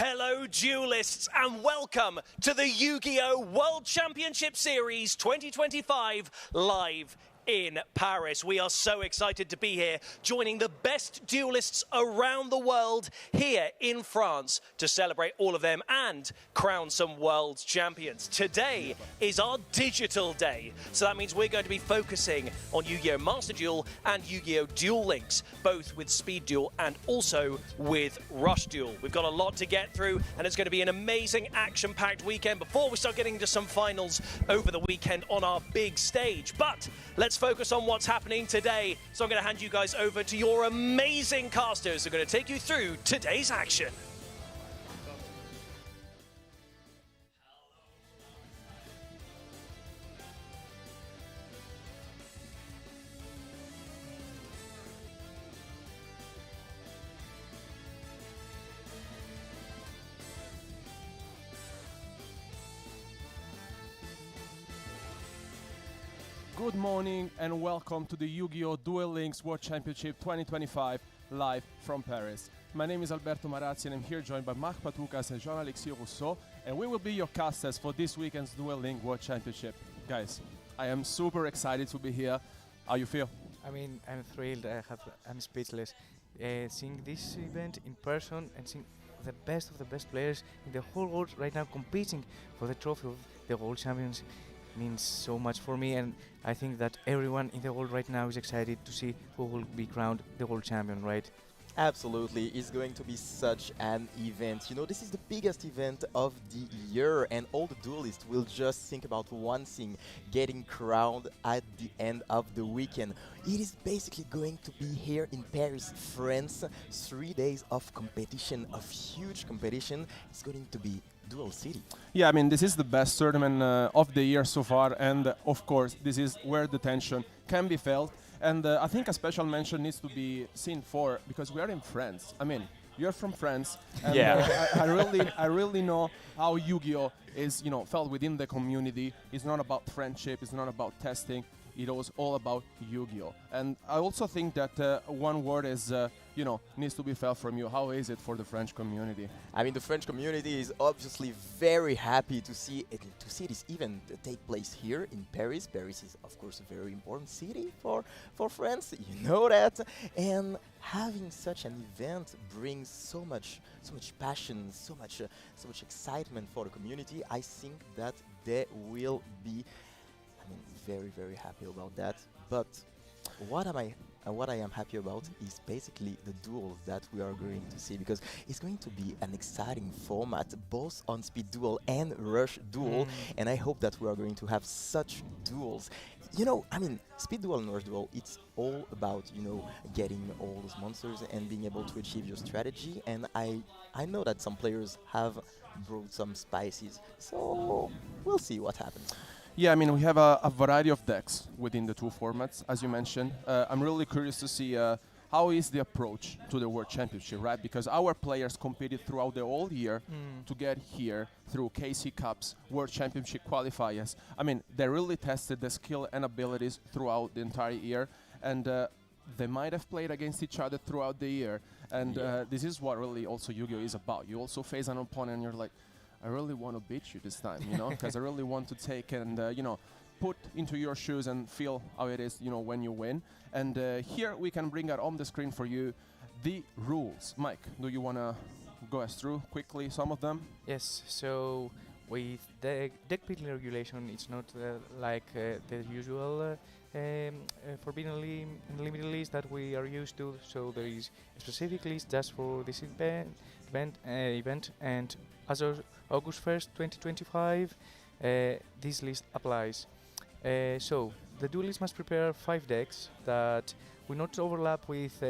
Hello, duelists, and welcome to the Yu-Gi-Oh! World Championship Series 2025 live in Paris. We are so excited to be here, joining the best duelists around the world here in France to celebrate all of them and crown some world champions. Today is our digital day, so that means we're going to be focusing on Yu-Gi-Oh! Master Duel and Yu-Gi-Oh! Duel Links, both with Speed Duel and also with Rush Duel. We've got a lot to get through, and it's going to be an amazing action-packed weekend before we start getting into some finals over the weekend on our big stage. But let's focus on what's happening today. So I'm going to hand you guys over to your amazing casters who are going to take you through today's action. Good morning and welcome to the Yu-Gi-Oh! Duel Links World Championship 2025 live from Paris. My name is Alberto Marazzi and I'm here joined by Marc Patoukas and Jean-Alexis Rousseau, and we will be your casters for this weekend's Duel Link World Championship. Guys, I am super excited to be here. How you feel? I mean, I'm thrilled. I'm speechless. Seeing this event in person and seeing the best of the best players in the whole world right now competing for the trophy of the World Champions means so much for me, and I think that everyone in the world right now is excited to see who will be crowned the world champion, right? Absolutely, it's going to be such an event. You know, this is the biggest event of the year, and all the duelists will just think about one thing: getting crowned at the end of the weekend. It is basically going to be here in Paris, France. 3 days of competition, of huge competition. It's going to be Duel City. Yeah, I mean, this is the best tournament of the year so far, and of course, this is where the tension can be felt. And I think a special mention needs to be seen for, because we are in France. I mean, you're from France, and yeah. I really know how Yu-Gi-Oh! Is, felt within the community. It's not about friendship, it's not about testing. It was all about Yu-Gi-Oh! And I also think that one word is, needs to be felt from you. How is it for the French community? I mean, the French community is obviously very happy to see this event take place here in Paris. Paris is, of course, a very important city for France. You know that, and having such an event brings so much passion, so much excitement for the community. I think that they will be, very, very happy about that. But what I am happy about is basically the duels that we are going to see, because it's going to be an exciting format, both on Speed Duel and Rush Duel, and I hope that we are going to have such duels. Speed Duel and Rush Duel, it's all about, getting all those monsters and being able to achieve your strategy, and I know that some players have brought some spices, so we'll see what happens. Yeah, I mean, we have a variety of decks within the two formats, as you mentioned. I'm really curious to see how is the approach to the World Championship, right? Because our players competed throughout the whole year to get here through KC Cups, World Championship qualifiers. I mean, they really tested the skill and abilities throughout the entire year, and they might have played against each other throughout the year. And this is what really also Yu-Gi-Oh! Is about. You also face an opponent and you're like, I really want to beat you this time, because I really want to take and, put into your shoes and feel how it is, when you win. And here we can bring out on the screen for you the rules. Mike, do you want to go us through quickly some of them? Yes, so with the deck building regulation, it's not like the usual forbidden limited list that we are used to. So there is a specific list just for this event, and as of August 1st, 2025, this list applies. So the duelist must prepare 5 decks that will not overlap with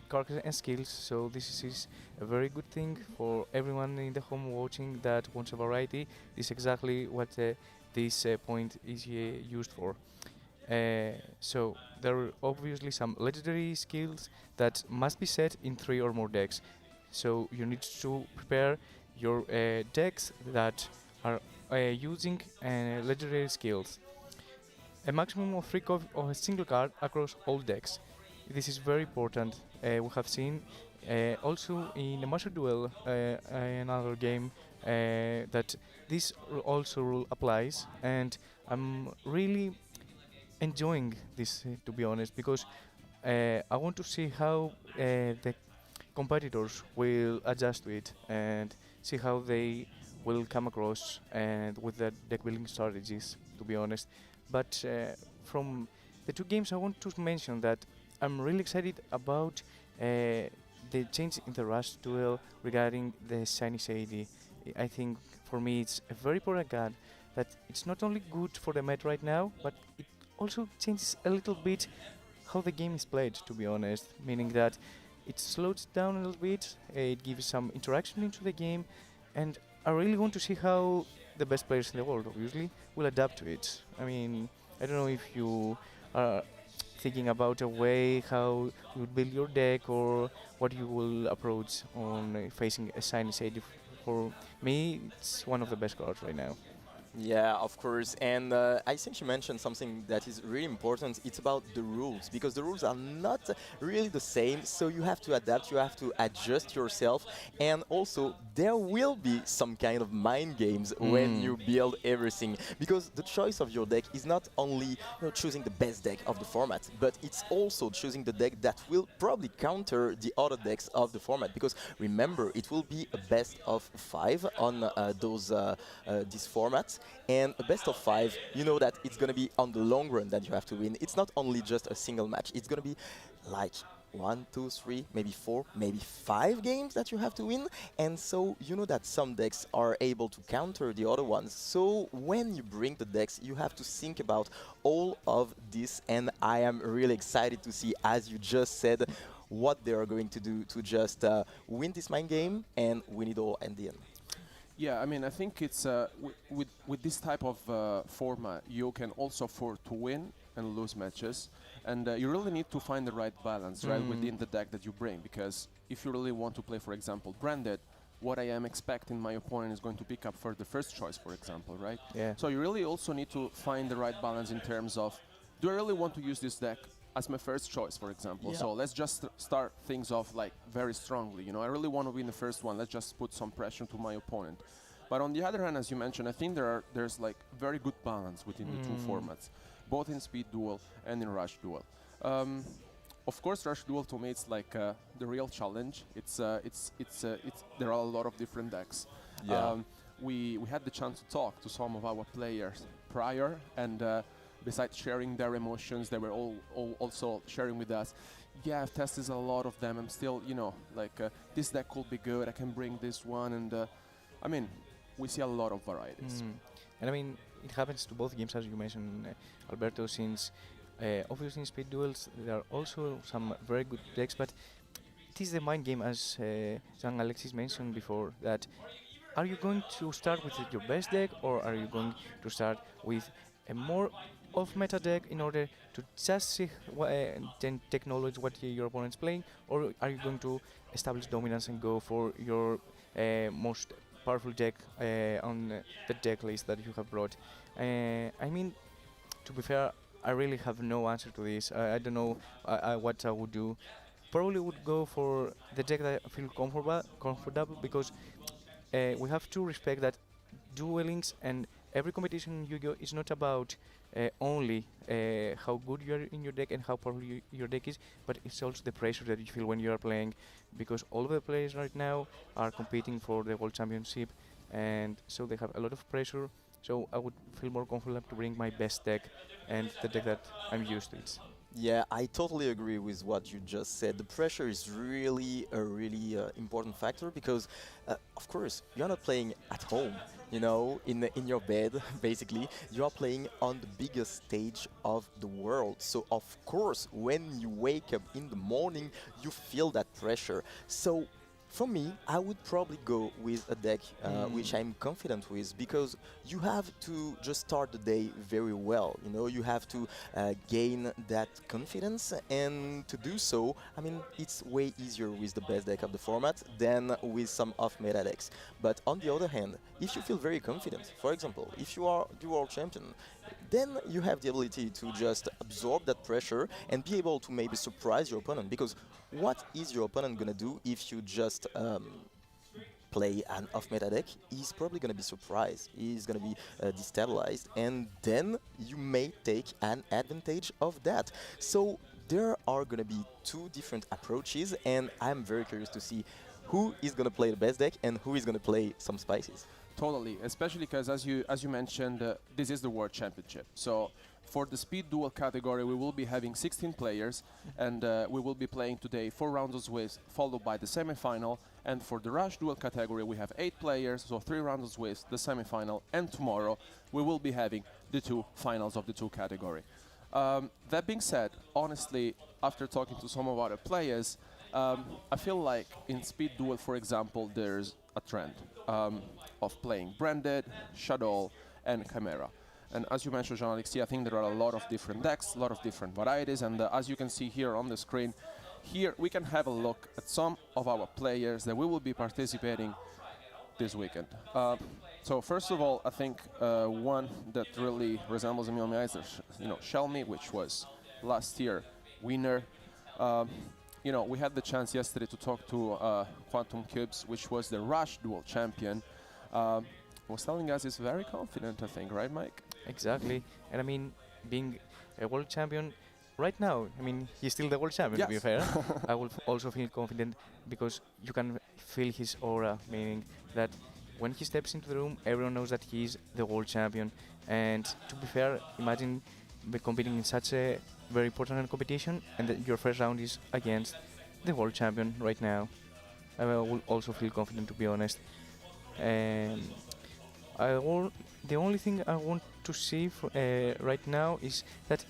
characters and skills, so this is a very good thing for everyone in the home watching that wants a variety. This is exactly what this point is used for. So there are obviously some legendary skills that must be set in 3 or more decks. So you need to prepare your decks that are using legendary skills. A maximum of 3 of a single card across all decks. This is very important. We have seen Also in the Master Duel, another game that this also rule applies, and I'm really enjoying this, to be honest, because I want to see how the competitors will adjust to it and see how they will come across and with the deck building strategies, to be honest. But from the two games, I want to mention that I'm really excited about the change in the Rush Duel regarding the Shiny Shady. I think for me it's a very important card that it's not only good for the meta right now, but it also changes a little bit how the game is played, to be honest, meaning that it slows down a little bit, it gives some interaction into the game, and I really want to see how the best players in the world, obviously, will adapt to it. I mean, I don't know if you are thinking about a way how you would build your deck or what you will approach on facing a Shiny Shady. For me, it's one of the best cards right now. Yeah, of course. And I think you mentioned something that is really important. It's about the rules, because the rules are not really the same. So you have to adapt, you have to adjust yourself. And also, there will be some kind of mind games when you build everything. Because the choice of your deck is not only choosing the best deck of the format, but it's also choosing the deck that will probably counter the other decks of the format. Because remember, it will be a best of 5 on these formats. And a best of 5, you know that it's going to be on the long run that you have to win. It's not only just a single match. It's going to be like 1, 2, 3, maybe 4, maybe 5 games that you have to win. And so you know that some decks are able to counter the other ones. So when you bring the decks, you have to think about all of this. And I am really excited to see, as you just said, what they are going to do to just win this mind game and win it all at the end. Yeah, I mean, I think it's with this type of format, you can also afford to win and lose matches, and you really need to find the right balance, right, within the deck that you bring. Because if you really want to play, for example, branded, what I am expecting my opponent is going to pick up for the first choice, for example, right? Yeah. So you really also need to find the right balance in terms of, do I really want to use this deck as my first choice, for example? Yeah. So let's just start things off like very strongly. You know, I really want to win the first one. Let's just put some pressure to my opponent. But on the other hand, as you mentioned, I think there's like very good balance within the two formats, both in Speed Duel and in Rush Duel. Of course, Rush Duel to me it's like the real challenge. It's there are a lot of different decks. Yeah. We had the chance to talk to some of our players prior, and besides sharing their emotions, they were all also sharing with us. Yeah, I've tested a lot of them. I'm still, you know, like this deck could be good. I can bring this one, and I mean, we see a lot of varieties. And I mean, it happens to both games, as you mentioned, Alberto, since obviously in Speed Duels there are also some very good decks, but it is the mind game, as Jean Alexis mentioned before, that are you going to start with your best deck, or are you going to start with a more off-meta deck in order to just see then take knowledge what your opponent's playing, or are you going to establish dominance and go for your most powerful deck on the deck list that you have brought? I mean, to be fair, I really have no answer to this. I don't know what I would do. Probably would go for the deck that I feel comfortable, because we have to respect that Duel Links and every competition in Yu-Gi-Oh! Is not about only how good you are in your deck and how powerful your deck is, but it's also the pressure that you feel when you are playing, because all of the players right now are competing for the World Championship, and so they have a lot of pressure. So I would feel more comfortable to bring my best deck and the deck that I'm used to. Yeah, I totally agree with what you just said. The pressure is really a important factor, because, of course, you're not playing at home, you know, in your bed, basically. You are playing on the biggest stage of the world. So, of course, when you wake up in the morning, you feel that pressure. So, for me, I would probably go with a deck which I'm confident with, because you have to just start the day very well. You know, you have to gain that confidence, and to do so, I mean, it's way easier with the best deck of the format than with some off-meta decks. But on the other hand, if you feel very confident, for example, if you are the world champion, then you have the ability to just absorb that pressure and be able to maybe surprise your opponent, because what is your opponent gonna do if you just play an off-meta deck? He's probably gonna be surprised. He's gonna be destabilized, and then you may take an advantage of that. So there are gonna be two different approaches, and I'm very curious to see who is gonna play the best deck and who is gonna play some spices. Totally, especially because as you mentioned, this is the World Championship. So for the speed duel category, we will be having 16 players, and we will be playing today 4 rounds of Swiss, followed by the semifinal. And for the Rush duel category, we have 8 players, so 3 rounds of Swiss, the semifinal, and tomorrow we will be having the 2 finals of the 2 category. That being said, honestly, after talking to some of our players, I feel like in speed duel, for example, there's a trend of playing branded, Shadoll, and Chimera. And as you mentioned, Jean-Alexis, I think there are a lot of different decks, a lot of different varieties, and as you can see here on the screen, here we can have a look at some of our players that we will be participating this weekend. So first of all, I think one that really resembles me on my eyes is, Shelmy, which was last year winner. We had the chance yesterday to talk to Quantum Cubes, which was the Rush Duel champion. Was telling us he's very confident, I think, right, Mike? Exactly. And I mean, being a world champion right now, I mean, he's still the world champion, to be fair. I will also feel confident because you can feel his aura, meaning that when he steps into the room, everyone knows that he's the world champion. And to be fair, imagine competing in such a very important competition and that your first round is against the world champion right now. I will also feel confident, to be honest. The only thing I want to see right now is that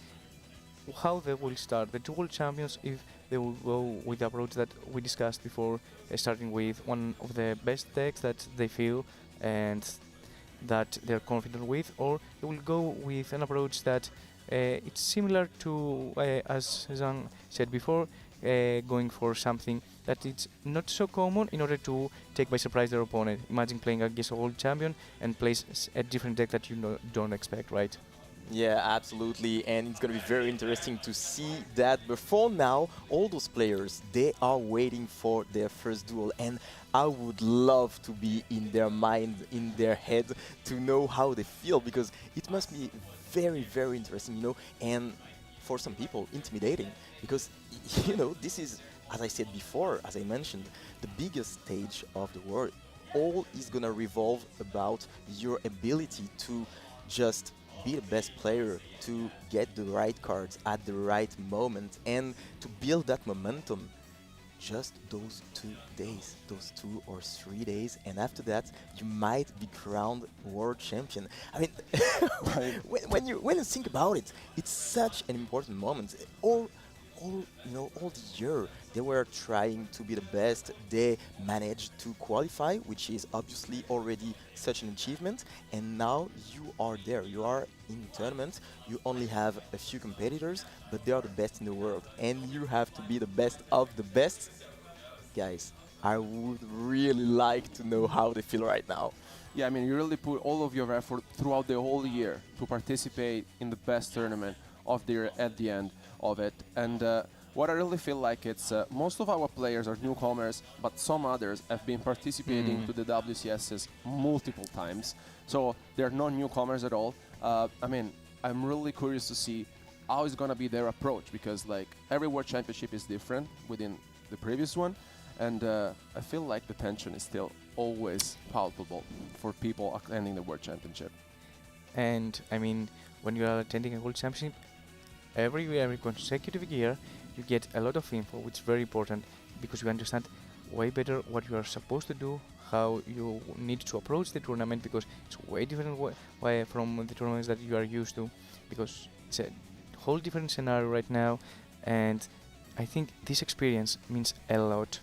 how they will start. The two world champions, if they will go with the approach that we discussed before, starting with one of the best decks that they feel and that they're confident with, or they will go with an approach that it's similar to, as Zhang said before, going for something that it's not so common in order to take by surprise their opponent. Imagine playing against a world champion and plays a different deck that you don't expect, right? Yeah, absolutely, and it's going to be very interesting to see that. But for now, all those players, they are waiting for their first duel, and I would love to be in their mind, in their head, to know how they feel, because it must be very, very interesting, and for some people, intimidating, because, this is, as I said before, as I mentioned, the biggest stage of the world. All is going to revolve about your ability to just be the best player, to get the right cards at the right moment, and to build that momentum. Just those 2 days, those 2 or 3 days, and after that you might be crowned world champion. I mean, when you think about it, it's such an important moment. All the year they were trying to be the best. They managed to qualify, which is obviously already such an achievement. And now you are there. You are in the tournament. You only have a few competitors, but they are the best in the world. And you have to be the best of the best. Guys, I would really like to know how they feel right now. Yeah, I mean, you really put all of your effort throughout the whole year to participate in the best tournament of the year at the end of it. And what I really feel like it's most of our players are newcomers, but some others have been participating to the WCSs multiple times. So they're not newcomers at all. I mean, I'm really curious to see how is going to be their approach, because like every World Championship is different within the previous one. And I feel like the tension is still always palpable for people attending the World Championship. And I mean, when you are attending a World Championship, every consecutive year, you get a lot of info, which is very important because you understand way better what you are supposed to do, how you need to approach the tournament, because it's way different from the tournaments that you are used to, because it's a whole different scenario right now, and I think this experience means a lot.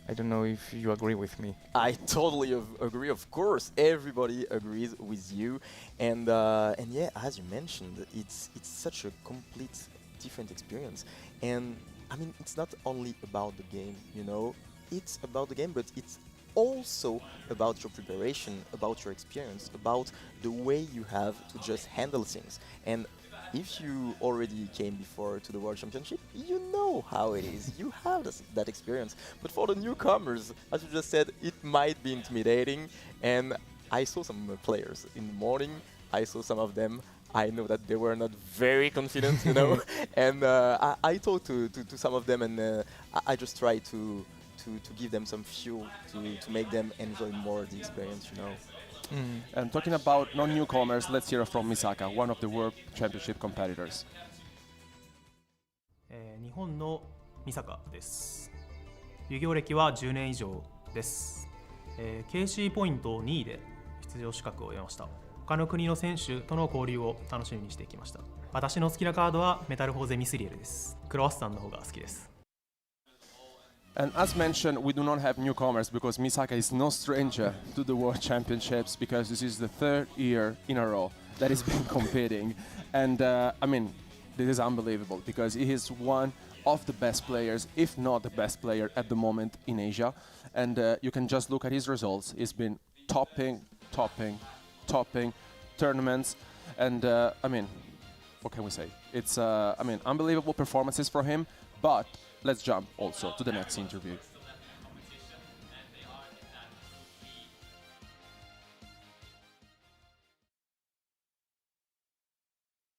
I don't know if you agree with me. I totally agree. Of course, everybody agrees with you, and yeah, as you mentioned, it's such a complete different experience. And I mean, it's not only about the game, it's about the game, but it's also about your preparation, about your experience, about the way you have to just handle things. And if you already came before to the World Championship, you know how it is. You have that experience. But for the newcomers, as you just said, it might be intimidating. And I saw some players in the morning. I saw some of them. I know that they were not very confident, you know. And I talked to some of them, and I just tried to give them some fuel to make them enjoy more the experience, you know. And talking about non-newcomers, let's hear from Misaka, one of the World Championship competitors. 日本の美坂です。遊戯王歴は10年以上です。KC ポイント2位で出場資格を得ました。他の国の選手との交流を楽しみにしてきました。私の好きなカードはメタルフォーゼミスリエルです。クロワッサンの方が好きです。 And as mentioned, we do not have newcomers because Misaka is no stranger to the World Championships because this is the 3rd year in a row that he's been competing. And I mean, this is unbelievable because he is one of the best players, if not the best player at the moment in Asia. And you can just look at his results. He's been topping tournaments. And I mean, what can we say? It's, I mean, unbelievable performances for him, but let's jump also to the next interview.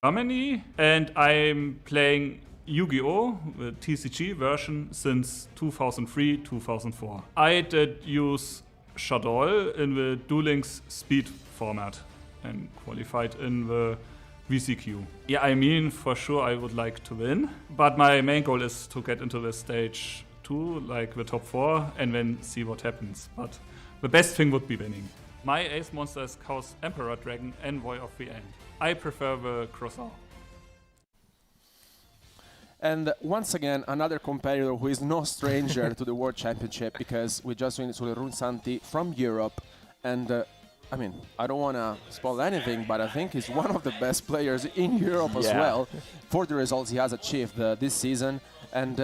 Germany, and I'm playing Yu-Gi-Oh! The TCG version since 2003-2004. I did use Shadoll in the Duel Links Speed format and qualified in the VCQ. Yeah, I mean, for sure I would like to win, but my main goal is to get into the stage 2, like the top 4, and then see what happens. But the best thing would be winning. My ace monster is Chaos Emperor Dragon, Envoy of the End. I prefer the Crossout. And once again, another competitor who is no stranger to the World Championship because we just went to the Rune Santi from Europe. And I mean, I don't want to spoil anything, but I think he's one of the best players in Europe as well for the results he has achieved this season. And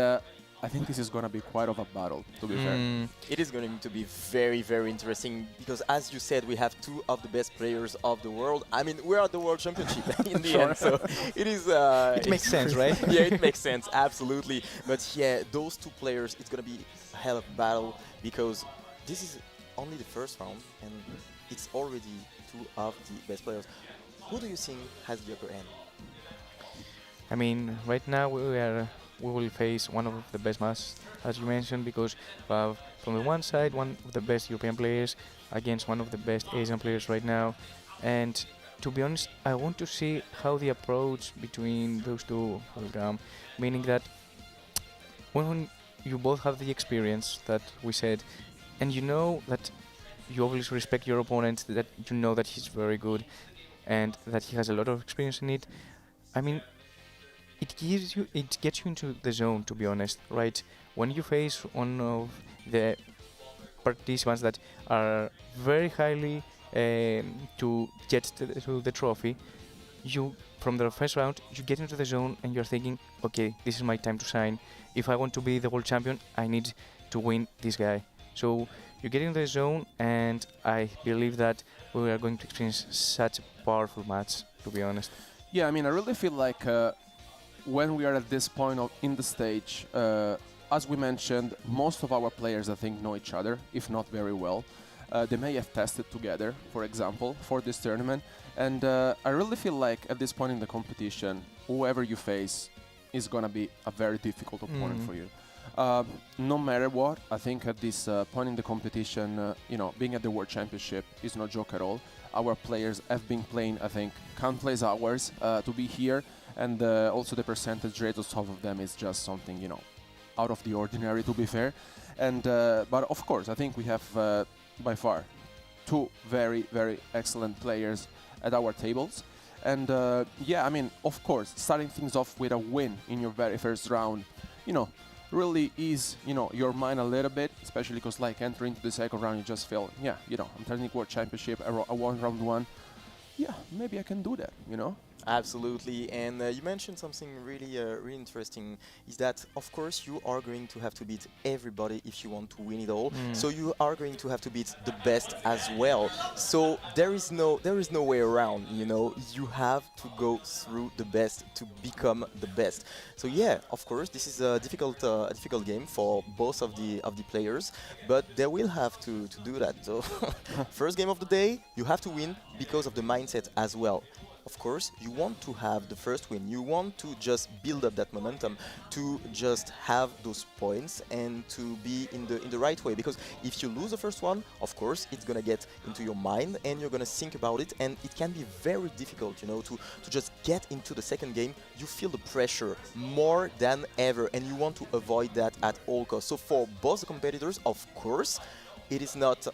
I think this is going to be quite of a battle, to be fair. It is going to be very, very interesting because, as you said, we have 2 of the best players of the world. I mean, we're at the World Championship in the end, so it is... it makes sense, right? Yeah, it makes sense, absolutely. But yeah, those 2 players, it's going to be a hell of a battle because this is only the first round and it's already 2 of the best players. Who do you think has the upper end? I mean, right now we will face one of the best matches, as you mentioned, because from the one side, one of the best European players against one of the best Asian players right now. And to be honest, I want to see how the approach between those 2 will come, meaning that when you both have the experience that we said, and you know that you always respect your opponent, that you know that he's very good and that he has a lot of experience in it. I mean, it gets you into the zone, to be honest, right? When you face one of the participants that are very highly to get to the trophy, you from the first round you get into the zone and you're thinking, okay, this is my time to shine. If I want to be the world champion, I need to win this guy. So you get in the zone, and I believe that we are going to experience such a powerful match, to be honest. Yeah, I mean, I really feel like when we are at this point in the stage, as we mentioned, most of our players, I think, know each other, if not very well. They may have tested together, for example, for this tournament. And I really feel like at this point in the competition, whoever you face is going to be a very difficult opponent for you. No matter what, I think at this point in the competition, you know, being at the World Championship is no joke at all. Our players have been playing, I think, countless hours to be here. And also the percentage rate of some of them is just something, you know, out of the ordinary, to be fair. And but of course, I think we have by far 2 very, very excellent players at our tables. And yeah, I mean, of course, starting things off with a win in your very first round, you know, really ease, you know, your mind a little bit, especially because like entering into the second round, you just feel, yeah, you know, I'm turning World Championship, I won round 1. Yeah, maybe I can do that, you know. Absolutely, and you mentioned something really interesting, is that of course you are going to have to beat everybody if you want to win it all. So you are going to have to beat the best as well. So there is no way around. You know, you have to go through the best to become the best. So yeah, of course this is a difficult game for both of the players, but they will have to do that. So first game of the day, you have to win because of the mindset as well. Of course, you want to have the first win. You want to just build up that momentum, to just have those points and to be in the right way. Because if you lose the first one, of course, it's gonna get into your mind and you're gonna think about it, and it can be very difficult, you know, to just get into the second game. You feel the pressure more than ever, and you want to avoid that at all costs. So for both the competitors, of course, it is not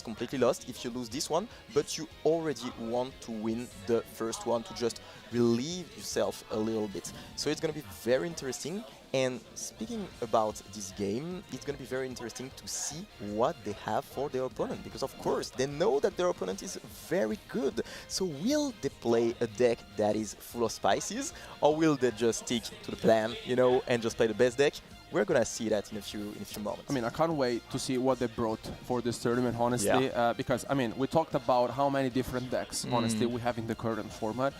completely lost if you lose this one, but you already want to win the first one to just relieve yourself a little bit. So it's going to be very interesting. And speaking about this game, it's going to be very interesting to see what they have for their opponent, because of course they know that their opponent is very good. So will they play a deck that is full of spices, or will they just stick to the plan, you know, and just play the best deck? We're gonna see that in a few moments. I mean, I can't wait to see what they brought for this tournament, honestly, because I mean, we talked about how many different decks, honestly, we have in the current format.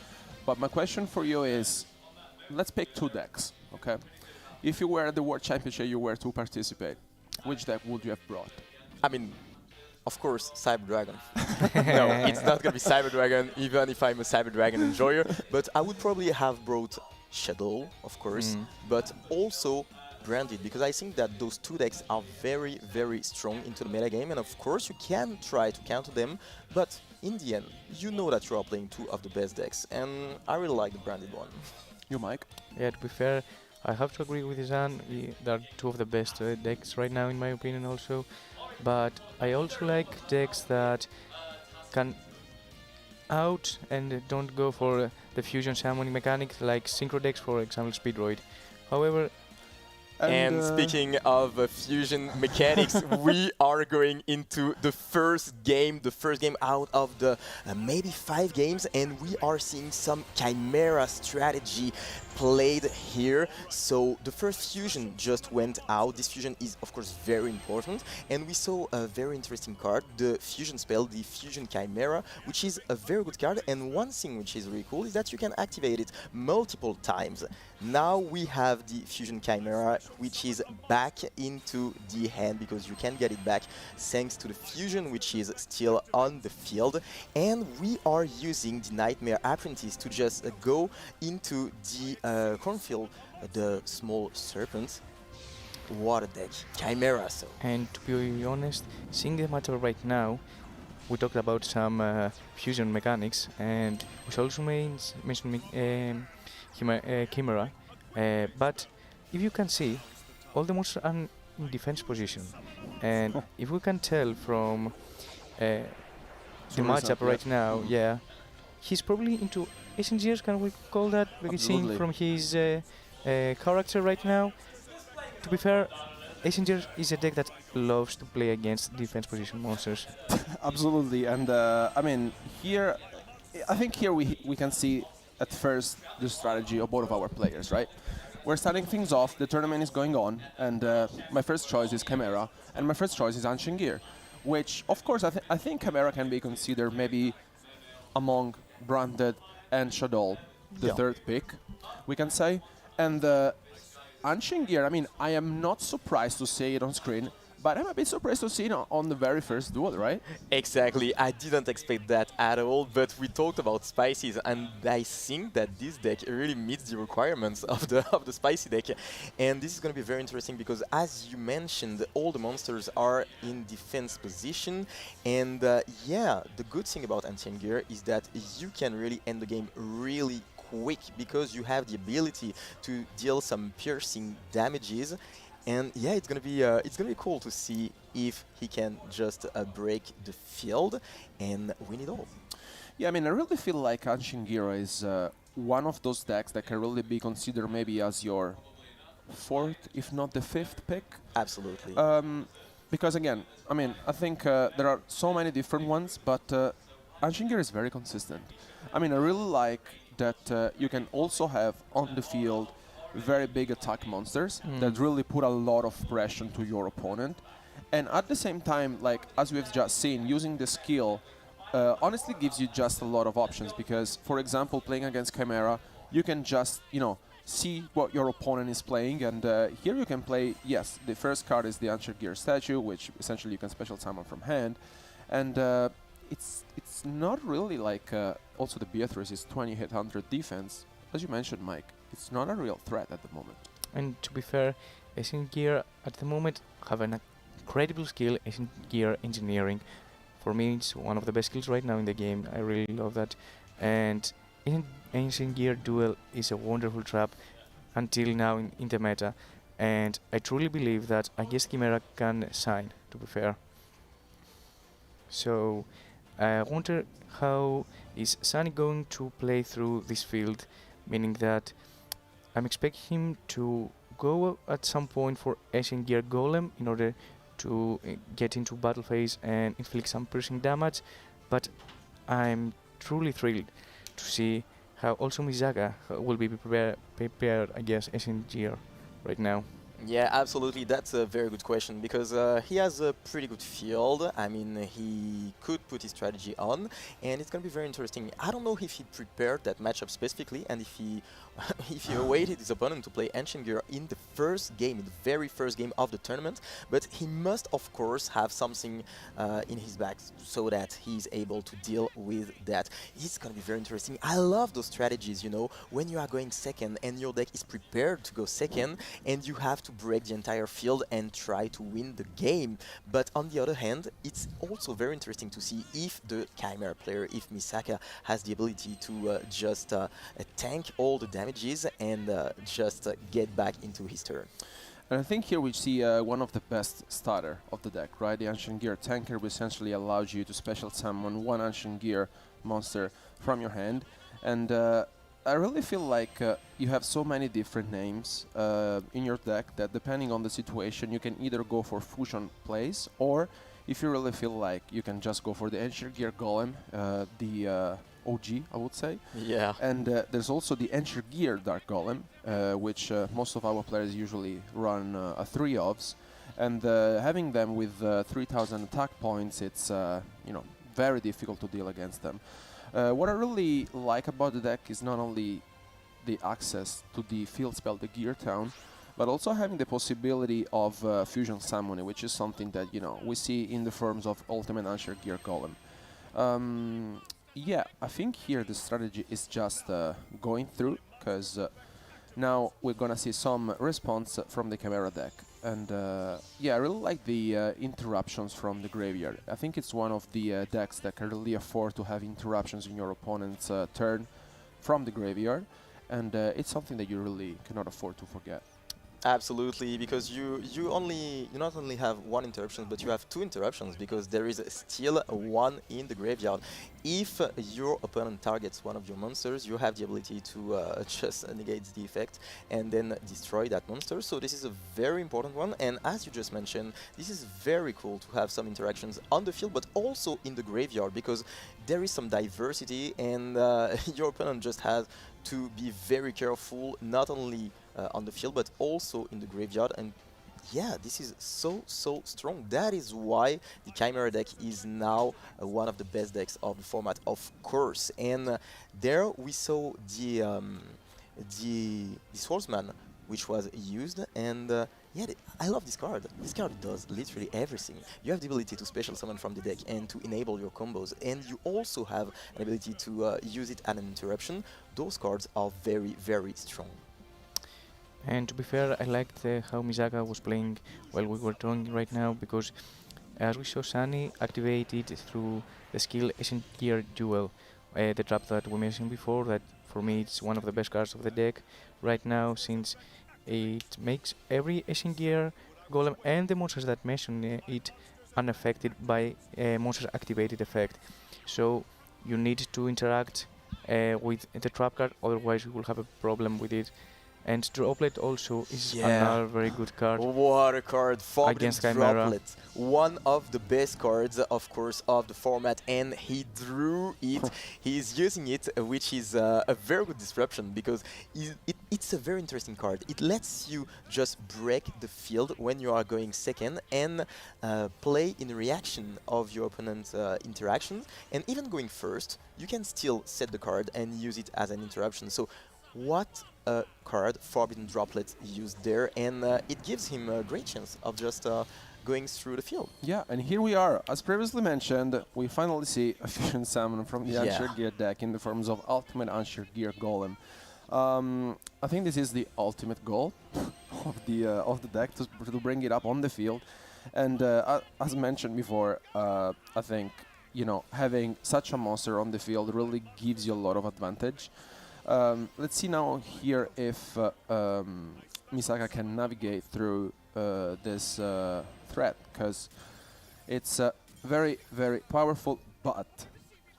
But my question for you is, let's pick two decks, okay? If you were at the World Championship, you were to participate, which deck would you have brought? I mean, of course, Cyber Dragon. No, it's not gonna be Cyber Dragon, even if I'm a Cyber Dragon enjoyer. But I would probably have brought Shadoll, of course, but also Branded, because I think that those two decks are very, very strong into the meta game, and of course you can try to counter them, but in the end, you know that you are playing two of the best decks, and I really like the Branded one. You, Mike? Yeah, to be fair, I have to agree with Izan. They are two of the best decks right now, in my opinion, also. But I also like decks that can out and don't go for the fusion summoning mechanic, like Synchro decks, for example, Speedroid. However, and speaking of fusion mechanics, we are going into the first game out of the maybe 5 games, and we are seeing some Chimera strategy played here. So the first fusion just went out. This fusion is of course very important, and we saw a very interesting card, the fusion spell, the Fusion Chimera, which is a very good card, and one thing which is really cool is that you can activate it multiple times. Now we have the Fusion Chimera, which is back into the hand, because you can get it back thanks to the fusion, which is still on the field. And we are using the Nightmare Apprentice to just go into the cornfield, the small serpent. What a deck, Chimera. So. And to be honest, seeing the matchup right now, we talked about some fusion mechanics, and we also mentioned Chimera, but if you can see, all the monsters are in defense position, and if we can tell from the matchup right now, he's probably into SNGers, can we call that? Because seeing from his character right now, to be fair, SNGers is a deck that loves to play against defense position monsters. Absolutely, and I mean, here, I think here we can see at first the strategy of both of our players, right? We're starting things off, the tournament is going on, and my first choice is Chimera, and my first choice is Ancient Gear, which, of course, I think Chimera can be considered maybe among Branded and Shadoll, the third pick, we can say. And Ancient Gear, I mean, I am not surprised to see it on screen, but I'm a bit surprised to see it on the very first duel, right? Exactly, I didn't expect that at all, but we talked about spices, and I think that this deck really meets the requirements of the spicy deck. And this is going to be very interesting because, as you mentioned, all the monsters are in defense position, and yeah, the good thing about Ancient Gear is that you can really end the game really quick, because you have the ability to deal some piercing damages. And yeah, it's gonna be cool to see if he can just break the field and win it all. Yeah, I mean, I really feel like Ancient Gear is one of those decks that can really be considered maybe as your 4th, if not the 5th pick. Absolutely. Because again, I mean, I think there are so many different ones, but Ancient Gear is very consistent. I mean, I really like that you can also have on the field very big attack monsters that really put a lot of pressure to your opponent. And at the same time, like as we've just seen, using the skill honestly gives you just a lot of options, because, for example, playing against Chimera, you can just, see what your opponent is playing, and here you can play, yes, the first card is the Ancient Gear statue, which essentially you can special summon from hand, and it's not really like, also the Beatrice is 2800 defense, as you mentioned, Mike, it's not a real threat at the moment. And to be fair, Ancient Gear at the moment have an incredible skill, Ancient Gear Engineering. For me, it's one of the best skills right now in the game. I really love that. And Ancient Gear Duel is a wonderful trap until now in the meta. And I truly believe that I guess Chimera can shine, to be fair. So I wonder how is Sunny going to play through this field, meaning that I'm expecting him to go at some point for Ancient Gear Golem in order to get into battle phase and inflict some piercing damage, but I'm truly thrilled to see how also Misaka will be prepared against Ancient Gear right now. Yeah, absolutely. That's a very good question, because he has a pretty good field. I mean, he could put his strategy on, and it's going to be very interesting. I don't know if he prepared that matchup specifically, and if he if he awaited his opponent to play Ancient Gear in the first game, in the very first game of the tournament, but he must, of course, have something in his bag so that he's able to deal with that. It's going to be very interesting. I love those strategies, when you are going second and your deck is prepared to go second, and you have to break the entire field and try to win the game. But on the other hand, it's also very interesting to see if the Chimera player, if Misaka, has the ability to just tank all the damages and just get back into his turn. And I think here we see one of the best starter of the deck, right? The Ancient Gear Tanker, which essentially allows you to special summon one Ancient Gear monster from your hand. And I really feel like you have so many different names in your deck that depending on the situation, you can either go for fusion plays, or if you really feel like you can just go for the Ancient Gear Golem, the OG, I would say. Yeah. And there's also the Ancient Gear Dark Golem, which most of our players usually run a 3-ofs. And having them with 3000 attack points, it's very difficult to deal against them. What I really like about the deck is not only the access to the field spell, the Gear Town, but also having the possibility of fusion summoning, which is something that we see in the forms of Ultimate Ancient Gear Golem. Yeah, I think here the strategy is just going through, because now we're gonna see some response from the Chimera deck. And yeah, I really like the interruptions from the graveyard. I think it's one of the decks that can really afford to have interruptions in your opponent's turn from the graveyard, and it's something that you really cannot afford to forget. Absolutely, because you not only have one interruption, but you have two interruptions, because there is still one in the graveyard. If your opponent targets one of your monsters, you have the ability to just negate the effect and then destroy that monster. So this is a very important one, and as you just mentioned, this is very cool to have some interactions on the field, but also in the graveyard, because there is some diversity, and your opponent just has to be very careful, not only on the field, but also in the graveyard. And yeah, this is so strong. That is why the Chimera deck is now one of the best decks of the format, of course. And there we saw the Swordsman, which was used, and yeah, I love this card. This card does literally everything. You have the ability to special summon from the deck and to enable your combos, and you also have an ability to use it at an interruption. Those cards are very strong. And to be fair, I liked how Misaka was playing while we were talking right now, because as we saw Sunny activated through the skill Ancient Gear Duel, the trap that we mentioned before, that for me it's one of the best cards of the deck right now, since it makes every Ancient Gear Golem and the monsters that mention it unaffected by monster activated effect. So you need to interact with the trap card, otherwise you will have a problem with it. And Droplet also is Yeah. another very good card. What a card! Forbidden Against Chimera. Droplet. One of the best cards, of course, of the format, and he drew it. He's using it, which is a very good disruption because it's a very interesting card. It lets you just break the field when you are going second and play in reaction of your opponent's interactions. And even going first, you can still set the card and use it as an interruption. So what a card Forbidden Droplet used there, and it gives him a great chance of just going through the field. Yeah, and here we are. As previously mentioned, we finally see a Fusion Summon from the Yeah. Unsure Gear deck in the forms of Ultimate Unsure Gear Golem. I think this is the ultimate goal of the deck to bring it up on the field. And as mentioned before, I think having such a monster on the field really gives you a lot of advantage. Let's see now here if Misaka can navigate through this threat, because it's very, very powerful, but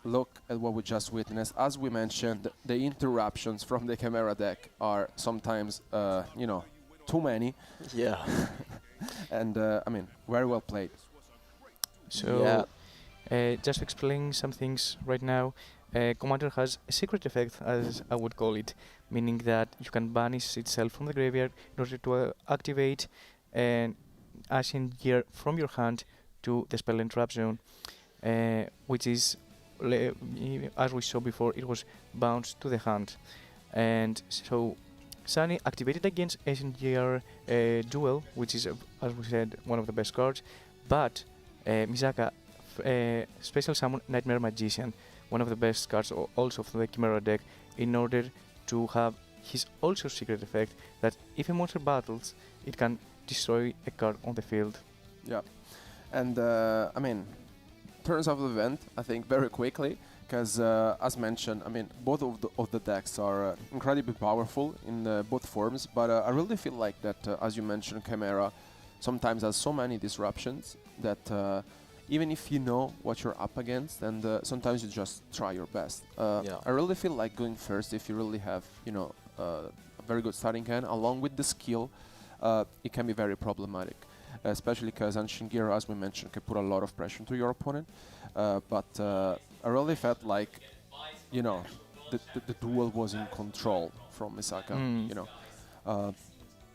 look at what we just witnessed. As we mentioned, the interruptions from the Chimera deck are sometimes, too many. Yeah. And, I mean, very well played. So, just to explain some things right now, Commander has a secret effect, as I would call it, meaning that you can banish itself from the graveyard in order to activate an Ancient Gear from your hand to the spell and trap zone, which is, as we saw before, it was bounced to the hand. And so Sunny activated against Ancient Gear Duel, which is, as we said, one of the best cards, but Misaka special summon Nightmare Magician, one of the best cards also from the Chimera deck, in order to have his also secret effect that if a monster battles, it can destroy a card on the field. Yeah, and I mean, turns of the event, I think, very quickly, because as mentioned, I mean, both of the decks are incredibly powerful in both forms, but I really feel like that, as you mentioned, Chimera sometimes has so many disruptions that even if you know what you're up against, and sometimes you just try your best. Yeah. I really feel like going first, if you really have, a very good starting hand, along with the skill, it can be very problematic, especially because Ancient Gear, as we mentioned, can put a lot of pressure to your opponent. But I really felt like, the duel was in control from Misaka.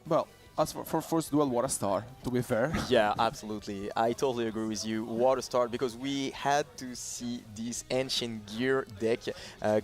Well, as for first duel, what a star, to be fair. Yeah, absolutely. I totally agree with you. What a start, because we had to see this Ancient Gear deck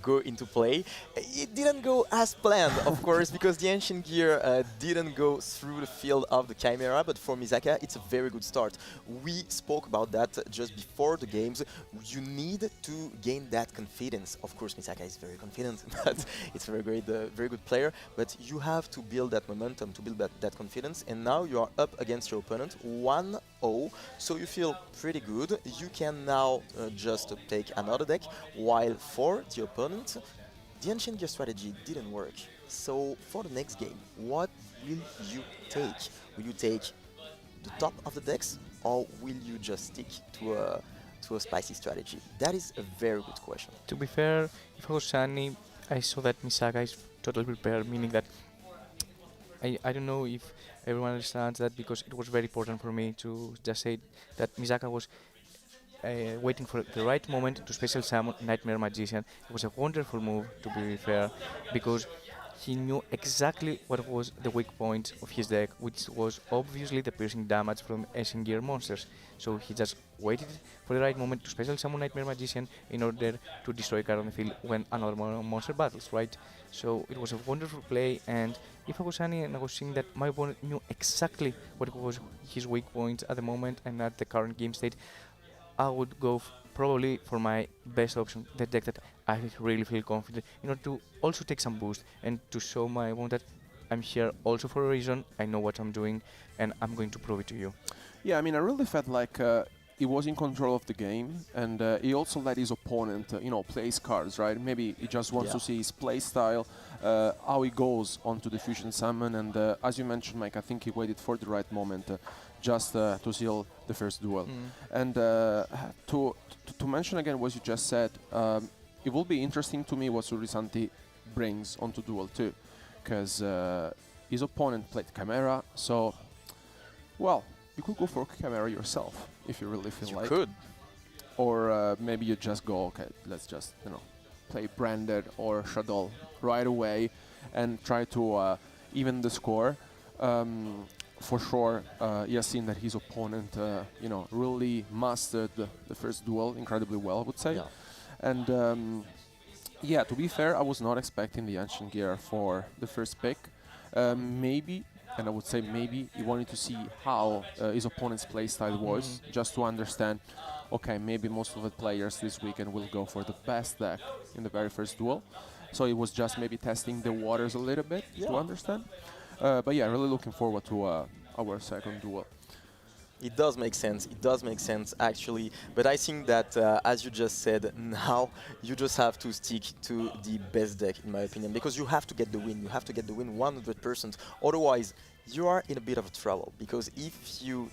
go into play. It didn't go as planned, of course, because the Ancient Gear didn't go through the field of the Chimera, but for Misaka, it's a very good start. We spoke about that just before the games. You need to gain that confidence. Of course, Misaka is very confident, but it's very great, very good player, but you have to build that momentum, to build that confidence, and now you are up against your opponent 1-0, so you feel pretty good. You can now just take another deck, while for the opponent, the Ancient Gear strategy didn't work. So for the next game, what will you take? Will you take the top of the decks, or will you just stick to a spicy strategy? That is a very good question. To be fair, if I was Sunny, I saw that Misaka is totally prepared, meaning that I don't know if everyone understands that, because it was very important for me to just say that Misaka was waiting for the right moment to special summon Nightmare Magician. It was a wonderful move, to be fair, because he knew exactly what was the weak point of his deck, which was obviously the piercing damage from Ancient Gear monsters. So he just waited for the right moment to special summon Nightmare Magician in order to destroy a card on the field when another monster battles, right? So it was a wonderful play, and if I was Sunny and I was seeing that my opponent knew exactly what was his weak point at the moment and at the current game state, I would go probably for my best option, the deck that I really feel confident, in order to also take some boost and to show my opponent that I'm here also for a reason, I know what I'm doing, and I'm going to prove it to you. Yeah, I mean, I really felt like he was in control of the game, and he also let his opponent, play his cards, right? Maybe he just wants to see his play style, how he goes onto the Fusion Summon, and as you mentioned, Mike, I think he waited for the right moment just to seal the first duel. And to mention again what you just said, it will be interesting to me what Surisanti brings onto duel too, because his opponent played Chimera, so, well, you could go for Chimera yourself if you really feel like. You could. Or maybe you just go, okay, let's just, play Branded or Shadoll right away and try to even the score. For sure, he has seen that his opponent, really mastered the first duel incredibly well, I would say. Yeah. And yeah, to be fair, I was not expecting the Ancient Gear for the first pick. Maybe, and I would say maybe, he wanted to see how his opponent's playstyle was, just to understand, okay, maybe most of the players this weekend will go for the best deck in the very first duel. So he was just maybe testing the waters a little bit to understand. But yeah, really looking forward to our second duel. It does make sense. It does make sense, actually. But I think that, as you just said, now you just have to stick to the best deck, in my opinion, because you have to get the win. You have to get the win 100%. Otherwise, you are in a bit of trouble. Because if you're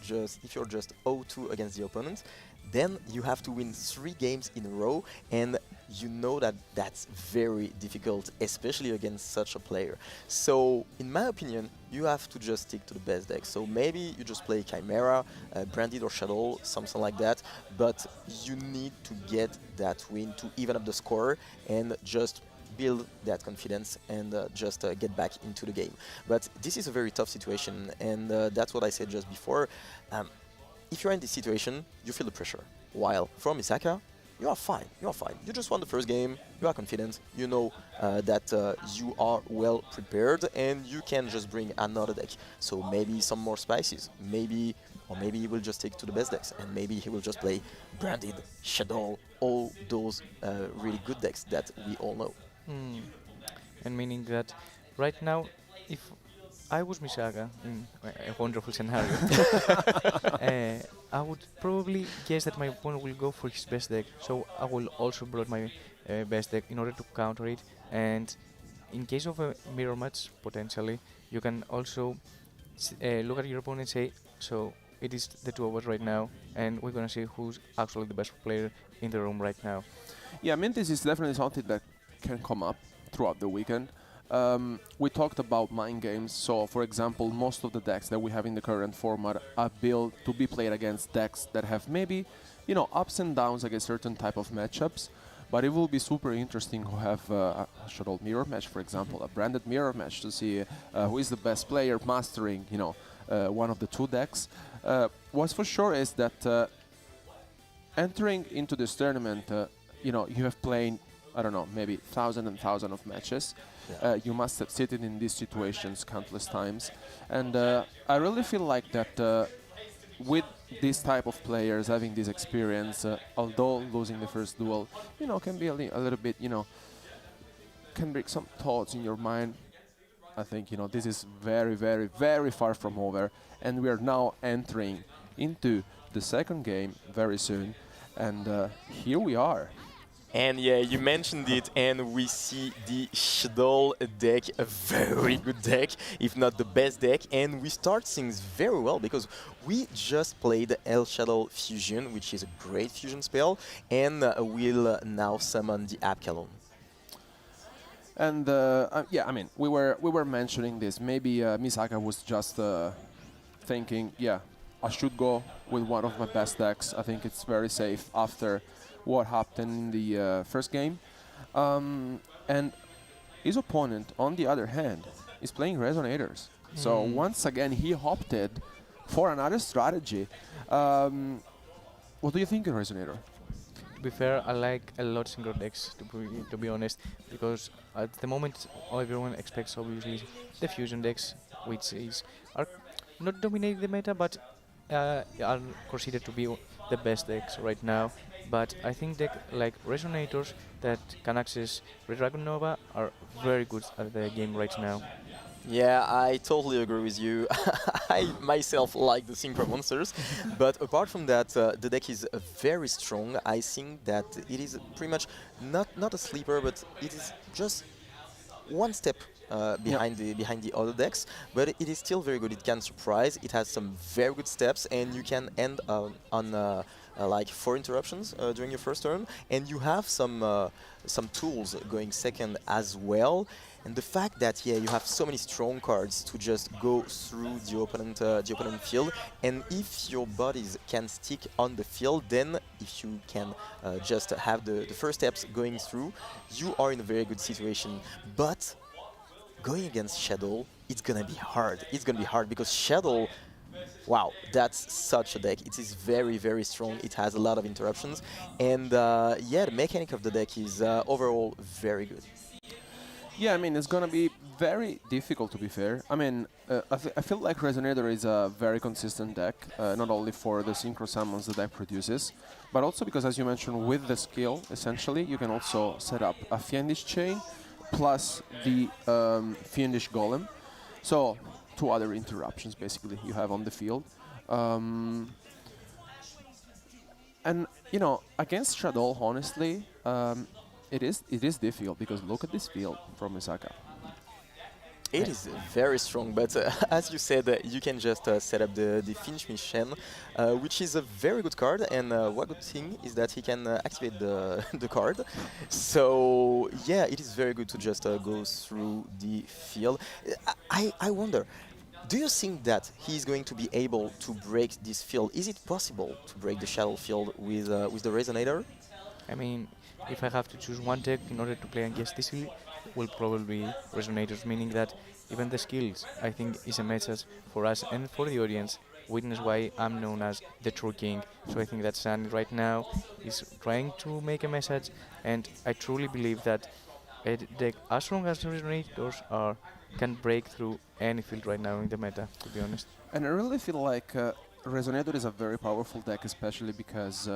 just 0-2 against the opponent, then you have to win 3 games in a row, and you know that that's very difficult, especially against such a player. So, in my opinion, you have to just stick to the best deck. So maybe you just play Chimera, Branded or Shadoll, something like that, but you need to get that win to even up the score and just build that confidence and just get back into the game. But this is a very tough situation, and that's what I said just before. If you're in this situation, you feel the pressure. While from Misaka, you are fine. You are fine. You just won the first game. You are confident. You know that you are well prepared, and you can just bring another deck. So maybe some more spices. Maybe he will just take to the best decks, and maybe he will just play Branded, Shadoll, all those really good decks that we all know. And meaning that right now, if I was Misaka in a wonderful scenario, I would probably guess that my opponent will go for his best deck. So I will also bring my best deck in order to counter it. And in case of a mirror match, potentially, you can also look at your opponent and say, so it is the two of us right now, and we're gonna see who's actually the best player in the room right now. Yeah, I mean, this is definitely something that can come up throughout the weekend. We talked about mind games, so for example, most of the decks that we have in the current format are built to be played against decks that have maybe, ups and downs against certain type of matchups, but it will be super interesting to have a Shadoll mirror match, for example, a Branded mirror match to see who is the best player mastering, one of the two decks. What's for sure is that entering into this tournament, you have played, I don't know, maybe thousands and thousands of matches. Yeah. You must have sitting in these situations countless times, and I really feel like that with this type of players having this experience, although losing the first duel, can be a little bit, can bring some thoughts in your mind. I think this is very, very, very far from over, and we are now entering into the second game very soon, and here we are. And yeah, you mentioned it, and we see the Shadoll deck, a very good deck, if not the best deck. And we start things very well because we just played El Shadoll Fusion, which is a great fusion spell, and we'll now summon the Abkalon. And yeah, I mean, we were mentioning this. Maybe Misaka was just thinking, yeah, I should go with one of my best decks. I think it's very safe after what happened in the first game. And his opponent, on the other hand, is playing Resonators. So once again, he opted for another strategy. What do you think of Resonator? To be fair, I like a lot synchro decks, to be honest, because at the moment everyone expects obviously the fusion decks, which are not dominating the meta, but are considered to be the best decks right now. But I think decks like Resonators that can access Red Dragon Nova are very good at the game right now. Yeah, I totally agree with you. I myself like the Synchro monsters, but apart from that, the deck is very strong. I think that it is pretty much not a sleeper, but it is just one step behind the other decks, but it is still very good. It can surprise. It has some very good steps, and you can end on like 4 interruptions during your first turn, and you have some tools going second as well. And the fact that you have so many strong cards to just go through the opponent field, and if your bodies can stick on the field, then if you can just have the first steps going through, you are in a very good situation. But going against Shadoll, it's gonna be hard. It's gonna be hard because Shadoll, wow, that's such a deck. It is very, very strong. It has a lot of interruptions, and the mechanic of the deck is overall very good. Yeah, I mean, it's going to be very difficult, to be fair. I mean, I feel like Resonator is a very consistent deck, not only for the synchro summons the deck produces, but also because, as you mentioned, with the skill, essentially, you can also set up a Fiendish Chain plus the Fiendish Golem. So, 2 other interruptions, basically, you have on the field. And, you know, against Shadoll, honestly, it is difficult because look at this field from Misaka. It is very strong, but as you said, you can just set up the Finch Mission, which is a very good card, and one good thing is that he can activate the card. So yeah, it is very good to just go through the field. I wonder, do you think that he's going to be able to break this field? Is it possible to break the Shadoll field with the Resonator? I mean, if I have to choose one deck in order to play against this field, will probably be Resonators, meaning that even the skills, I think, is a message for us and for the audience. Witness why I'm known as the true king. So I think that Sunny right now is trying to make a message, and I truly believe that a deck as strong as Resonators are can break through any field right now in the meta, to be honest. And I really feel like Resonator is a very powerful deck, especially because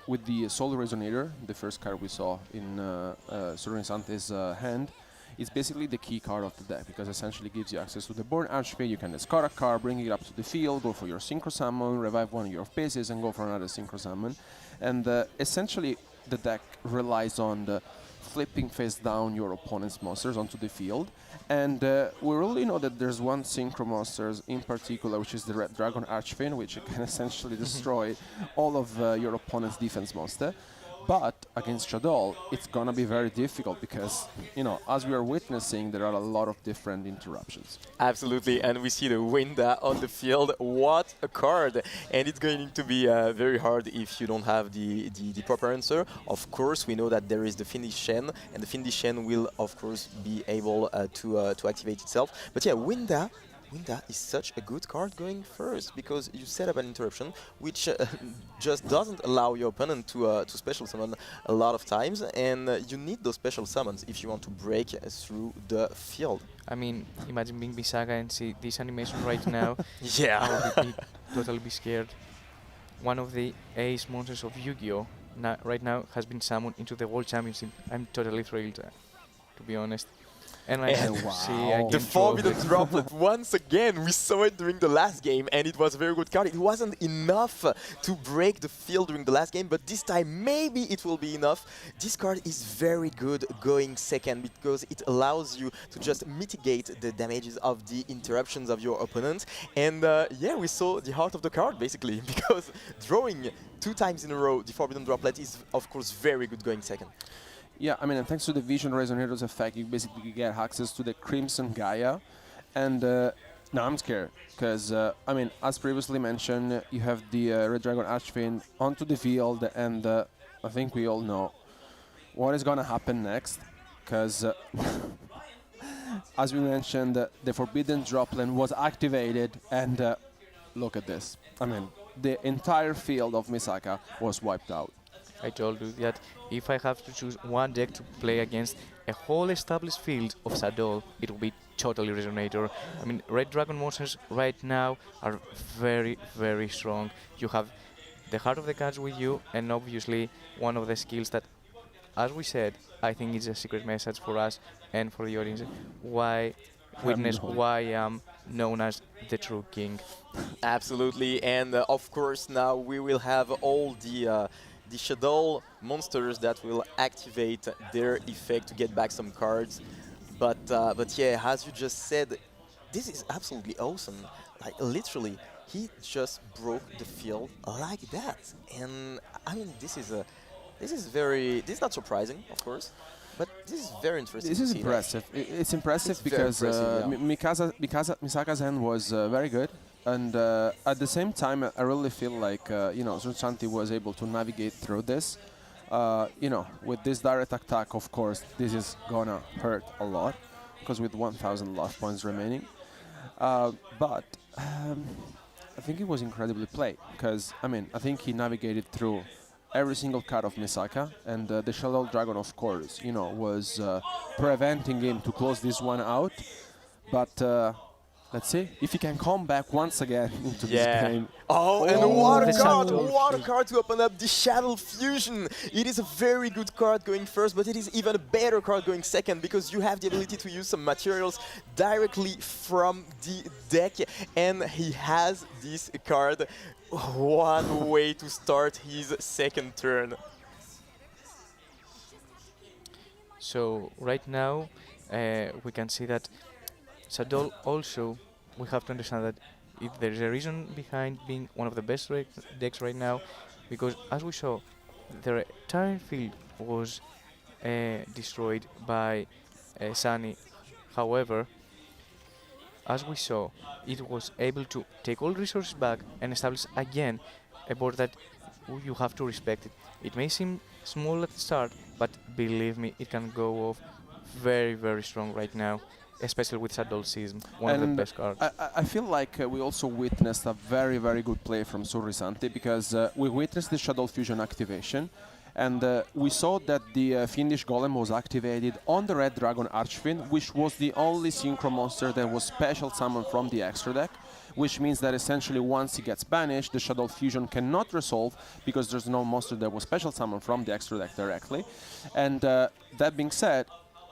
with the Soul Resonator, the first card we saw in Sorensante's hand, it's basically the key card of the deck, because essentially gives you access to the Born Archfey. You can discard a card, bring it up to the field, go for your Synchro Summon, revive one of your bases, and go for another Synchro Summon. And essentially, the deck relies on the flipping face down your opponent's monsters onto the field. And we really know that there's one Synchro monster in particular, which is the Red Dragon Archfey, which can essentially destroy all of your opponent's defense monster. But against Shadoll, it's gonna be very difficult because, you know, as we are witnessing, there are a lot of different interruptions. Absolutely, and we see the Winda on the field. What a card! And it's going to be very hard if you don't have the proper answer. Of course, we know that there is the Fiendish Shen, and the Fiendish Shen will, of course, be able to activate itself. But yeah, Winda is such a good card going first, because you set up an interruption which just doesn't allow your opponent to special summon a lot of times, and you need those special summons if you want to break through the field. I mean, imagine being Bisaga and see this animation right now. Yeah. I would be totally be scared. One of the ace monsters of Yu-Gi-Oh! Right now has been summoned into the World Championship. I'm totally thrilled, to be honest. And I can see again the Forbidden Droplet, once again, we saw it during the last game, and it was a very good card. It wasn't enough to break the field during the last game, but this time maybe it will be enough. This card is very good going second, because it allows you to just mitigate the damages of the interruptions of your opponent. And yeah, we saw the heart of the card, basically, because drawing 2 times in a row the Forbidden Droplet is, of course, very good going second. Yeah, I mean, and thanks to the Vision Resonator's effect, you basically get access to the Crimson Gaia. And now I'm scared, because, I mean, as previously mentioned, you have the Red Dragon Archfiend onto the field, and I think we all know what is going to happen next, because, as we mentioned, the Forbidden Droplet was activated, and look at this. I mean, the entire field of Misaka was wiped out. I told you that if I have to choose one deck to play against a whole established field of Shadoll, it will be totally Resonator. I mean, Red Dragon monsters right now are very, very strong. You have the Heart of the Cards with you, and obviously one of the skills that, as we said, I think is a secret message for us and for the audience. Witness why I'm known as the true king. Absolutely, and of course now we will have all the Shadoll monsters that will activate their effect to get back some cards. But yeah, as you just said, this is absolutely awesome. Like literally, he just broke the field like that. And I mean, this is not surprising, of course, but this is very interesting. This to is see impressive. It's impressive It's very because impressive, Misaka's hand was very good, and at the same time, I really feel like Zursanti was able to navigate through this. With this direct attack, of course, this is gonna hurt a lot because with 1,000 life points remaining. But I think it was incredibly played because I think he navigated through every single card of Misaka, and the Shadoll Dragon, of course, was preventing him to close this one out. But let's see if he can come back once again into this game. Oh, and Oh, what the a card! Shadoll What a Fusion. card to open up the Shadoll Fusion! It is a very good card going first, but it is even a better card going second because you have the ability to use some materials directly from the deck, and he has this card. One way to start his second turn. So right now, we can see that Shadoll also, we have to understand that there is a reason behind being one of the best decks right now, because as we saw, the entire field was destroyed by Sunny. However, as we saw, it was able to take all resources back and establish again a board that you have to respect it. It may seem small at the start, but believe me, it can go off very, very strong right now, especially with Shadoll Season, one of the best cards. I feel like we also witnessed a very, very good play from Surrisanti because we witnessed the Shadoll Fusion activation, and we saw that the Fiendish Golem was activated on the Red Dragon Archfiend, which was the only synchro monster that was special summoned from the extra deck, which means that essentially once he gets banished, the Shadoll Fusion cannot resolve because there's no monster that was special summoned from the extra deck directly. And that being said,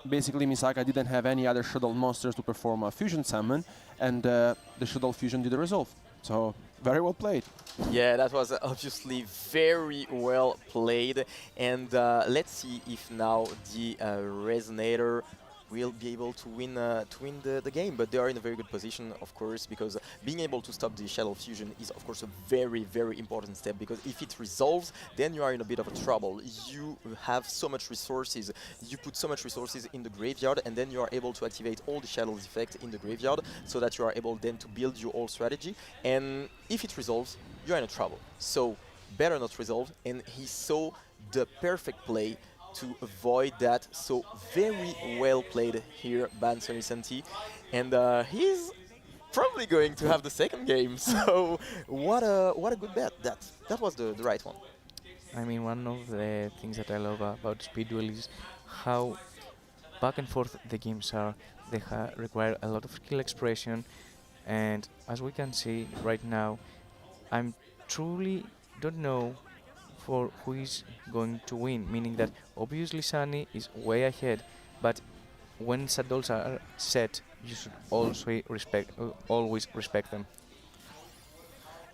basically Misaka didn't have any other Shadoll monsters to perform a fusion summon, and the Shadoll Fusion did resolve. So, very well played. Yeah, that was obviously very well played. And let's see if now the Resonator will be able to win the game. But they are in a very good position, of course, because being able to stop the Shadoll Fusion is, of course, a very, very important step. Because if it resolves, then you are in a bit of a trouble. You have so much resources. You put so much resources in the graveyard, and then you are able to activate all the Shadow's effect in the graveyard, so that you are able then to build your whole strategy. And if it resolves, you are in a trouble. So better not resolve. And he saw the perfect play to avoid that. So very well played here, Banson Santi, and he's probably going to have the second game. So what a good bet. That was the right one. I mean, one of the things that I love about Speed Duel is how back and forth the games are. They require a lot of skill expression, and as we can see right now, I'm truly don't know for who is going to win, meaning that obviously Sunny is way ahead, but when Shadolls are set, you should also always respect them.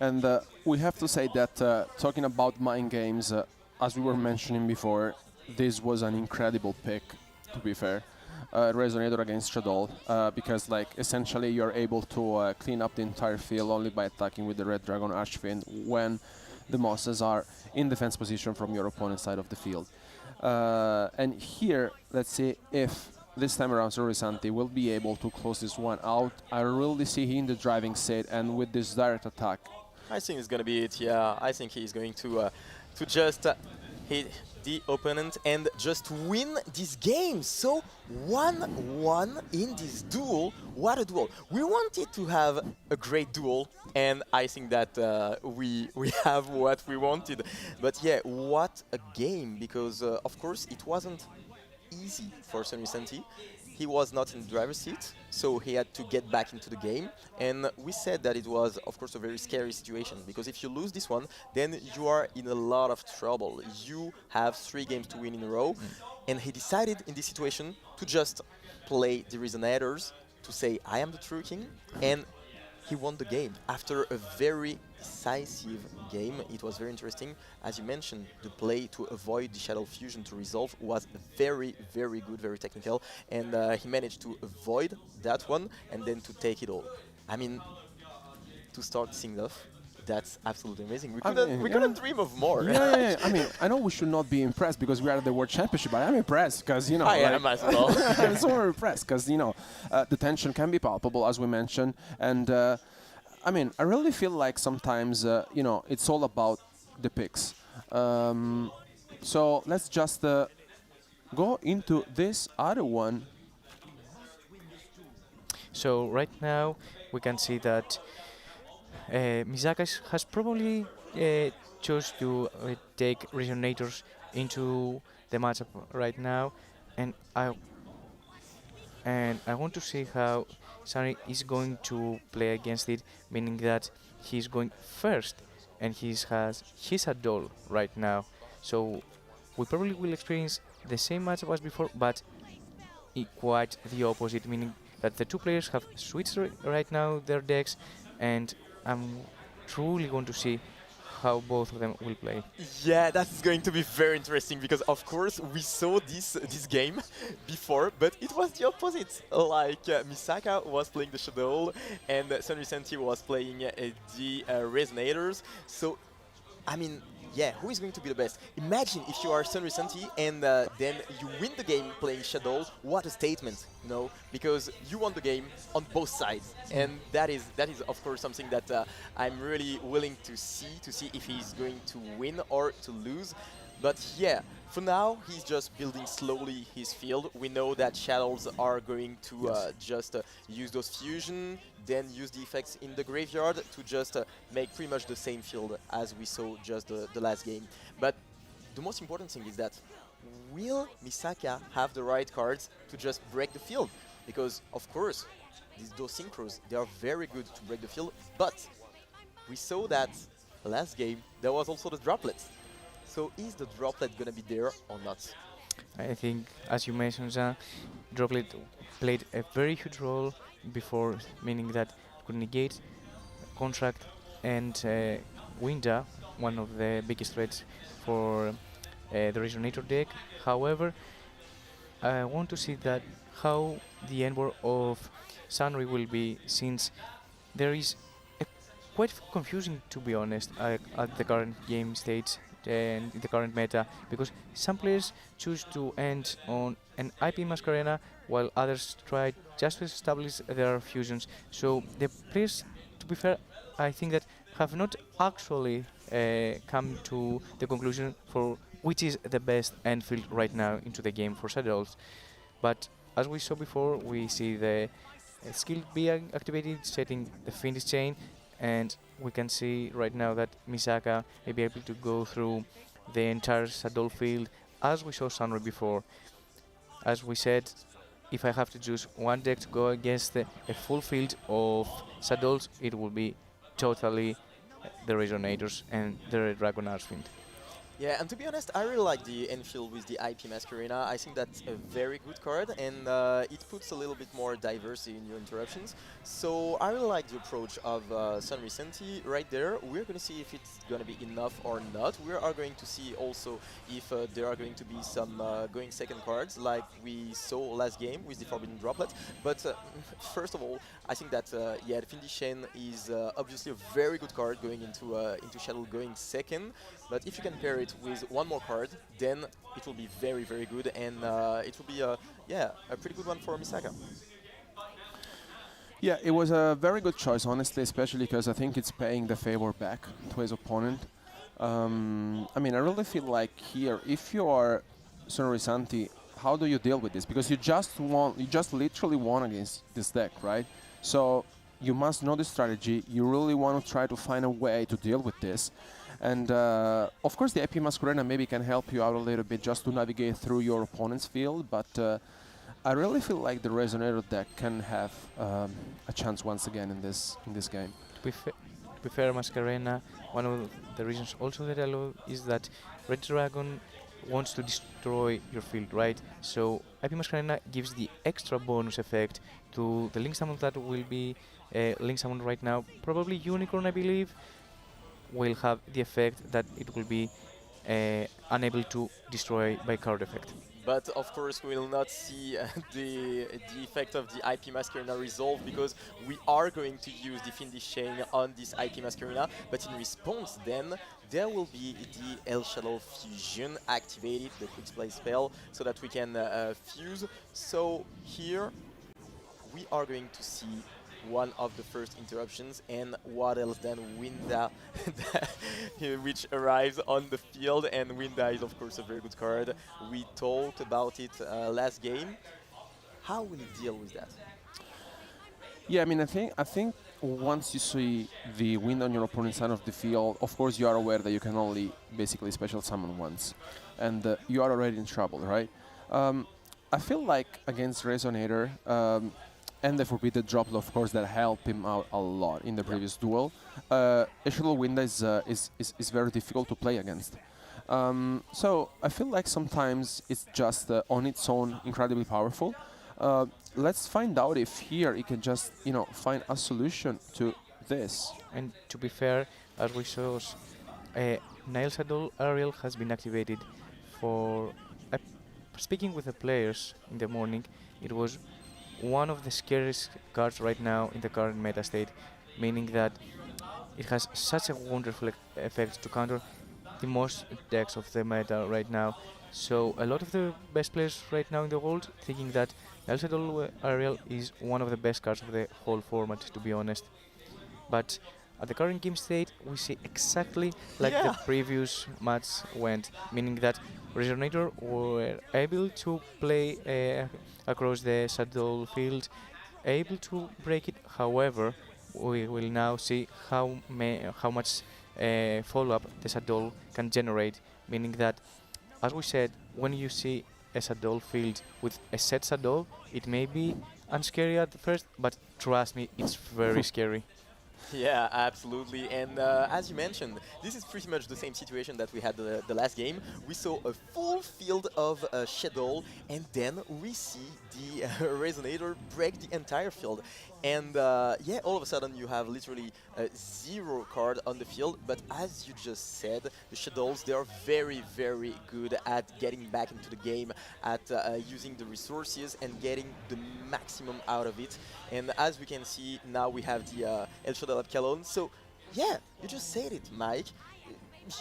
And we have to say that talking about mind games, as we were mentioning before, this was an incredible pick, to be fair. Resonator against Shadoll, because like essentially you're able to clean up the entire field only by attacking with the Red Dragon Archfiend when the monsters are in defense position from your opponent's side of the field. And here, let's see if this time around Surrisanti will be able to close this one out. I really see him in the driving seat, and with this direct attack. I think it's gonna be it. Yeah, I think he's going to just hit the opponent and just win this game. So 1-1 in this duel. What a duel! We wanted to have a great duel, and I think that we have what we wanted. But yeah, what a game! Because of course it wasn't easy for Sonny Santi. He was not in the driver's seat, so he had to get back into the game. And we said that it was, of course, a very scary situation, because if you lose this one, then you are in a lot of trouble. You have 3 games to win in a row. And he decided in this situation to just play the Resonators, to say, I am the true king, and he won the game after a very decisive game. It was very interesting. As you mentioned, the play to avoid the Shadoll fusion to resolve was very, very good, very technical, and he managed to avoid that one and then to take it all. I mean, to start things off, that's absolutely amazing. We couldn't dream of more. Yeah. I mean, I know we should not be impressed because we are at the World Championship, but I'm impressed because, you know, I am as well. I'm so impressed because, you know, the tension can be palpable, as we mentioned. And, I mean, I really feel like sometimes, you know, it's all about the picks. So let's just go into this other one. So right now we can see that Misaka has probably chose to take Resonators into the matchup right now, and I want to see how Sunny is going to play against it, meaning that he's going first, and he has his Shadoll right now. So we probably will experience the same matchup as before, but quite the opposite, meaning that the two players have switched right now their decks, and I'm truly going to see how both of them will play. Yeah, that's going to be very interesting because, of course, we saw this game before, but it was the opposite. Like, Misaka was playing the Shadoll and Sunrisenti was playing the Resonators. So, I mean, yeah, who is going to be the best? Imagine if you are Sunrisenti and then you win the game playing Shadoll. What a statement, you know? Because you won the game on both sides, and that is of course something that I'm really willing to see if he's going to win or to lose. But yeah, for now he's just building slowly his field. We know that Shadolls are going to just use those fusion, then use the effects in the graveyard to just make pretty much the same field as we saw just the last game. But the most important thing is that will Misaka have the right cards to just break the field? Because of course, those synchros, they are very good to break the field, but we saw that last game there was also the droplets. So is the droplet gonna be there or not? I think, as you mentioned, Jean, Droplet played a very huge role before, meaning that it could negate Contract and Winda, one of the biggest threats for the Resonator deck. However, I want to see that how the endboard of Sunry will be, since there is quite confusing, to be honest, at the current game stage and the current meta, because some players choose to end on an IP Masquerena while others try just to establish their fusions. So the players, to be fair, I think that have not actually come to the conclusion for which is the best end field right now into the game for Shadolls. But as we saw before, we see the skill being activated, setting the finish chain, and we can see right now that Misaka may be able to go through the entire Shadoll field as we saw Sunray before. As we said, if I have to choose one deck to go against a full field of Shadolls, it will be totally the Resonators and the Dragon Archfiend. Yeah, and to be honest, I really like the infield with the IP Masquerena. I think that's a very good card, and it puts a little bit more diversity in your interruptions. So I really like the approach of Sunrisenti right there. We're going to see if it's going to be enough or not. We are going to see also if there are going to be some going second cards like we saw last game with the Forbidden Droplet. But first of all, I think that yeah, the Findishen is obviously a very good card going into Shadoll going second. But if you can pair it with one more card, then it will be very, very good, and it will be yeah, a pretty good one for Misaka. Yeah, it was a very good choice, honestly, especially because I think it's paying the favor back to his opponent. I mean, I really feel like here, if you are Sunrisanti, how do you deal with this? Because you just literally won against this deck, right? So you must know the strategy. You really want to try to find a way to deal with this. And of course, the IP Masquerena maybe can help you out a little bit just to navigate through your opponent's field, but I really feel like the Resonator deck can have a chance once again in this game. To be fair, Masquerena, one of the reasons also that I love is that Red Dragon wants to destroy your field, right? So IP Masquerena gives the extra bonus effect to the Link Summon that will be Link Summon right now. Probably Unicorn, I believe, will have the effect that it will be unable to destroy by card effect. But of course, we will not see the effect of the IP Masquerena resolve, because we are going to use the Fiendish Chain on this IP Masquerena. But in response, then there will be the El Shadoll Fusion activated, the quick play spell, so that we can fuse. So here we are going to see one of the first interruptions, and what else than Winda, which arrives on the field, and Winda is of course a very good card. We talked about it last game. How will you deal with that? Yeah, I mean, I think once you see the wind on your opponent's side of the field, of course you are aware that you can only basically special summon once, and you are already in trouble, right? I feel like against Resonator, and the Forbidden Droplet, of course, that helped him out a lot in the previous duel. Shadoll Winda is very difficult to play against. So I feel like sometimes it's just on its own incredibly powerful. Let's find out if here it can just, you know, find a solution to this. And to be fair, as we saw, Nail Shadoll Ariel has been activated for... speaking with the players in the morning, it was one of the scariest cards right now in the current meta state, meaning that it has such a wonderful effect to counter the most decks of the meta right now. So a lot of the best players right now in the world thinking that El Shadoll Ariel is one of the best cards of the whole format, to be honest. But at the current game state, we see exactly like the previous match went, meaning that Resonator were able to play across the Shadoll field, able to break it. However, we will now see how much follow-up the Shadoll can generate, meaning that, as we said, when you see a Shadoll field with a set Shadoll, it may be unscary at first, but trust me, it's very scary. Yeah, absolutely. And as you mentioned, this is pretty much the same situation that we had the last game. We saw a full field of Shadoll, and then we see the Resonator break the entire field. And yeah, all of a sudden you have literally 0 card on the field. But as you just said, the Shadolls, they are very, very good at getting back into the game, at using the resources and getting the maximum out of it. And as we can see, now we have the El Shadoll Calon. So yeah, you just said it, Mike.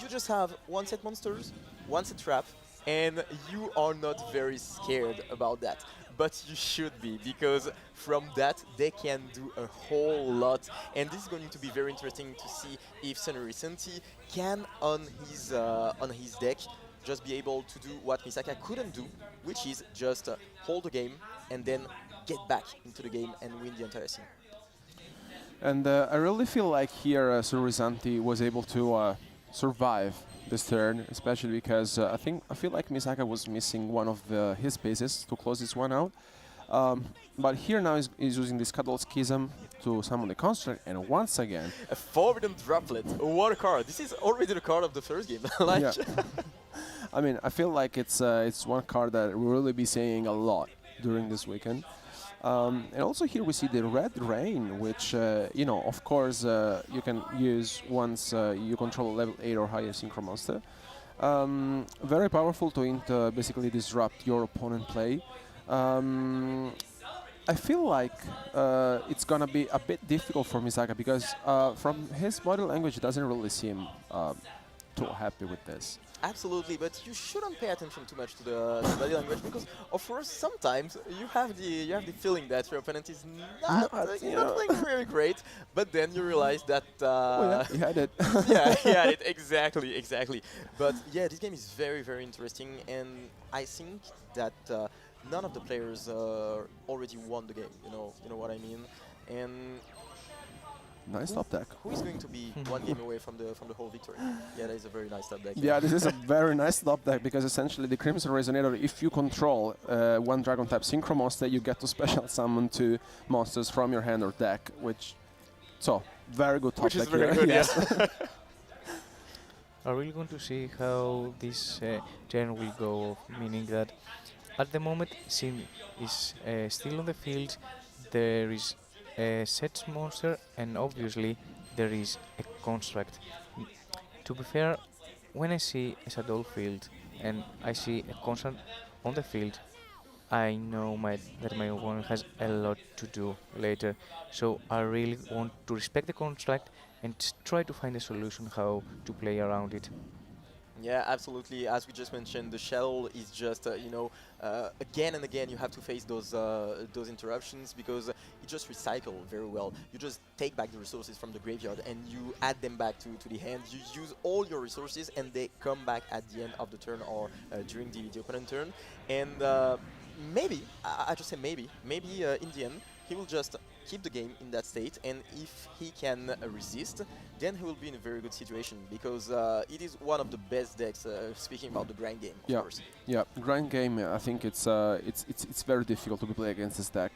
You just have one set monsters, one set trap, and you are not very scared about that. But you should be, because from that they can do a whole lot, and this is going to be very interesting to see if Sunny Recenti can on his deck just be able to do what Misaka couldn't do, which is just hold the game and then get back into the game and win the entire scene. And I really feel like here Sunny Recenti was able to survive this turn, especially because I feel like Misaka was missing one of his pieces to close this one out. But here now is using this Shadoll Schism to summon the construct, and once again a Forbidden Droplet. What a card! This is already the card of the first game. Like yeah. I mean, I feel like it's one card that we'll really be saying a lot during this weekend. And also here we see the Red Rain, which, you know, of course, you can use once you control a level 8 or higher Synchro Monster. Very powerful to basically disrupt your opponent play. I feel like it's gonna be a bit difficult for Misaka, because from his body language it doesn't really seem too happy with this. Absolutely, but you shouldn't pay attention too much to the body language, because of course sometimes you have the feeling that your opponent is not playing very great, but then you realize that oh, yeah, he had it. yeah, he had it, exactly. But yeah, this game is very, very interesting, and I think that none of the players already won the game. You know what I mean? And nice top deck. who is going to be one game away from the whole victory? Yeah, that is a very nice top deck. Yeah, this is a very nice top deck, because essentially the Crimson Resonator, if you control one dragon type Synchro Monster, you get to special summon 2 monsters from your hand or deck, so very good top Which deck is very here. good, yes. are really going to see how this turn will go, meaning that at the moment Sin is still on the field, there is a set monster and obviously there is a construct. To be fair, when I see a Shadoll field and I see a construct on the field, I know that my opponent has a lot to do later, so I really want to respect the construct and try to find a solution how to play around it. Yeah, absolutely. As we just mentioned, the Shadoll is just, again and again you have to face those interruptions because you just recycle very well. You just take back the resources from the graveyard and you add them back to the hand. You use all your resources and they come back at the end of the turn or during the opponent turn. And maybe, I just say maybe in the end, he will just keep the game in that state, and if he can resist, then he will be in a very good situation because it is one of the best decks. Speaking about the grind game, of course. Yeah, grind game. I think it's very difficult to play against this deck,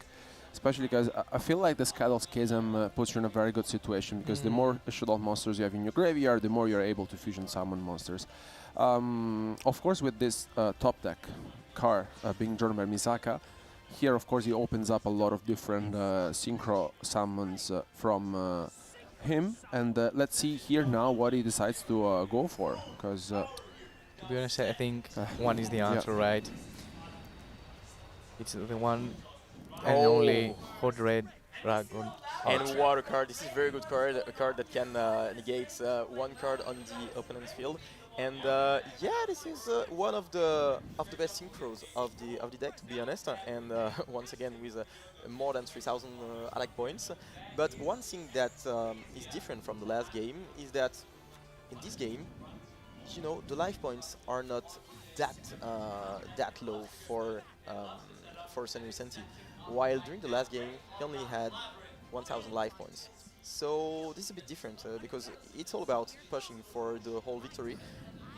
especially because I feel like the Shadoll Schism puts you in a very good situation because the more Shadoll monsters you have in your graveyard, the more you're able to fusion summon monsters. Of course, with this top deck card being drawn by Misaka. Here, of course, he opens up a lot of different synchro summons from him, and let's see here now what he decides to go for. Because to be honest, I think one is the answer, right? It's the one and only Hot Red Dragon. And water card. This is a very good card. A card that can negate one card on the opponent's field. And yeah, this is one of the best synchros of the deck, to be honest. And once again, with more than 3,000 attack points. But one thing that is different from the last game is that in this game, you know, the life points are not that low for San Vicente. While during the last game, he only had 1,000 life points. So this is a bit different because it's all about pushing for the whole victory.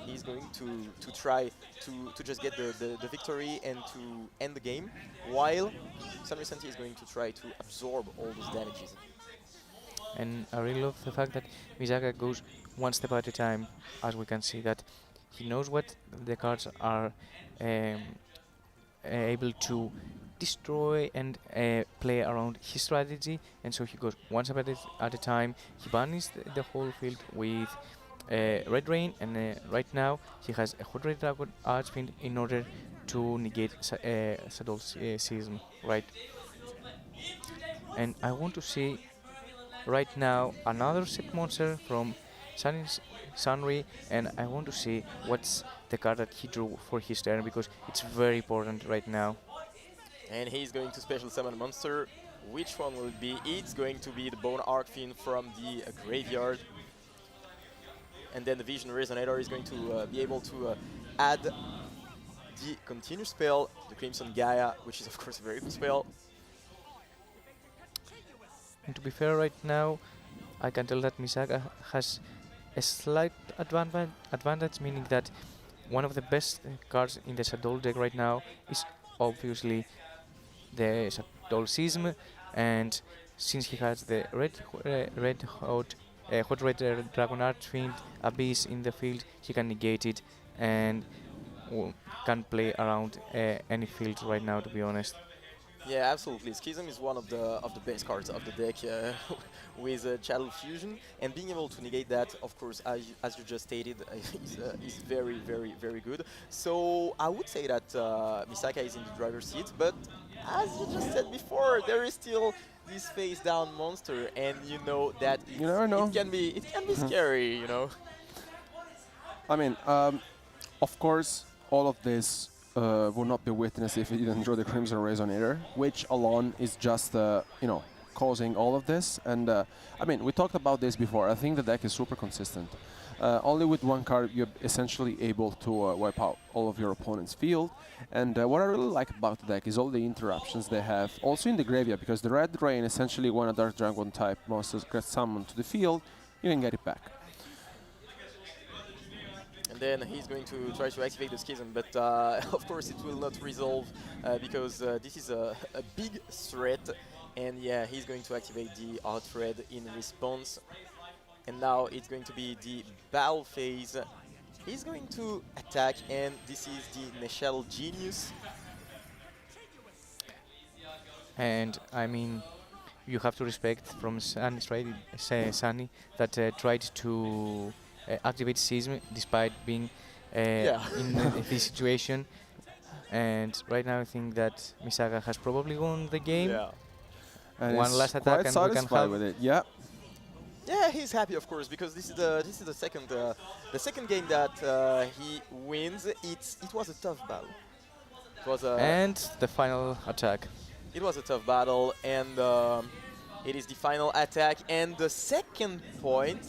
He's going to try to just get the victory and to end the game, while San Vicente is going to try to absorb all those damages. And I really love the fact that Misaka goes one step at a time, as we can see that he knows what the cards are able to destroy and play around his strategy, and so he goes one step at a time. He banish the whole field with Red Rain, and right now he has a Hot Red Dragon Archfiend in order to negate Shadoll's Schism, right? And I want to see right now another set monster from Sunry, and I want to see what's the card that he drew for his turn because it's very important right now. And he's going to special summon a monster. Which one will it be? It's going to be the Bone Archfiend from the graveyard. And then the Vision Resonator is going to be able to add the Continue spell, the Crimson Gaia, which is of course a very good spell. And to be fair, right now, I can tell that Misaka has a slight advantage, meaning that one of the best cards in the Shadoll deck right now is obviously the Shadoll Schism, and since he has the Hot Red Dragon Archfiend Abyss in the field, he can negate it and can play around any field right now, to be honest. Yeah, absolutely. Schism is one of the best cards of the deck with Shadoll Fusion, and being able to negate that, of course, as you just stated, is very, very, very good. So I would say that Misaka is in the driver's seat, but as you just said before, there is still this face down monster, and you know that it can be scary, you know. I mean, of course, all of this would not be witnessed if he didn't draw the Crimson Resonator, which alone is just, causing all of this. And I mean, we talked about this before. I think the deck is super consistent. Only with one card, you're essentially able to wipe out all of your opponent's field. And what I really like about the deck is all the interruptions they have, also in the graveyard, because the Red Rain, essentially when a Dark Dragon type monster gets summoned to the field, you can get it back. And then he's going to try to activate the Schism, but of course it will not resolve because this is a big threat. And yeah, he's going to activate the Hot Red in response. And now it's going to be the battle phase. He's going to attack, and this is the Shadoll Genius. And I mean, you have to respect from Sunny that tried to activate Sism despite being in this situation. And right now I think that Misaka has probably won the game. Yeah. And One he's last attack quite and we can satisfied have with it. Yeah. Yeah, he's happy, of course, because this is the second game that he wins. It was a tough battle. It was and the final attack. It was a tough battle, and it is the final attack and the second point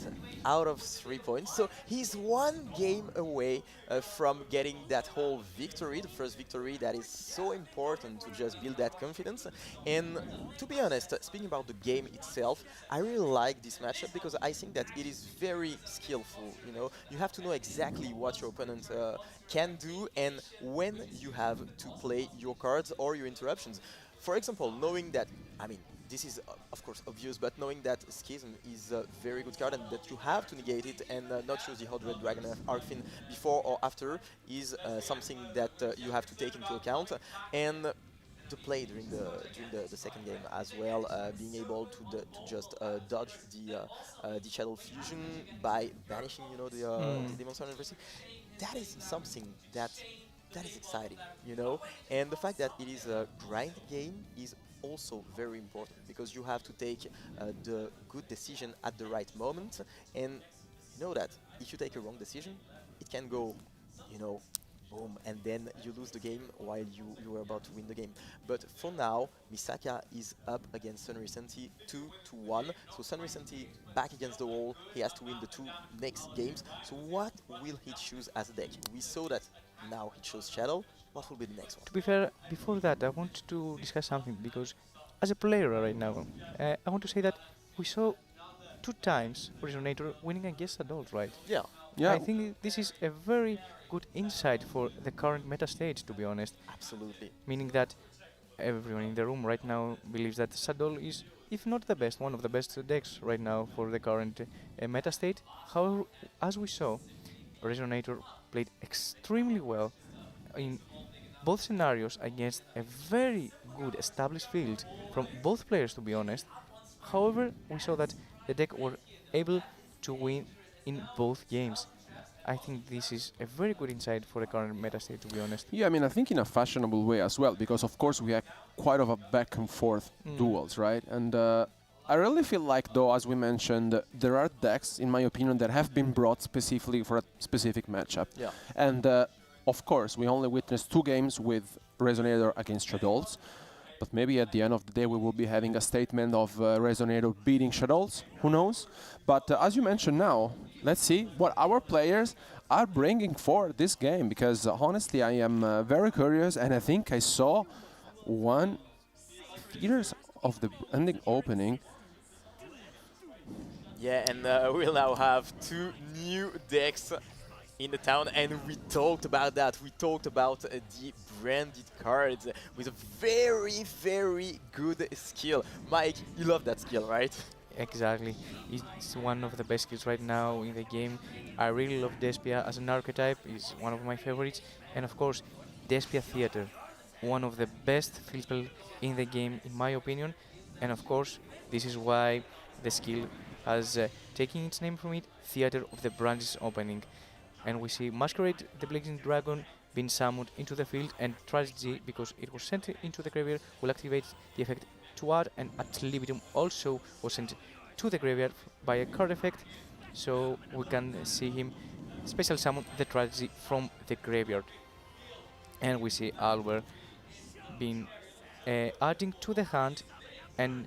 out of 3 points. So he's one game away from getting that whole victory, the first victory that is so important to just build that confidence. And to be honest, speaking about the game itself, I really like this matchup because I think that it is very skillful. You know, you have to know exactly what your opponent can do and when you have to play your cards or your interruptions. For example, knowing that, I mean, this is of course obvious, but knowing that Schism is a very good card and that you have to negate it and not choose the Hot Red Dragon Arcfin before or after is something that you have to take into account. And the play during the second game as well, being able to just dodge the Shadoll Fusion by banishing, you know, the Demon Star University. That is something that is exciting, you know, and the fact that it is a grind game is also very important because you have to take the good decision at the right moment, and you know that if you take a wrong decision, it can go, you know, boom, and then you lose the game while you were about to win the game. But for now, Misaka is up against Sunrisenti 2-1. So Sunrisenti back against the wall. He has to win the 2 next games. So what will he choose as a deck? We saw that now he chose Shadoll. What will be the next one? To be fair, before that, I want to discuss something because as a player right now, I want to say that we saw 2 times Resonator winning against adults, right? Yeah. Yeah. I think this is a very good insight for the current meta stage, to be honest. Absolutely. Meaning that everyone in the room right now believes that Shadoll is, if not the best, one of the best decks right now for the current meta state. However, as we saw, Resonator played extremely well in both scenarios against a very good established field from both players, to be honest. However, we saw that the deck were able to win in both games. I think this is a very good insight for the current meta state, to be honest. Yeah, I mean, I think in a fashionable way as well, because of course we had quite of a back and forth duels, right? And I really feel like, though, as we mentioned, there are decks, in my opinion, that have been brought specifically for a specific matchup. Yeah. And of course, we only witnessed 2 games with Resonator against Shadolls. But maybe at the end of the day we will be having a statement of Resonator beating Shadolls, who knows? But as you mentioned now, let's see what our players are bringing for this game, because honestly I am very curious, and I think I saw one theaters of the ending opening. Yeah, and we'll now have 2 new decks in the town, and we talked about that. We talked about the branded cards with a very, very good skill. Mike, you love that skill, right? Exactly. It's one of the best skills right now in the game. I really love Despia as an archetype. It's one of my favorites. And of course, Despia Theater, one of the best field spell in the game, in my opinion. And of course, this is why the skill has taken its name from it, Theater of the Branches Opening. And we see Masquerade, the Blazing Dragon, being summoned into the field, and Tragedy, because it was sent into the graveyard, will activate the effect to add, and Ad Libitum also was sent to the graveyard by a card effect, so we can see him special summon the Tragedy from the graveyard. And we see Albert being adding to the hand, and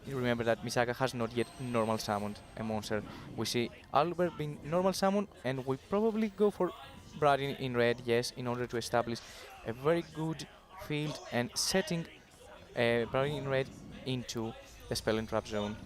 you remember that Misaka has not yet normal summoned a monster. We see Albert being normal summoned, and we probably go for Bradin in red, yes, in order to establish a very good field and setting Bradin in red into the spell and trap zone.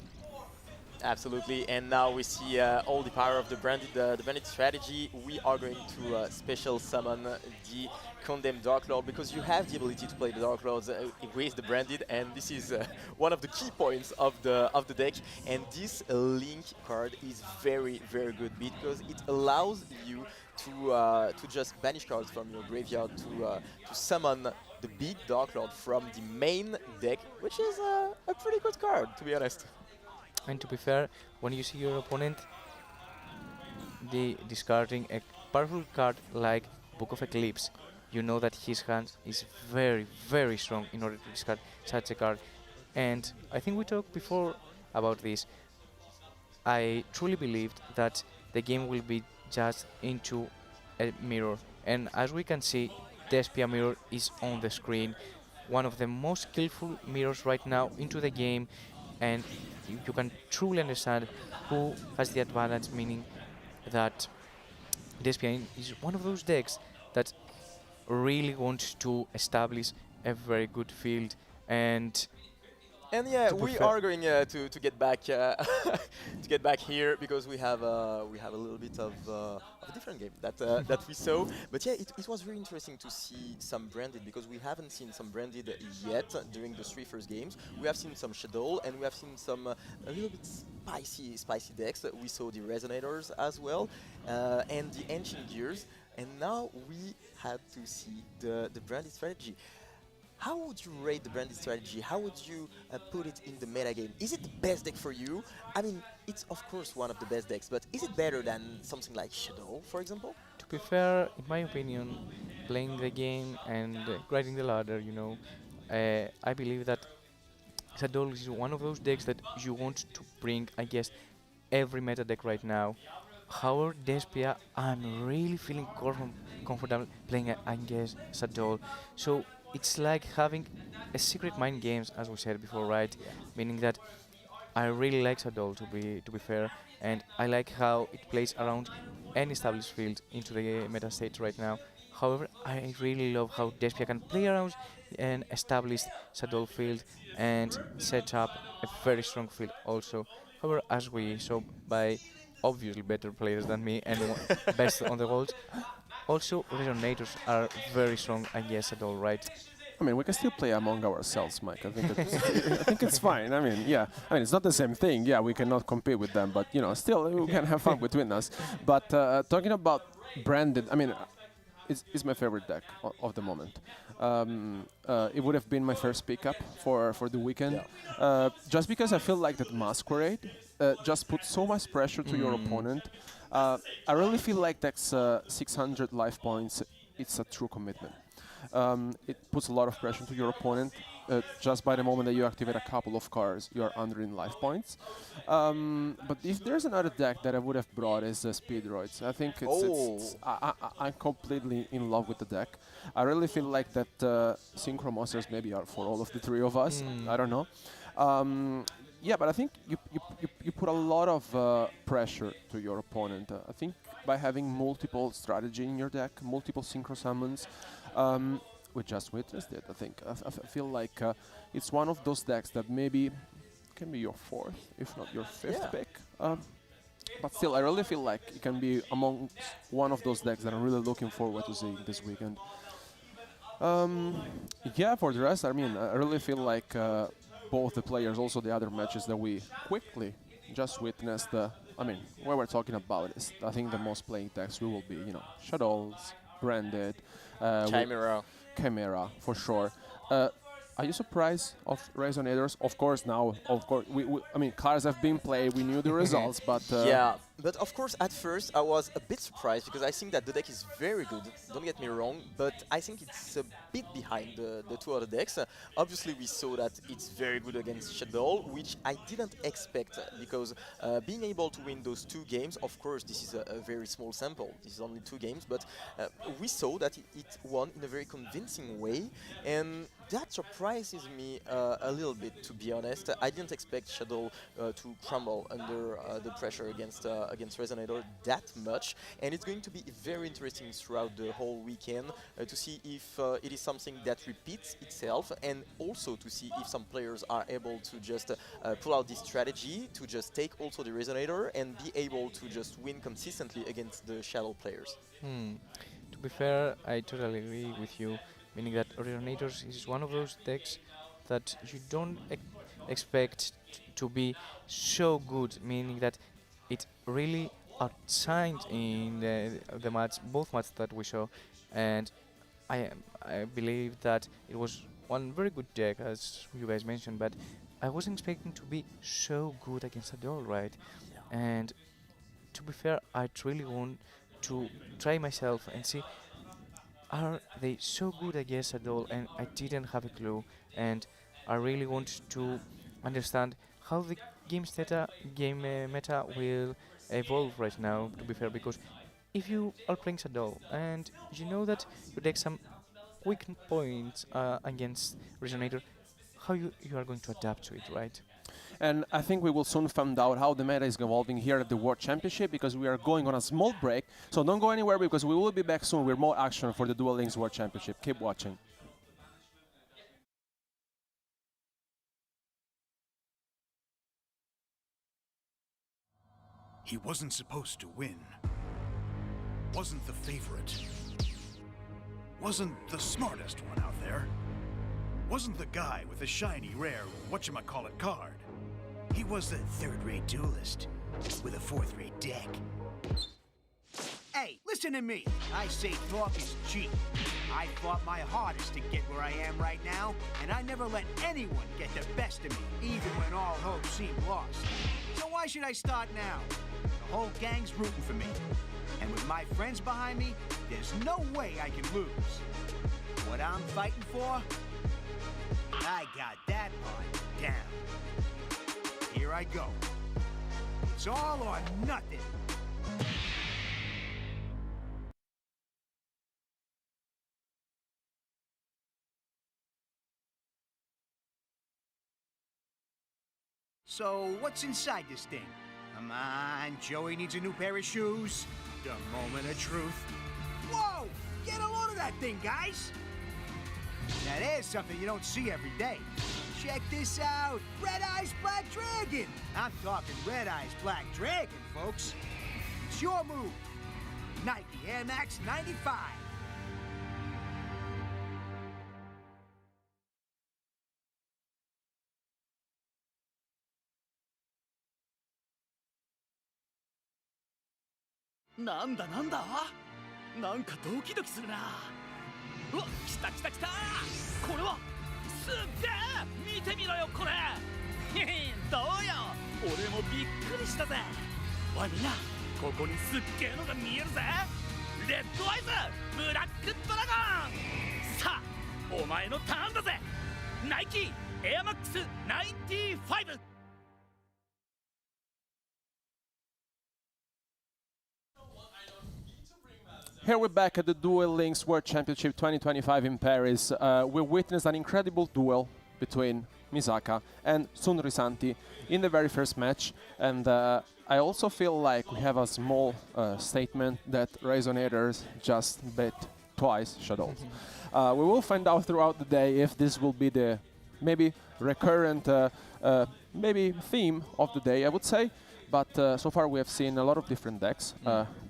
Absolutely, and now we see all the power of the branded strategy. We are going to special summon the Condemned Dark Lord because you have the ability to play the Dark Lords with the branded, and this is one of the key points of the deck. And this Link card is very good because it allows you to just banish cards from your graveyard to summon the big Dark Lord from the main deck, which is a pretty good card, to be honest. And to be fair, when you see your opponent discarding a powerful card like Book of Eclipse, you know that his hand is very strong in order to discard such a card. And I think we talked before about this. I truly believed that the game will be just into a mirror, and as we can see, Despia mirror is on the screen, one of the most skillful mirrors right now into the game, and you can truly understand who has the advantage, meaning that Despia is one of those decks that really wants to establish a very good field. And yeah, we are going to get back to get back here because we have a little bit of a different game that that we saw. But yeah, it was really interesting to see some branded because we haven't seen some branded yet during the first 3 games. We have seen some Shadoll and we have seen some a little bit spicy decks. We saw the Resonators as well and the Ancient Gears, and now we had to see the branded strategy. How would you rate the branded strategy? How would you put it in the meta game? Is it the best deck for you? I mean, it's of course one of the best decks, but is it better than something like Shadow, for example? to be fair, in my opinion, playing the game and grinding the ladder, I believe that Shadoll is one of those decks that you want to bring, I guess, every meta deck right now. However, Despia, I'm really feeling comfortable playing against Shadoll. So it's like having a secret mind games, as we said before, right? Yeah. Meaning that I really like Shadoll, to be fair, and I like how it plays around any established field into the meta state right now. However, I really love how Despia can play around an established Shadoll field and set up a very strong field also. However, as we saw by obviously better players than me and best on the world, also Resonators are very strong against Shadoll, right? I mean, we can still play among ourselves, Mike. I think I think it's fine. I mean, yeah. I mean, it's not the same thing. Yeah, we cannot compete with them, but still we can have fun between us. But talking about branded, I mean, it's my favorite deck of the moment. It would have been my first pickup for the weekend, just because I feel like that Masquerade just puts so much pressure to your opponent. I really feel like that's 600 life points. It's a true commitment. It puts a lot of pressure to your opponent. Just by the moment that you activate a couple of cards, you are under in life points. But if there's another deck that I would have brought is Speedroids. I think I'm completely in love with the deck. I really feel like that Synchro Monsters maybe are for all of the 3 of us. I don't know. Yeah, but I think you put a lot of pressure to your opponent. I think by having multiple strategy in your deck, multiple synchro summons, we just witnessed it. I think I feel like it's one of those decks that maybe can be your 4th, if not your 5th pick. But still, I really feel like it can be among one of those decks that I'm really looking forward to seeing this weekend. Yeah, for the rest, I mean, I really feel like both the players, also the other matches that we quickly just witnessed. I mean, what we're talking about is, I think the most playing decks we will be, Shadolls, Branded, Chimera, for sure. Are you surprised of Resonators? Of course, now, I mean, cards have been played, we knew the results, but... yeah, but of course, at first, I was a bit surprised because I think that the deck is very good, don't get me wrong, but I think it's a bit behind the 2 other decks. Obviously, we saw that it's very good against Shadoll, which I didn't expect, because being able to win those 2 games, of course, this is a very small sample, this is only 2 games, but we saw that it won in a very convincing way, and that surprises me a little bit, to be honest. I didn't expect Shadoll to crumble under the pressure against Resonator that much, and it's going to be very interesting throughout the whole weekend to see if it is something that repeats itself, and also to see if some players are able to just pull out this strategy to just take also the Resonator and be able to just win consistently against the Shadoll players. To be fair, I totally agree with you, meaning that Resonators is one of those decks that you don't expect to be so good, meaning that it really outshined in the match, both matches that we saw, and I believe that it was one very good deck, as you guys mentioned, but I wasn't expecting to be so good against Shadoll, right? And to be fair, I really want to try myself and see, are they so good against Shadoll, and I didn't have a clue, and I really want to understand how the game meta will evolve right now, to be fair, because if you are playing Shadoll and you know that you take some weak points against Resonator, how you are going to adapt to it, right? And I think we will soon find out how the meta is evolving here at the World Championship, because we are going on a small break. So don't go anywhere, because we will be back soon with more action for the Duel Links World Championship. Keep watching. He wasn't supposed to win. Wasn't the favorite. Wasn't the smartest one out there. Wasn't the guy with the shiny, rare, whatchamacallit card. He was the third-rate duelist with a fourth-rate deck. Hey, listen to me. I say talk is cheap. I fought my hardest to get where I am right now, and I never let anyone get the best of me, even when all hope seemed lost. So why should I start now? The whole gang's rooting for me. And with my friends behind me, there's no way I can lose. What I'm fighting for? I got that part down. Here I go. It's all or nothing. So, what's inside this thing? Come on, Joey needs a new pair of shoes. The moment of truth. Whoa! Get a load of that thing, guys! Now there's something you don't see every day. Check this out! Red Eyes Black Dragon! I'm talking Red Eyes Black Dragon, folks. It's your move. Nike Air Max 95.なんだなんだなんかドキドキするなうわ来た来た来たこれはすっげえ見てみろよこれどうよ俺もびっくりしたぜおいみんなここにすっげえのが見えるぜレッドアイズブラックドラゴンさあお前のターンだぜナイキエアマックス95Here we're back at the Duel Links World Championship 2025 in Paris. We witnessed an incredible duel between Misaka and Sunrisanti in the very first match, and I also feel like we have a small statement that Resonators just bet twice Shadoll. We will find out throughout the day if this will be the maybe recurrent maybe theme of the day, I would say. But so far we have seen a lot of different decks.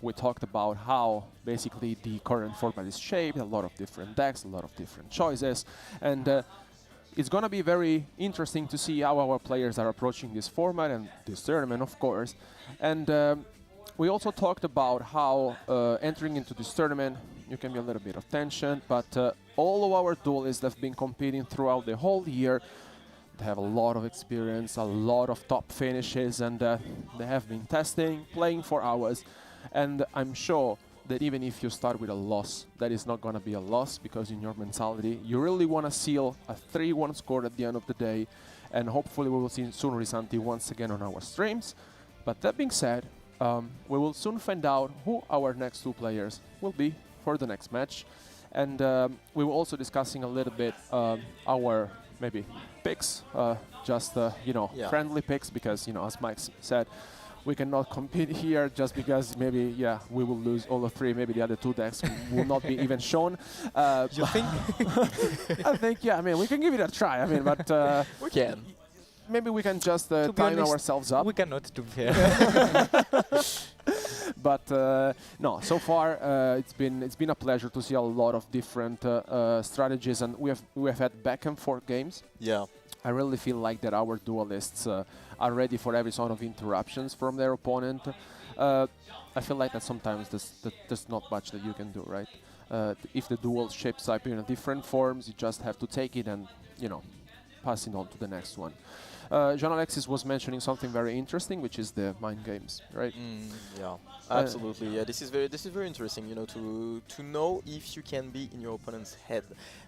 We talked about how basically the current format is shaped, a lot of different decks, a lot of different choices, and it's gonna be very interesting to see how our players are approaching this format and this tournament, of course. And we also talked about how entering into this tournament, you can be a little bit of tension, but all of our duelists have been competing throughout the whole year. They have a lot of experience, a lot of top finishes, and they have been testing, playing for hours. And I'm sure that even if you start with a loss, that is not going to be a loss, because in your mentality, you really want to seal a 3-1 score at the end of the day. And hopefully we will see Sunrisanti once again on our streams. But that being said, we will soon find out who our next two players will be for the next match. And we were also discussing a little bit our maybe picks, just friendly picks, because as Mike said, we cannot compete here just because maybe we will lose all of three. Maybe the other two decks will not be even shown. You think? I think I mean we can give it a try. I mean, but We can. maybe we can just To be time honest, ourselves up. We cannot, to be fair. But no, so far it's been a pleasure to see a lot of different strategies, and we have had back and forth games. Yeah. I really feel like that our duelists are ready for every sort of interruptions from their opponent. I feel like that sometimes there's not much that you can do, right? If the duel shapes up in different forms, you just have to take it and pass it on to the next one. Jean Alexis was mentioning something very interesting, which is the mind games, right? Yeah, absolutely. Yeah, this is very interesting. To know if you can be in your opponent's head,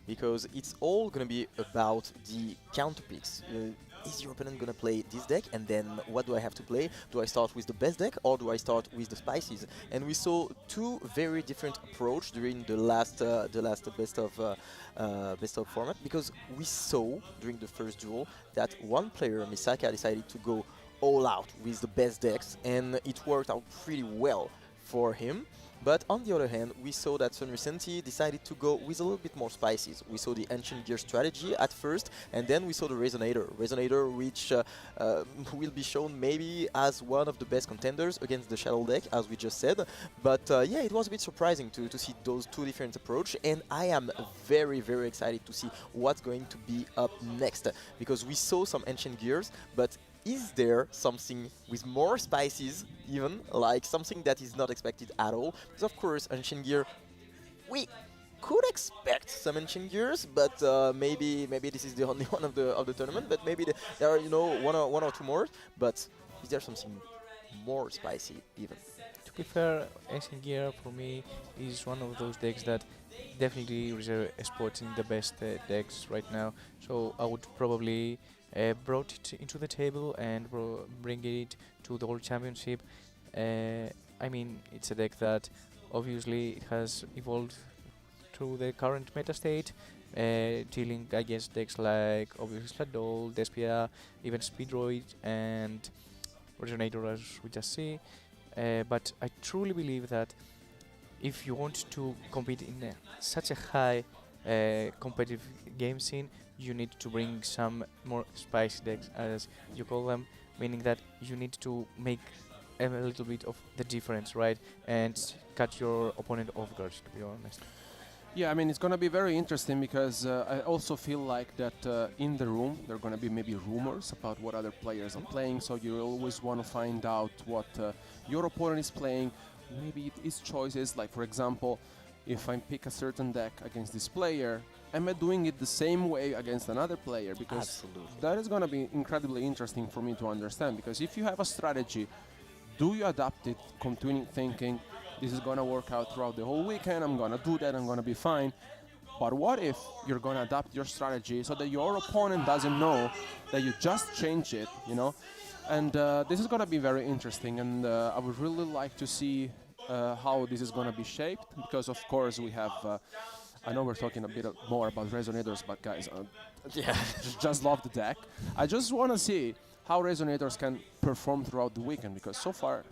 because it's all gonna be about the counter picks. Is your opponent gonna play this deck, and then what do I have to play? Do I start with the best deck, or do I start with the spices? And we saw two very different approach during the last best of format, because we saw during the first duel that one player, Misaka, decided to go all out with the best decks, and it worked out pretty well for him. But on the other hand, we saw that Sun Recenti decided to go with a little bit more spices. We saw the Ancient Gear strategy at first, and then we saw the Resonator. Resonator, which will be shown maybe as one of the best contenders against the Shadoll deck, as we just said. But yeah, it was a bit surprising to see those two different approach, and I am very, very excited to see what's going to be up next, because we saw some Ancient Gears, but is there something with more spices, even, like something that is not expected at all? Because of course, Ancient Gear, we could expect some Ancient Gears, but maybe this is the only one of the tournament. But maybe there are one or two more. But is there something more spicy even? To be fair, Ancient Gear for me is one of those decks that definitely reserve a spot in the best decks right now. So I would probably brought it into the table and bring it to the World Championship. I mean, it's a deck that obviously it has evolved through the current meta state, dealing against decks like obviously Shadoll, Despia, even Speedroid and Resonator, as we just see. But I truly believe that if you want to compete in such a high competitive game scene, you need to bring some more spicy decks, as you call them, meaning that you need to make a little bit of the difference, right? And catch your opponent off guard, to be honest. Yeah, I mean, it's going to be very interesting, because I also feel like that in the room there are going to be maybe rumors about what other players are playing, so you always want to find out what your opponent is playing. Maybe it is choices, like for example, if I pick a certain deck against this player, am I doing it the same way against another player? Because Absolutely. that is going to be incredibly interesting for me to understand, because if you have a strategy, do you adapt it, continuing thinking, this is going to work out throughout the whole weekend, I'm going to do that, I'm going to be fine. But what if you're going to adapt your strategy so that your opponent doesn't know that you just changed it, And this is going to be very interesting, and I would really like to see how this is going to be shaped, because of course we have, I know we're talking a bit more about Resonators, but guys, just love the deck. I just want to see how Resonators can perform throughout the weekend, because so far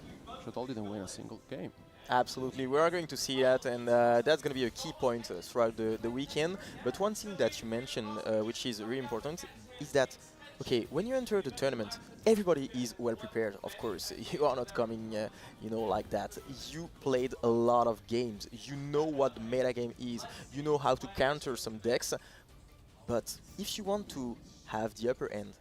Shadoll didn't win a single game. Absolutely, we are going to see that, and that's going to be a key point throughout the weekend. But one thing that you mentioned, which is really important, is that, okay, when you enter the tournament, everybody is well prepared, of course. You are not coming, like that. You played a lot of games. You know what the meta game is. You know how to counter some decks. But if you want to have the upper end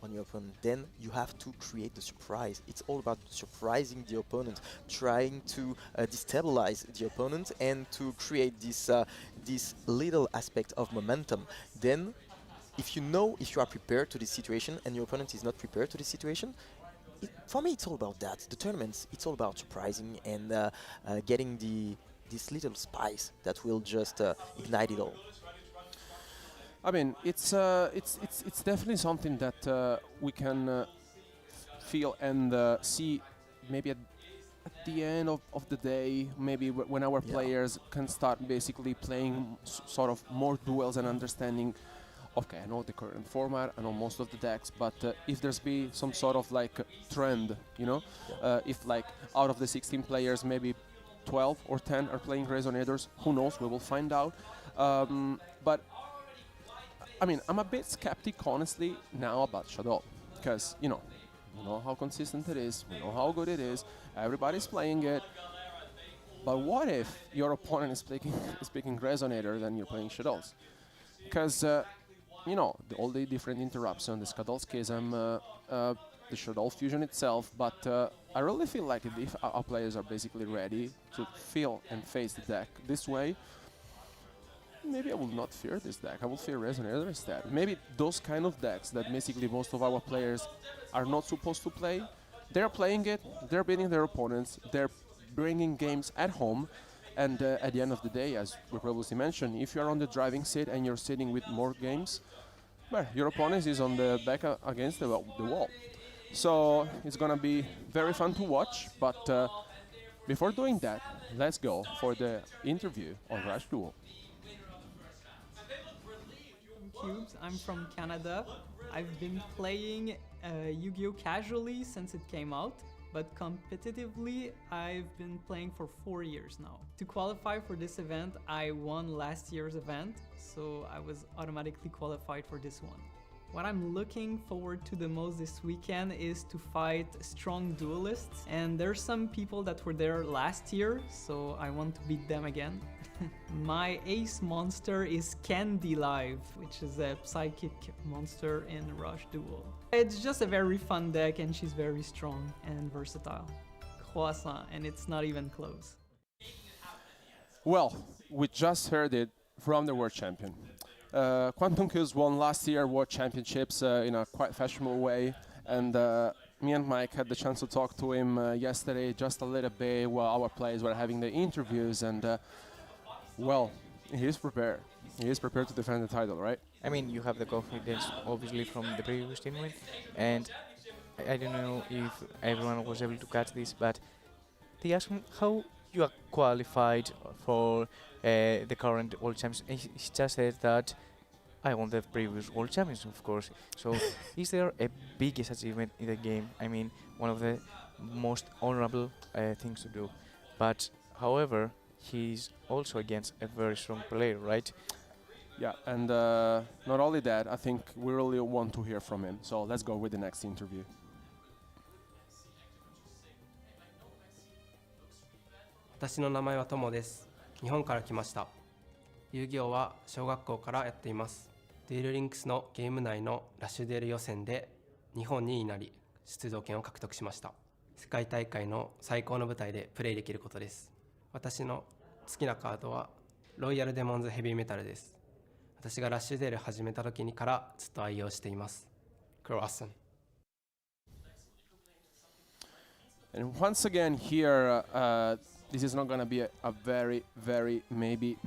on your opponent, then you have to create the surprise. It's all about surprising the opponent, trying to destabilize the opponent and to create this little aspect of momentum. Then, if you are prepared to this situation and your opponent is not prepared to this situation, for me it's all about that. The tournaments, it's all about surprising and getting this little spice that will just ignite it all. I mean, it's definitely something that we can feel and see maybe at the end of the day, maybe when our players can start basically playing sort of more duels and understanding, okay, I know the current format, I know most of the decks, but if there's be some sort of like trend, you know, if like out of the 16 players, maybe 12 or 10 are playing Resonators, who knows, we will find out. But I mean, I'm a bit skeptic, honestly, now about Shadoll, because, you know how consistent it is, we know how good it is, everybody's playing it. But what if your opponent is picking Resonator, then you're playing Shadolls? Because, you know, all the different interruptions, the Shadoll Schism, the Shadoll Fusion itself, but I really feel like if our players are basically ready to feel and face the deck this way, maybe I will not fear this deck. I will fear Resonator instead. Maybe those kind of decks that basically most of our players are not supposed to play, they're playing it, they're beating their opponents, they're bringing games at home, and at the end of the day, as we previously mentioned, if you're on the driving seat and you're sitting with more games, well, your opponent is on the back against the wall. So it's gonna be very fun to watch, but before doing that, let's go for the interview on Rush Duel. Cubes. I'm from Canada. I've been playing Yu-Gi-Oh! Casually since it came out, but competitively I've been playing for 4 years now. To qualify for this event, I won last year's event, so I was automatically qualified for this one. What I'm looking forward to the most this weekend is to fight strong duelists, and there's some people that were there last year, so I want to beat them again. My ace monster is Candy Live, which is a psychic monster in Rush Duel. It's just a very fun deck and she's very strong and versatile. Croissant, and it's not even close. Well, we just heard it from the World Champion. Quantum Kills won last year World Championships in a quite fashionable way, and me and Mike had the chance to talk to him yesterday just a little bit while our players were having the interviews, and well, he is prepared. He is prepared to defend the title, right? I mean, you have the confidence, obviously, from the previous tournament, and I don't know if everyone was able to catch this, but they asked him how you are qualified for the current World Champions. He just said that I won the previous World Champions, of course. So, is there a biggest achievement in the game? I mean, one of the most honorable things to do. But, however, he's also against a very strong player, right? Yeah, and not only that, I think we really want to hear from him. So let's go with the next interview. 私の名前はトモです。日本から来ました。遊戯王は小学校からやっています。デュエルリンクスのゲーム内のラッシュデュエル予選で日本2位になり出場権を獲得しました。世界大会の最高の舞台でプレイできることです。私の好きなカードはロイヤルデモンズヘビーメタルです。私がラッシュデュエル始めた時にからずっと愛用しています。Croissant. And once again here, this is not going to be a very, very maybe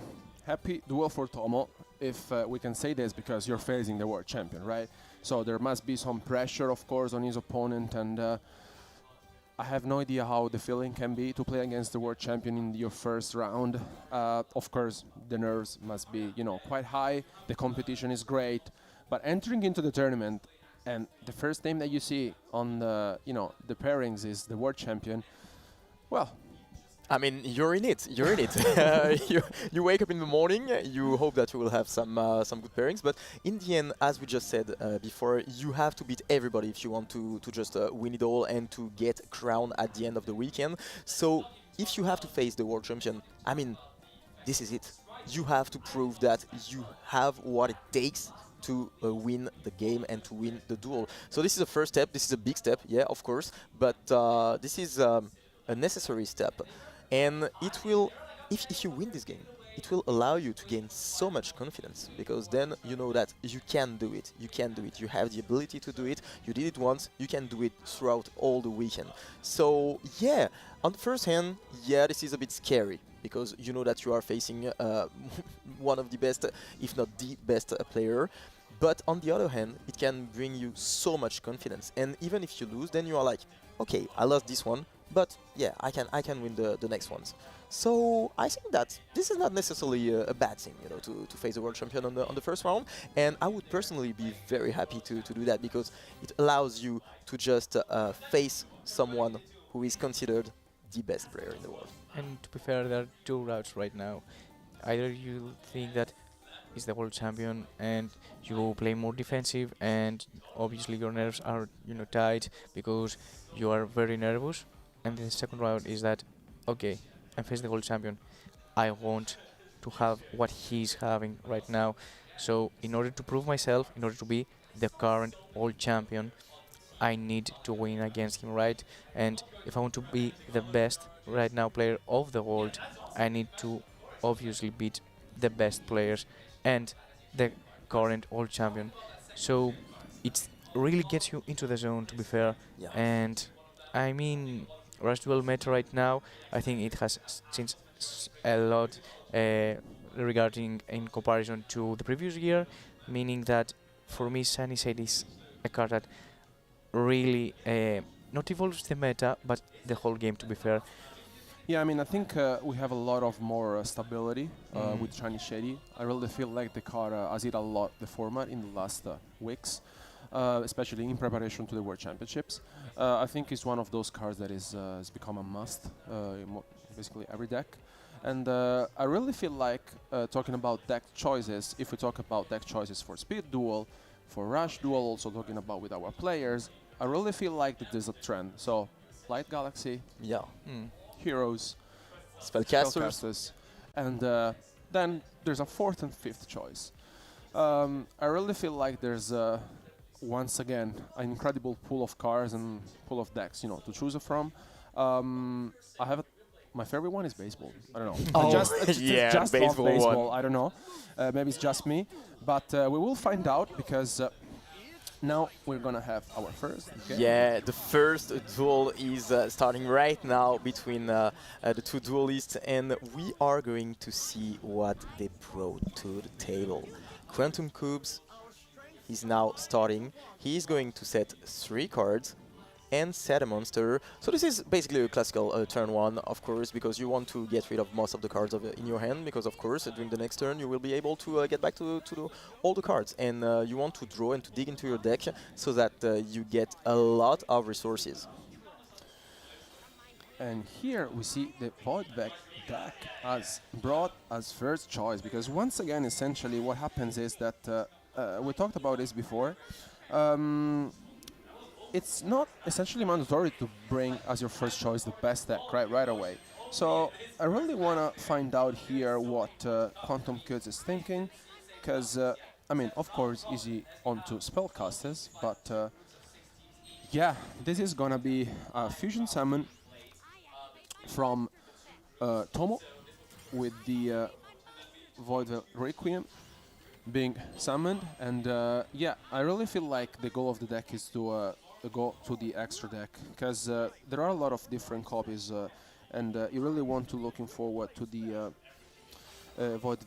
happy duel for Tomo, if we can say this, because you're facing the world champion, right? So there must be some pressure, of course, on his opponent, and I have no idea how the feeling can be to play against the world champion in your first round. Of course, the nerves must be, quite high. The competition is great, but entering into the tournament, and the first name that you see on the, the pairings is the world champion. Well, I mean, you're in it. You're in it. You wake up in the morning. You hope that you will have some good pairings. But in the end, as we just said before, you have to beat everybody if you want to just win it all and to get crowned at the end of the weekend. So if you have to face the world champion, I mean, this is it. You have to prove that you have what it takes to win the game and to win the duel. So this is the first step. This is a big step, yeah, of course. But this is a necessary step. And it will, if you win this game, it will allow you to gain so much confidence, because then you know that you can do it. You can do it. You have the ability to do it. You did it once. You can do it throughout all the weekend. So yeah, on the first hand, yeah, this is a bit scary, because you know that you are facing one of the best, if not the best player. But on the other hand, it can bring you so much confidence. And even if you lose, then you are like, okay, I lost this one, but yeah, I can win the next ones. So I think that this is not necessarily a bad thing, you know, to face the world champion on the first round. And I would personally be very happy to do that, because it allows you to just face someone who is considered the best player in the world. And to be fair, there are two routes right now. Either you think that is the world champion and you play more defensive, and obviously your nerves are, you know, tight because you are very nervous. And the second route is that, okay, I'm facing the world champion. I want to have what he's having right now. So in order to prove myself, in order to be the current world champion, I need to win against him, right? And if I want to be the best right now player of the world, I need to obviously beat the best players and the current world champion. So it really gets you into the zone, to be fair. Yeah. And I mean, Rush Duel meta right now, I think it has changed a lot regarding in comparison to the previous year, meaning that for me Sunny Shade is a card that really not evolves the meta, but the whole game, to be fair. Yeah, I mean, I think we have a lot of more stability with Shiny Shady. I really feel like the card has hit a lot the format in the last weeks, especially in preparation to the World Championships. I think it's one of those cards that is has become a must in basically every deck. And I really feel like talking about deck choices, if we talk about deck choices for Speed Duel, for Rush Duel, also talking about with our players, I really feel like that there's a trend. So, Light Galaxy, Yeah. Heroes, Spellcasters. and then there's a fourth and fifth choice. I really feel like there's once again an incredible pool of cards and pool of decks, you know, to choose from. I have my favorite one is baseball. I don't know. Oh, I just love baseball one. baseball. I don't know. Maybe it's just me, but we will find out, because now we're gonna have our first. Okay? Yeah, the first duel is starting right now between the two duelists, and we are going to see what they brought to the table. Quantum Cubes is now starting. He is going to set 3 cards and set a monster. So this is basically a classical turn 1, of course, because you want to get rid of most of the cards in your hand, because of course during the next turn you will be able to get back to all the cards, and you want to draw and to dig into your deck so that you get a lot of resources. And here we see the Void deck as brought as first choice, because once again, essentially what happens is that we talked about this before. It's not essentially mandatory to bring as your first choice the best deck right away. So I really want to find out here what Quantum Kids is thinking, because I mean, of course, easy onto spellcasters, but yeah, this is gonna be a fusion summon from Tomo with the Void Requiem being summoned, and yeah, I really feel like the goal of the deck is to go to the extra deck, because there are a lot of different copies, and you really want to looking forward to the Void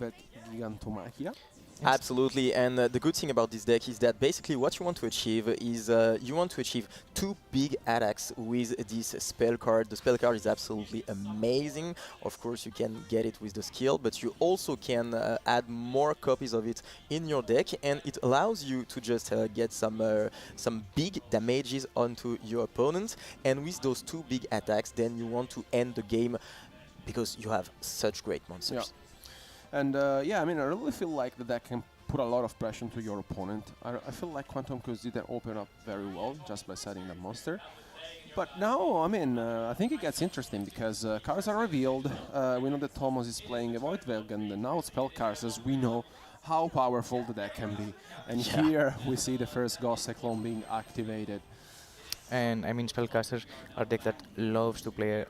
Gigantomachia. Absolutely, and the good thing about this deck is that basically what you want to achieve is you want to achieve 2 big attacks with this spell card. The spell card is absolutely amazing. Of course, you can get it with the skill, but you also can add more copies of it in your deck, and it allows you to just get some big damages onto your opponent. And with those 2 big attacks, then you want to end the game because you have such great monsters. Yeah. And yeah, I mean, I really feel like the deck can put a lot of pressure to your opponent. I feel like Quantum Cubes didn't open up very well just by setting the monster. But now, I mean, I think it gets interesting, because cards are revealed. We know that Thomas is playing a Void Velg, and now Spellcasters, we know how powerful the deck can be. And here we see the first Ghost Cyclone being activated. And I mean, spellcasters are a deck that loves to play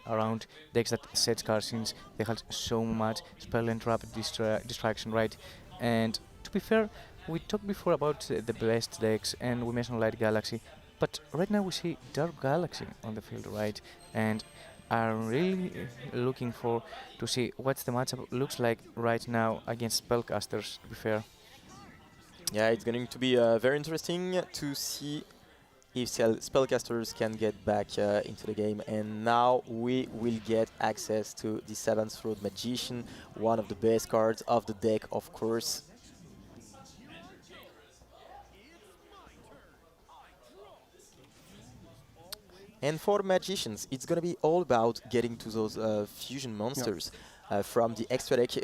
around decks that set cards, since they have so much spell and trap distraction, right? And to be fair, we talked before about the best decks, and we mentioned Light Galaxy, but right now we see Dark Galaxy on the field, right? And I'm really looking to see what the matchup looks like right now against spellcasters, to be fair. Yeah, it's going to be very interesting to see if spellcasters can get back into the game. And now we will get access to the 7th Road Magician, one of the best cards of the deck, of course. And for Magicians, it's going to be all about getting to those fusion monsters from the extra deck.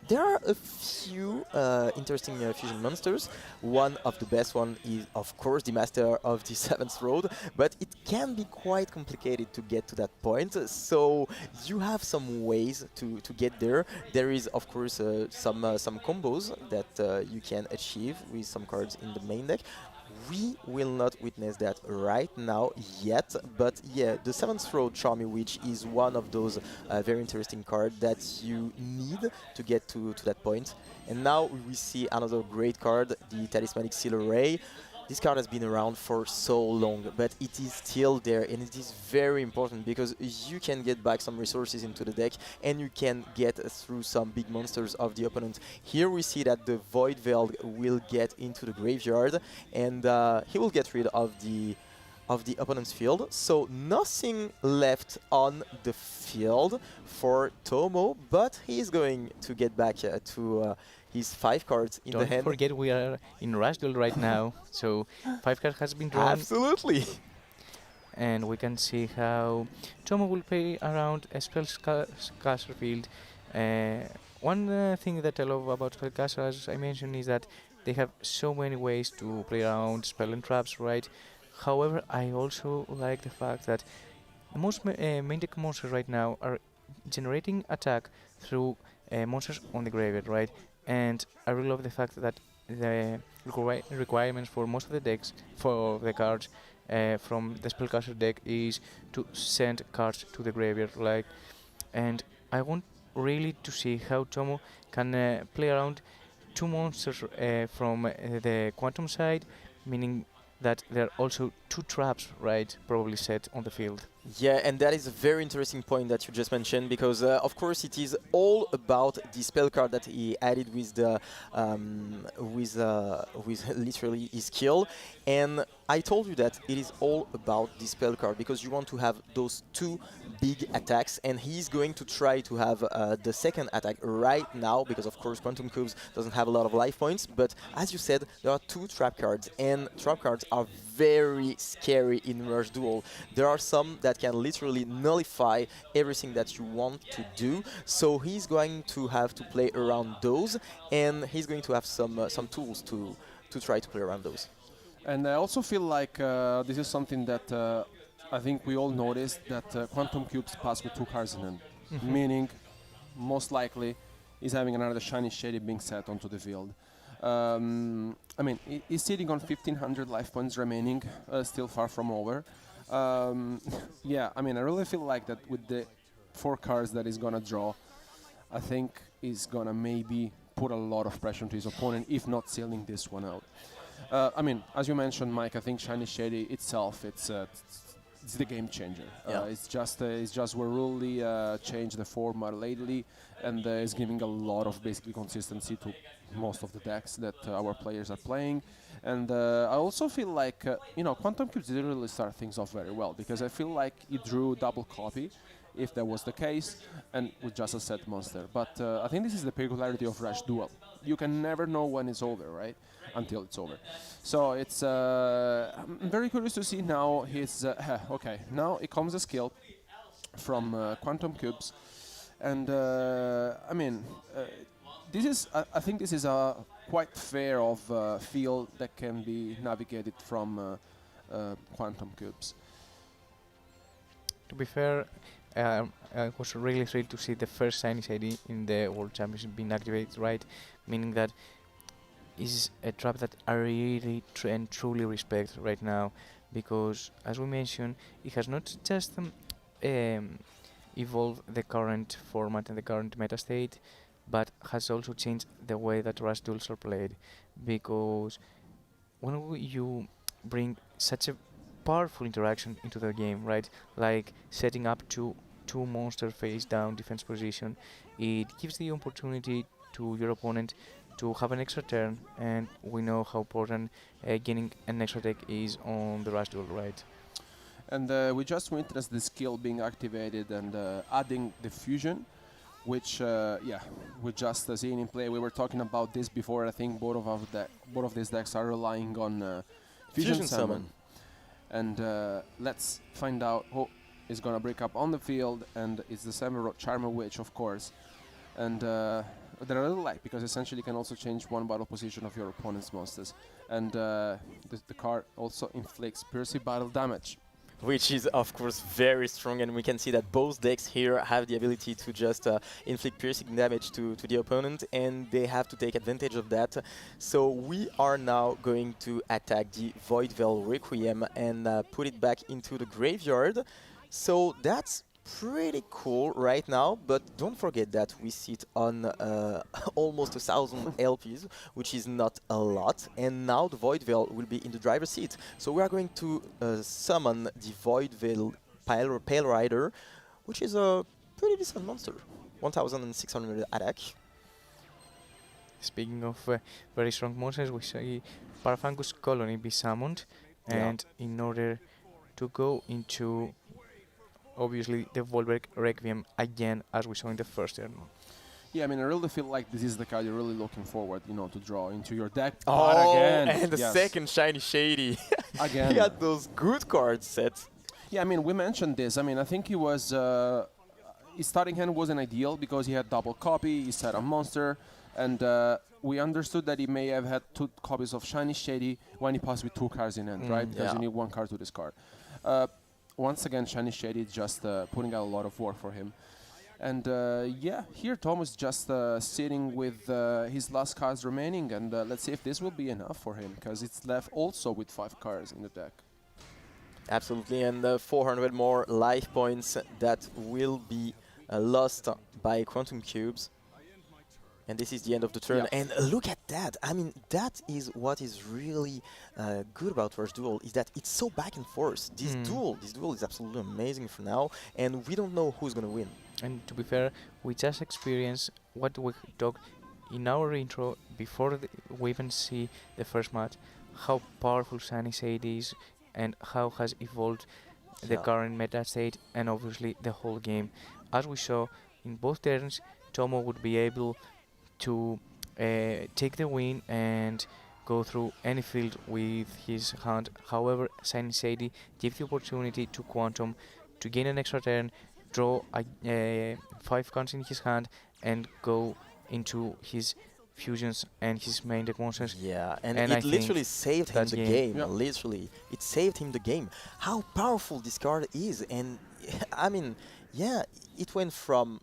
There are a few interesting fusion monsters. One of the best one is, of course, the Master of the 7th Road, but it can be quite complicated to get to that point. So you have some ways to get there. There is, of course, some combos that you can achieve with some cards in the main deck. We will not witness that right now yet, but yeah, the 7th Road Charmy Witch is one of those very interesting cards that you need to get to that point. And now we see another great card, the Talismanic Seal Array. This card has been around for so long, but it is still there, and it is very important because you can get back some resources into the deck and you can get through some big monsters of the opponent. Here we see that the Void Veil will get into the graveyard, and he will get rid of the opponent's field. So nothing left on the field for Tomo, but he's going to get back to his 5 cards in the hand. Don't forget we are in Rush Duel right now, so 5 cards has been drawn. Absolutely. And we can see how Tomo will play around a Spellcaster field. One thing that I love about Spellcaster, as I mentioned, is that they have so many ways to play around spell and traps, right? However, I also like the fact that most main deck monsters right now are generating attack through monsters on the graveyard, right? And I really love the fact that the requirements for most of the decks, for the cards from the Spellcaster deck, is to send cards to the graveyard, like. And I want really to see how Tomo can play around 2 monsters from the Quantum side, meaning that there are also 2 traps, right, probably set on the field. Yeah, and that is a very interesting point that you just mentioned, because of course it is all about the spell card that he added with the with literally his skill. And I told you that it is all about the spell card because you want to have those 2 big attacks, and he's going to try to have the second attack right now because of course Quantum Cubes doesn't have a lot of life points. But as you said, there are 2 trap cards, and trap cards are very scary in Rush Duel. There are some that can literally nullify everything that you want to do, so he's going to have to play around those, and he's going to have some tools to try to play around those. And I also feel like this is something that I think we all noticed, that Quantum Cubes pass with 2 cards in hand, meaning most likely is having another Shiny Shady being set onto the field. I mean, he's sitting on 1500 life points remaining, still far from over. Yeah, I mean, I really feel like that with the 4 cards that he's gonna draw, I think he's gonna maybe put a lot of pressure on his opponent, if not sealing this one out. I mean, as you mentioned, Mike, I think Shiny Shady itself, it's the game changer. Yeah. It's just we really changed the format lately, and it's giving a lot of basically consistency to most of the decks that our players are playing. And I also feel like, you know, Quantum Cubes didn't really start things off very well, because I feel like he drew double copy, if that was the case, and with just a set monster. But I think this is the peculiarity of Rush Duel. You can never know when it's over, right? Until it's over. So it's I'm very curious to see now his okay, now it comes a skill from Quantum Cubes, and I mean this is I think this is a quite fair of field that can be navigated from Quantum Cubes. To be fair, I was really thrilled to see the first Shiny Shady in the World Championship being activated, right? Meaning that is a trap that I really and truly respect right now, because as we mentioned, it has not just evolved the current format and the current meta state, but has also changed the way that Rush Duels are played. Because when you bring such a powerful interaction into the game, right, like setting up two monster face down defense position, it gives the opportunity to your opponent to have an extra turn, and we know how important gaining an extra deck is on the Rush Duel, right? And we just witnessed the skill being activated and adding the fusion, which, yeah, we just seen in play. We were talking about this before. I think both of these decks are relying on fusion summon. And let's find out who is going to break up on the field, and it's the Charmer Witch, of course. And they're a little light, because essentially you can also change one battle position of your opponent's monsters. And the card also inflicts piercing battle damage, which is of course very strong, and we can see that both decks here have the ability to just inflict piercing damage to the opponent, and they have to take advantage of that. So we are now going to attack the Void Veil Requiem and put it back into the graveyard. So that's pretty cool right now, but don't forget that we sit on almost 1,000 LPs, which is not a lot, and now the Void Veil will be in the driver's seat. So we are going to summon the Void Veil Pale Rider, which is a pretty decent monster, 1,600 attack. Speaking of very strong monsters, we see Parafungus Colony be summoned, and in order to go into obviously the Volberg Requiem again, as we saw in the first turn. Yeah, I mean, I really feel like this is the card you're really looking forward, to draw into your deck. Oh, again, and the second Shiny Shady. Again. He had those good cards set. Yeah, I mean, we mentioned this. I mean, I think he was... his starting hand wasn't ideal because he had double copy, he set a monster, and we understood that he may have had 2 copies of Shiny Shady when he passed with 2 cards in hand, right? Because you need 1 card to discard. Once again, Shiny Shady is just putting out a lot of work for him. And yeah, here Tom is just sitting with his last cards remaining, and let's see if this will be enough for him, because it's left also with 5 cards in the deck. Absolutely, and 400 more life points that will be lost by Quantum Cubes. And this is the end of the turn. And look at that. I mean, that is what is really good about Rush Duel, is that it's so back and forth. This duel is absolutely amazing for now, and we don't know who's going to win. And to be fair, we just experienced what we talked in our intro before we even see the first match, how powerful Shiny Shady is and how has evolved the current meta state and obviously the whole game. As we saw in both turns, Tomo would be able to take the win and go through any field with his hand. However, Shiny Shady gives the opportunity to Quantum to gain an extra turn, draw 5 cards in his hand, and go into his fusions and his main deck monsters. Yeah, and it literally saved him the game. Literally, it saved him the game. How powerful this card is, and I mean, yeah, it went from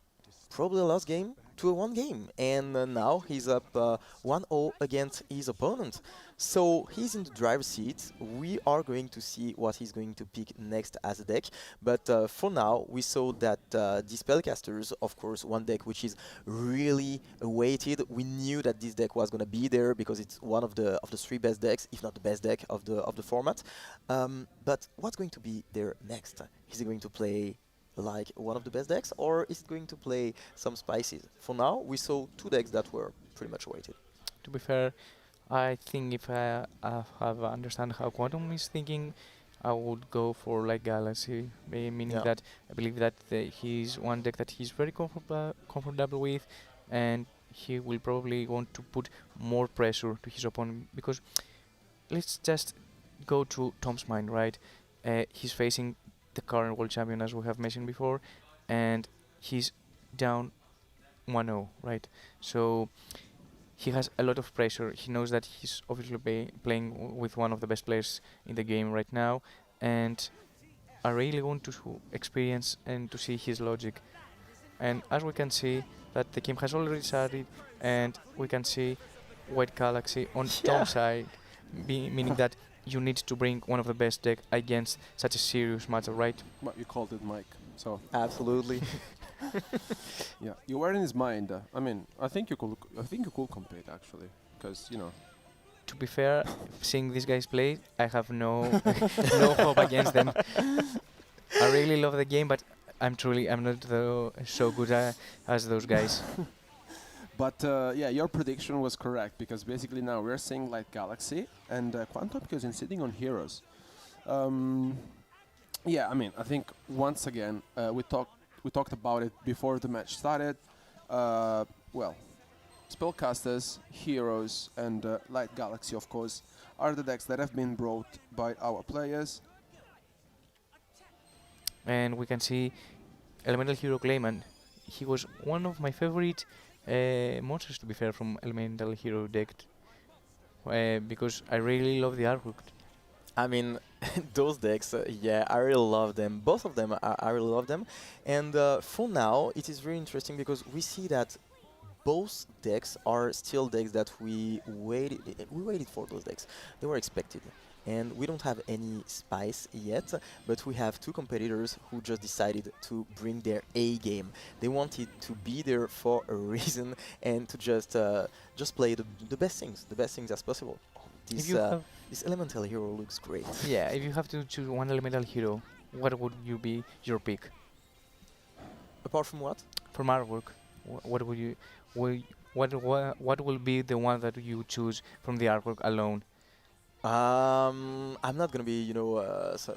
probably a lost game to a 1 game, and now he's up 1-0 against his opponent. So he's in the driver's seat. We are going to see what he's going to pick next as a deck, but for now we saw that the Spellcasters, of course, one deck which is really awaited. We knew that this deck was going to be there because it's one of the 3 best decks, if not the best deck of the format. But what's going to be there next? Is he going to play like one of the best decks, or is it going to play some spices? For now, we saw 2 decks that were pretty much weighted. To be fair, I think if I have understand how Quantum is thinking, I would go for like Galaxy, meaning that I believe that he's one deck that he's very comfortable with, and he will probably want to put more pressure to his opponent, because let's just go to Tom's mind, right? He's facing the current world champion, as we have mentioned before, and he's down 1-0, right? So he has a lot of pressure. He knows that he's obviously playing with one of the best players in the game right now, and I really want to experience and to see his logic. And as we can see, that the game has already started, and we can see White Galaxy on Tom's side, meaning that you need to bring one of the best deck against such a serious matter, right? Well, you called it, Mike. So absolutely. Yeah, you were in his mind. I mean, I think you could compete actually, because To be fair, seeing these guys play, I have no no hope against them. I really love the game, but I'm not so good as those guys. But yeah, your prediction was correct because basically now we're seeing like Galaxy and Quantum because in sitting on heroes. Yeah, I mean, I think once again we talked about it before the match started. Well, spellcasters, heroes, and Light Galaxy, of course, are the decks that have been brought by our players. And we can see Elemental Hero Clayman. He was one of my favorite monsters, to be fair, from Elemental Hero deck, because I really love the artwork. I mean, those decks, yeah, I really love them. Both of them, I really love them. And for now, it is very interesting because we see that both decks are still decks that we waited for those decks. They were expected. And we don't have any spice yet, but we have two competitors who just decided to bring their A game. They wanted to be there for a reason and to just play the best things as possible. This elemental hero looks great. Yeah, if you have to choose one elemental hero, what would you be your pick? Apart from what? From artwork, what would you what will be the one that you choose from the artwork alone? I'm not gonna be,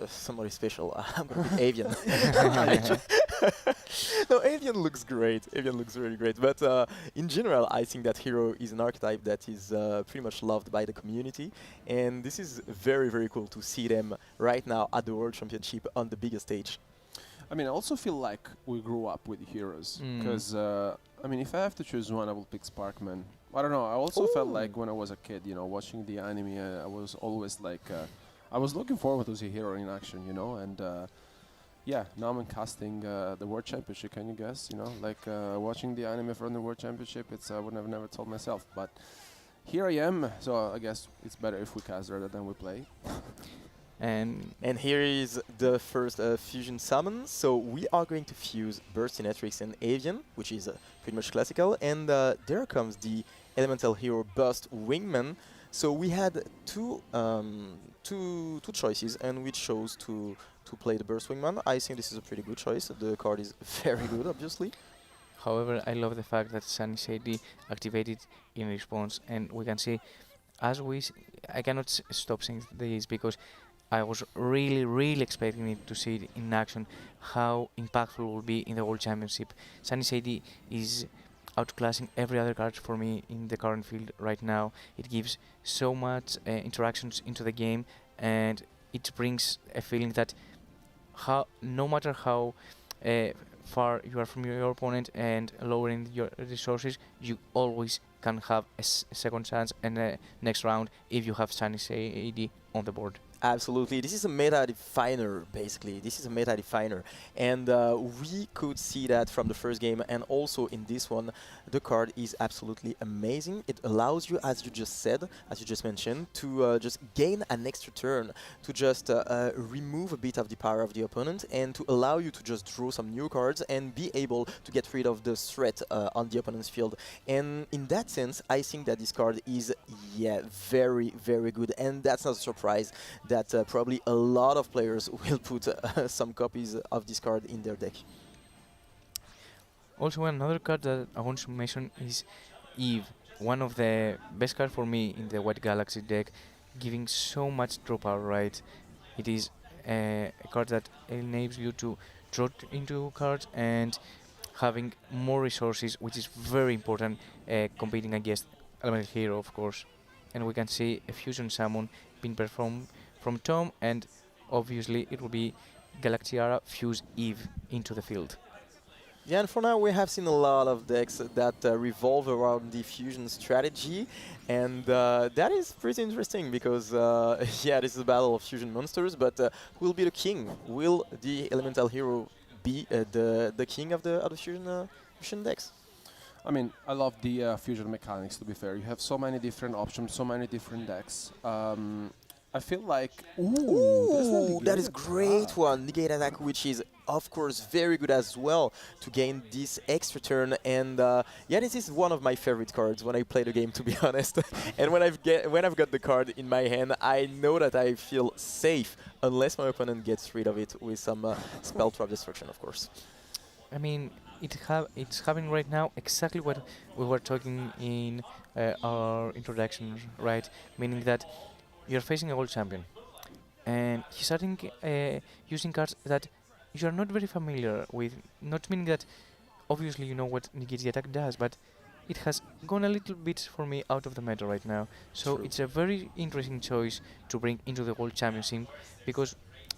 somebody special. I'm gonna be Avian. No, Avian looks great. Avian looks really great. But in general, I think that hero is an archetype that is pretty much loved by the community, and this is very, very cool to see them right now at the World Championship on the biggest stage. I mean, I also feel like we grew up with heroes because, I mean, if I have to choose one, I will pick Sparkman. I don't know. I also felt like when I was a kid, watching the anime, I was always like, I was looking forward to see hero in action, and yeah, now I'm casting the World Championship. Can you guess? Watching the anime from the World Championship, it's I would have never told myself, but here I am. So I guess it's better if we cast rather than we play. And here is the first fusion summon. So we are going to fuse Burstinatrix and Avian, which is pretty much classical. And there comes the elemental hero Burst Wingman. So we had two choices, and we chose to play the Burst Wingman. I think this is a pretty good choice. The card is very good, obviously. However, I love the fact that Sunny Shady activated in response, and we can see, I cannot stop saying this because I was really expecting it to see it in action, how impactful it will be in the World Championship. Sunny Shady is outclassing every other card for me in the current field right now. It gives so much interactions into the game, and it brings a feeling that no matter how far you are from your opponent and lowering your resources, you always can have a second chance and a next round if you have Sunny Shady on the board. Absolutely. This is a meta definer, basically. This is a meta definer. And we could see that from the first game, and also in this one, the card is absolutely amazing. It allows you, as you just said, as you just mentioned, to just gain an extra turn, to just remove a bit of the power of the opponent, and to allow you to just draw some new cards and be able to get rid of the threat on the opponent's field. And in that sense, I think that this card is, very, very good. And that's not a surprise that probably a lot of players will put some copies of this card in their deck. Also, another card that I want to mention is Eve, one of the best cards for me in the White Galaxy deck, giving so much draw power, right? It is a card that enables you to draw into cards and having more resources, which is very important competing against Elemental Hero, of course. And we can see a fusion summon being performed from Tom, and obviously it will be Galaxiara fuse Eve into the field. Yeah, and for now we have seen a lot of decks that revolve around the fusion strategy, and that is pretty interesting because, yeah, this is a battle of fusion monsters, but who will be the king? Will the elemental hero be the king of the fusion decks? I mean, I love the fusion mechanics, to be fair. You have so many different options, so many different decks. I feel like... Ooh, that is great one. Negate attack, which is, of course, very good as well to gain this extra turn. And yeah, this is one of my favorite cards when I play the game, to be honest. And when I've got the card in my hand, I know that I feel safe unless my opponent gets rid of it with some spell trap destruction, of course. I mean, it's happening right now exactly what we were talking in our introduction, right? Meaning that you're facing a world champion, and he's starting using cards that you are not very familiar with. Not meaning that obviously you know what negate the attack does, but it has gone a little bit for me out of the meta right now. So True. it's a very interesting choice to bring into the World Championship, because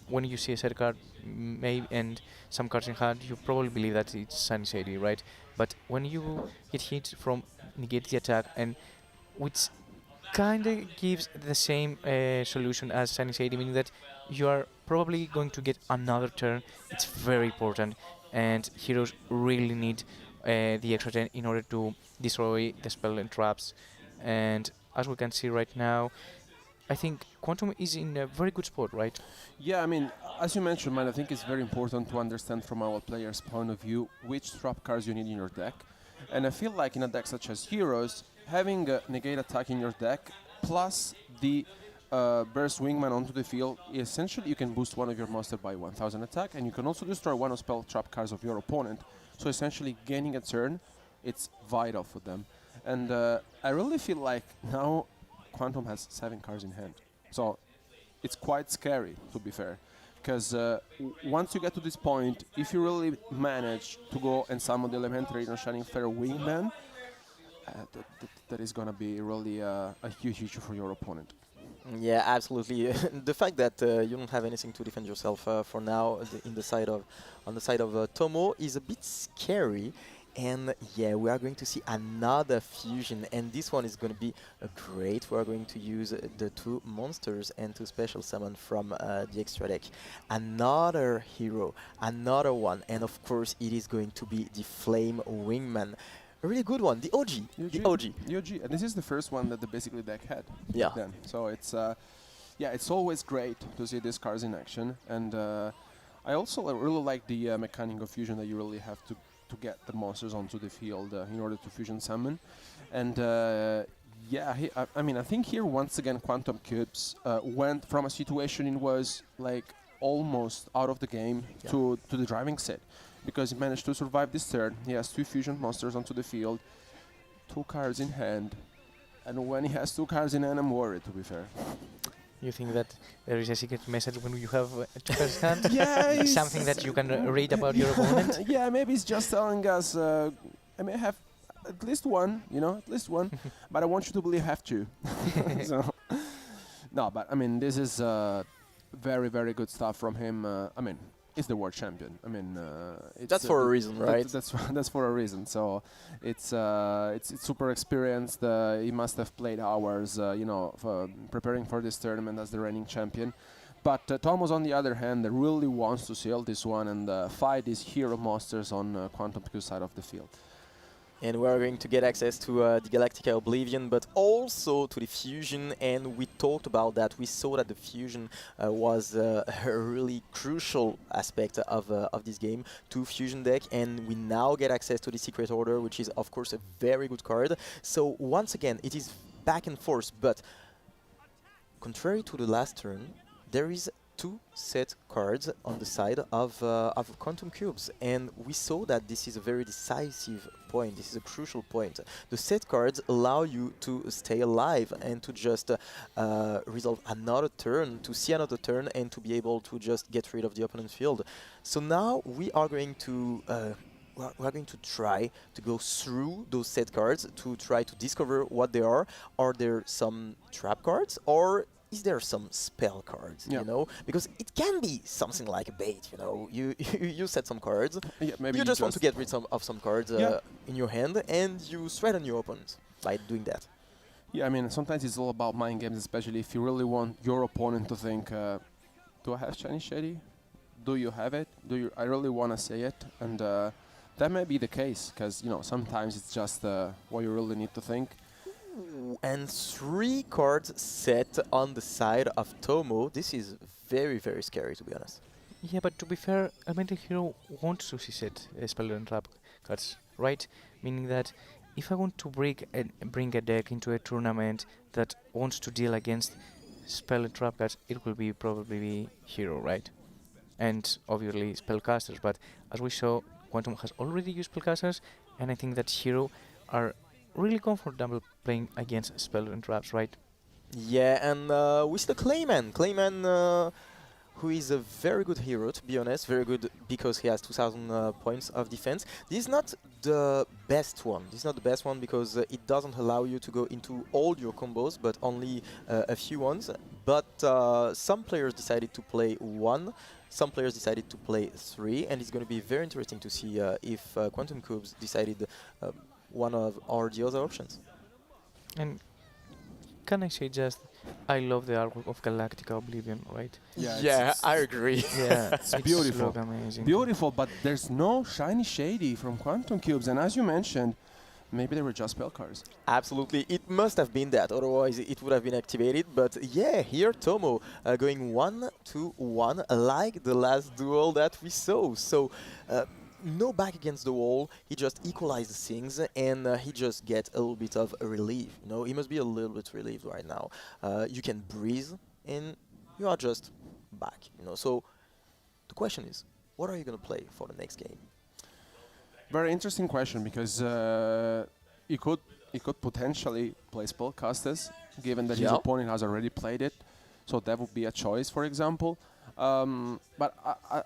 when you see a set card maybe and some cards in hand, you probably believe that it's Sunny Shady, right? But when you get hit from negate the attack, and which kind of gives the same solution as Sunny Shady, meaning that you are probably going to get another turn. It's very important, and heroes really need the extra 10 in order to destroy the spell and traps. And as we can see right now, I think Quantum is in a very good spot, right? Yeah, I mean, as you mentioned, man, I think it's very important to understand from our player's point of view which trap cards you need in your deck. And I feel like in a deck such as Heroes, having a negate attack in your deck plus the burst wingman onto the field, essentially you can boost one of your monster by 1000 attack, and you can also destroy one of spell trap cards of your opponent. So essentially gaining a turn, it's vital for them. And I really feel like now Quantum has 7 cards in hand. So it's quite scary, to be fair. Because once you get to this point, if you really manage to go and summon the Elementary and Shining Fair Wingman, that is going to be really a huge issue for your opponent. Yeah, absolutely. The fact that you don't have anything to defend yourself for now on the side of Tomo is a bit scary. And yeah, we are going to see another fusion, and this one is going to be great. We are going to use the 2 monsters and 2 special summon from the extra deck. Another hero, another one, and of course it is going to be the Flame Wingman. A really good one, the OG. The OG. The OG, and this is the first one that the basically deck had. Yeah. Then. So it's yeah, it's always great to see these cards in action, and I also really like the mechanic of fusion that you really have to get the monsters onto the field in order to fusion summon. And yeah, I mean, I think here once again Quantum Cubes went from a situation it was like almost out of the game to the driving set, because he managed to survive this turn. He has 2 fusion monsters onto the field, 2 cards in hand, and when he has 2 cards in hand, I'm worried, to be fair. You think that there is a secret message when you have 2 cards in hand? Yeah, something that you can read about your opponent? Yeah, maybe it's just telling us, I may have at least one, you know, at least one, but I want you to believe I have 2. So, no, but I mean, this is very, very good stuff from him. I mean, he's the world champion. I mean, that's for a reason, right? That's for a reason. So it's super experienced. He must have played hours, you know, preparing for this tournament as the reigning champion. But Thomas, on the other hand, really wants to seal this one and fight these hero monsters on Quantum Q side of the field. And we're going to get access to the Galactica Oblivion, but also to the Fusion, and we talked about that. We saw that the Fusion was a really crucial aspect of this game to Fusion deck, and we now get access to the Secret Order, which is of course a very good card. So once again, it is back and forth, but contrary to the last turn, there is 2 set cards on the side of Quantum Cubes, and we saw that this is a very decisive point. This is a crucial point. The set cards allow you to stay alive and to just resolve another turn, to see another turn, and to be able to just get rid of the opponent's field. So now we are going to try to go through those set cards to try to discover what they are. Are there some trap cards, or is there some spell cards, you know? Because it can be something like a bait, you know? You set some cards, maybe you just want to get rid of some cards in your hand, and you threaten your opponent by doing that. Yeah, I mean, sometimes it's all about mind games, especially if you really want your opponent to think, do I have Shiny Shady? Do you have it? I really want to say it? And that may be the case, because, you know, sometimes it's just what you really need to think. And 3 cards set on the side of Tomo. This is very, very scary, to be honest. Yeah, but to be fair, Elemental Hero wants to see set spell and trap cards, right? Meaning that if I want to bring a deck into a tournament that wants to deal against spell and trap cards, it will be probably Hero, right? and obviously spellcasters. But as we saw, Quantum has already used spellcasters, and I think that Hero are really comfortable playing against spell and traps, right? Yeah, and with the Clayman, who is a very good hero, to be honest, very good because he has 2000 points of defense. This is not the best one. This is not the best one because it doesn't allow you to go into all your combos, but only a few ones. But some players decided to play one, some players decided to play three, and it's going to be very interesting to see if Quantum Cubes decided one or the other options. And can I say just, I love the artwork of Galactica Oblivion, right? Yeah, I agree. Yeah, It's beautiful. look amazing. Beautiful, but there's no shiny shady from Quantum Cubes, and as you mentioned, maybe they were just spell cards. Absolutely, it must have been that, otherwise it would have been activated. But yeah, here Tomo going 1-1 like the last duel that we saw. So no back against the wall, he just equalized things and he just gets a little bit of a relief. You know, he must be a little bit relieved right now. You can breathe and you are just back. You know, so the question is, what are you going to play for the next game? Very interesting question because he could potentially play spellcasters, given that his opponent has already played it. So that would be a choice, for example. But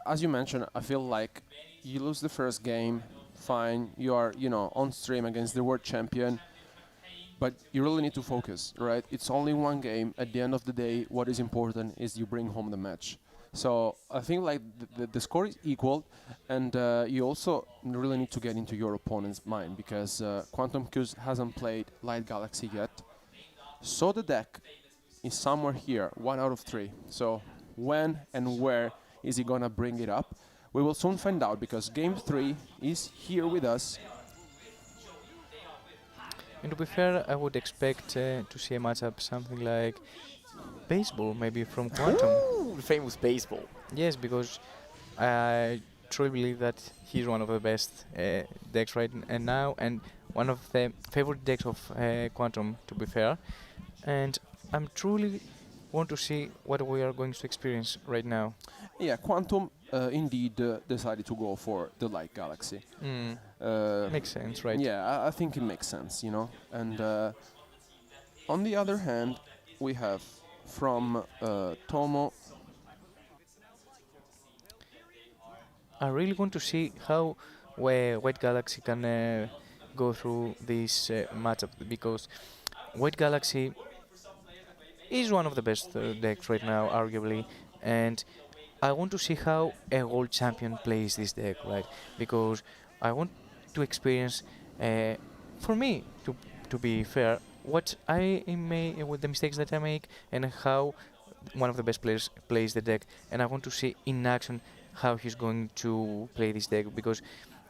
as you mentioned, I feel like you lose the first game, fine. You are, on stream against the world champion, but you really need to focus, right? It's only one game. At the end of the day, what is important is you bring home the match. So I think like the score is equal, and you also really need to get into your opponent's mind because Quantum Cubes hasn't played Light Galaxy yet. So the deck is somewhere here, 1 out of 3. So when and where is he gonna bring it up? We will soon find out because Game 3 is here with us. And to be fair, I would expect to see a matchup something like baseball, maybe from Quantum. Ooh, famous baseball. Yes, because I truly believe that he's one of the best decks right now, and one of the favorite decks of Quantum, to be fair. And I'm truly want to see what we are going to experience right now. Yeah, Quantum indeed decided to go for the Light Galaxy. Makes sense, right? Yeah, I think it makes sense, And on the other hand, we have from Tomo. I really want to see how White Galaxy can go through this matchup, because White Galaxy is one of the best decks right now, arguably, and I want to see how a world champion plays this deck, right? Because I want to experience, for me, to be fair, what I make with the mistakes that I make and how one of the best players plays the deck, and I want to see in action how he's going to play this deck, because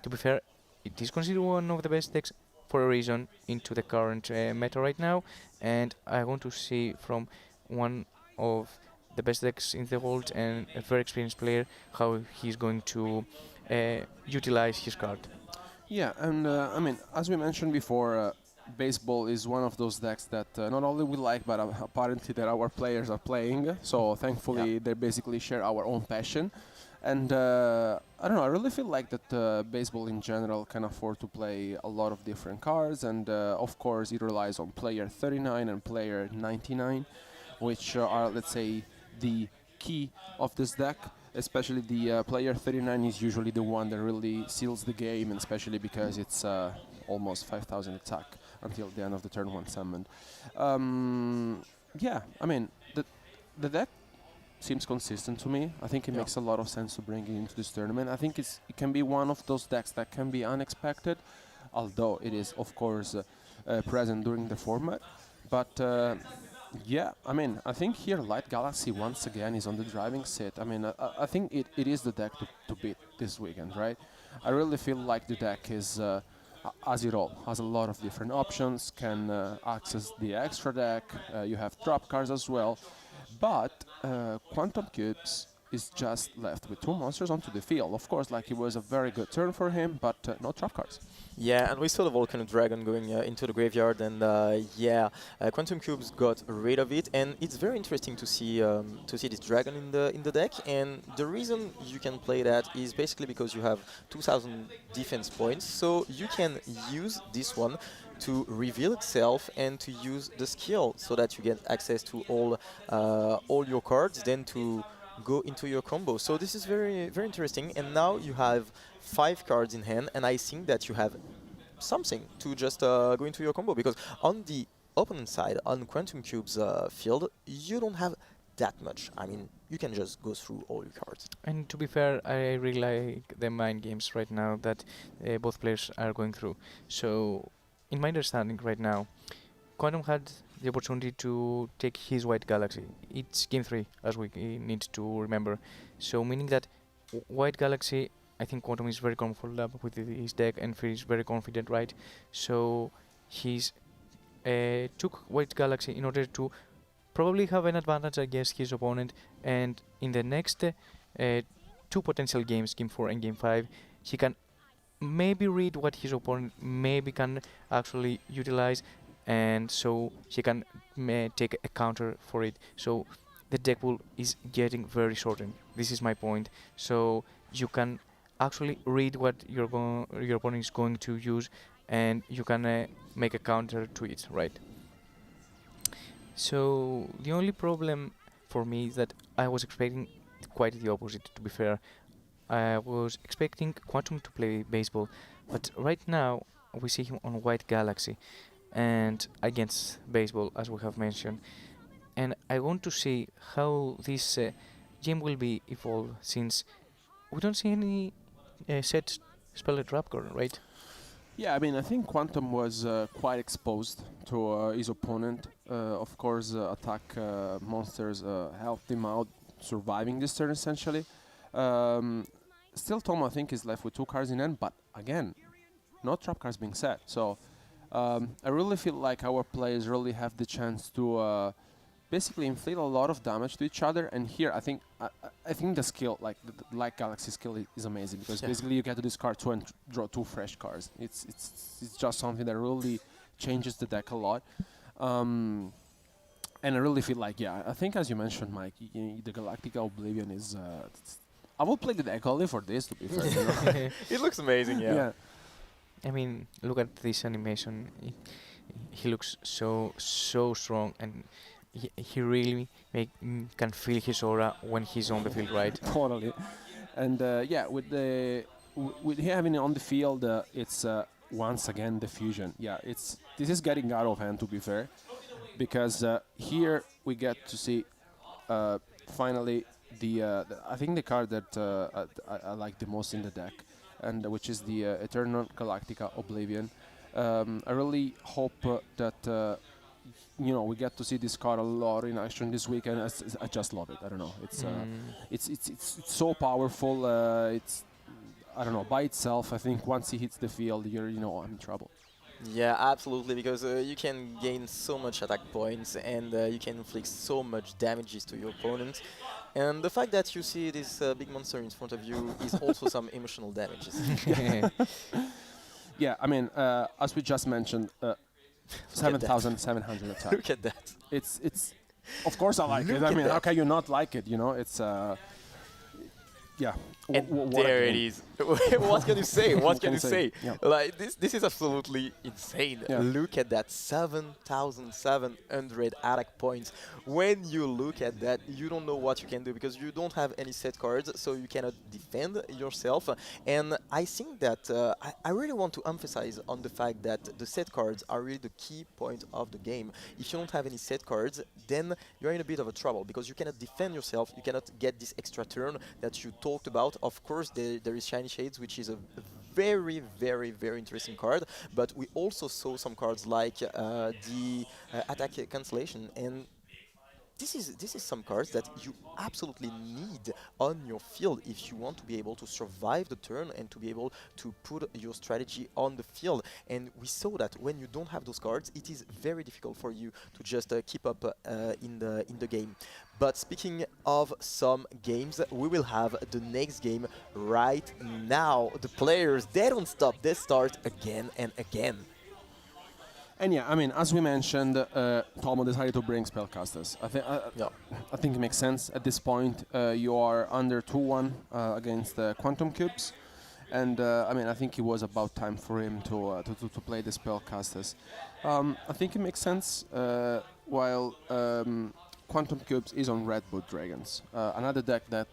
to be fair, it is considered one of the best decks for a reason into the current meta right now, and I want to see from one of the best decks in the world and a very experienced player how he's going to utilize his card. Yeah, and I mean, as we mentioned before, baseball is one of those decks that not only we like, but apparently that our players are playing. So thankfully, they basically share our own passion. And I don't know, I really feel like that baseball in general can afford to play a lot of different cards. And of course, it relies on player 39 and player 99, which are, let's say, the key of this deck. Especially the player 39 is usually the one that really seals the game, and especially because it's almost 5,000 attack until the end of the turn once summoned. Yeah, I mean, the deck seems consistent to me. I think it makes a lot of sense to bring it into this tournament. I think it can be one of those decks that can be unexpected, although it is, of course, present during the format. But yeah, I mean, I think here Light Galaxy once again is on the driving seat. I mean, I think it is the deck to beat this weekend, right? I really feel like the deck is, as it all, has a lot of different options, can access the extra deck, you have drop cards as well. But Quantum Cubes is just left with 2 monsters onto the field. Of course, like, it was a very good turn for him, but no trap cards. Yeah, and we saw the Volcano Dragon going into the graveyard, and Quantum Cubes got rid of it, and it's very interesting to see this dragon in the deck. And the reason you can play that is basically because you have 2,000 defense points, so you can use this one to reveal itself and to use the skill so that you get access to all your cards, then to go into your combo. So this is very, very interesting. And now you have 5 cards in hand, and I think that you have something to just go into your combo, because on the opponent side, on Quantum Cube's field, you don't have that much. I mean, you can just go through all your cards. And to be fair, I really like the mind games right now that both players are going through. So, in my understanding right now, Quantum had the opportunity to take his White Galaxy. It's game 3, as we need to remember. So, meaning that White Galaxy, I think Quantum is very comfortable with his deck and feels very confident, right? So, he's took White Galaxy in order to probably have an advantage against his opponent, and in the next 2 potential games, game 4 and game 5, he can maybe read what his opponent maybe can actually utilize, and so he can take a counter for it. So the deck pool is getting very shortened. This is my point. So you can actually read what your opponent is going to use, and you can make a counter to it, right? So the only problem for me is that I was expecting quite the opposite, to be fair. I was expecting Quantum to play baseball, but right now we see him on White Galaxy and against baseball, as we have mentioned. And I want to see how this game will be evolved, since we don't see any set spell trap card, right? Yeah, I mean, I think Quantum was quite exposed to his opponent. Of course, attack monsters helped him out surviving this turn, essentially. Still, Tom, I think, is left with 2 cards in hand, but again, no trap cards being set. So I really feel like our players really have the chance to basically inflict a lot of damage to each other. And here, I think the skill, like the Light Galaxy skill, is amazing, because basically you get to discard 2 and draw 2 fresh cards. It's just something that really changes the deck a lot. And I really feel like, I think, as you mentioned, Mike, the Galactica Oblivion is. I will play the deck only for this, to be fair. You know? It looks amazing, yeah. I mean, look at this animation. He looks so strong, and he really can feel his aura when he's on the field, right? Totally. And with him having it on the field, it's once again the fusion. Yeah, this is getting out of hand, to be fair, because here we get to see finally I think the card that I like the most in the deck, and which is the Eternal Galactica Oblivion. I really hope that we get to see this card a lot in action this weekend. I just love it. I don't know. It's so powerful. I don't know, by itself. I think once he hits the field, I'm in trouble. Yeah, absolutely, because you can gain so much attack points, and you can inflict so much damages to your opponent. And the fact that you see this big monster in front of you is also some emotional damages. Yeah, I mean, as we just mentioned, 7,700 attack. Look at that. It's of course I like it. I mean, how can you not like it? It's yeah. And there it is. What can you say? What can you say? Yeah. Like this is absolutely insane. Yeah. Look at that, 7,700 attack points. When you look at that, you don't know what you can do, because you don't have any set cards, so you cannot defend yourself. And I think that I really want to emphasize on the fact that the set cards are really the key point of the game. If you don't have any set cards, then you're in a bit of a trouble, because you cannot defend yourself, you cannot get this extra turn that you talked about. Of course, there is Shiny Shades, which is a very, very, very interesting card, but we also saw some cards like the attack cancellation, and this is some cards that you absolutely need on your field if you want to be able to survive the turn and to be able to put your strategy on the field. And we saw that when you don't have those cards, it is very difficult for you to just keep up in the game. But speaking of some games, we will have the next game right now. The players, they don't stop, they start again and again. And yeah, I mean, as we mentioned, Tomo decided to bring spellcasters. I think it makes sense at this point. You are under 2-1 against the Quantum Cubes, and I mean, I think it was about time for him to play the spellcasters. I think it makes sense. While Quantum Cubes is on Red Boot Dragons, another deck that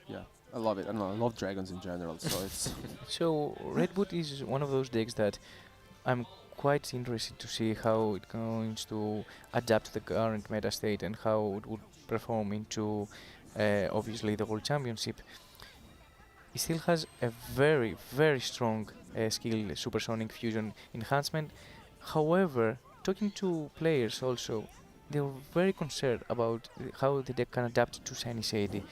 yeah, I love it. I love dragons in general. So it's So Red Boot is one of those decks that I'm quite interested to see how it's going to adapt to the current meta state and how it would perform into obviously the World Championship. It still has a very, very strong skill supersonic fusion enhancement. However, talking to players also, they were very concerned about how the deck can adapt to Shiny Shady,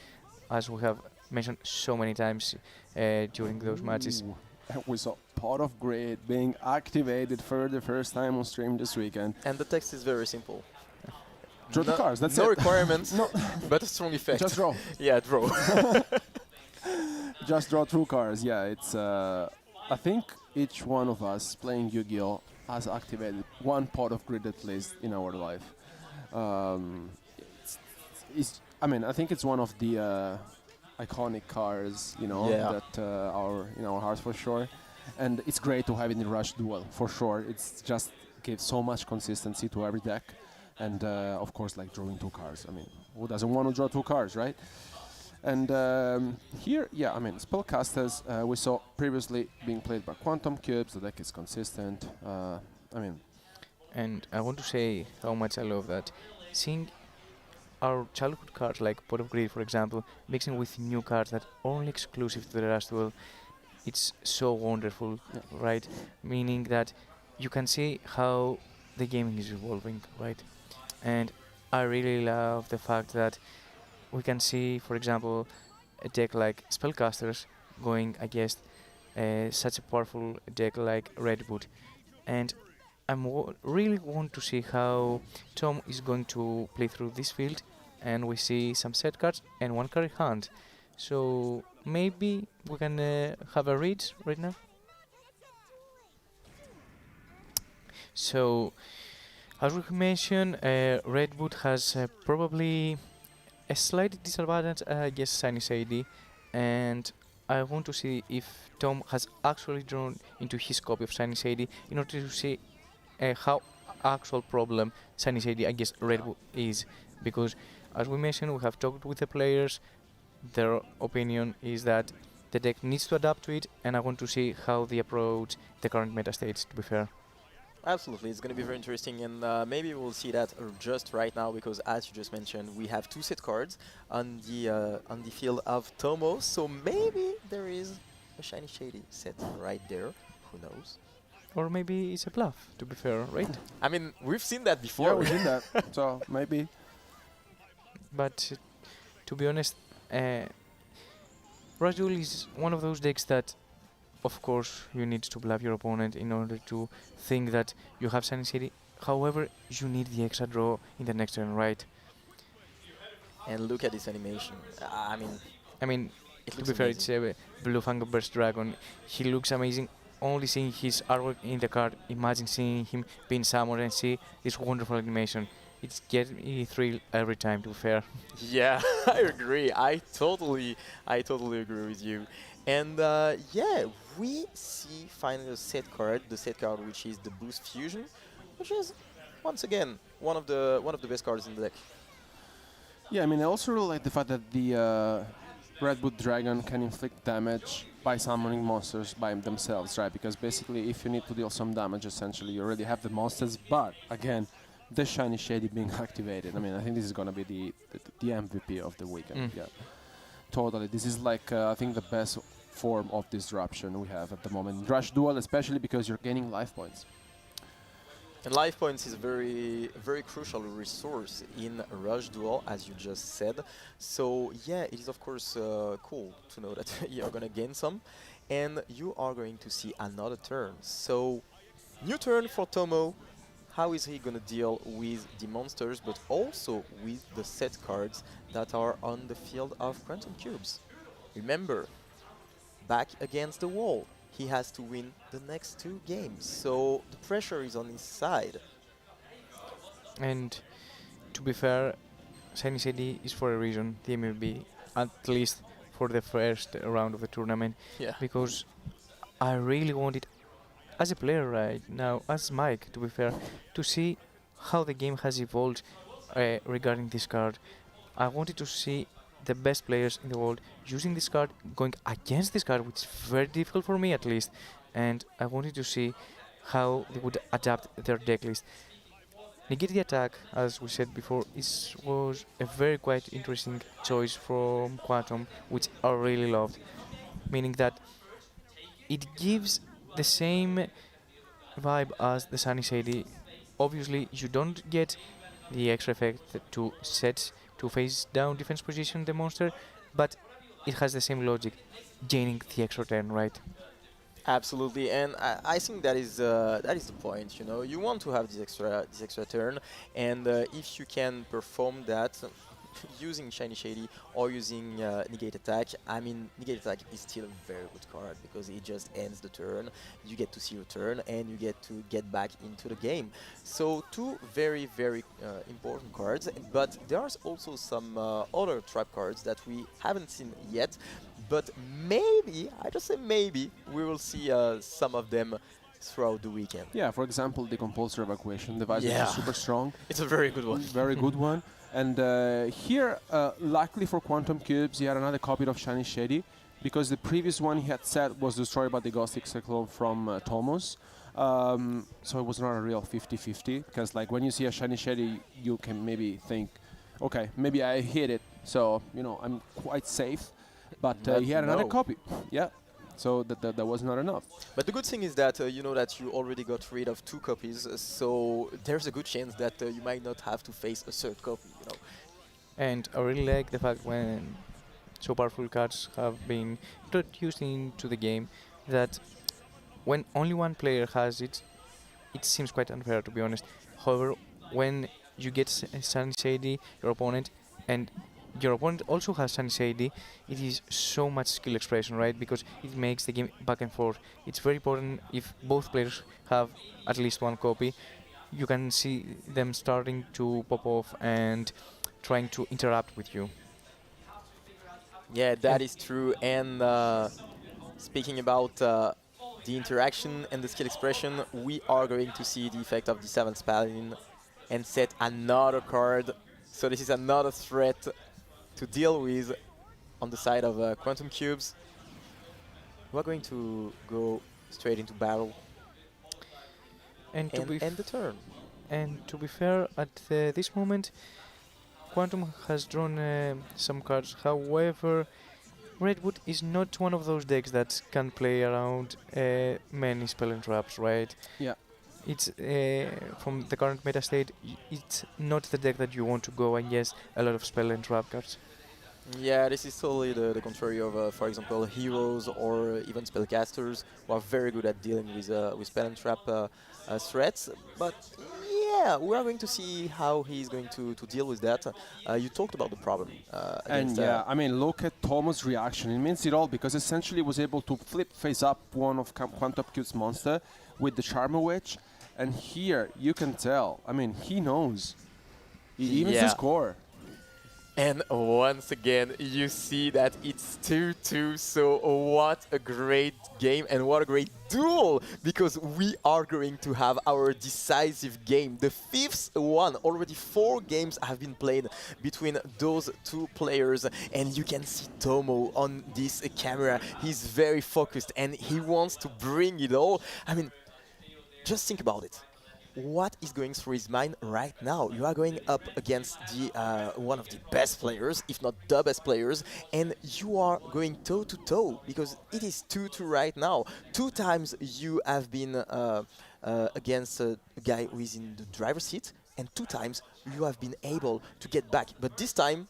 as we have mentioned so many times during those matches. we saw Pot of Greed being activated for the first time on stream this weekend. And the text is very simple. Draw the cards, that's no it. requirements, No. but a strong effect. Just draw. Yeah, draw. Just draw 2 cards. Yeah, it's. I think each one of us playing Yu-Gi-Oh has activated 1 Pot of Greed at least in our life. I mean, I think it's one of the iconic cards, that are in our hearts for sure. And it's great to have it in Rush Duel for sure. It's just gives so much consistency to every deck. And of course, like drawing 2 cards. I mean, who doesn't want to draw 2 cards, right? And here, yeah, I mean, spellcasters we saw previously being played by Quantum Cubes. The deck is consistent. I mean, and I want to say how much I love that. Seeing our childhood cards like Pot of Greed, for example, mixing with new cards that are only exclusive to the Rush Duel, it's so wonderful, right? Meaning that you can see how the gaming is evolving, right? And I really love the fact that we can see, for example, a deck like Spellcasters going against such a powerful deck like Red Boot. And I really want to see how Tom is going to play through this field, and we see some set cards and 1 card in hand. So maybe we can have a read right now. So, as we mentioned, Red Boot has probably a slight disadvantage against Shiny Shady, and I want to see if Tom has actually drawn into his copy of Shiny Shady in order to see how actual problem Shiny Shady against Red Boot is. Because, as we mentioned, we have talked with the players. Their opinion is that the deck needs to adapt to it, and I want to see how they approach the current meta states, to be fair. Absolutely, it's going to be very interesting, and maybe we'll see that just right now, because as you just mentioned, we have 2 set cards on the field of Tomo, so maybe there is a Shiny Shady set right there. Who knows? Or maybe it's a bluff, to be fair, right? I mean, we've seen that before. Yeah, we've seen that, so maybe. But to be honest, Rush Duel is one of those decks that, of course, you need to bluff your opponent in order to think that you have Shiny Shady. However, you need the extra draw in the next turn, right? And look at this animation. I mean, to be fair, it's a Blue Fangburst Dragon. He looks amazing. Only seeing his artwork in the card, imagine seeing him being summoned and see this wonderful animation. It's getting me thrilled every time, to be fair. Yeah, I agree. I totally agree with you. And yeah, we see finally the set card which is the Boost Fusion, which is once again one of the best cards in the deck. Yeah, I mean, I also really like the fact that the Red Boot Dragon can inflict damage by summoning monsters by themselves, right? Because basically, if you need to deal some damage, essentially, you already have the monsters. But again, the Shiny Shady being activated. I mean, I think this is gonna be the MVP of the weekend. Yeah, totally. This is like I think the best form of disruption we have at the moment. Rush Duel, especially because you're gaining life points. And life points is a very crucial resource in Rush Duel, as you just said. So yeah, it is of course cool to know that you're gonna gain some, and you are going to see another turn. So new turn for Tomo. How is he gonna deal with the monsters, but also with the set cards that are on the field of Quantum Cubes? Remember, back against the wall. He has to win the next 2 games, so the pressure is on his side. And to be fair, Shiny City is for a reason the MLB, at least for the first round of the tournament, Yeah. because I really wanted, as a player right now, as Mike, to be fair, to see how the game has evolved regarding this card. I wanted to see the best players in the world using this card, going against this card, which is very difficult for me at least, and I wanted to see how they would adapt their deck list. Negate the attack, as we said before, was a very quite interesting choice from Quantum, which I really loved, meaning that it gives the same vibe as the Sunny Shady. Obviously, you don't get the extra effect to set to face down defense position the monster, but it has the same logic, gaining the extra turn, right? Absolutely, and I think that is the point. You know, you want to have this extra turn, and if you can perform that using Shiny Shady or using Negate Attack, I mean, Negate Attack is still a very good card because it just ends the turn, you get to see your turn, and you get to get back into the game. So 2 very important cards, but there's also some other trap cards that we haven't seen yet, but maybe, I just say maybe, we will see some of them throughout the weekend. Yeah, for example, the compulsory evacuation device is super strong. It's a very good one. Very good one. And here, luckily for Quantum Cubes, he had another copy of Shiny Shady, because the previous one he had said was destroyed by the Gothic Cyclone from Tomos. So it was not a real 50-50, because like when you see a Shiny Shady, you can maybe think, okay, maybe I hit it, so you know I'm quite safe. But he had another copy. Yeah. So that was not enough. But the good thing is that you know that you already got rid of 2 copies, so there's a good chance that you might not have to face a 3rd copy, you know. And I really like the fact when so powerful cards have been introduced into the game that when only one player has it, it seems quite unfair, to be honest. However, when you get Sunny Shady, your opponent, and your opponent also has Sunny Shady, it is so much skill expression, right? Because it makes the game back and forth. It's very important if both players have at least 1 copy. You can see them starting to pop off and trying to interact with you. Yeah, that is true. And speaking about the interaction and the skill expression, we are going to see the effect of the 7th Paladin and set another card. So this is another threat to deal with on the side of Quantum Cubes. We're going to go straight into battle and end the turn. And to be fair, at this moment, Quantum has drawn some cards. However, Redwood is not one of those decks that can play around many spell and traps, right? Yeah. It's from the current meta state, it's not the deck that you want to go against a lot of spell and trap cards. Yeah, this is totally the contrary of, for example, heroes or even spellcasters who are very good at dealing with spell and trap threats. But yeah, we are going to see how he's going to deal with that. You talked about the problem. And yeah, I mean, look at Tomo's reaction. It means it all, because essentially he was able to flip face up one of Quantum Cube's monster with the Charmer Witch. And here, you can tell, I mean, he knows. He even the score. And once again, you see that it's 2-2, so what a great game and what a great duel, because we are going to have our decisive game, the 5th one. Already 4 games have been played between those 2 players, and you can see Tomo on this camera. He's very focused and he wants to bring it all. I mean, just think about it. what is going through his mind right now? You are going up against the one of the best players, if not the best players, and you are going toe to toe because it is 2-2 right now. 2 times you have been against a guy who is in the driver's seat, and 2 times you have been able to get back. But this time,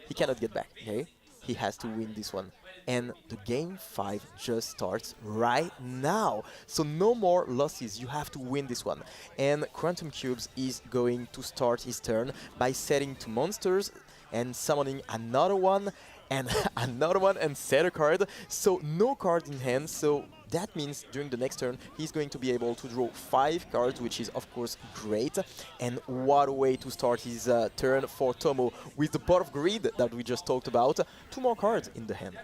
he cannot get back. Okay, he has to win this one. And the game 5 just starts right now. So no more losses, you have to win this one. And Quantum Cubes is going to start his turn by setting 2 monsters and summoning another one and another one and set a card. So no card in hand, so that means during the next turn he's going to be able to draw 5 cards, which is of course great. And what a way to start his turn for Tomo with the Pot of Greed that we just talked about. 2 more cards in the hand.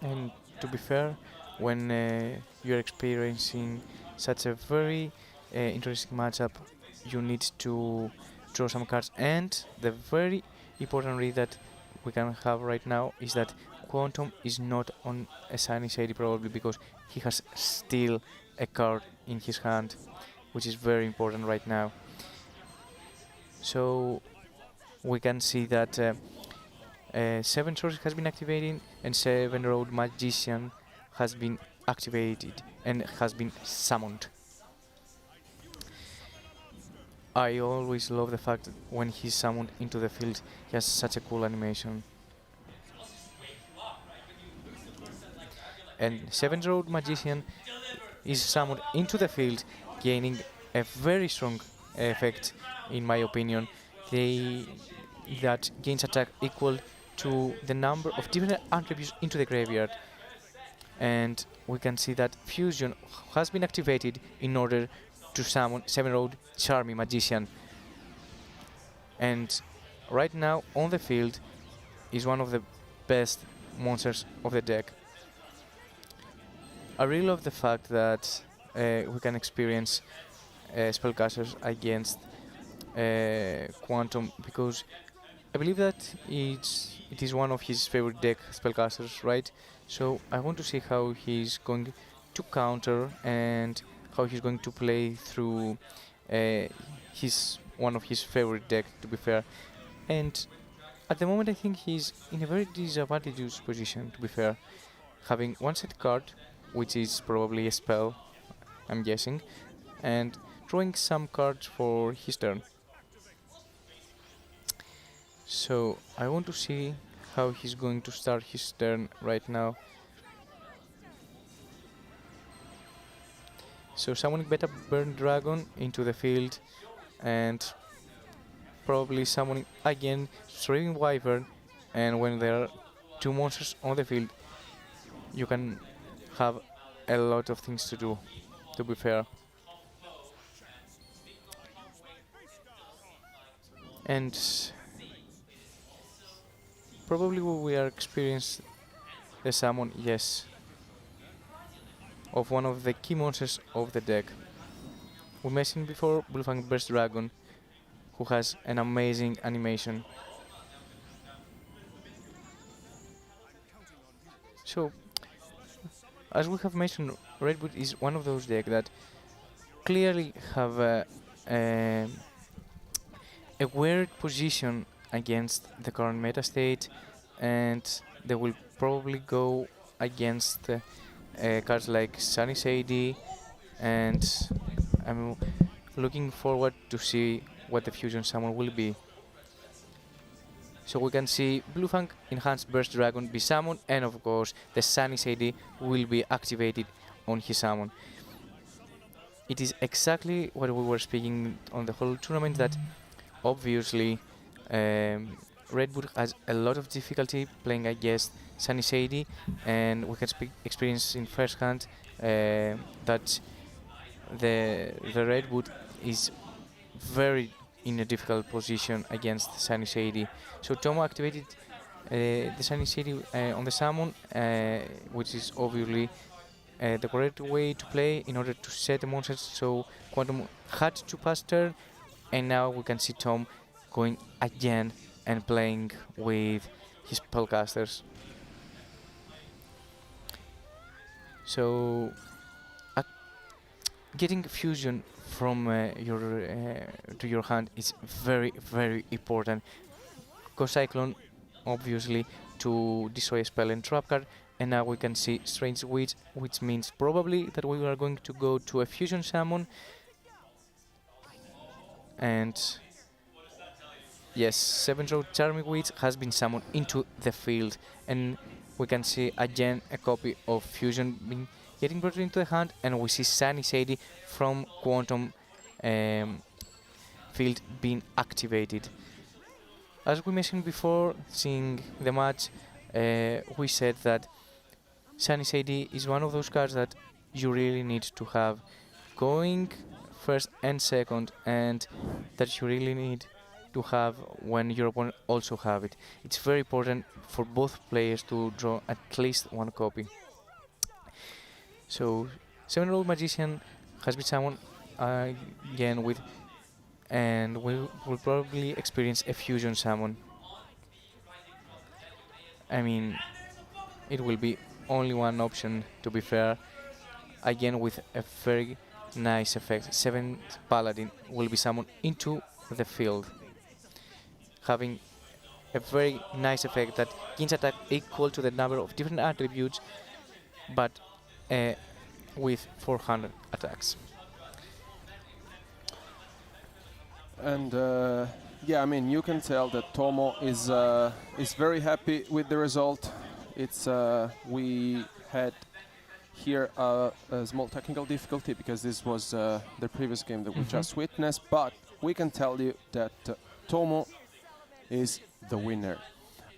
And to be fair, when you're experiencing such a very interesting matchup, you need to draw some cards. And the very important read that we can have right now is that Quantum is not on a Sunny Shady, probably because he has still a card in his hand, which is very important right now. So we can see that 7 Sources has been activated and 7 Road Magician has been activated and has been summoned. I always love the fact that when he's summoned into the field, he has such a cool animation. And 7 Road Magician is summoned into the field, gaining a very strong effect, in my opinion. That gains attack equal to the number of different attributes into the graveyard. And we can see that Fusion has been activated in order to summon 7 Road Charmy Magician. And right now on the field is one of the best monsters of the deck. I really love the fact that we can experience spellcasters against Quantum, because I believe that it is one of his favorite deck spellcasters, right? So I want to see how he's going to counter and how he's going to play through one of his favorite deck, to be fair. And at the moment I think he's in a very disadvantageous position, to be fair. Having 1 set card, which is probably a spell, I'm guessing, and drawing some cards for his turn. So I want to see how he's going to start his turn right now. So summoning Beta Burn Dragon into the field and probably summoning again Straving Wyvern, and when there are 2 monsters on the field you can have a lot of things to do, to be fair. And probably we are experiencing the summon, yes, of one of the key monsters of the deck. We mentioned before Bluefang Burst Dragon, who has an amazing animation. So, as we have mentioned, Redwood is one of those decks that clearly have a weird position against the current meta state, and they will probably go against cards like Sunny Shady, and I'm looking forward to see what the fusion summon will be. So we can see Bluefang Enhanced Burst Dragon be summoned, and of course the Sunny Shady will be activated on his summon. It is exactly what we were speaking on the whole tournament, that obviously Redwood has a lot of difficulty playing against Sunny Shady, and we can experience in first hand that the Redwood is very in a difficult position against Sunny Shady. So Tomo activated the Sunny Shady on the summon, which is obviously the correct way to play in order to set the monsters. So Quantum had to pass turn, and now we can see Tom going again and playing with his spellcasters. So getting fusion from your to your hand is very, very important. Because Cyclone, obviously, to destroy a spell and trap card, and now we can see Strange Witch, which means probably that we are going to go to a fusion summon. And yes, 7-throw Charming Witch has been summoned into the field, and we can see again a copy of fusion being getting brought into the hand, and we see Sunny Shady from Quantum field being activated. As we mentioned before, seeing the match, we said that Sunny Shady is one of those cards that you really need to have going first and second, and that you really need to have when your opponent also have it. It's very important for both players to draw at least one copy. So 7-year-old Magician has been summoned again with, and we will probably experience a fusion summon. I mean, it will be only one option, to be fair. Again, with a very nice effect. 7th Paladin will be summoned into the field, having a very nice effect that gains attack equal to the number of different attributes, but with 400 attacks. And yeah, I mean, you can tell that Tomo is very happy with the result. It's we had here a small technical difficulty because this was the previous game that we just witnessed, but we can tell you that Tomo is the winner.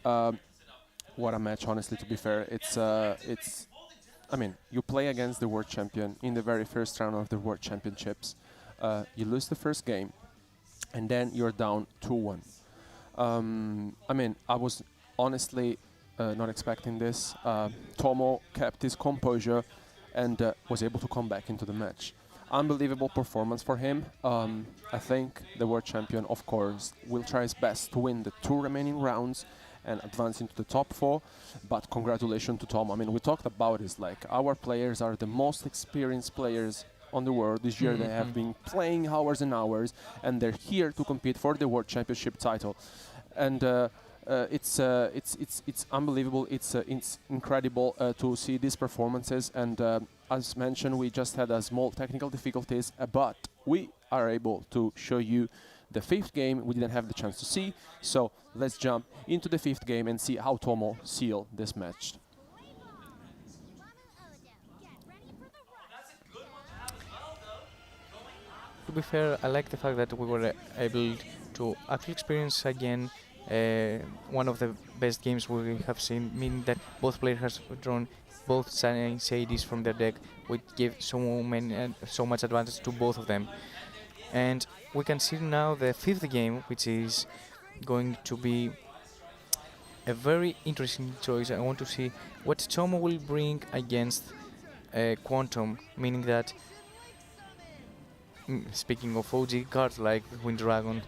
What a match, honestly, to be fair. It's I mean, you play against the world champion in the very first round of the world championships. You lose the first game, and then you're down 2-1. I mean, I was honestly not expecting this. Tomo kept his composure and was able to come back into the match. Unbelievable performance for him. I think the world champion, of course, will try his best to win the 2 remaining rounds and advance into the top 4, but congratulations to Tomo. I mean, we talked about this, like, our players are the most experienced players on the world this year. They have been playing hours and hours, and they're here to compete for the world championship title. And it's unbelievable. It's incredible to see these performances. And as mentioned, we just had a small technical difficulties, but we are able to show you the 5th game we didn't have the chance to see. So let's jump into the 5th game and see how Tomo sealed this match. To be fair, I like the fact that we were able to actually experience again one of the best games we have seen, meaning that both players have drawn both Sunny Shadys from their deck, which gave so much advantage to both of them. And we can see now the 5th game, which is going to be a very interesting choice. I want to see what Tomo will bring against Quantum, meaning that, speaking of OG cards like Wind Dragon,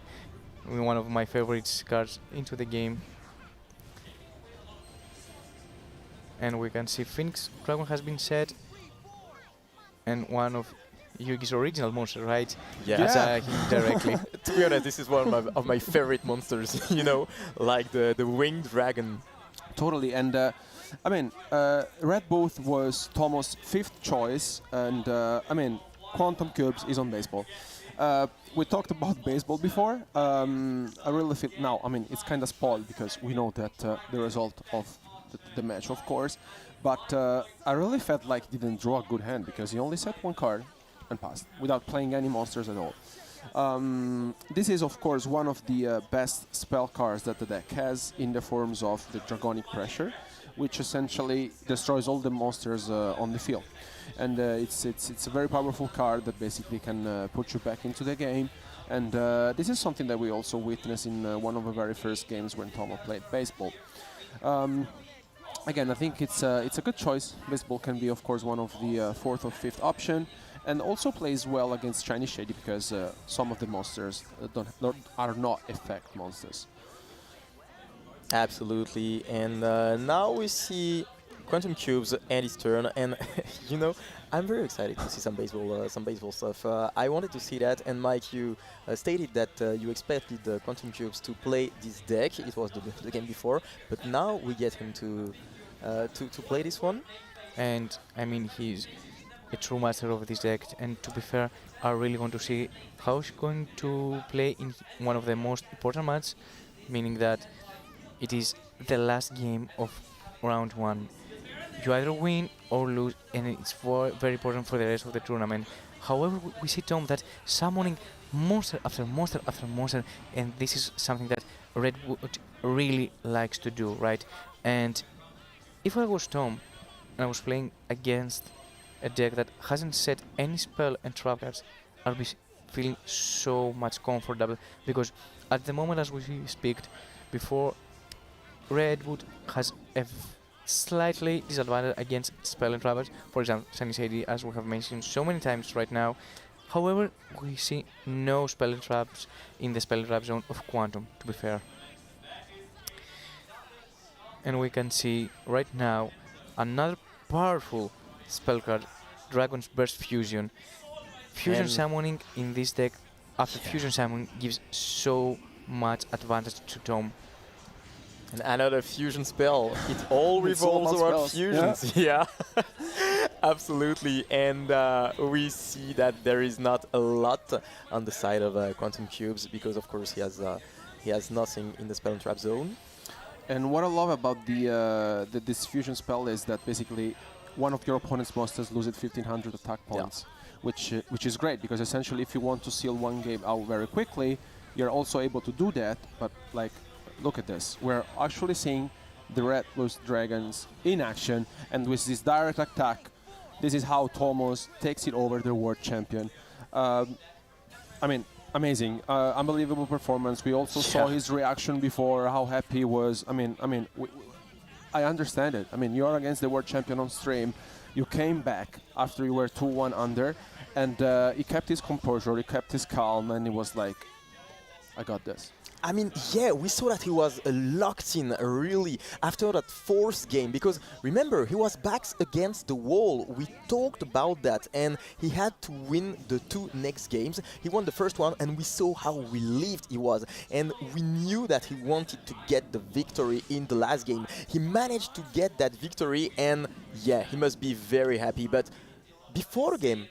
one of my favorite cards into the game. And we can see Phoenix Dragon has been set, and one of Yugi's original monsters, right? Yeah. Directly. To be honest, this is one of my favorite monsters, you know, like the winged dragon. Totally, and I mean, Red Booth was Tomo's 5th choice, and I mean, Quantum Cubes is on baseball. We talked about baseball before. I really feel now, I mean, it's kind of spoiled because we know that the result of the match, of course, but I really felt like he didn't draw a good hand because he only set 1 card and passed without playing any monsters at all. This is, of course, one of the best spell cards that the deck has in the forms of the Dragonic Pressure, which essentially destroys all the monsters on the field. And it's a very powerful card that basically can put you back into the game. And this is something that we also witnessed in one of the very first games when Tomo played baseball. Again, I think it's a good choice. Baseball can be, of course, one of the 4th or 5th option, and also plays well against Shiny Shady because some of the monsters are not effect monsters. Absolutely, and now we see Quantum Cubes and his turn, and you know, I'm very excited to see some baseball stuff. I wanted to see that, and Mike, you stated that you expected Quantum Cubes to play this deck. It was the game before, but now we get him to play this one. And I mean, he's a true master of this deck. And to be fair, I really want to see how he's going to play in one of the most important matches, meaning that it is the last game of round 1. You either win or lose, and it's very important for the rest of the tournament. However, we see Tom that summoning monster after monster after monster, and this is something that Redwood really likes to do, right? And if I was Tom and I was playing against a deck that hasn't set any spell and trap cards, I'll be feeling so much comfortable, because at the moment as we speak, before, Redwood has a slightly disadvantage against spell and traps, for example, Sunny Shady, as we have mentioned so many times right now. However, we see no spell and traps in the spell and trap zone of Quantum, to be fair. And we can see right now another powerful spell card, Dragon's Burst Fusion. Fusion summoning in this deck after fusion summoning gives so much advantage to Tom. And another fusion spell. It all revolves around fusions. Yeah, absolutely. And we see that there is not a lot on the side of Quantum Cubes, because of course he has nothing in the spell and trap zone. And what I love about this fusion spell is that basically one of your opponent's monsters loses 1500 attack points, which is great, because essentially if you want to seal one game out very quickly, you're also able to do that. But like, look at this. We're actually seeing the Red Blues Dragons in action, and with this direct attack, this is how Tomos takes it over the world champion. I mean, amazing, unbelievable performance. We also saw his reaction before, how happy he was. I understand it. I mean, you're against the world champion on stream. You came back after you were 2-1 under, and he kept his composure, he kept his calm, and he was like, I got this. I mean, yeah, we saw that he was locked in really after that fourth game, because remember, he was backs against the wall. We talked about that, and he had to win the 2 next games. He won the first one, and we saw how relieved he was, and we knew that he wanted to get the victory in the last game. He managed to get that victory, and yeah, he must be very happy. But before the game,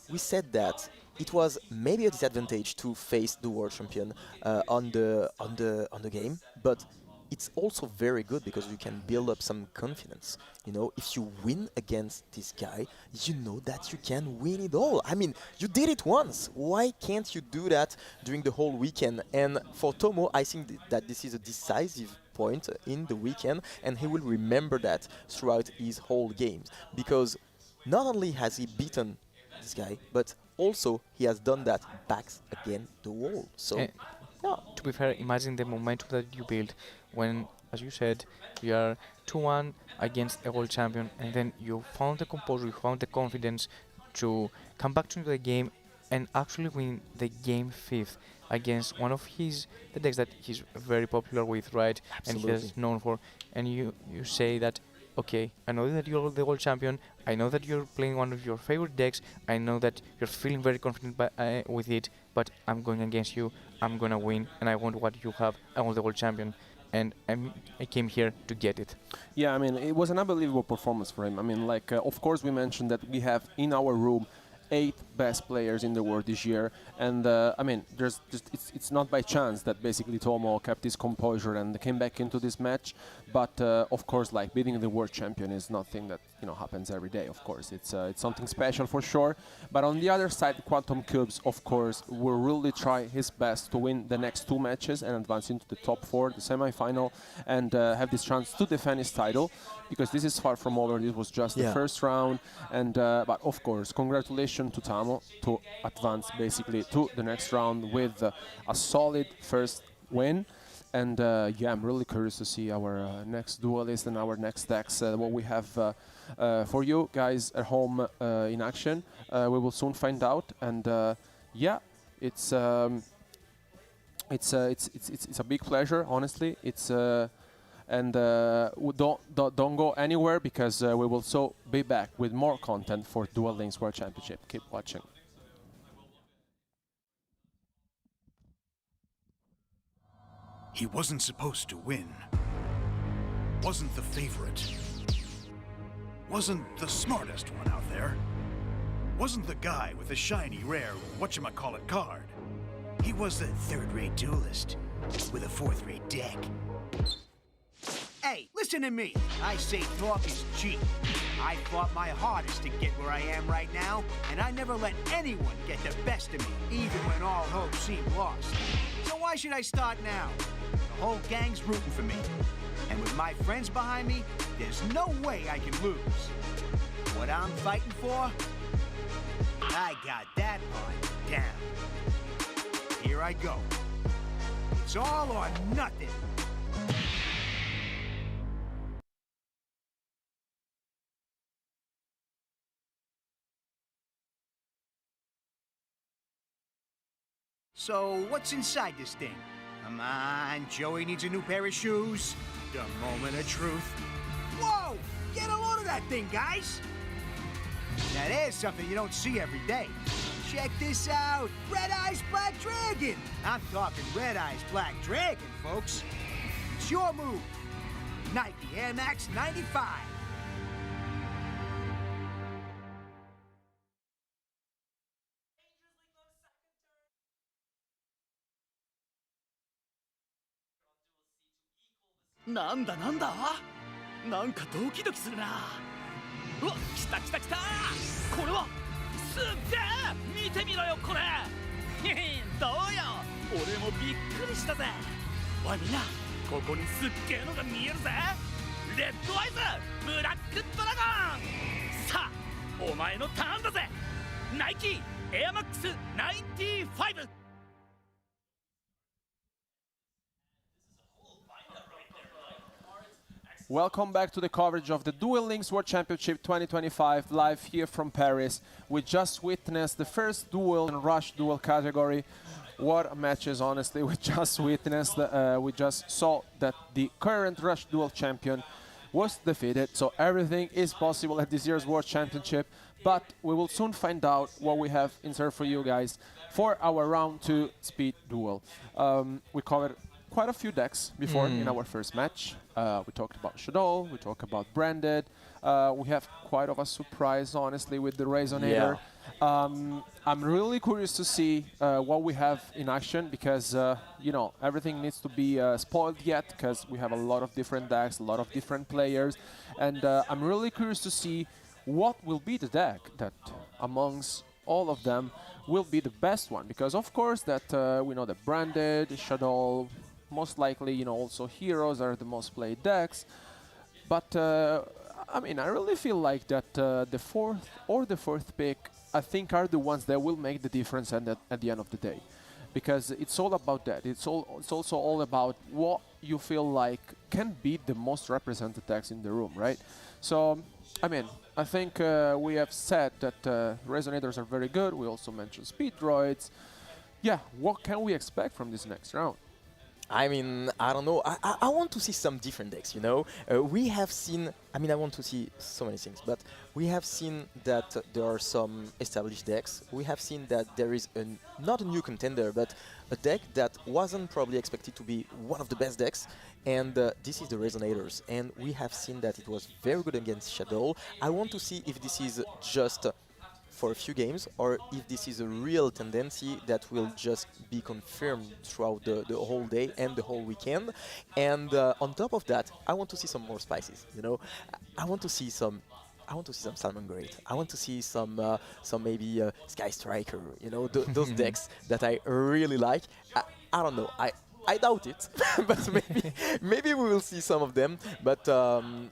we said that it was maybe a disadvantage to face the world champion on the game, but it's also very good because you can build up some confidence. You know, if you win against this guy, you know that you can win it all. I mean, you did it once. Why can't you do that during the whole weekend? And for Tomo, I think that this is a decisive point in the weekend, and he will remember that throughout his whole games, because not only has he beaten this guy, but also he has done that backs against the wall. So, yeah. To be fair, imagine the momentum that you build when, as you said, you are 2-1 against a world champion, and then you found the composure, you found the confidence to come back to the game and actually win the game 5th against one of the decks that he's very popular with, right? Absolutely. And he is known for. And you say that, okay, I know that you're the world champion, I know that you're playing one of your favorite decks, I know that you're feeling very confident with it, but I'm going against you, I'm gonna win, and I want what you have, I want the world champion, and I came here to get it. Yeah, I mean, it was an unbelievable performance for him. I mean, like, of course we mentioned that we have in our room 8 best players in the world this year, and I mean, it's not by chance that basically Tomo kept his composure and came back into this match. But of course, like, beating the world champion is nothing that happens every day. Of course, it's something special for sure. But on the other side, Quantum Cubes, of course, will really try his best to win the next 2 matches and advance into the top 4, the semi-final, and have this chance to defend his title, because this is far from over. This was just the first round, and but of course, congratulations to Tamo to advance basically to the next round with a solid first win. And yeah, I'm really curious to see our next duelist and our next decks, what we have for you guys at home in action. We will soon find out, and yeah, it's a big pleasure, honestly. It's And don't go anywhere, because we will so be back with more content for Duel Links World Championship. Keep watching. He wasn't supposed to win. Wasn't the favorite. Wasn't the smartest one out there. Wasn't the guy with the shiny, rare, whatchamacallit card. He was a third-rate duelist with a fourth-rate deck. Hey, listen to me. I say talk is cheap. I fought my hardest to get where I am right now, and I never let anyone get the best of me, even when all hope seemed lost. So why should I start now? The whole gang's rooting for me. And with my friends behind me, there's no way I can lose. What I'm fighting for? I got that part down. Here I go. It's all or nothing. So, what's inside this thing? Come on, Joey needs a new pair of shoes. The moment of truth. Whoa! Get a load of that thing, guys! Now there's something you don't see every day. Check this out! Red Eyes Black Dragon! I'm talking Red Eyes Black Dragon, folks. It's your move. Nike Air Max 95.なんだなんだなんかドキドキするな。うわ、来た来た来た。これはすっげえ。見てみろよこれ。どうよ、俺もびっくりしたぜ。おいみんな、ここにすっげえのが見えるぜ。レッドアイズブラックドラゴン。さあお前のターンだぜ。ナイキエアマックス95。Welcome back to the coverage of the Duel Links World Championship 2025, live here from Paris. We just witnessed the first duel in Rush Duel category. What matches, honestly, we just witnessed. We just saw that the current Rush Duel champion was defeated, so everything is possible at this year's World Championship. But we will soon find out what we have in store for you guys for our round 2 speed duel. We covered quite a few decks before in our first match. We talked about Shadoll, we talked about Branded. We have quite of a surprise, honestly, with the Resonator. Yeah. I'm really curious to see what we have in action, because, you know, everything needs to be spoiled yet, because we have a lot of different decks, a lot of different players. And I'm really curious to see what will be the deck that, amongst all of them, will be the best one. Because, of course, that we know that Branded, Shadoll, most likely, you know, also Heroes are the most played decks. But, I mean, I really feel like that the fourth or the fourth pick, I think, are the ones that will make the difference at the end of the day. Because it's all about that. It's also all about what you feel like can be the most represented decks in the room, right? So, I mean, I think we have said that Resonators are very good. We also mentioned Speed Droids. Yeah, what can we expect from this next round? I mean, I don't know. I want to see some different decks, you know? We have seen, I mean, I want to see so many things, but we have seen that there are some established decks. We have seen that there is not a new contender, but a deck that wasn't probably expected to be one of the best decks, and this is the Resonators. And we have seen that it was very good against Shadoll. I want to see if this is just for a few games, or if this is a real tendency that will just be confirmed throughout the whole day and the whole weekend. And on top of that, I want to see some more spices. You know, I want to see some Salmon Great. I want to see some maybe Sky Striker. You know, those decks that I really like. I don't know. I doubt it, but maybe we will see some of them. But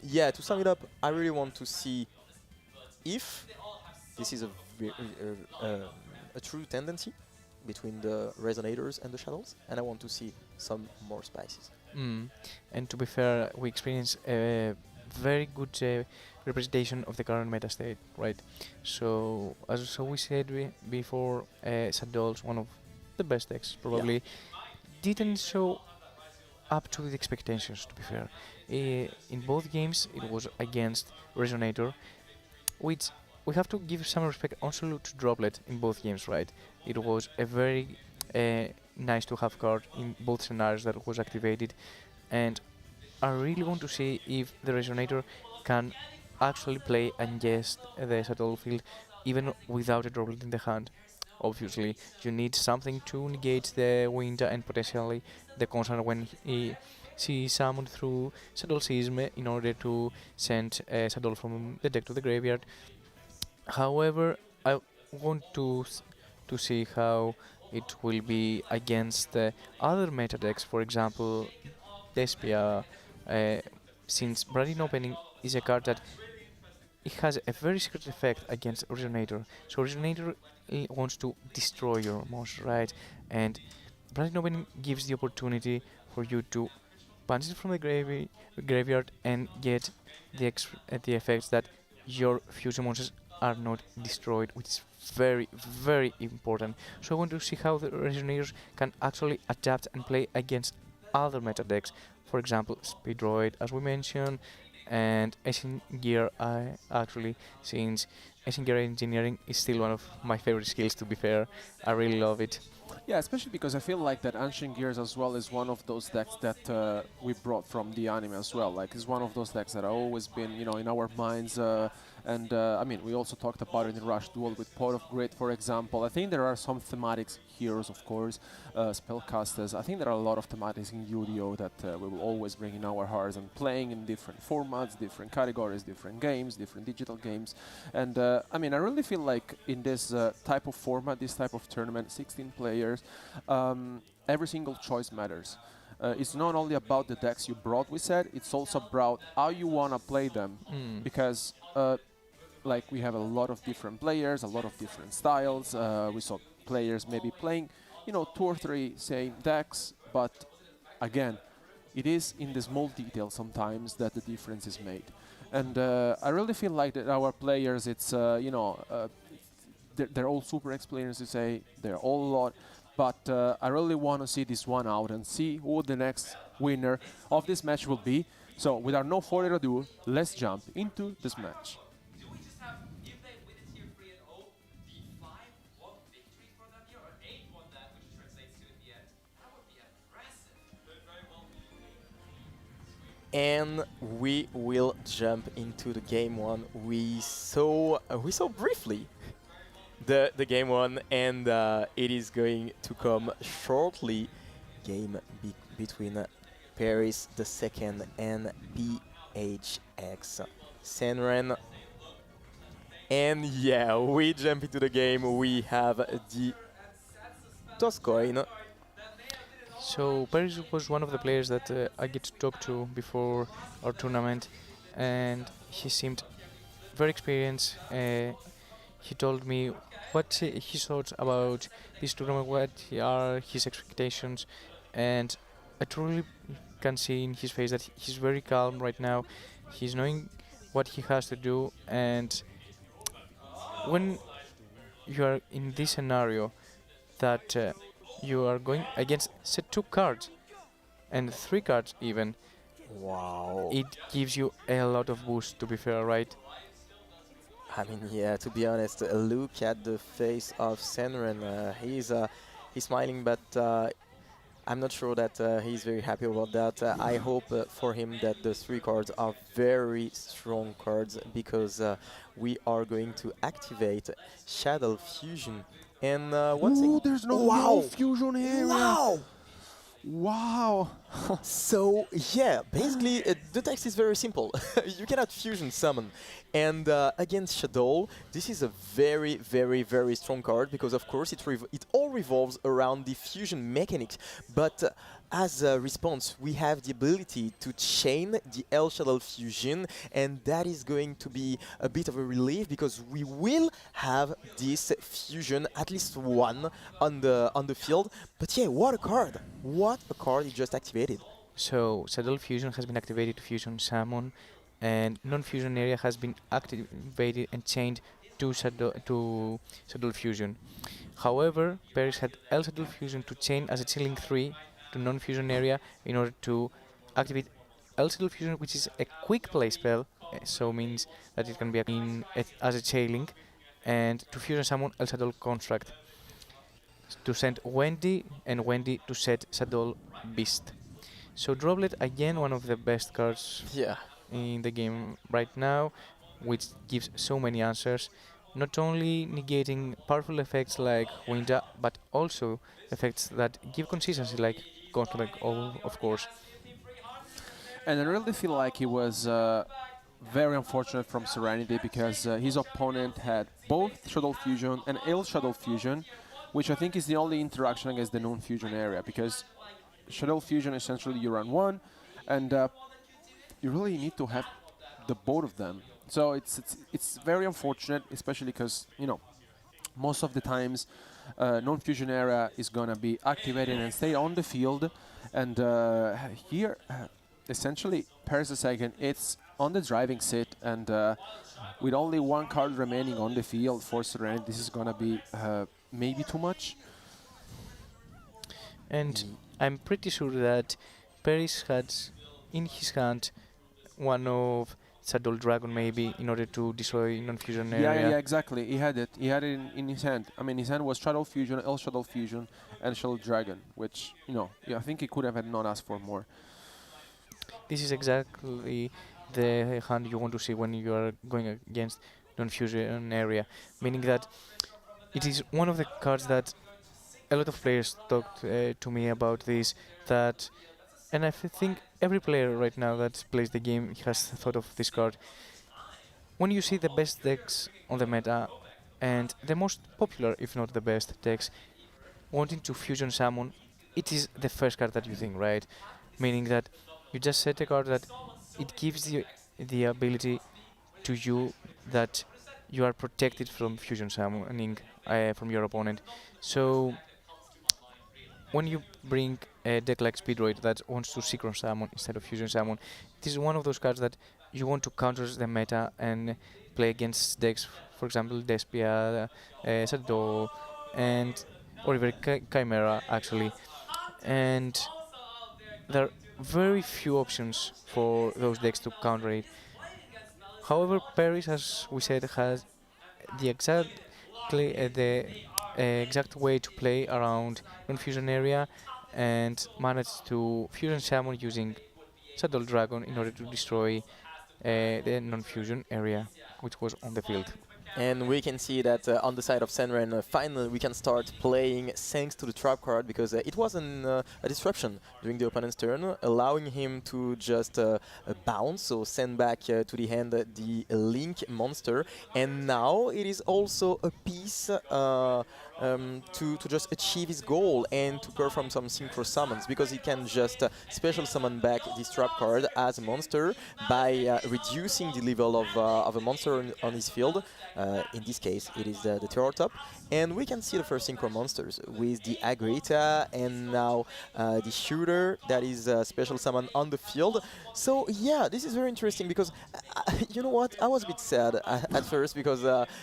yeah, to sum it up, I really want to see if this is a true tendency between the Resonators and the Shadolls, and I want to see some more spices. And to be fair, we experience a very good representation of the current meta state, right? So, as we said before, Shadoll's one of the best decks, probably. Didn't show up to the expectations, to be fair. In both games, it was against Resonator, which we have to give some respect also to Droplet in both games, right? It was a very nice to have card in both scenarios that was activated, and I really want to see if the Resonator can actually play against the Shadoll field even without a Droplet in the hand. Obviously, you need something to negate the Winter and potentially the Constant when she summoned through Shadoll Sisme in order to send Shadoll from the deck to the graveyard. However, I want to see how it will be against other meta decks, for example, Despia, since Branding Opening is a card that it has a very secret effect against Resonator. So Resonator wants to destroy your monster, right? And Branding Opening gives the opportunity for you to punch it from the graveyard and get the effects that your fusion monsters are not destroyed, which is very, very important. So I want to see how the Resonators can actually adapt and play against other meta decks. For example, Speedroid, as we mentioned, and Asian Gear, actually, since Asian Gear Engineering is still one of my favorite skills, to be fair. I really love it. Yeah, especially because I feel like that Ancient Gears as well is one of those decks that we brought from the anime as well. Like, it's one of those decks that have always been, you know, in our minds. I mean, we also talked about it in Rush Duel with Pot of Grid, for example. I think there are some thematics, heroes, of course, spellcasters. I think there are a lot of thematics in Yu-Gi-Oh! That we will always bring in our hearts and playing in different formats, different categories, different games, different digital games. And I mean, I really feel like in this type of format, this type of tournament, 16 players, every single choice matters. It's not only about the decks you brought, we said, it's also about how you want to play them. Because like, we have a lot of different players, a lot of different styles. We saw players maybe playing, you know, 2 or 3 same decks, but again, it is in the small detail sometimes that the difference is made. And I really feel like that our players, it's, you know, they're all super experienced, to say, they're all a lot, but I really want to see this one out and see who the next winner of this match will be. So without no further ado, let's jump into this match. And we will jump into the game one. We saw briefly the game one, and it is going to come shortly. Game between Paris the Second and PHX Senren. And yeah, we jump into the game. We have the toss coin. So Paris was one of the players that I get to talk to before our tournament, and he seemed very experienced. He told me what he thought about this tournament, what are his expectations, and I truly can see in his face that he's very calm right now. He's knowing what he has to do, and when you are in this scenario that you are going against set 2 cards and 3 cards even. Wow. It gives you a lot of boost, to be fair, right? I mean, yeah, to be honest, look at the face of Senren. He's smiling, but I'm not sure that he's very happy about that. I hope for him that the 3 cards are very strong cards, because we are going to activate Shadoll Fusion. And one thing, there's no fusion here. Wow! Wow! So yeah, basically the text is very simple. You cannot fusion summon. And against Shadoll, this is a very, very, very strong card, because of course it all revolves around the fusion mechanics. But as a response, we have the ability to chain the El Shadoll fusion, and that is going to be a bit of a relief, because we will have this fusion, at least one, on the field. But yeah, what a card! What a card he just activated. So Shadoll Fusion has been activated to fusion summon, and non-fusion area has been activated and chained to Shadoll Fusion. However, Paris had El Shadoll Fusion to chain as a chilling 3, to non-fusion area in order to activate El Shadoll Fusion, which is a quick play spell, so means that it can be as a chailing, and to fusion summon El Shadoll Construct, to send Wendy, and Wendy to set Shadoll Beast. So Droplet, again, one of the best cards Yeah. in the game right now, which gives so many answers, not only negating powerful effects like Winda, but also effects that give consistency like Gauntlet, of course. And I really feel like he was very unfortunate from Serenity because his opponent had both Shadoll Fusion and Il Shadoll Fusion, which I think is the only interaction against the non-fusion area, because Shadoll Fusion essentially you run one, and you really need to have the both of them. So it's very unfortunate, especially because, you know, most of the times non-fusion area is gonna be activated and stay on the field, and here essentially Paris II, it's on the driving seat, and with only one card remaining on the field for Serenity, this is gonna be maybe too much. And I'm pretty sure that Paris had in his hand one of Shadoll Dragon maybe in order to destroy non-fusion area. Yeah, exactly. He had it. He had it in his hand. I mean, his hand was Shadoll Fusion, El Shadoll Fusion, and Shadoll Dragon, which, you know, yeah, I think he could have not asked for more. This is exactly the hand you want to see when you are going against non-fusion area, meaning that it is one of the cards that a lot of players talked to me about this, that, and I think every player right now that plays the game has thought of this card. When you see the best decks on the meta, and the most popular, if not the best decks, wanting to fusion summon, it is the first card that you think, right? Meaning that you just set a card that it gives you the ability to you that you are protected from fusion summoning from your opponent. So when you bring a deck like Speedroid that wants to synchron summon instead of fusion summon, this is one of those cards that you want to counter the meta and play against decks, for example Despia, Shadoll, and or even Chimera actually. And there are very few options for those decks to counter it. However, Paris, as we said, has the exact way to play around non-fusion area and managed to fusion summon using Shadoll Dragon in order to destroy the non-fusion area which was on the field. And we can see that on the side of Senran, finally we can start playing thanks to the trap card, because it was a disruption during the opponent's turn, allowing him to just bounce, so send back to the hand the Link monster. And now it is also a piece to just achieve his goal and to perform some synchro summons, because he can just special summon back this trap card as a monster by reducing the level of a monster on his field. In this case, it is the Terror Top. And we can see the first synchro monsters with the Agrita and now the Shooter that is special summon on the field. So yeah, this is very interesting, because you know what, I was a bit sad at first because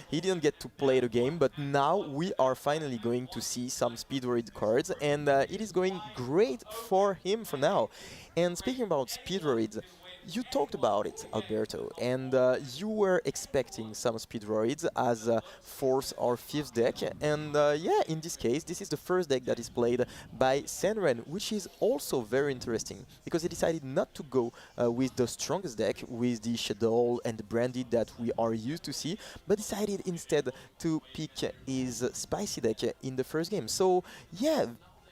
he didn't get to play the game, but now we are finally going to see some Speedroid cards, and it is going great for him for now. And speaking about Speedroids, you talked about it, Alberto, and you were expecting some Speedroids as a 4th or 5th deck, and yeah, in this case, this is the first deck that is played by Senran, which is also very interesting, because he decided not to go with the strongest deck, with the Shadoll and the Brandy that we are used to see, but decided instead to pick his spicy deck in the first game. So yeah,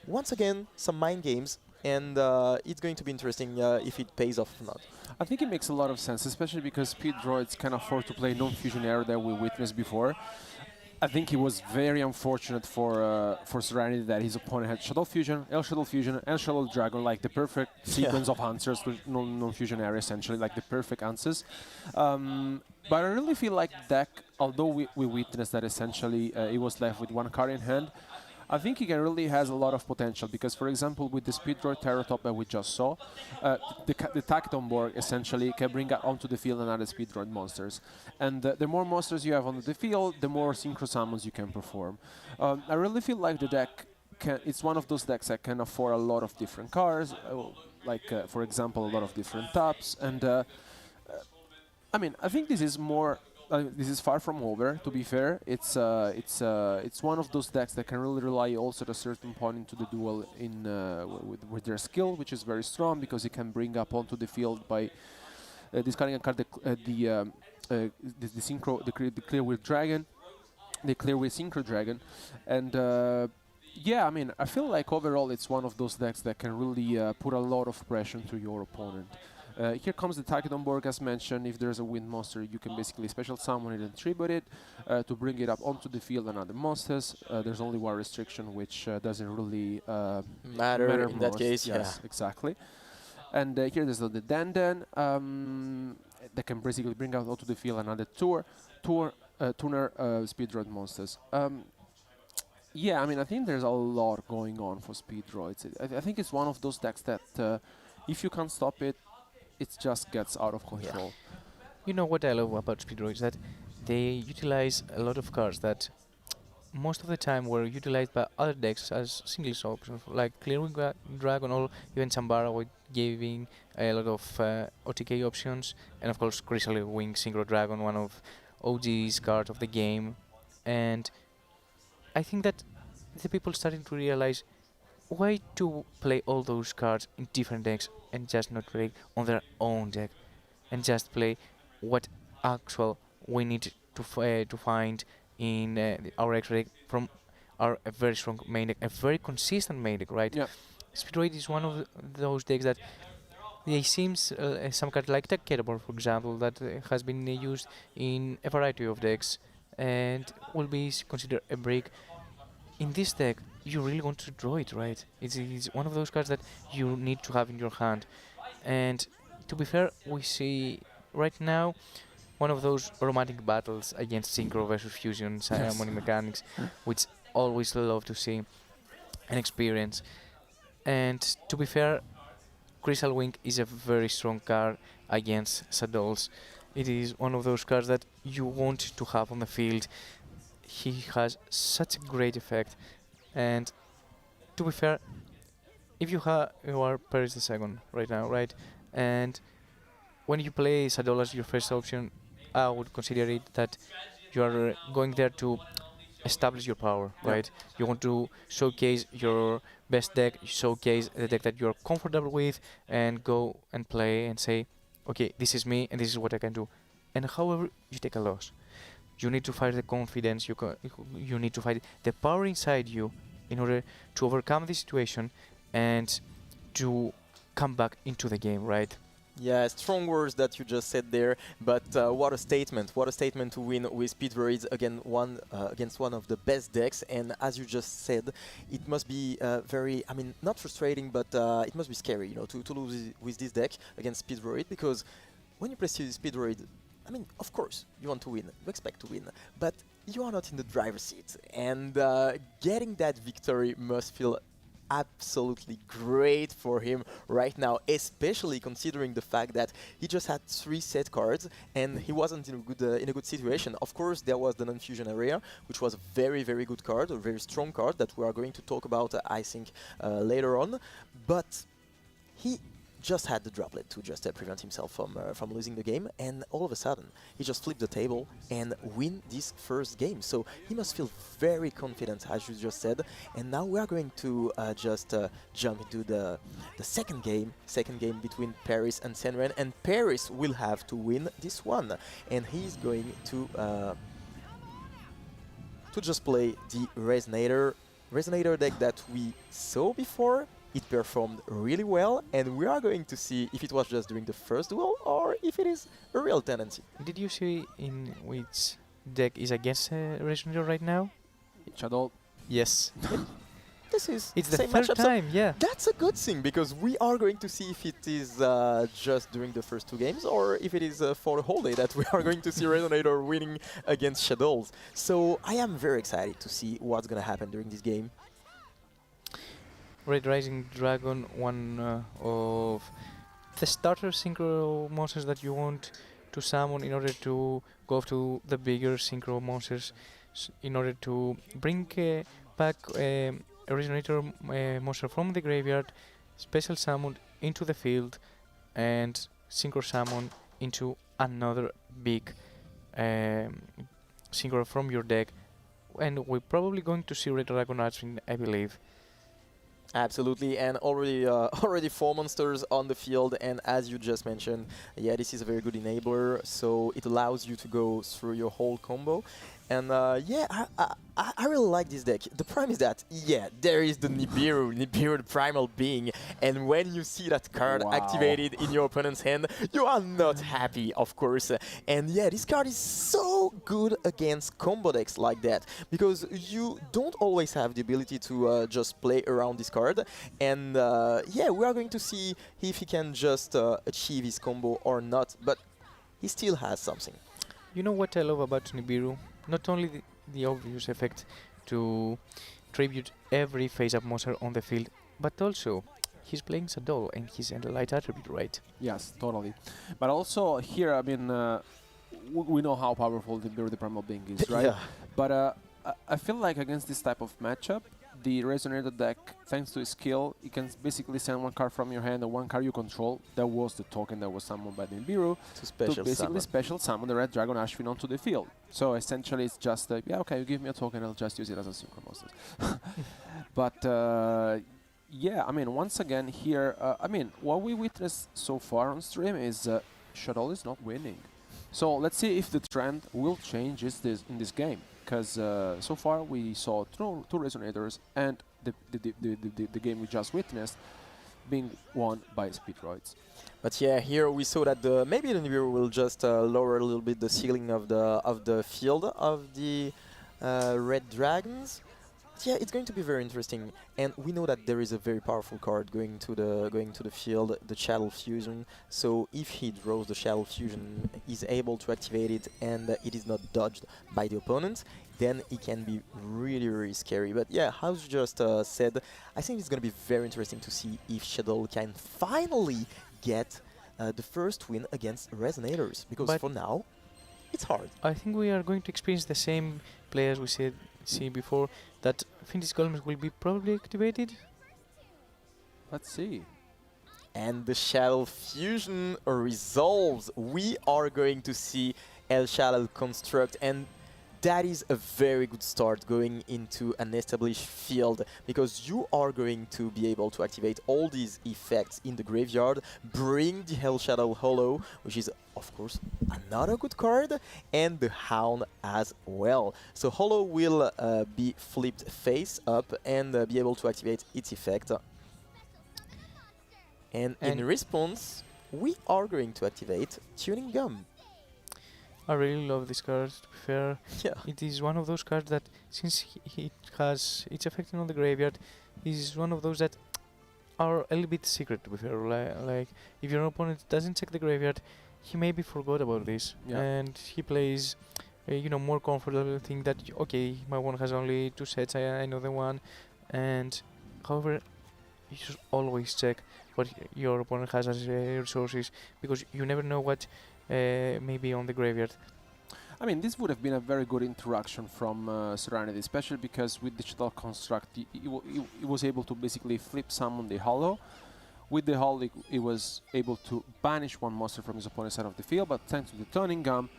once again, some mind games, and it's going to be interesting if it pays off or not. I think it makes a lot of sense, especially because Speed Droids can afford to play non-fusion era that we witnessed before. I think it was very unfortunate for Serenity that his opponent had Shadoll Fusion, El Shadoll Fusion, and Shadoll Dragon, like the perfect sequence of answers to non-fusion area, essentially, like the perfect answers. But I really feel like deck, although we witnessed that essentially it was left with one card in hand, I think he really has a lot of potential, because, for example, with the Speedroid Terror Top that we just saw, the Tacton board essentially can bring onto the field another Speedroid monsters. And the more monsters you have on the field, the more synchro summons you can perform. I really feel like the deck it's one of those decks that can afford a lot of different cards, for example, a lot of different taps. And I mean, I think this is more. This is far from over. To be fair, it's one of those decks that can really rely also at a certain point into the duel with their skill, which is very strong because it can bring up onto the field by discarding a card the clear with dragon. The clear with Synchro Dragon, and yeah, I mean, I feel like overall it's one of those decks that can really put a lot of pressure to your opponent. Here comes the Takedonborg, as mentioned. If there's a wind monster, you can basically special summon it and tribute it to bring it up onto the field and other monsters. There's only one restriction, which doesn't really matter in that case. Yes, yeah, exactly. And here there's the Dandan that can basically bring out onto the field another tuner speed droid monsters. Yeah, I mean, I think there's a lot going on for speed droids. I think it's one of those decks that if you can't stop it, it just gets out of control. You know what I love about speed droids? That they utilize a lot of cards that most of the time were utilized by other decks as single options, like Clearing Dragon or even Chambara, with giving a lot of OTK options, and of course Crystal Wing Synchro Dragon, one of OG's cards of the game. And I think that the people starting to realize why to play all those cards in different decks and just not play on their own deck, and just play what actual we need to find in our extra deck from our very strong main deck, a very consistent main deck, right? Yeah. Speedroid is one of those decks that they seems some card like Takedonborg, for example, that has been used in a variety of decks and will be considered a break. In this deck, you really want to draw it, right? It's one of those cards that you need to have in your hand. And to be fair, we see right now one of those romantic battles against Synchro versus Fusion ceremony mechanics, which always love to see and experience. And to be fair, Crystal Wing is a very strong card against Shadolls. It is one of those cards that you want to have on the field. He has such a great effect, and to be fair, if you are Paris II right now, right, and when you play Shadoll as your first option, I would consider it that you are going there to establish your power, right? You want to showcase your best deck, showcase the deck that you're comfortable with, and go and play and say, okay, this is me and this is what I can do. And however you take a loss, you need to fight the confidence, you need to fight the power inside you in order to overcome the situation and to come back into the game, right? Yeah, strong words that you just said there, but what a statement to win with Speed Droids against one of the best decks. And as you just said, it must be very, I mean, not frustrating, but it must be scary, you know, to lose with this deck against Speed Droid, because when you play Speed Droid, I mean, of course, you want to win, you expect to win, but you are not in the driver's seat, and getting that victory must feel absolutely great for him right now, especially considering the fact that he just had 3 set cards and he wasn't in a good situation. Of course, there was the non-fusion area, which was a very, very good card, a very strong card that we are going to talk about, I think, later on. But he just had the droplet to just prevent himself from losing the game, and all of a sudden he just flipped the table and win this first game. So he must feel very confident, as you just said. And now we are going to just jump into the second game between Paris and Senren, and Paris will have to win this one, and he's going to just play the Resonator deck that we saw before. It performed really well, and we are going to see if it was just during the first duel or if it is a real tendency. Did you see in which deck is against Resonator right now? Shadoll. Yes. It's the third time, yeah. That's a good thing, because we are going to see if it is just during the first 2 games or if it is for the whole day that we are going to see Resonator winning against Shadolls. So I am very excited to see what's going to happen during this game. Red Rising Dragon, one of the starter synchro monsters that you want to summon in order to go to the bigger synchro monsters, in order to bring back a Resonator monster from the graveyard, special summon into the field, and synchro summon into another big synchro from your deck. And we're probably going to see Red Dragon Archfiend, I believe. Absolutely, and already 4 monsters on the field, and as you just mentioned, yeah, this is a very good enabler, so it allows you to go through your whole combo. And yeah, I really like this deck. The problem is that, yeah, there is the Nibiru the Primal Being, and when you see that card activated in your opponent's hand, you are not happy, of course. And yeah, this card is so good against combo decks like that, because you don't always have the ability to just play around this card. And yeah, we are going to see if he can just achieve his combo or not, but he still has something. You know what I love about Nibiru? Not only the obvious effect to tribute every face-up monster on the field, but also he's playing Shadoll and he's a light attribute, right? Yes, totally. But also here, I mean, we know how powerful the Primal Being is, right? Yeah. But I feel like against this type of matchup, the Resonator deck, thanks to his skill, you can basically send one card from your hand and one card you control. That was the token that was summoned by the Nibiru to basically special summon the Red Dragon Archfiend onto the field. So essentially it's just, yeah, okay, you give me a token, I'll just use it as a synchro monster. But yeah, I mean, once again here, I mean, what we witnessed so far on stream is Shadoll is not winning. So let's see if the trend will change in this game. Because so far we saw two Resonators and the game we just witnessed being won by Speedroids. But yeah, here we saw that maybe the Nibiru will just lower a little bit the ceiling of the field of the Red Dragons. Yeah, it's going to be very interesting, and we know that there is a very powerful card going to the field, the Shadoll Fusion. So if he draws the Shadoll Fusion, he's able to activate it, and it is not dodged by the opponent, then it can be really, really scary. But yeah, as you just said, I think it's going to be very interesting to see if Shadoll can finally get the first win against Resonators, because but for now, it's hard. I think we are going to experience the same play as we see before, that Fiendish Golems will be probably activated. Let's see. And the Shadoll Fusion resolves. We are going to see El Shadoll construct, and that is a very good start going into an established field, because you are going to be able to activate all these effects in the graveyard, bring the Hell Shadow Hollow, which is of course another good card, and the Hound as well. So Hollow will be flipped face up and be able to activate its effect. And in response, we are going to activate Tuning Gum. I really love this card, to be fair. Yeah. It is one of those cards that, since it has its effect on the graveyard, is one of those that are a little bit secret, to be fair. Like if your opponent doesn't check the graveyard, he maybe forgot about this, and he plays, you know, more comfortable, think that, okay, my one has only 2 sets, I know the one, and however, you should always check what your opponent has as resources, because you never know what may be on the graveyard. I mean, this would have been a very good interaction from Serenity, especially because with Digital Construct, he was able to basically flip summon the Hollow. With the Hollow, he was able to banish one monster from his opponent's side of the field, but thanks to the Tuning Gum,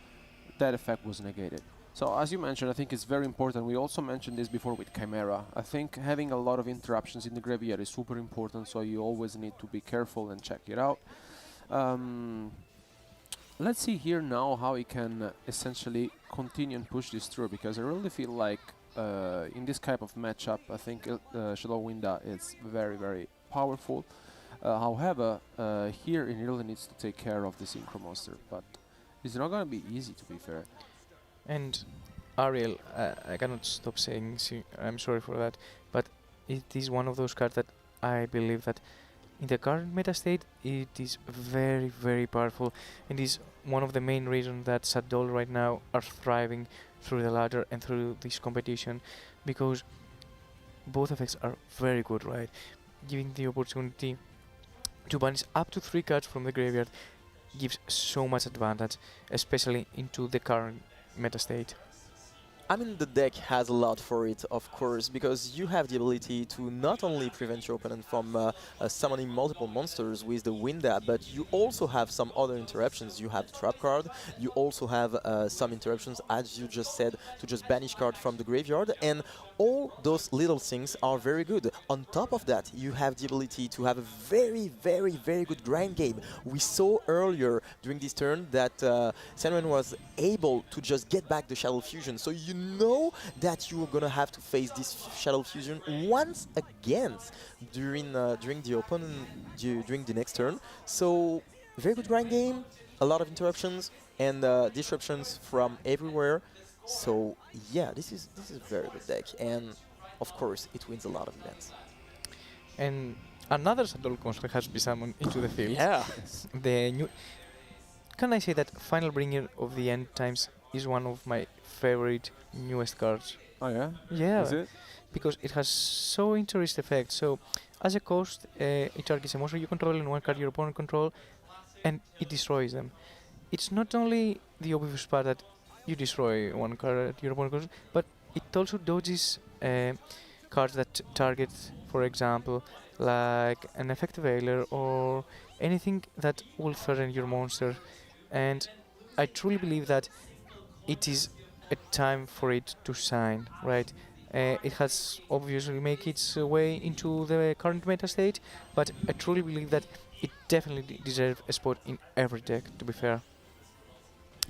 that effect was negated. So as you mentioned, I think it's very important. We also mentioned this before with Chimera. I think having a lot of interruptions in the graveyard is super important, so you always need to be careful and check it out. Let's see here now how he can essentially continue and push this through, because I really feel like in this type of matchup, I think Shadow Winda is very, very powerful. However, here he really needs to take care of the Synchro Monster, but it's not going to be easy, to be fair. And Ariel, I cannot stop saying I'm sorry for that, but it is one of those cards that I believe that in the current meta state it is very, very powerful, and is one of the main reasons that Shadoll right now are thriving through the ladder and through this competition, because both effects are very good, right? Giving the opportunity to banish up to 3 cards from the graveyard gives so much advantage, especially into the current meta state. I mean, the deck has a lot for it, of course, because you have the ability to not only prevent your opponent from summoning multiple monsters with the Winda, but you also have some other interruptions. You have the Trap card, you also have some interruptions, as you just said, to just banish card from the graveyard, and all those little things are very good. On top of that, you have the ability to have a very, very, very good grind game. We saw earlier during this turn that Senran was able to just get back the Shadoll Fusion, so you know that you're gonna have to face this Shadoll Fusion once again during during the next turn. So very good grind game, a lot of interruptions and disruptions from everywhere. So yeah, this is a very good deck, and of course it wins a lot of events. And another Shadoll construct has been summoned into the field. Yeah. The new. Can I say that Final Bringer of the End Times is one of my favorite newest cards? Oh yeah? Yeah. Is it? Because it has so interesting effects. So, as a cost, it targets a monster you control and one card your opponent control, and it destroys them. It's not only the obvious part that you destroy one card your opponent controls, but it also dodges cards that target, for example, like an effective Veiler or anything that will threaten your monster. And I truly believe that it is a time for it to shine, right? It has obviously made its way into the current meta state, but I truly believe that it definitely deserves a spot in every deck, to be fair.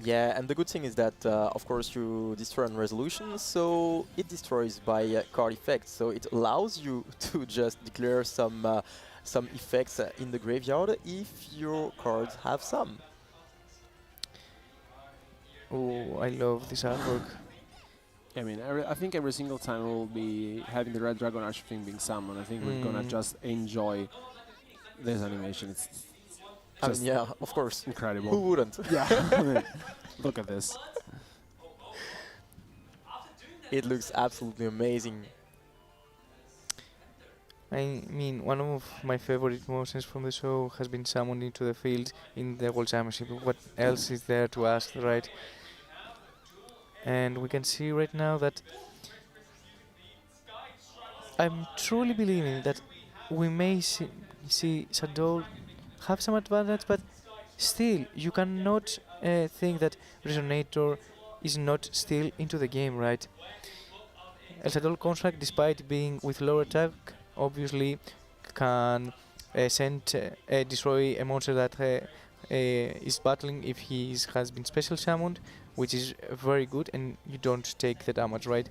Yeah, and the good thing is that, of course, you destroy on resolution, so it destroys by card effects. So it allows you to just declare some effects in the graveyard if your cards have some. Oh, I love this artwork. I mean, I think every single time we'll be having the Red Dragon Arch thing being summoned, I think we're gonna just enjoy this animation. It's I mean, yeah, of course. incredible. Who wouldn't? Yeah. Look at this. It looks absolutely amazing. I mean, one of my favorite monsters from the show has been summoned into the field in the World Championship. What else is there to ask, right? And we can see right now that I'm truly believing that we may see Shadoll have some advantage, but still, you cannot think that Resonator is not still into the game, right? El Shadoll construct, despite being with lower attack, obviously can destroy a monster that is battling if he has been special summoned, which is very good, and you don't take the damage, right?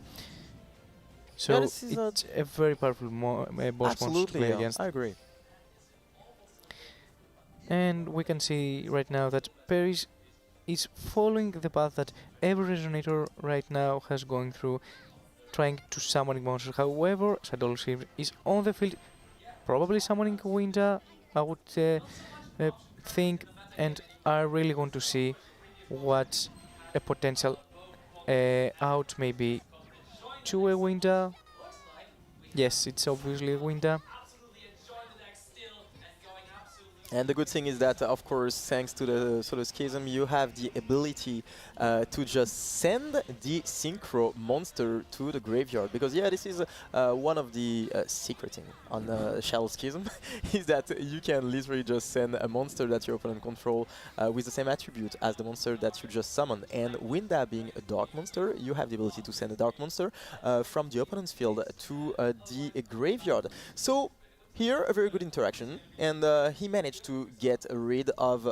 So Yeah, it's a very powerful boss monster to play against. I agree. And we can see right now that Paris is following the path that every Resonator right now has going through, trying to summon monsters. However, Shadoll is on the field, probably summoning Winda, I would think, and I really want to see what a potential out may be to a Winda. Yes, it's obviously a Winda. And the good thing is that, of course, thanks to the Solar Schism, you have the ability to just send the Synchro monster to the graveyard. Because, yeah, this is one of the secret thing on Shadow Schism, is that you can literally just send a monster that your opponent control with the same attribute as the monster that you just summoned. And Winda being a dark monster, you have the ability to send a dark monster from the opponent's field to the graveyard. So, here, a very good interaction, and he managed to get rid of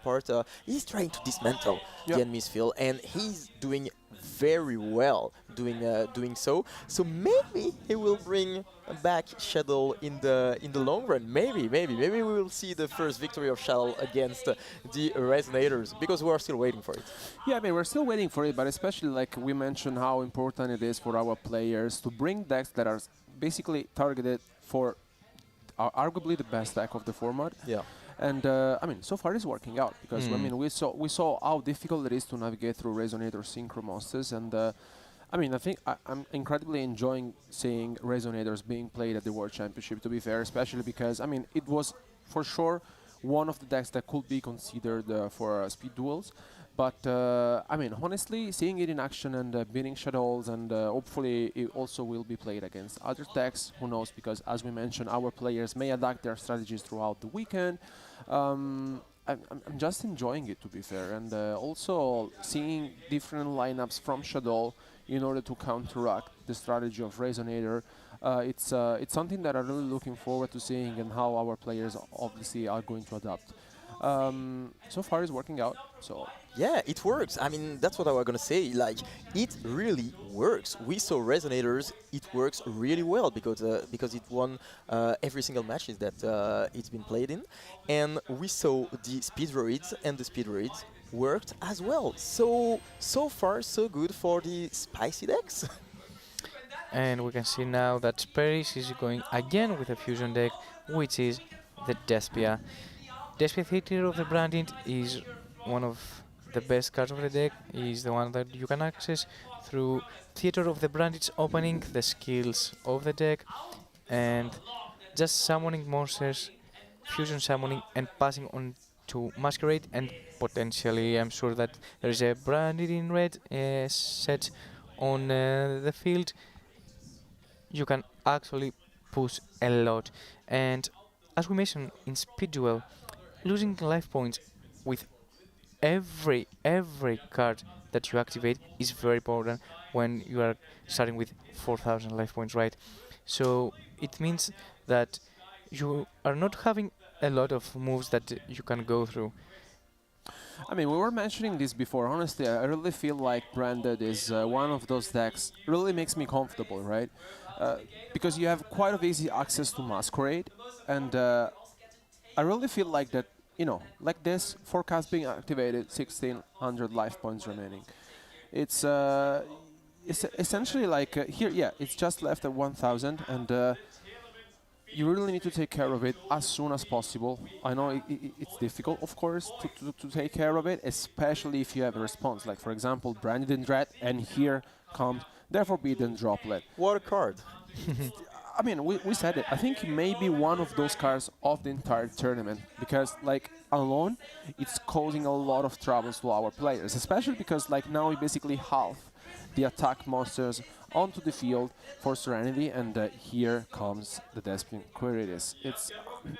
part. He's trying to dismantle the enemy's field, and he's doing very well doing so. So maybe he will bring back Shadoll in the long run. Maybe we will see the first victory of Shadoll against the Resonators, because we are still waiting for it. Yeah, I mean, we're still waiting for it, but especially like we mentioned how important it is for our players to bring decks that are basically targeted for arguably the best deck of the format. Yeah. And I mean, so far it's working out, because I mean, we saw how difficult it is to navigate through Resonator Synchro monsters, and I mean, I think I'm incredibly enjoying seeing Resonators being played at the World Championship, to be fair, especially because, I mean, it was for sure one of the decks that could be considered for speed duels, But I mean, honestly, seeing it in action and beating Shadolls, and hopefully it also will be played against other decks. Who knows? Because as we mentioned, our players may adapt their strategies throughout the weekend. I'm just enjoying it, to be fair, and also seeing different lineups from Shadoll in order to counteract the strategy of Resonator. It's something that I'm really looking forward to seeing, and how our players obviously are going to adapt. So far, it's working out. So Yeah, it works. I mean, that's what I was gonna say. Like, it really works. We saw Resonators. It works really well because it won every single matches that it's been played in, and we saw the Speedroids, and the Speedroids worked as well. So far, so good for the spicy decks. And we can see now that Paris is going again with a fusion deck, which is the Despia. Despia Theater of the Branded is one of the best cards of the deck. Is the one that you can access through Theater of the Branded's opening the skills of the deck, and just summoning monsters, fusion summoning, and passing on to Masquerade, and potentially, I'm sure that there is a Branded in red set on the field. You can actually push a lot, and as we mentioned in Speed Duel, losing life points with every card that you activate is very important when you are starting with 4,000 life points, right? So it means that you are not having a lot of moves that you can go through. I mean, we were mentioning this before. Honestly, I really feel like Branded is one of those decks. Really makes me comfortable, right? Because you have quite of easy access to Masquerade, and I really feel like that, you know, like this, forecast being activated, 1,600 life points remaining. It's essentially like here, yeah, it's just left at 1,000, and you really need to take care of it as soon as possible. I know it's difficult, of course, to take care of it, especially if you have a response. Like, for example, Branded in Dread, and here comes the Forbidden Droplet. What a card! I mean, we said it. I think it may be one of those cards of the entire tournament, because, like, alone, it's causing a lot of troubles to our players, especially because, like, now we basically halve the attack monsters onto the field for Serenity, and here comes the Despian Quiritis. It's,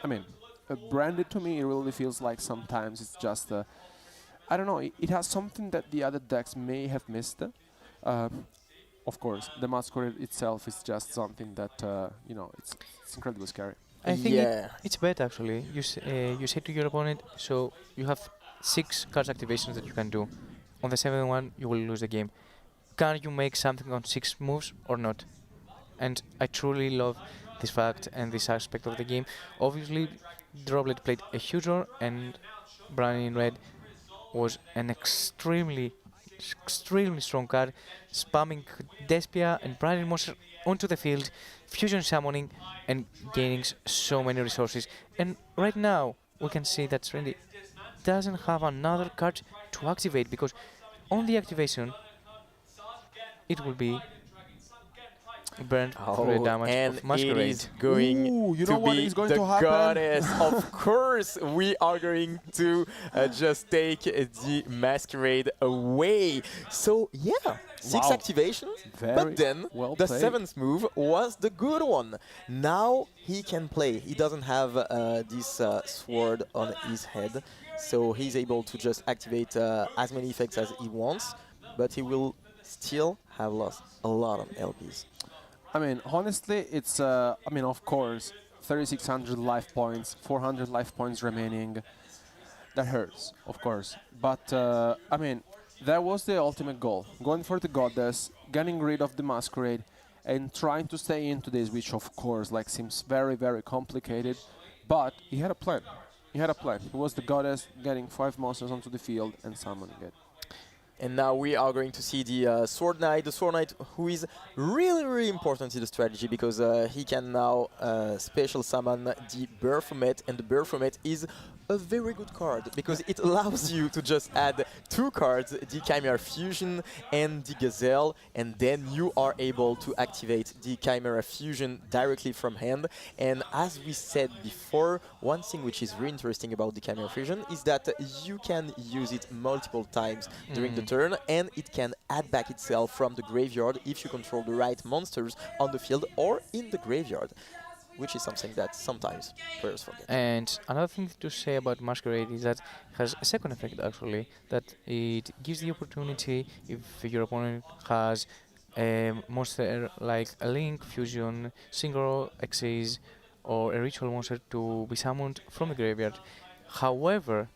I mean, Branded to me, it really feels like sometimes it's just, I don't know, it has something that the other decks may have missed. Of course, the Masquerade itself is just something that, you know, it's incredibly scary. I think Yeah. it's better actually. You say to your opponent, so you have 6 cards activations that you can do. On the 7th one, you will lose the game. Can you make something on 6 moves or not? And I truly love this fact and this aspect of the game. Obviously, Droplet played a huge role, and Branded in Red was an extremely strong card, spamming Despia and Branded monsters onto the field, fusion summoning, and gaining so many resources. And right now, we can see that Serenity doesn't have another card to activate, because on the activation, it will be burned through the damage and of Masquerade. it is going Ooh, you to know what be is going the to happen? goddess. Of course, we are going to just take the Masquerade away. So yeah, 6 Wow. activations, Very but then well the played. 7th move was the good one. Now he can play. He doesn't have this sword on his head, so he's able to just activate as many effects as he wants, but he will still have lost a lot of LPs. I mean, honestly, it's, I mean, of course, 3,600 life points, 400 life points remaining. That hurts, of course. But, I mean, that was the ultimate goal. Going for the Goddess, getting rid of the Masquerade, and trying to stay into this, which, of course, like, seems very, very complicated. But he had a plan. He had a plan. He was the Goddess, getting 5 monsters onto the field and summoning it. And now we are going to see the Sword Knight, who is really, really important in the strategy, because he can now special summon the Baphomet, and the Baphomet is a very good card because it allows you to just add 2 cards, the Chimera Fusion and the Gazelle, and then you are able to activate the Chimera Fusion directly from hand. And as we said before, one thing which is really interesting about the Chimera Fusion is that you can use it multiple times during the turn, and it can add back itself from the graveyard if you control the right monsters on the field or in the graveyard, which is something that sometimes players forget. And another thing to say about Masquerade is that it has a second effect actually, that it gives the opportunity if your opponent has a monster like a Link, Fusion, Synchro, Xyz, or a Ritual monster to be summoned from the graveyard. However,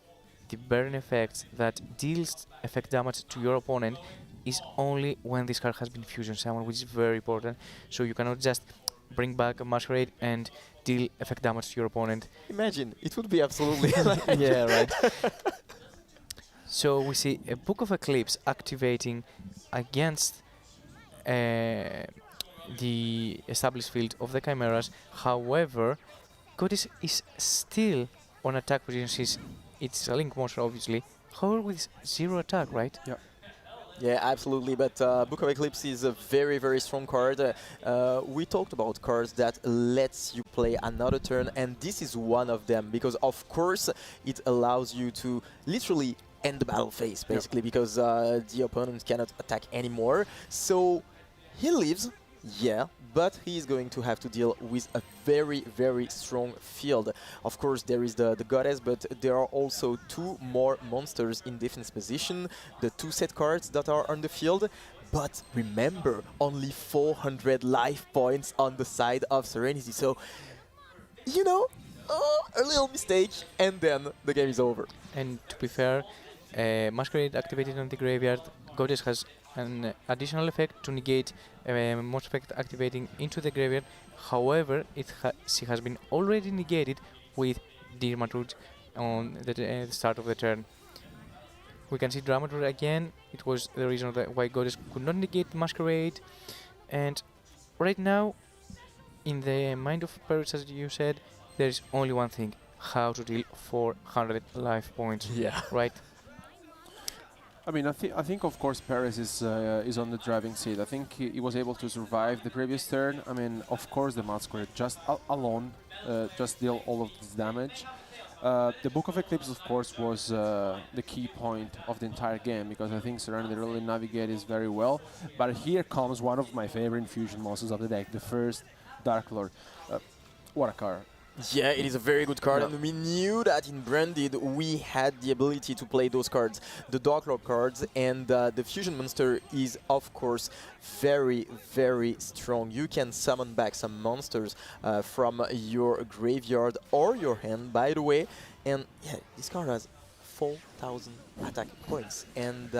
the burn effect that deals effect damage to your opponent is only when this card has been Fusion summoned, which is very important. So you cannot just bring back a Masquerade and deal effect damage to your opponent. Imagine, it would be absolutely yeah, right. So we see a Book of Eclipse activating against the established field of the Chimeras. However, Goddess is still on attack position since it's a Link monster, obviously. However, with 0 attack, right? Yeah. Yeah, absolutely, but Book of Eclipse is a very, very strong card. We talked about cards that lets you play another turn, and this is one of them, because of course it allows you to literally end the battle phase, basically, because the opponent cannot attack anymore. So he lives, yeah, but he is going to have to deal with a very, very strong field. Of course, there is the Goddess, but there are also 2 more monsters in defense position, the 2 set cards that are on the field. But remember, only 400 life points on the side of Serenity. So, you know, a little mistake, and then the game is over. And to be fair, Masquerade activated on the graveyard, Goddess has an additional effect to negate monster effect activating into the graveyard. However, she has been already negated with Dramaturge on the start of the turn. We can see Dramaturge again. It was the reason why Goddess could not negate Masquerade. And right now, in the mind of Paris, as you said, there is only one thing: how to deal 400 life points. Yeah. Right. I mean, I think of course Paris is on the driving seat. I think he was able to survive the previous turn. I mean, of course the Masquerade just alone just deal all of this damage. The Book of Eclipse, of course, was the key point of the entire game, because I think Serenity really navigates very well. But here comes one of my favorite fusion monsters of the deck, the first Dark Lord. What a card. Yeah, it is a very good card, and we knew that in Branded we had the ability to play those cards, the Dark Lord cards, and the Fusion monster is of course very, very strong. You can summon back some monsters from your graveyard or your hand, by the way, and yeah, this card has 4,000 attack points, and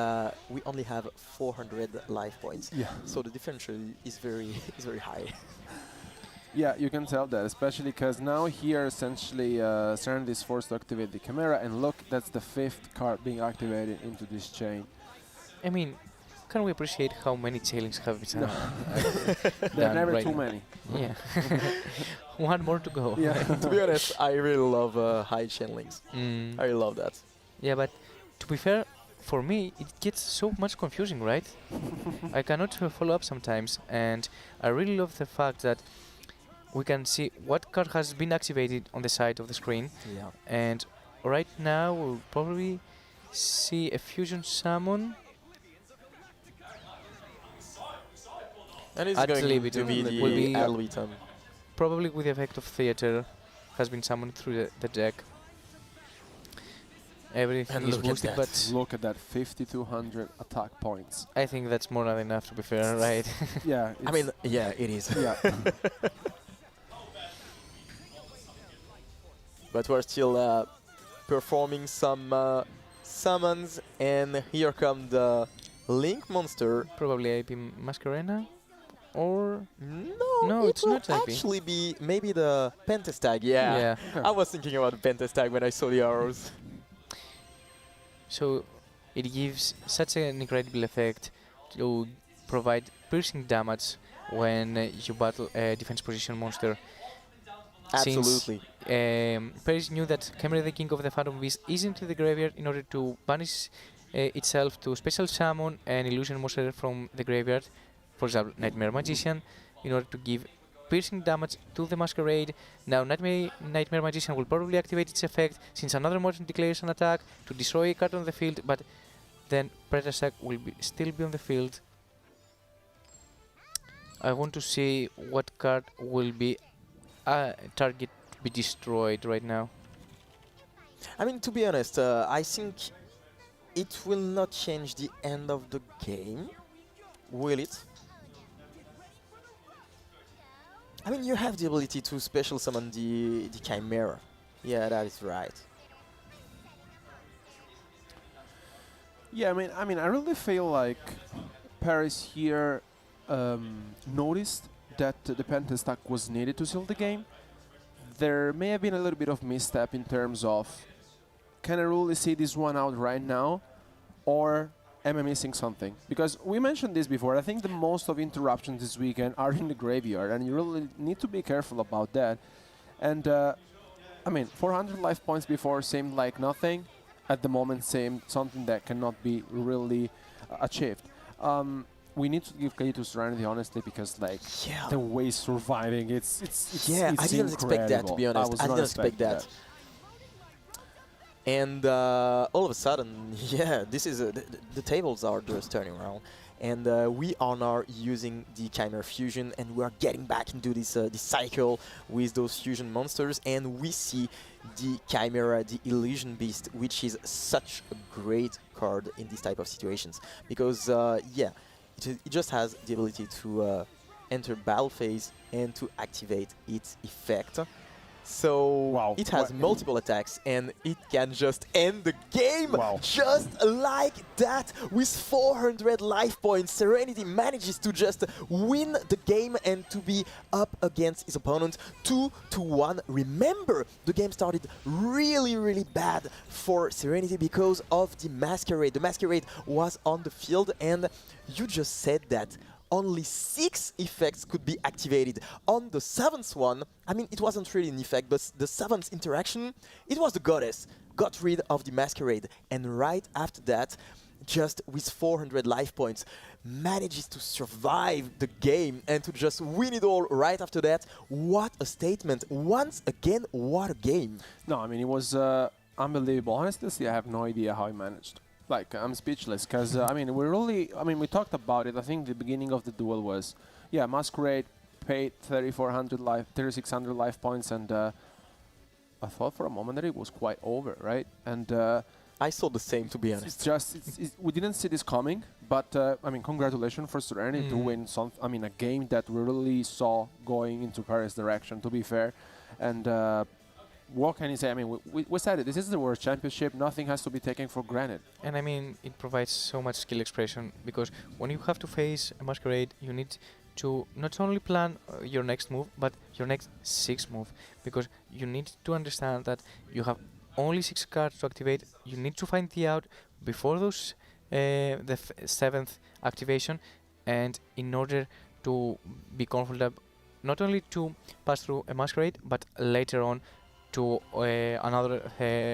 we only have 400 life points. Yeah. So the differential is very high. Yeah, you can tell that, especially because now here essentially Serenity is forced to activate the Chimera, and look, that's the 5th card being activated into this chain. I mean, can we appreciate how many chainlinks have been No. There are never right too now? many. Yeah. One more to go. Yeah. To be honest, I really love high chain links. I really love that. Yeah, but to be fair, for me, it gets so much confusing, right? I cannot follow up sometimes, and I really love the fact that we can see what card has been activated on the side of the screen. Yeah. And right now we'll probably see a Fusion summon. And it's Ad going to libitum be that the will be ad libitum. probably with the effect of Theater, has been summoned through the deck. Everything And is look at boosted, that. but Look at that, 5,200 attack points. I think that's more than enough, to be fair, right? Yeah. I mean, yeah, it is. Yeah. But we're still performing some summons, and here come the Link monster. Probably IP Masquerena, or No, No, it it's will not IP. actually be maybe the Pentestag. Yeah. I was thinking about the Pentestag when I saw the arrows. So it gives such an incredible effect to provide piercing damage when you battle a defense position monster. Absolutely. Paris knew that Chimera, the king of the Phantom Beast, is into the graveyard in order to banish itself to special summon an illusion monster from the graveyard, for example, Nightmare Magician, in order to give piercing damage to the Masquerade. Now Nightmare Magician will probably activate its effect since another monster declares an attack to destroy a card on the field, but then Predator Sack will still be on the field. I want to see what card will be target to be destroyed right now. I mean, to be honest, I think it will not change the end of the game, will it? I mean, you have the ability to special summon the Chimera. Yeah, that is right. Yeah, I mean, I really feel like Paris here noticed that the Pentastack was needed to seal the game. There may have been a little bit of misstep in terms of, can I really see this one out right now, or am I missing something? Because we mentioned this before, I think the most of interruptions this weekend are in the graveyard, and you really need to be careful about that. And I mean, 400 life points before seemed like nothing. At the moment, seemed something that cannot be really achieved. We need to give credit to Serenity, honestly, because like the way surviving, it's I didn't expect that, to be honest. I didn't expect that. And all of a sudden, yeah, this is the tables are just turning around, and we are now using the Chimera fusion, and we are getting back into this this cycle with those fusion monsters, and we see the Chimera, the Illusion Beast, which is such a great card in this type of situations, because yeah, it just has the ability to enter battle phase and to activate its effect. So it has multiple attacks, and it can just end the game just like that. With 400 life points, Serenity manages to just win the game and to be up against his opponent 2-1. Remember, the game started really bad for Serenity because of the Masquerade. The Masquerade was on the field, and you just said that only 6 effects could be activated. On the 7th one, I mean, it wasn't really an effect, but the 7th interaction, it was the Goddess, got rid of the Masquerade, and right after that, just with 400 life points, manages to survive the game and to just win it all right after that. What a statement. Once again, what a game. No, I mean, it was unbelievable. Honestly, I have no idea how he managed. Like, I'm speechless, because, I mean, we talked about it. I think the beginning of the duel was, yeah, Masquerade paid 3,600 life points, and I thought for a moment that it was quite over, right? And I saw the same, to be honest. It's just, we didn't see this coming, but, I mean, congratulations for Serenity to win a game that we really saw going into Paris' direction, to be fair. And what can you say? I mean, we said it. This is the World Championship. Nothing has to be taken for granted. And I mean, it provides so much skill expression, because when you have to face a Masquerade, you need to not only plan your next move, but your next 6 move, because you need to understand that you have only 6 cards to activate. You need to find the out before those the 7th activation, and in order to be comfortable, not only to pass through a Masquerade, but later on to another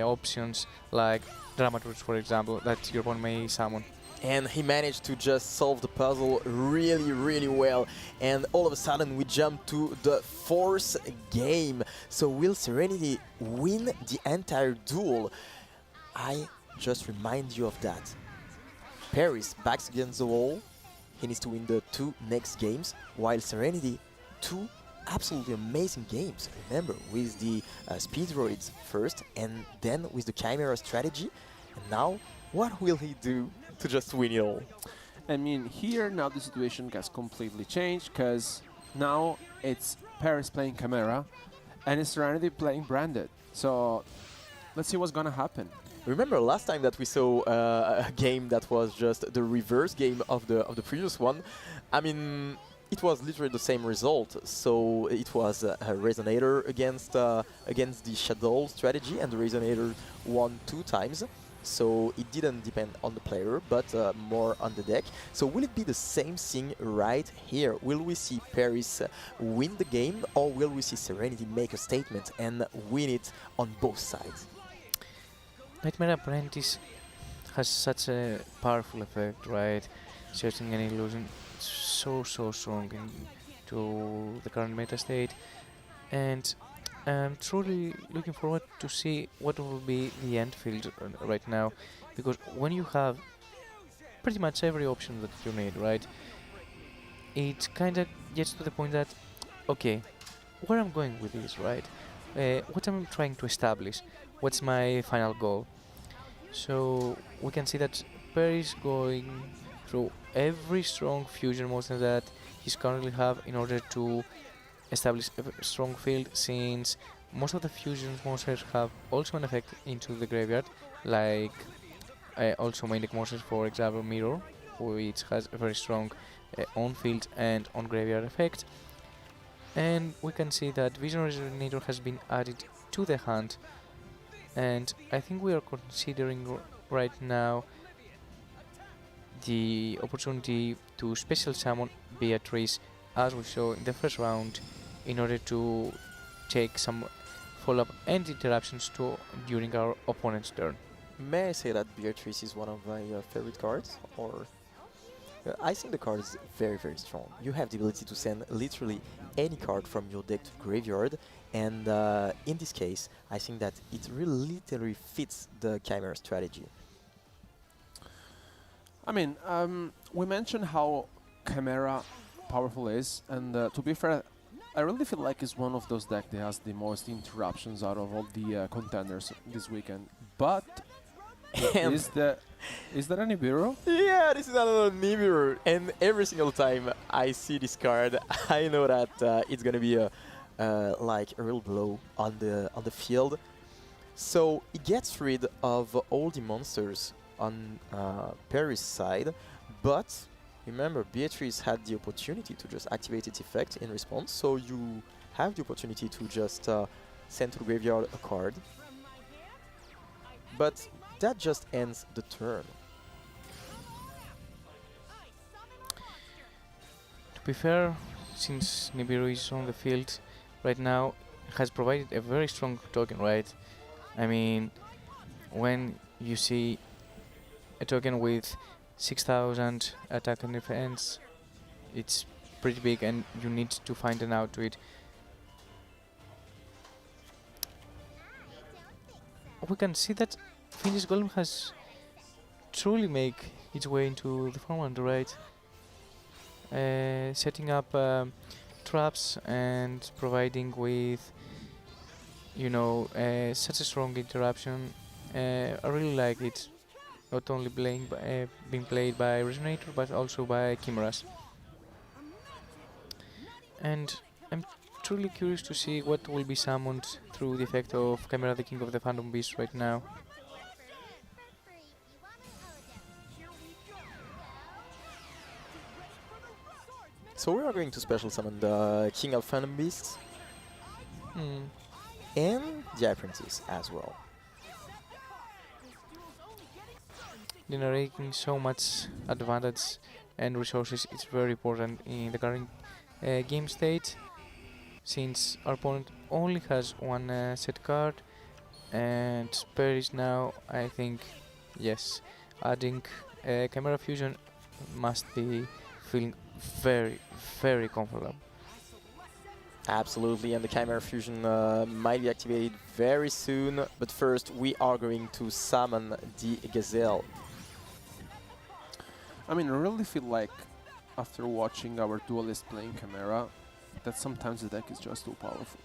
options like Dramaturge, for example, that your opponent may summon. And he managed to just solve the puzzle really well. And all of a sudden we jump to the 4th game. So will Serenity win the entire duel? I just remind you of that. Paris backs against the wall. He needs to win the 2 next games, while Serenity 2 absolutely amazing games. Remember, with the Speed Droids first, and then with the Chimera strategy. And now, what will he do to just win it all? I mean, here now the situation has completely changed, because now it's Paris playing Chimera, and it's Serenity playing Branded. So let's see what's gonna happen. Remember last time that we saw a game that was just the reverse game of the previous one? I mean, it was literally the same result. So it was a Resonator against the Shadoll strategy, and the Resonator won 2 times. so it didn't depend on the player, but more on the deck. So will it be the same thing right here? Will we see Paris win the game, or will we see Serenity make a statement and win it on both sides? Nightmare Apprentice has such a powerful effect, right? Searching an illusion, so strong to the current meta state, and I'm truly looking forward to see what will be the end field right now, because when you have pretty much every option that you need, right, it kind of gets to the point that, okay, where I'm going with this, right? What I'm trying to establish, what's my final goal? So we can see that Perry is going through every strong fusion monster that he's currently have in order to establish a strong field, since most of the fusion monsters have also an effect into the graveyard, like also main deck monsters, for example Mirror, which has a very strong on field and on graveyard effect. And we can see that Vision Resonator has been added to the hand, and I think we are considering right now the opportunity to special summon Beatrice, as we saw in the first round, in order to take some follow-up and interruptions during our opponent's turn. May I say that Beatrice is one of my favorite cards, or I think the card is very strong. You have the ability to send literally any card from your deck to graveyard, and in this case I think that it really literally fits the Chimera strategy. I mean, we mentioned how Chimera powerful is, and to be fair, I really feel like it's one of those decks that has the most interruptions out of all the contenders this weekend. But is there any Nibiru? Yeah, this is another Nibiru, and every single time I see this card, I know that it's gonna be like a real blow on the field. So it gets rid of all the monsters on Paris' side, but remember, Beatrice had the opportunity to just activate its effect in response, so you have the opportunity to just send to the graveyard a card. But that just ends the turn. To be fair, since Nibiru is on the field right now, has provided a very strong token, right? I mean, when you see a token with 6,000 attack and defense, it's pretty big, and you need to find an out to it. We can see that Fiendish Golem has truly made its way into the farmland, right? Setting up traps and providing with, you know, such a strong interruption. I really like it. Not only being played by Resonator, but also by Chimeras. And I'm truly curious to see what will be summoned through the effect of Chimera, the King of the Phantom Beast right now. So we are going to special summon the King of Phantom Beasts and the Apprentice as well. Generating so much advantage and resources is very important in the current game state, since our opponent only has one set card, and Paris now, I think, yes, adding Chimera Fusion must be feeling very comfortable. Absolutely, and the Chimera Fusion might be activated very soon, but first we are going to summon the Gazelle. I mean, I really feel like, after watching our duelist playing Chimera, that sometimes the deck is just too powerful.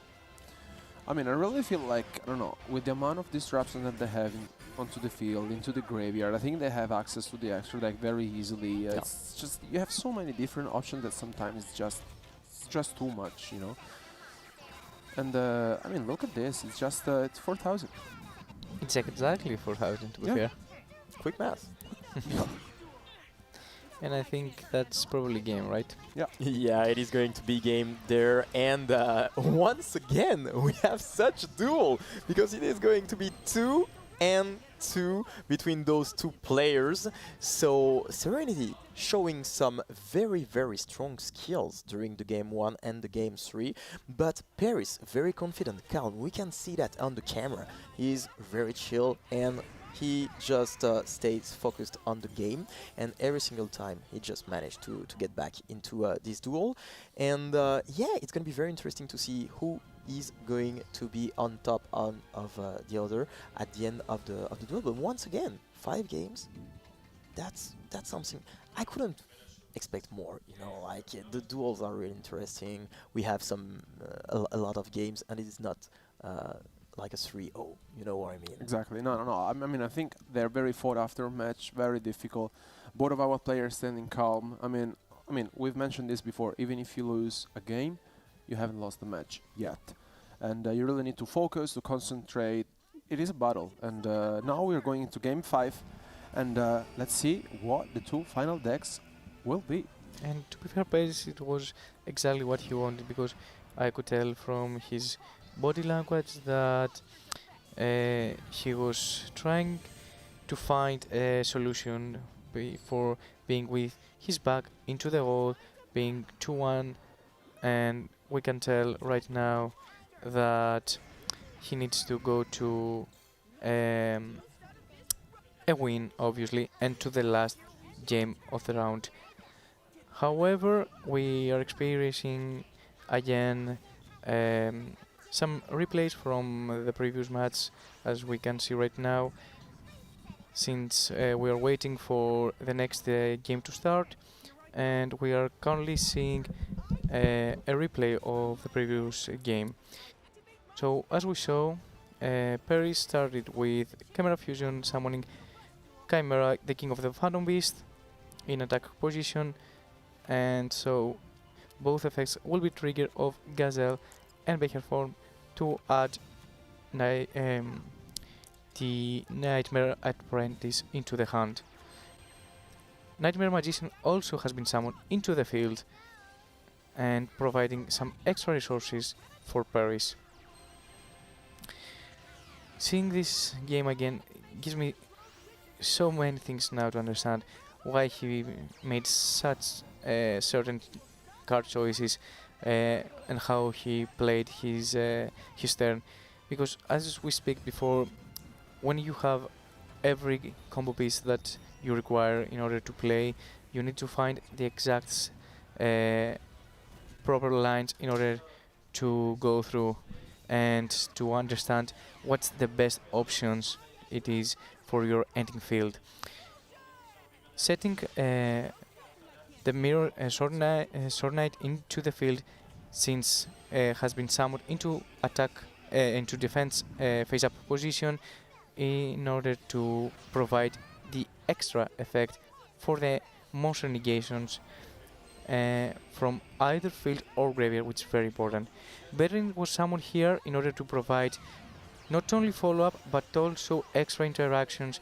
I mean, I really feel like, I don't know, with the amount of disruption that they have onto the field, into the graveyard, I think they have access to the extra deck very easily. It's just, you have so many different options that sometimes it's just too much, you know. And I mean, look at this, it's just, it's 4,000. It's exactly 4,000 to be fair. Quick math. And I think that's probably game, right? Yeah. Yeah, it is going to be game there. And once again, we have such a duel, because it is going to be 2 and between those two players. So Serenity showing some very, very strong skills during the game 1 and the game 3, but Paris very confident, calm. We can see that on the camera. He's very chill and he just stays focused on the game, and every single time he just managed to get back into this duel. And yeah, it's going to be very interesting to see who is going to be on top of the other at the end of the duel. But once again, 5 games, that's something I couldn't expect more. You know, like the duels are really interesting. We have some a lot of games, and it is not like a 3-0. You know what I mean? Exactly. No. I mean, I think they're very fought after match, very difficult. Both of our players standing calm. I mean, we've mentioned this before. Even if you lose a game, you haven't lost the match yet, and you really need to focus, to concentrate. It is a battle, and now we're going into game 5, and let's see what the 2 final decks will be. And to be fair, Paris, it was exactly what he wanted, because I could tell from his body language that he was trying to find a solution for being with his back into the wall, being 2-1, and we can tell right now that he needs to go to a win, obviously, and to the last game of the round. However, we are experiencing again some replays from the previous match, as we can see right now, since we are waiting for the next game to start, and we are currently seeing a replay of the previous game. So as we saw, Paris started with Chimera Fusion summoning Chimera, the king of the Phantom Beast, in attack position, and so both effects will be triggered of Gazelle and Becher form to add the Nightmare Apprentice into the hand. Nightmare Magician also has been summoned into the field and providing some extra resources for Paris. Seeing this game again gives me so many things now to understand why he made such certain card choices and how he played his turn. Because as we speak before, when you have every combo piece that you require in order to play, you need to find the exact proper lines in order to go through and to understand what's the best options it is for your ending field. Setting the mirror Sword Knight into the field, since has been summoned into attack into defense face up position, in order to provide the extra effect for the monster negations from either field or graveyard, which is very important. Berlin was summoned here in order to provide not only follow-up but also extra interactions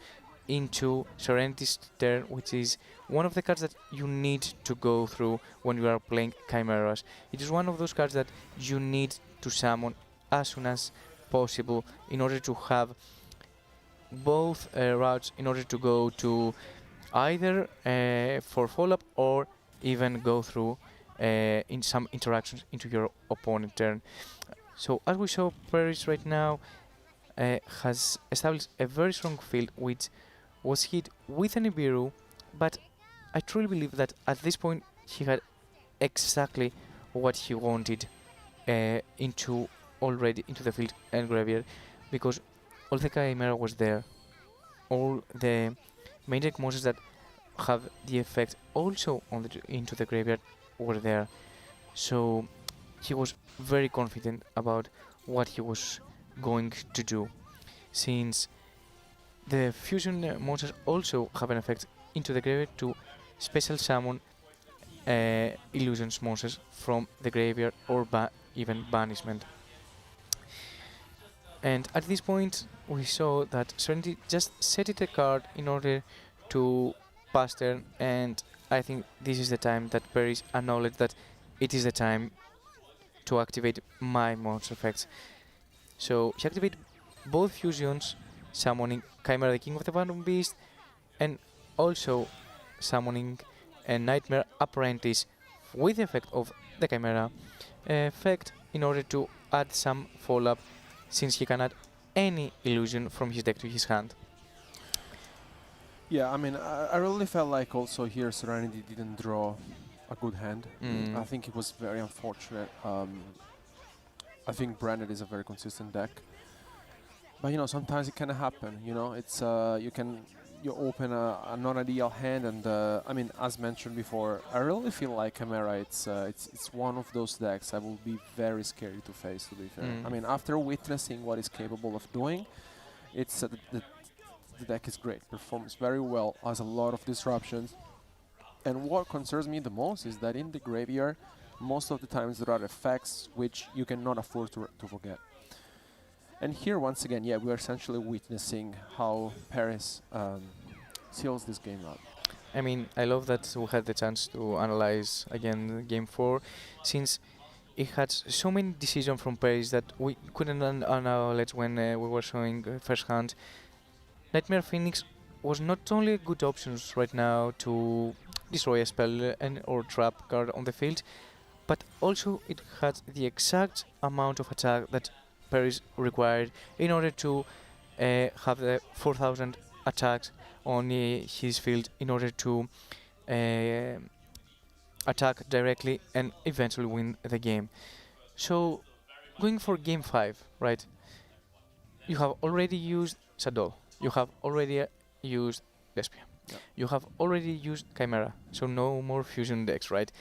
into Serenity's turn, which is one of the cards that you need to go through when you are playing Chimeras. It is one of those cards that you need to summon as soon as possible in order to have both routes in order to go to either for follow-up or even go through in some interactions into your opponent's turn. So as we saw, Paris right now has established a very strong field which was hit with an Ibiru, but I truly believe that at this point he had exactly what he wanted into the field and graveyard, because all the Chimera was there, all the main deck monsters that have the effect also on into the graveyard were there. So he was very confident about what he was going to do, since the fusion monsters also have an effect into the graveyard to special summon illusions monsters from the graveyard or even banishment. And at this point we saw that Serenity just set it a card in order to pass turn, and I think this is the time that Paris acknowledged that it is the time to activate my monster effects. So he activated both fusions, summoning Chimera, the King of the Phantom Beast, and also summoning a Nightmare Apprentice with the effect of the Chimera effect in order to add some follow-up, since he can add any illusion from his deck to his hand. Yeah, I mean, I really felt like also here Serenity didn't draw a good hand. I think it was very unfortunate. I think Branded is a very consistent deck, but you know, sometimes it can happen. You know, it's you open a non-ideal hand, and I mean, as mentioned before, I really feel like Chimera. It's one of those decks I will be very scary to face. To be fair, I mean, after witnessing what it's capable of doing, it's the deck is great, performs very well, has a lot of disruptions. And what concerns me the most is that in the graveyard, most of the times there are effects which you cannot afford to forget. And here, once again, yeah, we are essentially witnessing how Paris seals this game up. I mean, I love that we had the chance to analyze again Game 4, since it had so many decisions from Paris that we couldn't acknowledge when we were showing first hand. Nightmare Phoenix was not only a good option right now to destroy a spell or trap card on the field, but also it had the exact amount of attack that Paris required in order to have the 4000 attacks on his field in order to attack directly and eventually win the game. So, going for Game 5, right? You have already used Shadoll. You have already used Despia. Yep. You have already used Chimera, so no more fusion decks, right?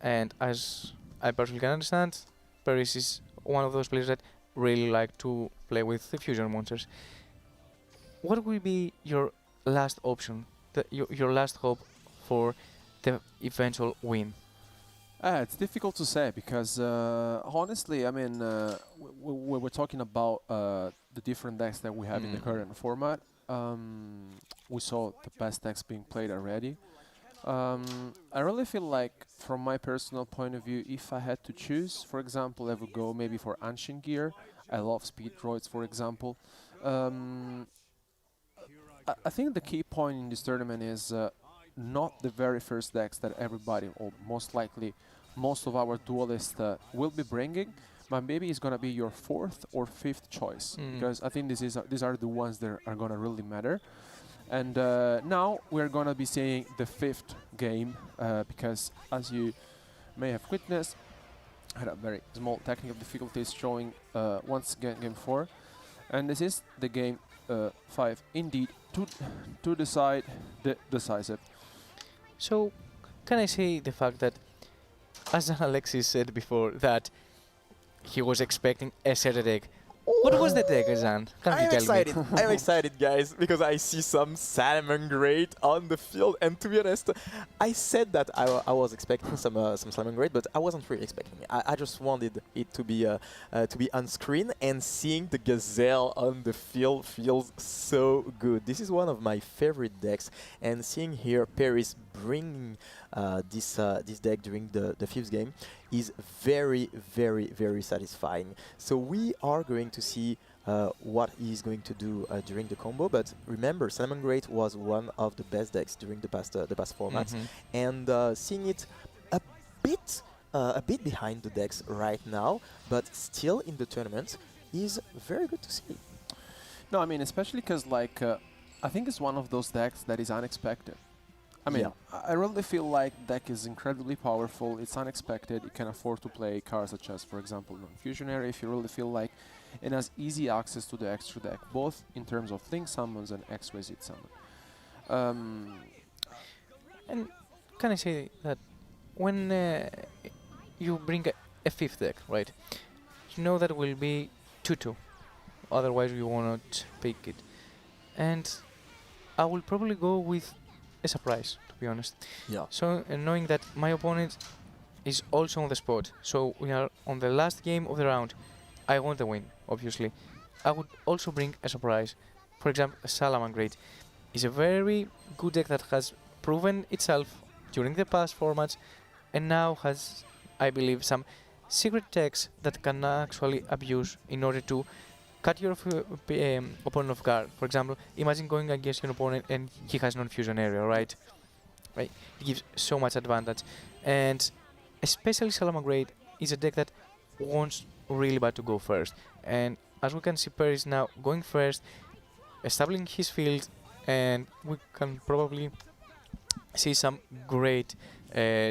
And as I personally can understand, Paris is one of those players that really like to play with the fusion monsters. What will be your last option, your last hope for the eventual win? It's difficult to say because honestly, I mean, we were talking about the different decks that we have in the current format. We saw the best decks being played already. I really feel like, from my personal point of view, if I had to choose, for example, I would go maybe for Ancient Gear. I love Speed Droids, for example. I think the key point in this tournament is not the very first decks that everybody, or most likely most of our duelists will be bringing, but maybe it's going to be your fourth or fifth choice, because I think these are the ones that are going to really matter. And now we're going to be seeing the fifth game, because as you may have witnessed, I had a very small technical difficulties showing once again Game 4, and this is the Game 5 indeed, to decide the decisive. So, can I say the fact that, as Alexis said before, that he was expecting a certain deck? What was the deck, Zan? I'm excited. I'm excited, guys, because I see some Salamangreat on the field. And to be honest, I said that I was expecting some Salamangreat, but I wasn't really expecting it. I just wanted it to be on screen, and seeing the Gazelle on the field feels so good. This is one of my favorite decks, and seeing here Paris bringing this deck during the fifth game is very, very, very satisfying. So we are going to see what he's going to do during the combo. But remember, Salamangreat was one of the best decks during the past formats, and seeing it a bit behind the decks right now, but still in the tournament, is very good to see. No, I mean, especially because like I think it's one of those decks that is unexpected. I mean, I really feel like deck is incredibly powerful, it's unexpected, you can afford to play cards such as, for example, Non-Fusionary if you really feel like, it has easy access to the extra deck, both in terms of Link summons and Exquisite summon. And can I say that when you bring a fifth deck, right, you know that will be 2-2, otherwise you will not pick it. And I will probably go with a surprise, to be honest. Yeah. So, knowing that my opponent is also on the spot, so we are on the last game of the round, I want the win, obviously. I would also bring a surprise. For example, Salamangreat is a very good deck that has proven itself during the past formats, and now has, I believe, some secret decks that can actually abuse in order to cut your opponent off guard. For example, imagine going against your opponent and he has non-fusion area, right? Right. It gives so much advantage, and especially Salamangreat is a deck that wants really bad to go first. And as we can see, Perry is now going first, establishing his field, and we can probably see some great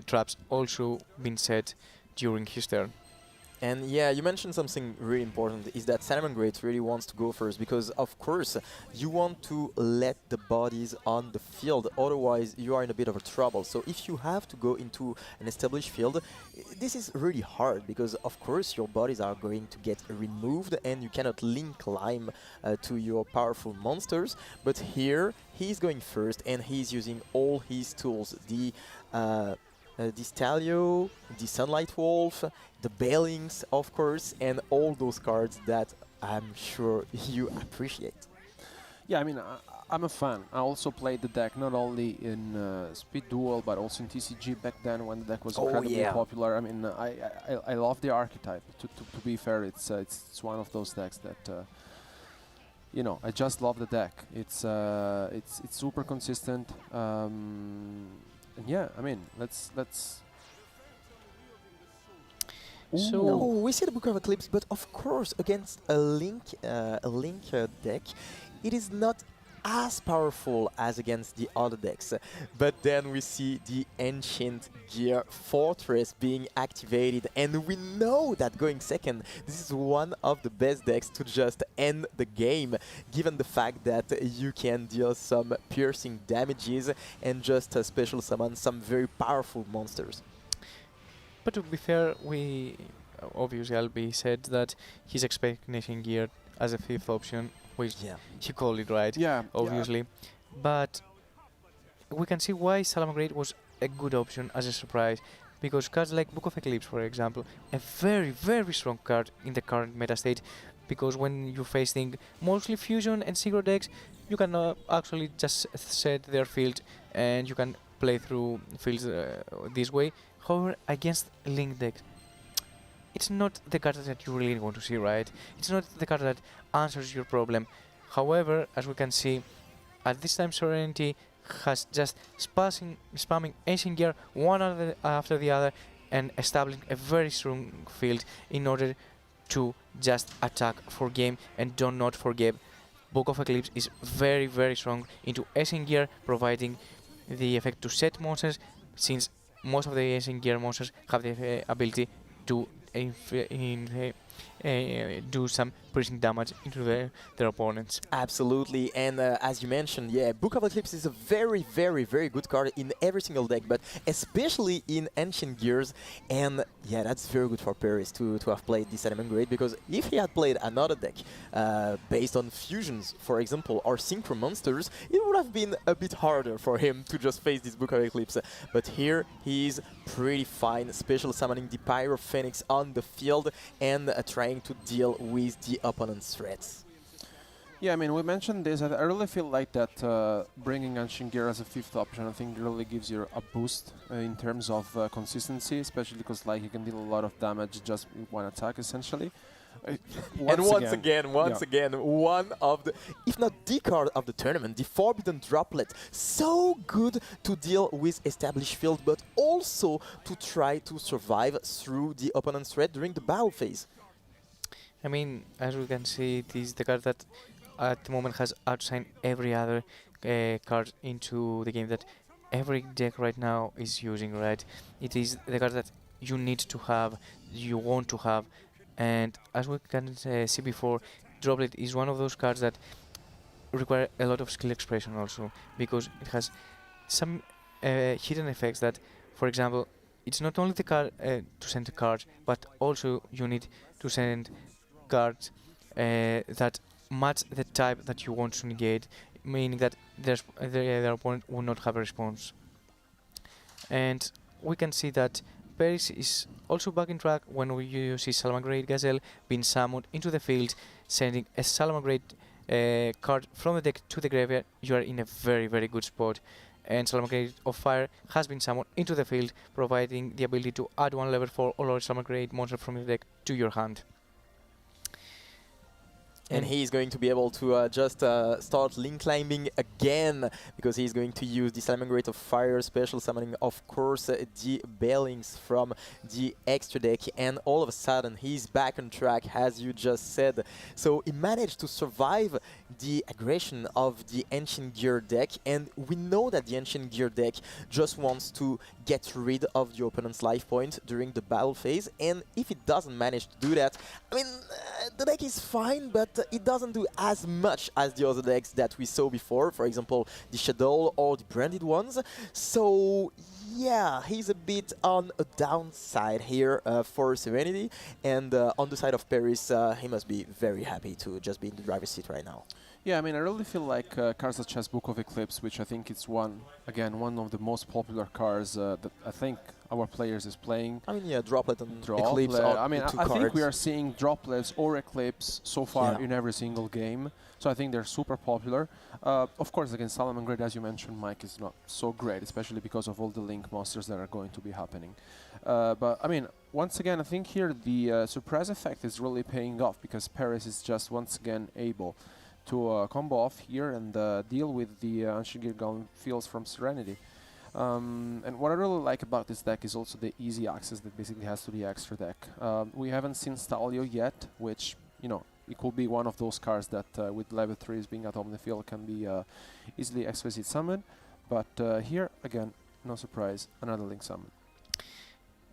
traps also being set during his turn. And yeah, you mentioned something really important, is that Salamangreat really wants to go first, because of course you want to let the bodies on the field, otherwise you are in a bit of a trouble. So if you have to go into an established field, this is really hard, because of course your bodies are going to get removed and you cannot link climb to your powerful monsters. But here he's going first and he's using all his tools, the Stalio, the Sunlight Wolf, the Bailings, of course, and all those cards that I'm sure you appreciate. Yeah, I mean, I'm a fan. I also played the deck not only in Speed Duel, but also in TCG back then when the deck was incredibly popular. I mean, I love the archetype. To be fair, it's one of those decks that you know, I just love the deck. It's super consistent. And yeah, I mean, let's. So we see the Book of Eclipse, but of course, against a Link deck, it is not as powerful as against the other decks. But then we see the Ancient Gear Fortress being activated, and we know that going second, this is one of the best decks to just end the game, given the fact that you can deal some piercing damages and just special summon some very powerful monsters. But to be fair, we obviously Albi said that he's expecting Ancient Gear as a fifth option, which he called it right, obviously. But we can see why Salamangreat was a good option as a surprise, because cards like Book of Eclipse, for example, a very, very strong card in the current meta state, because when you're facing mostly fusion and synchro decks, you can actually just set their field and you can play through fields this way. However, against Link decks, it's not the card that you really want to see, right? It's not the card that answers your problem. However, as we can see, at this time Serenity has just spamming Ancient Gear one after the other and establishing a very strong field in order to just attack for game. And do not forget, Book of Eclipse is very, very strong into Ancient Gear, providing the effect to set monsters, since most of the Ancient Gear monsters have the ability to do some piercing damage into their opponents. Absolutely, and as you mentioned, yeah, Book of Eclipse is a very, very, very good card in every single deck, but especially in Ancient Gears. And yeah, that's very good for Paris to have played this Salamangreat, because if he had played another deck based on fusions, for example, or synchro monsters, it would have been a bit harder for him to just face this Book of Eclipse. But here he's pretty fine, special summoning the Pyro Phoenix on the field and trying to deal with the opponent's threats. Yeah, I mean, we mentioned this. I really feel like that bringing Ancient Gear as a fifth option, I think, really gives you a boost in terms of consistency, especially because like you can deal a lot of damage just with one attack, essentially. Once again, one of the, if not the card of the tournament, the Forbidden Droplet. So good to deal with established field, but also to try to survive through the opponent's threat during the battle phase. I mean, as we can see, it is the card that at the moment has outshined every other card into the game that every deck right now is using, right? It is the card that you need to have, you want to have, and as we can see before, Droplet is one of those cards that require a lot of skill expression also, because it has some hidden effects that, for example, it's not only the card to send a card, but also you need to send cards that match the type that you want to negate, meaning that their opponent will not have a response. And we can see that Paris is also back in track when you see Salamangreat Gazelle being summoned into the field, sending a Salamangreat card from the deck to the graveyard. You are in a very, very good spot. And Salamangreat of Fire has been summoned into the field, providing the ability to add one level 4 or lower Salamangreat monster from your deck to your hand. And he's going to be able to just start link climbing again, because he's going to use the Salamangreat of Fire, special summoning, of course, the Bailings from the extra deck, and all of a sudden he's back on track, as you just said. So he managed to survive the aggression of the Ancient Gear deck, and we know that the Ancient Gear deck just wants to get rid of the opponent's life point during the battle phase, and if it doesn't manage to do that, I mean, the deck is fine, but it doesn't do as much as the other decks that we saw before, for example, the Shadoll or the branded ones. So yeah, he's a bit on a downside here for Serenity, and on the side of Paris, he must be very happy to just be in the driver's seat right now. Yeah, I mean, I really feel like cards such as Book of Eclipse, which I think it's one of the most popular cards that I think our players is playing. I mean, yeah, Droplet and Eclipse are I mean, I think we are seeing Droplets or Eclipse so far in every single game. So I think they're super popular. Of course, against Salamangreat, as you mentioned, Mike, is not so great, especially because of all the Link monsters that are going to be happening. But, I mean, once again, I think here the surprise effect is really paying off, because Paris is just once again able to combo off here and deal with the Ancient Gear Golem fields from Serenity. And what I really like about this deck is also the easy access that basically has to the extra deck. We haven't seen Stalio yet, which, you know, it could be one of those cards that with level 3s being at home in the field can be easily exquisite summoned. But here, again, no surprise, another Link summon.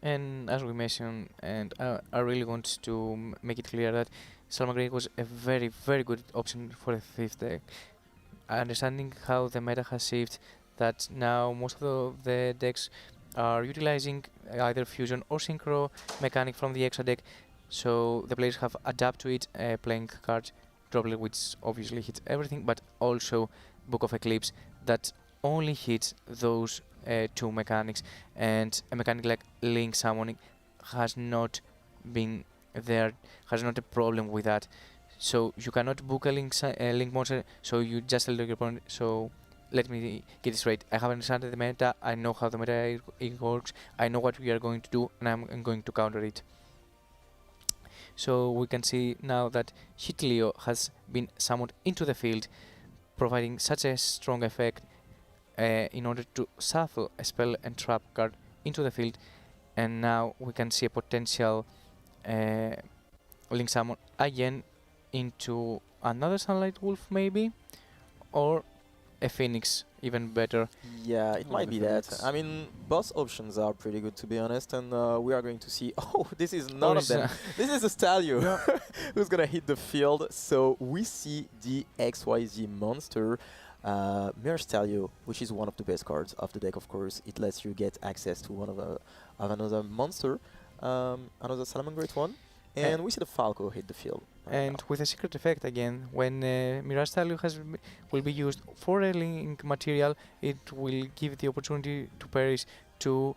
And as we mentioned, and I really want to make it clear that Salamangreat was a very, very good option for the 5th deck. Understanding how the meta has shifted, that now most of the decks are utilizing either Fusion or Synchro mechanic from the extra deck, so the players have adapted to it, playing cards Droplet, which obviously hits everything, but also Book of Eclipse that only hits those two mechanics, and a mechanic like Link Summoning has not been there, has not a problem with that. So you cannot book a Link monster, so you just tell your opponent, so let me get it straight, I have understood the meta, I know how the meta it works, I know what we are going to do, and I'm going to counter it. So we can see now that Hitleo has been summoned into the field, providing such a strong effect in order to shuffle a spell and trap card into the field, and now we can see a potential Link summon again into another Sunlight Wolf maybe, or a Phoenix, even better. Yeah, it might be that. I mean, both options are pretty good, to be honest, and we are going to see... Oh, this is none of them. This is a Stalio who's gonna hit the field. So we see the XYZ monster, Mirror Stalio, which is one of the best cards of the deck, of course. It lets you get access to one of another monster, another Salamangreat one. And we see the Falco hit the field. And with a secret effect again, when Mirage Stalio will be used for a link material, it will give the opportunity to Paris to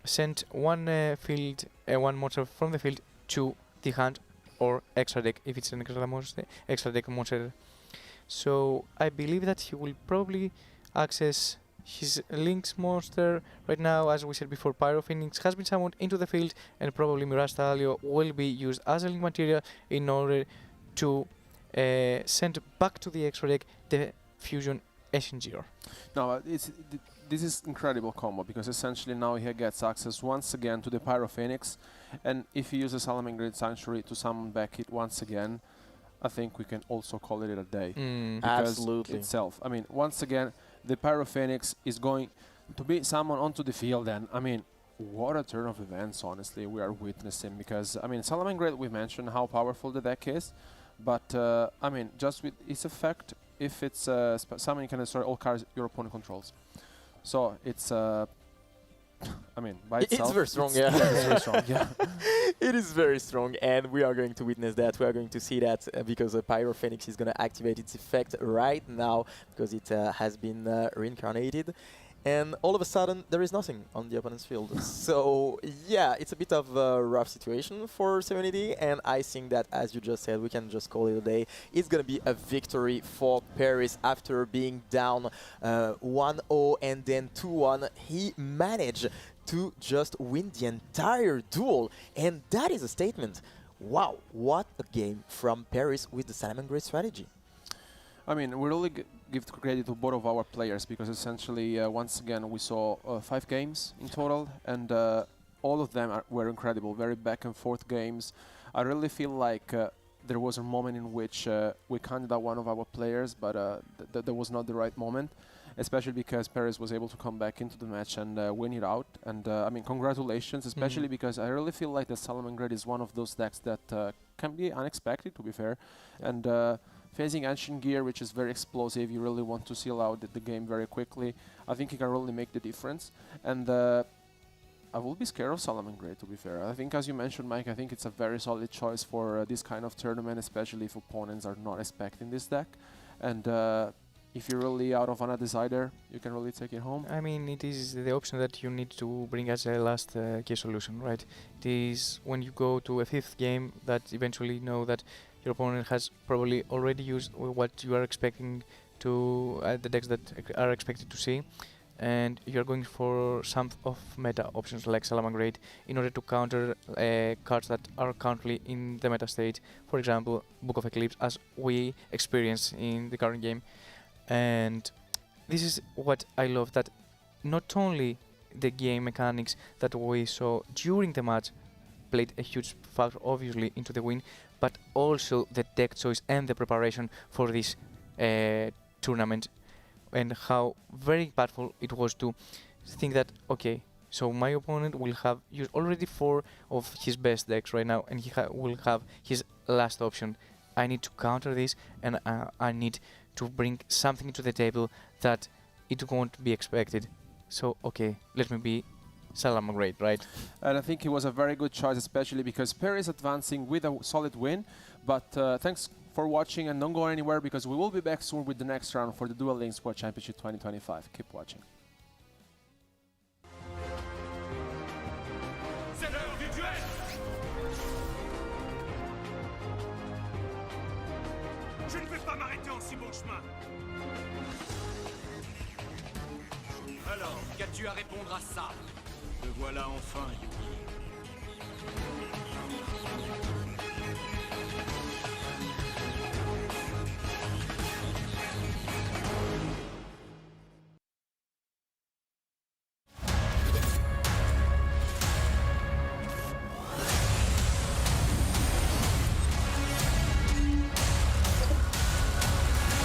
send one one monster from the field to the hand or extra deck if it's an extra deck monster. So I believe that he will probably access his Link's monster right now. As we said before, Pyro Phoenix has been summoned into the field, and probably Mirage Stalio will be used as a link material in order to send back to the extra deck the Fusion Essengier. No, this is incredible combo, because essentially now he gets access once again to the Pyro Phoenix, and if he uses Salamangreat Sanctuary to summon back it once again, I think we can also call it a day. Absolutely. Itself. I mean, once again, the Pyro Phoenix is going to be summoned onto the field, and I mean, what a turn of events, honestly, we are witnessing, because, I mean, Salamangreat, we mentioned how powerful the deck is, but, I mean, just with its effect, if it's summoning, can destroy all cards your opponent controls. So, it's, I mean, by itself... It's very strong, yeah. It's very strong, yeah. It is very strong, and we are going to witness that. We are going to see that because Pyro Phoenix is going to activate its effect right now, because it has been reincarnated. And all of a sudden, there is nothing on the opponent's field. So, yeah, it's a bit of a rough situation for Serenity, and I think that, as you just said, we can just call it a day. It's going to be a victory for Paris after being down 1-0 and then 2-1. He managed to just win the entire duel, and that is a statement. wow, what a game from Paris with the Salamangreat strategy. I mean, we really give credit to both of our players because essentially, once again, we saw 5 games in total, and all of them were incredible, very back and forth games. I really feel like there was a moment in which we counted out one of our players, but that was not the right moment, especially because Paris was able to come back into the match and win it out. And I mean, congratulations, especially because I really feel like the Salamangreat is one of those decks that can be unexpected, to be fair. And facing Ancient Gear, which is very explosive, you really want to seal out the game very quickly. I think it can really make the difference. And I will be scared of Salamangreat, to be fair. I think, as you mentioned, Mike, I think it's a very solid choice for this kind of tournament, especially if opponents are not expecting this deck. And if you're really out of another decider, you can really take it home. I mean, it is the option that you need to bring as a last key solution, right? It is when you go to a 5th game that eventually know that your opponent has probably already used what you are expecting to, the decks that are expected to see, and you're going for some of meta options like Salamangreat in order to counter cards that are currently in the meta state. For example, Book of Eclipse, as we experience in the current game. And this is what I love, that not only the game mechanics that we saw during the match played a huge factor obviously into the win, but also the deck choice and the preparation for this tournament, and how very impactful it was to think that, okay, so my opponent will have used already 4 of his best decks right now, and he will have his last option. I need to counter this, and I need to bring something to the table that it won't be expected. So, okay, let me be Salamangreat, right? And I think it was a very good choice, especially because Paris advancing with a solid win. But thanks for watching, and don't go anywhere because we will be back soon with the next round for the Duel Links World Championship 2025. Keep watching. C'est l'heure du duel. Je ne vais pas m'arrêter en si bon chemin. Alors, qu'as-tu à répondre à ça? Te voilà enfin, Yugi.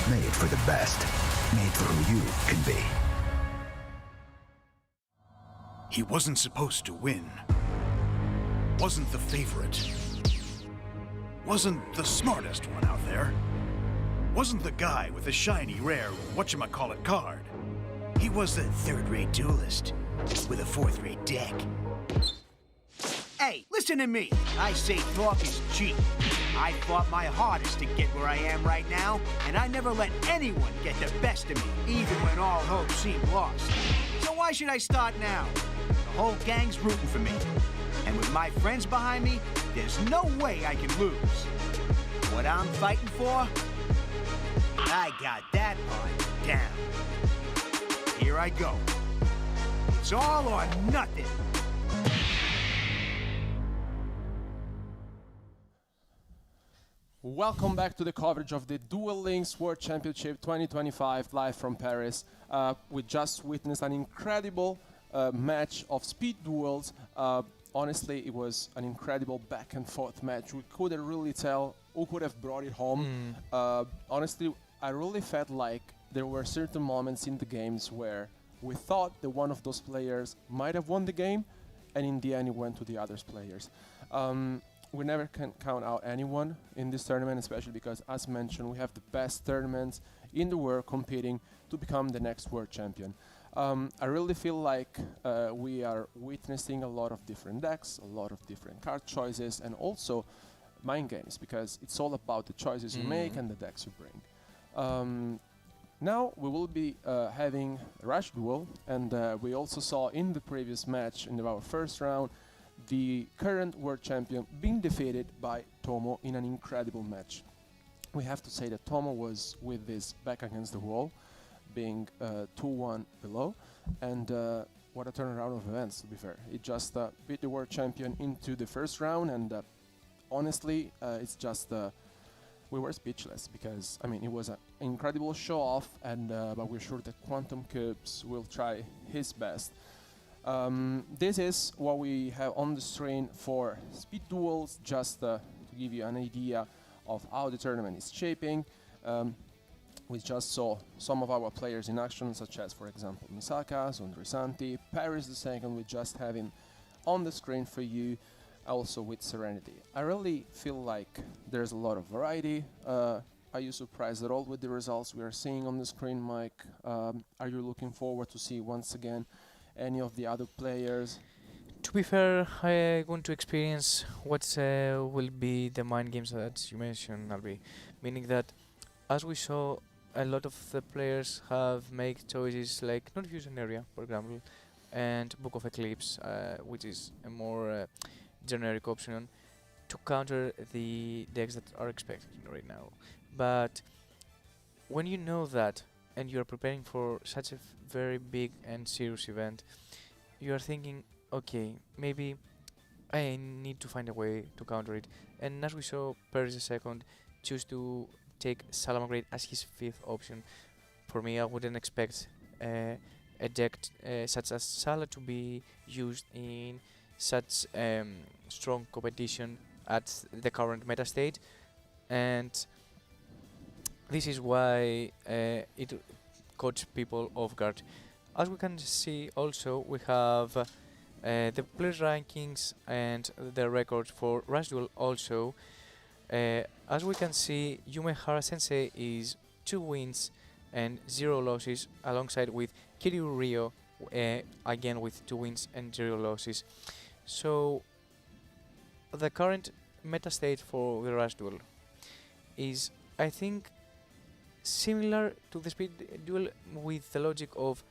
Made for the best. Made for who you can be. He wasn't supposed to win. Wasn't the favorite. Wasn't the smartest one out there. Wasn't the guy with the shiny, rare, whatchamacallit card. He was a third-rate duelist with a fourth-rate deck. Hey, listen to me. I say talk is cheap. I fought my hardest to get where I am right now, and I never let anyone get the best of me, even when all hope seemed lost. So why should I start now? The whole gang's rooting for me. And with my friends behind me, there's no way I can lose. What I'm fighting for? I got that part down. Here I go. It's all or nothing. Welcome back to the coverage of the Duel Links World Championship 2025 live from Paris. We just witnessed an incredible match of speed duels. Honestly, it was an incredible back and forth match. We couldn't really tell who could have brought it home. Honestly, I really felt like there were certain moments in the games where we thought that one of those players might have won the game, and in the end it went to the other players. We never can count out anyone in this tournament, especially because, as mentioned, we have the best tournaments in the world competing to become the next world champion. I really feel like we are witnessing a lot of different decks, a lot of different card choices, and also mind games, because it's all about the choices you make and the decks you bring. Now we will be having a Rush Duel, and we also saw in the previous match, in our first round, the current world champion being defeated by Tomo in an incredible match. We have to say that Tomo was with this back against the wall, being 2-1 below, and what a turnaround of events, to be fair. He just beat the world champion into the first round, and honestly, it's just we were speechless because I mean it was an incredible show off, and but we're sure that Quantum Cubes will try his best. This is what we have on the screen for Speed Duels, just to give you an idea of how the tournament is shaping. We just saw some of our players in action, such as, for example, Misaka, Sondrisanti, Paris the second, we just have him on the screen for you, also with Serenity. I really feel like there's a lot of variety. Are you surprised at all with the results we are seeing on the screen, Mike? Are you looking forward to see once again any of the other players? To be fair, I want to experience what will be the mind games that you mentioned, Albi. Meaning that, as we saw, a lot of the players have made choices like not Fusion Area, for example, and Book of Eclipse, which is a more generic option to counter the decks that are expected right now. But when you know that and you are preparing for such a very big and serious event, you are thinking, okay, maybe I need to find a way to counter it. And as we saw, Paris II choose to take Salamangreat as his fifth option. For me, I wouldn't expect a deck such as Sala to be used in such strong competition at the current meta state, and this is why it caught people off guard. As we can see, also we have the player rankings and the records for Rush Duel also. As we can see, Yumehara Sensei is 2 wins and 0 losses, alongside with Kiryu Ryo, again with 2 wins and 0 losses. So the current meta state for the Rush Duel is, I think, similar to the Speed Duel, with the logic of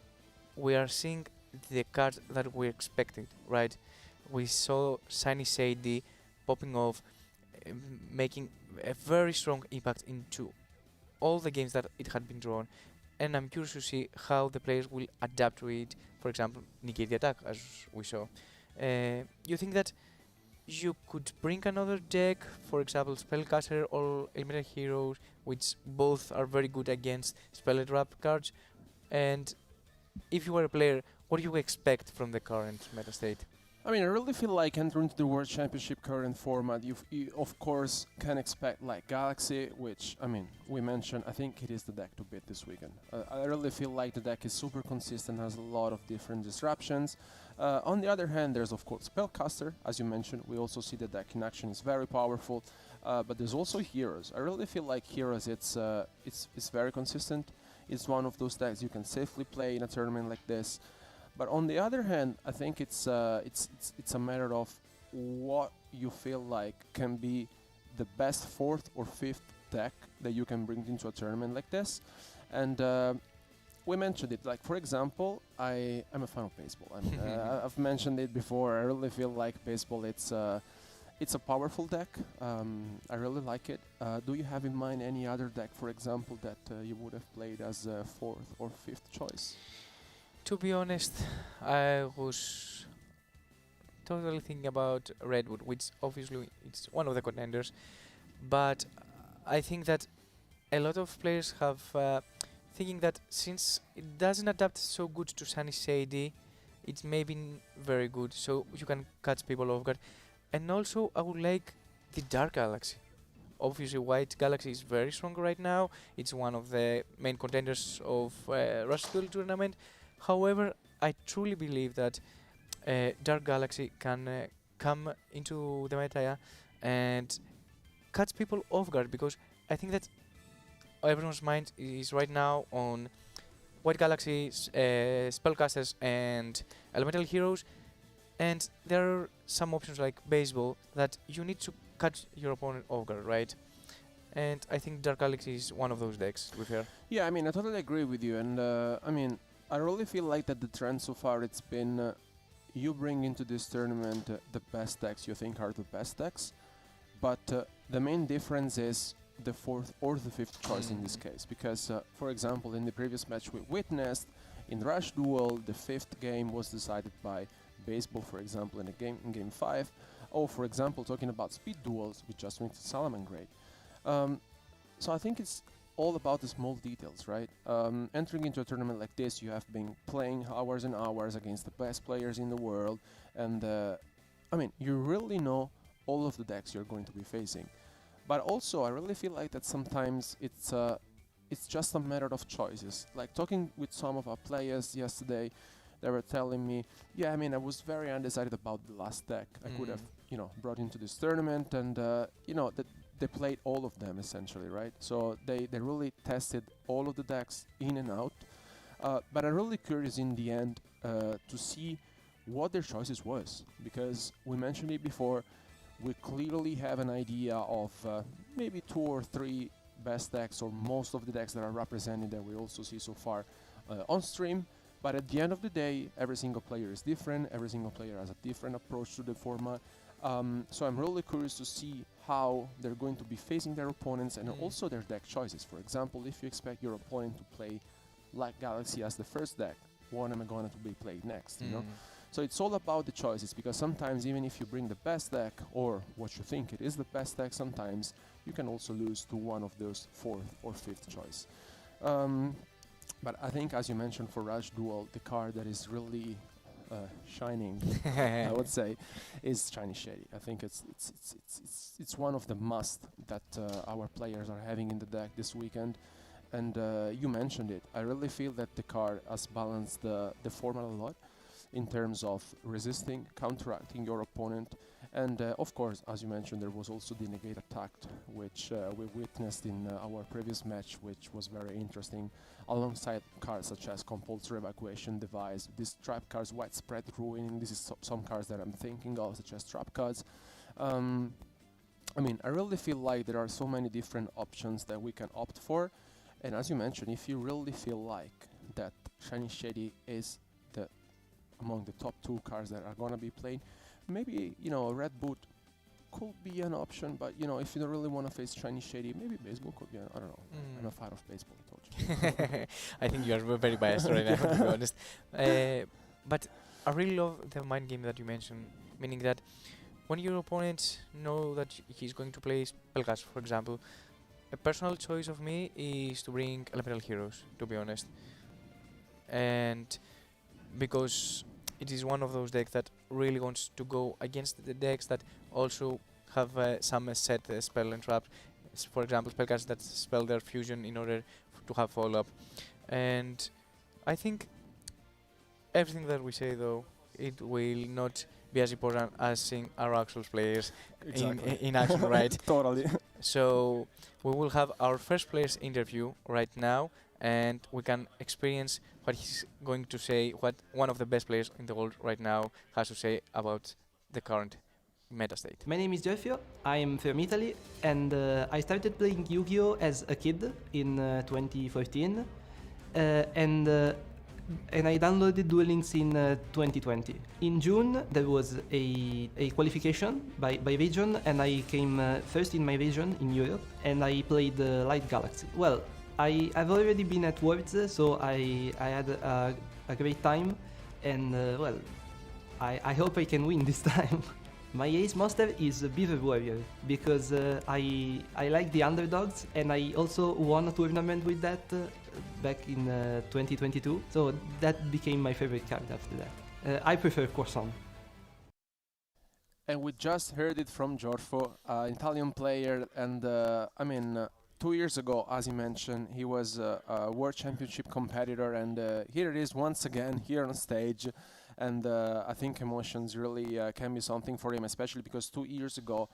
we are seeing the cards that we expected, right? We saw Sunny Sadie popping off, making a very strong impact into all the games that it had been drawn, and I'm curious to see how the players will adapt to it. For example, negate the attack, as we saw. You think that you could bring another deck, for example, Spellcaster or Elemental Heroes, which both are very good against Spell Trap cards? And if you are a player, what do you expect from the current meta state? I mean, I really feel like entering the World Championship current format, you of course can expect like Galaxy, which, I mean, we mentioned, I think it is the deck to beat this weekend. I really feel like the deck is super consistent, has a lot of different disruptions. On the other hand, there's of course Spellcaster, as you mentioned. We also see the deck in action is very powerful, but there's also Heroes. I really feel like Heroes, it's very consistent. It's one of those decks you can safely play in a tournament like this. But on the other hand, I think it's a matter of what you feel like can be the best 4th or 5th deck that you can bring into a tournament like this. And we mentioned it, like, for example, I'm a fan of baseball. I mean, I've mentioned it before. I really feel like baseball, it's a powerful deck. I really like it. Do you have in mind any other deck, for example, that you would have played as a 4th or 5th choice? To be honest, I was totally thinking about Redwood, which obviously it's one of the contenders, but I think that a lot of players have thinking that since it doesn't adapt so good to Sunny Sadie, it's maybe very good, so you can catch people off guard. And also, I would like the Dark Galaxy. Obviously, White Galaxy is very strong right now. It's one of the main contenders of Rush Duel tournament. However, I truly believe that Dark Galaxy can come into the meta and catch people off guard, because I think that everyone's mind is right now on White Galaxy, Spellcasters and Elemental Heroes, and there are some options like Baseball that you need to catch your opponent off guard, right? And I think Dark Galaxy is one of those decks, to be fair. Yeah, I mean, I totally agree with you, and I mean, I really feel like that the trend so far, it's been you bring into this tournament the best decks you think are the best decks, but the main difference is the 4th or the 5th choice in this case, because for example, in the previous match we witnessed in Rush Duel, the 5th game was decided by Baseball, for example, in game 5. Oh, for example, talking about speed duels, we just went to Salamangreat. So I think it's all about the small details, right? Entering into a tournament like this, you have been playing hours and hours against the best players in the world, and I mean, you really know all of the decks you're going to be facing. But also, I really feel like that sometimes it's just a matter of choices. Like talking with some of our players yesterday, they were telling me, yeah, I mean, I was very undecided about the last deck I could have, brought into this tournament, and that they played all of them essentially, right? So they really tested all of the decks in and out. But I'm really curious in the end to see what their choices was, because we mentioned it before. We clearly have an idea of maybe 2 or 3 best decks, or most of the decks that are represented that we also see so far on stream. But at the end of the day, every single player is different. Every single player has a different approach to the format. So I'm really curious to see how they're going to be facing their opponents, and also their deck choices. For example, if you expect your opponent to play Light Galaxy as the first deck, what am I going to be played next, you know? So it's all about the choices, because sometimes even if you bring the best deck, or what you think it is the best deck, sometimes you can also lose to one of those 4th or 5th choice. But I think, as you mentioned, for Rush Duel, the card that is really shining, I would say, is Shiny Shady. I think it's one of the must that our players are having in the deck this weekend. And you mentioned it. I really feel that the card has balanced the format a lot in terms of resisting, counteracting your opponent. And of course, as you mentioned, there was also the negate attack, which we witnessed in our previous match, which was very interesting, alongside cards such as Compulsory Evacuation Device, these trap cards, Widespread Ruin. This is some cards that I'm thinking of, such as trap cards. I mean, I really feel like there are so many different options that we can opt for. And as you mentioned, if you really feel like that Shiny Shady is among the top 2 cards that are going to be played, maybe, Red Boot could be an option, but, if you don't really want to face Shiny Shady, maybe Baseball could be, I don't know. I'm a fan of baseball, I told you. I think you are very biased right now, to be honest. But I really love the mind game that you mentioned, meaning that when your opponents know that he's going to play Spellcast, for example, a personal choice of me is to bring Elemental Heroes, to be honest. And because it is one of those decks that really wants to go against the decks that also have some set spell and trap. For example, spellcasts that spell their fusion in order to have follow-up. And I think everything that we say, though, it will not be as important as seeing our actual players in action, right? Totally. So we will have our first player's interview right now, and we can experience what he's going to say, what one of the best players in the world right now has to say about the current meta state. My name is Giorgio, I am from Italy, and I started playing Yu-Gi-Oh! As a kid in 2014, and I downloaded Duel Links in 2020. In June, there was a qualification by region, and I came first in my region in Europe, and I played Light Galaxy. Well, I've already been at Worlds, so I had a great time, and well, I hope I can win this time. My ace monster is Beaver Warrior, because I like the underdogs, and I also won a tournament with that back in 2022, so that became my favorite card after that. I prefer Corson. And we just heard it from Giorgio, an Italian player, and I mean, 2 years ago, as he mentioned, he was a World Championship competitor, and here it is once again here on stage. And I think emotions really can be something for him, especially because 2 years ago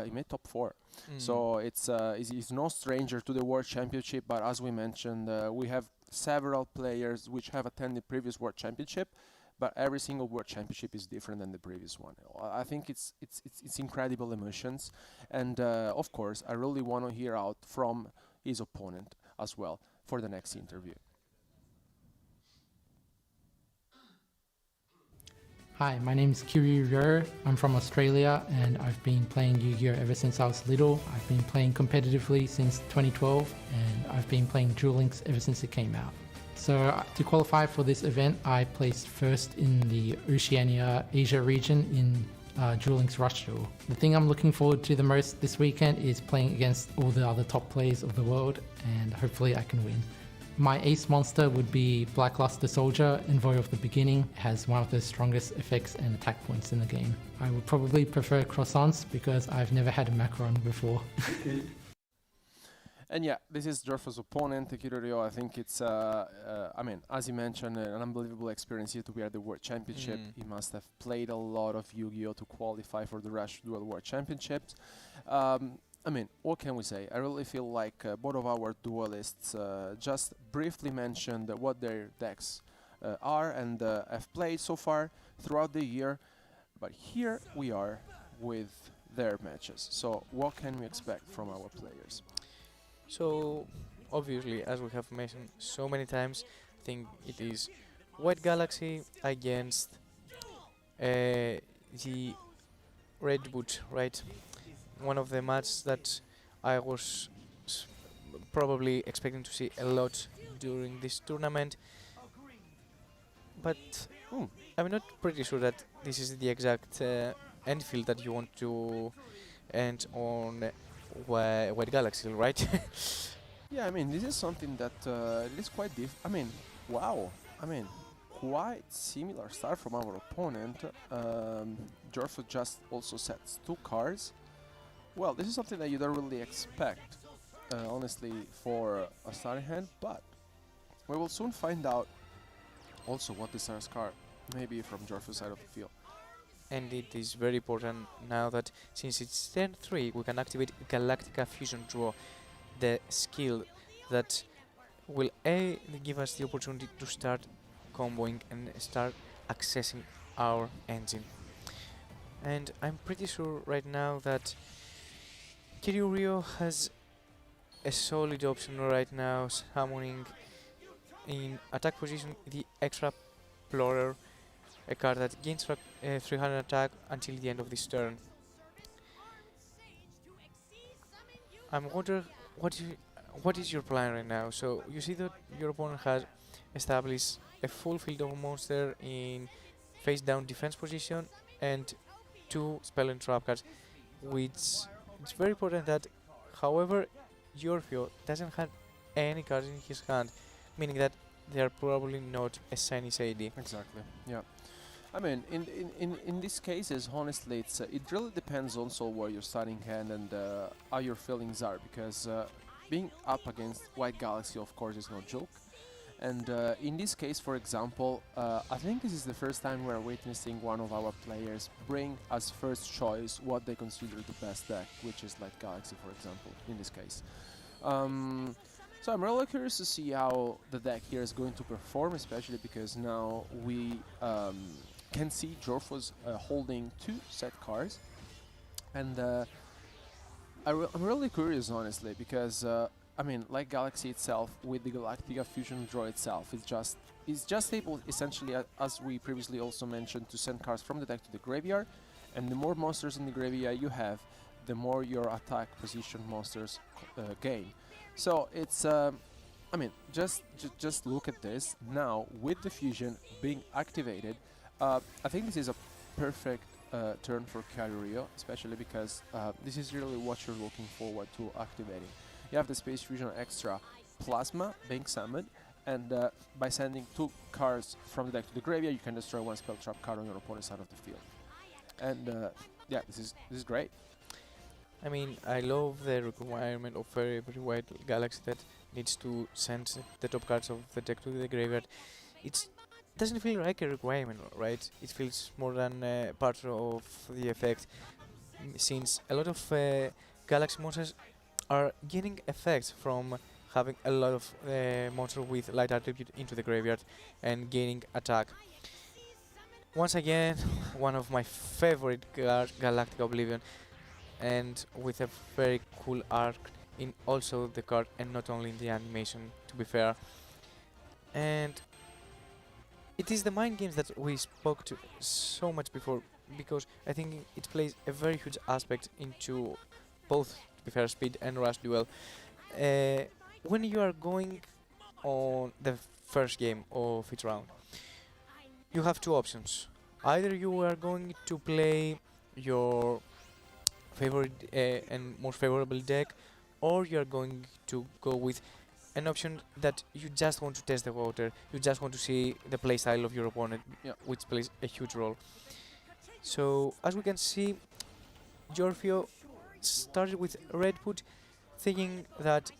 he made top 4. So he's no stranger to the World Championship. But as we mentioned, we have several players which have attended previous World Championship, but every single World Championship is different than the previous one. I think it's incredible emotions, and of course, I really want to hear out from his opponent as well for the next interview. Hi, my name is Kiri Yer. I'm from Australia, and I've been playing Yu-Gi-Oh! Ever since I was little. I've been playing competitively since 2012, and I've been playing Duel Links ever since it came out. So to qualify for this event, I placed first in the Oceania Asia region in Duel Links Rush Duel. The thing I'm looking forward to the most this weekend is playing against all the other top players of the world, and hopefully I can win. My ace monster would be Blackluster Soldier. Envoy of the Beginning has one of the strongest effects and attack points in the game. I would probably prefer Croissants because I've never had a macaron before. And yeah, this is Jorfo's opponent, Kirurio. I think it's, I mean, as you mentioned, an unbelievable experience here to be at the World Championship. He must have played a lot of Yu-Gi-Oh! To qualify for the Rush Duel World Championships. I mean, what can we say? I really feel like both of our duelists just briefly mentioned what their decks are and have played so far throughout the year. But here we are with their matches. So what can we expect from our players? So, obviously, as we have mentioned so many times, I think it is White Galaxy against the Red Boot, right? One of the matches that I was probably expecting to see a lot during this tournament. But I'm not pretty sure that this is the exact end field that you want to end on White Galaxy, right? Yeah, I mean, this is something that is quite I mean, wow. I mean, quite similar start from our opponent. Jorfo just also sets 2 cards. Well, this is something that you don't really expect, honestly, for a starting hand, but we will soon find out also what the star's card may be from Jorfo's side of the field. And it is very important now that since it's turn 3, we can activate Galactica Fusion Draw, the skill that will give us the opportunity to start comboing and start accessing our engine. And I'm pretty sure right now that Kirurio has a solid option right now, summoning in attack position the Extra Explorer, a card that gains 300 attack until the end of this turn. I'm wondering what is your plan right now. So you see that your opponent has established a full field of monster in face down defense position and 2 spell and trap cards, which it's very important that, however, Jorfio doesn't have any cards in his hand, meaning that they are probably not a shiny Sadie. Exactly. Yeah. I mean, in these cases, honestly, it really depends also where you're starting hand and how your feelings are, because being up against White Galaxy, of course, is no joke. And in this case, for example, I think this is the first time we're witnessing one of our players bring as first choice what they consider the best deck, which is like Galaxy, for example, in this case. So I'm really curious to see how the deck here is going to perform, especially because now we can see Jorfo's holding 2 set cards, and I'm really curious, honestly, because I mean, like Galaxy itself, with the Galactica Fusion Draw itself, it's just able, essentially, as we previously also mentioned, to send cards from the deck to the graveyard, and the more monsters in the graveyard you have, the more your attack position monsters gain. So it's, I mean, just look at this now with the fusion being activated. I think this is a perfect turn for Kirurio, especially because this is really what you're looking forward to activating. You have the Space Fusion Extra Plasma being summoned, and by sending 2 cards from the deck to the graveyard, you can destroy 1 spell trap card on your opponent's side of the field. And yeah, this is great. I mean, I love the requirement of every White Galaxy that needs to send the top cards of the deck to the graveyard. It doesn't feel like a requirement, right? It feels more than part of the effect, since a lot of Galaxy monsters are gaining effects from having a lot of monsters with light attribute into the graveyard and gaining attack. Once again, one of my favorite cards, Galactic Oblivion, and with a very cool arc in also the card and not only in the animation, to be fair. And it is the mind games that we spoke to so much before, because I think it plays a very huge aspect into both, to be fair, Speed and Rush Duel. When you are going on the first game of each round, you have 2 options. Either you are going to play your favorite and most favorable deck, or you're going to go with an option that you just want to test the water, you just want to see the playstyle of your opponent, which plays a huge role. So as we can see, Giorgio started with Redwood, thinking that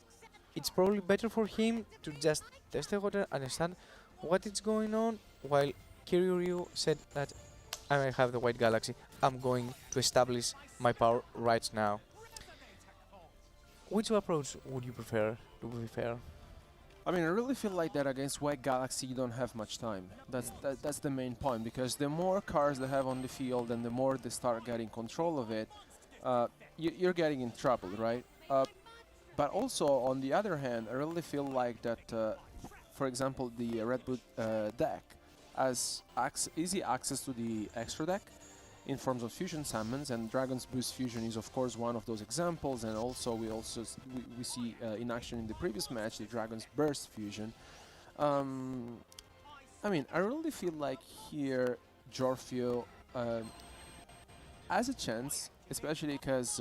it's probably better for him to just test the water, understand what is going on, while Kiryu said that I have the White Galaxy, I'm going to establish my power right now. Which approach would you prefer, to be fair? I mean, I really feel like that against White Galaxy you don't have much time. That's the main point, because the more cards they have on the field and the more they start getting control of it, you're getting in trouble, right? But also, on the other hand, I really feel like that, for example, the Red Bull deck has easy access to the extra deck in forms of fusion summons, and Dragon's Boost Fusion is of course one of those examples, and also we see in action in the previous match the Dragon's Burst Fusion. I mean, I really feel like here Giorgio has a chance, especially because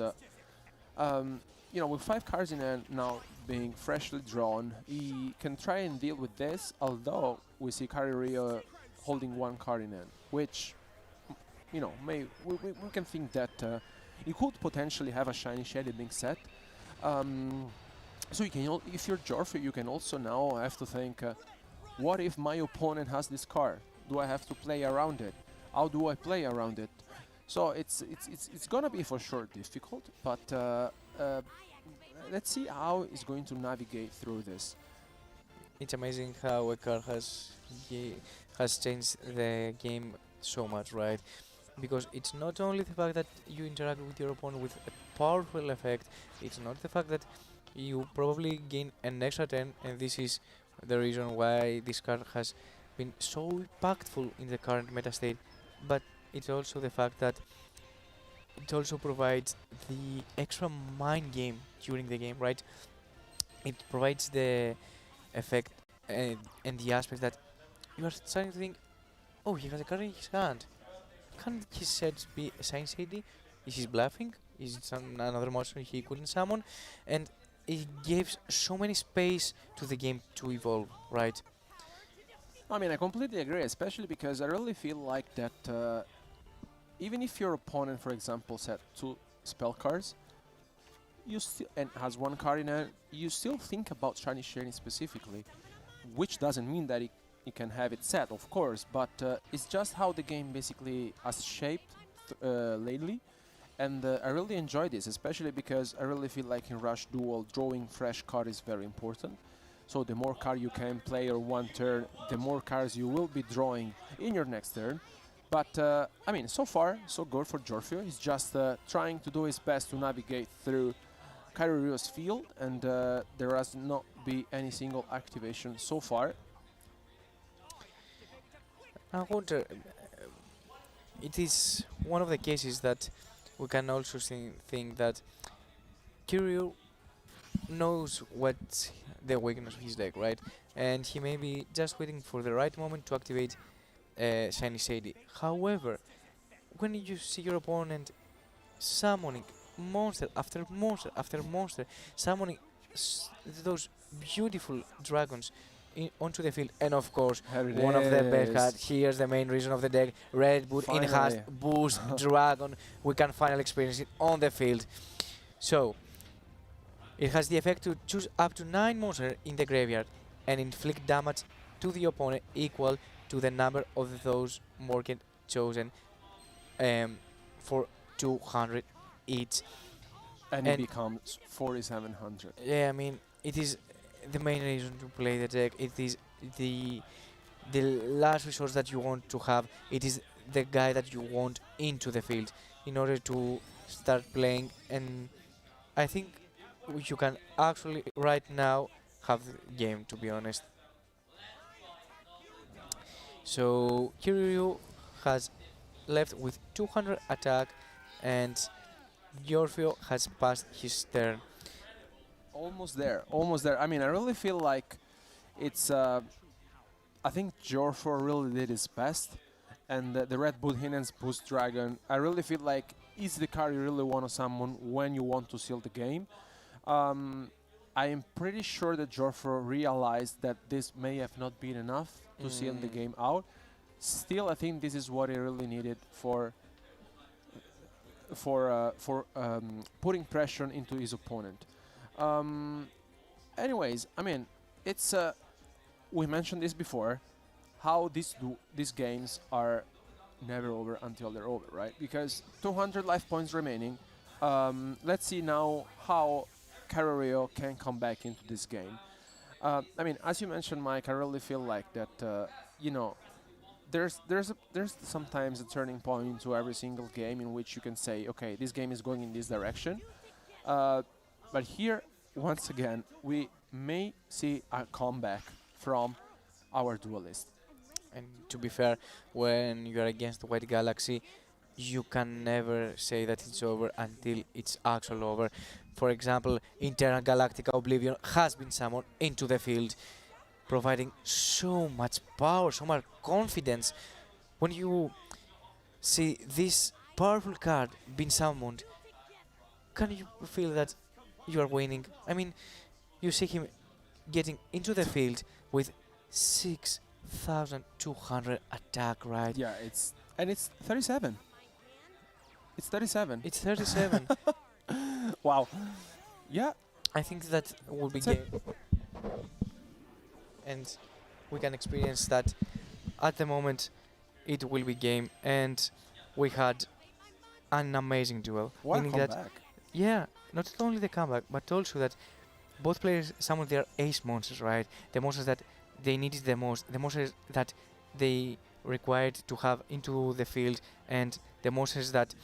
you know, with 5 cards in hand now being freshly drawn, he can try and deal with this, although we see Karirio holding 1 card in hand, which, you know, we can think that he could potentially have a Shiny Shady being set. So you can, if you're Giorgio, you can also now have to think, what if my opponent has this card? Do I have to play around it? How do I play around it? So it's gonna be for sure difficult, but let's see how he's going to navigate through this. It's amazing how a card has changed the game so much, right? Because it's not only the fact that you interact with your opponent with a powerful effect, it's not the fact that you probably gain an extra turn, and this is the reason why this card has been so impactful in the current meta state, but it's also the fact that it also provides the extra mind game during the game, right? It provides the effect and the aspect that you are starting to think, oh, he has a card in his hand. Can his sets be a Shiny Shady? Is he bluffing? Is it another monster he couldn't summon? And it gives so many space to the game to evolve, right? I mean, I completely agree, especially because I really feel like that even if your opponent, for example, set 2 spell cards, you still and has 1 card in hand, you still think about Shiny Shiny specifically, which doesn't mean that you can have it set, of course, but it's just how the game basically has shaped lately, and I really enjoy this, especially because I really feel like in Rush Duel, drawing fresh card is very important. So the more card you can play on one turn, the more cards you will be drawing in your next turn. But, I mean, so far, so good for Giorgio. He's just trying to do his best to navigate through Kairio's field, and there has not been any single activation so far. I wonder, it is one of the cases that we can also think that Kiryu knows what's the weakness of his deck, right? And he may be just waiting for the right moment to activate Shiny Shady. However, when you see your opponent summoning monster after monster after monster, summoning those beautiful dragons onto the field, and of course one of the best cards, here's the main reason of the deck, Red Bull Enhanced Boost Dragon, we can finally experience it on the field. So it has the effect to choose up to 9 monsters in the graveyard and inflict damage to the opponent equal to the number of those marked chosen for 200 each. And it becomes 4,700. Yeah, I mean, it is the main reason to play the deck. It is the last resource that you want to have. It is the guy that you want into the field in order to start playing. And I think you can actually right now have the game, to be honest. So Kiryu has left with 200 attack, and Giorgio has passed his turn. Almost there, almost there. I mean, I really feel like it's I think Giorgio really did his best, and the Red Bull Hinen's Boost Dragon, I really feel like is the card you really want to summon when you want to seal the game. I am pretty sure that Jorfro realized that this may have not been enough to seal the game out. Still, I think this is what he really needed for putting pressure into his opponent. Anyways, I mean, it's we mentioned this before, how these games are never over until they're over, right? Because 200 life points remaining. Let's see now how Carario can come back into this game. I mean, as you mentioned, Mike, I really feel like that, you know, there's sometimes a turning point to every single game in which you can say, okay, this game is going in this direction. But here, once again, we may see a comeback from our duelist. And to be fair, when you are against White Galaxy, you can never say that it's over until it's actually over. For example, Internal Galactica Oblivion has been summoned into the field, providing so much power, so much confidence. When you see this powerful card being summoned, can you feel that you are winning? I mean, you see him getting into the field with 6,200 attack, right? Yeah, it's 37. It's 37. It's 37. Wow. Yeah. I think that will be game. And we can experience that at the moment it will be game, and we had an amazing duel. What a meaning that, comeback. yeah, not only the comeback, but also that both players summoned their ace monsters, right? The monsters that they needed the most, the monsters that they required to have into the field, and the monsters that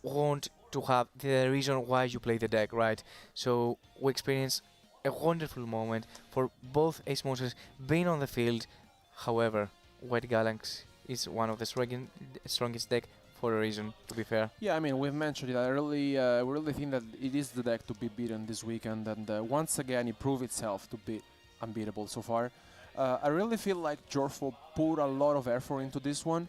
want to have the reason why you play the deck, right? So we experience a wonderful moment for both ace monsters being on the field. However, White Galaxy is one of the strongest deck for a reason, to be fair. Yeah, I mean, we've mentioned it. I really think that it is the deck to be beaten this weekend, and once again, it proved itself to be unbeatable so far. I really feel like Jorfo put a lot of effort into this one.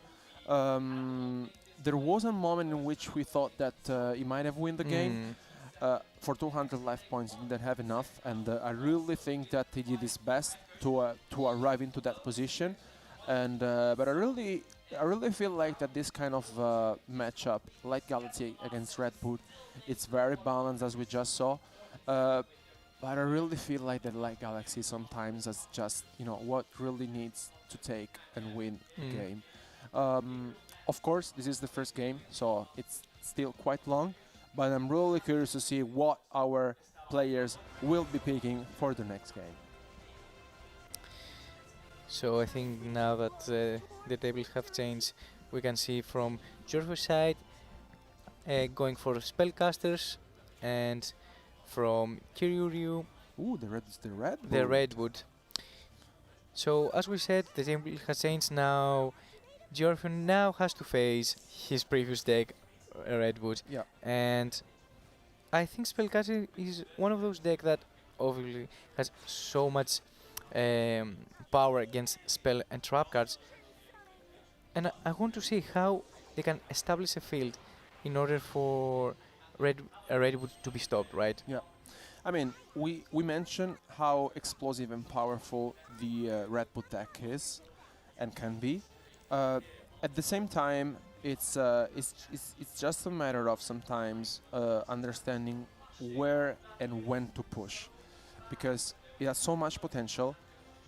There was a moment in which we thought that he might have won the game. For 200 life points, he didn't have enough, and I really think that he did his best to arrive into that position. And but I really feel like that this kind of matchup, Light Galaxy against Red Boot, it's very balanced, as we just saw. But I really feel like that Light Galaxy sometimes is just, you know, what really needs to take and win the game. Of course, this is the first game, so it's still quite long, but I'm really curious to see what our players will be picking for the next game. So I think now that the tables have changed, we can see from Jorfo's side going for spellcasters, and from Kiryu, the Redwood. So as we said, the table has changed now. Jorfo now has to face his previous deck, Redwood. Yeah. And I think spellcaster is one of those decks that obviously has so much power against spell and trap cards, and I want to see how they can establish a field in order for Redwood to be stopped, right? Yeah, I mean, we mentioned how explosive and powerful the Redwood deck is and can be. At the same time, it's just a matter of sometimes understanding where and when to push, because it has so much potential.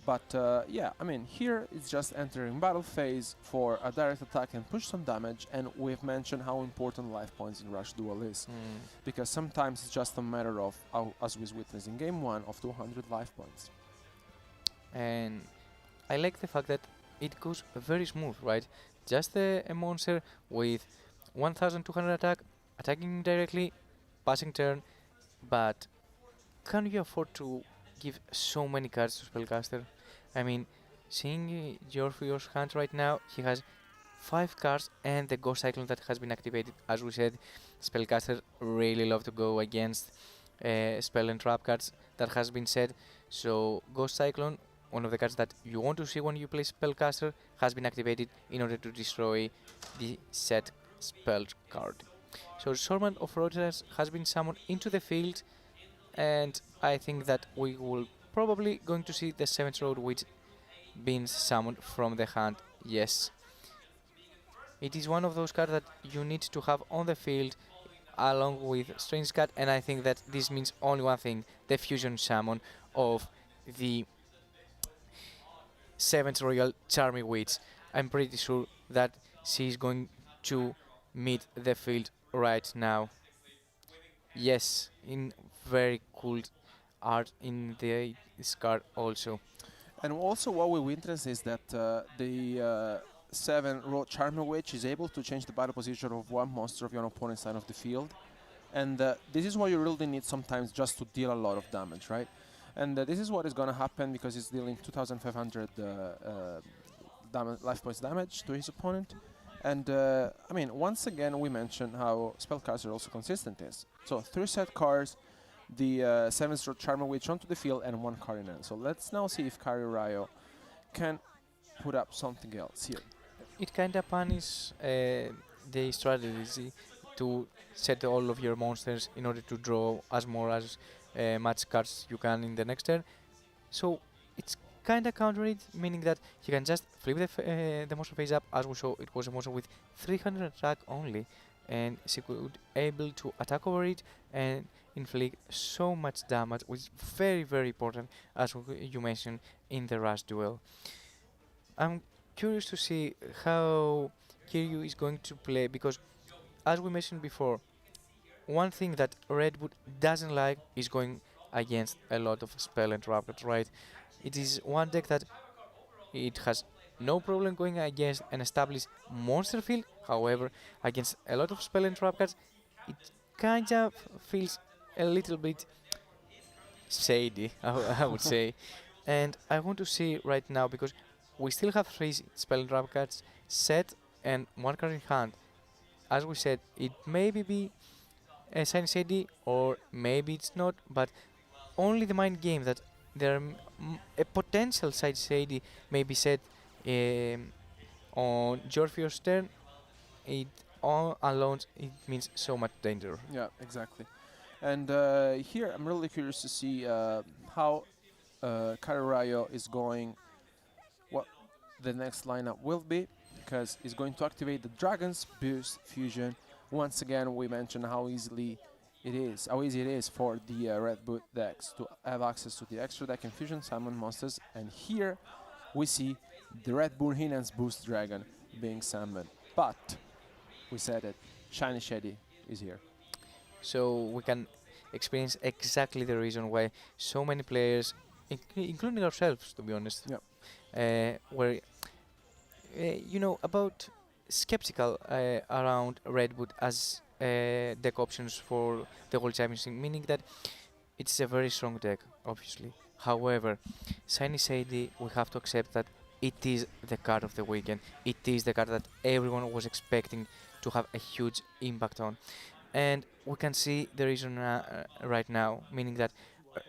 But yeah, I mean, here it's just entering battle phase for a direct attack and push some damage, and we've mentioned how important life points in Rush Duel is, because sometimes it's just a matter of, as we witnessed in game 1, of 200 life points. And I like the fact that it goes very smooth, right? Just a monster with 1200 attack, attacking directly, passing turn, but can you afford to give so many cards to spellcaster? I mean, seeing Jorfo's hand right now, he has 5 cards and the Ghost Cyclone that has been activated. As we said, spellcaster really love to go against spell and trap cards, that has been said. So Ghost Cyclone, one of the cards that you want to see when you play spellcaster, has been activated in order to destroy the set spell card. So Swordman of Rogers has been summoned into the field, and I think that we will probably going to see the 7th Road Witch being summoned from the hand. Yes. It is one of those cards that you need to have on the field along with Strange Cat, and I think that this means only one thing, the fusion summon of the 7th Royal Charming Witch. I'm pretty sure that she's going to meet the field right now. Yes, in very cool art in this card also. And also what we witness is that the 7 Road Charmer Witch is able to change the battle position of one monster of your opponent's side of the field. And this is what you really need sometimes just to deal a lot of damage, right? And this is what is going to happen because it's dealing 2,500 life points damage to his opponent. And I mean, once again, we mentioned how spell cards are also consistent is. So 3 set cards, the 7th Road Charmer Witch onto the field, and 1 card in hand. So let's now see if Kari Ryo can put up something else here. It kinda punishes the strategy to set all of your monsters in order to draw as much cards you can in the next turn. So it's kinda counter it, meaning that you can just flip the monster face up. As we saw, it was a monster with 300 attack only, and she could able to attack over it and inflict so much damage, which is very, very important, as you mentioned in the Rush duel. I'm curious to see how Kiryu is going to play, because as we mentioned before, one thing that Redwood doesn't like is going against a lot of spell and trap cards, right? It is one deck that it has no problem going against an established monster field. However, against a lot of spell and trap cards, it kind of feels a little bit shady, I would say. And I want to see right now, because we still have 3 spell and trap cards set and 1 card in hand. As we said, it maybe be a Shiny Shady or maybe it's not, but only the mind game that there a potential Shiny Shady may be set on Jorfio's turn. It all alone, it means so much danger. Yeah, exactly. And here I'm really curious to see how Kari Ryo is going, what the next lineup will be, because he's going to activate the Dragon's Boost Fusion. Once again, we mentioned how easy it is for the Red Boot decks to have access to the extra deck and fusion summon monsters. And here we see the Red Bull Hinen's Boost Dragon being summoned. But we said it, Shiny Shady is here. So we can experience exactly the reason why so many players, including ourselves, to be honest, were about skeptical around Redwood as deck options for the World Championship, meaning that it's a very strong deck, obviously. However, Shiny Shady, we have to accept that it is the card of the weekend. It is the card that everyone was expecting to have a huge impact on. And we can see the reason right now, meaning that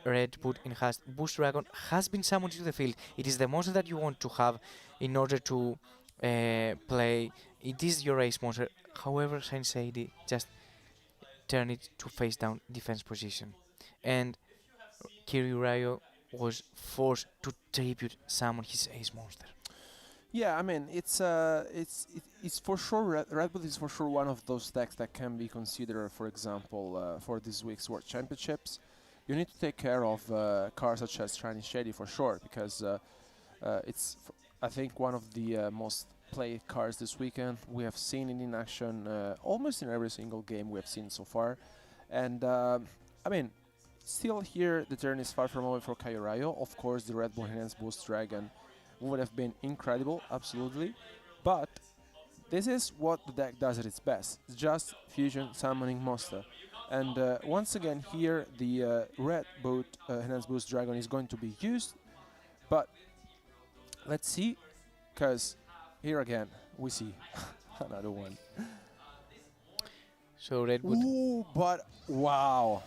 Redwood enhanced Boost Dragon has been summoned to the field. It is the monster that you want to have in order to play. It is your ace monster. However, Shiny Shady just turn it to face down defense position, and Kiryu Ryo was forced to tribute summon his ace monster. Yeah, I mean, it's for sure, Red Bull is for sure one of those decks that can be considered, for example, for this week's World Championships. You need to take care of cards such as Shiny Shady for sure, because it's, I think, one of the most played cards this weekend. We have seen it in action almost in every single game we have seen so far. And, I mean, still here, the turn is far from over for Kari Ryo. Of course, the Red Bull Hinen's Boost Dragon would have been incredible, absolutely, but this is what the deck does at its best. It's just fusion summoning monster. And once again here the Red Boot Enhanced Boost Dragon is going to be used, but let's see, because here again we see another one. So Red Boot. Ooh, but wow,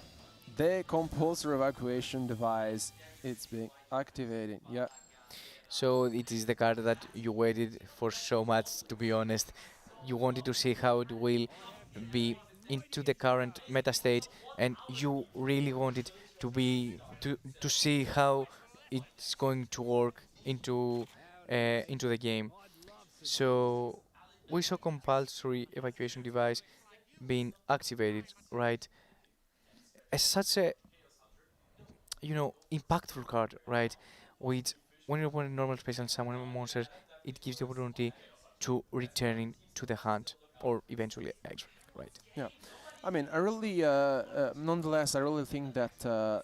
the compulsory evacuation device, it's being activated. Yeah. So it is the card that you waited for so much, to be honest. You wanted to see how it will be into the current meta state, and you really wanted to see how it's going to work into the game. So we saw compulsory evacuation device being activated, right? As such a impactful card, right? With when you're playing normal space and summon monsters, it gives the opportunity to returning to the hunt or eventually extra, right? Yeah, I mean, nonetheless, I really think that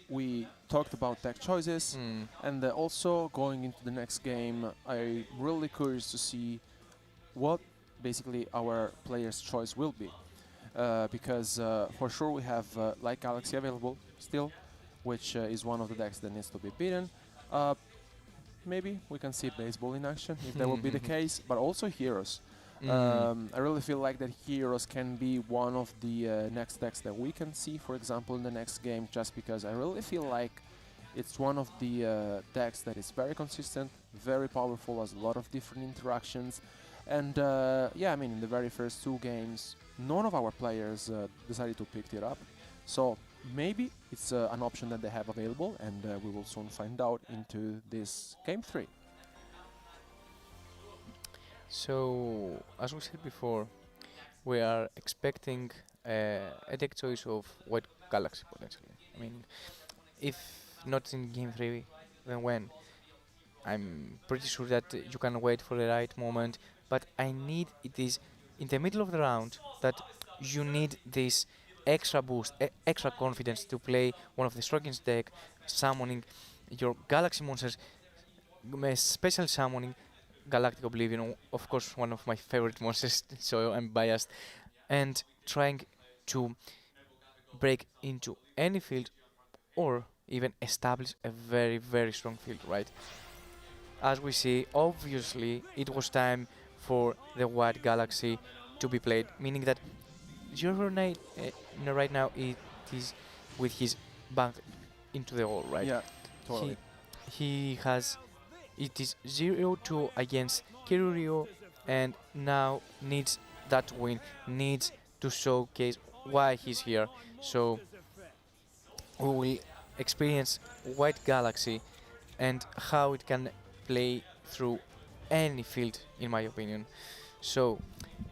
we talked about deck choices, and also going into the next game, I'm really curious to see what basically our player's choice will be, because for sure we have Light Galaxy available still, which is one of the decks that needs to be beaten. Maybe we can see baseball in action if that will be the case, but also heroes. I really feel like that heroes can be one of the next decks that we can see, for example, in the next game, just because I really feel like it's one of the decks that is very consistent, very powerful, has a lot of different interactions, and yeah, I mean, in the very first 2 games, none of our players decided to pick it up, so maybe it's an option that they have available, and we will soon find out into this game 3. So, as we said before, we are expecting a deck choice of White Galaxy potentially. I mean, if not in game 3, then when? I'm pretty sure that you can wait for the right moment, but it is in the middle of the round that you need this extra boost, extra confidence to play one of the strongest deck, summoning your Galaxy monsters, special summoning Galactic Oblivion, of course one of my favorite monsters, so I'm biased, and trying to break into any field or even establish a very, very strong field, right? As we see, obviously it was time for the White Galaxy to be played, meaning that Resonator right now it is with his back into the wall, right? Yeah, totally. He has it is 0-2 against Kirurio, and now needs that win, needs to showcase why he's here. So we will experience White Galaxy and how it can play through any field, in my opinion. So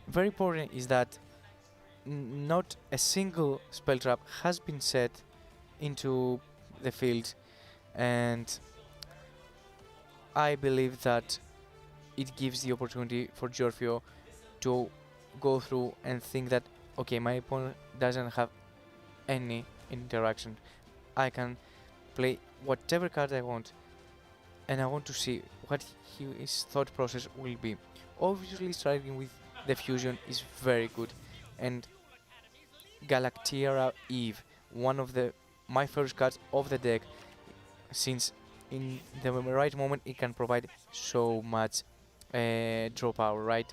very important is that not a single spell trap has been set into the field, and I believe that it gives the opportunity for Giorgio to go through and think that, okay, my opponent doesn't have any interaction. I can play whatever card I want, and I want to see what his thought process will be. Obviously, starting with the fusion is very good, and Galactiera Eve, one of my first cards of the deck, since in the right moment it can provide so much draw power, right?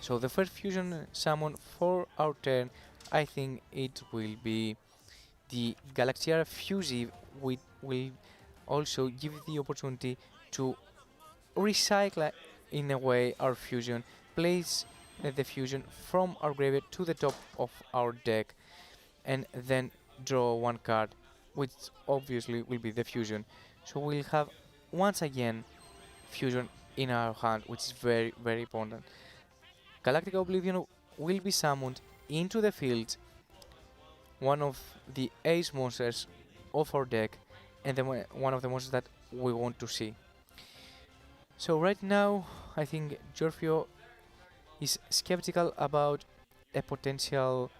So the first fusion summon for our turn, I think it will be the Galactiera Fusive, which will also give the opportunity to recycle in a way our fusion, place the fusion from our graveyard to the top of our deck, and then draw one card, which obviously will be the fusion. So we'll have once again fusion in our hand, which is very, very important. Galactic Oblivion will be summoned into the field, one of the ace monsters of our deck, and one of the monsters that we want to see. So right now, I think Giorgio is skeptical about a potential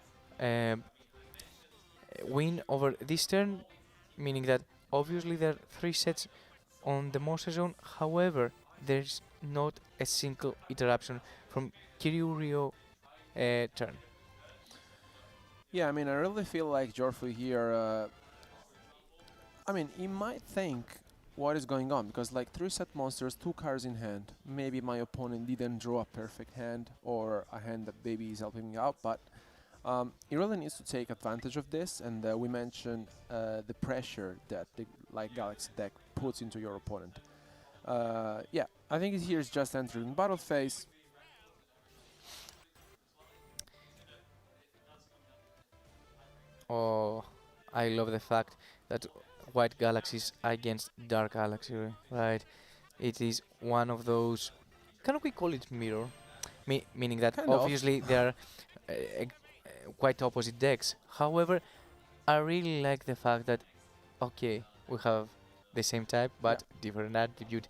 win over this turn, meaning that obviously there are 3 sets on the monster zone. However, there's not a single interruption from Kirurio turn. Yeah, I mean, I really feel like Giorgio here, I mean, he might think what is going on, because like 3 set monsters, 2 cards in hand, maybe my opponent didn't draw a perfect hand or a hand that maybe is helping me out, but he really needs to take advantage of this, and we mentioned the pressure that the Light Galaxy deck puts into your opponent. Yeah, I think here is just entering battle phase. Oh, I love the fact that White Galaxy is against Dark Galaxy, right? It is one of those. Can we call it mirror? Meaning that Kind of. obviously they are quite opposite decks. However, I really like the fact that okay, we have the same type but different attribute,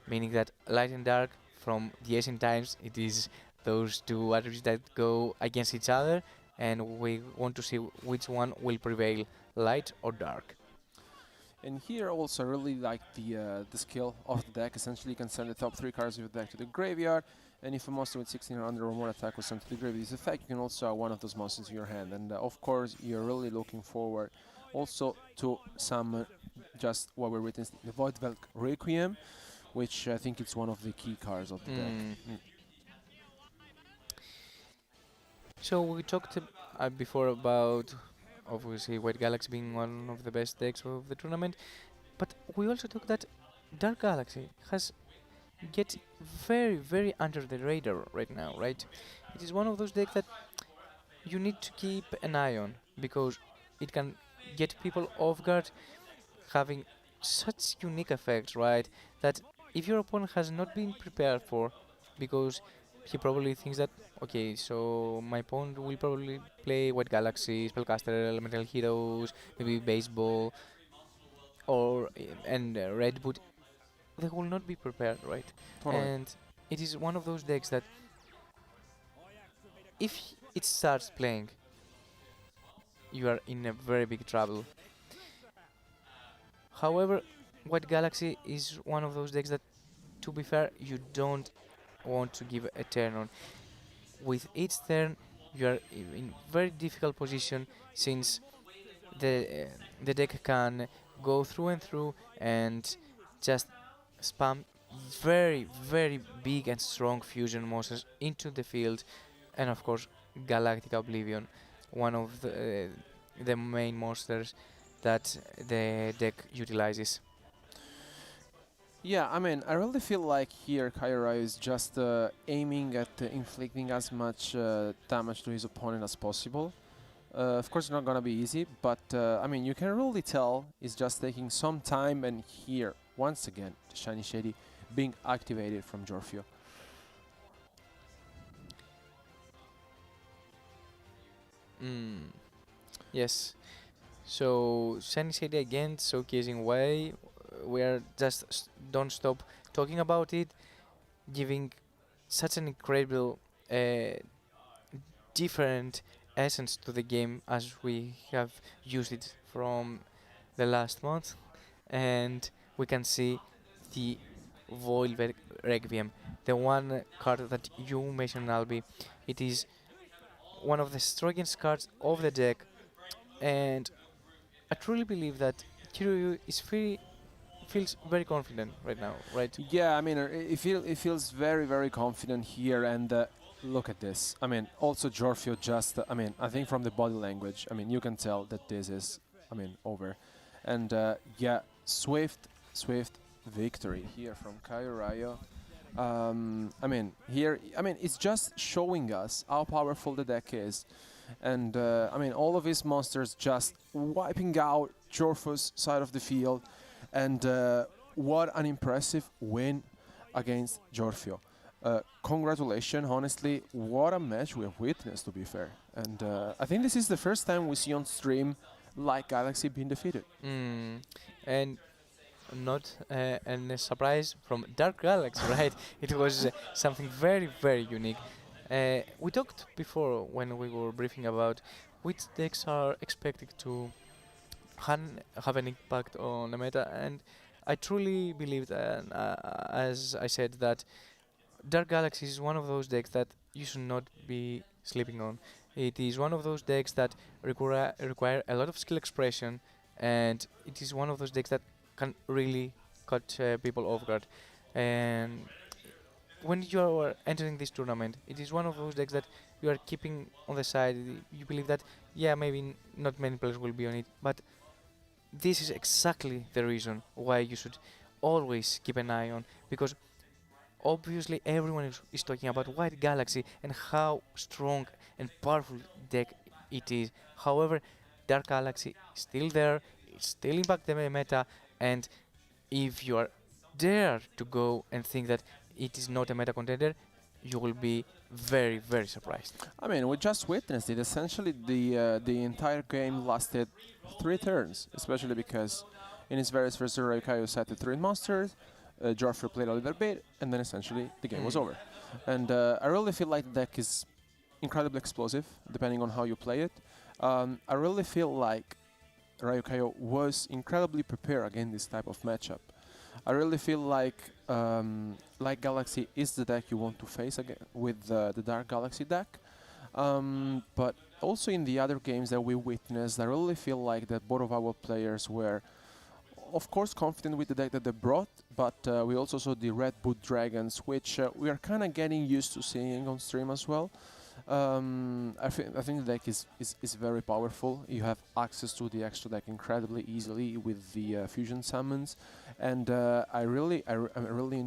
meaning that light and dark from the ancient times, it is those two attributes that go against each other, and we want to see which one will prevail, light or dark. And here also I really like the skill of the deck. Essentially you can send the top 3 cards of the deck to the graveyard, and if a monster with 1600 or more attack was sent to the graveyard this effect, you can also add one of those monsters in your hand. And of course you're really looking forward also to some just what we're witnessing, the Voidvelk Requiem, which I think it's one of the key cards of the deck. So we talked before about obviously White Galaxy being one of the best decks of the tournament, but we also talked that Dark Galaxy has get very under the radar right now, right? It is one of those decks that you need to keep an eye on because it can get people off guard, having such unique effects, right? That if your opponent has not been prepared for, because he probably thinks that okay, so my opponent will probably play White Galaxy, Spellcaster, Elemental Heroes, maybe Baseball, or and Red Boot. They will not be prepared, right? Totally. And it is one of those decks that if it starts playing, you are in a very big trouble. However, White Galaxy is one of those decks that, to be fair, you don't want to give a turn on. With each turn, you are in very difficult position since the deck can go through and through and just spam very big and strong fusion monsters into the field, and of course Galactic Oblivion, one of the main monsters that the deck utilizes. Yeah, I mean, I really feel like here Kyra is just aiming at inflicting as much damage to his opponent as possible. Of course, it's not gonna be easy, but I mean, you can really tell it's just taking some time. And here, once again, the Shiny Shady being activated from Jorfio. Yes. So Shiny Shady again showcasing why we are just don't stop talking about it, giving such an incredible different essence to the game as we have used it from the last month, and we can see the Void Requiem, the one card that you mentioned, Albi. It is one of the strongest cards of the deck, and I truly believe that Kiryu is feels very confident right now, right? Yeah, I mean, it feels very confident here, and look at this. I mean, also Jorfio just, I mean, I think from the body language, I mean, you can tell that this is, I mean, over. And yeah, swift victory here from Kaio. I mean, here, I mean, it's just showing us how powerful the deck is. And I mean, all of his monsters just wiping out Jorfio's side of the field. And what an impressive win against Jorfio. Congratulations, honestly, what a match we have witnessed, to be fair. And I think this is the first time we see on stream like Galaxy being defeated. And not a surprise from Dark Galaxy, right? It was something very unique. We talked before when we were briefing about which decks are expected to have an impact on the meta, and I truly believe that, as I said, that Dark Galaxy is one of those decks that you should not be sleeping on. It is one of those decks that require a lot of skill expression, and it is one of those decks that can really cut people off guard. And when you are entering this tournament, it is one of those decks that you are keeping on the side. You believe that, yeah, maybe not many players will be on it, but this is exactly the reason why you should always keep an eye on, because obviously everyone is talking about White Galaxy and how strong and powerful deck it is. However, Dark Galaxy is still there, it still impacts the meta, and if you are dare to go and think that it is not a meta contender, you will be very, very surprised. I mean, we just witnessed it. Essentially, the entire game lasted 3 turns, especially because in his various first Ryukayo set the 3 monsters, Joffrey played a little bit, and then essentially the game was over. And I really feel like the deck is incredibly explosive, depending on how you play it. I really feel like Ryukayo was incredibly prepared against this type of matchup. I really feel like Galaxy is the deck you want to face again with the Dark Galaxy deck. But also in the other games that we witnessed, I really feel like that both of our players were, of course, confident with the deck that they brought, but we also saw the Red Boot Dragons, which we are kind of getting used to seeing on stream as well. I think the deck is very powerful. You have access to the extra deck incredibly easily with the fusion summons, and I really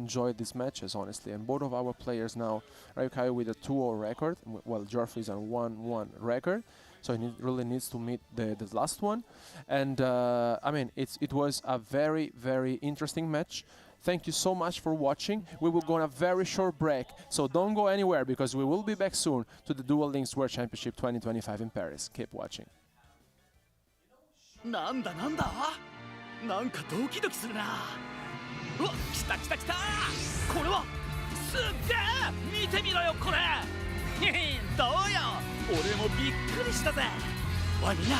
enjoyed these matches, honestly. And both of our players now, Ryukayo with a 2-0 record, while Joffrey is on 1-1 record, so he really needs to meet the last one. And I mean, it was a very, very interesting match. Thank you so much for watching. We will go on a very short break, so don't go anywhere because we will be back soon to the Duel Links World Championship 2025 in Paris. Keep watching. なんだなんだなんかドキドキするなうわ来た来た来たこれはすっげえ見てみろよこれどうよ俺もびっくりしたぜおいみんな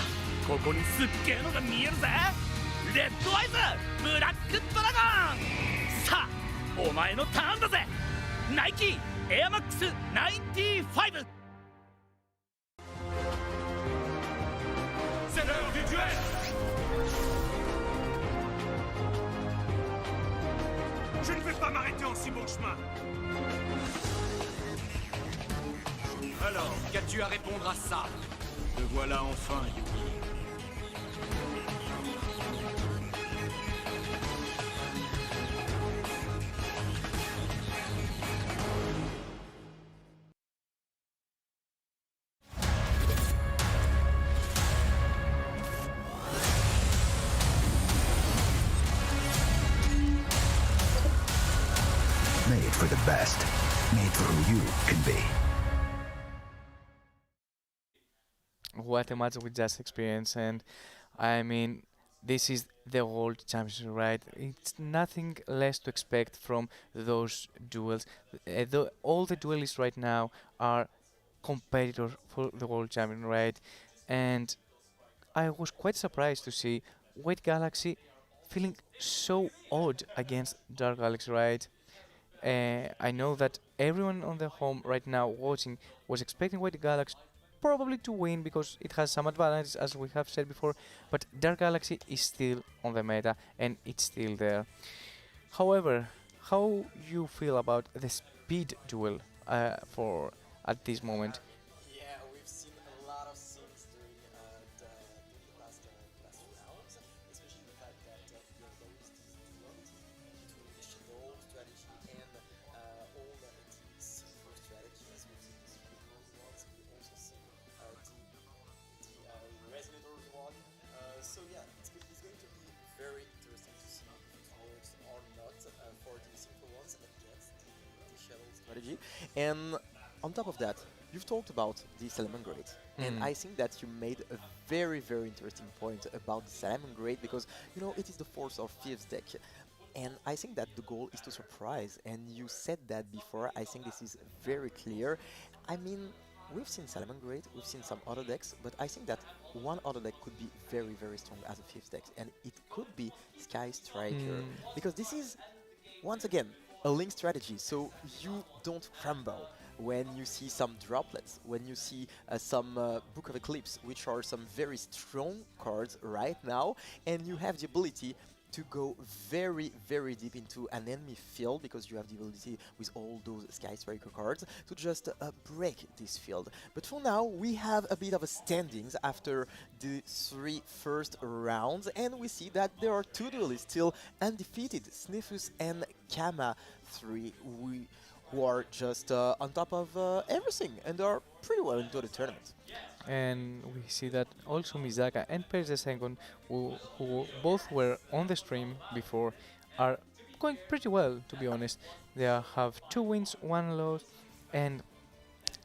ここにすっげえのが見えるぜレッドアイズブラックドラゴンさあお前のターンだぜナイキエアマックス95 C'est l'heure du duel. Je ne vais pas m'arrêter en si bon chemin. Alors, qu'as-tu à répondre à ça? Te voilà enfin, Yugi. Made for the best. Made for who you can be. What a match we just experienced, and I mean, this is the World Championship, right? It's nothing less to expect from those duels. All the duelists right now are competitors for the World Champion, right? And I was quite surprised to see White Galaxy feeling so odd against Dark Galaxy, right? I know that everyone on the home right now watching was expecting White Galaxy probably to win because it has some advantages, as we have said before, but Dark Galaxy is still on the meta and it's still there. However, how you feel about the speed duel for at this moment? Yeah, we've seen a lot of scenes during the last rounds, especially the fact that there is this duality between the Shadoll strategy and all the synchro strategies. We've seen the synchro ones, we also see the Resonator one. So yeah, it's going to be very interesting to see if it works or not for the synchro ones against the Shadoll strategy. And on top of that, you've talked about the Salamangreat, and I think that you made a very, very interesting point about the Salamangreat because, you know, it is the 4th or 5th deck, and I think that the goal is to surprise, and you said that before. I think this is very clear. I mean, we've seen Salamangreat, we've seen some other decks, but I think that one other deck could be very, very strong as a 5th deck, and it could be Sky Striker, because this is, once again, a link strategy, so you don't crumble when you see some droplets, when you see some Book of Eclipse, which are some very strong cards right now, and you have the ability to go very, very deep into an enemy field because you have the ability with all those Sky Striker cards to just break this field. But for now, we have a bit of a standings after the 3 first rounds, and we see that there are 2 duelists still undefeated, Sniffus and Kama 3, who are just on top of everything and are pretty well into the tournament. And we see that also Mizaka and Paris II, who both were on the stream before, are going pretty well, to be honest. They have 2 wins, 1 loss, and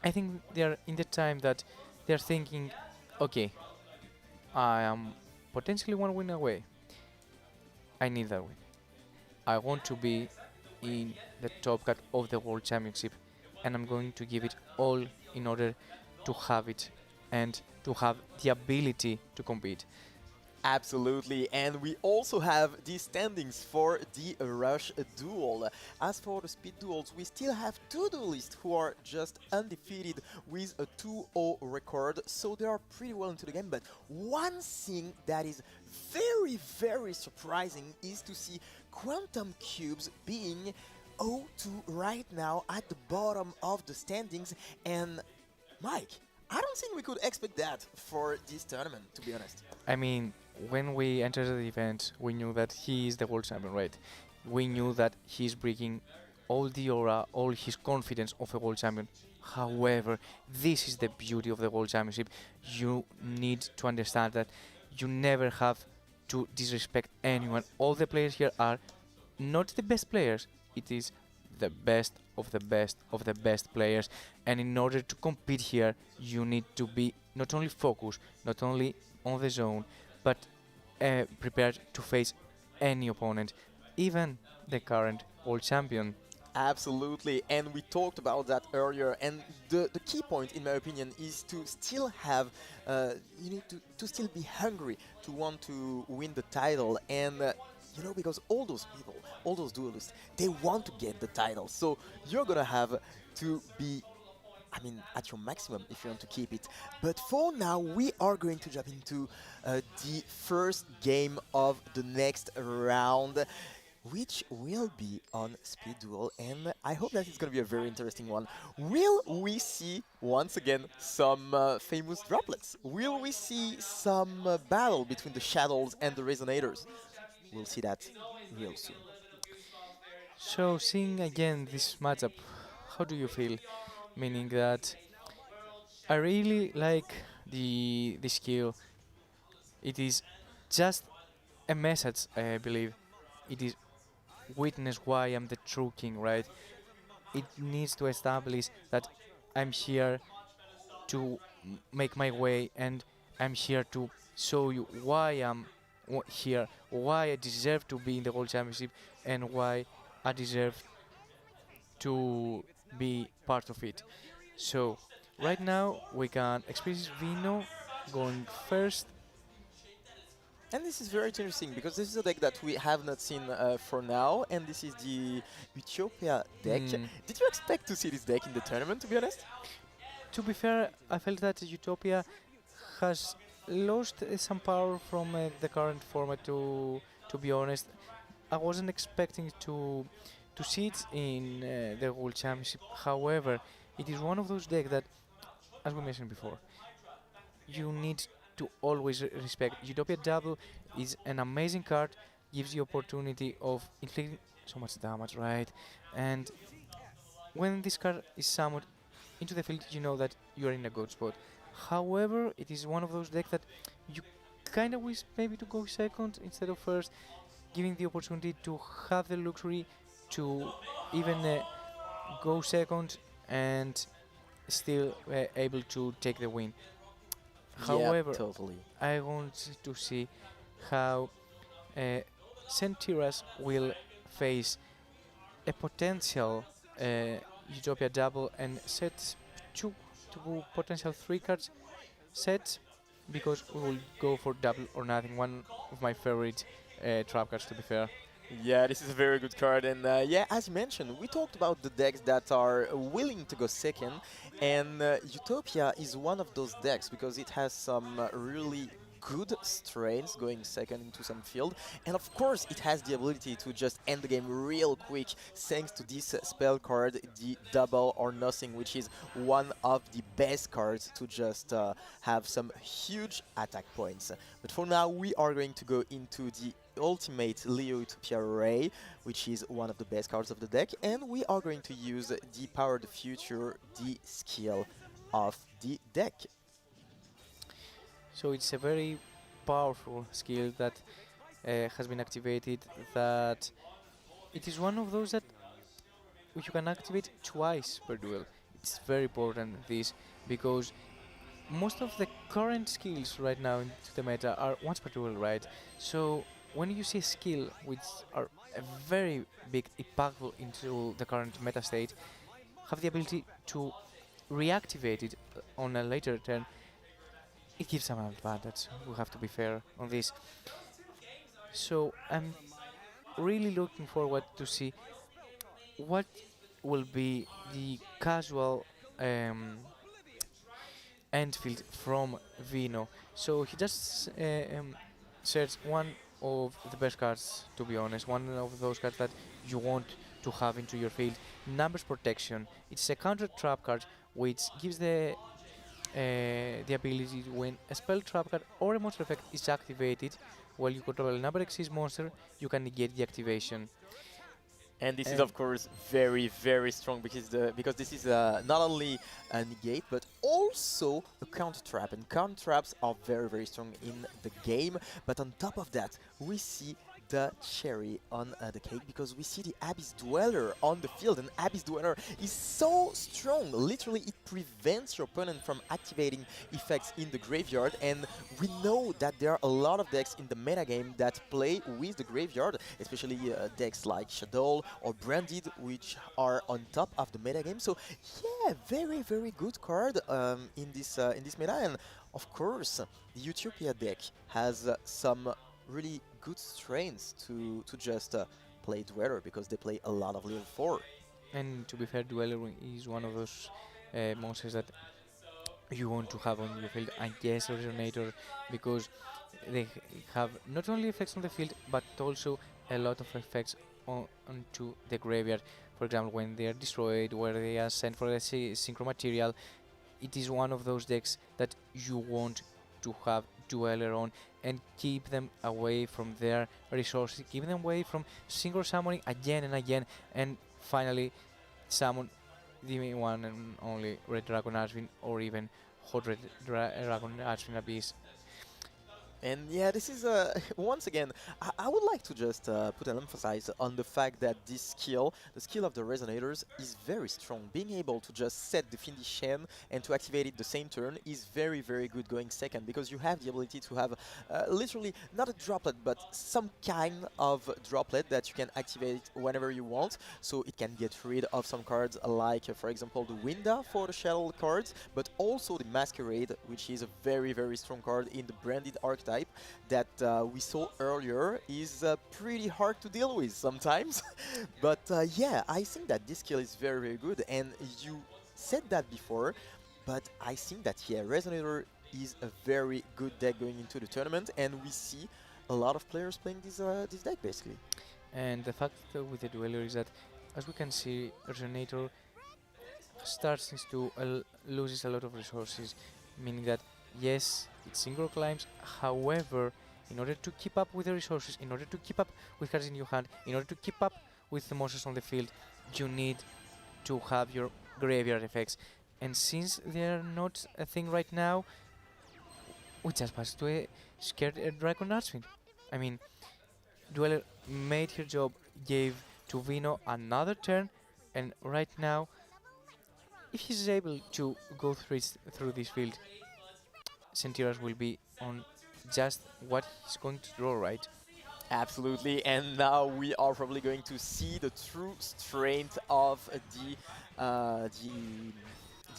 I think they are in the time that they are thinking, okay, I am potentially 1 win away. I need that win. I want to be in the top cut of the World Championship, and I'm going to give it all in order to have it and to have the ability to compete. Absolutely, and we also have the standings for the Rush Duel. As for the speed duels, we still have 2 duelists who are just undefeated with a 2-0 record, so they are pretty well into the game. But one thing that is very, very surprising is to see Quantum Cubes being 0-2 right now at the bottom of the standings. And Mike, I don't think we could expect that for this tournament, to be honest. I mean, when we entered the event, we knew that he is the world champion, right? We knew that he's bringing all the aura, all his confidence of a world champion. However, this is the beauty of the world championship. You need to understand that you never have to disrespect anyone. All the players here are not the best players. It is the best of the best of the best players. And in order to compete here, you need to be not only focused, not only on the zone, but prepared to face any opponent, even the current world champion. Absolutely, and we talked about that earlier, and the key point, in my opinion, is to still have, you need to still be hungry to want to win the title, and you know, because all those people, all those duelists, they want to get the title, so you're gonna have to be, I mean, at your maximum if you want to keep it. But for now, we are going to jump into the first game of the next round, which will be on Speed Duel, and I hope that it's going to be a very interesting one. Will we see, once again, some famous droplets? Will we see some battle between the Shadolls and the Resonators? We'll see that real soon. So, seeing again this matchup, how do you feel? Meaning that I really like the skill. It is just a message, I believe. It is witness why I'm the true king, right? It needs to establish that I'm here to make my way, and I'm here to show you why I'm here, why I deserve to be in the World Championship, and why I deserve to be part of it. So, right now we can experience Vino going first. And this is very interesting because this is a deck that we have not seen for now, and this is the Utopia deck. Did you expect to see this deck in the tournament, to be honest? To be fair, I felt that Utopia has lost some power from the current format, to be honest. I wasn't expecting to see it in the World Championship. However, it is one of those decks that, as we mentioned before, you need to always respect. Utopia Double is an amazing card, gives you opportunity of inflicting so much damage, right? And when this card is summoned into the field, you know that you are in a good spot. However, it is one of those decks that you kind of wish maybe to go second instead of first, giving the opportunity to have the luxury to even go second and still able to take the win. However, totally. I want to see how Centiras will face a potential Utopia Double and set two potential 3 cards sets, because we will go for double or nothing, one of my favorite trap cards, to be fair. Yeah, this is a very good card, and yeah, as you mentioned, we talked about the decks that are willing to go second, and Utopia is one of those decks because it has some really good strains going second into some field, and of course it has the ability to just end the game real quick thanks to this spell card, the Double or Nothing, which is one of the best cards to just have some huge attack points. But for now, we are going to go into the Ultimate Leo Utopia Ray, which is one of the best cards of the deck, and we are going to use the Power of the Future, the skill of the deck. So it's a very powerful skill that has been activated, that it is one of those that you can activate twice per duel. It's very important this, because most of the current skills right now into the meta are once per duel, right? So when you see a skill which are a very big impactful into the current meta state, have the ability to reactivate it on a later turn, it gives some advantage. We have to be fair on this. So I'm really looking forward to see what will be the casual end field from Vino. So he just searched one of the best cards, to be honest, one of those cards that you want to have into your field. Numbers Protection. It's a counter trap card which gives the ability to, when a spell, trap card or a monster effect is activated while you control a number exist monster, you can negate the activation. And this is of course very, very strong, because this is not only a negate but also a counter trap, and counter traps are very, very strong in the game. But on top of that, we see the cherry on the cake, because we see the Abyss Dweller on the field, and Abyss Dweller is so strong. Literally, it prevents your opponent from activating effects in the graveyard, and we know that there are a lot of decks in the metagame that play with the graveyard, especially decks like Shadoll or Branded, which are on top of the metagame. So yeah, very, very good card in this meta, and of course the Utopia deck has some really good strains to just play Dweller, because they play a lot of level 4. And to be fair, Dweller is one of those monsters that you want to have on your field, and yes, Resonator, because they have not only effects on the field but also a lot of effects onto the graveyard. For example, when they are destroyed, where they are sent for a synchro material, it is one of those decks that you want to have Dweller on and keep them away from their resources, keep them away from synchro summoning again and again, and finally summon the one and only Red Dragon Archfiend, or even Hot Red Dragon Archfiend Abyss. And yeah, this is once again, I would like to just put an emphasis on the fact that this skill, the skill of the Resonators, is very strong. Being able to just set the Findishen and to activate it the same turn is very, very good going second, because you have the ability to have literally not a droplet but some kind of droplet that you can activate whenever you want. So it can get rid of some cards like, for example, the Winda for the Shadoll cards, but also the Masquerade, which is a very, very strong card in the Branded archetype that we saw earlier, is pretty hard to deal with sometimes. But yeah, I think that this skill is very, very good, and you said that before, but I think that yeah, Resonator is a very good deck going into the tournament, and we see a lot of players playing this deck basically. And the fact with the Dweller is that, as we can see, Resonator starts to loses a lot of resources, meaning that yes, it synchro climbs, however, in order to keep up with the resources, in order to keep up with cards in your hand, in order to keep up with the monsters on the field, you need to have your graveyard effects. And since they are not a thing right now, we just pass to a scared Dragon Archfiend. I mean, Dweller made her job, gave to Vino another turn, and right now, if he's able to go through this field, Sentiras will be on just what he's going to draw, right? Absolutely, and now we are probably going to see the true strength of the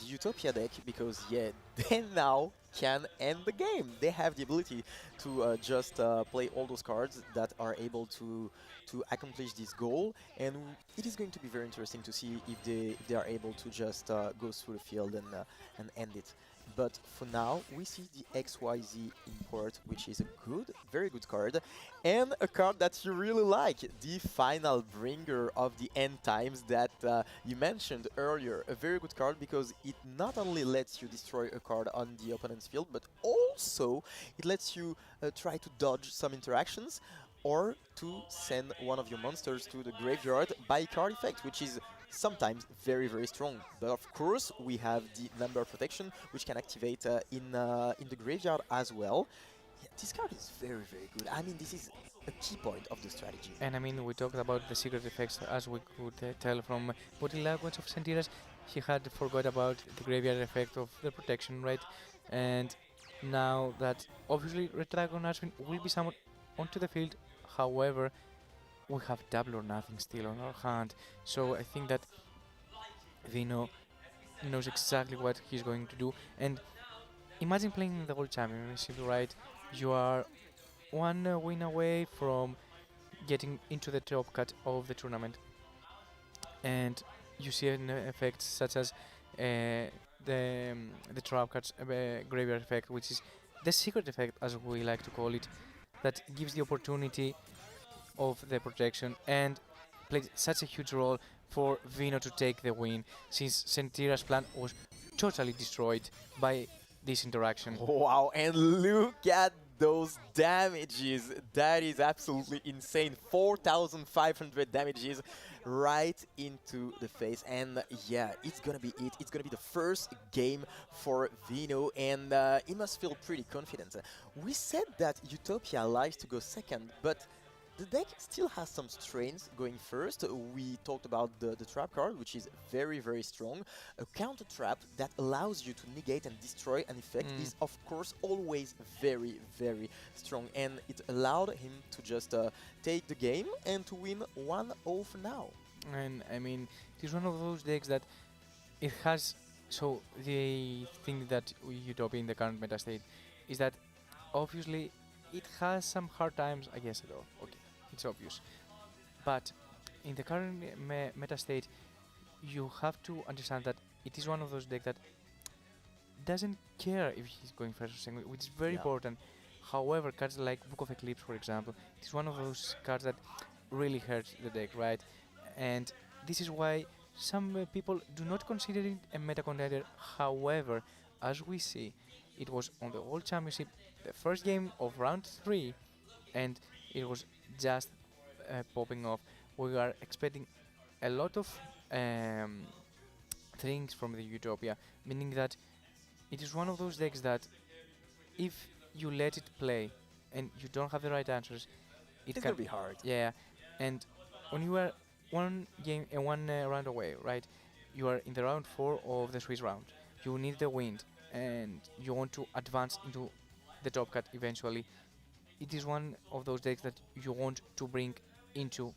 Utopia deck, because yeah, they now can end the game. They have the ability to just play all those cards that are able to accomplish this goal, and it is going to be very interesting to see if they are able to just go through the field and end it. But for now, we see the XYZ import, which is a very good card, and a card that you really like, the Final Bringer of the End Times that you mentioned earlier. A very good card, because it not only lets you destroy a card on the opponent's field, but also it lets you try to dodge some interactions, or to send one of your monsters to the graveyard by card effect, which is sometimes very, very strong. But of course, we have the number protection, which can activate in the graveyard as well. Yeah, this card is very, very good. I mean, this is a key point of the strategy. And I mean, we talked about the secret effects, as we could tell from body language of Sentiras. He had forgot about the graveyard effect of the protection, right? And now that obviously Red Dragon Ashwin will be summoned onto the field, however, we have double or nothing still on our hand. So I think that Vino knows exactly what he's going to do. And imagine playing the World Championship, right? You are one win away from getting into the top cut of the tournament, and you see an effect such as the trap cards graveyard effect, which is the secret effect, as we like to call it, that gives the opportunity of the protection and plays such a huge role for Vino to take the win, since Sentira's plan was totally destroyed by this interaction. Wow, and look at those damages. That is absolutely insane. 4,500 damages right into the face. And yeah, it's gonna be it. It's gonna be the first game for Vino, and he must feel pretty confident. We said that Utopia likes to go second, but the deck still has some strains going first. We talked about the trap card, which is very, very strong. A counter trap that allows you to negate and destroy an effect is, of course, always very, very strong. And it allowed him to just take the game and to win 1-0 for now. And I mean, it is one of those decks that it has. So the thing that Utopia in the current meta state is that obviously it has some hard times against it all. Okay, it's obvious. But in the current meta state, you have to understand that it is one of those decks that doesn't care if he's going first or second, which is very important. However, cards like Book of Eclipse, for example, it is one of those cards that really hurts the deck, right? And this is why some people do not consider it a meta contender. However, as we see, it was on the World Championship, the first game of round 3, and it was just popping off. We are expecting a lot of things from the Utopia, meaning that it is one of those decks that if you let it play and you don't have the right answers, it's gonna be hard. Yeah, and when you are one round away, right? You are in the round 4 of the Swiss round. You need the win, and you want to advance into the top cut eventually. It is one of those decks that you want to bring into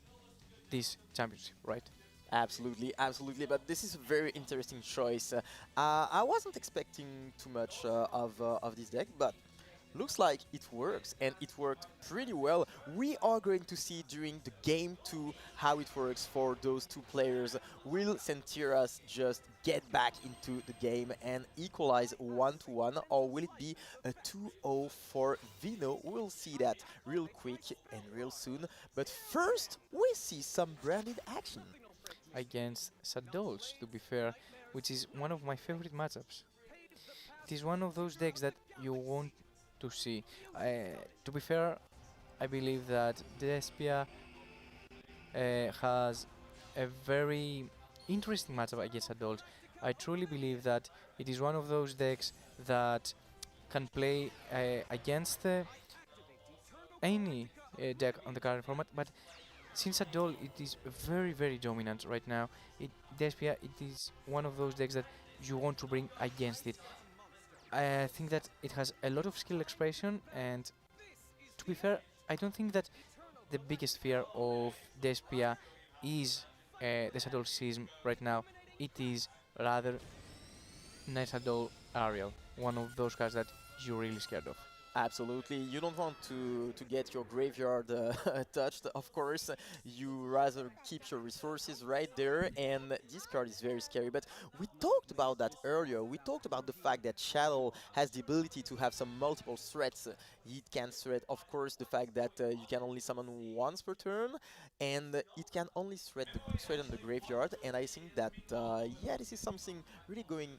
this championship, right? Absolutely, absolutely. But this is a very interesting choice. I wasn't expecting too much of this deck, but looks like it works, and it worked pretty well. We are going to see during the game 2 how it works for those two players. Will Sentiras just get back into the game and equalize 1-1, or will it be a 2-0 for Vino? We'll see that real quick and real soon. But first, we see some branded action. Against Shadoll, to be fair, which is one of my favorite matchups. It is one of those decks that you want to see. To be fair, I believe that Despia has a very interesting matchup against Shadoll. I truly believe that it is one of those decks that can play against any deck on the current format, but since Shadoll it is very, very dominant right now, Despia, it is one of those decks that you want to bring against it. I think that it has a lot of skill expression, and to be fair, I don't think that the biggest fear of Despia is the Shadoll Sism right now. It is rather Night Shadoll Ariel, one of those cards that you're really scared of. Absolutely, you don't want to get your graveyard touched, of course. You rather keep your resources right there, and this card is very scary. But we talked about that earlier. We talked about the fact that Shadoll has the ability to have some multiple threats. It can threat, of course, the fact that you can only summon once per turn, and it can only threaten the graveyard. And I think that, yeah, this is something really going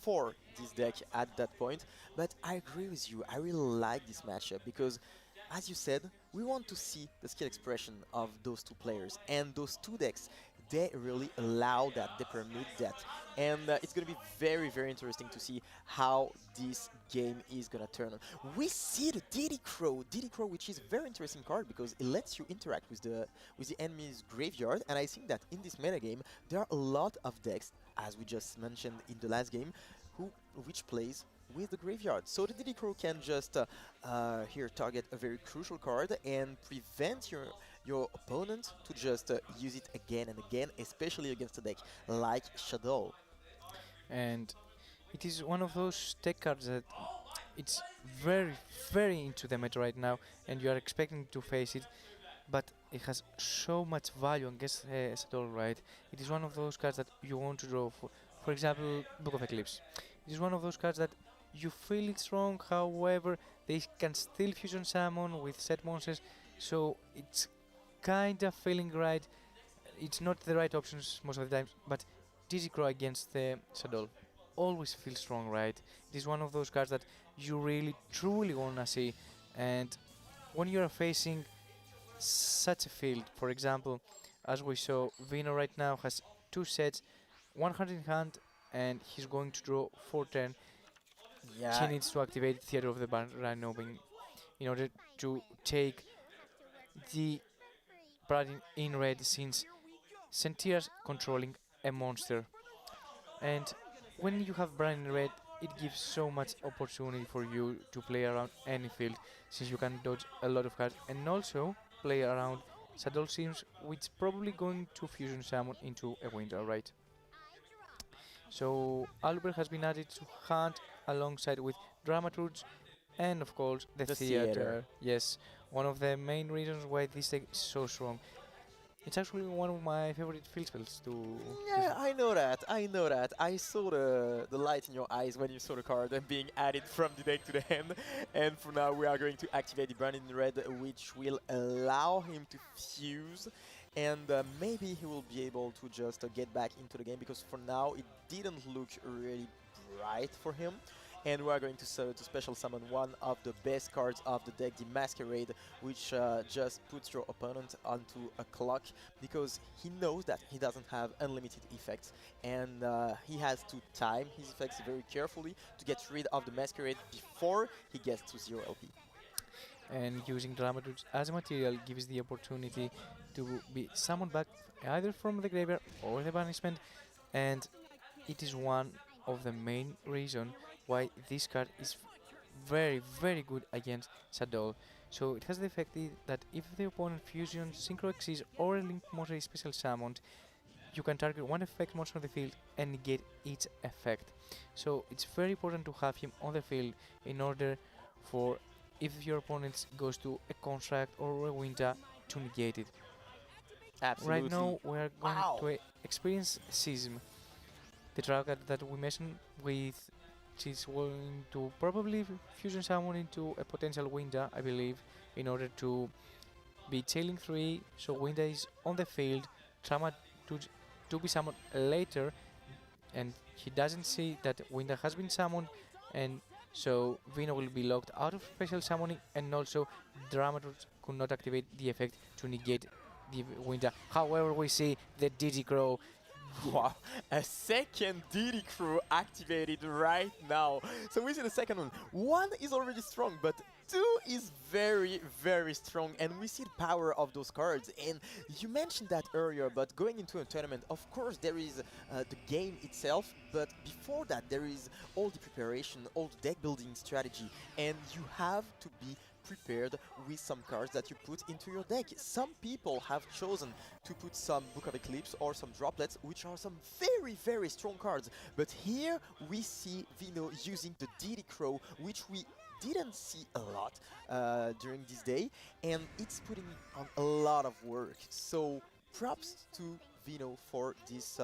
for this deck at that point. But I agree with you, I really like this matchup because, as you said, we want to see the skill expression of those two players, and those two decks, they really allow that, they permit that. And it's going to be very, very interesting to see how this game is going to turn on. We see the Diddy Crow, which is a very interesting card because it lets you interact with the enemy's graveyard. And I think that in this metagame, there are a lot of decks, as we just mentioned in the last game, which plays with the graveyard. So the Diddy Crow can just here target a very crucial card and prevent your opponent to just use it again and again, especially against a deck like Shadoll. And it is one of those tech cards that it's very, very into the meta right now, and you are expecting to face it, but it has so much value against Shadoll, right? It is one of those cards that you want to draw for example, Book of Eclipse. It is one of those cards that you feel it's wrong, however, they can still fusion summon with set monsters, so it's kinda feeling right. It's not the right options most of the time, but Dizzy Crow against the Shadoll always feels strong, right? It is one of those cards that you really truly wanna see, and when you are facing such a field, for example, as we saw, Vino right now has 2 sets, 1 hand in hand, and he's going to draw 4 turn. Yeah. He needs to activate Theater of the Rhino in order to take the Brand in red, since Sentia's controlling a monster. And when you have Brand in red, it gives so much opportunity for you to play around any field, since you can dodge a lot of cards and also play around Shadoll Sims, which probably going to fusion summon into a winter, right? So Albert has been added to hand alongside with Dramaturge and of course the theater. Yes, one of the main reasons why this deck is so strong. It's actually one of my favorite field spells to... Yeah, I know that, I saw the light in your eyes when you saw the card and being added from the deck to the hand. And for now we are going to activate the Brand in red, which will allow him to fuse. And maybe he will be able to just get back into the game, because for now it didn't look really bright for him. And we are going to special summon one of the best cards of the deck, the Masquerade, which just puts your opponent onto a clock, because he knows that he doesn't have unlimited effects, and he has to time his effects very carefully to get rid of the Masquerade before he gets to 0 LP. And using Dramaturge as a material gives the opportunity to be summoned back either from the graveyard or the banishment, and it is one of the main reasons why this card is very, very good against Shadoll. So it has the effect that if the opponent fusions Synchro Exceeds or a Link monster is special summoned, you can target one effect monster on the field and negate its effect. So it's very important to have him on the field in order for, if your opponent goes to a Construct or a Winter, to negate it. Absolutely. Right now we are going to experience Schism, the target that we mentioned, with she's going to probably fusion summon into a potential Winter, I believe, in order to be tailing 3, so Winter is on the field, Trama to be summoned later, and he doesn't see that Winter has been summoned, and so Vino will be locked out of special summoning, and also Dramaturge could not activate the effect to negate the Winter. However, we see the Diddy Crow. Wow, a second Diddy Crow activated right now. So we see the second one. 1 is already strong, but 2 is very, very strong, and we see the power of those cards. And you mentioned that earlier, but going into a tournament, of course there is the game itself, but before that there is all the preparation, all the deck building strategy, and you have to be prepared with some cards that you put into your deck. Some people have chosen to put some Book of Eclipse or some Droplets, which are some very, very strong cards. But here we see Vino using the Diddy Crow, which we didn't see a lot during this day, and it's putting on a lot of work. So props to Vino for this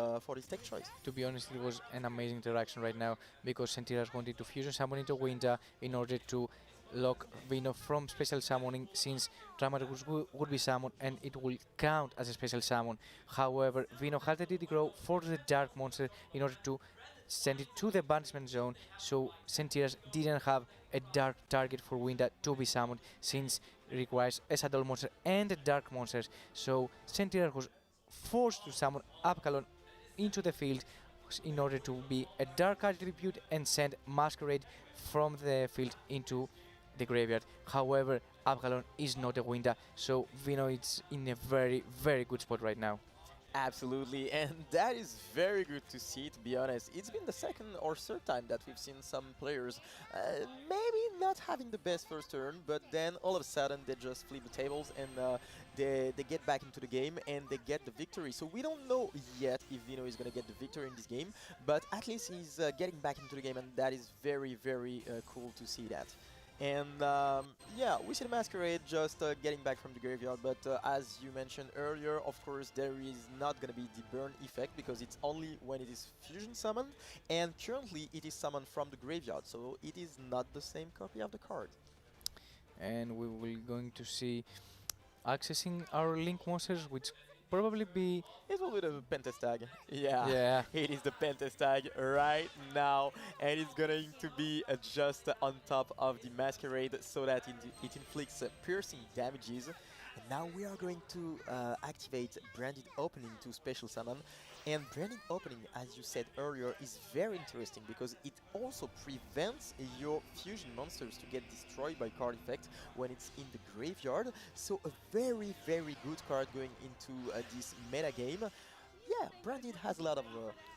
tech choice. To be honest, it was an amazing interaction right now, because Sentiras wanted to fusion summon into Winter in order to lock Vino from special summoning, since Dramaturge would be summoned and it will count as a special summon. However, Vino had the Diddy Crow for the Dark Monster in order to send it to the banishment zone, so Sentiras didn't have a dark target for Winter to be summoned, since it requires a Shadoll monster and a Dark monster. So Sentiras was forced to summon Abkalon into the field in order to be a Dark Attribute and send Masquerade from the field into the graveyard. However, Abkalon is not a winner, so Vino is in a very, very good spot right now. Absolutely, and that is very good to see, to be honest. It's been the second or third time that we've seen some players maybe not having the best first turn, but then all of a sudden they just flip the tables and they get back into the game and they get the victory. So we don't know yet if Vino is going to get the victory in this game, but at least he's getting back into the game, and that is very, very cool to see that. And yeah, we see the Masquerade just getting back from the graveyard, but as you mentioned earlier, of course, there is not going to be the burn effect because it's only when it is fusion summoned, and currently it is summoned from the graveyard, so it is not the same copy of the card. And we will going to see accessing our Link monsters, which probably be... It will be the Pentestag. Yeah. It is the Pentestag right now, and it's going to be just on top of the Masquerade so that it inflicts piercing damages. And now we are going to activate Branded Opening to special summon. And Branded Opening, as you said earlier, is very interesting because it also prevents your fusion monsters to get destroyed by card effect when it's in the graveyard. So a very, very good card going into this meta game. Yeah, Branded has a lot of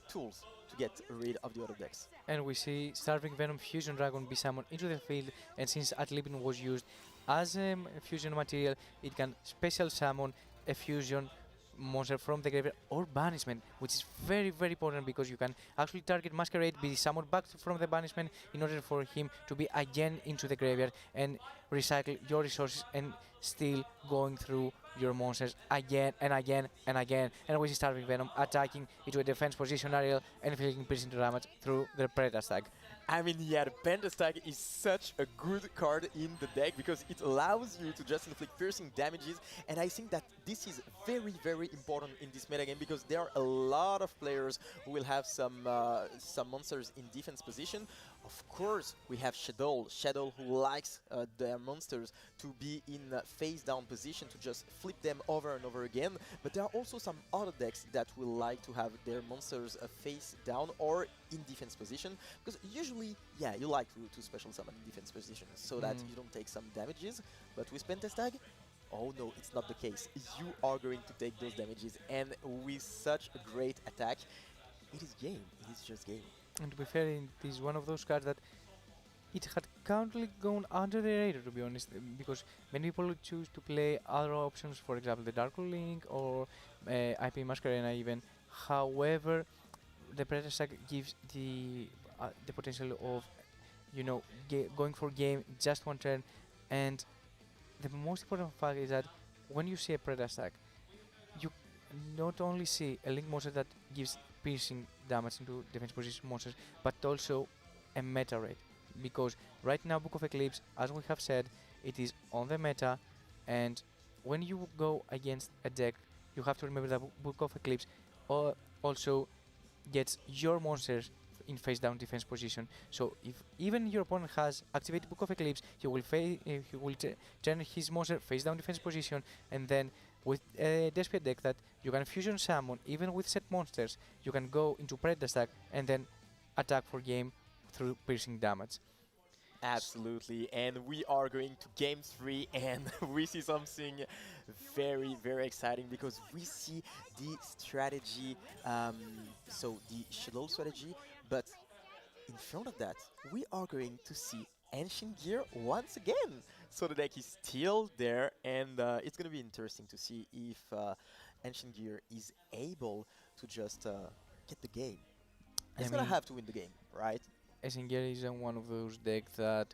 tools to get rid of the other decks. And we see Starving Venom Fusion Dragon be summoned into the field, and since Adlibin was used as a fusion material, it can special summon a fusion monster from the graveyard or banishment, which is very, very important because you can actually target Masquerade, be summoned back from the banishment in order for him to be again into the graveyard and recycle your resources and still going through your monsters again and again and again. And we see Starving Venom attacking into a defense position area and inflicting piercing damage through the Predator Stag. I mean, yeah, the Pentestag is such a good card in the deck because it allows you to just inflict piercing damages, and I think that this is very, very important in this metagame because there are a lot of players who will have some monsters in defense position. Of course, we have Shadoll who likes their monsters to be in face down position to just flip them over and over again, but there are also some other decks that will like to have their monsters face down or in defense position, because usually, yeah, you like to special summon in defense position so that you don't take some damages, but with Pentestag, oh no, it's not the case. You are going to take those damages, and with such a great attack, it is game. It is just game. And to be fair, it is one of those cards that it had currently gone under the radar, to be honest, because many people choose to play other options, for example, the Dark Link or IP Masquerade even. However, the Predator Stag gives the potential of, you know, going for game just one turn, and the most important fact is that when you see a Predator Stag, you not only see a Link monster that gives piercing damage into defense position monsters, but also a meta rate, because right now Book of Eclipse, as we have said, it is on the meta, and when you go against a deck, you have to remember that Book of Eclipse also gets your monsters in face down defense position. So if even your opponent has activated Book of Eclipse, he will turn his monster face down defense position, and then with a Desperate deck that you can fusion summon even with set monsters, you can go into Predator Stag and then attack for game through piercing damage. Absolutely, and we are going to game 3, and we see something very, very exciting because we see the strategy, so the Shadoll strategy, but in front of that, we are going to see Ancient Gear once again. So the deck is still there, and it's going to be interesting to see if Ancient Gear is able to just get the game. It's going to have to win the game, right? Ancient Gear is one of those decks that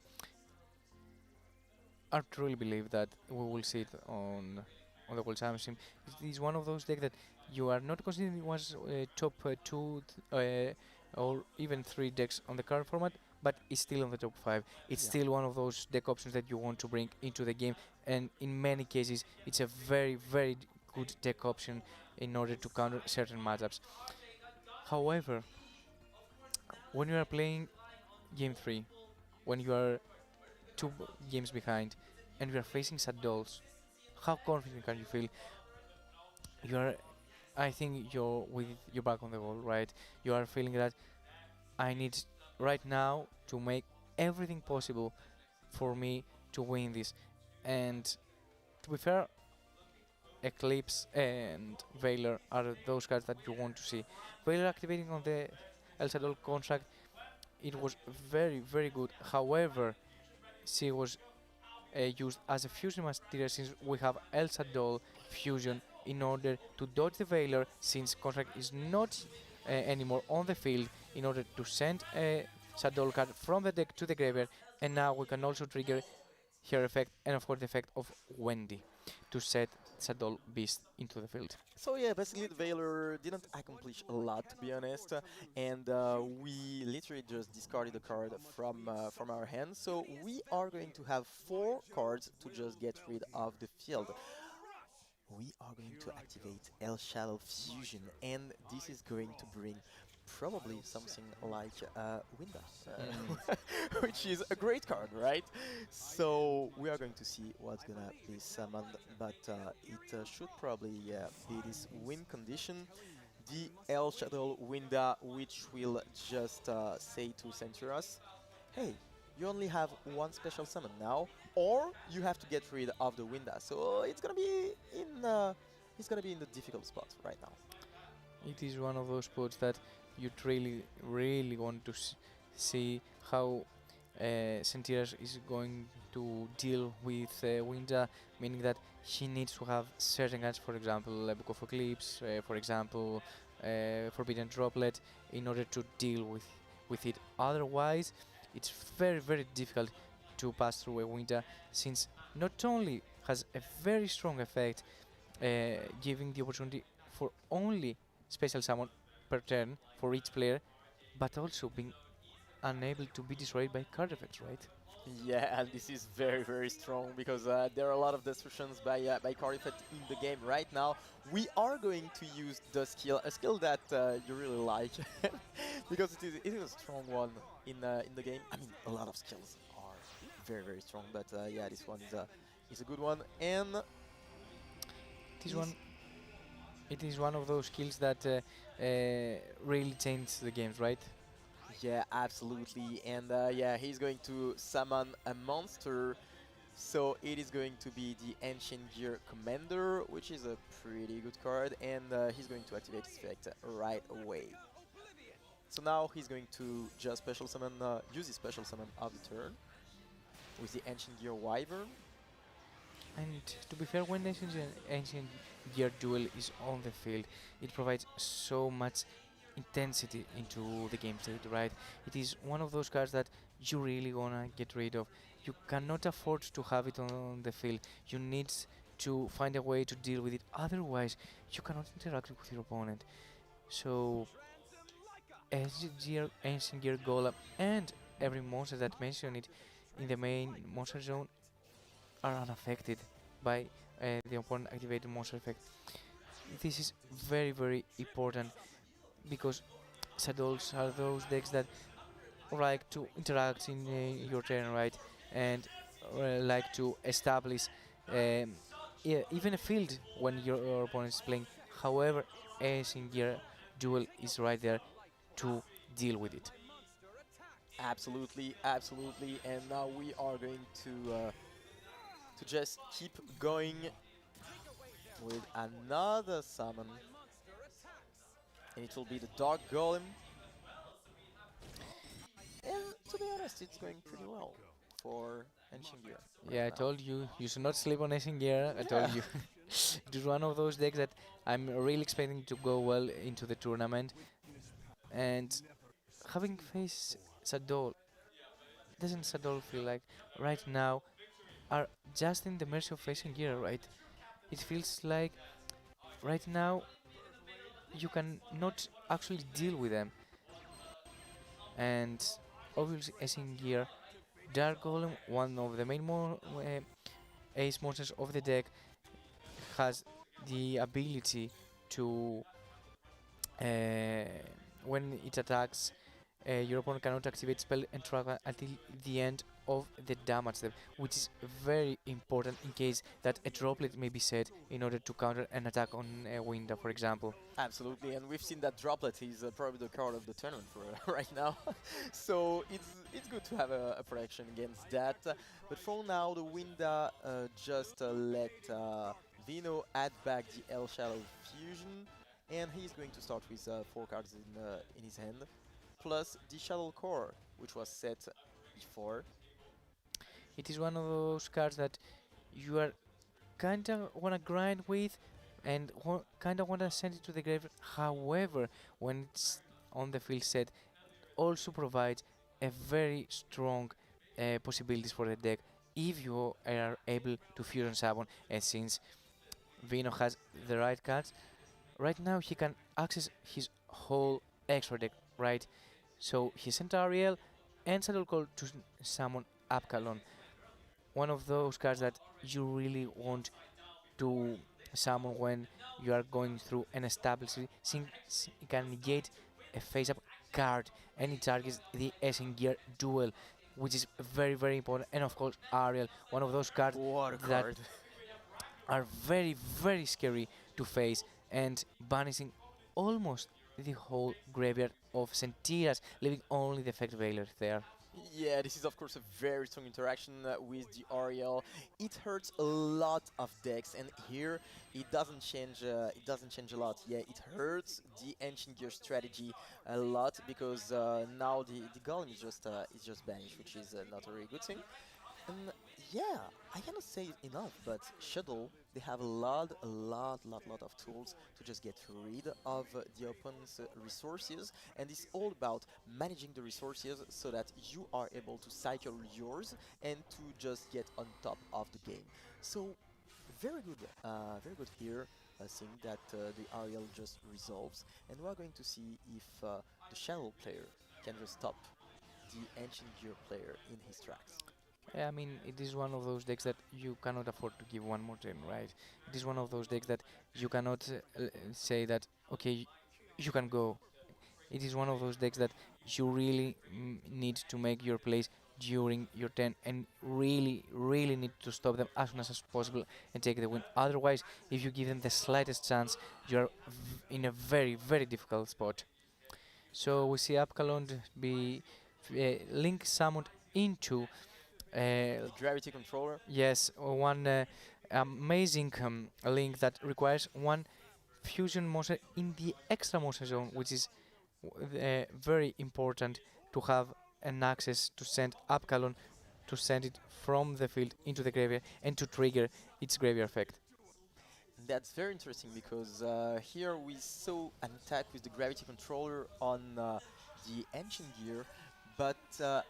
I truly believe that we will see it on the World Championship. It is one of those decks that you are not considering was top 2 or even 3 decks on the current format, but it's still on the top 5. It's still one of those deck options that you want to bring into the game, and in many cases it's a very, very good deck option in order to counter certain matchups. However, when you are playing game 3, when you are 2 games behind and you are facing Shadolls, how confident can you feel? You are I think you're with your back on the wall, right? You are feeling that I need right now to make everything possible for me to win this. And to be fair, Eclipse and Veiler are those cards that you want to see. Veiler activating on the El Shadoll contract, it was very, very good. However, she was used as a fusion material since we have El Shadoll fusion in order to dodge the Veiler, since contract is not anymore on the field, in order to send a Shadoll card from the deck to the graveyard. And now we can also trigger her effect and of course the effect of Wendy to set Shadoll Beast into the field. So yeah, basically the Veiler didn't accomplish a lot, to be honest, and we literally just discarded a card from our hand. So we are going to have 4 cards to just get rid of the field. We are going to activate El Shadoll Fusion, and this is going to bring probably something like Winda, which is a great card, right? So we are going to see what's gonna be summoned, but it should probably be this win condition. The El Shadoll Winda, which will just say to Centuras, hey, you only have 1 special summon now, or you have to get rid of the Winda. So it's gonna be in the difficult spot right now. It is one of those spots that you really, really want to see how Sentiras is going to deal with Winda, meaning that he needs to have certain cards, for example, Book of Eclipse, for example, Forbidden Droplet, in order to deal with it. Otherwise, it's very, very difficult to pass through a Winda, since not only has a very strong effect, giving the opportunity for only special summon per turn for each player, but also being unable to be destroyed by card effects, right? Yeah, and this is very, very strong because there are a lot of destructions by card effect in the game right now. We are going to use the skill, a skill that you really like, because it is a strong one in the game. I mean, a lot of skills are very, very strong, but yeah, this one is a good one. And it is one of those skills that really change the games, right? yeah, absolutely. And yeah, he's going to summon a monster. So it is going to be the Ancient Gear Commander, which is a pretty good card. And he's going to activate his effect right away. So now he's going to just special summon, use his special summon of the turn with the Ancient Gear Wyvern. And to be fair, when the Ancient Gear Duel is on the field, it provides so much intensity into the game state, right? It is one of those cards that you really wanna get rid of. You cannot afford to have it on the field. You need to find a way to deal with it. Otherwise, you cannot interact with your opponent. So, Ancient Gear Golem and every monster that mention it in the main monster zone are unaffected by the opponent activated monster effect. This is very, very important, because Shadolls are those decks that like to interact in your turn, right? And like to establish even a field when your opponent is playing. However, Ancient Gear Duel is right there to deal with it. Absolutely, absolutely. And now we are going to just keep going with another summon. And it will be the Dark Golem. And to be honest, it's going pretty well for Ancient Gear. Yeah, I told you, you should not sleep on Ancient Gear. I told you. It is one of those decks that I'm really expecting to go well into the tournament. And having faced Shadoll, doesn't Shadoll feel like right now are just in the mercy of Ancient Gear, right? It feels like right now you can not actually deal with them. And obviously Ancient Gear, Dark Golem, one of the main ace monsters of the deck, has the ability to, when it attacks, your opponent cannot activate spell and track until the end of the damage step, which is very important in case that a droplet may be set in order to counter an attack on a window, for example. Absolutely, and we've seen that droplet is probably the card of the tournament for right now. So it's good to have a protection against that. But for now, the Winda just let Vino add back the El Shadow fusion, and he's going to start with 4 cards in his hand, plus the Shadoll core, which was set before. It is one of those cards that you are kinda wanna grind with and kinda wanna send it to the grave. However, when it's on the field set, also provides a very strong possibilities for the deck if you are able to fusion summon. And since Vino has the right cards, right now he can access his whole extra deck, right? So he sent Ariel and Shadoll Call to summon Abkalon. One of those cards that you really want to summon when you are going through an established, since it can negate a face-up card and it targets the Essen Gear Duel, which is very, very important. And of course Ariel, one of those cards that are very, very scary to face, and banishing almost the whole graveyard of Sentiras, leaving only the effect Veiler there. Yeah, this is of course a very strong interaction with the Ariel. It hurts a lot of decks, and here it doesn't change. It doesn't change a lot. Yeah, it hurts the Ancient Gear strategy a lot because now the Golem is just banished, which is not a very good thing. And yeah, I cannot say it enough, but Shadoll, they have a lot of tools to just get rid of the opponent's resources, and it's all about managing the resources so that you are able to cycle yours and to just get on top of the game. So very good here, seeing that the Ariel just resolves, and we are going to see if the Shadoll player can just stop the Ancient Gear player in his tracks. I mean, it is one of those decks that you cannot afford to give one more turn, right? It is one of those decks that you cannot say that, okay, you can go. It is one of those decks that you really need to make your plays during your turn and really, really need to stop them as soon as possible and take the win. Otherwise, if you give them the slightest chance, you are in a very, very difficult spot. So we see Abkalon be link summoned into the Gravity Controller. Yes, one amazing link that requires one fusion monster in the extra monster zone, which is very important to have an access to send Abkalon, to send it from the field into the graveyard and to trigger its graveyard effect. That's very interesting because here we saw an attack with the Gravity Controller on the Ancient Gear, but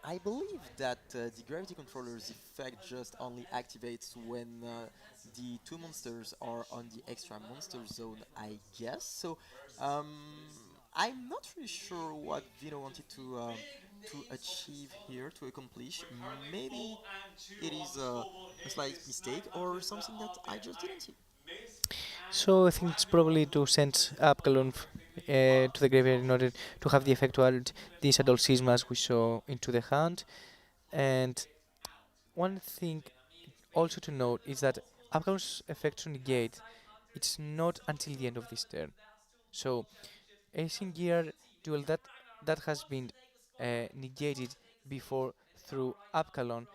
I believe that the Gravity Controller's effect just only activates when the 2 monsters are on the extra monster zone, I guess. So I'm not really sure what Vino wanted to achieve here, to accomplish. Maybe it is a slight mistake or something that I just didn't see. So I think it's probably to send Abkalon to the graveyard in order to have the effect to add the Shadoll Sismas we saw into the hand. And one thing also to note is that Abkalon's effect to negate, it's not until the end of this turn. So Ancient Gear Duel that has been negated before through Abkalon,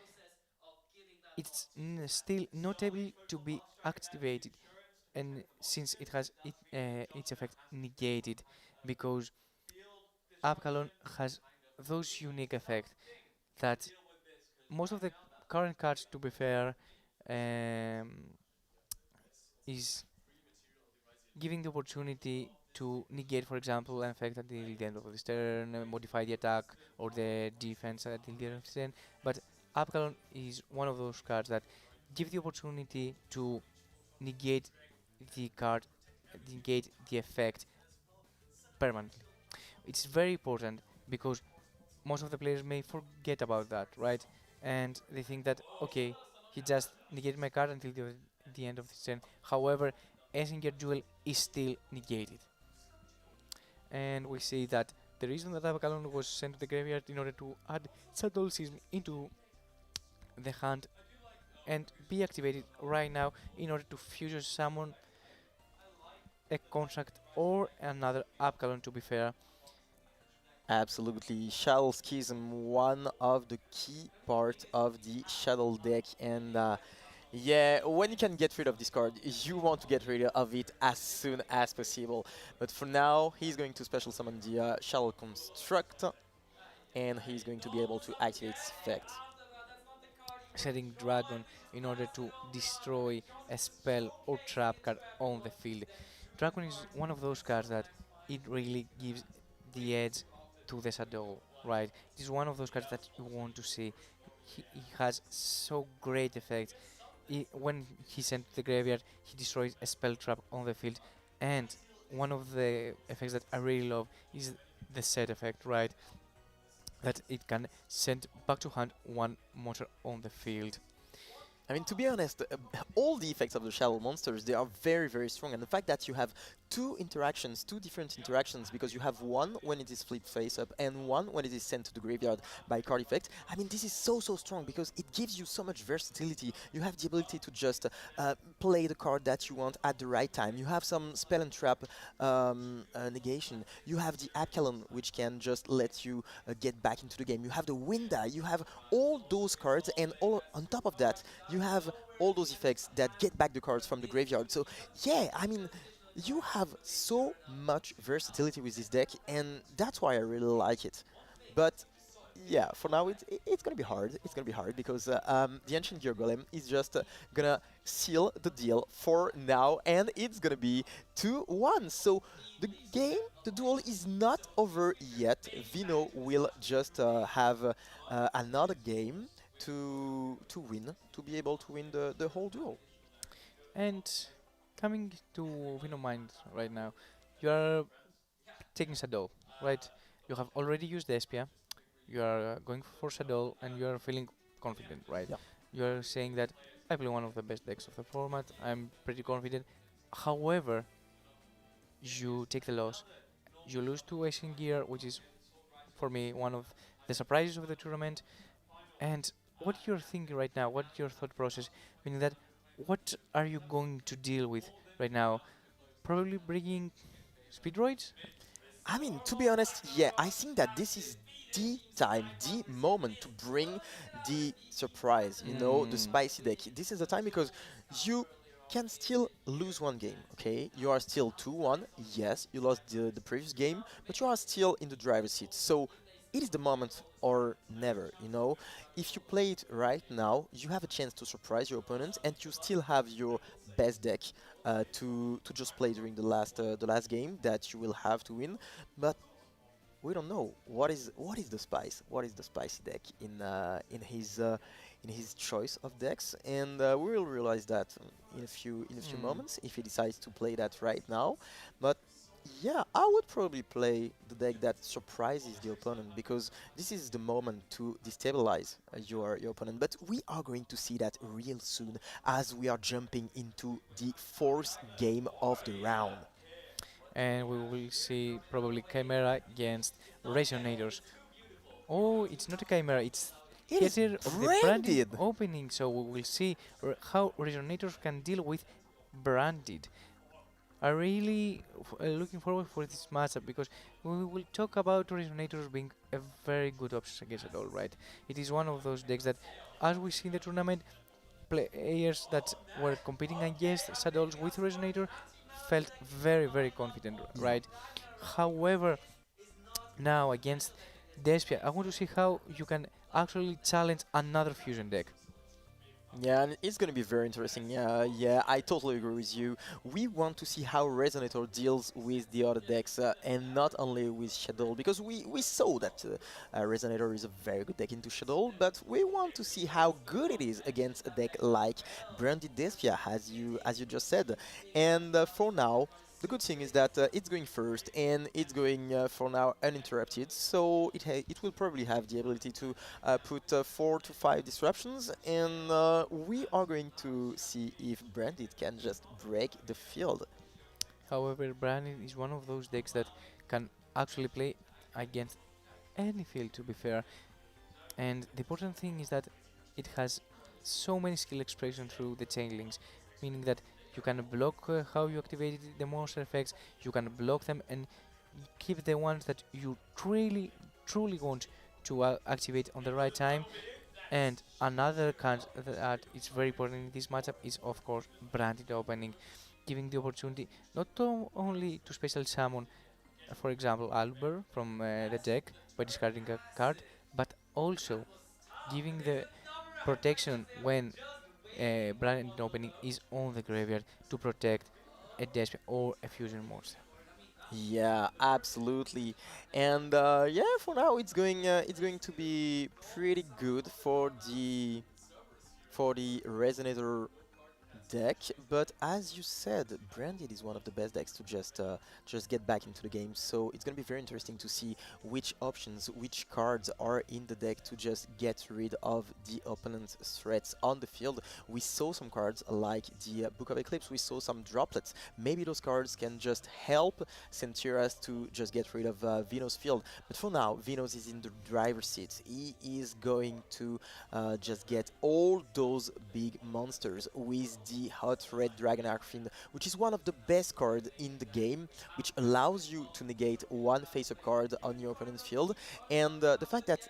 it's still not able to be activated, and since it has its effect negated, because Abkalon has those unique effects that most of the current cards, to be fair, is giving the opportunity to negate, for example, an effect at the end of this turn, modify the attack or the defense at the end of the turn. But Abkalon is one of those cards that give the opportunity to negate the card, negate the effect permanently. It's very important because most of the players may forget about that, right? And they think that, okay, he just negated my card until the end of the turn. However, Ancient Gear Duel is still negated. And we see that the reason that Abkalon was sent to the graveyard in order to add Shadoll Sism into the hand and be activated right now in order to fusion summon a construct or another Upcalon, to be fair. Absolutely. Shadoll Schism, one of the key parts of the Shadoll deck, and yeah, when you can get rid of this card, you want to get rid of it as soon as possible. But for now, he's going to special summon the Shadoll Construct, and he's going to be able to activate its effect. Setting Dragon in order to destroy a spell or trap card on the field. Dragon is one of those cards that it really gives the edge to the Shadoll, right? It is one of those cards that you want to see. He has so great effects. When he's sent to the graveyard, he destroys a spell trap on the field, and one of the effects that I really love is the set effect, right? That it can send back to hand one monster on the field. I mean, to be honest, all the effects of the Shadoll monsters, they are very, very strong. And the fact that you have two different interactions, because you have one when it is flipped face up and one when it is sent to the graveyard by card effect. I mean, this is so strong because it gives you so much versatility. You have the ability to just play the card that you want at the right time. You have some spell and trap negation. You have the Upcalon, which can just let you get back into the game. You have the Winda. You have all those cards, and on top of that, you have all those effects that get back the cards from the graveyard. So yeah, I mean, you have so much versatility with this deck, and that's why I really like it. But yeah, for now it's gonna be hard. It's gonna be hard because the Ancient Gear Golem is just gonna seal the deal for now, and it's gonna be 2-1. So the duel is not over yet. Vino will just have another game to win, to be able to win the whole duel. And coming to Vino Mind right now, you are taking Shadoll, right? You have already used Despia, you are going for Shadoll, and you are feeling confident, right? Yeah. You are saying that I play one of the best decks of the format, I'm pretty confident. However, you take the loss. You lose to Asian Gear, which is, for me, one of the surprises of the tournament. And what you're thinking right now, what's your thought process, meaning that what are you going to deal with right now? Probably bringing Speedroids? I mean, to be honest, yeah, I think that this is the time, the moment to bring the surprise, you know, the spicy deck. This is the time because you can still lose one game, okay? You are still 2-1, yes, you lost the previous game, but you are still in the driver's seat. So it is the moment or never, you know? If you play it right now, you have a chance to surprise your opponent, and you still have your best deck to just play during the last game that you will have to win. But we don't know what is the spice, what is the spicy deck in his choice of decks, and we will realize that in a few moments if he decides to play that right now. But yeah, I would probably play the deck that surprises the opponent, because this is the moment to destabilize your opponent. But we are going to see that real soon as we are jumping into the fourth game of the round. And we will see probably Chimera against Resonators. Oh, it's not a Chimera, it's Theater of the Branded opening, so we will see how Resonators can deal with Branded. I'm really looking forward for this matchup, because we will talk about Resonators being a very good option against Shadoll, right? It is one of those decks that, as we see in the tournament, players that were competing against Shadolls with Resonator felt very, very confident, right? However, now against Despia, I want to see how you can actually challenge another fusion deck. Yeah, and it's going to be very interesting. Yeah, I totally agree with you. We want to see how Resonator deals with the other decks, and not only with Shadoll, because we saw that Resonator is a very good deck into Shadoll, but we want to see how good it is against a deck like Branded Despia, as you just said. And for now, the good thing is that it's going first, and it's going for now uninterrupted, so it will probably have the ability to put 4 to 5 disruptions, and we are going to see if Branded can just break the field. However, Branded is one of those decks that can actually play against any field, to be fair. And the important thing is that it has so many skill expression through the chain links, meaning that you can block how you activated the monster effects, you can block them and keep the ones that you truly want to activate on the right time. And another card that is very important in this matchup is of course branded opening, giving the opportunity not only to special summon, for example, Albert from the deck by discarding a card, but also giving the protection when branded opening is on the graveyard to protect a Despia or a fusion monster. Yeah, absolutely. And yeah, for now it's going to be pretty good for the Resonator deck, but as you said, Branded is one of the best decks to just get back into the game. So it's gonna be very interesting to see which options, which cards are in the deck to just get rid of the opponent's threats on the field. We saw some cards like the Book of Eclipse. We saw some droplets. Maybe those cards can just help Centuras to just get rid of Vino's field. But for now, Vinos is in the driver's seat. He is going to just get all those big monsters with the Hot Red Dragon Archfiend, which is one of the best cards in the game, which allows you to negate one face-up card on your opponent's field. And the fact that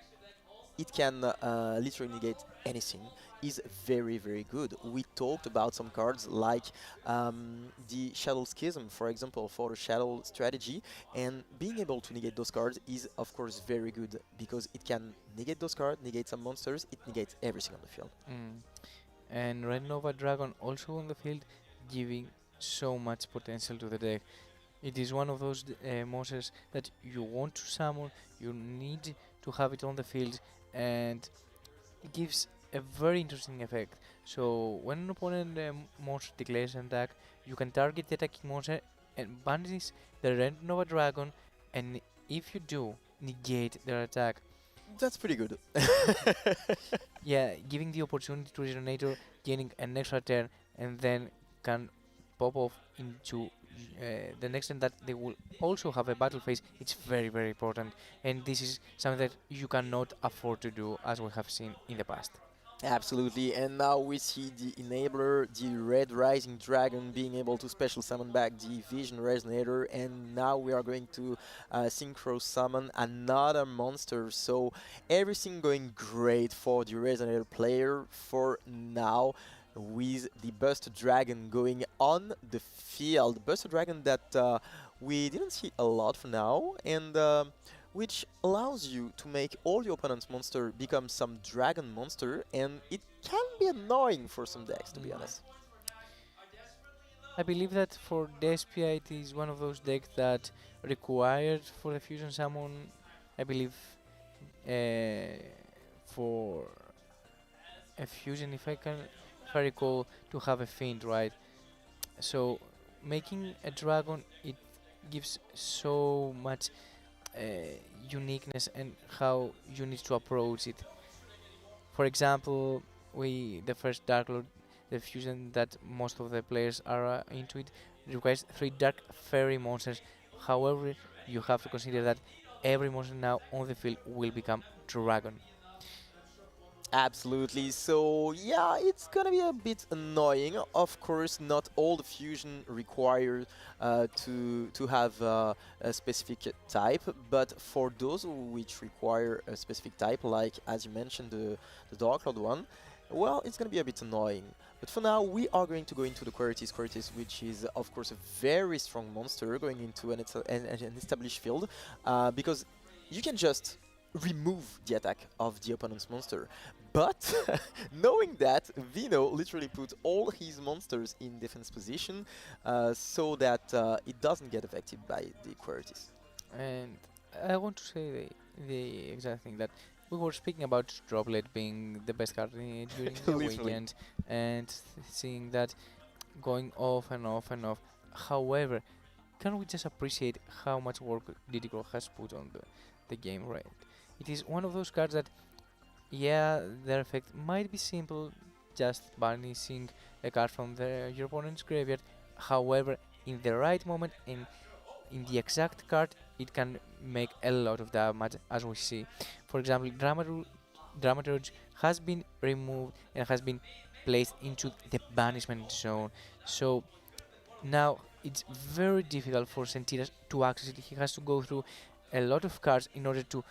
it can literally negate anything is very, very good. We talked about some cards like the Shadoll Schism, for example, for the Shadoll strategy, and being able to negate those cards is, of course, very good because it can negate those cards, negate some monsters, it negates everything on the field. And Red Nova Dragon also on the field, giving so much potential to the deck. It is one of those monsters that you want to summon, you need to have it on the field, and it gives a very interesting effect. So when an opponent monster declares an attack, you can target the attacking monster and banish the Red Nova Dragon, and if you do, negate their attack. That's pretty good. Yeah, giving the opportunity to Resonator, gaining an extra turn, and then can pop off into the next turn that they will also have a battle phase. It's very, very important, and this is something that you cannot afford to do, as we have seen in the past. Absolutely, and now we see the enabler, the Red Rising Dragon, being able to special summon back the Vision Resonator, and now we are going to synchro summon another monster. So everything going great for the Resonator player for now, with the Buster Dragon going on the field. Buster Dragon that we didn't see a lot for now, and which allows you to make all your opponent's monster become some dragon monster, and it can be annoying for some decks, to be honest. I believe that for Despia it is one of those decks that required for the fusion summon, I believe, for a fusion, if I recall, to have a Fiend, right? So making a dragon, it gives so much uniqueness and how you need to approach it. For example, the first Dark Lord, the fusion that most of the players are into it, requires 3 Dark Fairy monsters. However, you have to consider that every monster now on the field will become dragon. Absolutely, so yeah, it's gonna be a bit annoying. Of course, not all the fusion require to have a specific type, but for those which require a specific type, like as you mentioned the Dark Lord one, well, it's gonna be a bit annoying. But for now, we are going to go into the Queritis, which is of course a very strong monster going into an established field, because you can just remove the attack of the opponent's monster. But knowing that, Vino literally put all his monsters in defense position so that it doesn't get affected by the Queritis. And I want to say the exact thing that we were speaking about Droplet being the best card during the weekend, and seeing that going off and off and off. However, can we just appreciate how much work Didicro has put on the game, right? It is one of those cards that, yeah, their effect might be simple, just banishing a card from your opponent's graveyard. However, in the right moment and in the exact card, it can make a lot of damage, as we see. For example, Dramaturg Dramaturge has been removed and has been placed into the banishment zone. So now it's very difficult for Sentiras to access it. He has to go through a lot of cards in order to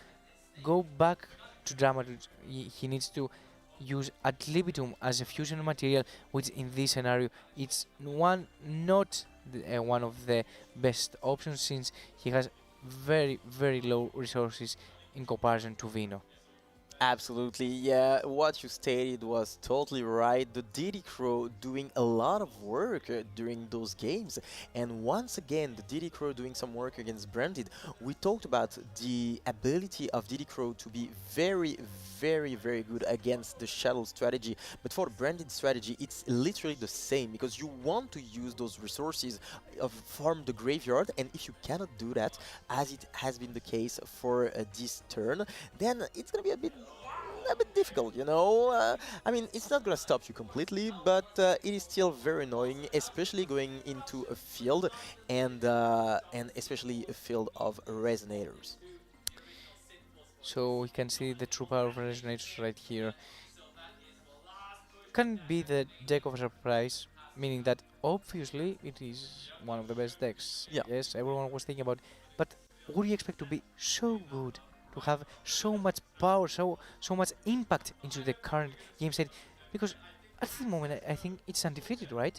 go back to Dramaturge. He needs to use ad libitum as a fusion material, which in this scenario it's not one of the best options, since he has very low resources in comparison to Vino. Absolutely, yeah. What you stated was totally right. The Diddy Crow doing a lot of work during those games. And once again, the Diddy Crow doing some work against Branded. We talked about the ability of Diddy Crow to be very good against the Shadoll strategy. But for the Branded strategy, it's literally the same, because you want to use those resources from the graveyard. And if you cannot do that, as it has been the case for this turn, then it's going to be a bit difficult, you know. I mean, it's not gonna stop you completely, but it is still very annoying, especially going into a field and especially a field of resonators. So we can see the true power of Resonators right here. Can be the deck of surprise, meaning that obviously it is one of the best decks. Yeah. Yes, everyone was thinking about, but would you expect to be so good, to have so much power, so much impact into the current game state? Because at the moment I think it's undefeated, right?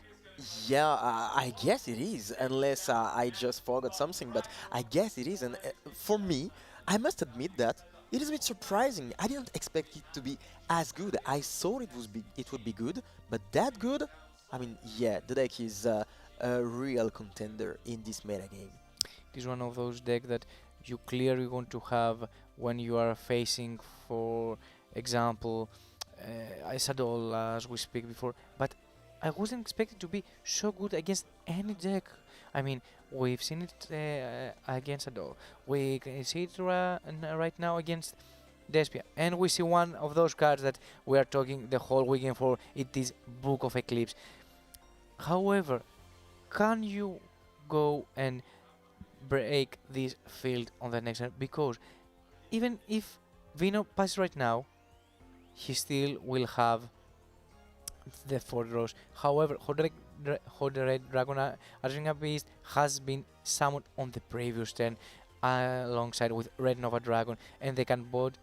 Yeah, I guess it is, unless I just forgot something, but I guess it is. And for me, I must admit that it is a bit surprising. I didn't expect it to be as good. I thought it would be good, but that good? I mean, yeah, the deck is a real contender in this meta game. It is one of those decks that you clearly want to have when you are facing, for example, Shadoll, as we speak before. But I wasn't expecting to be so good against any deck. I mean, we've seen it against Shadoll. We can see it right now against Despia. And we see one of those cards that we are talking the whole weekend for. It is Book of Eclipse. However, can you go and break this field on the next turn? Because even if Vino passes right now, he still will have the 4 draws. However, Horde Red Dragon Arena Beast has been summoned on the previous turn alongside with Red Nova Dragon, and they can both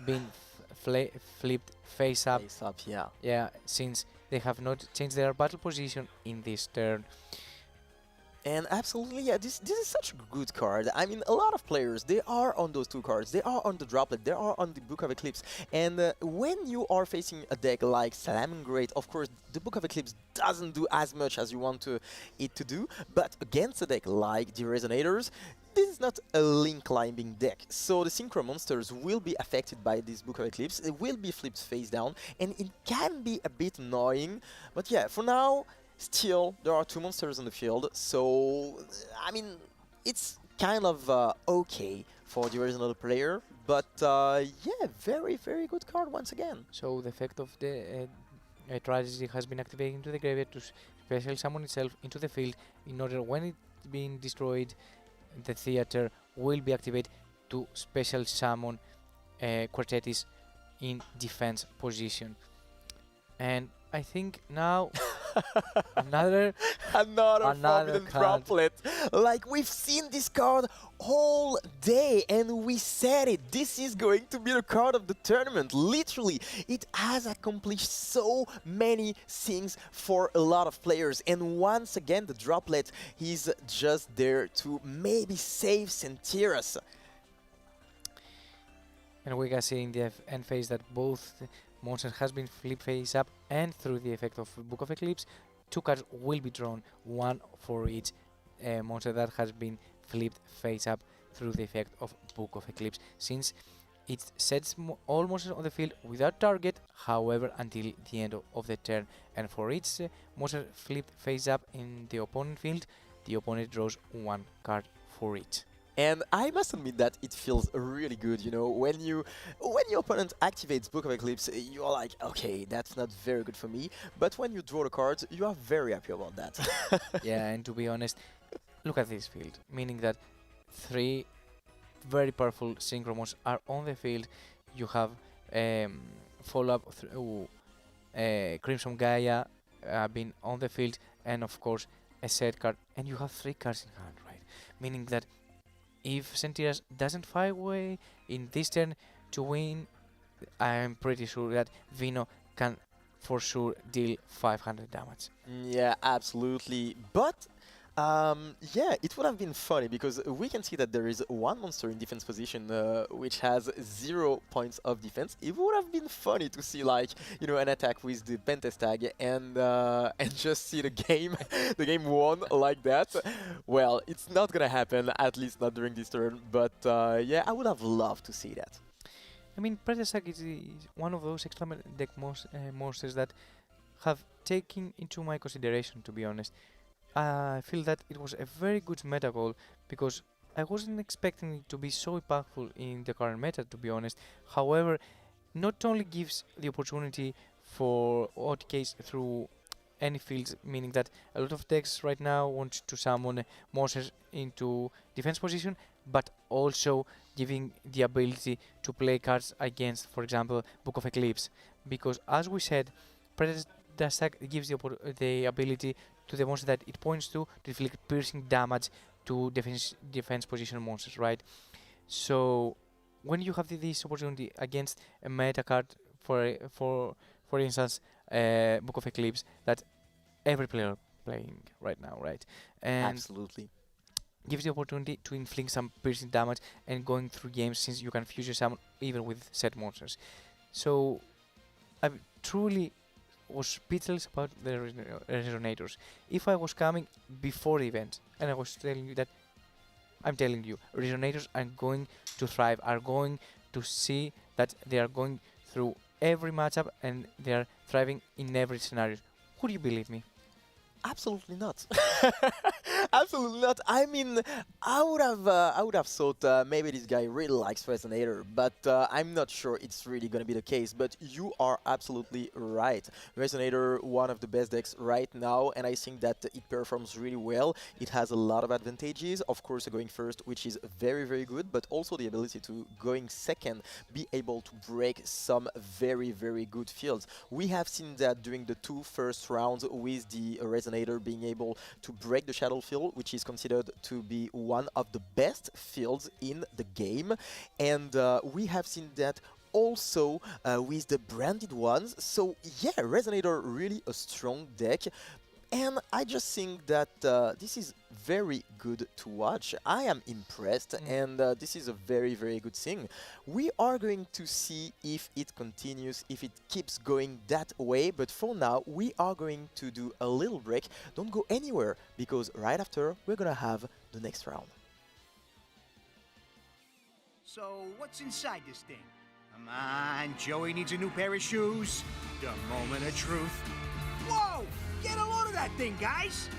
be flipped face up. Face up, yeah. Yeah, since they have not changed their battle position in this turn. And absolutely, yeah, this is such a good card. I mean, a lot of players, they are on those two cards. They are on the Droplet, they are on the Book of Eclipse. And when you are facing a deck like Salamangreat, of course, the Book of Eclipse doesn't do as much as you want it to do. But against a deck like the Resonators, this is not a link climbing deck. So the Synchro monsters will be affected by this Book of Eclipse. It will be flipped face down, and it can be a bit annoying. But yeah, for now, still, there are 2 monsters on the field, so, I mean, it's kind of okay for the original player, but yeah, very good card once again. So the effect of the tragedy has been activated into the graveyard to special summon itself into the field, in order when it's being destroyed, the theater will be activated to special summon Quartetis in defense position. And I think now another Forbidden card. Droplet. Like, we've seen this card all day, and we said it. This is going to be the card of the tournament. Literally, it has accomplished so many things for a lot of players. And once again, the Droplet is just there to maybe save Sentiras. And we can see in the end phase that both monsters has been flipped face up, and through the effect of Book of Eclipse, 2 cards will be drawn, one for each monster that has been flipped face up through the effect of Book of Eclipse, since it sets all monsters on the field without target, however, until the end of the turn. And for each monster flipped face up in the opponent field, the opponent draws 1 card for each. And I must admit that it feels really good, you know, when your opponent activates Book of Eclipse, you are like, okay, that's not very good for me. But when you draw the cards, you are very happy about that. Yeah, and to be honest, look at this field, meaning that 3 very powerful Synchro monsters are on the field. You have follow up through Crimson Gaia being on the field, and of course a set card, and you have 3 cards in hand, right? Meaning that if Sentiras doesn't find a way in this turn to win, I'm pretty sure that Vino can for sure deal 500 damage. Yeah, absolutely. But yeah, it would have been funny because we can see that there is one monster in defense position which has 0 points of defense. It would have been funny to see, like, you know, an attack with the Pentestag and just see the game won like that. Well, it's not gonna happen, at least not during this turn. But yeah, I would have loved to see that. I mean, Pentestag is one of those extra deck monsters that have taken into my consideration, to be honest. I feel that it was a very good meta goal because I wasn't expecting it to be so impactful in the current meta, to be honest. However, not only gives the opportunity for OTKs through any fields, meaning that a lot of decks right now want to summon monsters into defense position, but also giving the ability to play cards against, for example, Book of Eclipse. Because as we said, Pentestag gives the ability to the monster that it points to inflict piercing damage to defense position monsters, right? So when you have this opportunity against a meta card, for instance, Book of Eclipse, that every player playing right now, right? And absolutely. Gives the opportunity to inflict some piercing damage and going through games, since you can fusion summon even with set monsters. So I truly was speechless about the Resonators. If I was coming before the event and I was telling you that, I'm telling you, Resonators are going to thrive, are going to see that they are going through every matchup and they are thriving in every scenario. Would you believe me? Absolutely not. Absolutely not. I mean, I would have thought maybe this guy really likes Resonator, but I'm not sure it's really going to be the case. But you are absolutely right. Resonator, one of the best decks right now, and I think that it performs really well. It has a lot of advantages. Of course, going first, which is very, very good, but also the ability to, going second, be able to break some very, very good fields. We have seen that during the 2 first rounds with the Resonator being able to break the Shadoll field, which is considered to be one of the best fields in the game. And we have seen that also with the branded ones. So yeah, Resonator really a strong deck. And I just think that this is very good to watch. I am impressed, and this is a very, very good thing. We are going to see if it continues, if it keeps going that way, but for now, we are going to do a little break. Don't go anywhere, because right after, we're gonna have the next round. So, what's inside this thing? Come on, Joey needs a new pair of shoes. The moment of truth. Whoa! Get a load of that thing, guys!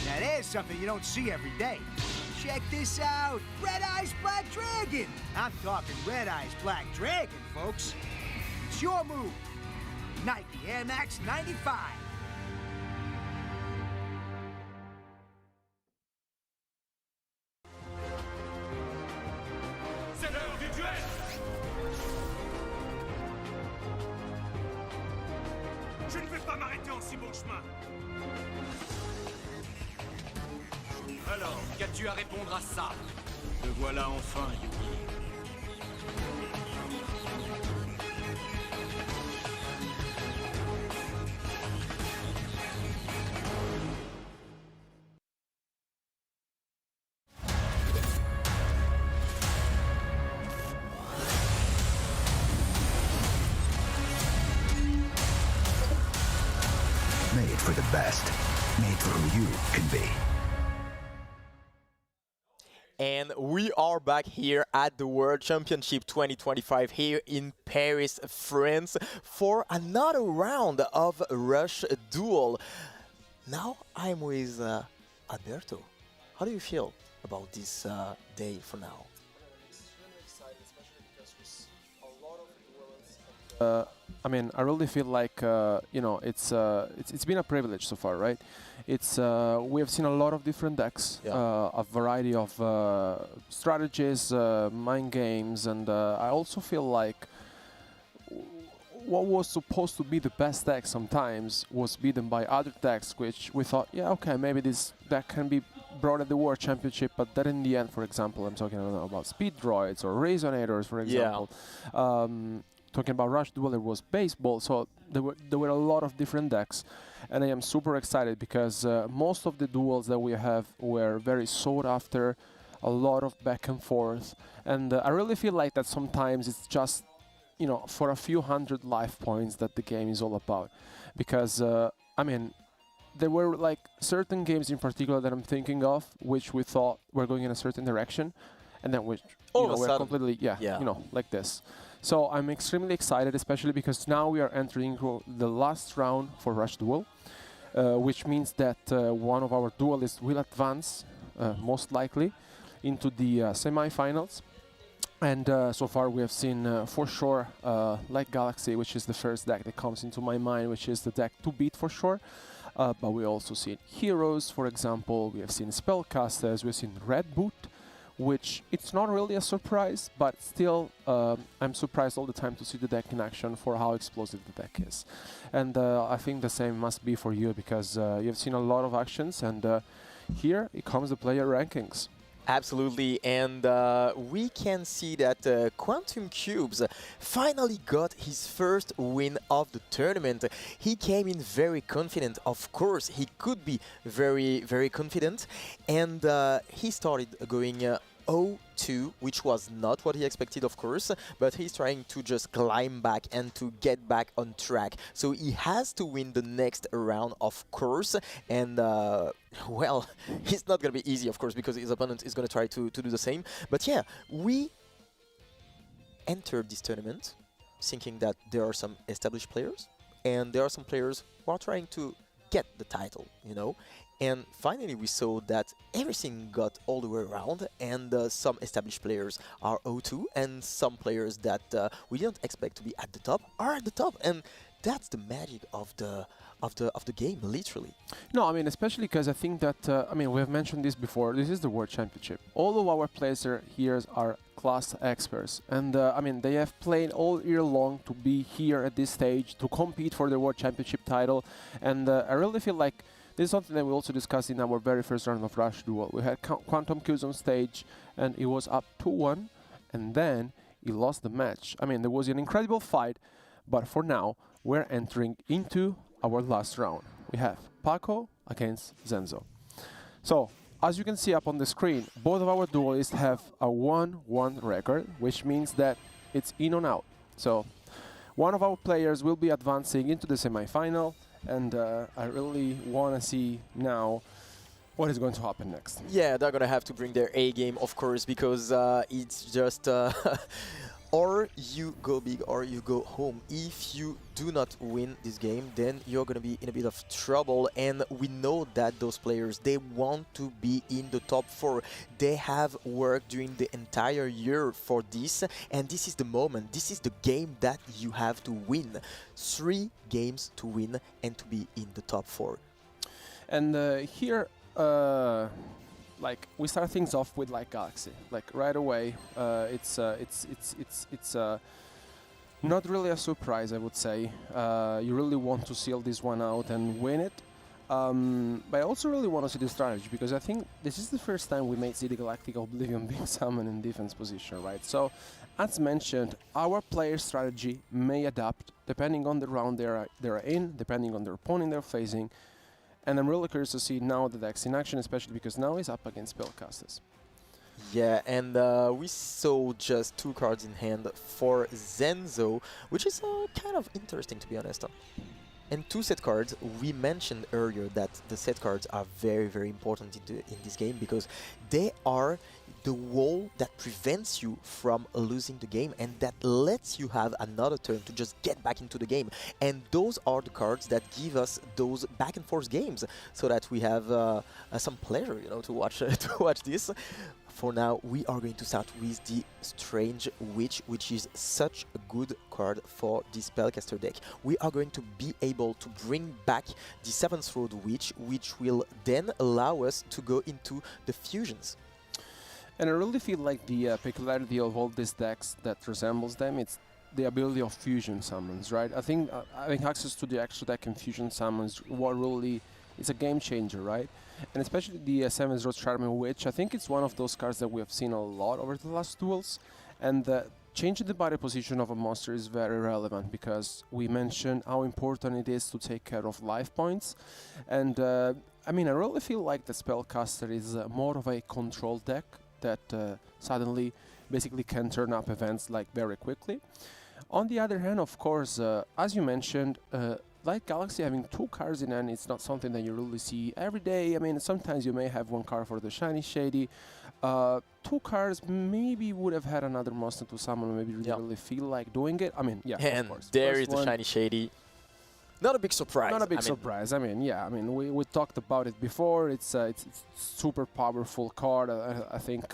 Now there's something you don't see every day. Check this out! Red Eyes Black Dragon! I'm talking Red Eyes Black Dragon, folks. It's your move. Nike Air Max 95. C'est l'heure du duel! Je ne vais pas m'arrêter en si bon chemin. Alors, qu'as-tu à répondre à ça? Te voilà enfin, Yugi. Made for the best. Made for who you can be. And we are back here at the World Championship 2025 here in Paris, France, for another round of Rush Duel. Now I'm with Alberto. How do you feel about this day for now? I mean, I really feel like you know, it's been a privilege so far, right? It's we have seen a lot of different decks, a variety of strategies, mind games, and I also feel like what was supposed to be the best deck sometimes was beaten by other decks, which we thought, yeah, okay, maybe this deck can be brought at the World Championship, but then in the end, for example, I'm talking about Speed Droids or Resonators, for example. Talking about Rush Duel, it was baseball, so there were a lot of different decks, and I am super excited because most of the duels that we have were very sought after, a lot of back and forth, and I really feel like that sometimes it's just, you know, for a few hundred life points that the game is all about, because I mean, there were like certain games in particular that I'm thinking of which we thought were going in a certain direction, and then which were completely you know, like this. So I'm extremely excited, especially because now we are entering the last round for Rush Duel, which means that one of our duelists will advance, most likely, into the semi-finals. And so far we have seen for sure like Galaxy, which is the first deck that comes into my mind, which is the deck to beat for sure. But we also seen Heroes, for example, we have seen Spellcasters, we've seen Red Boot, which it's not really a surprise, but still I'm surprised all the time to see the deck in action for how explosive the deck is. And I think the same must be for you, because you've seen a lot of actions, and here it comes the player rankings. Absolutely, and we can see that Quantum Cubes finally got his first win of the tournament. He came in very confident. Of course, he could be very, very confident, and he started going 0-2, which was not what he expected, of course, but he's trying to just climb back and to get back on track. So he has to win the next round, of course, and well, it's not going to be easy, of course, because his opponent is going to try to do the same. But yeah, we entered this tournament thinking that there are some established players, and there are some players who are trying to get the title, you know. And finally we saw that everything got all the way around, and some established players are 0-2, and some players that we didn't expect to be at the top are at the top, and that's the magic of the game, literally. No, I mean, especially because I think that, I mean, we have mentioned this before, this is the World Championship. All of our players here are class experts, and I mean, they have played all year long to be here at this stage, to compete for the World Championship title, and I really feel like this is something that we also discussed in our very first round of Rush Duel. We had Quantum Cubes on stage, and it was up 2-1, and then he lost the match. I mean, there was an incredible fight, but for now, we're entering into our last round. We have Paco against Zenzo. So, as you can see up on the screen, both of our duelists have a 1-1 record, which means that it's in or out. So, one of our players will be advancing into the semi-final, and I really want to see now what is going to happen next. Yeah, they're going to have to bring their A game, of course, because it's just or you go big or you go home. If you do not win this game, then you're going to be in a bit of trouble, and we know that those players, they want to be in the top 4. They have worked during the entire year for this, and this is the moment, this is the game that you have to win. 3 games to win and to be in the top 4. And here, like, we start things off with like Galaxy, like right away. It's not really a surprise, I would say. You really want to seal this one out and win it. But I also really want to see the strategy, because I think this is the first time we made City Galactic Oblivion being summoned in defense position, right? So, as mentioned, our player strategy may adapt depending on the round they're in, depending on the opponent they're facing. And I'm really curious to see now the decks in action, especially because now he's up against Spellcasters. Yeah, and we saw just 2 cards in hand for Zenzo, which is kind of interesting, to be honest. And 2 set cards. We mentioned earlier that the set cards are very, very important in this game, because they are the wall that prevents you from losing the game, and that lets you have another turn to just get back into the game. And those are the cards that give us those back and forth games, so that we have some pleasure, you know, to watch to watch this. For now, we are going to start with the Strange Witch, which is such a good card for the Spellcaster deck. We are going to be able to bring back the 7th Road Witch, which will then allow us to go into the fusions. And I really feel like the peculiarity of all these decks that resembles them, it's the ability of fusion summons, right? I think having access to the extra deck and fusion summons, what really is a game changer, right? And especially the 7th Road Charming Witch, I think it's one of those cards that we have seen a lot over the last duels, and changing the body position of a monster is very relevant because we mentioned how important it is to take care of life points, and I mean, I really feel like the Spellcaster is more of a control deck that suddenly basically can turn up events like very quickly. On the other hand, of course, as you mentioned, Light Galaxy having 2 cards in hand, it's not something that you really see every day. I mean, sometimes you may have 1 card for the Shiny Shady. 2 cards maybe would have had another monster to summon, maybe really feel like doing it. I mean, yeah, and of course. there First is the Shiny Shady. Not a big surprise. Not a big surprise. I mean, yeah. I mean, we talked about it before. It's super powerful card. I think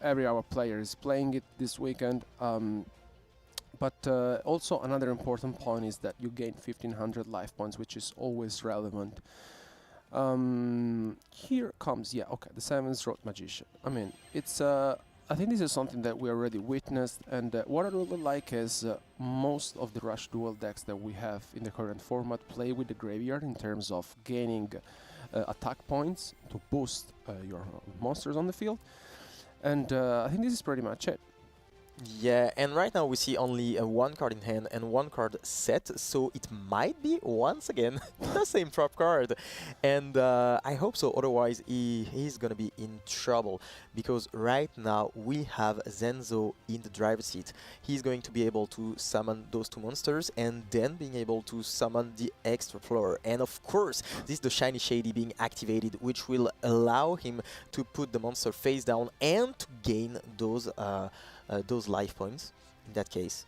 every our player is playing it this weekend. But also another important point is that you gain 1500 life points, which is always relevant. Here comes, the 7th Road Magician. I mean, it's I think this is something that we already witnessed, and what I really like is most of the Rush Duel decks that we have in the current format play with the graveyard in terms of gaining attack points to boost your monsters on the field, and I think this is pretty much it. Yeah, and right now we see only 1 card in hand and 1 card set, so it might be once again the same trap card. And I hope so, otherwise he's gonna be in trouble, because right now we have Zenzo in the driver's seat. He's going to be able to summon those 2 monsters and then being able to summon the extra floor. And of course, this is the Shiny Shady being activated, which will allow him to put the monster face down and to gain those life points in that case.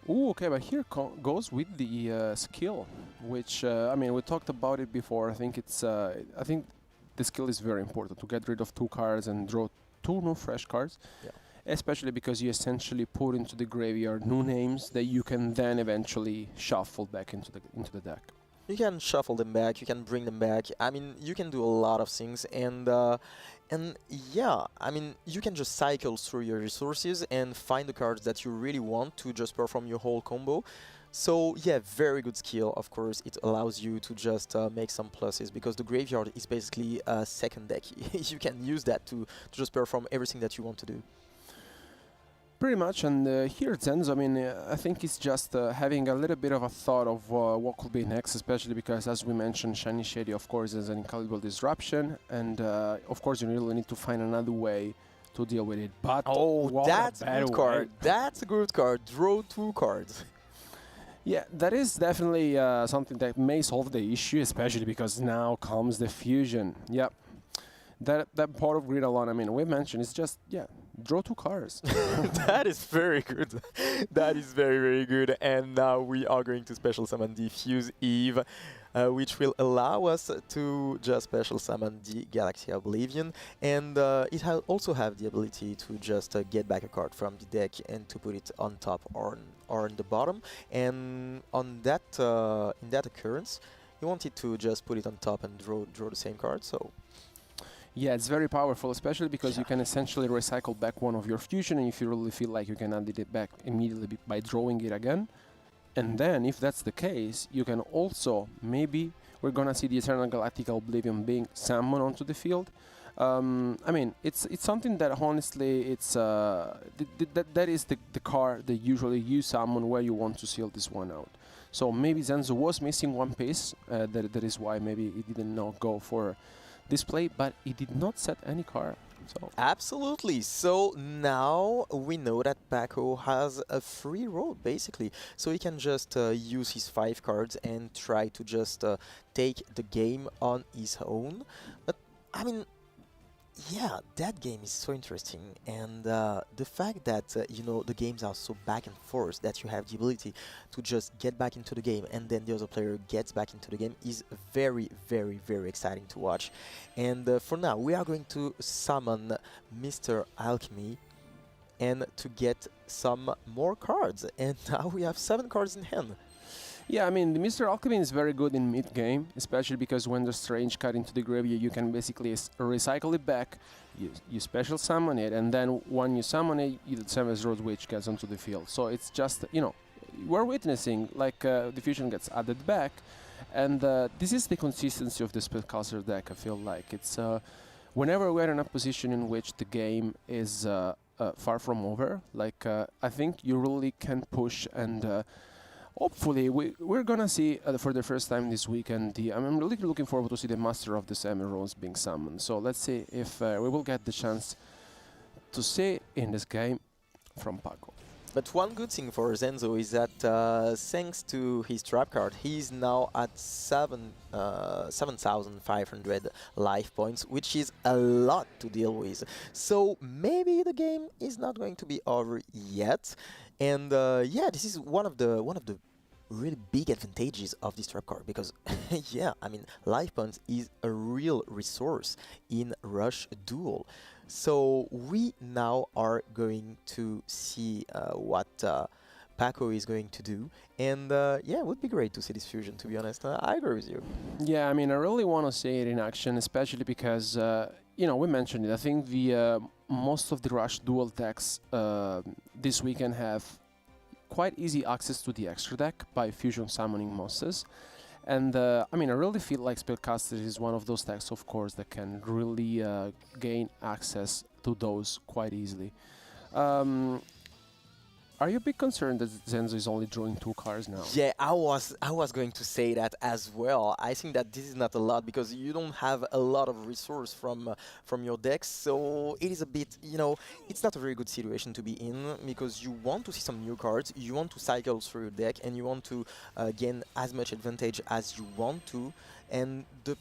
Ooh, okay, but here goes with the skill, which I mean, we talked about it before. I think it's I think the skill is very important to get rid of 2 cards and draw 2 new fresh cards. Yeah. Especially because you essentially put into the graveyard new names that you can then eventually shuffle back into the deck. You can shuffle them back, you can bring them back. I mean, you can do a lot of things, and yeah, I mean, you can just cycle through your resources and find the cards that you really want to just perform your whole combo. So yeah, very good skill. Of course, it allows you to just make some pluses, because the graveyard is basically a second deck. You can use that to just perform everything that you want to do. Pretty much, and here Zenzo, I mean, I think it's just having a little bit of a thought of what could be next, especially because, as we mentioned, Shiny Shady, of course, is an incalculable disruption, and of course, you really need to find another way to deal with it. But that's a good card. That's a good card. Draw 2 cards. Yeah, that is definitely something that may solve the issue, especially because now comes the fusion. Yep. That part of Grid alone, I mean, we mentioned, it's just, draw 2 cards. That is very good. That is very, very good. And now we are going to special summon the Fuse Eve, which will allow us to just special summon the Galaxy Oblivion. And it also have the ability to just get back a card from the deck and to put it on top or on the bottom. And on that, in that occurrence, you wanted to just put it on top and draw the same card. So. Yeah, it's very powerful, especially because you can essentially recycle back one of your fusion, and if you really feel like you can add it back immediately by drawing it again. And then, if that's the case, you can also, maybe, we're gonna see the Eternal Galactic Oblivion being summoned onto the field. I mean, it's something that honestly, it's that is the card that usually you summon where you want to seal this one out. So maybe Zenzo was missing one piece, that is why maybe he didn't go for display, but he did not set any card. So absolutely. So now we know that Paco has a free road basically, so he can just use his 5 cards and try to just take the game on his own. But I mean, yeah, that game is so interesting, and the fact that you know, the games are so back and forth, that you have the ability to just get back into the game and then the other player gets back into the game, is very, very, very exciting to watch. And for now, we are going to summon Mr. Alchemy and to get some more cards, and now we have 7 cards in hand. Yeah, I mean, the Mr. Alchemy is very good in mid-game, especially because when the Strange cut into the graveyard, you can basically recycle it back, you special summon it, and then when you summon it, the Savage Road Witch gets onto the field. So it's just, you know, we're witnessing, like, the fusion gets added back, and this is the consistency of the Spellcaster deck, I feel like. It's, whenever we're in a position in which the game is far from over, like, I think you really can push and... hopefully, we're gonna see for the first time this weekend. I'm really looking forward to see the Master of the Semi-Rose being summoned. So let's see if we will get the chance to see in this game from Paco. But one good thing for Zenzo is that thanks to his trap card, he's now at 7,500 life points, which is a lot to deal with. So maybe the game is not going to be over yet. And yeah, this is one of the really big advantages of this trap card, because yeah, I mean, life points is a real resource in Rush Duel. So we now are going to see what Paco is going to do, and yeah, it would be great to see this fusion, to be honest. I agree with you. Yeah, I mean, I really want to see it in action, especially because you know, we mentioned it. I think the most of the Rush Duel decks this weekend have quite easy access to the extra deck by fusion summoning monsters. And I mean, I really feel like Spellcaster is one of those decks, of course, that can really gain access to those quite easily. Are you a bit concerned that Zenzo is only drawing 2 cards now? Yeah, I was going to say that as well. I think that this is not a lot, because you don't have a lot of resource from your decks, so it is a bit, you know, it's not a very good situation to be in, because you want to see some new cards, you want to cycle through your deck, and you want to gain as much advantage as you want to. And the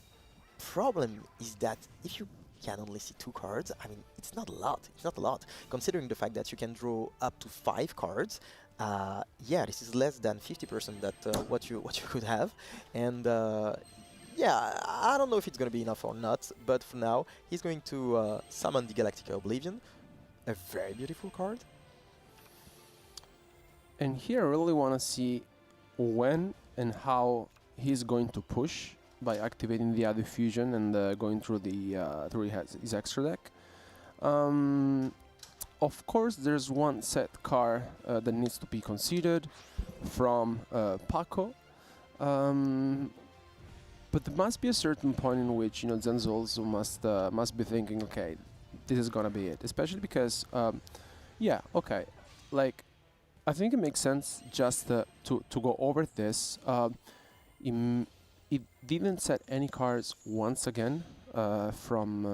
problem is that if you can only see 2 cards, I mean, it's not a lot. It's not a lot, considering the fact that you can draw up to 5 cards. Yeah, this is less than 50% that what you could have, and yeah, I don't know if it's gonna be enough or not. But for now, he's going to summon the Galactica Oblivion, a very beautiful card. And here I really want to see when and how he's going to push by activating the other fusion and going through his extra deck. Of course, there's one set card that needs to be considered from Paco, but there must be a certain point in which, you know, Zenzo also must be thinking, okay, this is gonna be it. Especially because, yeah, okay, like, I think it makes sense just to go over this. It didn't set any cards once again from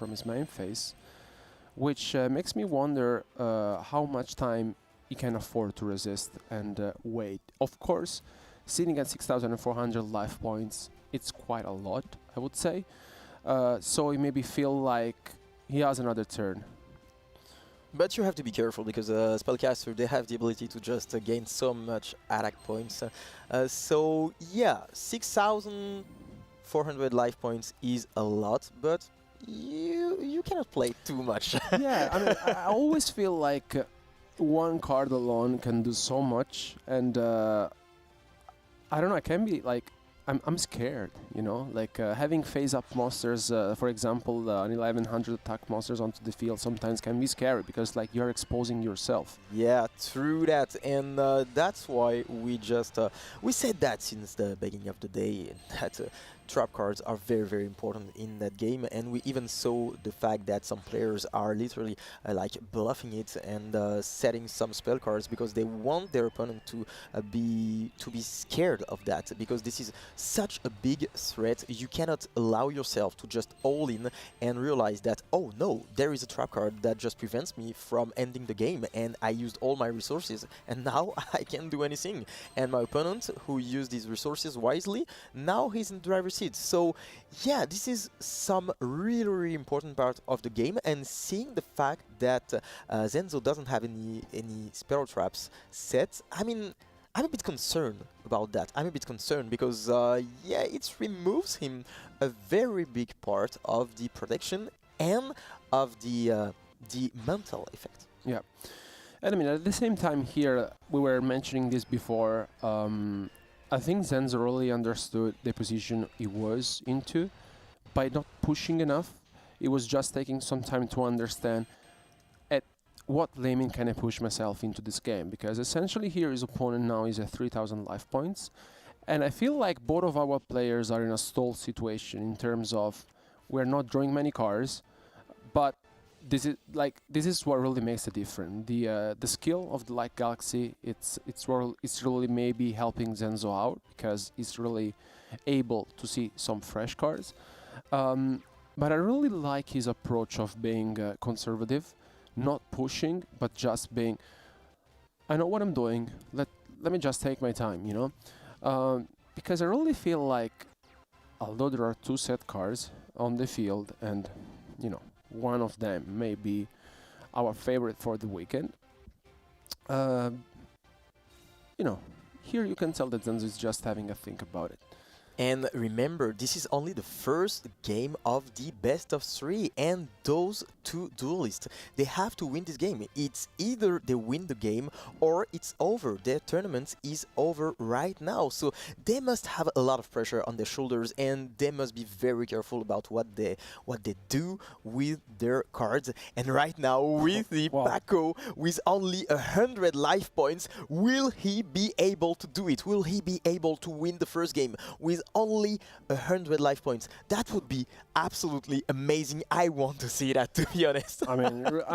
his main phase, which makes me wonder how much time he can afford to resist and wait. Of course, sitting at 6,400 life points, it's quite a lot, I would say. So he maybe feel like he has another turn. But you have to be careful, because Spellcaster, they have the ability to just gain so much attack points. So yeah, 6,400 life points is a lot, but you cannot play too much. Yeah, I mean, I always feel like one card alone can do so much, and I don't know, I can be like, I'm scared, you know, like having phase-up monsters, for example, an 1100 attack monsters onto the field sometimes can be scary, because like you're exposing yourself. Yeah, true that, and that's why we just we said that since the beginning of the day, that trap cards are very, very important in that game, and we even saw the fact that some players are literally like bluffing it and setting some spell cards because they want their opponent to be scared of that, because this is such a big threat. You cannot allow yourself to just all in and realize that, oh no, there is a trap card that just prevents me from ending the game, and I used all my resources and now I can't do anything. And my opponent, who used these resources wisely, now he's in the driver's seat. So yeah, this is some really, really important part of the game, and seeing the fact that Zenzo doesn't have any spell traps set, I mean, I'm a bit concerned about that. I'm a bit concerned because, yeah, it removes him a very big part of the protection and of the mental effect. Yeah. And I mean, at the same time here, we were mentioning this before, I think Zenzo really understood the position he was into by not pushing enough. It was just taking some time to understand at what limit can I push myself into this game, because essentially here his opponent now is at 3000 life points, and I feel like both of our players are in a stall situation in terms of we're not drawing many cards, but this is what really makes the difference. The skill of the Light Galaxy, it's really maybe helping Zenzo out because he's really able to see some fresh cards. But I really like his approach of being conservative, not pushing, but just being, I know what I'm doing, let me just take my time, you know? Because I really feel like, although there are 2 set cards on the field, and, you know, one of them may be our favorite for the weekend, you know, here you can tell that Zenzo is just having a think about it. And remember, this is only the first game of the best of 3, and those 2 duelists, they have to win this game. It's either they win the game or it's over. Their tournament is over right now, so they must have a lot of pressure on their shoulders, and they must be very careful about what they do with their cards. And right now, with the Paco with only 100 life points, will he be able to do it? Will he be able to win the first game with only 100 life points? That would be absolutely amazing. I want to see that, to be honest. I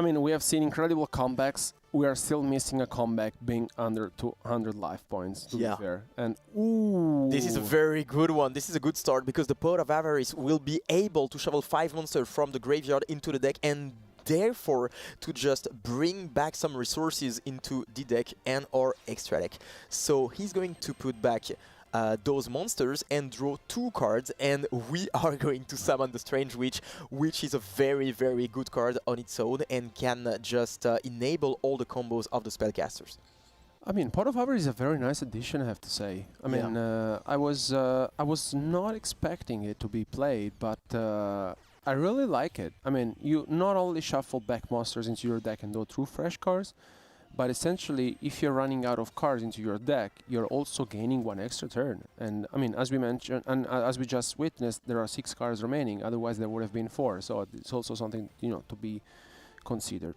mean, we have seen incredible comebacks. We are still missing a comeback being under 200 life points, to be fair. And ooh, this is a very good one. This is a good start because the Pot of Avarice will be able to shovel 5 monsters from the graveyard into the deck, and therefore to just bring back some resources into the deck and or extra deck. So he's going to put back those monsters and draw 2 cards, and we are going to summon the Strange Witch, which is a very, very good card on its own and can just enable all the combos of the spellcasters. I mean, Pot of Avarice is a very nice addition, I have to say. I mean, I was not expecting it to be played, but I really like it. I mean, you not only shuffle back monsters into your deck and draw 2 fresh cards, but essentially, if you're running out of cards into your deck, you're also gaining 1 extra turn. And I mean, as we mentioned, and as we just witnessed, there are 6 cards remaining. Otherwise, there would have been 4. So it's also something, you know, to be considered.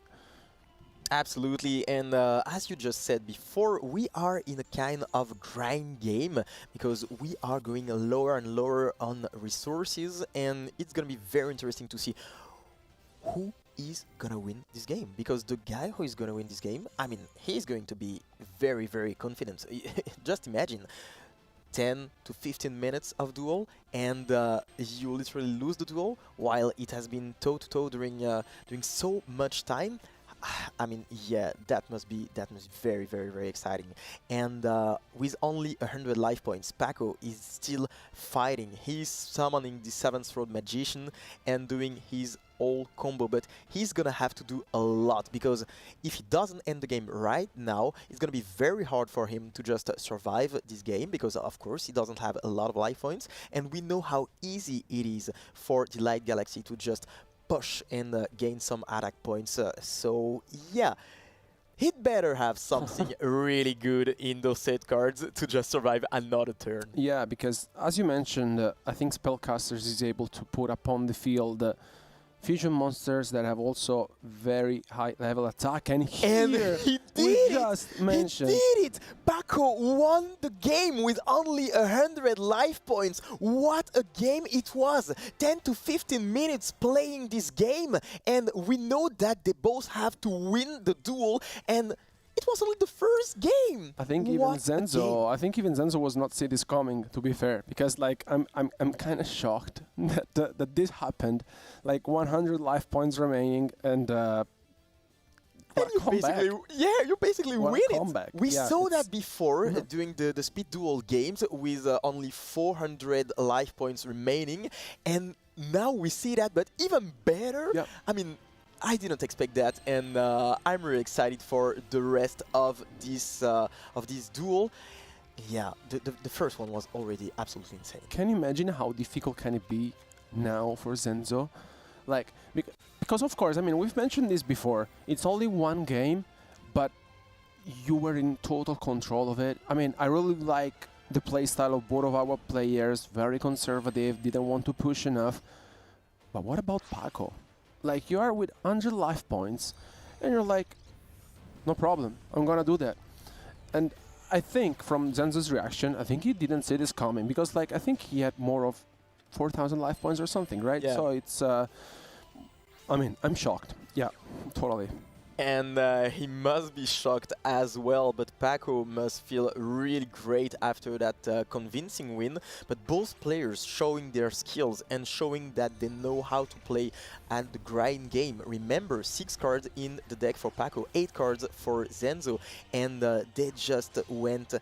Absolutely, and as you just said before, we are in a kind of grind game because we are going lower and lower on resources, and it's gonna be very interesting to see who is gonna win this game, because the guy who is gonna win this game, I mean, he's going to be very, very confident. Just imagine 10 to 15 minutes of duel, and you literally lose the duel while it has been toe-to-toe during so much time. I mean, yeah, that must be very, very, very exciting. And with only 100 life points, Paco is still fighting. He's summoning the 7th Throat Magician and doing his whole combo, but he's gonna have to do a lot, because if he doesn't end the game right now, it's gonna be very hard for him to just survive this game, because of course he doesn't have a lot of life points, and we know how easy it is for the Light Galaxy to just push and gain some attack points. So yeah, he'd better have something really good in those set cards to just survive another turn. Yeah, because as you mentioned, I think Spellcasters is able to put upon the field fusion monsters that have also very high level attack, and here he did it! Paco won the game with only 100 life points. What a game it was! 10 to 15 minutes playing this game, and we know that they both have to win the duel, and it was only the first game. I think even Zenzo was not see this coming, to be fair, because like I'm kind of shocked that this happened. Like 100 life points remaining, and you basically win it. We saw that before Mhm. during the speed duel games with only 400 life points remaining, and now we see that, but even better. Yeah. I mean, I didn't expect that, and I'm really excited for the rest of this duel. Yeah, the first one was already absolutely insane. Can you imagine how difficult can it be now for Zenzo? Like, because of course, I mean, we've mentioned this before. It's only one game, but you were in total control of it. I mean, I really like the playstyle of both of our players, very conservative, didn't want to push enough. But what about Paco? Like, you are with 100 life points, and you're like, no problem, I'm gonna do that. And I think from Zenzo's reaction, I think he didn't see this coming, because like I think he had more of 4,000 life points or something, right? Yeah. So it's, I mean, I'm shocked. Yeah, totally. And he must be shocked as well, but Paco must feel really great after that convincing win. But both players showing their skills and showing that they know how to play at the grind game. Remember, 6 cards in the deck for Paco, 8 cards for Zenzo, and they just went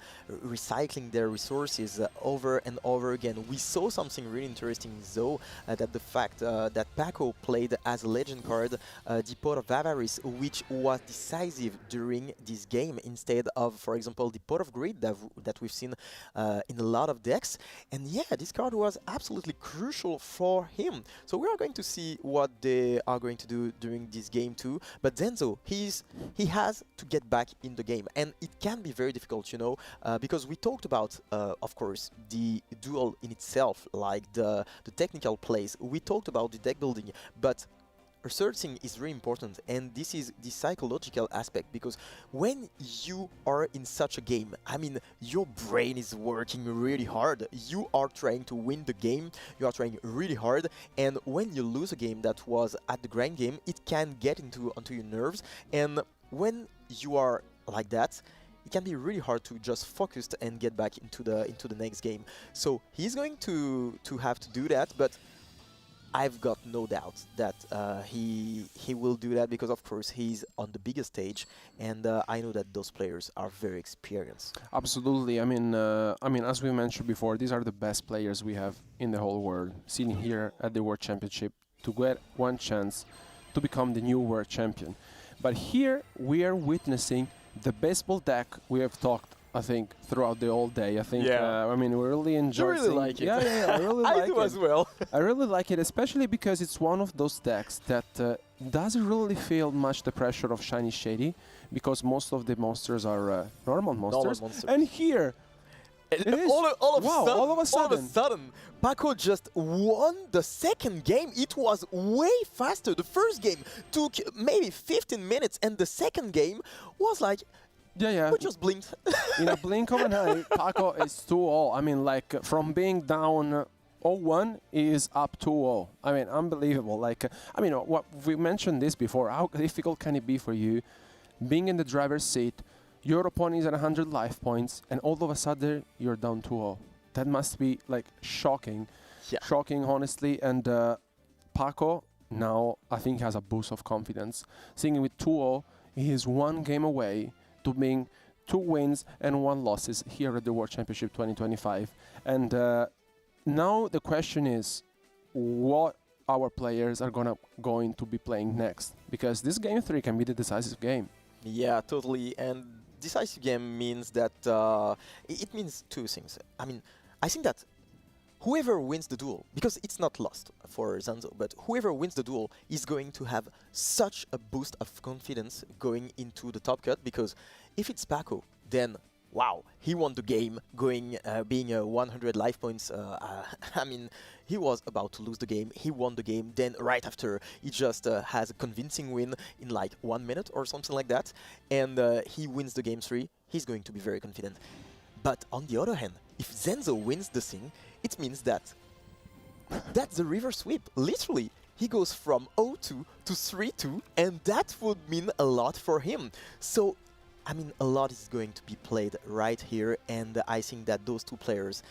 recycling their resources over and over again. We saw something really interesting though, that the fact that Paco played as a legend card, Depot of Avarice, which was decisive during this game instead of, for example, the Pot of Greed that we've seen in a lot of decks. And yeah, this card was absolutely crucial for him. So we are going to see what they are going to do during this game too. But Zenzo, he has to get back in the game, and it can be very difficult, you know, because we talked about, of course, the duel in itself, like the technical plays. We talked about the deck building, but researching is really important, and this is the psychological aspect, because when you are in such a game, I mean, your brain is working really hard. You are trying to win the game, you are trying really hard, and when you lose a game that was at the grind game, it can get onto your nerves, and when you are like that, it can be really hard to just focus and get back into the next game. So he's going to have to do that, but I've got no doubt that he will do that, because of course he's on the biggest stage, and I know that those players are very experienced. Absolutely. I mean, as we mentioned before, these are the best players we have in the whole world, sitting here at the World Championship to get one chance to become the new world champion. But here we are witnessing the baseball deck we have talked, I think, throughout the whole day. I think, I mean, we really enjoy You really like it. Yeah, I really like it. I do as well. I really like it, especially because it's one of those decks that doesn't really feel much the pressure of Shiny Shady, because most of the monsters are normal monsters. And here, all of a sudden, Paco just won the second game. It was way faster. The first game took maybe 15 minutes, and the second game was like, we just blinked. In a blink of an eye, Paco is 2-0. I mean, like, from being down 0-1 is up 2-0. I mean, unbelievable. Like, I mean, what we mentioned this before. How difficult can it be for you being in the driver's seat? Your opponent is at 100 life points, and all of a sudden you're down 2-0. That must be like shocking, shocking, honestly. And Paco now, I think, has a boost of confidence. Seeing with 2-0, he is one game away to being 2 wins and 1 losses here at the World Championship 2025. And now the question is, what our players are going to be playing next? Because this game 3 can be the decisive game. Yeah, totally. And decisive game means that it means 2 things. I mean, I think that whoever wins the duel, because it's not lost for Zenzo, but whoever wins the duel is going to have such a boost of confidence going into the top cut, because if it's Paco, then wow, he won the game, being 100 life points. I mean, he was about to lose the game, he won the game, then right after he just has a convincing win in like 1 minute or something like that, and he wins the game 3, he's going to be very confident. But on the other hand, if Zenzo wins the thing, it means that that's the reverse sweep. Literally, he goes from 0-2 to 3-2, and that would mean a lot for him. So, I mean, a lot is going to be played right here, and I think that those 2 players,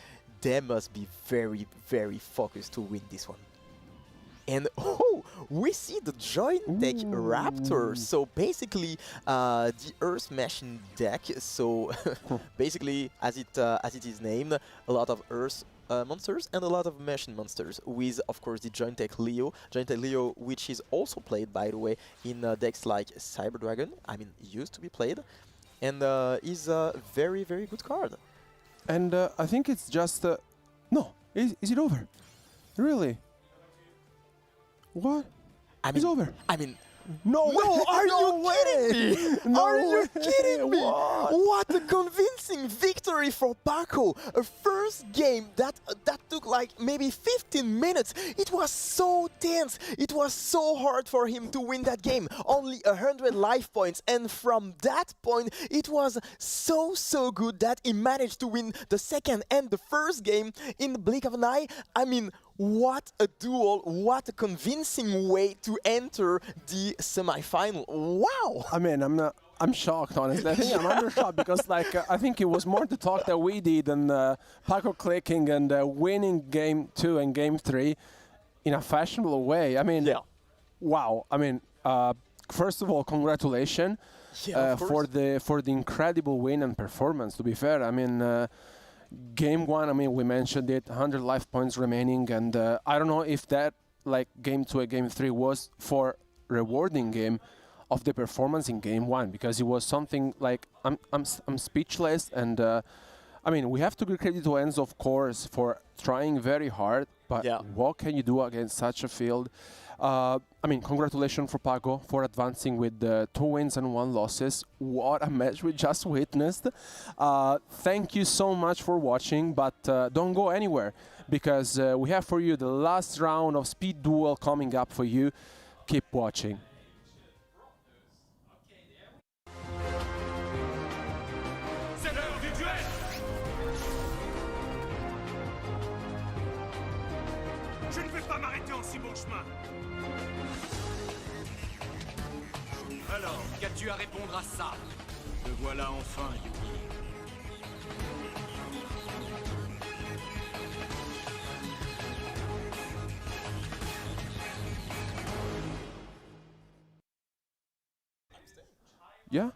they must be very, very focused to win this one. And we see the Joint Deck Raptor. So basically, the Earth Machine deck. So basically, as it is named, a lot of Earth monsters and a lot of Machine monsters. With, of course, the Joint Deck Leo. Joint Deck Leo, which is also played, by the way, in decks like Cyber Dragon. I mean, used to be played, and is a very, very good card. And I think it's just no. Is it over? Really? What? I mean, it's over. I mean, No, are you kidding me? Are you kidding me? What? What a convincing victory for Paco! A first game that took like maybe 15 minutes. It was so tense. It was so hard for him to win that game. Only 100 life points, and from that point, it was so good that he managed to win the second and the first game in the blink of an eye. I mean, what a duel, what a convincing way to enter the semi-final. Wow! I mean, I'm shocked, honestly. I think I'm under shock because, like, I think it was more the talk that we did and Paco clicking and winning game 2 and game 3 in a fashionable way. I mean, wow. I mean, first of all, congratulations for the incredible win and performance. To be fair, I mean. Game 1, I mean, we mentioned it, 100 life points remaining, and I don't know if that, like, game 2 and game 3 was for rewarding game of the performance in game 1, because it was something like, I'm speechless, and I mean, we have to give credit to Enzo, of course, for trying very hard, but what can you do against such a field? I mean, congratulations for Paco for advancing with 2 wins and 1 losses. What a match we just witnessed. Thank you so much for watching, but don't go anywhere because we have for you the last round of Speed Duel coming up for you. Keep watching. C'est l'heure du duel. Je ne vais pas m'arrêter en si bon chemin. Alors, qu'as-tu à répondre à ça? Te voilà enfin, Yugi. Yeah.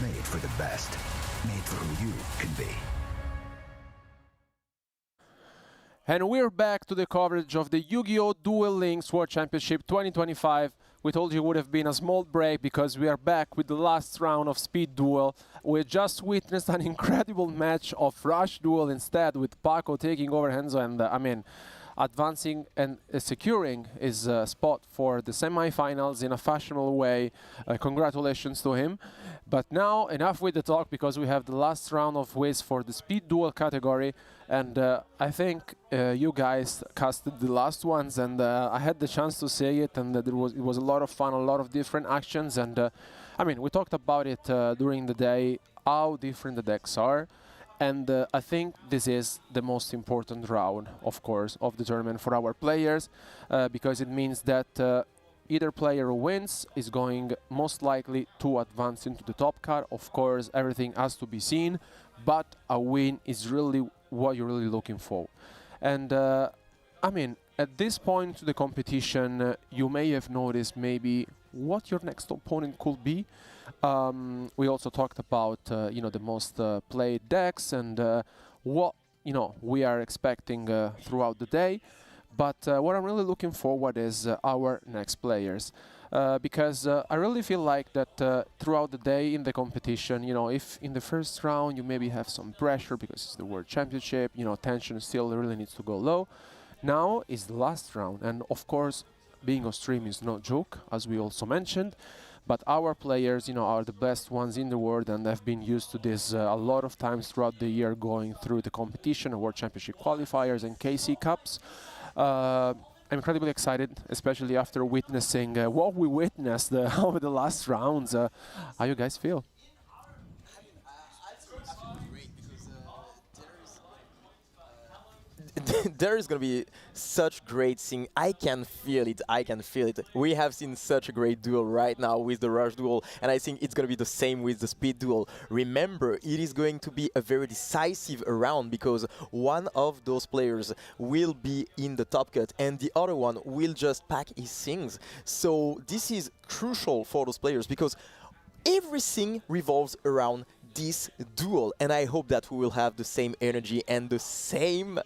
Made for the best. Made for who you can be. And we're back to the coverage of the Yu-Gi-Oh! Duel Links World Championship 2025. We told you it would have been a small break because we are back with the last round of Speed Duel. We just witnessed an incredible match of Rush Duel instead, with Paco taking over Enzo and, I mean, advancing and securing his spot for the semi-finals in a fashionable way. Congratulations to him. But now, enough with the talk, because we have the last round of Wiz for the Speed Duel category, and I think you guys casted the last ones, and I had the chance to say it, and it was a lot of fun, a lot of different actions, and I mean, we talked about it during the day, how different the decks are. And I think this is the most important round, of course, of the tournament for our players, because it means that either player who wins is going most likely to advance into the top card. Of course, everything has to be seen, but a win is really what you're really looking for. And I mean, at this point to the competition, you may have noticed maybe what your next opponent could be. We also talked about you know, the most played decks and what, you know, we are expecting throughout the day. But what I'm really looking forward is our next players, because I really feel like that throughout the day in the competition, you know, if in the first round you maybe have some pressure because it's the World Championship, you know, tension still really needs to go low. Now is the last round, and of course, being on stream is no joke, as we also mentioned. But our players, you know, are the best ones in the world, and have been used to this a lot of times throughout the year, going through the competition, World Championship qualifiers and KC Cups. I'm incredibly excited, especially after witnessing what we witnessed over the last rounds. How you guys feel? There is going to be such great thing. I can feel it. I can feel it. We have seen such a great duel right now with the Rush Duel, and I think it's going to be the same with the Speed Duel. Remember, it is going to be a very decisive round because one of those players will be in the top cut and the other one will just pack his things. So this is crucial for those players because everything revolves around this duel, and I hope that we will have the same energy and the same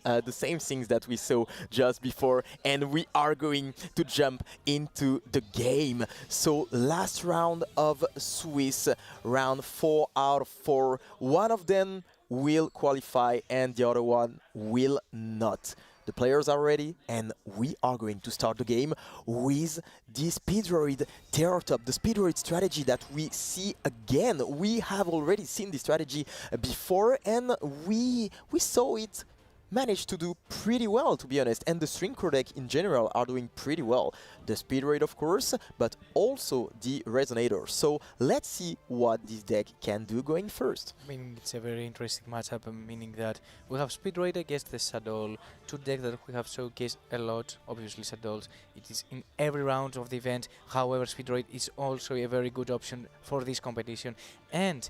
things that we saw just before, and we are going to jump into the game. So last round of Swiss, round 4 out of 4. One of them will qualify and the other one will not. The players are ready, and we are going to start the game with the Speedroid Terror Top, the Speedroid strategy that we see again. We have already seen this strategy before, and we saw it manage to do pretty well, to be honest, and the String Core deck in general are doing pretty well. The Speedroid, of course, but also the Resonator. So let's see what this deck can do going first. I mean, it's a very interesting matchup, meaning that we have Speedroid against the Shadoll, two decks that we have showcased a lot. Obviously, Shadolls, it is in every round of the event. However, Speedroid is also a very good option for this competition. And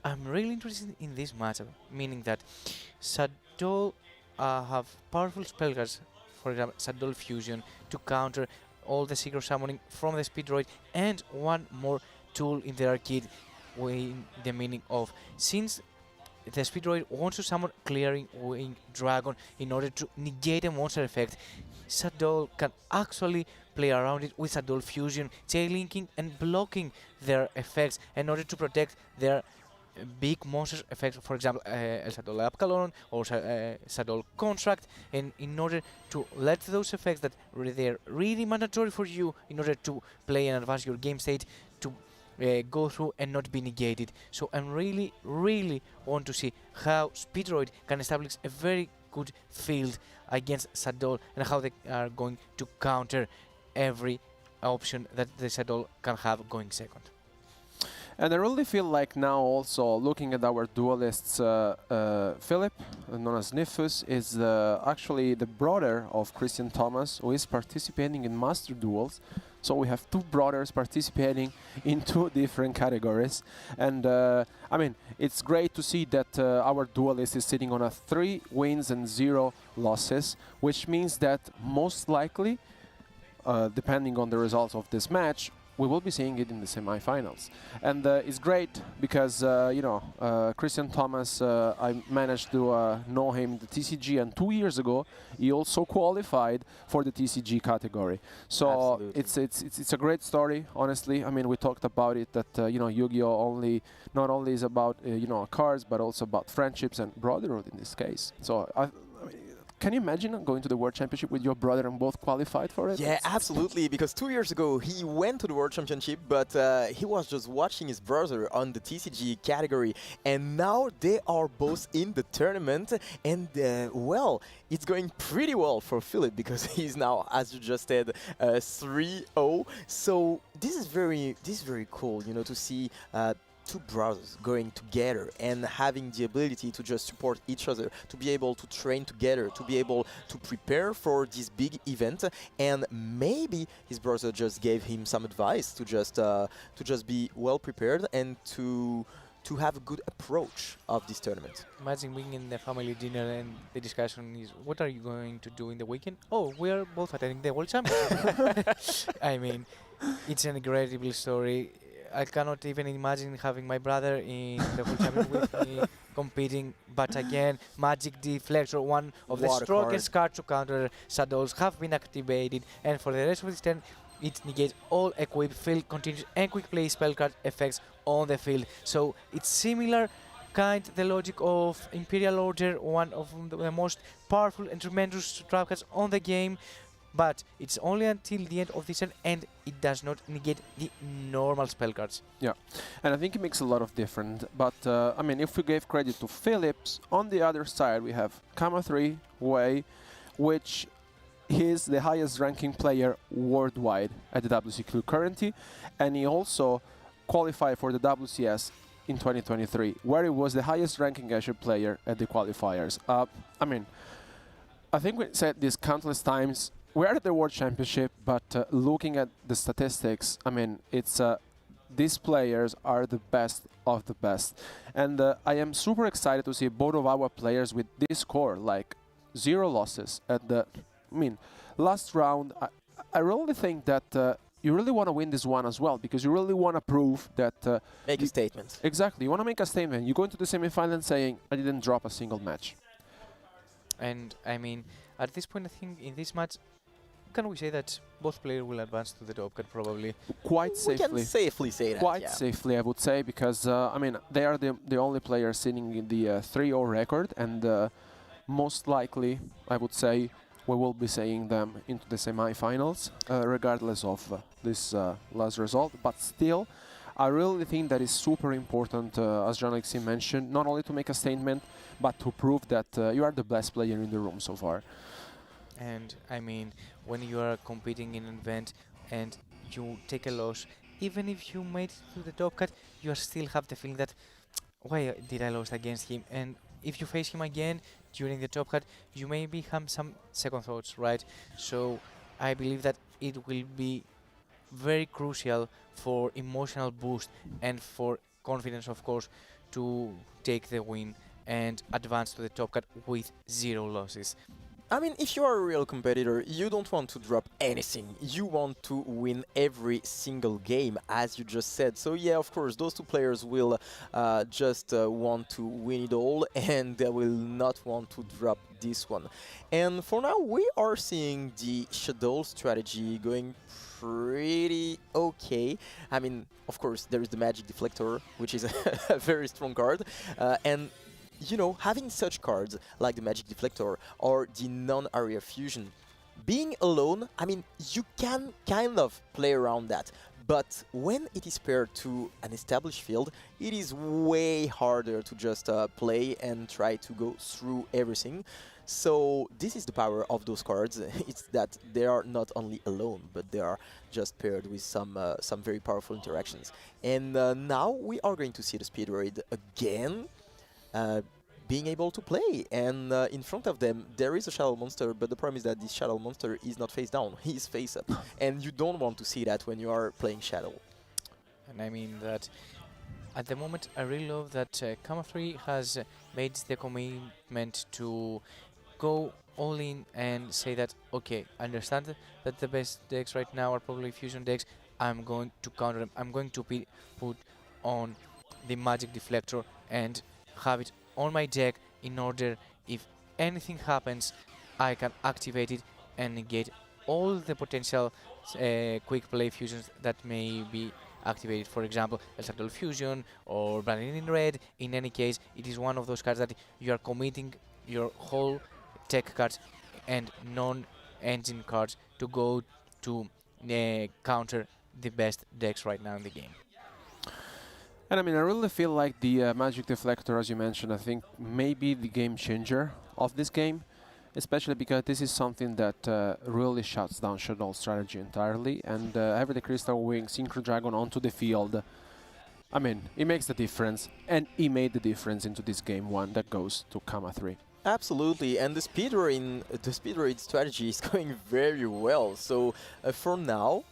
I'm really interested in this matchup, meaning that Shadoll have powerful spellcards, for example, Shadoll Fusion, to counter all the Secret Summoning from the Speedroid, and one more tool in the arcade, in the meaning of, since the Speedroid wants to summon Clearing Wing Dragon in order to negate a monster effect, Shadoll can actually play around it with Shadoll Fusion, chain-linking and blocking their effects in order to protect their big monsters effects, for example, El Shadoll Upcalon or Shadoll Construct, and in order to let those effects that they're really mandatory for you in order to play and advance your game state to go through and not be negated. So I'm really want to see how Speedroid can establish a very good field against Shadoll and how they are going to counter every option that the Shadoll can have going second. And I really feel like now also looking at our duelists, Philip, known as Nifus, is actually the brother of Christian Thomas, who is participating in Master Duels. So we have two brothers participating in two different categories. And I mean, it's great to see that our duelist is sitting on 3 wins and 0 losses, which means that most likely, depending on the results of this match, we will be seeing it in the semi-finals. And it's great because, you know, Christian Thomas, I managed to know him in the TCG, and 2 years ago, he also qualified for the TCG category. So it's a great story, honestly. I mean, we talked about it that, you know, Yu-Gi-Oh! Not only is about, you know, cards, but also about friendships and brotherhood in this case. So can you imagine going to the World Championship with your brother and both qualified for it? Yeah, absolutely, because 2 years ago he went to the World Championship, but he was just watching his brother on the TCG category, and now they are both in the tournament, and well, it's going pretty well for Philip, because he's now, as you just said, 3-0. So this is very cool, you know, to see two brothers going together and having the ability to just support each other, to be able to train together, to be able to prepare for this big event. And maybe his brother just gave him some advice to just be well prepared and to have a good approach of this tournament. Imagine being in the family dinner and the discussion is, what are you going to do in the weekend? Oh, we are both attending the World Championship. I mean, it's an incredible story. I cannot even imagine having my brother in the World Championship with me competing, but again, Magic Deflector, one of the strongest cards to counter Shadolls, have been activated, and for the rest of this turn, it negates all equip, field, continuous, and quick play spell card effects on the field. So it's similar the logic of Imperial Order, one of the most powerful and tremendous trap cards on the game, but it's only until the end of this turn, and it does not negate the normal spell cards. Yeah, and I think it makes a lot of difference. But I mean, if we gave credit to Philips, on the other side we have Kama 3 Wei, which is the highest ranking player worldwide at the WCQ currently, and he also qualified for the WCS in 2023, where he was the highest ranking Asian player at the qualifiers. I mean, I think we said this countless times. We're at the World Championship, but looking at the statistics, I mean, it's these players are the best of the best. And I am super excited to see both of our players with this score, like 0 losses at the, I mean, last round. I really think that you really want to win this one as well, because you really want to prove that... make a statement. Exactly, you want to make a statement. You go into the semi-final saying, I didn't drop a single match. And, I mean, at this point, I think in this match, can we say that both players will advance to the top cut probably? Quite safely. We can safely say that. Quite yeah. safely, I would say, because I mean they are the only players sitting in the 3-0 record, and most likely, I would say, we will be seeing them into the semi-finals, regardless of this last result. But still, I really think that is super important, as John Alexi mentioned, not only to make a statement, but to prove that you are the best player in the room so far. And I mean, when you are competing in an event and you take a loss, even if you made it to the top cut, you still have the feeling that why did I lose against him? And if you face him again during the top cut, you maybe have some second thoughts, right? So I believe that it will be very crucial for emotional boost and for confidence, of course, to take the win and advance to the top cut with 0 losses. I mean, if you are a real competitor, you don't want to drop anything. You want to win every single game, as you just said. So yeah, of course, those two players will just want to win it all, and they will not want to drop this one. And for now, we are seeing the Shadoll strategy going pretty okay. I mean, of course, there is the Magic Deflector, which is a very strong card, and you know, having such cards like the Magic Deflector or the non-area fusion, being alone, I mean, you can kind of play around that. But when it is paired to an established field, it is way harder to just play and try to go through everything. So this is the power of those cards. It's that they are not only alone, but they are just paired with some very powerful interactions. And now we are going to see the Speedroid again. Being able to play, and in front of them there is a Shadoll monster, but the problem is that this Shadoll monster is not face down, he is face up, and you don't want to see that when you are playing Shadoll. And I mean that at the moment I really love that KONAMI has made the commitment to go all in and say that, okay, I understand that the best decks right now are probably fusion decks, I'm going to counter them, I'm going to put on the Magic Deflector and have it on my deck in order, if anything happens, I can activate it and negate all the potential quick play fusions that may be activated. For example, El Shadoll Fusion or Branding in Red. In any case, it is one of those cards that you are committing your whole tech cards and non-engine cards to go to counter the best decks right now in the game. And I mean, I really feel like the Magic Deflector, as you mentioned, I think maybe the game changer of this game, especially because this is something that really shuts down Shadoll strategy entirely, and having the Crystal Wing Synchro Dragon onto the field, I mean, it makes the difference, and it made the difference into this game 1 that goes to KONAMI 3. Absolutely, and the Speedroid strategy is going very well, so for now,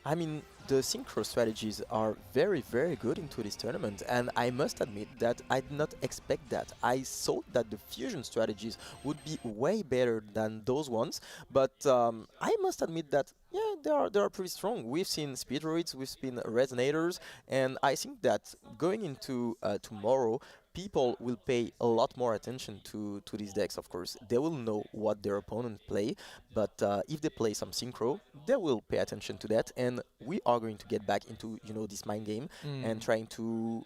I mean, the synchro strategies are very, very good into this tournament, and I must admit that I did not expect that. I thought that the fusion strategies would be way better than those ones, but I must admit that, yeah, they are pretty strong. We've seen Speedroids, we've seen Resonators, and I think that going into tomorrow, people will pay a lot more attention to these decks, of course. They will know what their opponent play, but if they play some synchro, they will pay attention to that, and we are going to get back into, you know, this mind game and trying to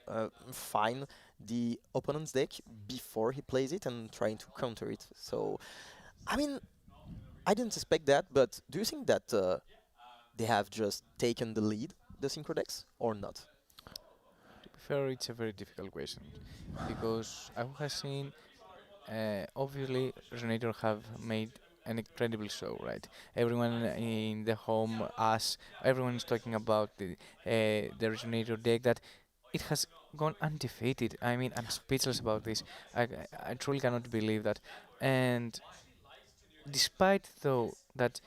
find the opponent's deck before he plays it and trying to counter it. So, I mean, I didn't expect that, but do you think that they have just taken the lead, the synchro decks, or not? It's a very difficult question, because I have seen, obviously, Resonator have made an incredible show, right? Everyone in the home, everyone is talking about the Resonator deck, that it has gone undefeated. I mean, I'm speechless about this. I truly cannot believe that. And despite, though, that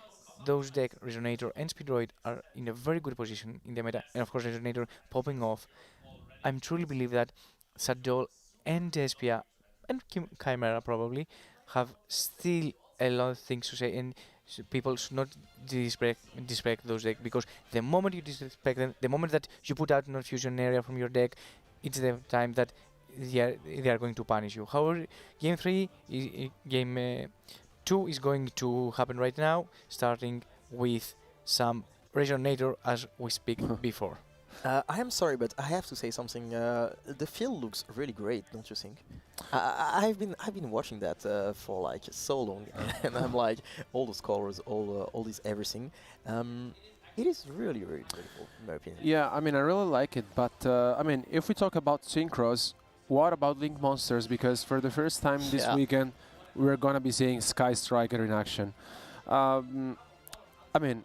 those decks, Resonator and Speedroid, are in a very good position in the meta, and of course Resonator popping off, I truly believe that Shadoll and Despia and Chimera probably have still a lot of things to say, and people should not disrespect those decks, because the moment you disrespect them, the moment that you put out a fusion area from your deck, it's the time that they are going to punish you. However, game 2 is going to happen right now, starting with some Resonator as we speak before. I am sorry, but I have to say something. The field looks really great, don't you think? I've been watching that for like so long, and I'm like all those colors, all this everything. It is really, really beautiful, in my opinion. Yeah, I mean, I really like it, but I mean, if we talk about synchros, what about Link Monsters? Because for the first time this weekend, we're gonna be seeing Sky Striker in action. I mean,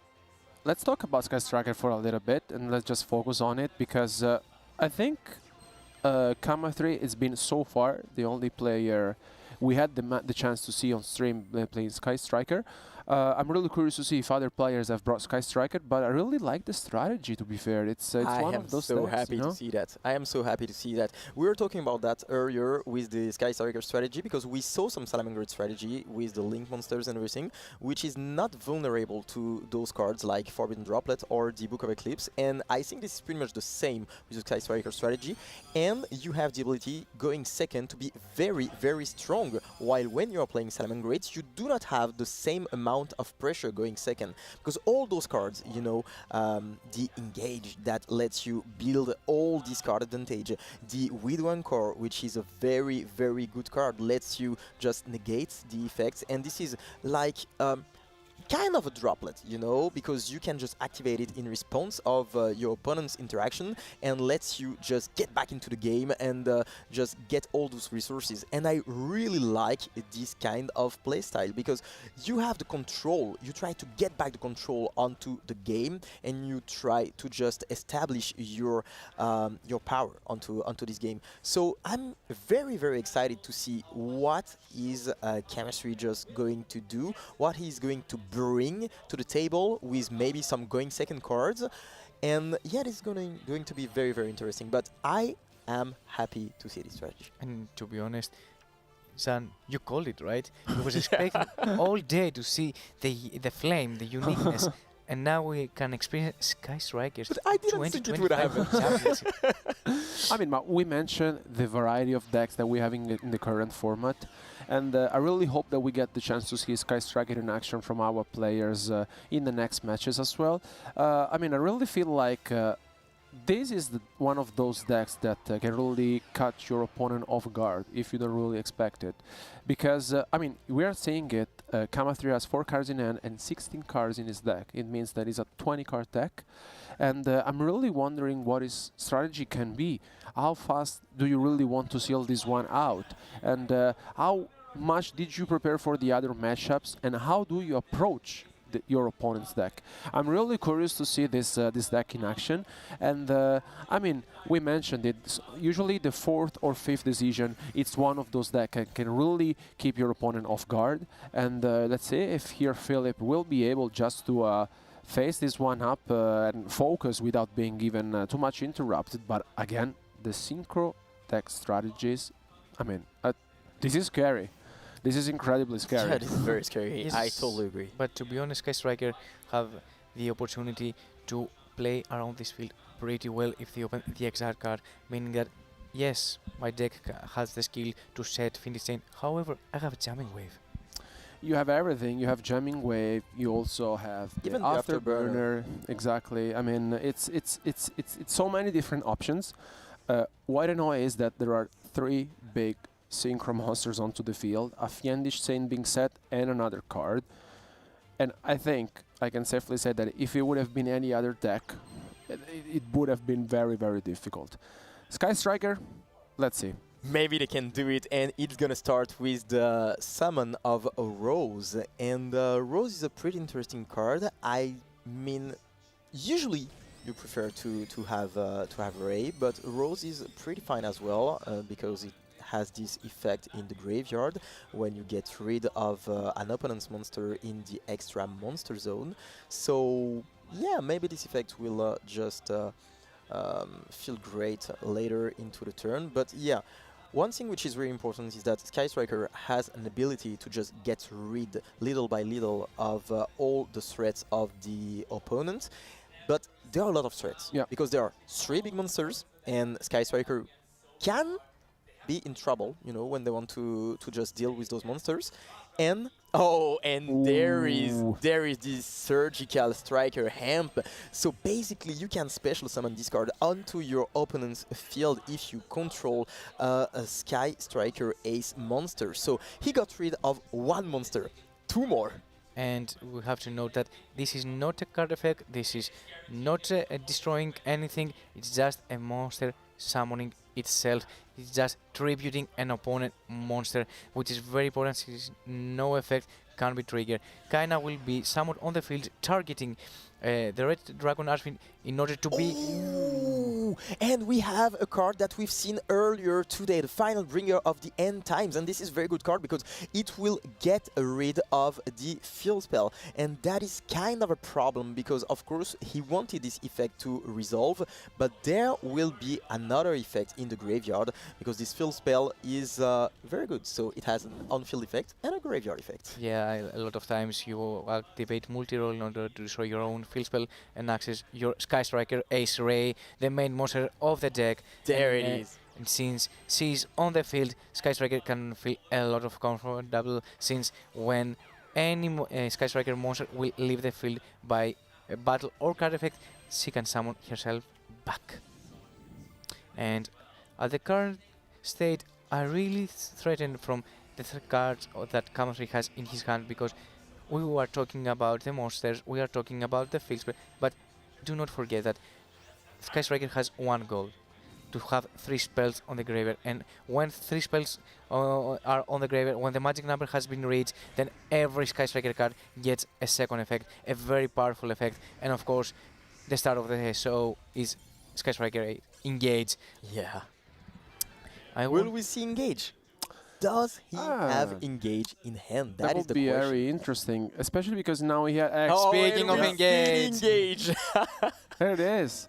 let's talk about Sky Striker for a little bit, and let's just focus on it, because I think Kama3 has been so far the only player we had the chance to see on stream playing Sky Striker. I'm really curious to see if other players have brought Sky Striker, but I really like the strategy, to be fair. It's one of those so decks, happy you know? to see that. I am so happy to see that. We were talking about that earlier with the Sky Striker strategy, because we saw some Salamangreat strategy with the Link Monsters and everything, which is not vulnerable to those cards like Forbidden Droplet or the Book of Eclipse, and I think this is pretty much the same with the Sky Striker strategy, and you have the ability going second to be very, very strong, while when you are playing Salamangreat, you do not have the same amount of pressure going second, because all those cards, you know, the Engage that lets you build all this card advantage, the Widwan Core, which is a very, very good card, lets you just negate the effects, and this is like kind of a droplet, you know, because you can just activate it in response of your opponent's interaction and lets you just get back into the game and just get all those resources. And I really like this kind of playstyle, because you have the control, you try to get back the control onto the game, and you try to just establish your power onto this game. So I'm very, very excited to see what is Chemistry just going to do, what he's going to bring to the table with maybe some going second cards, and yeah, it's going to be very, very interesting. But I am happy to see this strategy. And to be honest, San, you called it, right? I was expecting all day to see the flame, the uniqueness, and now we can experience Sky Strikers. But I didn't think it would happen. I mean, we mentioned the variety of decks that we're having in the current format, and I really hope that we get the chance to see Sky Striker in action from our players in the next matches as well. I mean, I really feel like this is one of those decks that can really catch your opponent off guard if you don't really expect it. Because, I mean, we are seeing it, Kama3 has 4 cards in hand and 16 cards in his deck. It means that it's a 20-card deck. And I'm really wondering what his strategy can be. How fast do you really want to seal this one out? And how much did you prepare for the other matchups? And how do you approach your opponent's deck? I'm really curious to see this deck in action. And I mean, we mentioned it, usually the 4th or 5th decision, it's one of those decks that can really keep your opponent off guard. And let's see if here Philip will be able just to face this one up and focus without being even too much interrupted. But again, the synchro deck strategies, I mean, this is scary. This is incredibly scary. Yeah, this is very scary. Yes, I totally agree. But to be honest, Sky Striker have the opportunity to play around this field pretty well if they open the XR card, meaning that, yes, my deck has the skill to set Finish Chain, however, I have Jamming Wave. You have everything. You have Jamming Wave. You also have even the Afterburner. Afterburner. Exactly. I mean, it's so many different options. What I know is that there are 3 big synchro monsters onto the field, a Fiendish Saint being set, and another card. And I think I can safely say that if it would have been any other deck, it would have been very, very difficult. Sky Striker, let's see. Maybe they can do it, and it's gonna start with the summon of a Rose. And Rose is a pretty interesting card. I mean, usually you prefer to have Ray, but Rose is pretty fine as well because it has this effect in the graveyard when you get rid of an opponent's monster in the extra monster zone. So yeah, maybe this effect will just feel great later into the turn. But yeah, one thing which is really important is that Sky Striker has an ability to just get rid little by little of all the threats of the opponent. But there are a lot of threats, because there are 3 big monsters, and Sky Striker can be in trouble, you know, when they want to just deal with those monsters. And there is this surgical striker Hemp. So basically you can special summon this card onto your opponent's field if you control a Sky Striker Ace monster. So he got rid of one monster, 2 more. And we have to note that this is not a card effect, this is not destroying anything, it's just a monster summoning itself. It's just tributing an opponent monster, which is very important since no effect can be triggered. Kaina will be summoned on the field targeting the Red Dragon Archfiend in order to be... Ooh, and we have a card that we've seen earlier today, the Final Bringer of the End Times, and this is a very good card because it will get rid of the field spell, and that is kind of a problem because of course he wanted this effect to resolve, but there will be another effect in the graveyard because this field spell is very good, so it has an on-field effect and a graveyard effect. Yeah, a lot of times you activate multi-roll in order to destroy your own field spell and access your Sky Striker Ace Ray, the main monster of the deck. There it is. And since she's on the field, Sky Striker can feel a lot of comfortable since when any Sky Striker monster will leave the field by a battle or card effect, she can summon herself back. And at the current state, I really threatened from the cards that KONAMI has in his hand because we were talking about the monsters, we are talking about the field spell, but do not forget that Sky Striker has one goal, to have 3 spells on the graveyard, and when 3 spells are on the graveyard, when the magic number has been reached, then every Sky Striker card gets a second effect, a very powerful effect, and of course the start of the show is Sky Striker 8, Engage. Yeah. Will we see Engage? Does he have Engage in hand? That is would the be question. very interesting, especially because now he has... Speaking of Engage! There it is.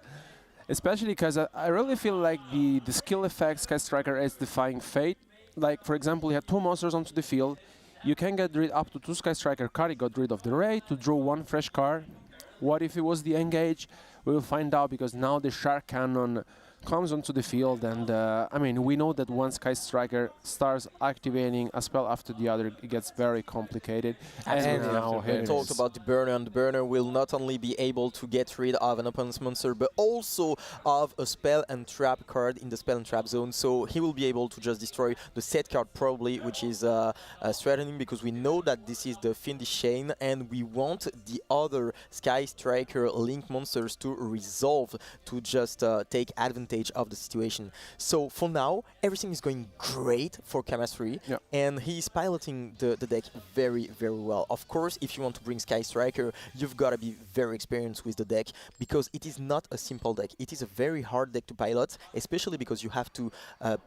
Especially because I really feel like the skill effect Sky Striker is defying fate. Like, for example, he had 2 monsters onto the field. You can get rid up to 2 Sky Striker cards. He got rid of the Ray to draw 1 fresh card. What if it was the Engage? We will find out because now the Shark Cannon comes onto the field, and I mean, we know that once Sky Striker starts activating a spell after the other, it gets very complicated. And now we talked about the burner, and the burner will not only be able to get rid of an opponent's monster, but also of a spell and trap card in the spell and trap zone. So he will be able to just destroy the set card probably, which is threatening because we know that this is the Fiendish Chain, and we want the other Sky Striker Link monsters to resolve to just take advantage of the situation. So for now, everything is going great for Chemistry, and he's piloting the deck very, very well. Of course, if you want to bring Sky Striker, you've got to be very experienced with the deck because it is not a simple deck. It is a very hard deck to pilot, especially because you have to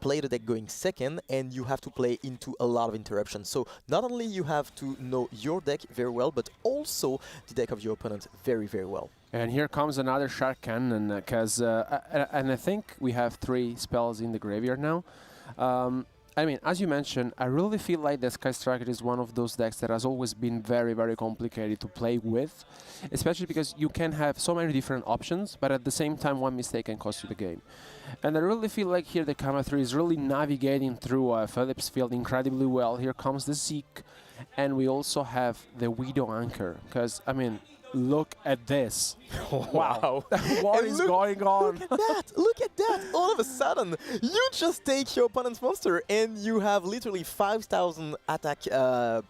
play the deck going second, and you have to play into a lot of interruptions. So not only you have to know your deck very well, but also the deck of your opponent very, very well. And here comes another Shark Cannon, because and I think we have 3 spells in the graveyard now. I mean, as you mentioned, I really feel like the Sky Striker is one of those decks that has always been very, very complicated to play with, especially because you can have so many different options, but at the same time, one mistake can cost you the game. And I really feel like here the KONAMI is really navigating through Phillips Field incredibly well. Here comes the Zeke, and we also have the Widow Anchor, because, I mean, look at this. Wow. What is going on? Look at that. Look at that. All of a sudden, you just take your opponent's monster and you have literally 5,000 attack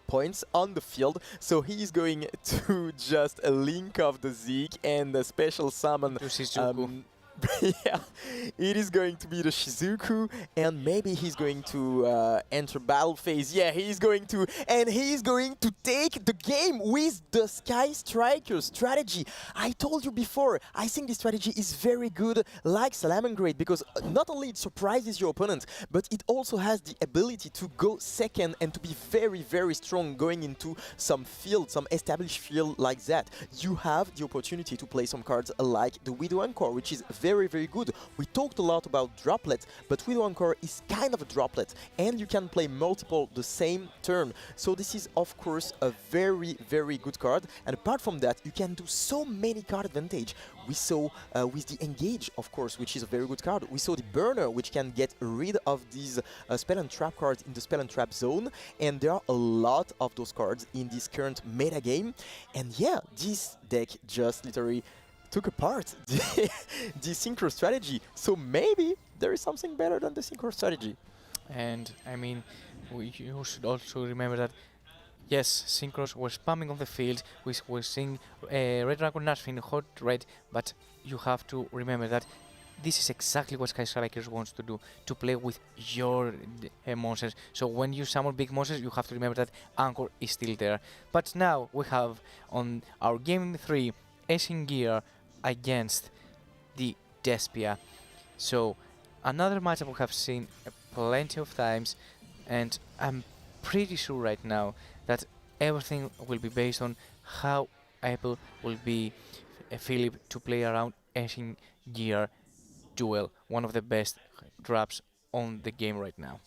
points on the field. So he's going to just link off the Zeke and the special summon. Yeah, it is going to be the Shizuku, and maybe he's going to enter battle phase. Yeah, he's going to, and he's going to take the game with the Sky Striker strategy. I told you before, I think this strategy is very good, like Salamangreat, because not only it surprises your opponent, but it also has the ability to go second and to be very, very strong going into some field, some established field like that. You have the opportunity to play some cards like the Widow Anchor, which is very, very good. We talked a lot about droplets, but Widow Anchor is kind of a droplet, and you can play multiple the same turn. So this is, of course, a very, very good card. And apart from that, you can do so many card advantage. We saw with the Engage, of course, which is a very good card. We saw the Burner, which can get rid of these Spell and Trap cards in the Spell and Trap zone. And there are a lot of those cards in this current meta game. And yeah, this deck just literally took apart the Synchro strategy. So maybe there is something better than the Synchro strategy. And I mean, you should also remember that yes, Synchros were spamming on the field. We were seeing Red Dragon Nashvin hot red, but you have to remember that this is exactly what Sky Strikers wants to do, to play with your monsters. So when you summon big monsters, you have to remember that Anchor is still there. But now we have on our game 3 Ashen Gear against the Despia. So another matchup we have seen plenty of times, and I'm pretty sure right now that everything will be based on how Apple will be Philip to play around Ashen Gear Duel, one of the best drops on the game right now.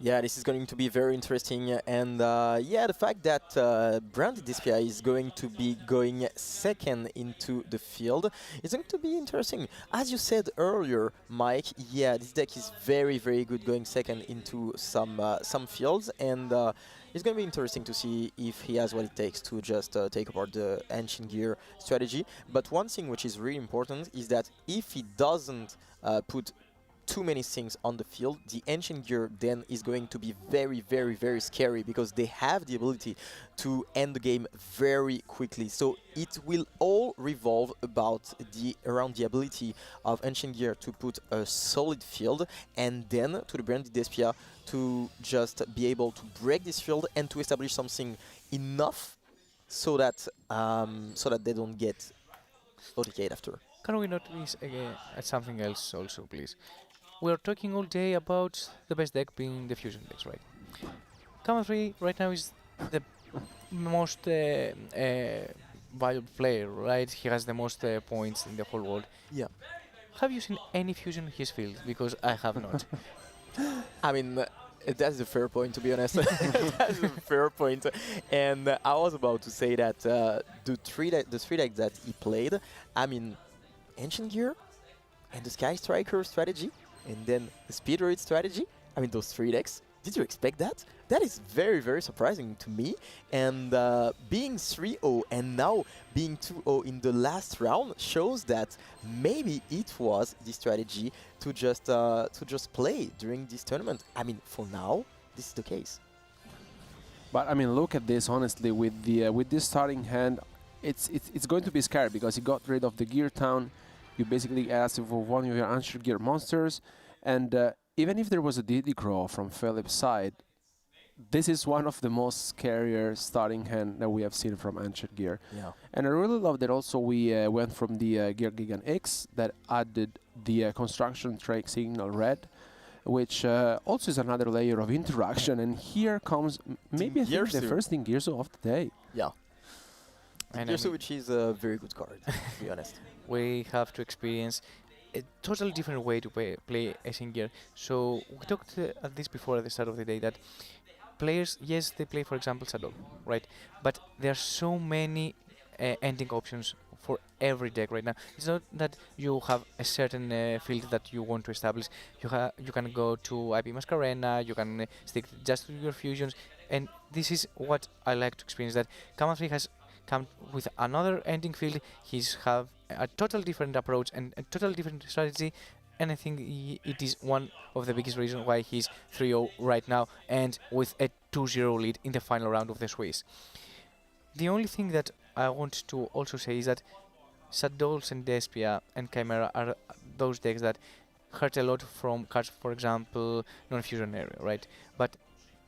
Yeah, this is going to be very interesting, and yeah, the fact that Branded Despia is going to be going second into the field is going to be interesting. As you said earlier, Mike, yeah, this deck is very, very good going second into some fields, and it's going to be interesting to see if he has what it takes to just take apart the Ancient Gear strategy. But one thing which is really important is that if he doesn't put too many things on the field, the Ancient Gear then is going to be very, very, very scary, because they have the ability to end the game very quickly. So it will all revolve around the ability of Ancient Gear to put a solid field, and then to the Branded Despia to just be able to break this field and to establish something enough so that they don't get OTK'd after. Can we notice at something else also, please? We're talking all day about the best deck being the fusion decks, right? KONAMI 3 right now is the most valuable player, right? He has the most points in the whole world. Yeah. Have you seen any fusion in his field? Because I have not. I mean, that's a fair point, to be honest. That's a fair point. And I was about to say that the three decks that he played, I mean, Ancient Gear and the Sky Striker strategy, and then the Speed Raid strategy. I mean, those 3 decks, did you expect that? That is very, very surprising to me. And being 3-0 and now being 2-0 in the last round shows that maybe it was the strategy to just play during this tournament. I mean, for now, this is the case. But I mean, look at this. Honestly, with this starting hand, it's going to be scary, because he got rid of the Gear Town. You basically asked for one of your Ancient Gear monsters, and even if there was a DD Crow from Philip's side, this is one of the most scarier starting hand that we have seen from Ancient Gear. Yeah. And I really love that also we went from the Gear Gigant X that added the Construction Trade Signal Red, which also is another layer of interaction. And here comes maybe I think the first Ingirsu of the day. Yeah. Ingirsu, which is a very good card, to be honest. We have to experience a totally different way to play Ashen Gear. So we talked at this before at the start of the day, that players, yes, they play, for example, Shadoll, right? But there are so many ending options for every deck right now. It's not that you have a certain field that you want to establish. You can go to IP Mascarena, you can stick just to your fusions, and this is what I like to experience, that KONAMI 3 has come with another ending field. He's have a totally different approach and a totally different strategy, and I think it is one of the biggest reasons why he's 3-0 right now, and with a 2-0 lead in the final round of the Swiss. The only thing that I want to also say is that Shadolls and Despia and Chimera are those decks that hurt a lot from cards, for example, non-fusion area, right? But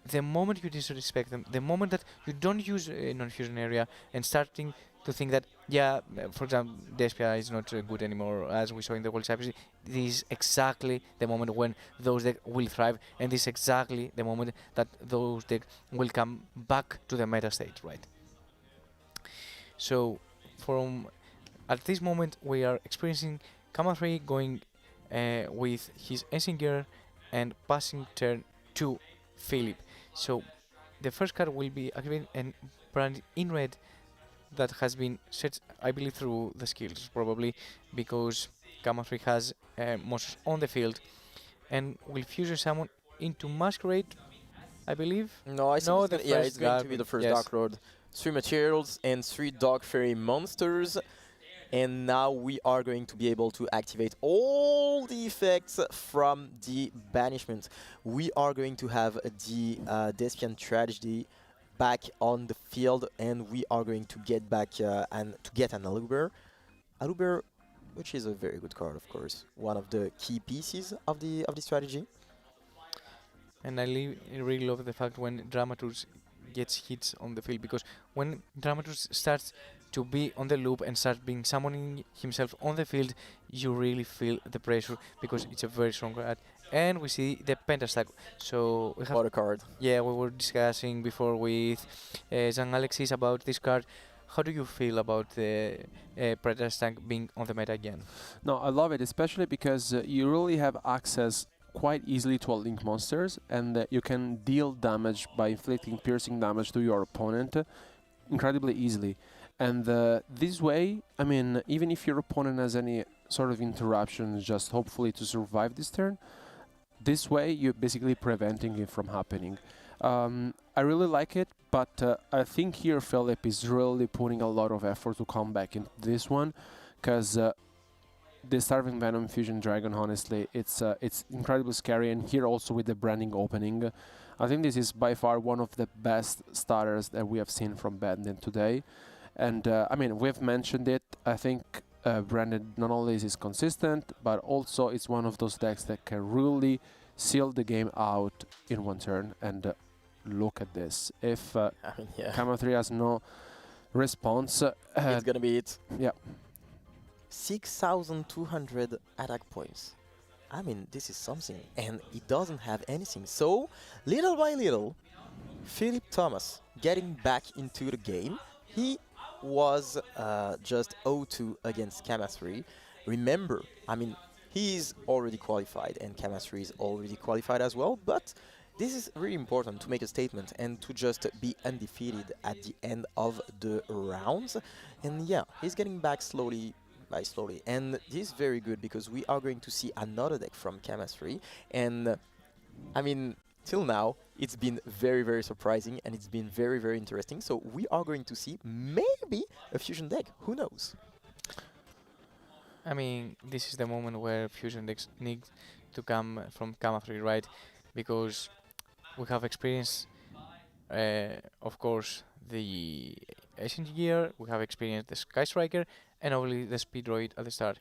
the moment you disrespect them, the moment that you don't use a non-fusion area and starting to think that, yeah, for example, Despia is not good anymore, as we saw in the World Championship, this is exactly the moment when those decks will thrive, and this is exactly the moment that those decks will come back to the meta state, right? So, at this moment, we are experiencing KONAMI going with his Essinger and passing turn to Philip. So the first card will be activated and branded in red. That has been set, I believe, through the skills, probably because KONAMI has monsters on the field and will fusion summon into Masquerade, I believe. No, I think it's going to be the first yes. Dark Lord. 3 materials and 3 Dog Fairy monsters. And now we are going to be able to activate all the effects from the banishment. We are going to have the Despian Tragedy back on the field, and we are going to get back and to get an Aluber. Aluber, which is a very good card, of course, one of the key pieces of the strategy. And I really love the fact when Dramaturge gets hits on the field, because when Dramaturge starts to be on the loop and start being summoning himself on the field, you really feel the pressure because it's a very strong card. And we see the Pentastack. So we have what a card. Yeah, we were discussing before with Jean Alexis about this card. How do you feel about the Pentastack being on the meta again? No, I love it, especially because you really have access quite easily to all link monsters, and you can deal damage by inflicting piercing damage to your opponent incredibly easily. And this way, I mean, even if your opponent has any sort of interruption, just hopefully to survive this turn, this way you're basically preventing it from happening. I really like it, but I think here Philip is really putting a lot of effort to come back into this one, because the Starving Venom Fusion Dragon, honestly, it's incredibly scary, and here also with the branding opening, I think this is by far one of the best starters that we have seen from Badminton today. And I mean, we've mentioned it, I think branded not only is consistent, but also it's one of those decks that can really seal the game out in one turn. And look at this. If KONAMI has no response, it's gonna be it. Yeah. 6,200 attack points. I mean, this is something, and he doesn't have anything. So, little by little, Philip Thomas getting back into the game. He was just 0-2 against KONAMI. Remember, I mean, he is already qualified, and KONAMI is already qualified as well, but this is really important to make a statement and to just be undefeated at the end of the rounds. And yeah, he's getting back slowly by slowly, and this is very good because we are going to see another deck from KONAMI, and I mean, till now it's been very, very surprising, and it's been very, very interesting. So we are going to see maybe a fusion deck, who knows? I mean, this is the moment where fusion decks need to come from KONAMI, right? Because we have experienced, of course, the Ancient Gear, we have experienced the Sky Striker, and only the Speedroid at the start.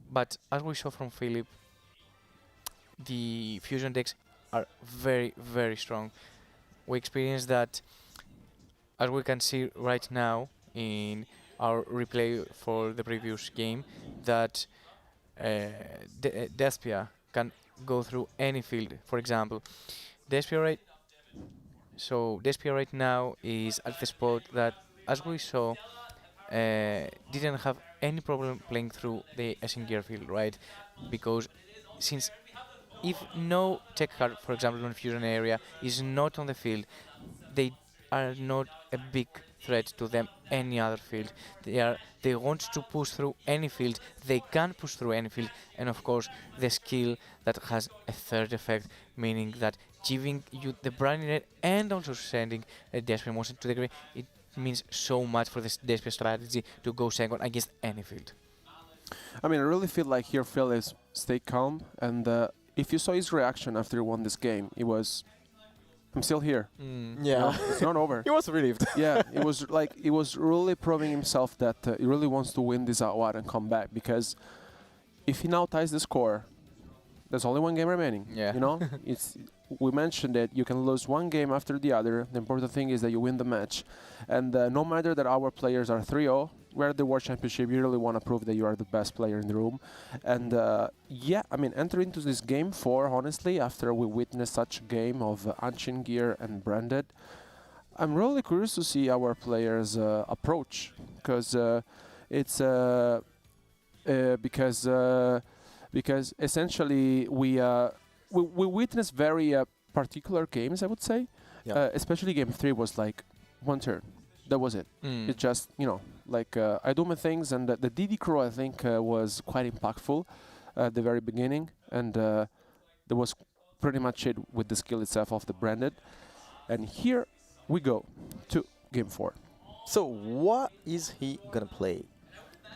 But as we saw from Philip, the fusion decks are very, very strong. We experienced that, as we can see right now in our replay for the previous game, that Despia can go through any field. For example, Despia right now is at the spot that, as we saw, didn't have any problem playing through the Essinger field, right? Because since if no tech card, for example, in fusion area, is not on the field, they are not a big threat to them any other field. They want to push through any field, they can push through any field, and of course the skill that has a third effect, meaning that giving you the branding rate and also sending a Despia monster to the grave, it means so much for this Despia strategy to go second against any field. I mean, I really feel like here Phil is stay calm, and if you saw his reaction after he won this game, it was, I'm still here. Yeah. You know, it's not over. He was relieved. Yeah, it was like, he was really proving himself that he really wants to win this out and come back, because if he now ties the score, there's only one game remaining. Yeah. You know, we mentioned that you can lose one game after the other. The important thing is that you win the match. And no matter that our players are 3-0, we're at the World Championship, you really want to prove that you are the best player in the room. And yeah, I mean, enter into this game 4, honestly, after we witnessed such a game of Ancient Gear and Branded, I'm really curious to see our players' approach, because it's because essentially we witnessed very particular games, I would say. Yeah. Especially game 3 was like one turn. That was it. It just, like I do my things, and the DD Crow I think was quite impactful at the very beginning, and that was pretty much it with the skill itself of the branded. And here we go to game 4. So what is he gonna play?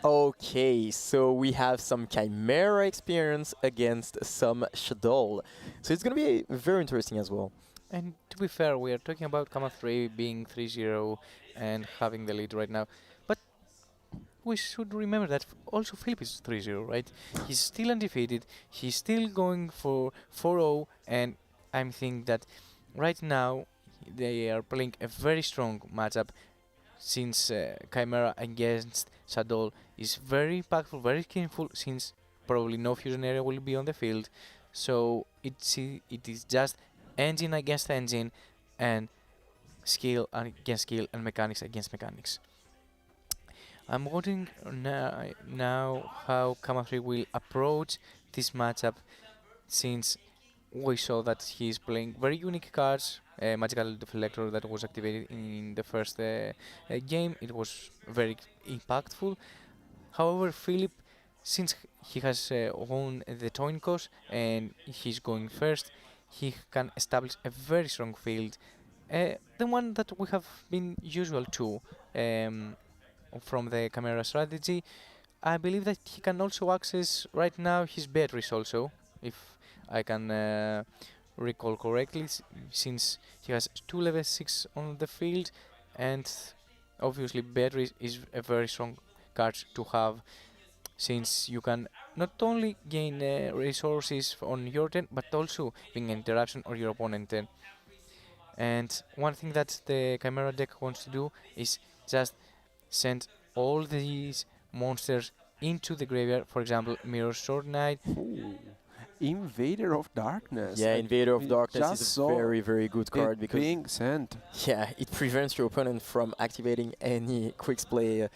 Okay, so we have some Chimera experience against some Shadoll. So it's gonna be very interesting as well. And to be fair, we are talking about Kama 3 being 3-0 and having the lead right now. But we should remember that also Philip is 3-0, right? He's still undefeated, he's still going for 4-0, and I'm thinking that right now they are playing a very strong matchup, since Chimera against Shadoll is very impactful, very skillful, since probably no fusion area will be on the field. So it is just engine against engine, and skill against skill, and mechanics against mechanics. I'm wondering now how Kama 3 will approach this matchup, since we saw that he's playing very unique cards. Magical Deflector that was activated in the first game, it was very impactful. However, Philip, since he has won the Toinkos and he's going first, he can establish a very strong field, the one that we have been usual to from the Chimera strategy. I believe that he can also access right now his Beatrice also, if I can recall correctly, since he has 2 level 6 on the field, and obviously Beatrice is a very strong card to have, since you can not only gain resources on your turn, but also being an interruption on your opponent's turn. And one thing that the Chimera deck wants to do is just send all these monsters into the graveyard. For example, Mirror Sword Knight. Ooh. Invader of Darkness. Yeah, Invader of Darkness is a very, very good card because being sent. Yeah, it prevents your opponent from activating any quick play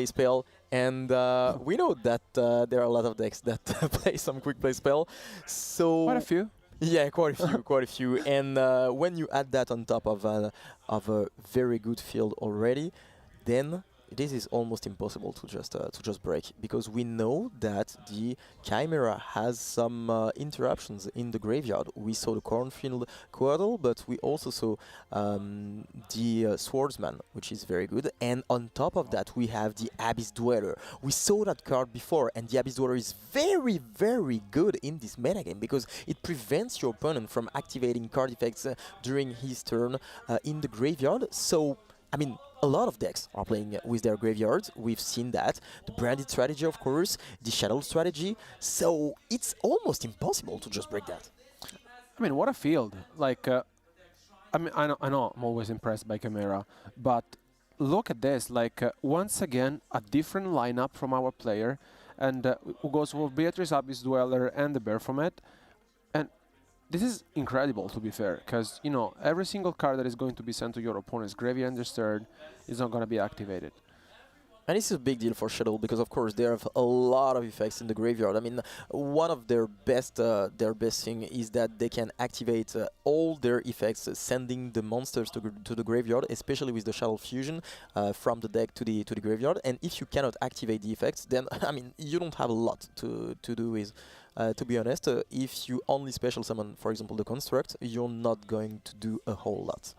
spell, and we know that there are a lot of decks that play some quick play spell. So quite a few. Yeah, quite a few, quite a few. And when you add that on top of a very good field already, then this is almost impossible to just break, because we know that the Chimera has some interruptions in the graveyard. We saw the Cornfield Quaddle, but we also saw the Swordsman, which is very good. And on top of that, we have the Abyss Dweller. We saw that card before, and the Abyss Dweller is very, very good in this metagame because it prevents your opponent from activating card effects during his turn in the graveyard. So, I mean, a lot of decks are playing with their graveyards. We've seen that. The branded strategy, of course, the Shadoll strategy. So it's almost impossible to just break that. I mean, what a field. Like, I mean, I know I'm always impressed by Chimera, but look at this. Like, once again, a different lineup from our player, and who goes with Beatrice, Abyss Dweller, and the Baphomet. And this is incredible, to be fair, because, you know, every single card that is going to be sent to your opponent's graveyard turn is not going to be activated. And this is a big deal for Shadoll because, of course, they have a lot of effects in the graveyard. I mean, one of their best thing is that they can activate all their effects, sending the monsters to the graveyard, especially with the Shadoll fusion from the deck to the graveyard. And if you cannot activate the effects, then I mean, you don't have a lot to do with. To be honest, if you only special summon, for example, the Construct, you're not going to do a whole lot.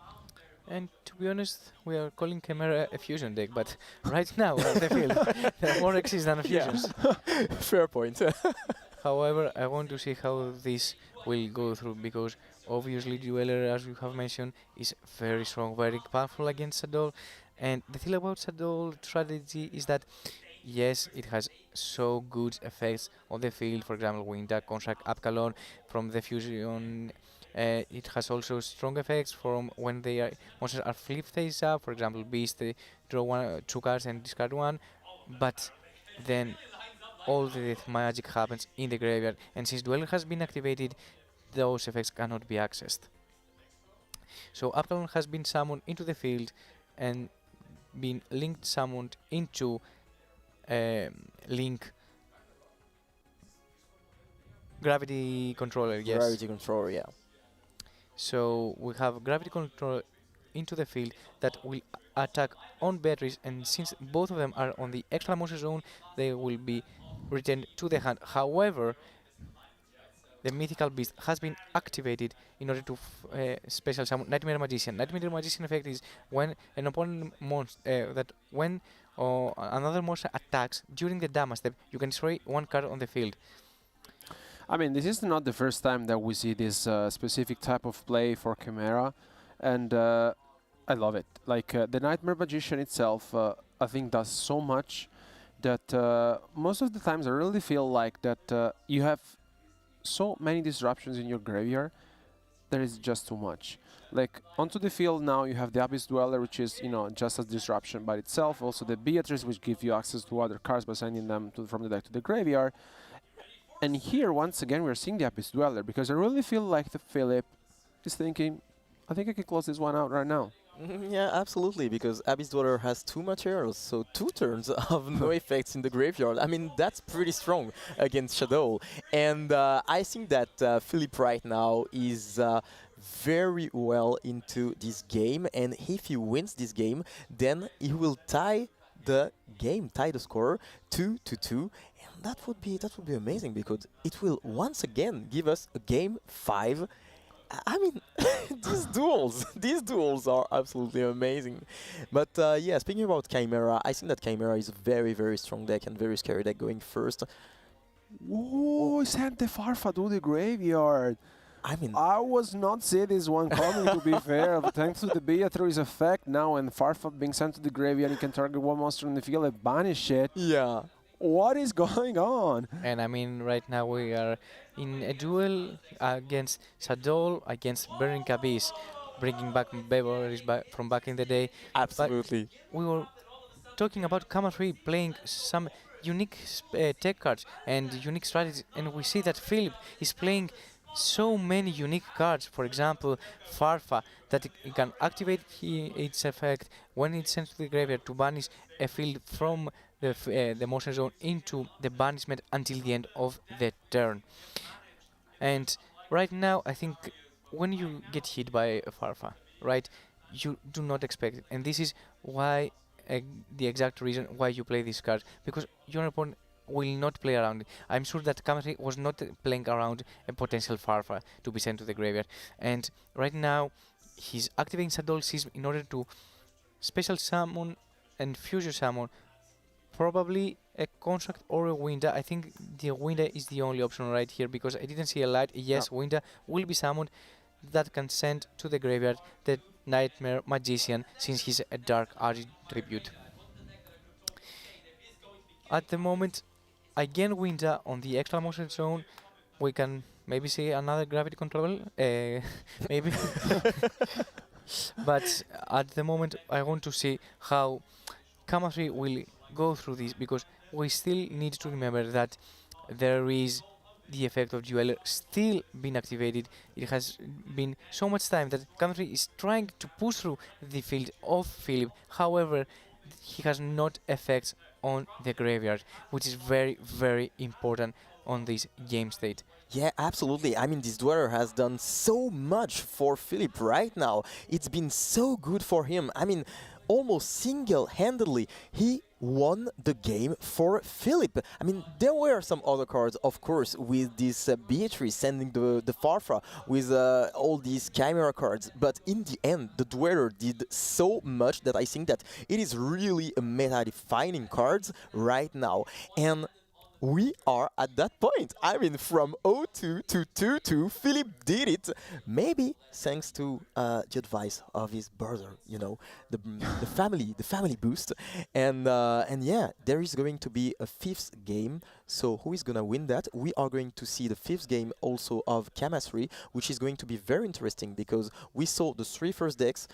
And to be honest, we are calling Chimera a fusion deck, but right now on the field, there are more X's than fusions. Yeah. Fair point. However, I want to see how this will go through, because obviously Dueller, as you have mentioned, is very strong, very powerful against Shadoll. And the thing about Shadoll strategy is that yes, it has so good effects on the field. For example, Winter, Construct, Upcalon from the fusion. It has also strong effects from when monsters are flip face up. For example, Beast, they draw 2 cards and discard 1. But then all the magic happens in the graveyard, and since Dueller has been activated, those effects cannot be accessed. So Upcalon has been summoned into the field and been summoned into Link Gravity controller, yes. Gravity controller, yeah. So we have gravity control into the field that will attack on batteries, and since both of them are on the extra motion zone, they will be returned to the hand. However, the mythical beast has been activated in order to special summon Nightmare Magician. Nightmare Magician effect is when an opponent monster another monster attacks during the damage step, you can destroy one card on the field. I mean, this is not the first time that we see this specific type of play for Chimera, and I love it. Like the Nightmare Magician itself, I think does so much that most of the times I really feel like that you have so many disruptions in your graveyard that is just too much. Like onto the field now you have the Abyss Dweller, which is just a disruption by itself. Also the Beatrice, which gives you access to other cards by sending them from the deck to the graveyard. And here once again we're seeing the Abyss Dweller because I really feel like the Philip is thinking, I think I can close this one out right now. Yeah, absolutely, because Abyss Dweller has 2 materials, so 2 turns of no effects in the graveyard. I mean, that's pretty strong against Shadoll. And I think that Philip right now is very well into this game, and if he wins this game, then he will tie the game, tie the score 2-2, and that would be amazing because it will once again give us a game 5. I mean, these duels are absolutely amazing. But yeah, speaking about Chimera, I think that Chimera is a very, very strong deck and very scary deck going first. Whoa, sent the Farfa to the graveyard. I mean, I was not seeing this one coming, to be fair. But thanks to the Beatrice effect now and Farfa being sent to the graveyard, you can target one monster in the field and banish it. Yeah. What is going on? And I mean, right now we are in a duel against Shadoll, against Burning Abyss, bringing back memories from back in the day. Absolutely. But we were talking about KONAMI playing some unique tech cards and unique strategies, and we see that Philip is playing so many unique cards. For example, Farfa, that it can activate its effect when it's sent to the graveyard to banish a field from the motion zone into the banishment until the end of the turn. And right now, I think when you get hit by a Farfa, right, you do not expect it. And this is why the exact reason why you play this card, because your opponent will not play around it. I'm sure that KONAMI was not playing around a potential Farfa to be sent to the graveyard. And right now, he's activating Shadoll Sism in order to special summon and fusion summon probably a Construct or a Winda. I think the Winda is the only option right here because I didn't see a light. Yes, no. Winda will be summoned that can send to the graveyard the Nightmare Magician since he's a Dark Age tribute. At the moment, again Winda on the extra motion zone. We can maybe see another gravity control, maybe. But at the moment, I want to see how KONAMI will go through this because we still need to remember that there is the effect of Dueler still being activated. It has been so much time that KONAMI is trying to push through the field of Philip. However, he has not effects on the graveyard, which is very, very important on this game state. Yeah, absolutely. I mean, this Dweller has done so much for Philip right now. It's been so good for him. I mean, almost single-handedly, he won the game for Philip. I mean, there were some other cards, of course, with this Beatrice sending the Farfa, with all these Chimera cards. But in the end, the Dweller did so much that I think that it is really a meta-defining cards right now. And we are at that point. I mean, from 0-2 to 2-2, Philip did it. Maybe thanks to the advice of his brother, you know, the family boost. And yeah, there is going to be a 5th game. So who is gonna win that? We are going to see the 5th game also of KONAMI, which is going to be very interesting because we saw the 3 first decks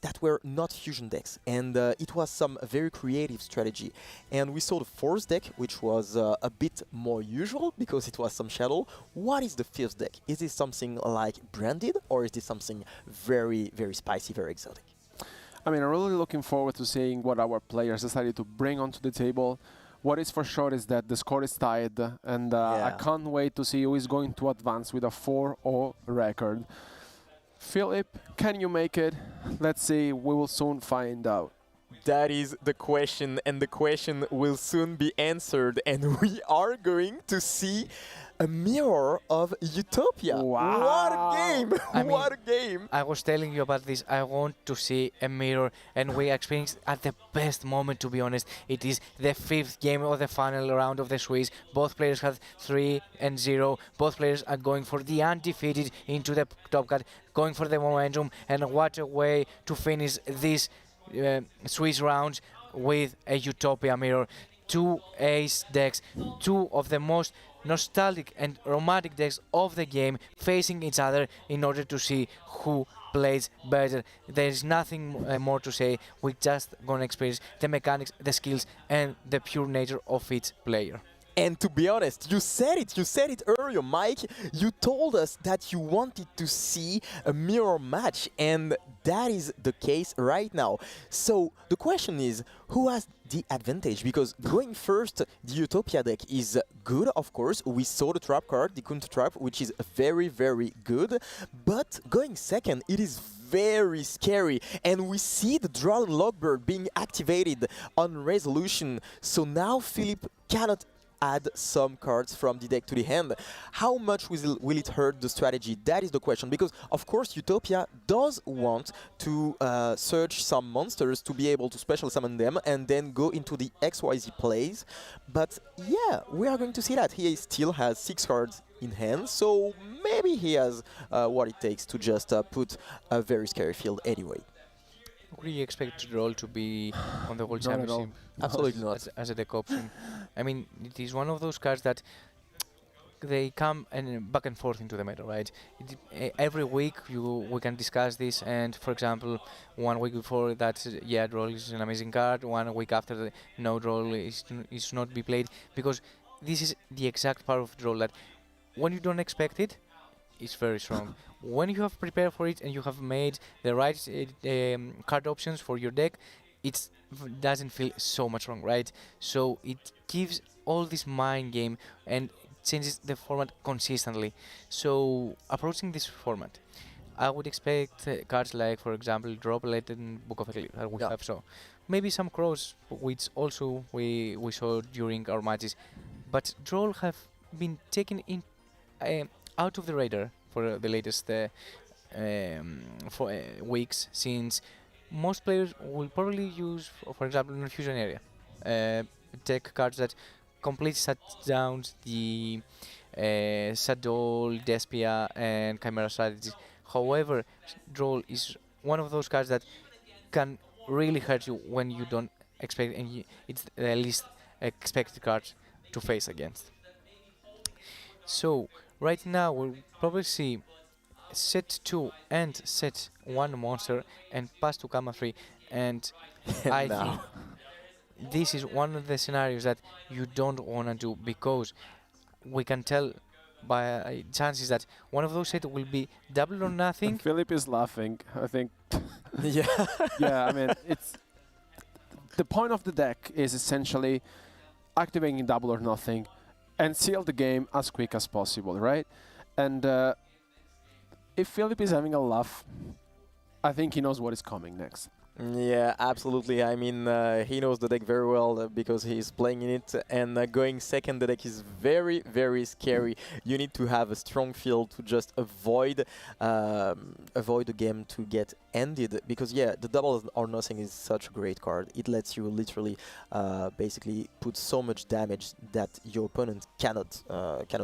that were not fusion decks, and it was some very creative strategy. And we saw the 4th deck, which was a bit more usual because it was some Shadoll. What is the 5th deck? Is this something like branded, or is this something very, very spicy, very exotic? I mean, I'm really looking forward to seeing what our players decided to bring onto the table. What is for sure is that the score is tied, and I can't wait to see who is going to advance with a 4-0 record. Philip, can you make it? Let's see, we will soon find out. That is the question, and the question will soon be answered, and we are going to see a mirror of Utopia. Wow. What a game! What a game! I was telling you about this. I want to see a mirror, and we experienced at the best moment, to be honest. It is the 5th game of the final round of the Swiss. Both players have 3-0. Both players are going for the undefeated into the top cut, going for the momentum, and what a way to finish this Swiss rounds with a Utopia mirror. 2 ace decks, 2 of the most nostalgic and romantic decks of the game facing each other in order to see who plays better. There is nothing more to say. We're just gonna experience the mechanics, the skills, and the pure nature of each player. And to be honest, you said it earlier, Mike. You told us that you wanted to see a mirror match, and that is the case right now. So the question is, who has the advantage? Because going first, the Utopia deck is good, of course. We saw the trap card, the counter trap, which is very, very good. But going second, it is very scary, and we see the Drawn Logbird being activated on resolution. So now Philip cannot add some cards from the deck to the hand. How much will it hurt the strategy? That is the question, because of course Utopia does want to search some monsters to be able to special summon them and then go into the XYZ plays. But yeah, we are going to see that. He still has 6 cards in hand, so maybe he has what it takes to just put a very scary field anyway. Would you expect Roll to be on the World Not at Championship? all. Absolutely not. As a deck option. I mean, it is one of those cards that they come and back and forth into the meta, right? Every week we can discuss this, and for example, 1 week before that, yeah, Roll is an amazing card. 1 week after, no, Roll is not be played, because this is the exact part of Roll that when you don't expect it, it's very strong. When you have prepared for it and you have made the right card options for your deck, it doesn't feel so much wrong, right? So it gives all this mind game and changes the format consistently. So approaching this format, I would expect cards like, for example, Droplet and Book of Eclipse that we have. So maybe some Crows, which also we saw during our matches. But Droll have been taken in out of the radar for the latest weeks, since most players will probably use, for example, in the Fusion area, take cards that completely shut down the Shadoll, Despia, and Chimera strategies. However, Droll is one of those cards that can really hurt you when you don't expect, and it's the least expected card to face against. So right now we'll probably see set 2 and set 1 monster and pass to Gamma 3, and I think this is one of the scenarios that you don't want to do, because we can tell by chances that one of those sets will be double or nothing. And Philip is laughing, I think. Yeah. Yeah, I mean, it's the point of the deck is essentially activating double or nothing and seal the game as quick as possible, right? And if Philip is having a laugh, I think he knows what is coming next. Yeah, absolutely. I mean, he knows the deck very well because he's playing in it, and going second, the deck is very, very scary. You need to have a strong field to just avoid the game to get ended, because yeah, the double or nothing is such a great card. It lets you literally basically put so much damage that your opponent cannot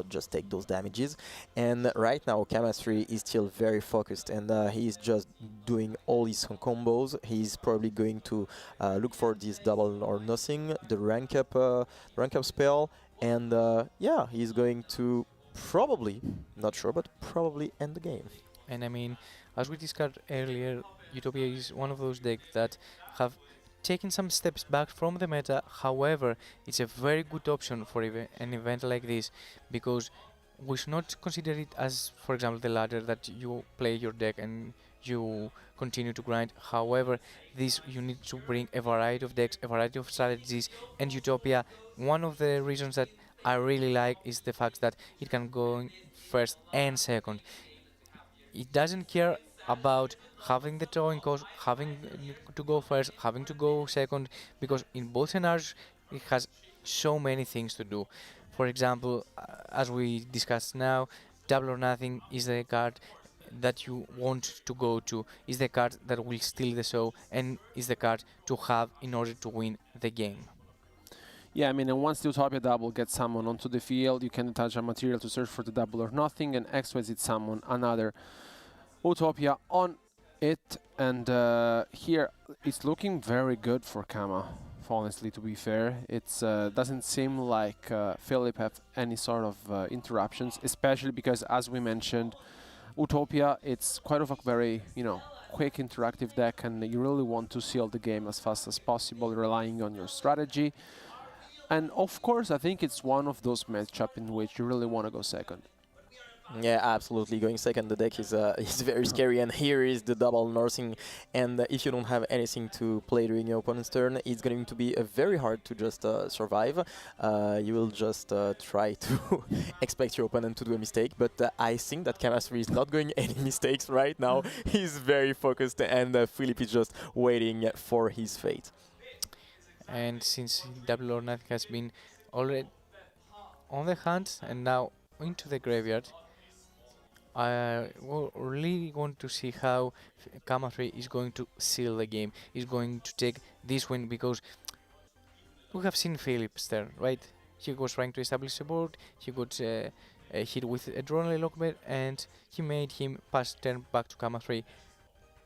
just take those damages. And right now, Chemistry is still very focused, and he's just doing all his combos. He's probably going to look for this double or nothing, the rank up spell, and yeah, he's going to probably, not sure, but probably end the game. And I mean, as we discussed earlier, Utopia is one of those decks that have taken some steps back from the meta. However, it's a very good option for an event like this, because we should not consider it as, for example, the ladder that you play your deck and you continue to grind. However, this you need to bring a variety of decks, a variety of strategies, and Utopia, one of the reasons that I really like is the fact that it can go in first and second. It doesn't care about having the throwing cost, having to go first, having to go second, because in both scenarios it has so many things to do. For example, as we discussed now, Double or Nothing is the card that you want to go to, is the card that will steal the show, and is the card to have in order to win the game. Yeah, I mean, and once the Utopia double gets summoned onto the field, you can attach a material to search for the Double or Nothing, and XYZ summon another Utopia on it. And here, it's looking very good for Kama, honestly, to be fair. It doesn't seem like Philip have any sort of interruptions, especially because, as we mentioned, Utopia, it's quite of a very, quick interactive deck, and you really want to seal the game as fast as possible, relying on your strategy. And of course, I think it's one of those matchups in which you really want to go second. Yeah, absolutely. Going second, the deck is very scary, and here is the double nursing. And if you don't have anything to play during your opponent's turn, it's going to be very hard to just survive. You will just try to expect your opponent to do a mistake, but I think that Kamasri is not going any mistakes right now. He's very focused, and Philip is just waiting for his fate. And since Double or Nothing has been already on the hand and now into the graveyard, I really want to see how Kama3 is going to seal the game, is going to take this win, because we have seen Philip's turn, right? He was trying to establish a board, he got hit with a drone lockbait, and he made him pass turn back to Kama3.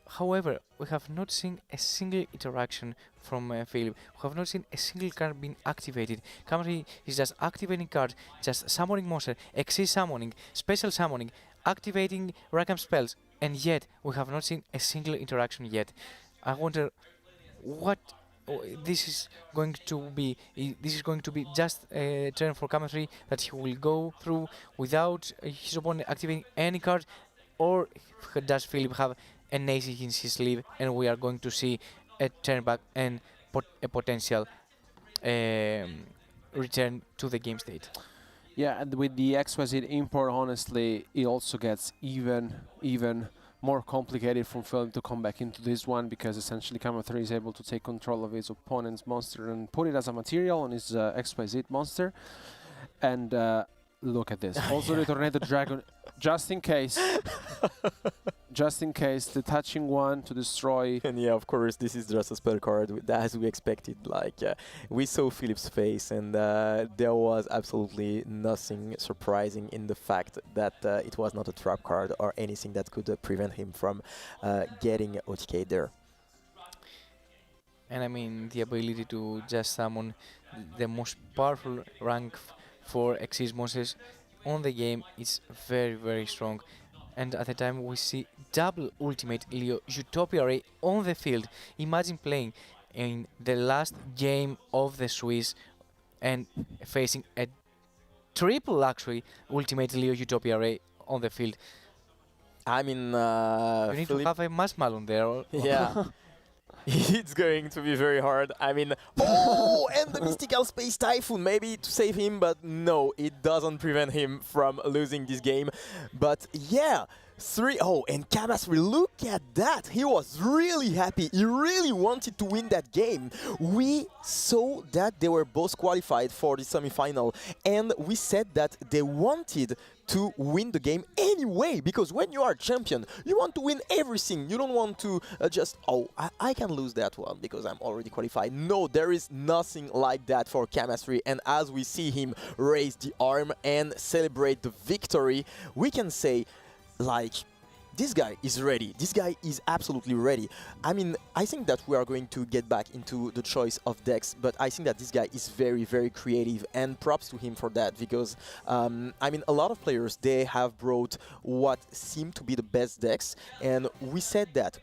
However, we have not seen a single interaction from Philip. We have not seen a single card being activated. Kama3 is just activating cards, just summoning monster, exist summoning, special summoning, activating random spells, and yet we have not seen a single interaction yet. I wonder what this is going to be. This is going to be just a turn for Kama3 that he will go through without his opponent activating any card, or does Philip have an ace in his sleeve and we are going to see a turn back and a potential return to the game state? Yeah, and with the XYZ import, honestly, it also gets even more complicated for Philip to come back into this one, because essentially Kama3 is able to take control of his opponent's monster and put it as a material on his XYZ monster. And look at this. Also the Tornado Dragon, just in case. Just in case, the touching one to destroy. And yeah, of course, this is just a spell card, as we expected. Like, we saw Philip's face, and there was absolutely nothing surprising in the fact that it was not a trap card or anything that could prevent him from getting OTK there. And I mean, the ability to just summon the most powerful rank for Exist monsters on the game is very, very strong. And at the time we see double ultimate Leo Utopia Ray on the field. Imagine playing in the last game of the Swiss and facing a triple actually ultimate Leo Utopia Ray on the field. I mean, you need to have a mass Malon there. Yeah. It's going to be very hard. I mean, oh, and the Mystical Space Typhoon, maybe to save him, but no, it doesn't prevent him from losing this game. But yeah, 3-0, and Kamasri, look at that. He was really happy. He really wanted to win that game. We saw that they were both qualified for the semi-final, and we said that they wanted to win the game anyway, because when you are champion, you want to win everything. You don't want to just, oh, I can lose that one because I'm already qualified. No, there is nothing like that for Kamasri, and as we see him raise the arm and celebrate the victory, we can say, like, this guy is ready. This guy is absolutely ready. I mean, I think that we are going to get back into the choice of decks, but I think that this guy is very, very creative, and props to him for that, because, I mean, a lot of players, they have brought what seem to be the best decks, and we said that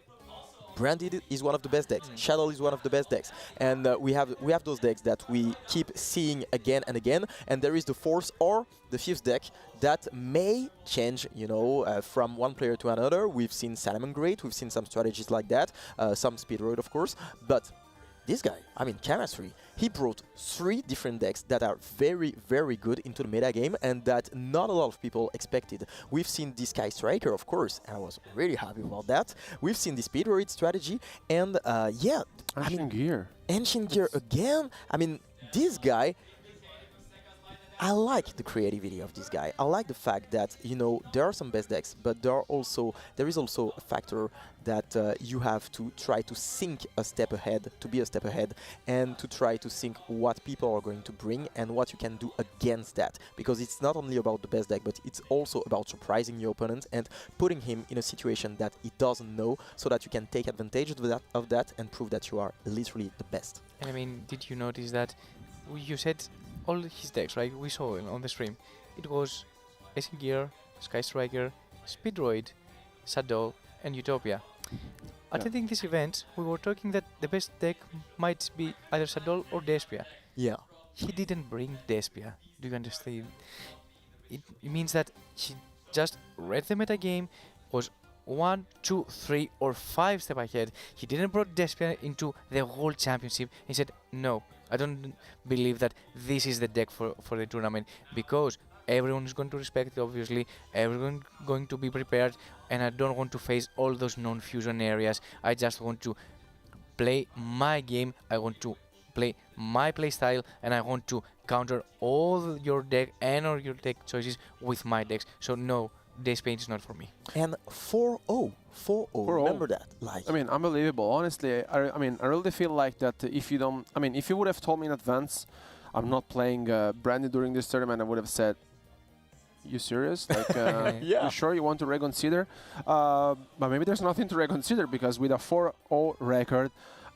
Branded is one of the best decks. Shadoll is one of the best decks, and we have those decks that we keep seeing again and again. And there is the fourth or the fifth deck that may change, you know, from one player to another. We've seen Salmon Great, we've seen some strategies like that, some Speedroid, of course, but this guy, I mean, Chemistry, he brought 3 different decks that are very, very good into the meta game and that not a lot of people expected. We've seen the Sky Striker, of course, and I was really happy about that. We've seen the Speedroid strategy, and yeah. Ancient Gear. Ancient Gear again. I mean, this guy, I like the creativity of this guy. I like the fact that, you know, there are some best decks, but there is also a factor that you have to try to think a step ahead, to be a step ahead, and to try to think what people are going to bring and what you can do against that. Because it's not only about the best deck, but it's also about surprising your opponent and putting him in a situation that he doesn't know, so that you can take advantage of that and prove that you are literally the best. And I mean, did you notice that you said all his decks, right? We saw on the stream. It was Ancient Gear, Sky Striker, Speedroid, Shadoll, and Utopia. Attending this event, we were talking that the best deck might be either Shadoll or Despia. Yeah. He didn't bring Despia. Do you understand? It means that he just read the meta game, was 1, 2, 3, or 5 steps ahead. He didn't brought Despia into the whole championship. He said, no, I don't believe that this is the deck for the tournament, because everyone is going to respect it, obviously, everyone going to be prepared, and I don't want to face all those non-fusion areas. I just want to play my game, I want to play my playstyle, and I want to counter all your deck and all your deck choices with my decks. So no, this paint is not for me. And 4-0. 4-0, remember that. Like, I mean, unbelievable. Honestly, I mean, I really feel like that if you don't... I mean, if you would have told me in advance I'm not playing Brandy during this tournament, I would have said, you serious? Like, yeah. You sure you want to reconsider? But maybe there's nothing to reconsider, because with a 4-0 record,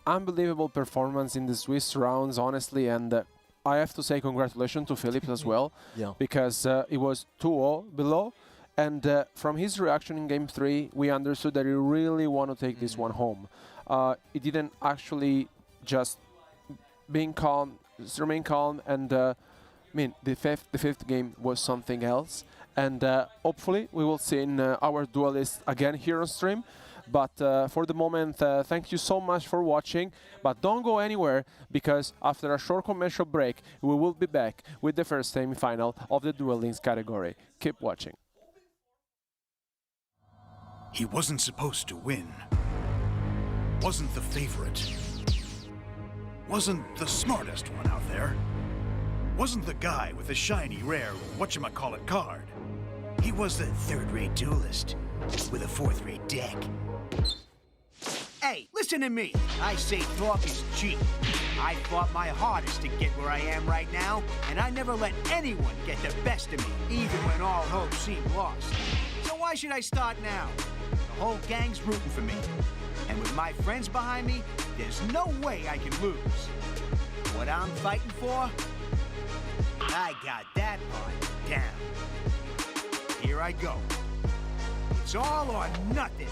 unbelievable performance in the Swiss rounds, honestly, and I have to say congratulations to Philips as well, yeah. Because it was 2-0 below, and from his reaction in Game 3, we understood that he really wanted to take this one home. He didn't actually just remain calm, and I mean, the fifth game was something else, and hopefully we will see in our duelists again here on stream. But for the moment, thank you so much for watching. But don't go anywhere, because after a short commercial break, we will be back with the first semi-final of the Duel Links category. Keep watching. He wasn't supposed to win. Wasn't the favorite. Wasn't the smartest one out there. Wasn't the guy with the shiny, rare, whatchamacallit card. He was the third-rate duelist with a fourth-rate deck. Hey, listen to me. I say talk is cheap. I fought my hardest to get where I am right now, and I never let anyone get the best of me, even when all hope seemed lost. So why should I start now? The whole gang's rooting for me. And with my friends behind me, there's no way I can lose. What I'm fighting for? I got that part down. Here I go. It's all or nothing.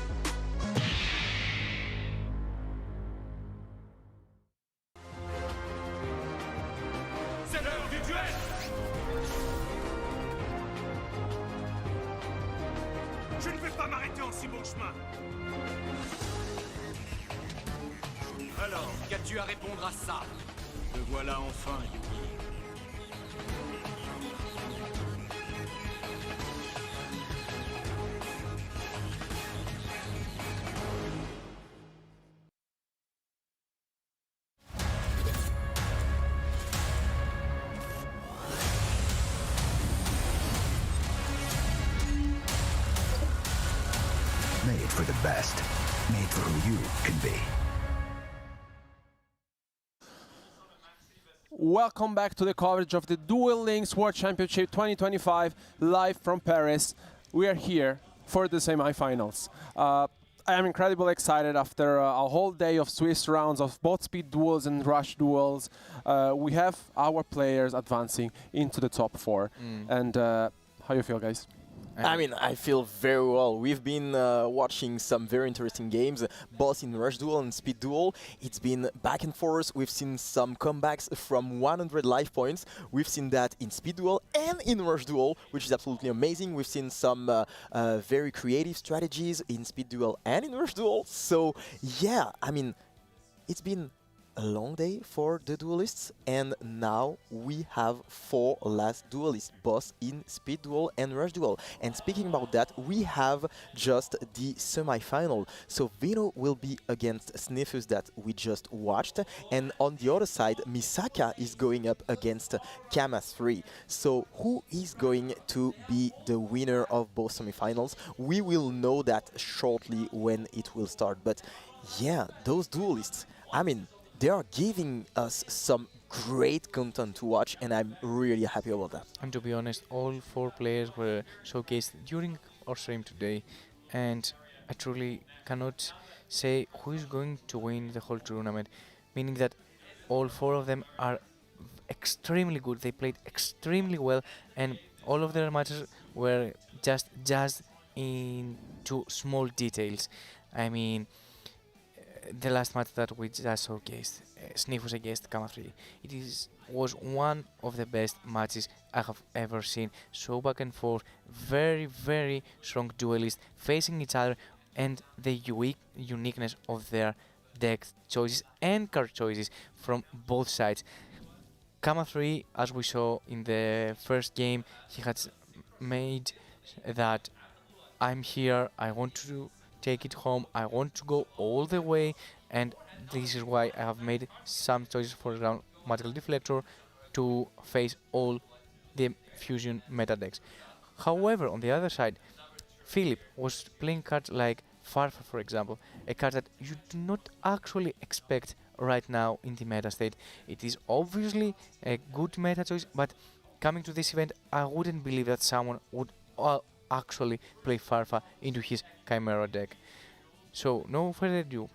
C'est l'heure du duel. Je ne vais pas m'arrêter en si bon chemin. Alors, qu'as-tu à répondre à ça? Te voilà enfin, Yugi. Made for the best. Made for who you can be. Welcome back to the coverage of the Duel Links World Championship 2025, live from Paris. We are here for the semi-finals. I am incredibly excited after a whole day of Swiss rounds of both speed duels and rush duels. We have our players advancing into the top 4. And how you feel, guys? I mean, I feel very well. We've been watching some very interesting games, both in Rush Duel and Speed Duel. It's been back and forth. We've seen some comebacks from 100 life points. We've seen that in Speed Duel and in Rush Duel, which is absolutely amazing. We've seen some very creative strategies in Speed Duel and in Rush Duel. So, yeah, I mean, it's been a long day for the duelists, and now we have 4 last duelists, both in Speed Duel and Rush Duel. And speaking about that, we have just the semi-final. So Vino will be against Sniffus that we just watched, and on the other side, Misaka is going up against Kama 3. So who is going to be the winner of both semi-finals? We will know that shortly when it will start. But yeah, those duelists, I mean, they are giving us some great content to watch, and I'm really happy about that. And to be honest, all 4 players were showcased during our stream today, and I truly cannot say who is going to win the whole tournament, meaning that all 4 of them are extremely good. They played extremely well, and all of their matches were just into small details. I mean, the last match that we just showcased, Sniffus against Kama 3, was one of the best matches I have ever seen. So back and forth, very, very strong duelists facing each other, and the uniqueness of their deck choices and card choices from both sides. Kama 3, as we saw in the first game, he had made that I'm here, I want to take it home, I want to go all the way, and this is why I have made some choices for ground magical deflector to face all the fusion meta decks. However, on the other side, Philip was playing cards like Farfa, for example, a card that you do not actually expect right now in the meta state. It is obviously a good meta choice, but coming to this event, I wouldn't believe that someone would actually play Farfa into his Chimera deck. So, no further ado,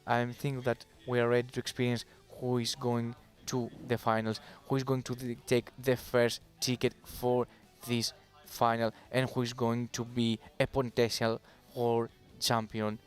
I think that we are ready to experience who is going to the finals, who is going to take the first ticket for this final, and who is going to be a potential world champion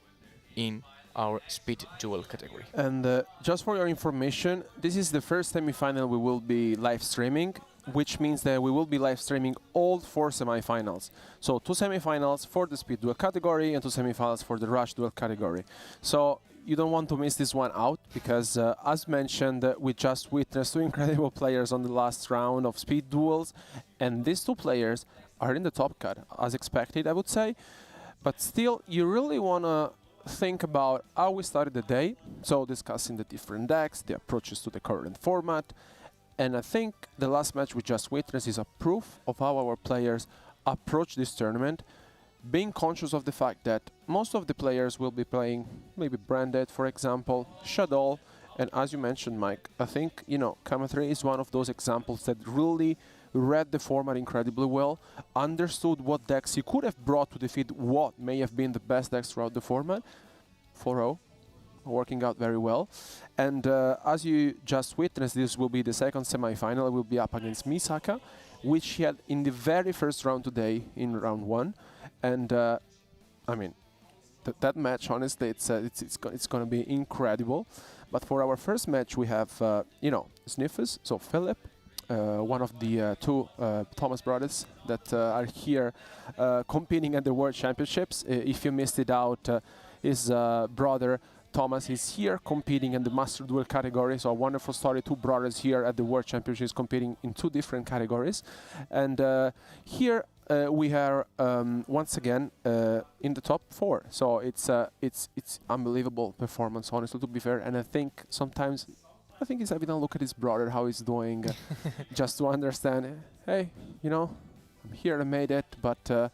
in our Speed Duel category. And just for your information, this is the first semi-final we will be live streaming, which means that we will be live streaming all 4 semi-finals. So 2 semi-finals for the Speed Duel category and 2 semi-finals for the Rush Duel category. So you don't want to miss this one out, because as mentioned, we just witnessed 2 incredible players on the last round of Speed Duels, and these 2 players are in the top cut, as expected, I would say. But still, you really want to think about how we started the day, so discussing the different decks, the approaches to the current format. And I think the last match we just witnessed is a proof of how our players approach this tournament, being conscious of the fact that most of the players will be playing maybe Branded, for example, Shadoll, and as you mentioned, Mike, I think, you know, Kama 3 is one of those examples that really read the format incredibly well, understood what decks he could have brought to defeat what may have been the best decks throughout the format. 4-0. Working out very well. And as you just witnessed, this will be the second semi-final. It will be up against Misaka, which he had in the very first round today, in round 1. And I mean, that match, honestly, it's going to be incredible. But for our first match, we have, you know, Sniffus, so Philip, one of the 2 Thomas brothers that are here competing at the World Championships. If you missed it out, his brother Thomas is here competing in the Master Duel category, so a wonderful story. 2 brothers here at the World Championships competing in 2 different categories. And here we are once again in the top 4. So it's unbelievable performance, honestly, to be fair. And I think sometimes, it's evident, look at his brother, how he's doing, just to understand, hey, you know, I'm here, I made it, but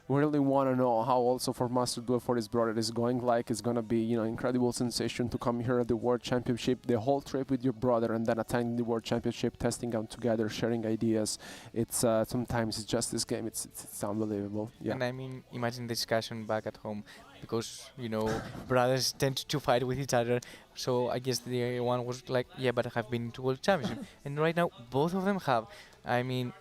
we really want to know how also for Master Duel for his brother is going. Like, it's going to be, you know, incredible sensation to come here at the World Championship, the whole trip with your brother, and then attending the World Championship, testing out together, sharing ideas. It's sometimes it's just this game. It's unbelievable. Yeah. And I mean, imagine the discussion back at home, because, you know, brothers tend to fight with each other. So I guess the one was like, yeah, but I have been to World Championship, and right now both of them have. I mean,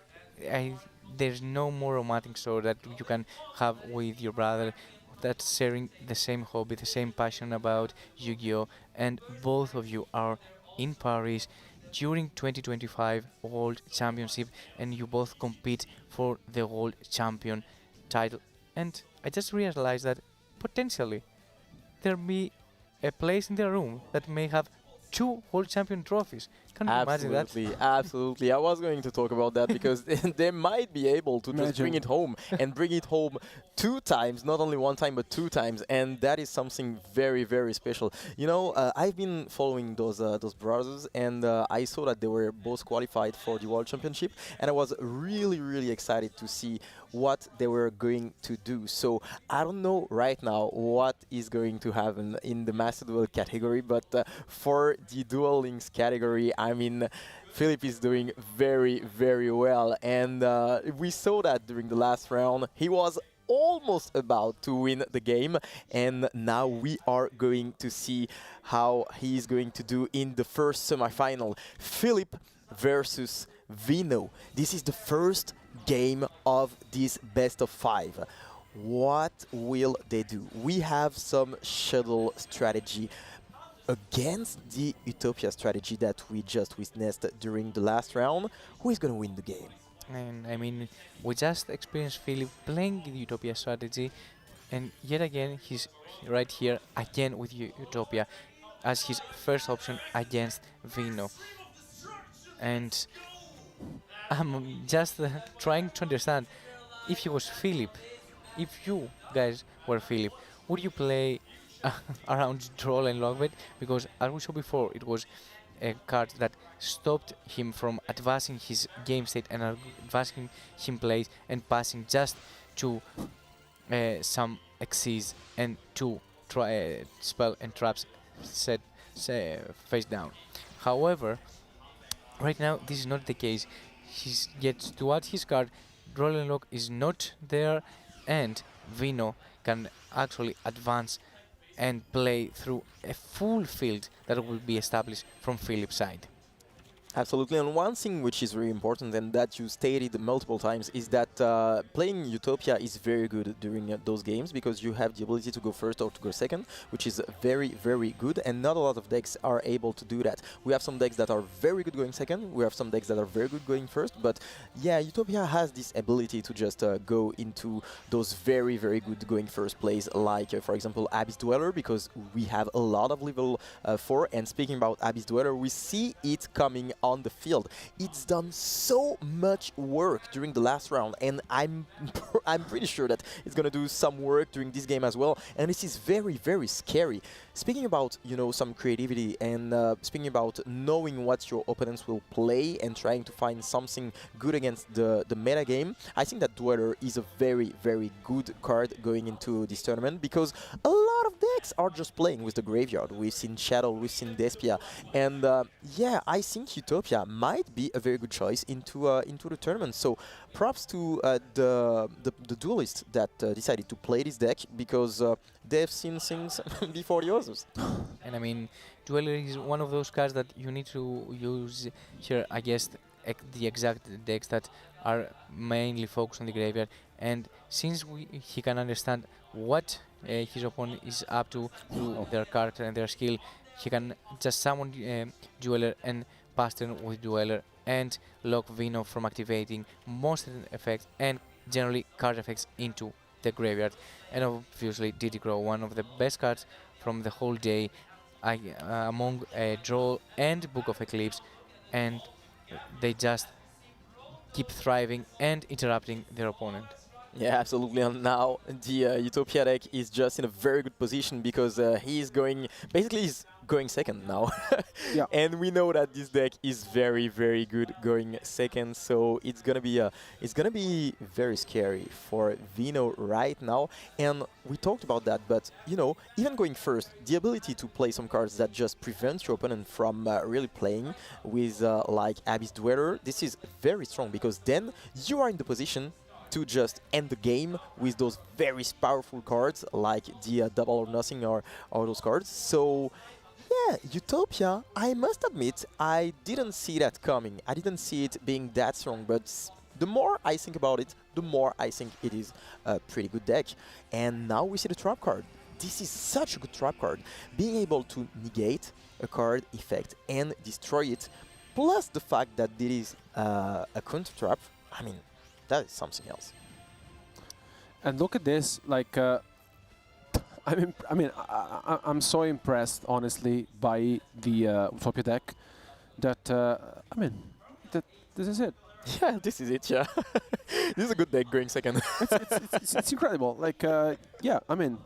there's no more romantic story that you can have with your brother that's sharing the same hobby, the same passion about Yu-Gi-Oh! And both of you are in Paris during 2025 World Championship, and you both compete for the World Champion title. And I just realized that potentially there be a place in the room that may have 2 World Champion trophies. Can you imagine that? Absolutely. I was going to talk about that because they might be able to just bring it home and bring it home 2 times, not only 1 time but 2 times, and that is something very, very special. You know, I've been following those brothers, and I saw that they were both qualified for the World Championship, and I was really, really excited to see what they were going to do. So I don't know right now what is going to happen in the Master Duel category, but for the Duel Links category, I mean, Philip is doing very, very well, and we saw that during the last round. He was almost about to win the game, and now we are going to see how he is going to do in the first semi-final. Philip versus Vino. This is the first game of this best of 5. What will they do? We have some Shadoll strategy against the Utopia strategy that we just witnessed during the last round. Who is going to win the game? And I mean, we just experienced Philip playing the Utopia strategy, and yet again he's right here again with Utopia as his first option against Vino. And I'm just trying to understand, if he was Philip, if you guys were Philip, would you play around Troll and Logbait? Because as we saw before, it was a card that stopped him from advancing his game state and advancing him plays and passing just to some Xyz and to spell and traps set face down. However, right now this is not the case. He gets to add his card, Roll and Lock is not there, and Vino can actually advance and play through a full field that will be established from Philip's side. Absolutely, and one thing which is very important and that you stated multiple times is that playing Utopia is very good during those games because you have the ability to go first or to go second, which is very, very good, and not a lot of decks are able to do that. We have some decks that are very good going second, we have some decks that are very good going first, but yeah, Utopia has this ability to just go into those very, very good going first plays, like for example Abyss Dweller, because we have a lot of level 4, and speaking about Abyss Dweller, we see it coming on the field. It's done so much work during the last round, and I'm pretty sure that it's gonna do some work during this game as well, and this is very, very scary. Speaking about, you know, some creativity and speaking about knowing what your opponents will play and trying to find something good against the meta game, I think that Dweller is a very, very good card going into this tournament because a lot of decks are just playing with the graveyard. We've seen Shadoll, we've seen Despia, and yeah, I think Utopia might be a very good choice into the tournament. So props to the duelists that decided to play this deck because they've seen things before the others. And I mean, Dweller is one of those cards that you need to use here against the exact decks that are mainly focused on the graveyard. And since he can understand what his opponent is up to through their character and their skill, he can just summon Dweller and pass turn with Dweller and lock Vino from activating monster effects and generally card effects into the graveyard. And obviously Diddy Crow, one of the best cards from the whole day among Draw and Book of Eclipse, and they just keep thriving and interrupting their opponent. Yeah, absolutely, and now the Utopia deck is just in a very good position because he's going second now. Yeah. And we know that this deck is very, very good going second, so it's gonna be very scary for Vino right now. And we talked about that, but you know, even going first, the ability to play some cards that just prevent your opponent from really playing with like Abyss Dweller, this is very strong because then you are in the position to just end the game with those very powerful cards like the Double or Nothing or those cards. So yeah, Utopia, I must admit, I didn't see that coming. I didn't see it being that strong, but the more I think about it, the more I think it is a pretty good deck. And now we see the trap card. This is such a good trap card. Being able to negate a card effect and destroy it, plus the fact that this is a counter trap, I mean, that is something else. And look at this, like, I'm so impressed, honestly, by the Utopia deck that, this is it. Yeah, this is it, yeah. This is a good deck going second. It's incredible. Like, yeah, I mean,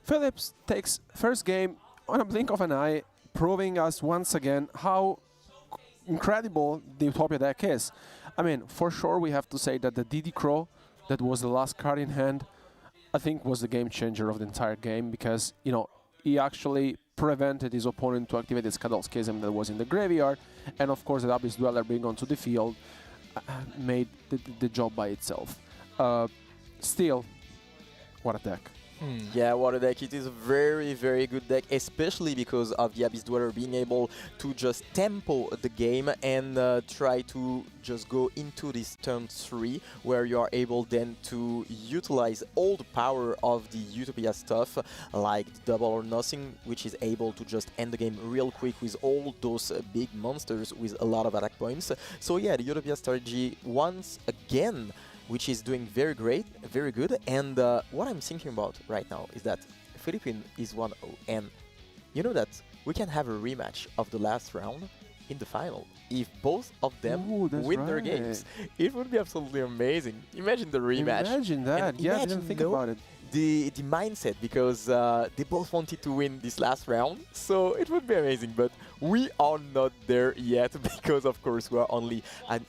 Phillips takes first game on a blink of an eye, proving us once again how incredible the Utopia deck is. I mean, for sure, we have to say that the DD Crow, that was the last card in hand, I think was the game changer of the entire game, because, you know, he actually prevented his opponent to activate the Shadoll Schism that was in the graveyard, and of course the Abyss Dweller being onto the field made the job by itself. Still, what a deck. Yeah, what a deck. It is a very, very good deck, especially because of the Abyss Dweller being able to just tempo the game and try to just go into this turn 3, where you are able then to utilize all the power of the Utopia stuff, like Double or Nothing, which is able to just end the game real quick with all those big monsters with a lot of attack points. So yeah, the Utopia strategy once again, which is doing very great, very good. And what I'm thinking about right now is that Philippine is 1-0, and you know that we can have a rematch of the last round in the final. If both of them win their games, it would be absolutely amazing. Imagine the rematch. Imagine that. And Yeah, I imagine, didn't think about it. The mindset, because they both wanted to win this last round, so it would be amazing. But we are not there yet, because of course we are only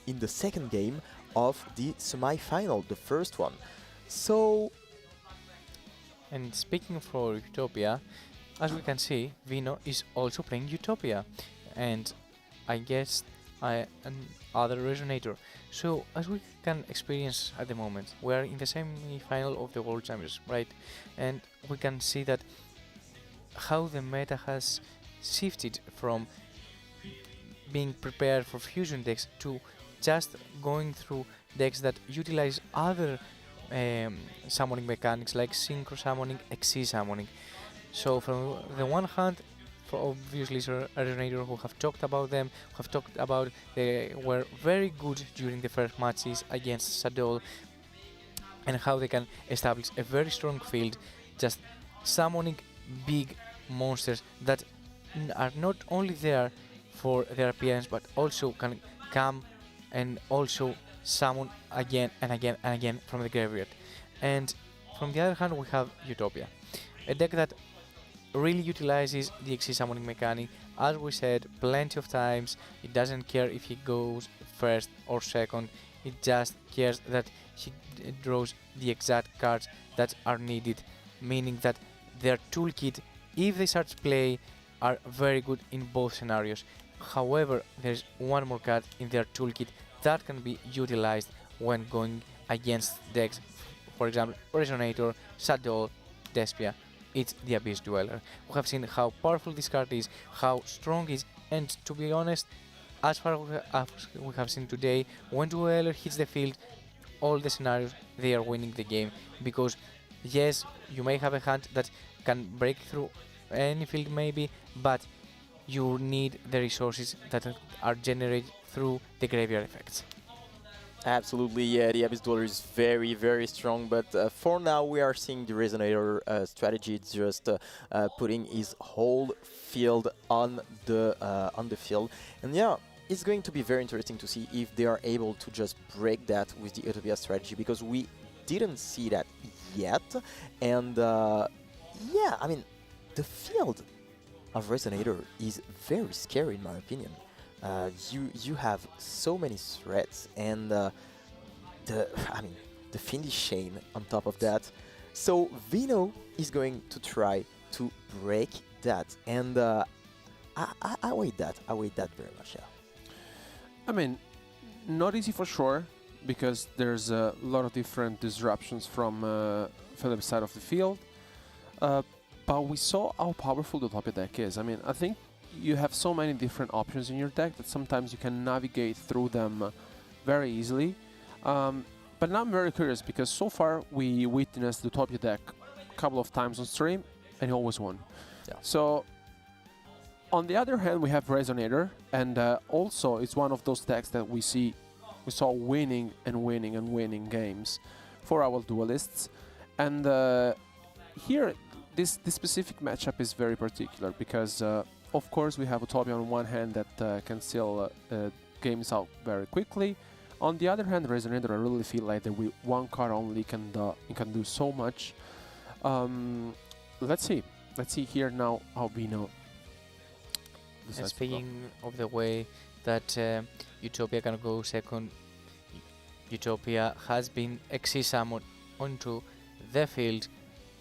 in the second game of the semi-final, the first one. So, and speaking for Utopia, as we can see, Vino is also playing Utopia, and I guess another Resonator. So, as we can experience at the moment, we are in the semi-final of the World Champions, right? And we can see that how the meta has shifted from being prepared for fusion decks to just going through decks that utilize other summoning mechanics like synchro summoning, XC summoning. So from the one hand, for obviously Resonator, who have talked about them, have talked about they were very good during the first matches against Shadoll, and how they can establish a very strong field, just summoning big monsters that are not only there for their appearance, but also can come and also summon again and again and again from the graveyard. And from the other hand, we have Utopia, a deck that really utilizes the XC summoning mechanic. As we said plenty of times, it doesn't care if he goes first or second, it just cares that he draws the exact cards that are needed, meaning that their toolkit, if they start to play, are very good in both scenarios. However, there's one more card in their toolkit that can be utilized when going against decks, for example, Resonator, Shadoll, Despia. It's the Abyss Dweller. We have seen how powerful this card is, how strong it is, and to be honest, as far as we have seen today, when Dweller hits the field, all the scenarios, they are winning the game, because yes, you may have a hand that can break through any field maybe, but you need the resources that are generated through the graveyard effects. absolutely, yeah, the Abyss Dweller is very, very strong, but for now we are seeing the Resonator strategy just putting his whole field on the field. And yeah, it's going to be very interesting to see if they are able to just break that with the Utopia strategy, because we didn't see that yet. And yeah, I mean, the field of Resonator is very scary in my opinion. You have so many threats, and the Fiendish Chain on top of that. So Vino is going to try to break that, and I wait that very much. Yeah. I mean, not easy for sure, because there's a lot of different disruptions from Philip's side of the field. But we saw how powerful the Utopia deck is. I mean, I think you have so many different options in your deck that sometimes you can navigate through them very easily. But now I'm very curious because so far we witnessed the Utopia deck a couple of times on stream and he always won. Yeah. So on the other hand, we have Resonator, and also it's one of those decks that we saw winning and winning and winning games for our duelists. And here, this specific matchup is very particular because, of course, we have Utopia on one hand that can still games out very quickly. On the other hand, Resonator, I really feel like that with one card only can do so much. Let's see here now how Bino. And speaking of the way that Utopia can go second, Utopia has been summoned onto the field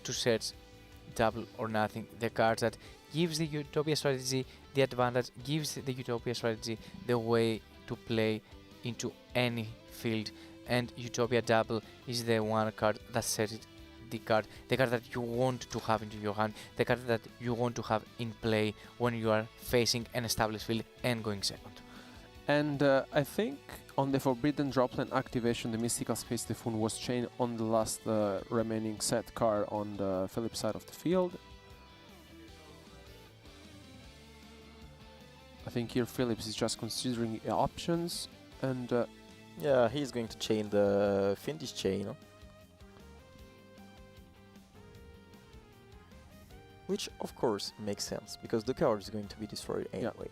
to search double or nothing, the card that gives the Utopia strategy the advantage, gives the Utopia strategy the way to play into any field, and Utopia double is the one card that sets it, the card that you want to have into your hand, the card that you want to have in play when you are facing an established field and going second. And I think on the Forbidden Droplet activation, the Mystical Space Typhoon was chained on the last remaining set card on the Philip side of the field. I think here Phillips is just considering options, and yeah, he's going to chain the Finnish chain, which of course makes sense because the card is going to be destroyed anyway. Yeah.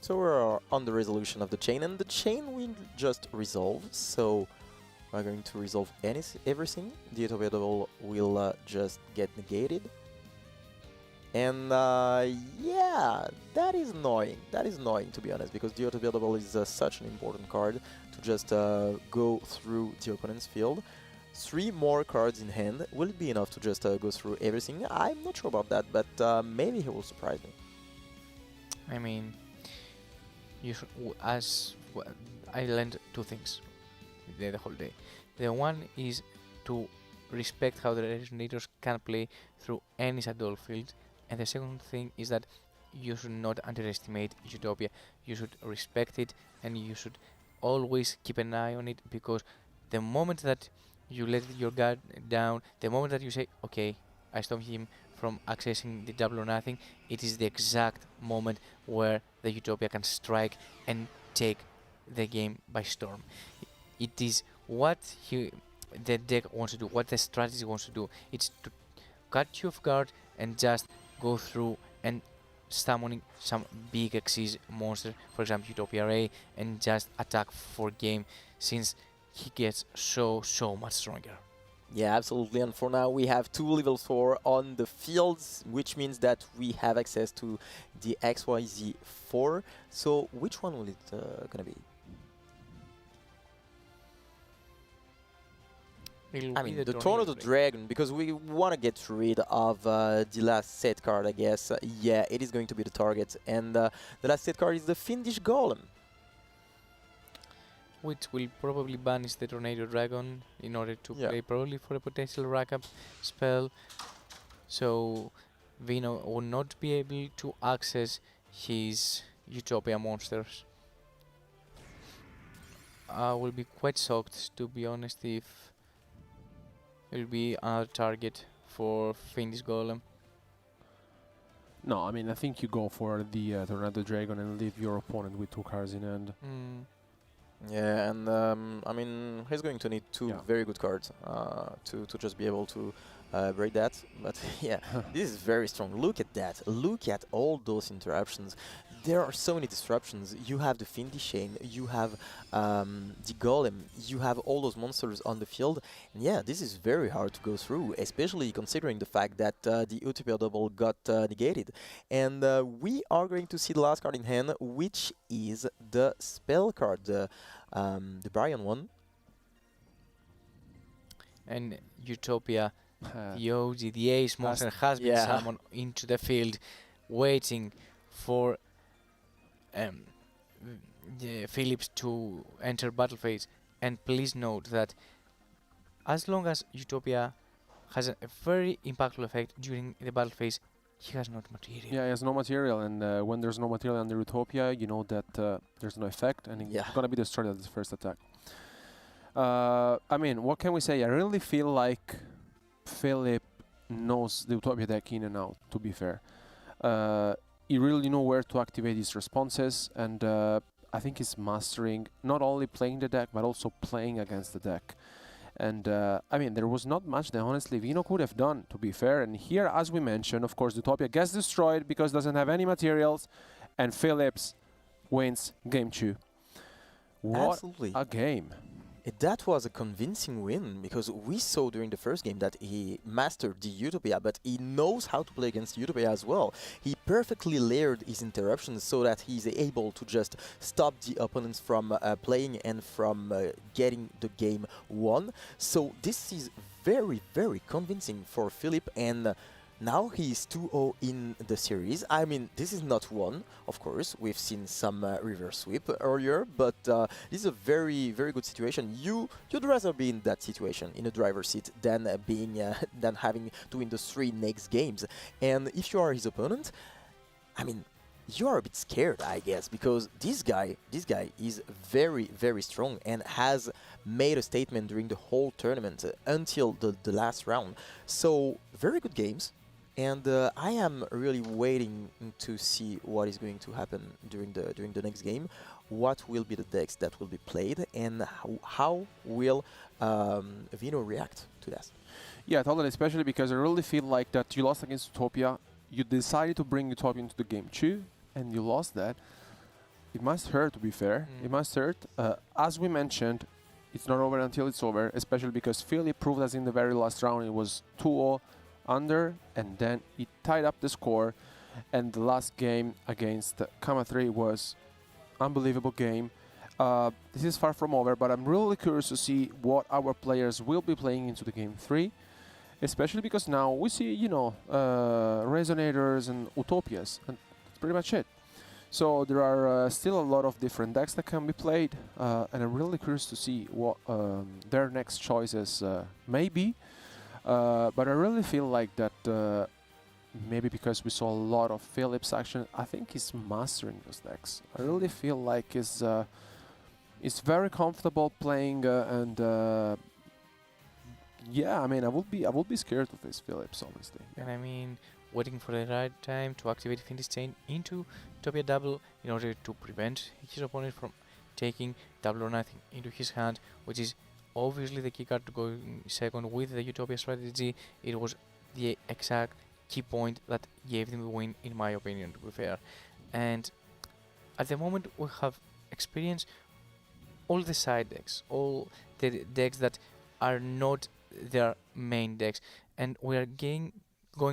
So we're on the resolution of the chain, and the chain will just resolve. So we're going to resolve everything. The Utopia double will just get negated. And yeah, that is annoying. That is annoying, to be honest, because the Utopia double is such an important card to just go through the opponent's field. 3 more cards in hand will be enough to just go through everything. I'm not sure about that, but maybe he will surprise me. I mean, I learned 2 things the whole day. The one is to respect how the Resonators can play through any Shadoll field, and the second thing is that you should not underestimate Utopia. You should respect it, and you should always keep an eye on it, because the moment that you let your guard down, the moment that you say, okay, I stop him from accessing the double or nothing, it is the exact moment where the Utopia can strike and take the game by storm. It is what the deck wants to do, what the strategy wants to do. It's to cut you off guard and just go through and summoning some big Xyz monster, for example Utopia Ray, and just attack for game, since he gets so much stronger. Yeah, absolutely, and for now we have 2 level 4 on the fields, which means that we have access to the XYZ4. So which one will it gonna be? I mean, the Tornado Dragon, because we want to get rid of the last set card, I guess. Yeah, it is going to be the target, and the last set card is the Finnish Golem, which will probably banish the Tornado Dragon in order to play probably for a potential rack-up spell. So Vino will not be able to access his Utopia monsters. I will be quite shocked, to be honest, if it will be another target for Finnish Golem. No, I mean, I think you go for the Tornado Dragon and leave your opponent with 2 cards in hand. Yeah, and I mean, he's going to need 2 very good cards to just be able to break that. But yeah, this is very strong. Look at that. Look at all those interruptions. There are so many disruptions. You have the Finnish chain, you have the Golem, you have all those monsters on the field. And yeah, this is very hard to go through, especially considering the fact that the Utopia double got negated. And we are going to see the last card in hand, which is the spell card, the Brian one. And Utopia, the OG, the ace monster has been summoned into the field, waiting for Phillips to enter battle phase. And please note that as long as Utopia has a very impactful effect during the battle phase, he has not material. Yeah, he has no material, and when there's no material under Utopia, you know that there's no effect, and it's gonna be destroyed at the first attack. I mean, what can we say? I really feel like Philip knows the Utopia deck in and out, to be fair. He really knows where to activate his responses, and I think he's mastering not only playing the deck, but also playing against the deck. And I mean, there was not much that honestly Vino could have done, to be fair. And here, as we mentioned, of course, Utopia gets destroyed because it doesn't have any materials, and Philips wins game 2. What Absolutely. a game. That was a convincing win, because we saw during the first game that he mastered the Utopia, but he knows how to play against Utopia as well. He perfectly layered his interruptions so that he's able to just stop the opponents from playing and from getting the game won. So this is very, very convincing for Philip, and now he's 2-0 in the series. I mean, this is not one, of course. We've seen some reverse sweep earlier, but this is a very, very good situation. You'd rather be in that situation, in a driver's seat, than than having to win the 3 next games. And if you are his opponent, I mean, you are a bit scared, I guess, because this guy is very, very strong and has made a statement during the whole tournament until the last round. So very good games. And I am really waiting to see what is going to happen during the next game. What will be the decks that will be played, and how will Vino react to that? Yeah, totally, especially because I really feel like that you lost against Utopia. You decided to bring Utopia into the game 2, and you lost that. It must hurt, to be fair. It must hurt. As we mentioned, it's not over until it's over, especially because Philip proved us in the very last round it was 2-0 under, and then he tied up the score, and the last game against Kama 3 was unbelievable game. This is far from over, but I'm really curious to see what our players will be playing into the game 3, especially because now we see, you know, Resonators and Utopias, and that's pretty much it. So there are still a lot of different decks that can be played, and I'm really curious to see what their next choices may be. But I really feel like that maybe because we saw a lot of Philip's action, I think he's mastering those decks. I really feel like he's very comfortable playing, and yeah, I mean, I would be scared of his Philips, honestly. And I mean, waiting for the right time to activate Finish Chain into Utopia double in order to prevent his opponent from taking double or nothing into his hand, which is obviously the key card to go second with the Utopia strategy. It was the exact key point that gave them the win, in my opinion, to be fair. And at the moment we have experienced all the side decks, all the decks that are not their main decks, and we are going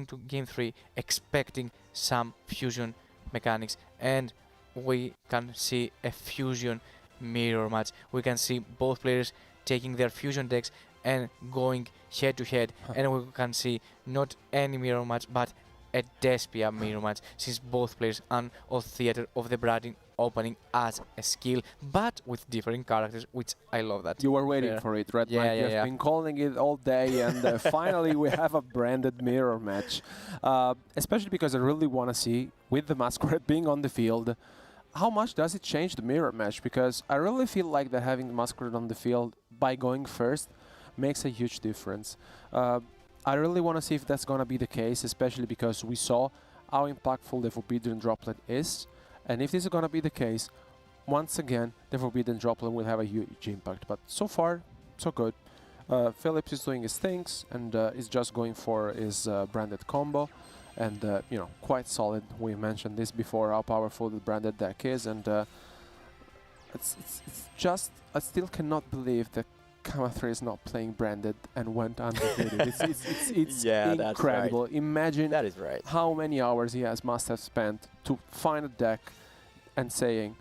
to game 3 expecting some fusion mechanics, and we can see a fusion mirror match. We can see both players taking their fusion decks and going head to head, and we can see not any mirror match but a Despia mirror match, since both players are on Theater of the Branding opening as a skill, but with different characters, which I love that. You were waiting for it, right? Yeah, You've been calling it all day, and finally we have a branded mirror match. Especially because I really want to see, with the Masquerade being on the field, how much does it change the mirror match? Because I really feel like that having the Masquerade on the field by going first makes a huge difference. I really want to see if that's going to be the case, especially because we saw how impactful the Forbidden Droplet is. And if this is going to be the case, once again, the Forbidden Droplet will have a huge impact. But so far, so good. Philips is doing his things, and is just going for his branded combo. And, you know, quite solid. We mentioned this before, how powerful the branded deck is. And it's just, I still cannot believe that Kama 3 is not playing branded and went undefeated. It's yeah, incredible. That's right. Imagine that is right. how many hours he must have spent to find a deck and saying,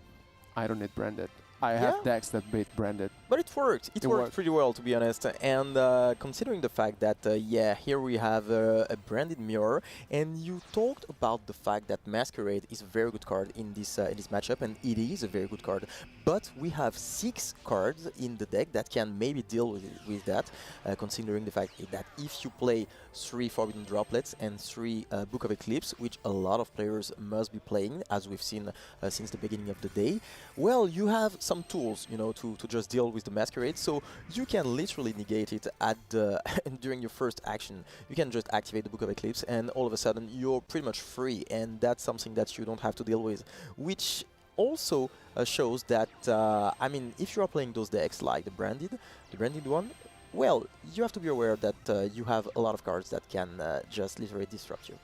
I don't need branded. I have decks that beat branded. But it worked. It worked worked. pretty well, to be honest. And considering the fact that, yeah, here we have a branded mirror, and you talked about the fact that Masquerade is a very good card in this matchup, and it is a very good card. But we have 6 cards in the deck that can maybe deal with that, considering the fact that if you play 3 Forbidden Droplets and 3 Book of Eclipse, which a lot of players must be playing, as we've seen since the beginning of the day, well, you have some tools, you know, to just deal with the Masquerade, so you can literally negate it at the during your first action. You can just activate the Book of Eclipse, and all of a sudden you're pretty much free, and that's something that you don't have to deal with, which also shows that, I mean, if you are playing those decks like the branded one, well, you have to be aware that you have a lot of cards that can just literally disrupt you.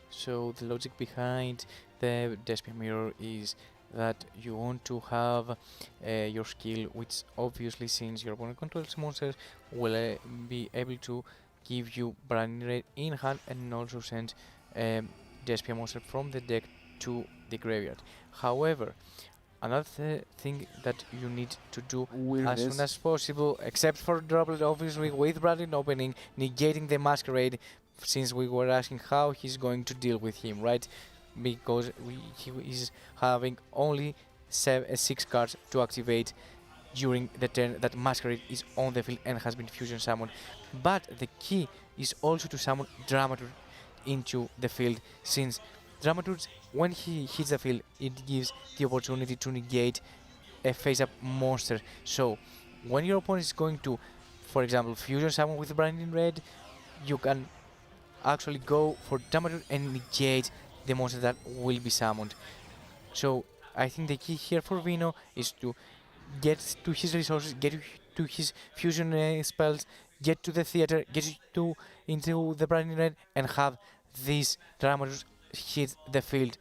So the logic behind the Despia Mirror is that you want to have your skill, which obviously, since your opponent controls monsters, will be able to give you Branding Raid in hand and also send Despia monster from the deck to the graveyard. However, another thing that you need to do as soon as possible, except for Droplet, obviously, with Branding Opening, negating the Masquerade, since we were asking how he's going to deal with him, right? Because he is having only 6 cards to activate during the turn that Masquerade is on the field and has been fusion summoned. But the key is also to summon Dramaturge into the field, since Dramaturge, when he hits the field, it gives the opportunity to negate a face-up monster. So when your opponent is going to, for example, fusion summon with Branding Red, you can actually go for Dramaturge and negate the monster that will be summoned. So I think the key here for Vino is to get to his resources, get to his fusion spells, get to the theater, get into the Branding Red, and have these Dramaturge hit the field.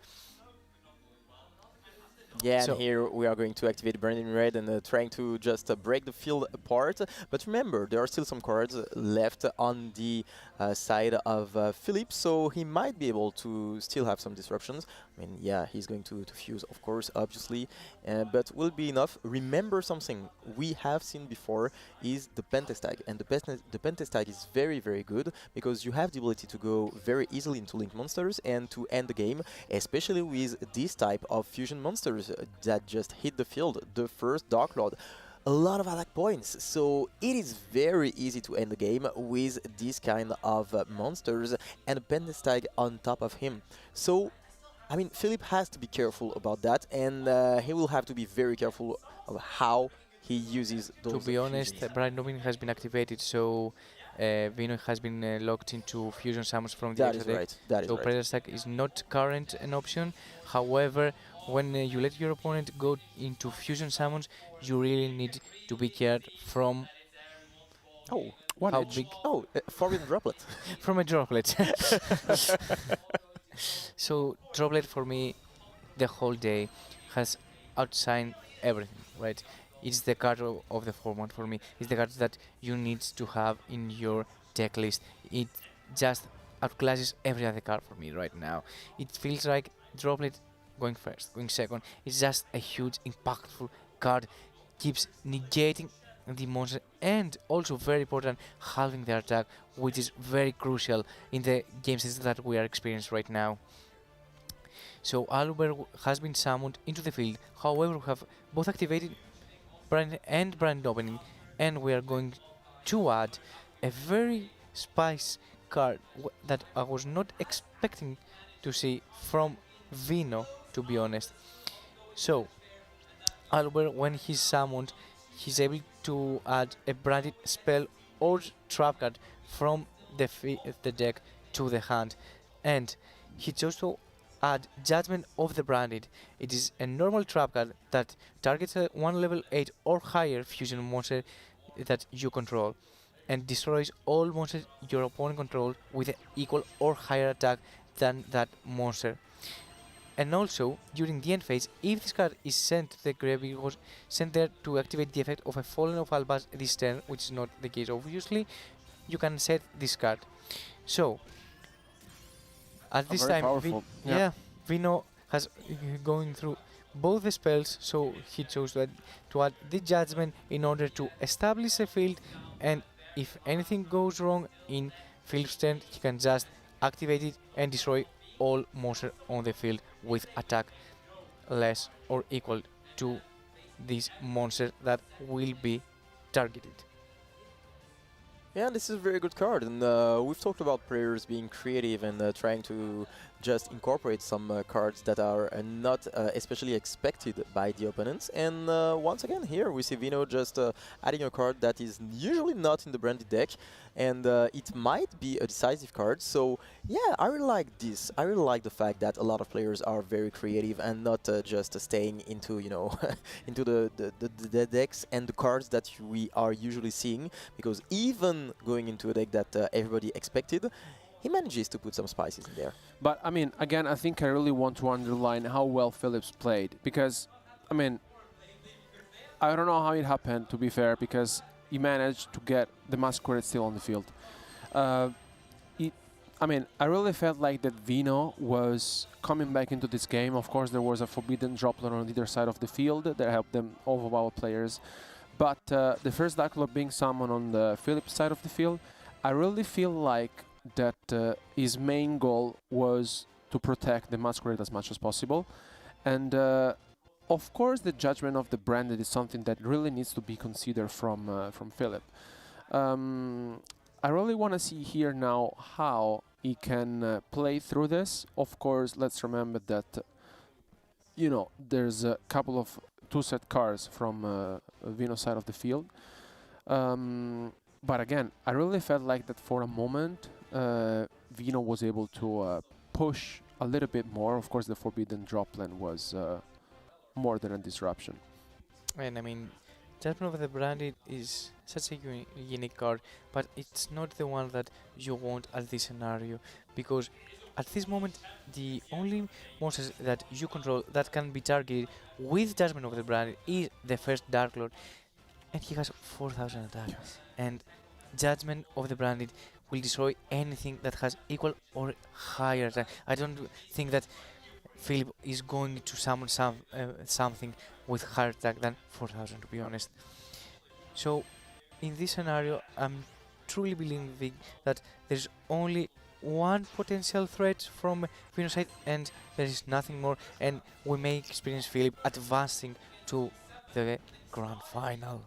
Yeah, So and here we are going to activate Branding Red and trying to just break the field apart. But remember, there are still some cards left on the side of Philip, so he might be able to still have some disruptions. I mean, yeah, he's going to fuse, of course, obviously, but will be enough. Remember something we have seen before is the Pentestag, and the Pentestag is very, very good because you have the ability to go very easily into Link monsters and to end the game, especially with this type of fusion monsters that just hit the field. The first Dark Lord, a lot of attack points, so it is very easy to end the game with this kind of monsters and a Pentestag on top of him. So I mean, Philip has to be careful about that, and he will have to be very careful of how he uses those. To be honest, Branding Opening has been activated, so Vino has been locked into fusion summons from the That extra is deck. right. That is so right. Pentestag is not current an option. However, when you let your opponent go into fusion summons, you really need to be cared from. Oh, how big? Oh, Forbidden Droplet. From a droplet. So Droplet for me, the whole day, has outshined everything, right? It's the card of the format for me. It's the card that you need to have in your deck list. It just outclasses every other card for me right now. It feels like Droplet going first, going second. It's just a huge, impactful card. Keeps negating the monster and also very important, halving their attack, which is very crucial in the game sets that we are experiencing right now. So Aluber has been summoned into the field. However, we have both activated Brand and Brand Opening, and we are going to add a very spice card that I was not expecting to see from Vino, to be honest. So Aluber, when he's summoned, he's able to add a branded spell or trap card from the deck to the hand, and he chose to add Judgment of the Branded. It is a normal trap card that targets a 1 level 8 or higher fusion monster that you control and destroys all monsters your opponent controls with an equal or higher attack than that monster. And also, during the end phase, if this card is sent to the graveyard, it was sent there to activate the effect of a Fallen of Albaz this turn, which is not the case obviously, you can set this card. So, at this time, Vino has going through both the spells, so he chose to add the Judgment in order to establish a field, and if anything goes wrong in Philip's turn, he can just activate it and destroy all monsters on the field with attack less or equal to this monster that will be targeted. Yeah, this is a very good card, and we've talked about players being creative and trying to just incorporate some cards that are not especially expected by the opponents. And once again, here we see Vino just adding a card that is usually not in the branded deck, and it might be a decisive card. So yeah, I really like this. I really like the fact that a lot of players are very creative and not just staying into, you know, into the decks and the cards that we are usually seeing, because even going into a deck that everybody expected, he manages to put some spices in there. But I mean, again, I think I really want to underline how well Philips played, because I mean, I don't know how it happened, to be fair, because he managed to get the Masquerade still on the field. I mean, I really felt like that Vino was coming back into this game. Of course, there was a forbidden droplet on either side of the field that helped them overpower players. But the first Dark Lord being summoned on the Philips side of the field, I really feel like that his main goal was to protect the Masquerade as much as possible. And of course, the judgment of the branded is something that really needs to be considered from Philip. I really want to see here now how he can play through this. Of course, let's remember that, you know, there's a couple of two-set cards from Vino's side of the field. But again, I really felt like that for a moment, Vino was able to push a little bit more. Of course, the forbidden droplet was more than a disruption. And I mean, Judgment of the Branded is such a unique card, but it's not the one that you want at this scenario, because at this moment the only monsters that you control that can be targeted with Judgment of the Branded is the first Dark Lord, and he has 4000 attack. Yes. And Judgment of the Branded will destroy anything that has equal or higher attack. I don't think that Philip is going to summon something with higher attack than 4000, to be honest. So in this scenario, I'm truly believing that there's only one potential threat from Vino's side, and there is nothing more, and we may experience Philip advancing to the grand final.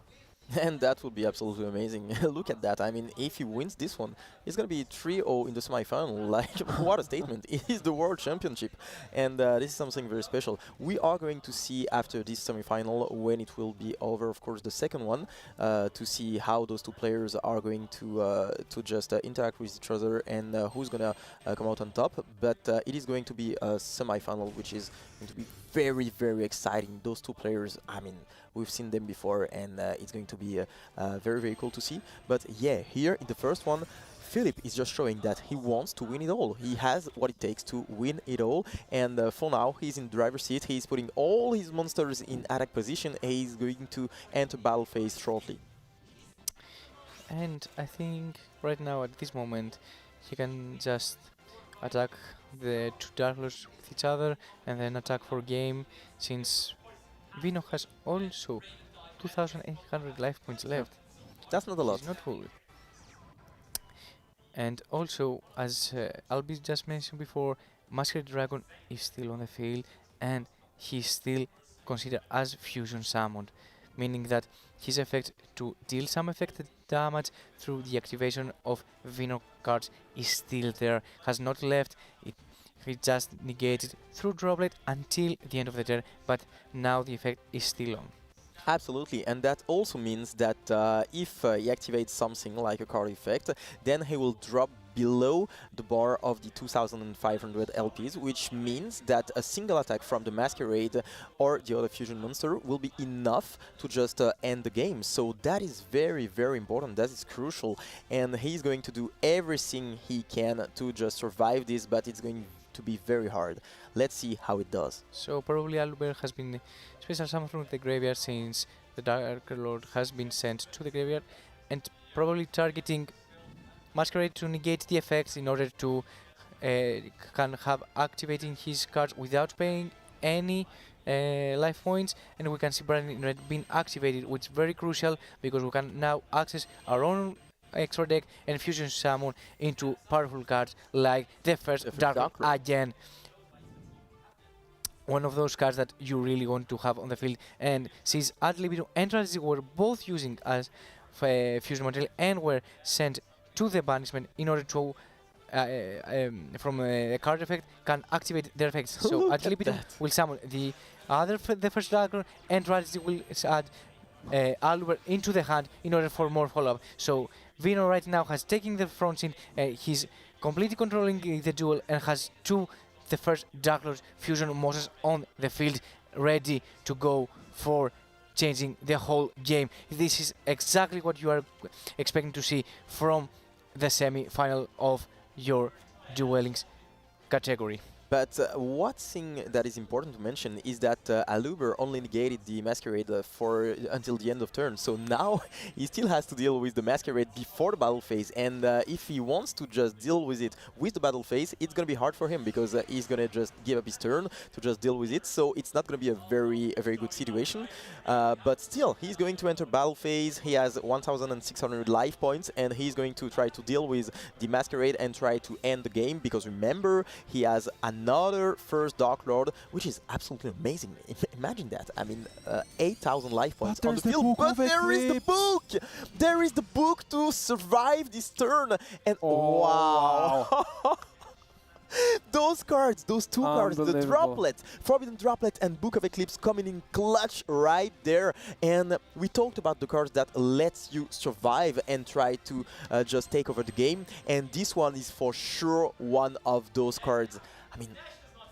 And that would be absolutely amazing. Look at that. I mean, if he wins this one, it's going to be 3-0 in the semi-final. Like, what a statement. It is the World Championship. And this is something very special. We are going to see after this semi-final, when it will be over, of course, the second one, to see how those two players are going to just interact with each other and who's going to come out on top. But it is going to be a semi-final, which is going to be very, very exciting. Those two players, I mean, we've seen them before, and it's going to be very, very cool to see. But yeah, here in the first one, Philip is just showing that he wants to win it all. He has what it takes to win it all, and for now he's in driver's seat. He's putting all his monsters in attack position, and he's going to enter battle phase shortly. And I think right now at this moment he can just attack the two Dark Lords with each other and then attack for game, since Vino has also 2800 life points left. That's not a lot. It's not full. And also, as Albi just mentioned before, Masquerade Dragon is still on the field, and he's still considered as fusion summoned, meaning that his effect to deal some affected damage through the activation of Vino cards is still there, has not left. He just negated through droplet until the end of the turn, but now the effect is still on. Absolutely, and that also means that if he activates something like a card effect, then he will drop below the bar of the 2500 LPs, which means that a single attack from the Masquerade or the other fusion monster will be enough to just end the game. So that is very, very important. That is crucial, and he's going to do everything he can to just survive this, but it's going to be very hard. Let's see how it does. So probably Albert has been special summoned from the graveyard, since the Dark Lord has been sent to the graveyard, and probably targeting Masquerade to negate the effects in order to can have activating his cards without paying any life points, and we can see Brightening Red being activated, which is very crucial because we can now access our own extra deck and fusion summon into powerful cards like the first Dark again. One of those cards that you really want to have on the field, and since Ad Libitum and Tragedy were both using as fusion material and were sent to the banishment in order to from a card effect can activate their effects. So Ad Libitum will summon the first Dark and Tragedy will add Aluber into the hand in order for more follow-up. So Vino right now has taken the front seat, he's completely controlling the duel and has the first Dark Lord fusion monsters on the field, ready to go for changing the whole game. This is exactly what you are expecting to see from the semi-final of your Duel Links category. But one thing that is important to mention is that Aluber only negated the Masquerade until the end of turn, so now he still has to deal with the Masquerade before the battle phase, and if he wants to just deal with it with the battle phase, it's going to be hard for him because he's going to just give up his turn to just deal with it, so it's not going to be a very good situation. But still, he's going to enter battle phase, he has 1,600 life points, and he's going to try to deal with the Masquerade and try to end the game, because remember, he has another first Dark Lord, which is absolutely amazing. Imagine that. I mean, 8,000 life points on the field, but there is the book! There is the book to survive this turn! And wow! Those cards, those two cards, the Droplet, Forbidden Droplet and Book of Eclipse coming in clutch right there. And we talked about the cards that lets you survive and try to just take over the game. And this one is for sure one of those cards. I mean,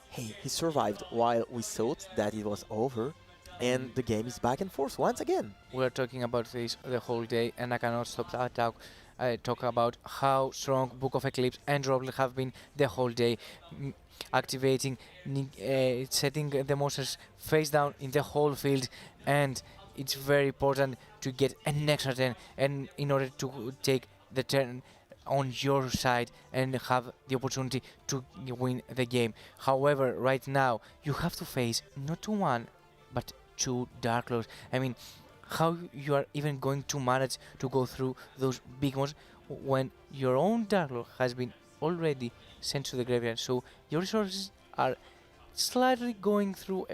hey, he survived while we thought that it was over. And the game is back and forth once again. We're talking about this the whole day, and I cannot stop that talk about how strong Book of Eclipse and Droplet have been the whole day, activating, setting the monsters face down in the whole field, and it's very important to get an extra turn, and in order to take the turn on your side and have the opportunity to win the game. However, right now you have to face not one but two Dark Lords. I mean, how you are even going to manage to go through those big ones when your own Dark Lord has been already sent to the graveyard? So your resources are slightly going through,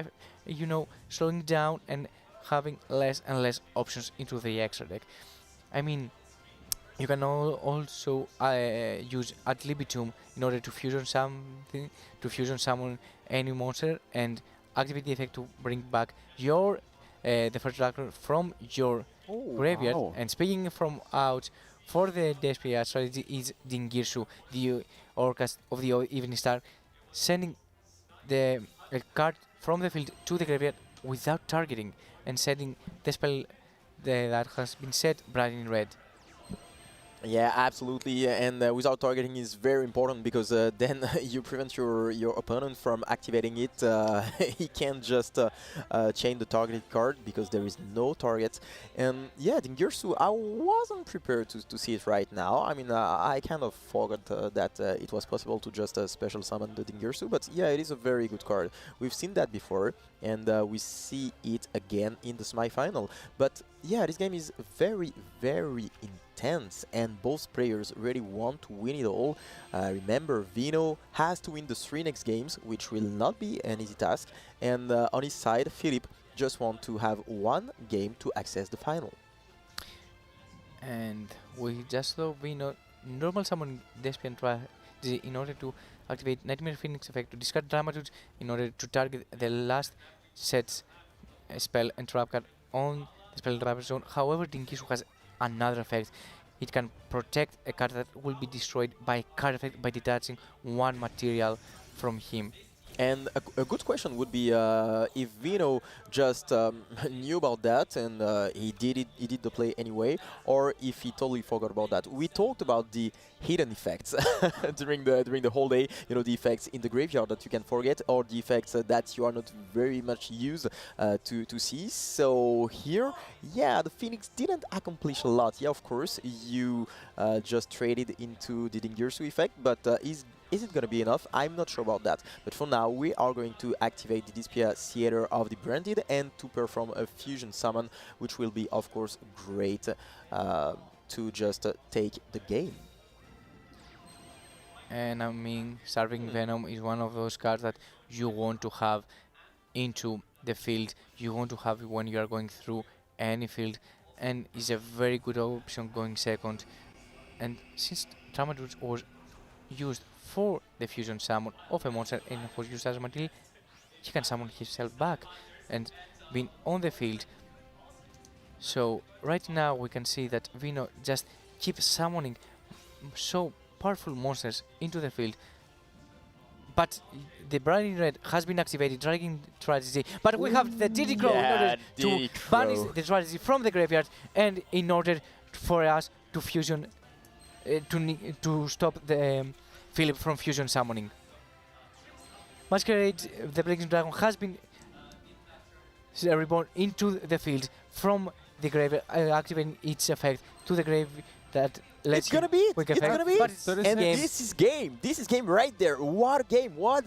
you know, slowing down and having less and less options into the extra deck. I mean, you can also use Ad Libitum in order to fusion something, to fusion summon any monster and activate the effect to bring back your the first Dark Lord from your graveyard. Wow. And speaking from out for the DSPR strategy is Dingirsu, the Orcast of the Evening Star, sending the card from the field to the graveyard without targeting and setting the spell that has been set bright in red. Yeah, absolutely, and without targeting is very important, because then you prevent your opponent from activating it. He can't just chain the targeted card because there is no target. And yeah, Dingirsu, I wasn't prepared to see it right now. I mean, I kind of forgot that it was possible to just special summon the Dingirsu, but yeah, it is a very good card. We've seen that before, and we see it again in the semi-final. But yeah, this game is very, very intense, and both players really want to win it all. Remember, Vino has to win the 3 next games, which will not be an easy task, and on his side, Philip just want to have 1 game to access the final. And we just saw Vino normal summon Despian Tragedy in order to activate Nightmare Phoenix effect to discard Dramaturge in order to target the last set's spell and trap card on the spell trap zone. However, Dingirsu has another effect. It can protect a card that will be destroyed by card effect by detaching 1 material from him. And a good question would be if Vino just knew about that and he did the play anyway, or if he totally forgot about that. We talked about the hidden effects during the whole day. You know, the effects in the graveyard that you can forget, or the effects that you are not very much used to see. So here, yeah, the Phoenix didn't accomplish a lot. Yeah, of course, you just traded into the Dingirsu effect, but Is it going to be enough? I'm not sure about that. But for now, we are going to activate the Dispia Theater of the Branded and to perform a Fusion Summon, which will be, of course, great to just take the game. And I mean, Starving Venom is one of those cards that you want to have into the field. You want to have it when you are going through any field, and is a very good option going second. And since Traumaturge was used for the fusion summon of a monster and was used as a material, he can summon himself back and being on the field. So right now we can see that Vino just keeps summoning so powerful monsters into the field. But the Branding Red has been activated, Dragging Tragedy. But we have the DD Crow in order to banish the Tragedy from the graveyard, and in order for us to fusion, to stop the Philip from fusion summoning. Masquerade, the Blazing Dragon, has been reborn into the field from the grave, activating its effect to the grave. That it's gonna be it. It's gonna be it. And this is game. This is game right there. What a game. What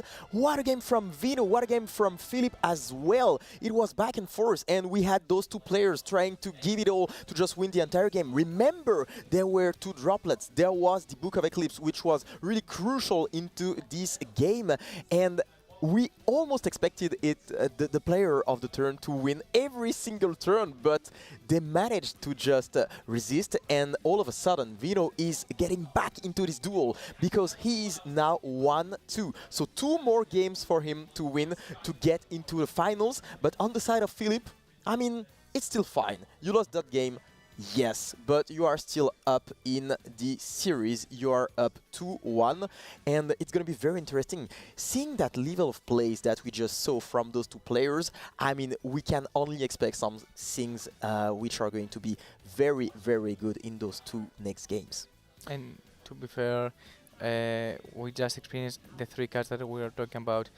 a game from Vino. What a game from Philip as well. It was back and forth, and we had those two players trying to give it all to just win the entire game. Remember, there were two droplets. There was the Book of Eclipse, which was really crucial into this game, and we almost expected it, the player of the turn to win every single turn, but they managed to just resist, and all of a sudden Vino is getting back into this duel because he is now 1-2. So 2 more games for him to win to get into the finals, but on the side of Philip, I mean, it's still fine. You lost that game. Yes, but you are still up in the series. You are up 2-1, and it's going to be very interesting. Seeing that level of plays that we just saw from those two players, I mean, we can only expect some things which are going to be very, very good in those 2 next games. And to be fair, we just experienced the 3 cards that we are talking about.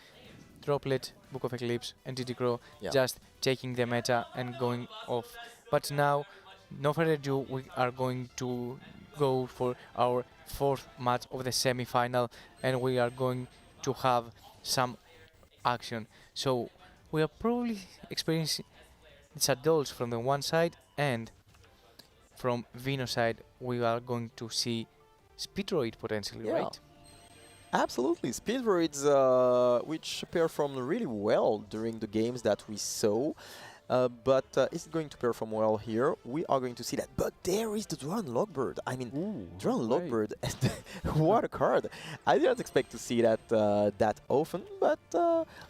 Droplet, Book of Eclipse, and DD Crow, just taking the meta and going off. But now, no further ado, we are going to go for our 4th match of the semi-final, and we are going to have some action. So we are probably experiencing Shadolls from the one side, and from Vino's side we are going to see Speedroid potentially, right? Absolutely, Speedroids, which performed really well during the games that we saw. But it's going to perform well here. We are going to see that. But there is the Drone Logbird. I mean, Drone Logbird, what a card. I didn't expect to see that that often, but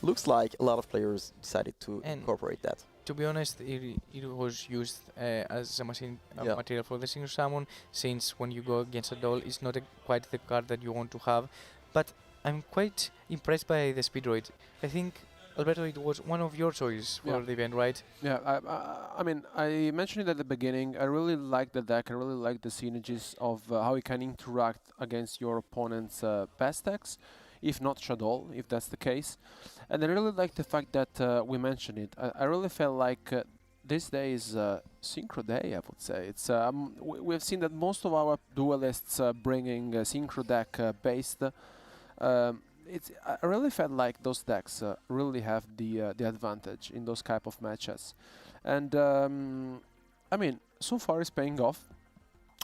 looks like a lot of players decided to incorporate that. To be honest, it was used as a machine material for the single summon, since when you go against a doll, it's not quite the card that you want to have. But I'm quite impressed by the Speedroid. I think, Alberto, it was one of your choices for the event, right? Yeah, I mean, I mentioned it at the beginning. I really like the deck. I really like the synergies of how it can interact against your opponent's best decks, if not Shadoll, if that's the case. And I really like the fact that we mentioned it. I really felt like this day is Synchro Day, I would say. It's we've seen that most of our duelists bringing Synchro deck based. I really felt like those decks really have the advantage in those type of matches, and I mean, so far it's paying off.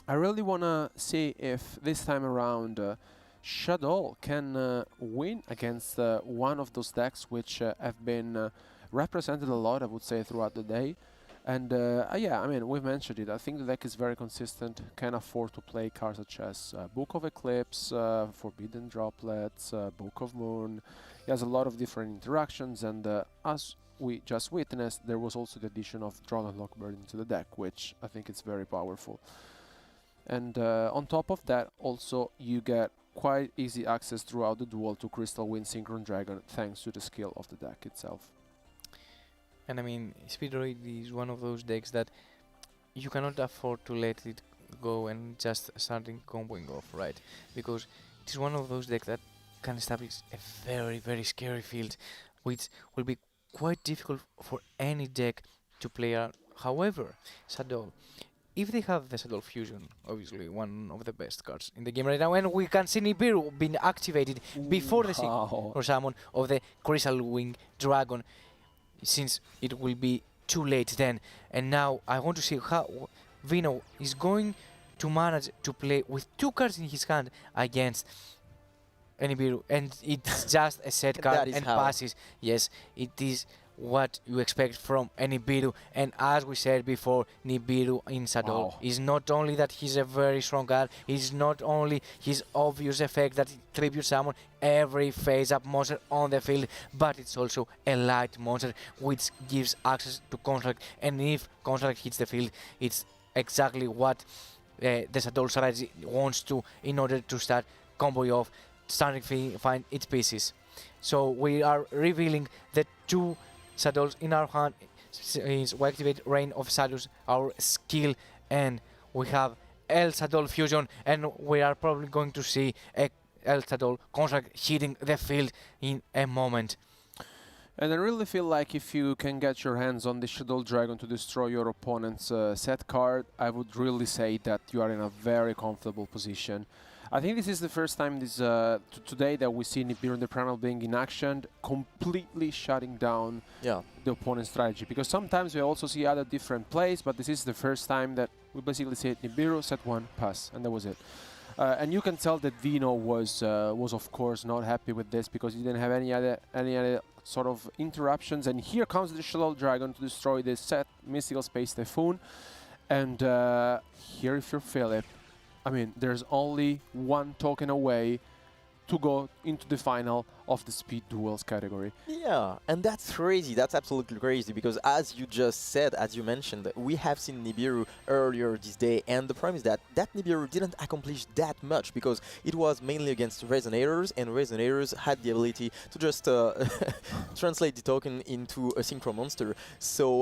I really wanna see if this time around Shadoll can win against one of those decks which have been represented a lot, I would say, throughout the day. And yeah, I mean, we've mentioned it. I think the deck is very consistent, can afford to play cards such as Book of Eclipse, Forbidden Droplets, Book of Moon. He has a lot of different interactions, and as we just witnessed, there was also the addition of Drone and Lockbird into the deck, which I think is very powerful. And on top of that, also you get quite easy access throughout the duel to Crystal Wind Synchron Dragon, thanks to the skill of the deck itself. And I mean, Speedroid is one of those decks that you cannot afford to let it go and just starting comboing off, right? Because it is one of those decks that can establish a very, very scary field, which will be quite difficult for any deck to play out. However, Shadoll if they have the Shadoll Fusion, obviously one of the best cards in the game right now, and we can see Nibiru being activated before the Synchro Summon of the Crystal Wing Dragon, since it will be too late then. And now I want to see how Vino is going to manage to play with 2 cards in his hand against Nibiru, and it's just a set card and passes. Yes, it is what you expect from a Nibiru, and as we said before, Nibiru in Shadoll is not only that he's a very strong card, it's not only his obvious effect that it tribute summon every face-up monster on the field, but it's also a light monster which gives access to Construct, and if Construct hits the field, it's exactly what the Shadoll strategy wants to in order to start comboing off, starting to find its pieces. So we are revealing the 2 Shadolls in our hand. Is we activate Reign of Shadows, our skill, and we have El Shadoll Fusion, and we are probably going to see a El Shadoll Construct hitting the field in a moment. And I really feel like if you can get your hands on the Shadoll Dragon to destroy your opponent's set card, I would really say that you are in a very comfortable position. I think this is the first time today that we see Nibiru in the Primal being in action, completely shutting down the opponent's strategy. Because sometimes we also see other different plays, but this is the first time that we basically see Nibiru, set 1, pass, and that was it. And you can tell that Vino was of course not happy with this because he didn't have any other sort of interruptions. And here comes the Shadoll Dragon to destroy the set Mystical Space Typhoon. And here, if you're Philip, I mean, there's only 1 token away to go into the final of the Speed Duels category. Yeah, and that's crazy. That's absolutely crazy because, as you just said, as you mentioned, we have seen Nibiru earlier this day, and the problem is that Nibiru didn't accomplish that much because it was mainly against Resonators, and Resonators had the ability to just translate the token into a Synchro Monster,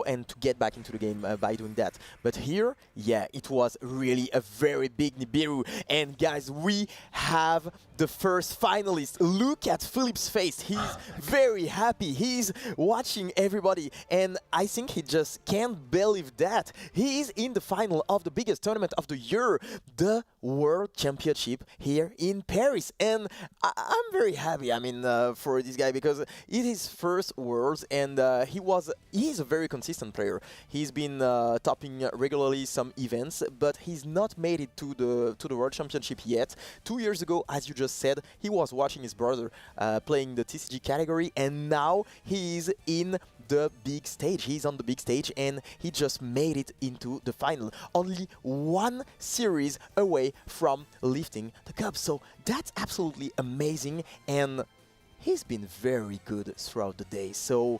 and to get back into the game by doing that. But here, yeah, it was really a very big Nibiru, and guys, we have the first finalist. Look at Philip's face. He's very happy. He's watching everybody, and I think he just can't believe that he's in the final of the biggest tournament of the year, the World Championship here in Paris. And I'm very happy, I mean, for this guy, because it is his first Worlds, and he's a very consistent player. He's been topping regularly some events, but he's not made it to the World Championship yet. 2 years ago, as you just said, he was watching his brother playing the TCG category, and now he's in the big stage. He's on the big stage, and he just made it into the final. Only 1 series away from lifting the cup. So that's absolutely amazing, and he's been very good throughout the day. So,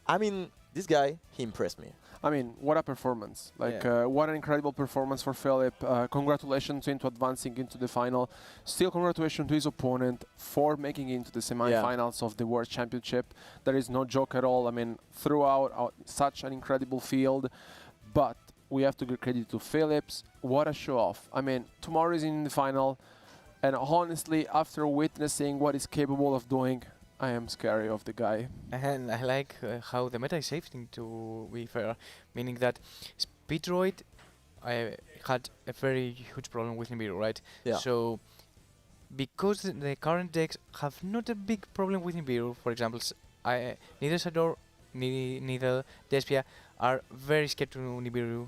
I mean, this guy, he impressed me. I mean, what a performance. Like, what an incredible performance for Philip. Congratulations into advancing into the final. Still congratulations to his opponent for making it into the semi-finals of the World Championship. There is no joke at all. I mean, throughout such an incredible field. But we have to give credit to Philips. What a show-off. I mean, tomorrow is in the final. And honestly, after witnessing what he's capable of doing, I am scary of the guy. And I like how the meta is shifting, to be fair, meaning that Speedroid had a very huge problem with Nibiru, right? Yeah. So, because the current decks have not a big problem with Nibiru, for example, neither Shadoll, neither Despia are very scared to Nibiru.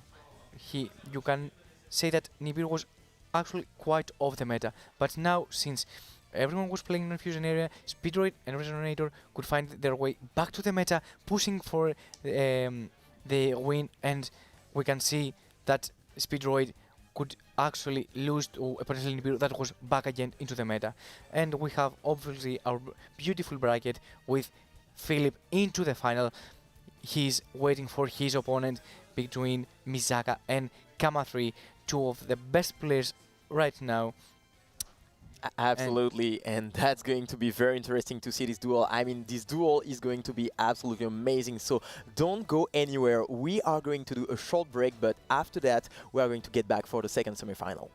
You can say that Nibiru was actually quite off the meta, but now, since everyone was playing in the fusion area, Speedroid and Resonator could find their way back to the meta, pushing for the win, and we can see that Speedroid could actually lose to a potential Nibiru that was back again into the meta. And we have obviously our beautiful bracket with Philip into the final. He's waiting for his opponent between Misaka and Kama3, 2 of the best players right now. Absolutely, and that's going to be very interesting to see this duel. I mean, this duel is going to be absolutely amazing, so don't go anywhere. We are going to do a short break, but after that, we are going to get back for the second semi-final.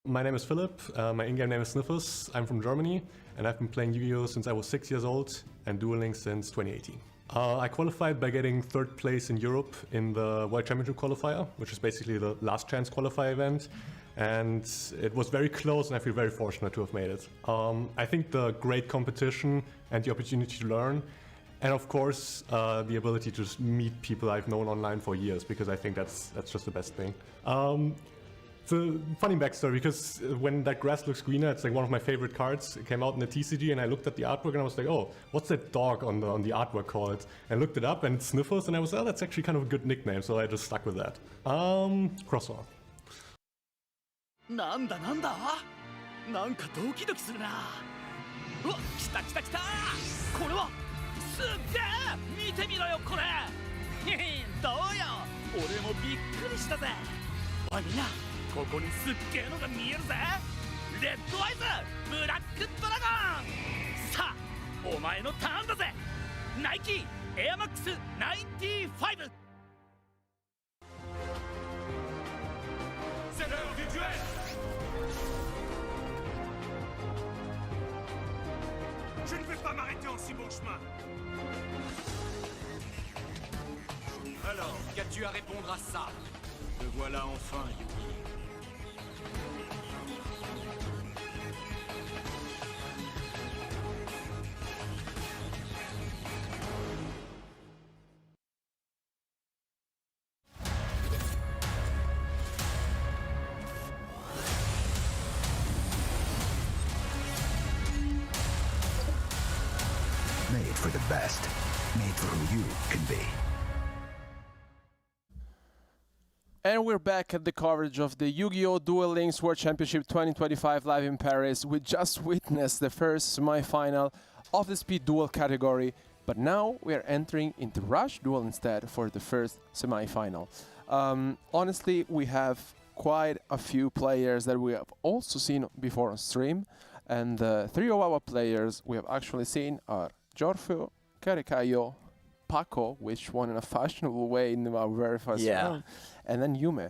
My name is Philip, my in-game name is Sniffus, I'm from Germany, and I've been playing Yu-Gi-Oh! Since I was 6 years old, and Duel Links since 2018. I qualified by getting 3rd place in Europe in the World Championship qualifier, which is basically the last chance qualifier event. And it was very close, and I feel very fortunate to have made it. I think the great competition and the opportunity to learn, and of course the ability to just meet people I've known online for years, because I think that's just the best thing. It's a funny backstory, because when that grass looks greener, it's like one of my favorite cards. It came out in the TCG, and I looked at the artwork, and I was like, oh, what's that dog on the artwork called? And looked it up, and it's Sniffles, and I was, oh, that's actually kind of a good nickname, so I just stuck with that. Croissant. なんだなんだなんかドキドキするなうわ来た来た来たこれはすっげえ見てみろよこれどうよ俺もびっくりしたぜおいみんなここにすっげえのが見えるぜレッドアイズブラックドラゴンさあお前のターンだぜナイキエアマックス95 C'est l'heure du duel. Je ne vais pas m'arrêter en si bon chemin. Alors, qu'as-tu à répondre à ça? Te voilà enfin, Yugi. Made for the best. Made for who you can be. And we're back at the coverage of the Yu-Gi-Oh! Duel Links World Championship 2025 live in Paris. We just witnessed the first semi-final of the Speed Duel category, but now we are entering into Rush Duel instead for the first semi-final. Honestly, we have quite a few players that we have also seen before on stream, and the 3 of our players we have actually seen are Giorgio, Caricaio, Paco, which won in a fashionable way in our very first round, and then Yume.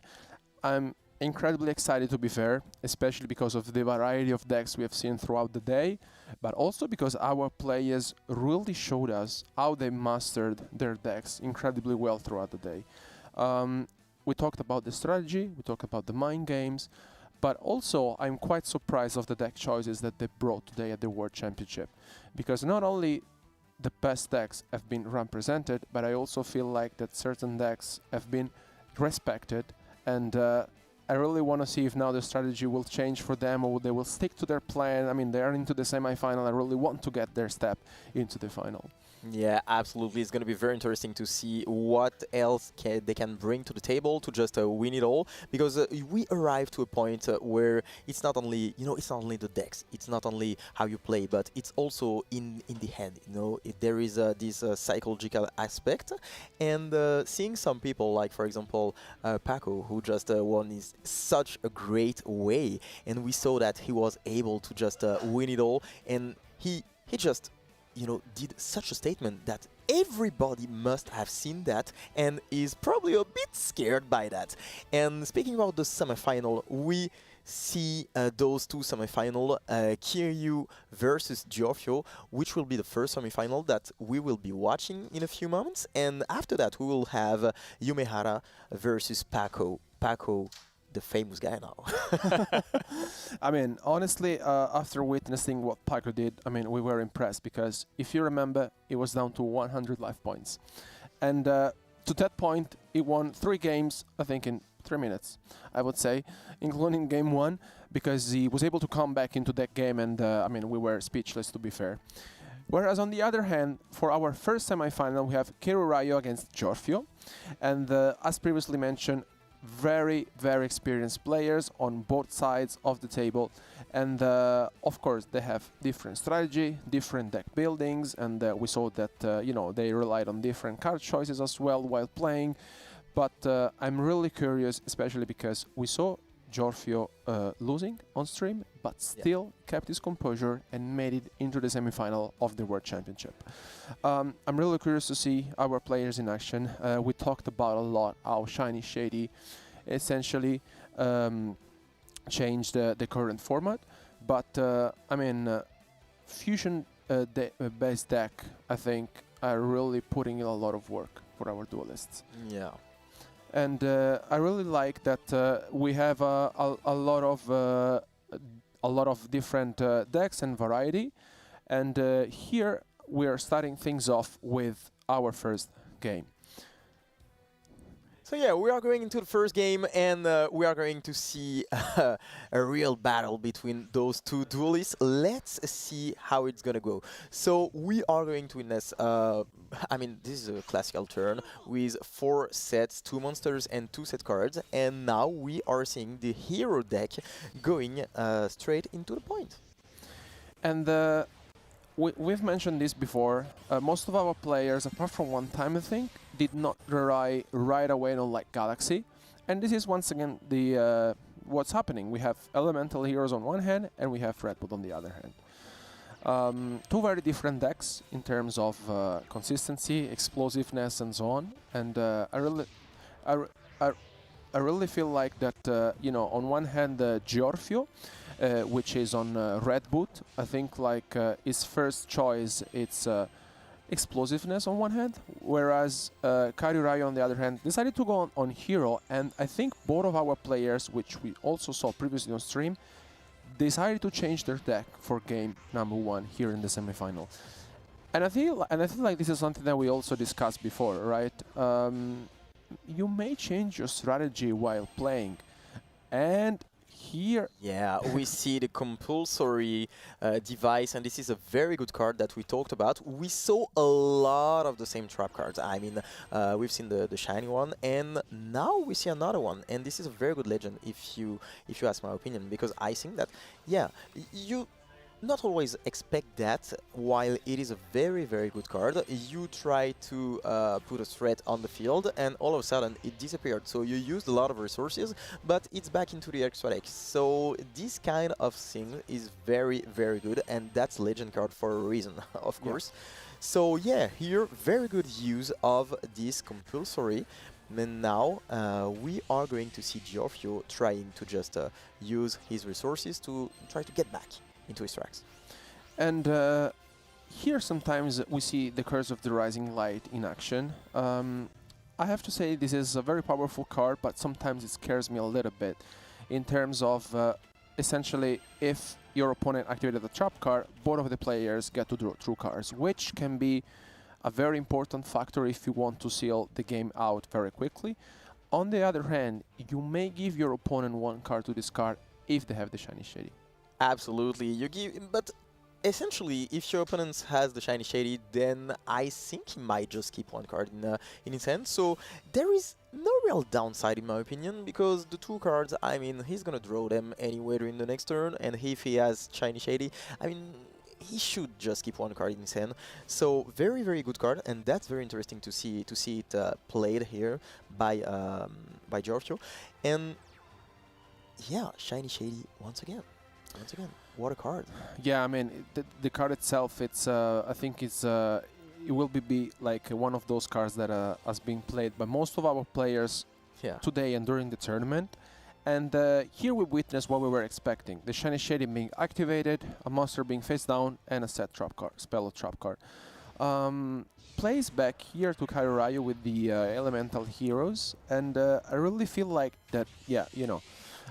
I'm incredibly excited, to be fair, especially because of the variety of decks we have seen throughout the day, but also because our players really showed us how they mastered their decks incredibly well throughout the day. We talked about the strategy, we talked about the mind games, but also I'm quite surprised of the deck choices that they brought today at the World Championship, because not only the best decks have been represented, but I also feel like that certain decks have been respected, and I really want to see if now the strategy will change for them or they will stick to their plan. I mean, they are into the semi-final. I really want to get their step into the final. Yeah, absolutely. It's going to be very interesting to see what else they can bring to the table to just win it all. Because we arrive to a point where it's not only, it's not only the decks, it's not only how you play, but it's also in the hand. There is this psychological aspect, and seeing some people like, for example, Paco, who just won in such a great way, and we saw that he was able to just win it all, and he just did such a statement that everybody must have seen that and is probably a bit scared by that. And speaking about the semifinal, we see those two semifinal, Kiryu versus Giorgio, which will be the first semifinal that we will be watching in a few moments. And after that, we will have Yumehara versus Paco. Paco, the famous guy now. I mean, honestly, after witnessing what Paco did, I mean, we were impressed, because if you remember, it was down to 100 life points. And to that point, he won 3 games, I think, in 3 minutes, I would say, including game 1, because he was able to come back into that game, and I mean, we were speechless, to be fair. Whereas on the other hand, for our first semi-final, we have Kirurayo against Giorgio, and as previously mentioned, very, very experienced players on both sides of the table, and of course they have different strategy, different deck buildings, and we saw that they relied on different card choices as well while playing. But I'm really curious, especially because we saw Giorgio losing on stream, but still kept his composure and made it into the semi-final of the World Championship. I'm really curious to see our players in action. We talked about a lot how Shiny Shady essentially changed the current format, but I mean, Fusion based deck, I think, are really putting in a lot of work for our duelists. Yeah. And I really like that we have a lot of different decks and variety. And here we are starting things off with our first game. So yeah, we are going into the first game, and we are going to see a real battle between those two duelists. Let's see how it's gonna go. So we are going to witness, I mean, this is a classical turn with 4 sets, 2 monsters and 2 set cards, and now we are seeing the hero deck going straight into the point. And we've mentioned this before. Most of our players, apart from one time I think, did not rely right away on like Galaxy. And this is once again the what's happening. We have elemental heroes on one hand and we have Red Bull on the other hand. 2 very different decks in terms of consistency, explosiveness and so on. And I really feel like that, you know, on one hand, Giorfio, which is on Red Boot, I think like his first choice, it's explosiveness on one hand, whereas Kairyu on the other hand decided to go on Hero, and I think both of our players, which we also saw previously on stream, decided to change their deck for game number 1 here in the semifinal. And I feel like this is something that we also discussed before, right? You may change your strategy while playing, and here... Yeah, we see the compulsory device, and this is a very good card that we talked about. We saw a lot of the same trap cards. I mean, we've seen the shiny one, and now we see another one, and this is a very good legend if you ask my opinion, because I think that, yeah, you not always expect that. While it is a very, very good card, you try to put a threat on the field and all of a sudden it disappeared. So you used a lot of resources, but it's back into the extra deck. So this kind of thing is very, very good, and that's legend card for a reason, of course. So yeah, here, very good use of this compulsory. And now we are going to see Giorfio trying to just use his resources to try to get back into his tracks. And here sometimes we see the Curse of the Rising Light in action. I have to say this is a very powerful card, but sometimes it scares me a little bit in terms of essentially if your opponent activated a trap card, both of the players get to draw 2 cards, which can be a very important factor if you want to seal the game out very quickly. On the other hand, you may give your opponent 1 card to discard if they have the Shiny Shady. Absolutely, you give, but essentially, if your opponent has the Shiny Shady, then I think he might just keep 1 card in his hand. So there is no real downside in my opinion, because the 2 cards, I mean, he's gonna draw them anyway during the next turn, and if he has Shiny Shady, I mean, he should just keep 1 card in his hand. So very, very good card, and that's very interesting to see it played here by Giorgio. And yeah, Shiny Shady once again. Once again, what a card. Yeah, I mean, the card itself, it's I think it's it will be like one of those cards that has been played by most of our players today and during the tournament. And here we witness what we were expecting: the Shiny Shady being activated, a monster being face down, and a set trap card, spell trap card. Plays back here to Kairyu with the elemental heroes, and I really feel like that. Yeah, you know.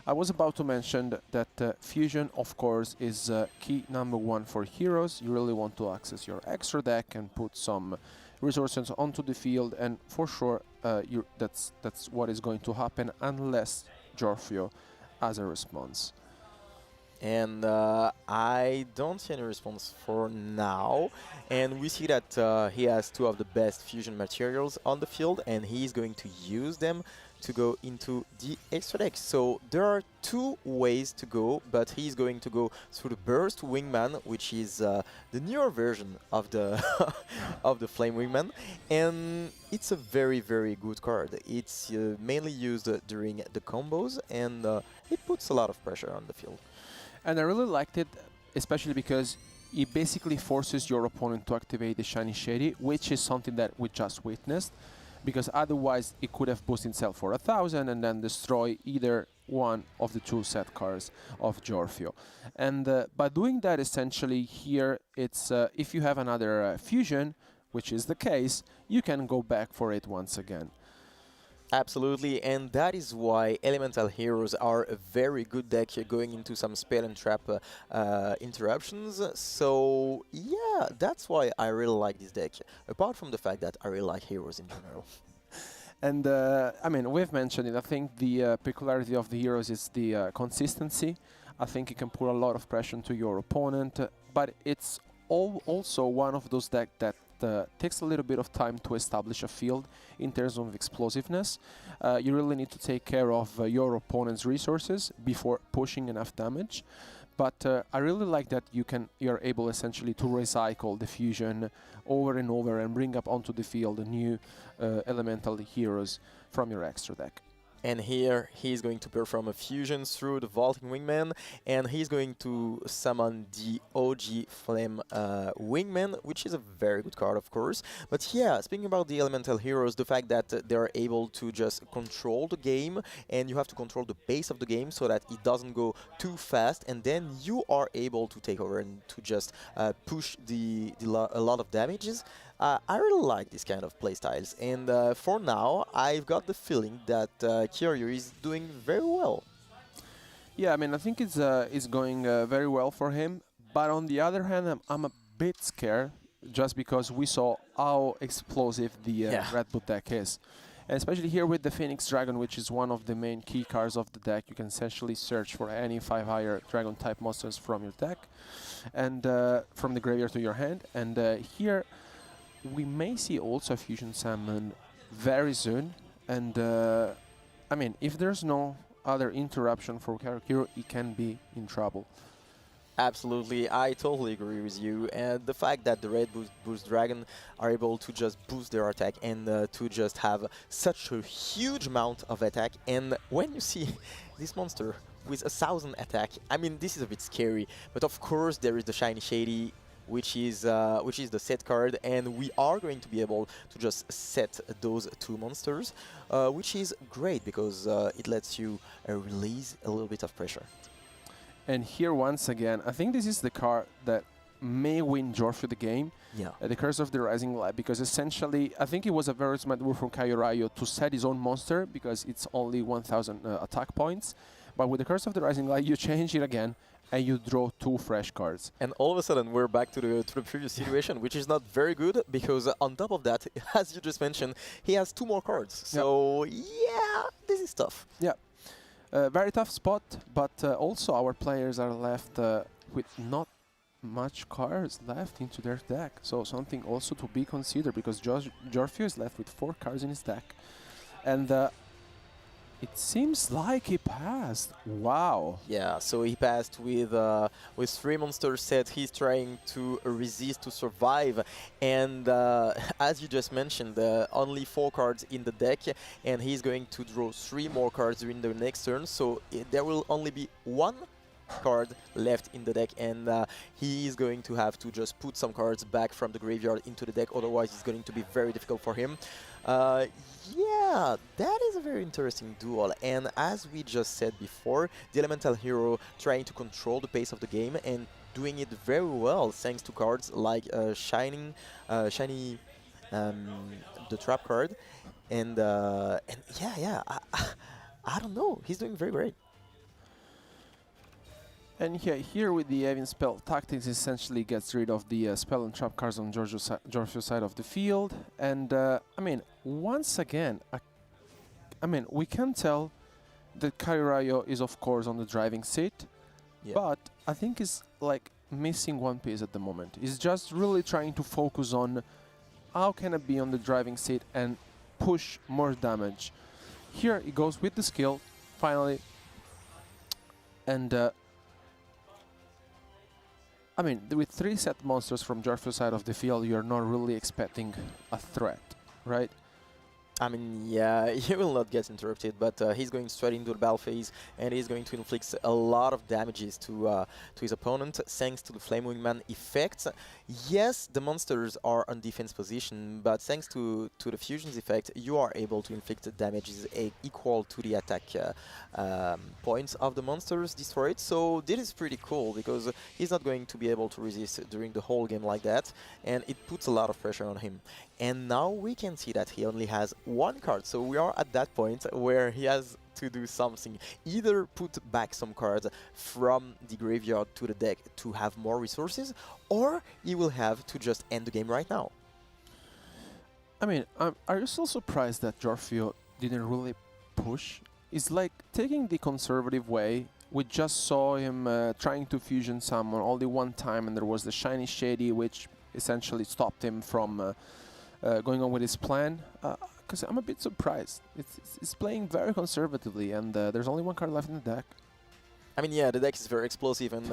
I was about to mention that fusion, of course, is key number 1 for heroes. You really want to access your extra deck and put some resources onto the field, and for sure, that's what is going to happen unless Giorfio has a response. And I don't see any response for now. And we see that he has 2 of the best fusion materials on the field, and he's going to use them to go into the extra deck. So there are 2 ways to go, but he's going to go through the Burst Wingman, which is the newer version of the of the Flame Wingman, and it's a very, very good card. It's mainly used during the combos, and it puts a lot of pressure on the field. And I really liked it, especially because it basically forces your opponent to activate the Shiny Shady, which is something that we just witnessed, because otherwise it could have boosted itself for 1000 and then destroy either one of the 2 set cards of Giorfio. And by doing that, essentially here, it's if you have another fusion, which is the case, you can go back for it once again. Absolutely, and that is why Elemental Heroes are a very good deck going into some spell and trap interruptions. So yeah, that's why I really like this deck, apart from the fact that I really like heroes in general. And I mean, we've mentioned it. I think the peculiarity of the heroes is the consistency. I think it can put a lot of pressure to your opponent, but it's also one of those decks that takes a little bit of time to establish a field in terms of explosiveness. You really need to take care of your opponent's resources before pushing enough damage. But I really like that you're able essentially to recycle the fusion over and over and bring up onto the field new elemental heroes from your extra deck. And here he's going to perform a fusion through the Vaulting Wingman, and he's going to summon the OG Flame Wingman, which is a very good card, of course. But yeah, speaking about the Elemental Heroes, the fact that they're able to just control the game, and you have to control the pace of the game so that it doesn't go too fast, and then you are able to take over and to just push a lot of damages. I really like this kind of playstyles, and for now, I've got the feeling that Kiryu is doing very well. Yeah, I mean, I think it's going very well for him, but on the other hand, I'm a bit scared just because we saw how explosive the Red Bull deck is. And especially here with the Phoenix Dragon, which is one of the main key cards of the deck, you can essentially search for any 5 higher Dragon type monsters from your deck, and from the graveyard to your hand, and here we may see also a Fusion Summon very soon, and I mean, if there's no other interruption for Karakiro, he can be in trouble. Absolutely, I totally agree with you, and the fact that the Red Boost Dragon are able to just boost their attack and to just have such a huge amount of attack, and when you see this monster with 1000 attack, I mean, this is a bit scary, but of course there is the Shiny Shady, which is the set card, and we are going to be able to just set those 2 monsters, which is great because it lets you release a little bit of pressure. And here once again, I think this is the card that may win Jorfu the game. Yeah. The Curse of the Rising Light, because essentially I think it was a very smart move from Kaiorayo to set his own monster because it's only 1000 attack points. But with the Curse of the Rising Light, you change it again and you draw 2 fresh cards. And all of a sudden we're back to the previous situation, which is not very good because on top of that, as you just mentioned, he has 2 more cards. So yeah, this is tough. Yeah. Very tough spot, but also our players are left with not much cards left into their deck. So something also to be considered because Jorfu is left with 4 cards in his deck. And it seems like he passed. Wow. Yeah, so he passed with 3 monster set. He's trying to resist to survive, and as you just mentioned, only 4 cards in the deck, and he's going to draw 3 more cards during the next turn. So there will only be 1 card left in the deck, and he is going to have to just put some cards back from the graveyard into the deck. Otherwise, it's going to be very difficult for him. Yeah, that is a very interesting duel, and as we just said before, the Elemental Hero trying to control the pace of the game and doing it very well thanks to cards like Shiny, the Trap card, and yeah, I don't know, he's doing very great. And here with the Avian Spell Tactics essentially gets rid of the Spell and Trap cards on Jorfu's side of the field. And I mean, once again, I mean, we can tell that Kaiorayo is of course on the driving seat, but I think he's like missing one piece at the moment. He's just really trying to focus on how can I be on the driving seat and push more damage. Here he goes with the skill, finally, and I mean, with 3 set monsters from Jorfu's side of the field, you're not really expecting a threat, right? I mean, yeah, he will not get interrupted, but he's going straight into the battle phase, and he's going to inflict a lot of damages to his opponent, thanks to the Flame Wingman effect. Yes, the monsters are on defense position, but thanks to the fusions effect, you are able to inflict damages equal to the attack points of the monsters destroyed. So this is pretty cool, because he's not going to be able to resist during the whole game like that, and it puts a lot of pressure on him. And now we can see that he only has one card, so we are at that point where he has to do something. Either put back some cards from the graveyard to the deck to have more resources, or he will have to just end the game right now. I mean, are you still surprised that Jorfio didn't really push? It's like taking the conservative way. We just saw him trying to fusion summon only one time, and there was the Shiny Shady, which essentially stopped him from going on with his plan. Because I'm a bit surprised. It's playing very conservatively, and there's only one card left in the deck. I mean, yeah, the deck is very explosive, and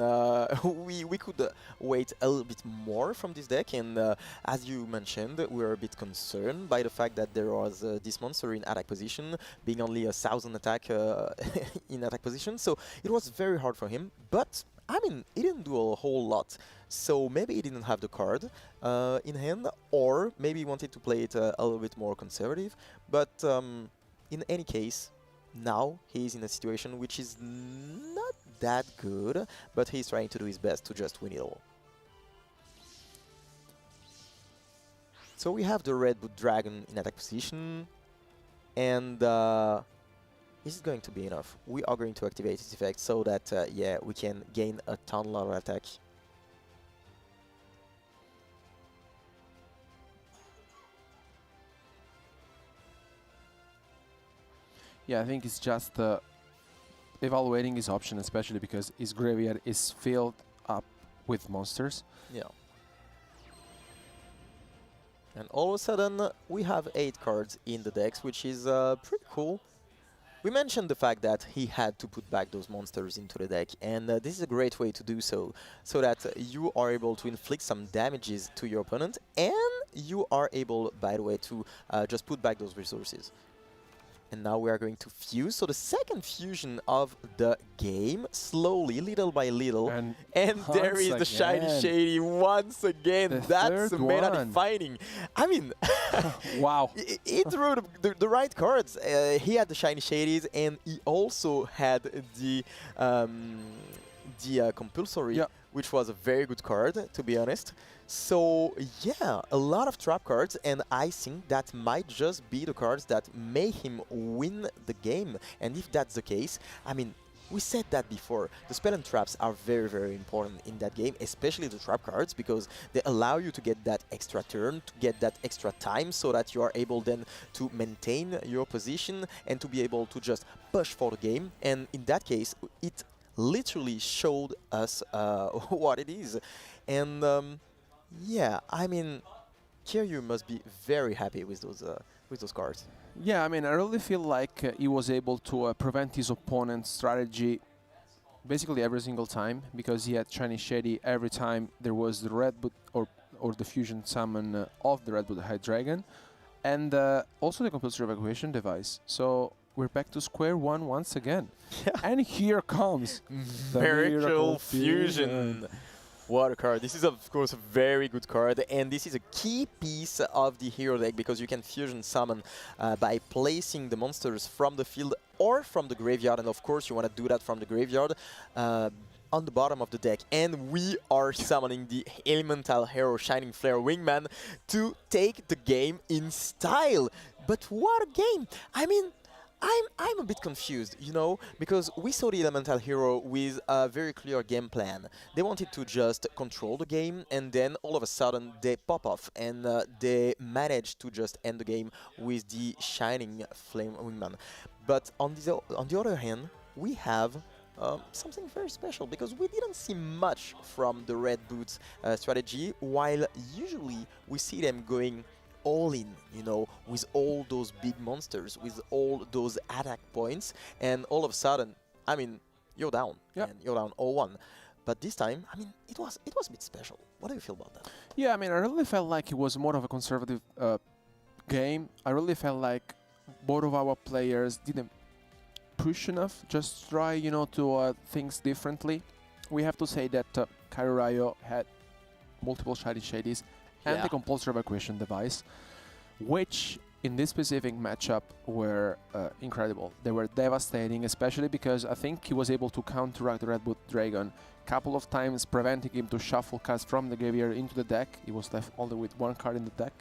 we could wait a little bit more from this deck. And as you mentioned, we're a bit concerned by the fact that there was this monster in attack position, being only 1,000 attack in attack position. So it was very hard for him. But I mean, he didn't do a whole lot. So maybe he didn't have the card in hand, or maybe he wanted to play it a little bit more conservative. But in any case, now he's in a situation which is not that good, but he's trying to do his best to just win it all. So we have the Red Boot Dragon in attack position, and this is going to be enough. We are going to activate this effect so that, yeah, we can gain a lot of attack. Yeah, I think it's just evaluating his option, especially because his graveyard is filled up with monsters. Yeah. And all of a sudden, we have 8 cards in the decks, which is pretty cool. We mentioned the fact that he had to put back those monsters into the deck, and this is a great way to do so that you are able to inflict some damages to your opponent, and you are able, by the way, to just put back those resources. And now we are going to fuse. So the second fusion of the game, slowly, little by little. And there is the Shiny Shady once again. That's meta defining. I mean, wow. He drew the right cards. He had the Shiny Shadies, and he also had the compulsory, which was a very good card, to be honest. So yeah, a lot of trap cards, and I think that might just be the cards that make him win the game. And if that's the case, I mean, we said that before, the spell and traps are very, very important in that game, especially the trap cards, because they allow you to get that extra turn, to get that extra time, so that you are able then to maintain your position and to be able to just push for the game. And in that case, it literally showed us what it is. And yeah, I mean, Kiryu must be very happy with those cards. Yeah, I mean, I really feel like he was able to prevent his opponent's strategy basically every single time, because he had Shiny Shady every time there was the Red Boot or the fusion summon of the Red Boot High Dragon, and also the compulsory evacuation device. So we're back to square one once again. And here comes the Miracle Fusion. What a card. This is, of course, a very good card, and this is a key piece of the hero deck, because you can fusion summon by placing the monsters from the field or from the graveyard, and of course you want to do that from the graveyard on the bottom of the deck. And we are summoning the Elemental Hero Shining Flare Wingman to take the game in style. But what a game! I mean, I'm a bit confused, you know, because we saw the Elemental Hero with a very clear game plan. They wanted to just control the game, and then all of a sudden they pop off, and they managed to just end the game with the Shining Flame Wingman. But on the other hand, we have something very special, because we didn't see much from the Red Boots strategy, while usually we see them going all in, you know, with all those big monsters, with all those attack points, and all of a sudden, I mean, you're down, and you're down 0-1. But this time, I mean, it was a bit special. What do you feel about that? Yeah, I mean, I really felt like it was more of a conservative game, I really felt like both of our players didn't push enough, just try, you know, to things differently. We have to say that Kairi Ryo had multiple shadies and the compulsory evacuation device, which in this specific matchup were incredible. They were devastating, especially because I think he was able to counteract the Red Boot Dragon a couple of times, preventing him to shuffle cards from the graveyard into the deck. He was left only with one card in the deck.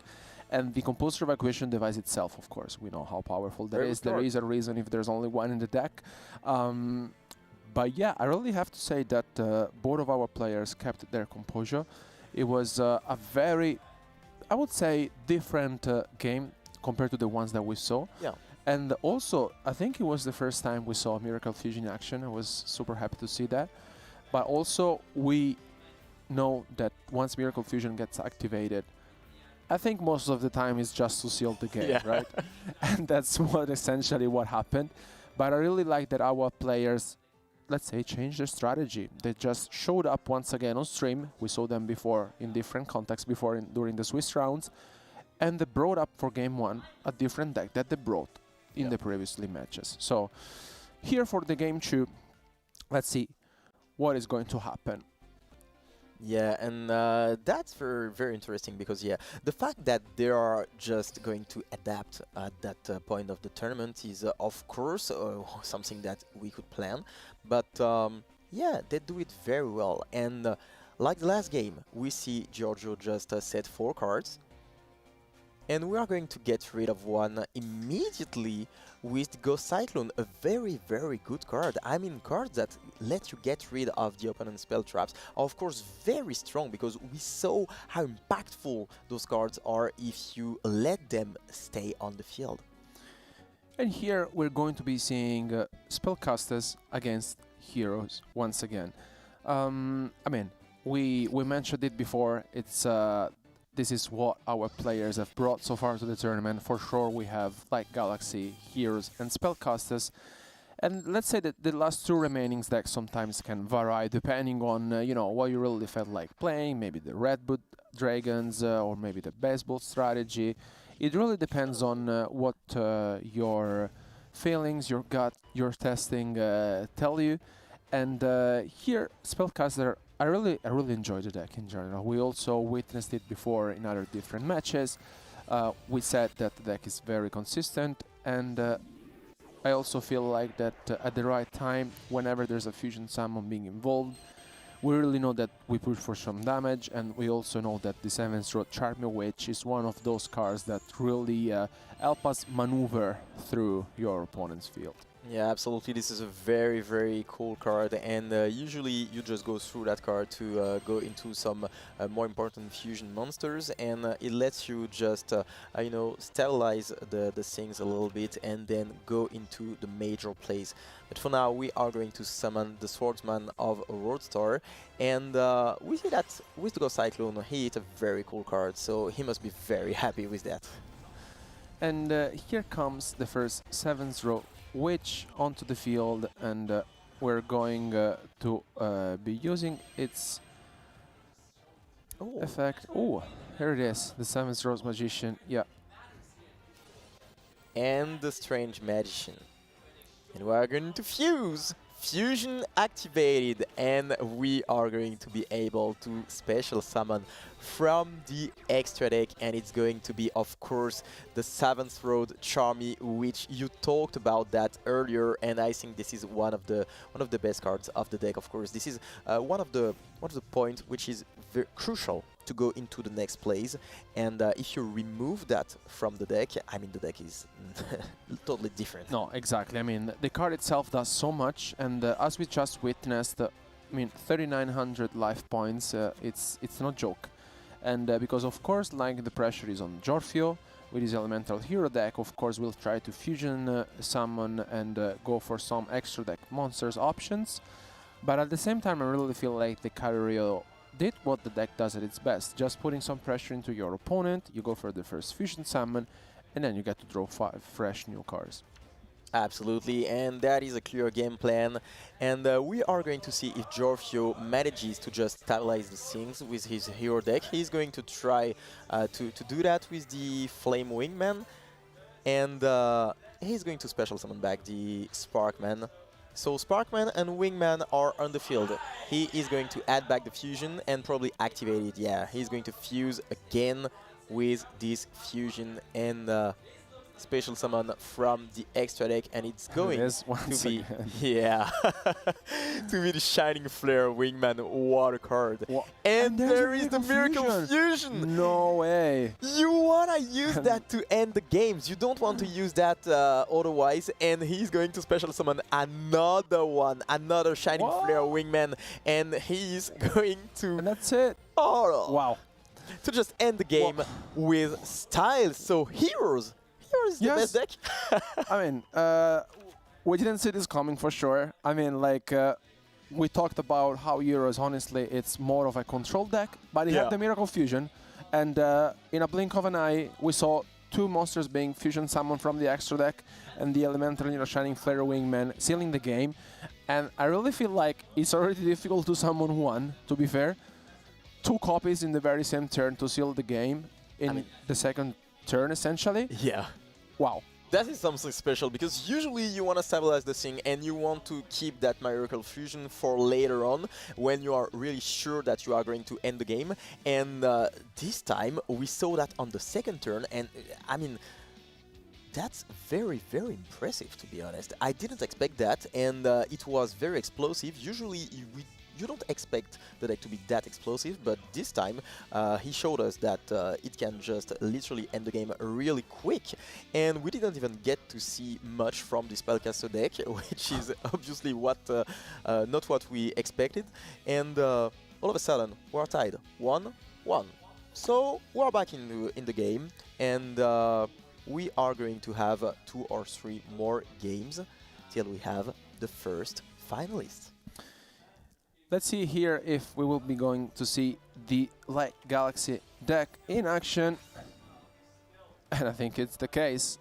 And the compulsory evacuation device itself, of course, we know how powerful that is. There is a reason if there's only one in the deck. But yeah, I really have to say that both of our players kept their composure. It was a very, I would say, different game compared to the ones that we saw. Yeah. And also, I think it was the first time we saw Miracle Fusion in action. I was super happy to see that. But also, we know that once Miracle Fusion gets activated, I think most of the time it's just to seal the game, right? And that's essentially what happened. But I really like that our players, let's say, changed their strategy. They just showed up once again on stream. We saw them before in different contexts, during the Swiss rounds. And they brought up for game one a different deck that they brought in the previously matches. So here for the game two, let's see what is going to happen. Yeah, and that's very, very interesting because, yeah, the fact that they are just going to adapt at that point of the tournament is, of course, something that we could plan. But, yeah, they do it very well. And like the last game, we see Giorgio just set 4 cards. And we are going to get rid of one immediately with Ghost Cyclone, a very, very good card. I mean, cards that let you get rid of the opponent's spell traps are, of course, very strong because we saw how impactful those cards are if you let them stay on the field. And here we're going to be seeing spellcasters against heroes once again. I mean, we mentioned it before. It's this is what our players have brought so far to the tournament. For sure, we have like Galaxy, Heroes, and Spellcasters. And let's say that the last 2 remaining decks sometimes can vary depending on you know, what you really felt like playing. Maybe the Red Boot Dragons or maybe the Baseball strategy. It really depends on what your feelings, your gut, your testing tell you. And here, Spellcaster, I really enjoy the deck in general. We also witnessed it before in other different matches. We said that the deck is very consistent, and I also feel like that at the right time, whenever there's a fusion summon being involved, we really know that we push for some damage, and we also know that the 7th Road Charming Witch is one of those cards that really help us maneuver through your opponent's field. Yeah, absolutely. This is a very, very cool card, and usually you just go through that card to go into some more important fusion monsters, and it lets you just, you know, sterilize the things a little bit and then go into the major plays. But for now, we are going to summon the Swordsman of Roadstar, and we see that with the Ghost Cyclone, he hit a very cool card, so he must be very happy with that. And here comes the first 7th Row Witch onto the field, and we're going to be using its effect. Oh, here it is, the 7th Rose Magician, yeah. And the Strange Magician. And we are going to fuse! Fusion activated, and we are going to be able to special summon from the extra deck, and it's going to be, of course, the 7th Road Charmy, which you talked about that earlier, and I think this is one of the best cards of the deck. Of course, this is one of the points which is very crucial to go into the next plays, and if you remove that from the deck, I mean, the deck is totally different. No, exactly. I mean, the card itself does so much, and as we just witnessed, I mean, 3,900 life points, it's no joke. And because, of course, like the pressure is on Jorfio, with his Elemental Hero deck, of course, we'll try to fusion summon and go for some extra deck monsters options. But at the same time, I really feel like the Kairi did what the deck does at its best, just putting some pressure into your opponent. You go for the first fusion summon, and then you get to draw 5 fresh new cards. Absolutely, and that is a clear game plan. And we are going to see if Giorgio manages to just stabilize the things with his hero deck. He's going to try to do that with the Flame Wingman. And he's going to special summon back the Sparkman. So Sparkman and Wingman are on the field. He is going to add back the fusion and probably activate it. Yeah, he's going to fuse again with this fusion and special summon from the extra deck, and it's going to be yeah to be the Shining Flare Wingman water card. And there is the Miracle Fusion. No way. You wanna use that to end the games. You don't want to use that otherwise. And he's going to special summon another one, another Shining Flare Wingman, and he's going to. And that's it. Oh wow! To just end the game with style. So heroes. Heroes is the best deck. I mean, we didn't see this coming for sure. I mean, like, we talked about how Heroes, honestly, it's more of a control deck, but it had the Miracle Fusion, and in a blink of an eye, we saw two monsters being fusion summoned from the extra deck, and the Elemental, Shining Flare Wingman sealing the game. And I really feel like it's already difficult to summon one, to be fair. Two copies in the very same turn to seal the game in the second turn, essentially. Yeah. Wow. That is something special, because usually you want to stabilize the thing and you want to keep that Miracle Fusion for later on when you are really sure that you are going to end the game. And this time we saw that on the second turn, and I mean, that's very, very impressive, to be honest. I didn't expect that, and it was very explosive. Usually you don't expect the deck to be that explosive, but this time he showed us that it can just literally end the game really quick. And we didn't even get to see much from the Spellcaster deck, which is obviously not what we expected. And all of a sudden, we're tied 1-1. So we're back in the game, and we are going to have 2 or 3 more games till we have the first finalist. Let's see here if we will be going to see the Light Galaxy deck in action. And I think it's the case.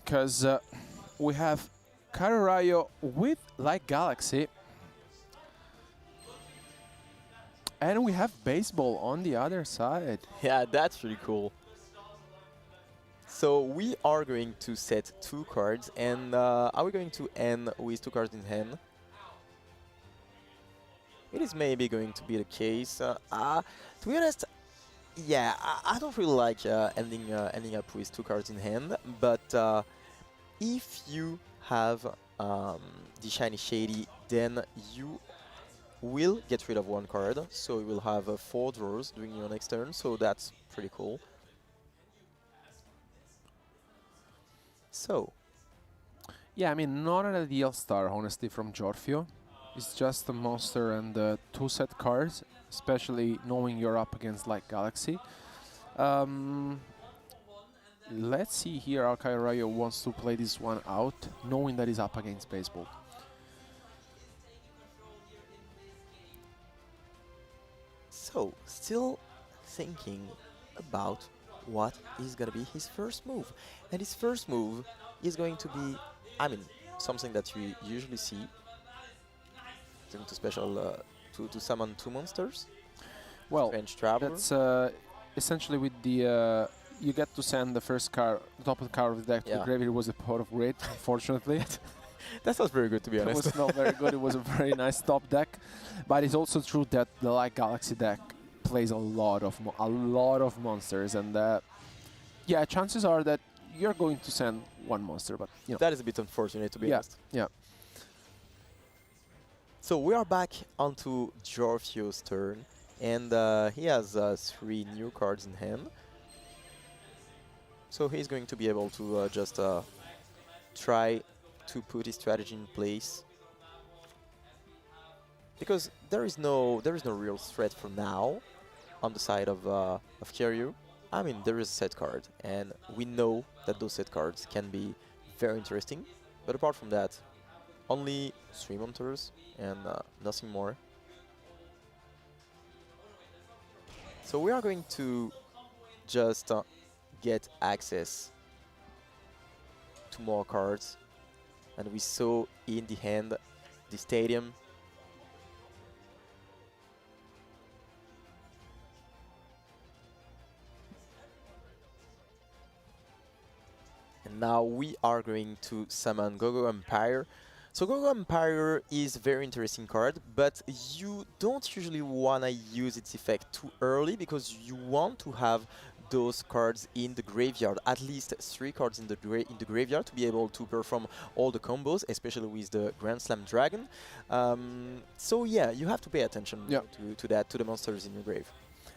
Because we have Karurayo with Light Galaxy. And we have Baseball on the other side. Yeah, that's really cool. So we are going to set 2 cards. And are we going to end with 2 cards in hand? It is maybe going to be the case. To be honest, yeah, I don't really like ending up with 2 cards in hand. But if you have the Shiny Shady, then you will get rid of 1 card. So you will have 4 draws during your next turn. So that's pretty cool. So. Yeah, I mean, not an ideal start, honestly, from Giorgio. It's just a monster and 2 set cards, especially knowing you're up against Light Galaxy. Let's see here how Karurayo wants to play this one out, knowing that he's up against Baseball. So, still thinking about what is going to be his first move. And his first move is going to be, I mean, something that you usually see. To special to summon 2 monsters. Well, Strange Traveler. That's essentially with the you get to send the first card, the top of the card of the deck to the graveyard. Was a Pot of Great, unfortunately. That's not very good, to be honest. It was not very good. It was a very nice top deck, but it's also true that the Light Galaxy deck plays a lot of monsters, and yeah, chances are that you're going to send 1 monster, but you know. That is a bit unfortunate, to be honest. Yeah. So we are back onto Giorgio's turn, and he has 3 new cards in hand. So he's going to be able to just try to put his strategy in place, because there is no real threat for now on the side of Kiryu. I mean, there is a set card, and we know that those set cards can be very interesting. But apart from that, only 3 monsters and nothing more. So we are going to just get access 2 more cards. And we saw in the hand the stadium. And now we are going to summon Gogo Empire. So Gogo Empire is a very interesting card, but you don't usually want to use its effect too early because you want to have those cards in the graveyard, at least 3 cards in the graveyard to be able to perform all the combos, especially with the Grand Slam Dragon. So yeah, you have to pay attention to that, to the monsters in your grave.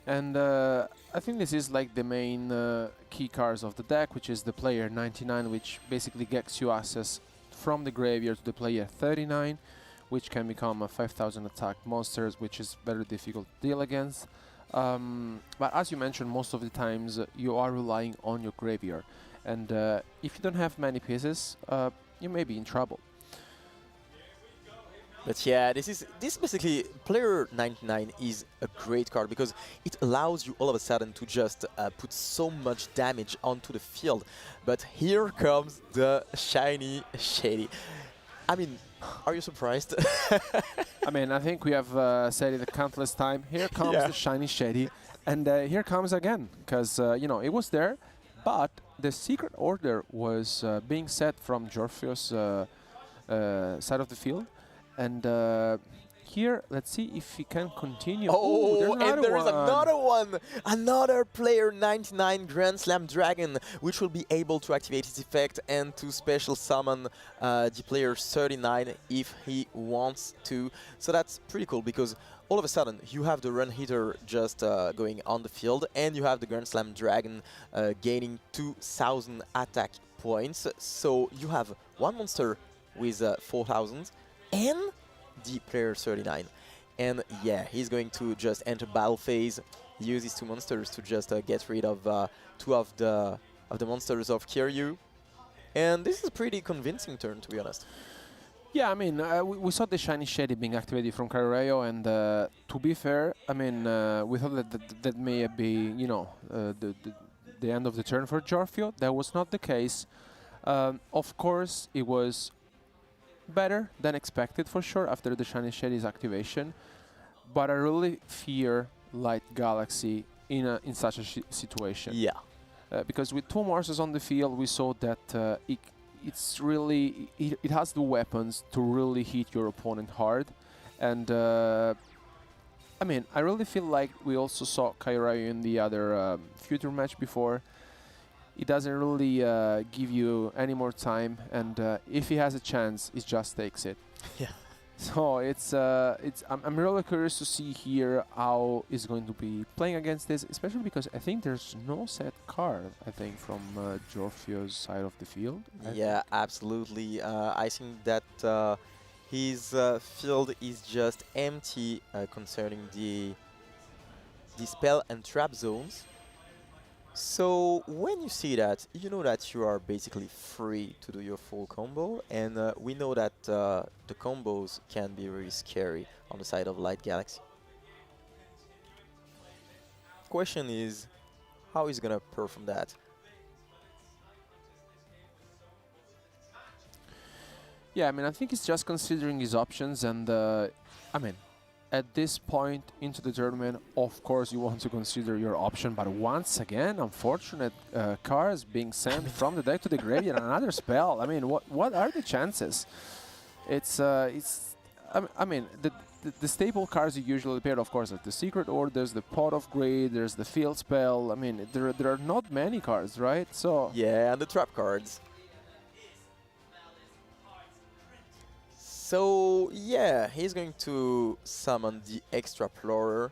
And I think this is like the main key cards of the deck, which is the player 99, which basically gets you access from the graveyard to the player 39, which can become a 5000 attack monsters, which is very difficult to deal against. But as you mentioned, most of the times you are relying on your graveyard, and if you don't have many pieces, you may be in trouble. But yeah, this basically, player 99 is a great card because it allows you all of a sudden to just put so much damage onto the field. But here comes the shiny Shady. I mean, are you surprised? I mean, I think we have said it countless times. Here comes the shiny Shady, and here comes again, because you know, it was there, but the secret order was being set from Jorfio's side of the field. And here, let's see if he can continue. Oh, Ooh, and there is another one! Another player 99 Grand Slam Dragon, which will be able to activate his effect and to special summon the player 39 if he wants to. So that's pretty cool because all of a sudden you have the Run Hitter just going on the field, and you have the Grand Slam Dragon gaining 2000 attack points. So you have one monster with 4000 and the player 39. And yeah, he's going to just enter battle phase, use his 2 monsters to just get rid of 2 of the monsters of Kiryu. And this is a pretty convincing turn, to be honest. Yeah, I mean, we saw the shiny Shady being activated from Carreo, and to be fair, I mean, we thought that may be, you know, the end of the turn for Jorfio. That was not the case. Of course, it was better than expected for sure after the shiny Shady's activation, but I really fear Light Galaxy in such a situation. Yeah, because with 2 monsters on the field, we saw that it has the weapons to really hit your opponent hard, and I mean, I really feel like we also saw Kairayu in the other future match before. It doesn't really give you any more time, and if he has a chance, he just takes it. Yeah. So I'm really curious to see here how he's going to be playing against this, especially because I think there's no set card, I think, from Jorfio's side of the field. Yeah, absolutely. I think that his field is just empty concerning the spell and trap zones. So when you see that, you know that you are basically free to do your full combo, and we know that the combos can be really scary on the side of Light Galaxy. Question is, how is gonna perform that? Yeah, I mean, I think he's just considering his options, and I mean, at this point into the tournament, of course, you want to consider your option, but once again, unfortunate cards being sent from the deck to the graveyard, another spell. I mean, what are the chances? I mean, the staple cards you usually pair, of course, are the Secret Orders, the Pot of Greed, there's the Field Spell. I mean, there are not many cards, right? So yeah, and the trap cards. So yeah, he's going to summon the Extraplorer,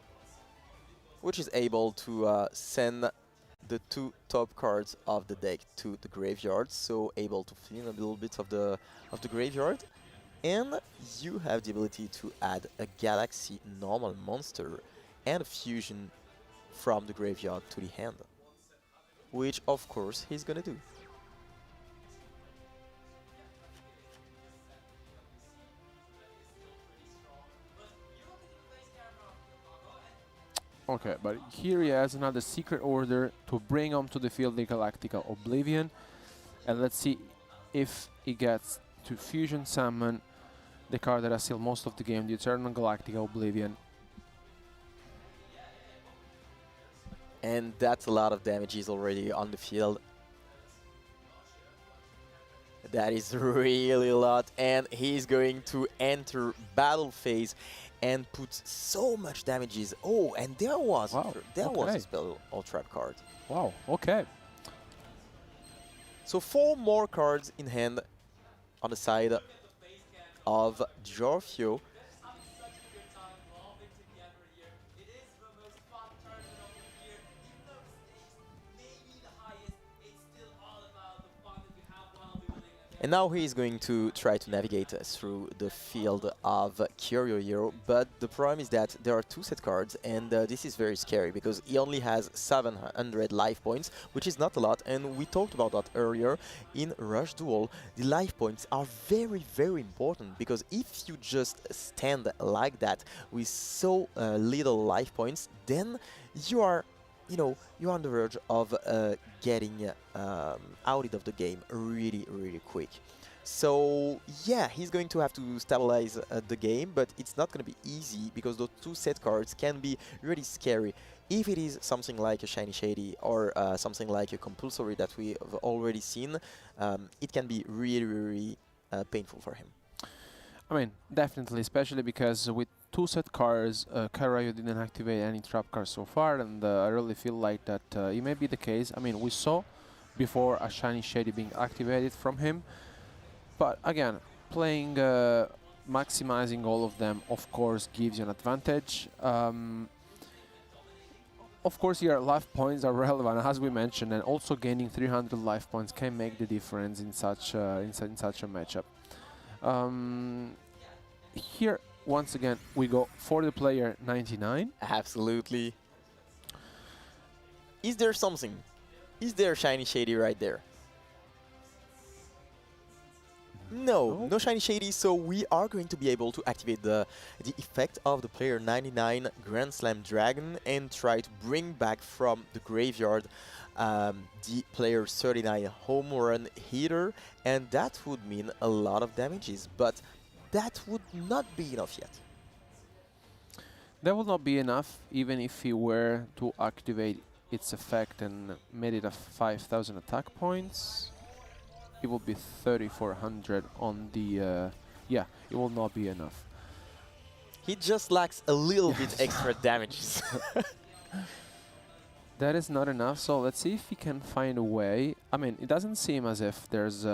which is able to send the 2 top cards of the deck to the graveyard, so able to fill in a little bit of the graveyard. And you have the ability to add a Galaxy normal monster and a fusion from the graveyard to the hand, which of course he's gonna do. okay, but here he has another Secret Order to bring onto the field the Galactica Oblivion. And let's see if he gets to Fusion Summon the card that has still most of the game, the Eternal Galactic Oblivion. And that's a lot of damages already on the field. That is really a lot, and he's going to enter battle phase and put so much damages. Oh, and there was a spell or trap card. Wow, okay. So 4 more cards in hand on the side of Giorgio. And now he is going to try to navigate through the field of Kyoryu Hero, but the problem is that there are 2 set cards, and this is very scary because he only has 700 life points, which is not a lot, and we talked about that earlier. In Rush Duel, the life points are very, very important, because if you just stand like that with so little life points, then you are you're on the verge of getting out of the game really, really quick. So yeah, he's going to have to stabilize the game, but it's not going to be easy because those 2 set cards can be really scary. If it is something like a Shiny Shady or something like a Compulsory that we have already seen, it can be really, really painful for him. I mean, definitely, especially because with 2 set cards, Kyoryu didn't activate any trap cards so far, and I really feel like that it may be the case. I mean, we saw before a Shiny Shady being activated from him, but again, playing, maximizing all of them, of course, gives you an advantage. Of course, your life points are relevant, as we mentioned, and also gaining 300 life points can make the difference in such in such a matchup. Here, once again, we go for the player 99. Absolutely. Is there something? Is there Shiny Shady right there? No, no Shiny Shady, so we are going to be able to activate the effect of the player 99 Grand Slam Dragon and try to bring back from the graveyard the player 39 Home Run Hitter, and that would mean a lot of damages, but that would not be enough yet. That would not be enough, even if he were to activate its effect and made it a 5,000 attack points. It will be 3,400 on the... yeah, it will not be enough. He just lacks a little bit extra damages. That is not enough, so let's see if he can find a way. I mean, it doesn't seem as if there's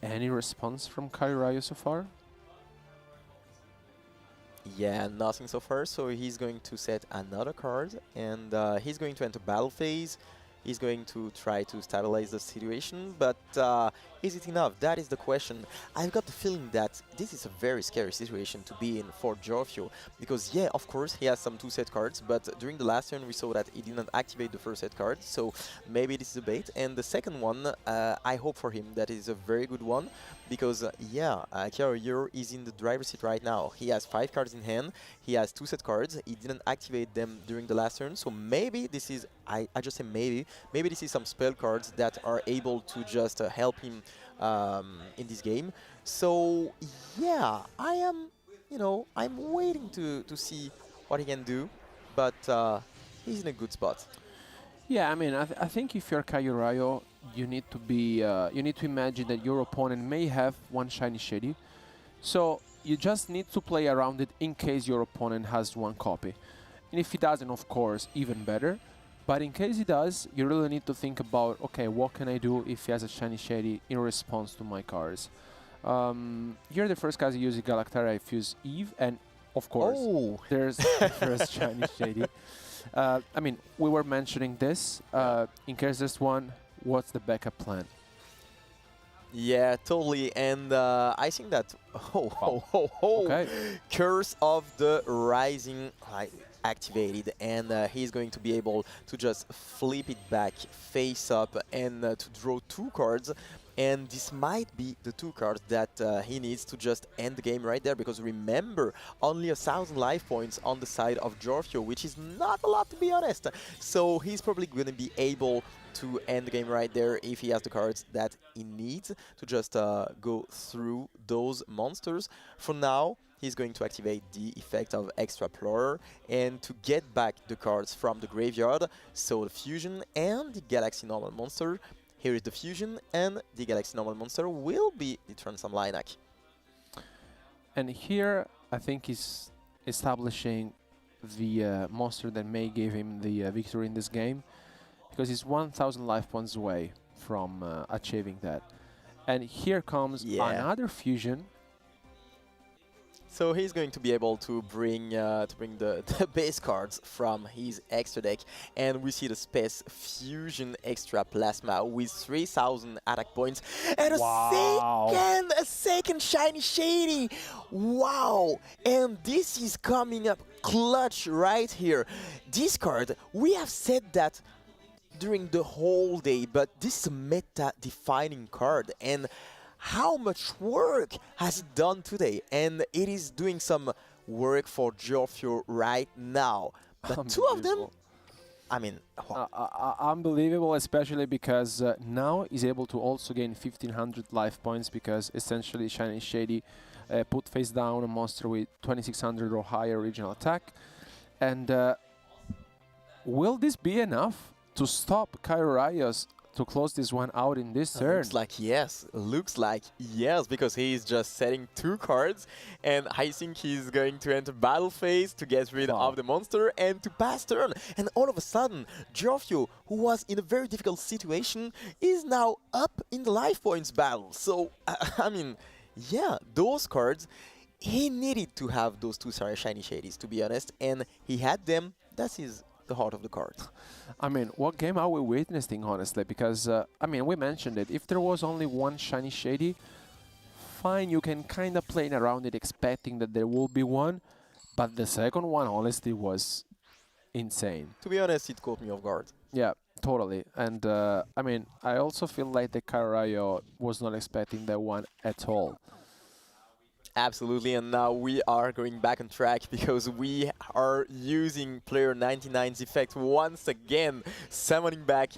any response from Kyoryu so far. Yeah, nothing so far, so he's going to set another card, and he's going to enter battle phase. He's going to try to stabilize the situation, but is it enough? That is the question. I've got the feeling that this is a very scary situation to be in for Giorgio, because yeah, of course, he has some 2 set cards, but during the last turn we saw that he didn't activate the first set card, so maybe this is a bait. And the second one, I hope for him that is a very good one, because yeah, Kyoryu is in the driver's seat right now. He has 5 cards in hand, he has 2 set cards, he didn't activate them during the last turn, so maybe this is, I just say maybe this is some spell cards that are able to just help him in this game. So yeah, I am, I'm waiting to see what he can do, but he's in a good spot. Yeah, I mean, I think if you're Kyoryu, you need to be, you need to imagine that your opponent may have 1 Shiny Shady, so you just need to play around it in case your opponent has 1 copy. And if he doesn't, of course, even better. But in case he does, you really need to think about, okay, what can I do if he has a Shiny Shady in response to my cards? You're the first guy using Galactara Fuse Eve, and of course, there's the first Shiny Shady. I mean, we were mentioning this. In case there's one, what's the backup plan? Yeah, totally, and I think that okay. Curse of the Rising activated, and he's going to be able to just flip it back face up and to draw 2 cards. And this might be the 2 cards that he needs to just end the game right there, because remember, only 1,000 life points on the side of Jorfio, which is not a lot, to be honest. So he's probably going to be able to end the game right there if he has the cards that he needs to just go through those monsters. For now, he's going to activate the effect of Extra Explorer and to get back the cards from the graveyard. So the Fusion and the Galaxy Normal Monster. Here is the Fusion, and the Galaxy Normal Monster will be the Transam Lilac. And here, I think he's establishing the monster that may give him the victory in this game, because he's 1,000 life points away from achieving that. And here comes another Fusion. So he's going to be able to bring the base cards from his extra deck, and we see the Space Fusion Extra Plasma with 3,000 attack points and a second Shiny Shady. Wow! And this is coming up clutch right here. This card, we have said that during the whole day, but this is a meta-defining card, and how much work has it done today? And it is doing some work for Jorfio right now. But 2 of them, I mean, unbelievable, especially because now he's able to also gain 1,500 life points, because essentially Shiny Shady put face down a monster with 2,600 or higher original attack. And will this be enough to stop Kairaios to close this one out in this turn? Looks like yes. Looks like yes, because he's just setting 2 cards, and I think he's going to enter battle phase to get rid of the monster and to pass turn. And all of a sudden, Jorfio, who was in a very difficult situation, is now up in the life points battle. So, I mean, yeah, those cards, he needed to have those 2 Shiny Shadies, to be honest, and he had them. That's the heart of the card. I mean, what game are we witnessing, honestly? Because, I mean, we mentioned it. If there was only 1 Shiny Shady, fine, you can kind of play around it expecting that there will be one, but the second one, honestly, was insane. To be honest, it caught me off guard. Yeah, totally. And, I mean, I also feel like the Kairayo was not expecting that one at all. Absolutely, and now we are going back on track because we are using player 99's effect once again, summoning back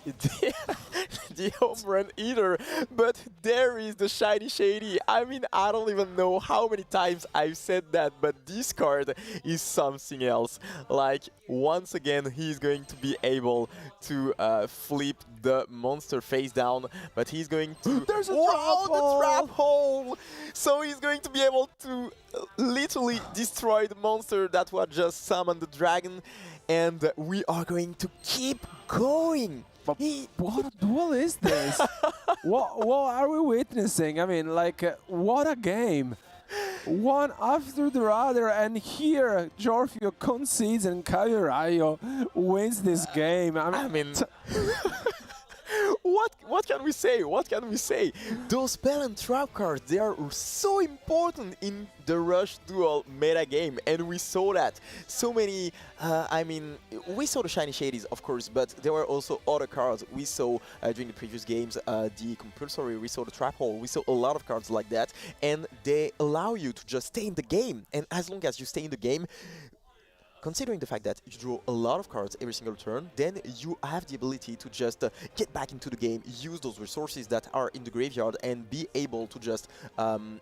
the home run eater. But there is the Shiny Shady. I mean, I don't even know how many times I've said that, but this card is something else. Like, once again, he's going to be able to flip the monster face down, but he's going to... There's a the trap hole! So he's going to be able to literally destroy the monster that was just summoned, the dragon, and we are going to keep going. But what a duel is this? what are we witnessing? I mean, like, what a game. One after the other, and here Jorfio concedes and Kairayo wins this game. I mean What can we say? What can we say? Those spell and trap cards, they are so important in the Rush Duel meta game, and we saw that. So many, I mean, we saw the Shiny Shadies, of course, but there were also other cards we saw during the previous games. The Compulsory, we saw the Trap Hole, we saw a lot of cards like that, and they allow you to just stay in the game. And as long as you stay in the game, considering the fact that you draw a lot of cards every single turn, then you have the ability to just get back into the game, use those resources that are in the graveyard, and be able to just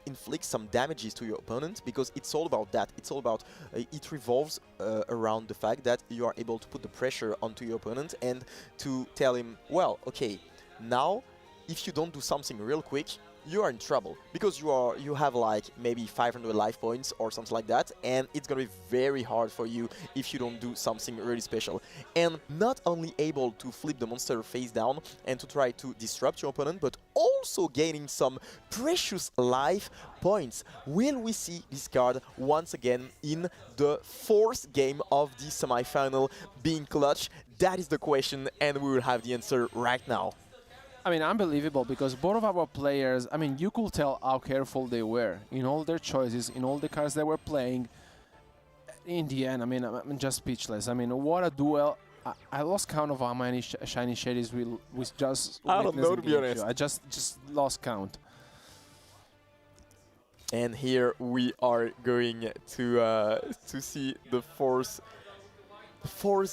inflict some damages to your opponent, because it's all about that. It's all about, it revolves around the fact that you are able to put the pressure onto your opponent and to tell him, well, okay, now if you don't do something real quick, you are in trouble, because you have like maybe 500 life points or something like that, and it's gonna be very hard for you if you don't do something really special. And not only able to flip the monster face down and to try to disrupt your opponent, but also gaining some precious life points. Will we see this card once again in the 4th game of the semi-final being clutch? That is the question, and we will have the answer right now. I mean, unbelievable, because both of our players, I mean, you could tell how careful they were in all their choices, in all the cards they were playing. In the end, I mean, I'm just speechless. I mean, what a duel. I lost count of how many shiny shadies we just I don't know, to be honest. I just lost count. And here we are going to see the fourth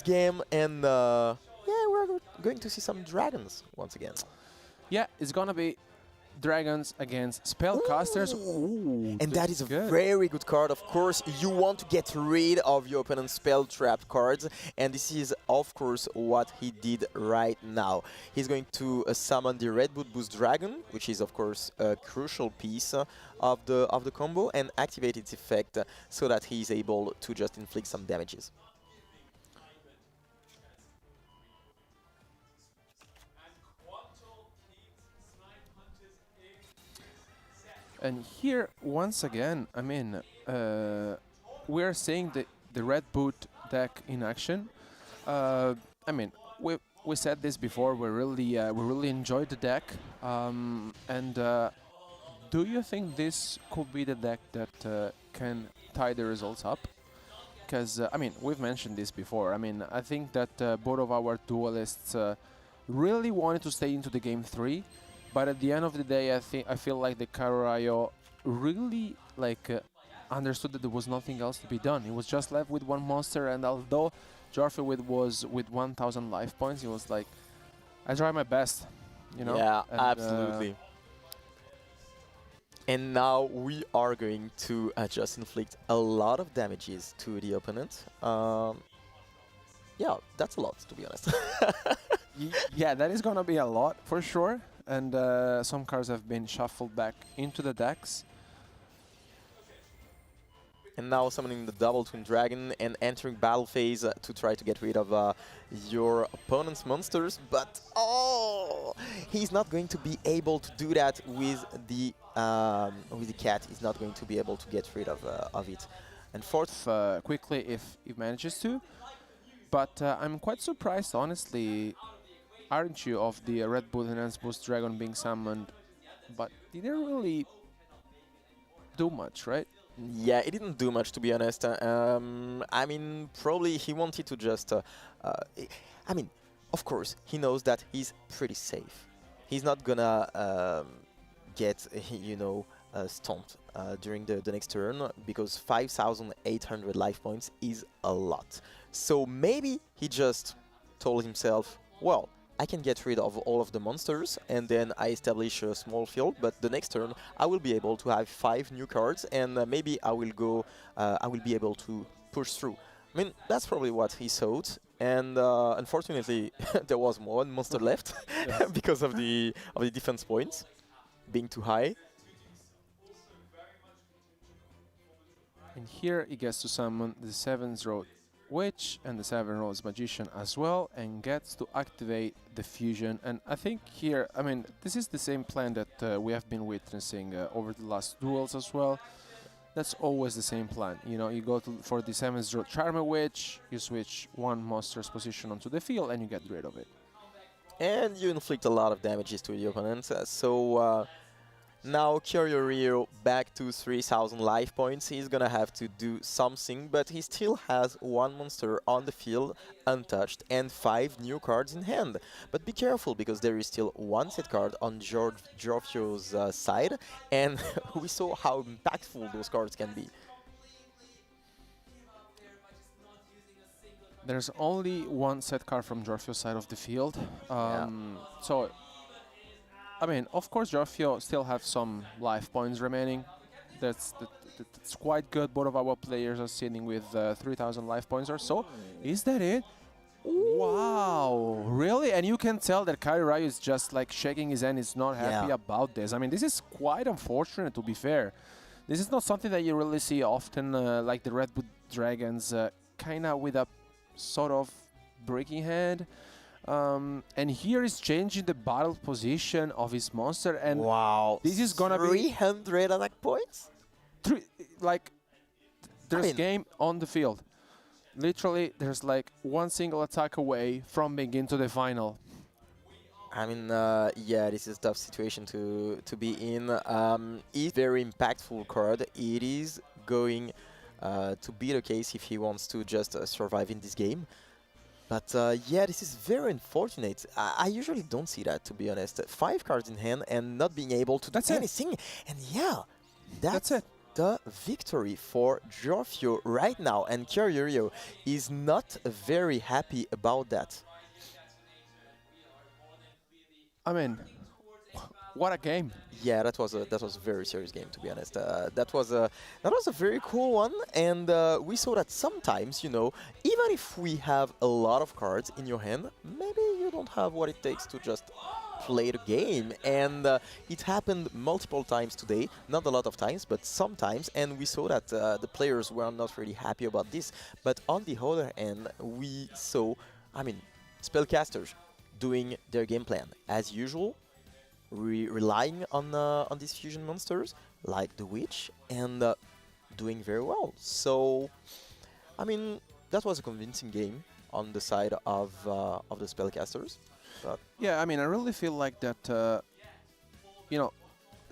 game, and yeah, we're going to see some dragons once again. Yeah, it's gonna be dragons against spellcasters. Ooh, and that is a very good card. Of course, you want to get rid of your opponent's spell trapped cards, and this is of course what he did right now. He's going to summon the Red Boot Boost Dragon, which is of course a crucial piece of the combo, and activate its effect so that he is able to just inflict some damages. And here, once again, I mean, we're seeing the Red Boot deck in action. I mean, we said this before. We really enjoyed the deck. Do you think this could be the deck that can tie the results up? Because I mean, we've mentioned this before. I mean, I think that both of our duelists really wanted to stay into the game 3. But at the end of the day, I feel like the Karayo really understood that there was nothing else to be done. He was just left with one monster, and although Jorfi was with 1,000 life points, he was like, I try my best, you know? Yeah, and, absolutely. And now we are going to just inflict a lot of damages to the opponent. Yeah, that's a lot, to be honest. Yeah, that is gonna be a lot for sure. And some cards have been shuffled back into the decks. And now summoning the double Twin Dragon and entering battle phase to try to get rid of your opponent's monsters. But oh, he's not going to be able to do that with the cat. He's not going to be able to get rid of it. And fourth, quickly if he manages to. But I'm quite surprised, honestly. Aren't you, of the Red Bull Enhanced Boost Dragon being summoned, but he didn't really do much, right? Yeah, it didn't do much, to be honest. I mean, probably he wanted to just... I mean, of course, he knows that he's pretty safe. He's not gonna get, you know, stomped during the next turn, because 5,800 life points is a lot. So maybe he just told himself, well, I can get rid of all of the monsters, and then I establish a small field, but the next turn I will be able to have 5 new cards, and maybe I will be able to push through. I mean, that's probably what he thought, and unfortunately there was one monster left because of the defense points being too high. And here he gets to summon the 7th row Witch and the 7 rows Magician as well, and gets to activate the fusion. And I think here, I mean, this is the same plan that we have been witnessing over the last duels as well. That's always the same plan. You know, you go for the 7th row Charmer Witch, you switch one monster's position onto the field, and you get rid of it. And you inflict a lot of damages to the opponent. Now Kyoryu back to 3,000 life points. He's gonna have to do something, but he still has one monster on the field untouched and 5 new cards in hand. But be careful, because there is still one set card on Jorfio's side, and we saw how impactful those cards can be. There's only one set card from Jorfio's side of the field. So, I mean, of course, Jorfio still have some life points remaining. That's quite good. Both of our players are sitting with 3,000 life points or so. Is that it? Wow, really? And you can tell that Kairai is just like shaking his hand. He's not happy about this. I mean, this is quite unfortunate, to be fair. This is not something that you really see often, like the Red Boot Dragons, kind of with a sort of breaking hand. And here is changing the battle position of his monster, and wow, this is gonna 300 attack points. There's game on the field. Literally, there's like one single attack away from being into the final. I mean, yeah, this is a tough situation to be in. It's a very impactful card. It is going to be the case if he wants to just survive in this game. But yeah, this is very unfortunate. I usually don't see that, to be honest. 5 cards in hand and not being able to do anything. And yeah, that's it. The victory for Giorgio right now. And Kyoryurio is not very happy about that. I mean, what a game! Yeah, that was a very serious game, to be honest. That was a very cool one, and we saw that sometimes, you know, even if we have a lot of cards in your hand, maybe you don't have what it takes to just play the game. And it happened multiple times today, not a lot of times, but sometimes. And we saw that the players were not really happy about this. But on the other hand, we saw, I mean, spellcasters doing their game plan as usual. Relying on these fusion monsters like the Witch and doing very well. So, I mean, that was a convincing game on the side of the spellcasters. But yeah, I mean, I really feel like that. You know,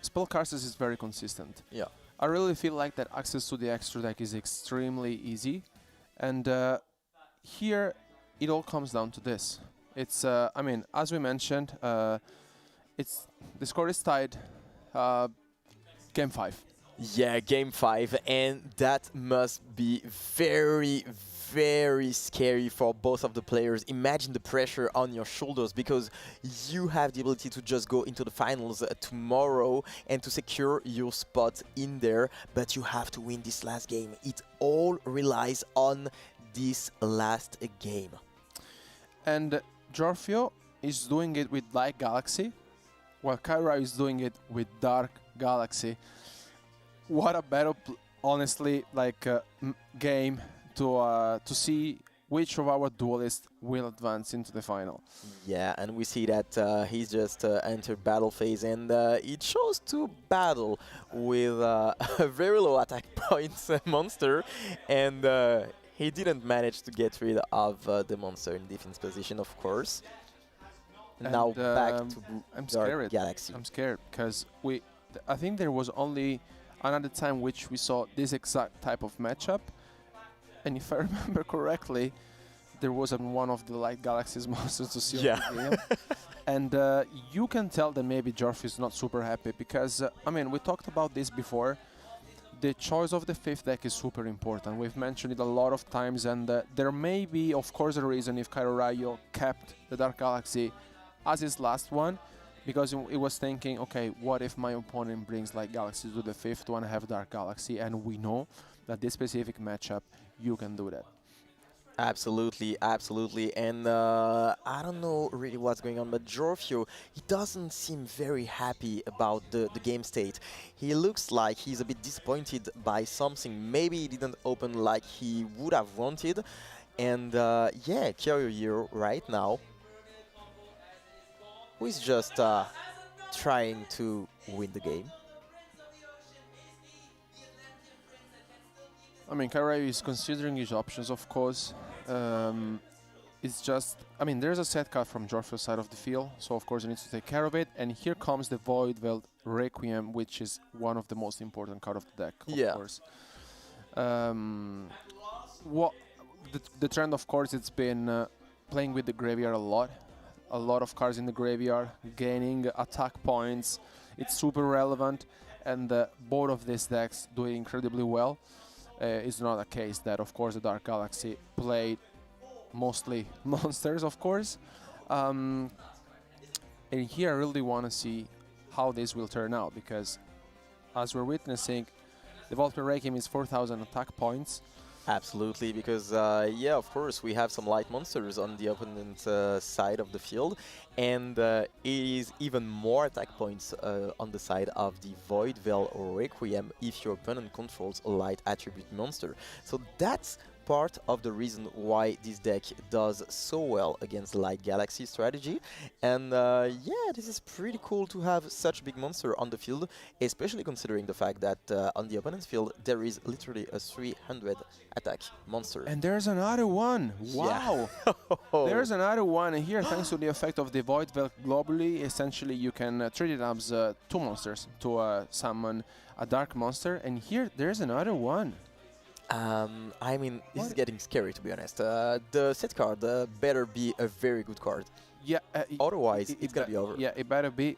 spellcasters is very consistent. Yeah, I really feel like that access to the extra deck is extremely easy, and here it all comes down to this. It's I mean, as we mentioned. The score is tied. Game 5. Yeah, game 5, and that must be very, very scary for both of the players. Imagine the pressure on your shoulders because you have the ability to just go into the finals tomorrow and to secure your spot in there, but you have to win this last game. It all relies on this last game. And Giorgio is doing it with Light Galaxy, while Kyra is doing it with Dark Galaxy. What a battle, honestly, like game to see which of our duelists will advance into the final. Yeah, and we see that he's just entered battle phase, and he chose to battle with a very low attack points monster, and he didn't manage to get rid of the monster in defense position, of course. And now back to I'm Dark scared. Galaxy. I'm scared because I think there was only another time which we saw this exact type of matchup, and if I remember correctly, there was one of the Light Galaxy's monsters to see on the game. And you can tell that maybe Giorgio is not super happy because I mean, we talked about this before. The choice of the 5th deck is super important. We've mentioned it a lot of times, and there may be, of course, a reason if Kairorayo kept the Dark Galaxy as his last one, because it was thinking, okay, what if my opponent brings Light Galaxy to the 5th one, I have Dark Galaxy, and we know that this specific matchup, you can do that. Absolutely, absolutely, and I don't know really what's going on, but Giorgio, he doesn't seem very happy about the game state. He looks like he's a bit disappointed by something. Maybe he didn't open like he would have wanted, and yeah, Kyoryurio right now, who is just trying to win the game. I mean, Kairorayo is considering his options, of course. It's just, I mean, there's a set card from Giorgio's side of the field, so of course he needs to take care of it. And here comes the Voidwell Requiem, which is one of the most important card of the deck, of course. What the trend, of course, it's been playing with the graveyard a lot. A lot of cards in the graveyard, gaining attack points. It's super relevant, and both of these decks doing incredibly well. It's not a case that, of course, the Dark Galaxy played mostly monsters, of course. And here I really want to see how this will turn out, because as we're witnessing, the Voidwell Requiem is 4,000 attack points. Absolutely, because yeah, of course, we have some light monsters on the opponent's side of the field, and it is even more attack points on the side of the Voidwell Requiem if your opponent controls a light attribute monster. So that's part of the reason why this deck does so well against the Light Galaxy strategy. And yeah, this is pretty cool to have such a big monster on the field, especially considering the fact that on the opponent's field there is literally a 300 attack monster. And there's another one! Wow! Yeah. There's another one, and here, thanks to the effect of the Voidwell globally, essentially you can treat it as 2 monsters to summon a dark monster, and here there's another one. I mean, this is getting scary, to be honest. The set card better be a very good card. Yeah. Otherwise, it's gonna be over. Yeah, it better be.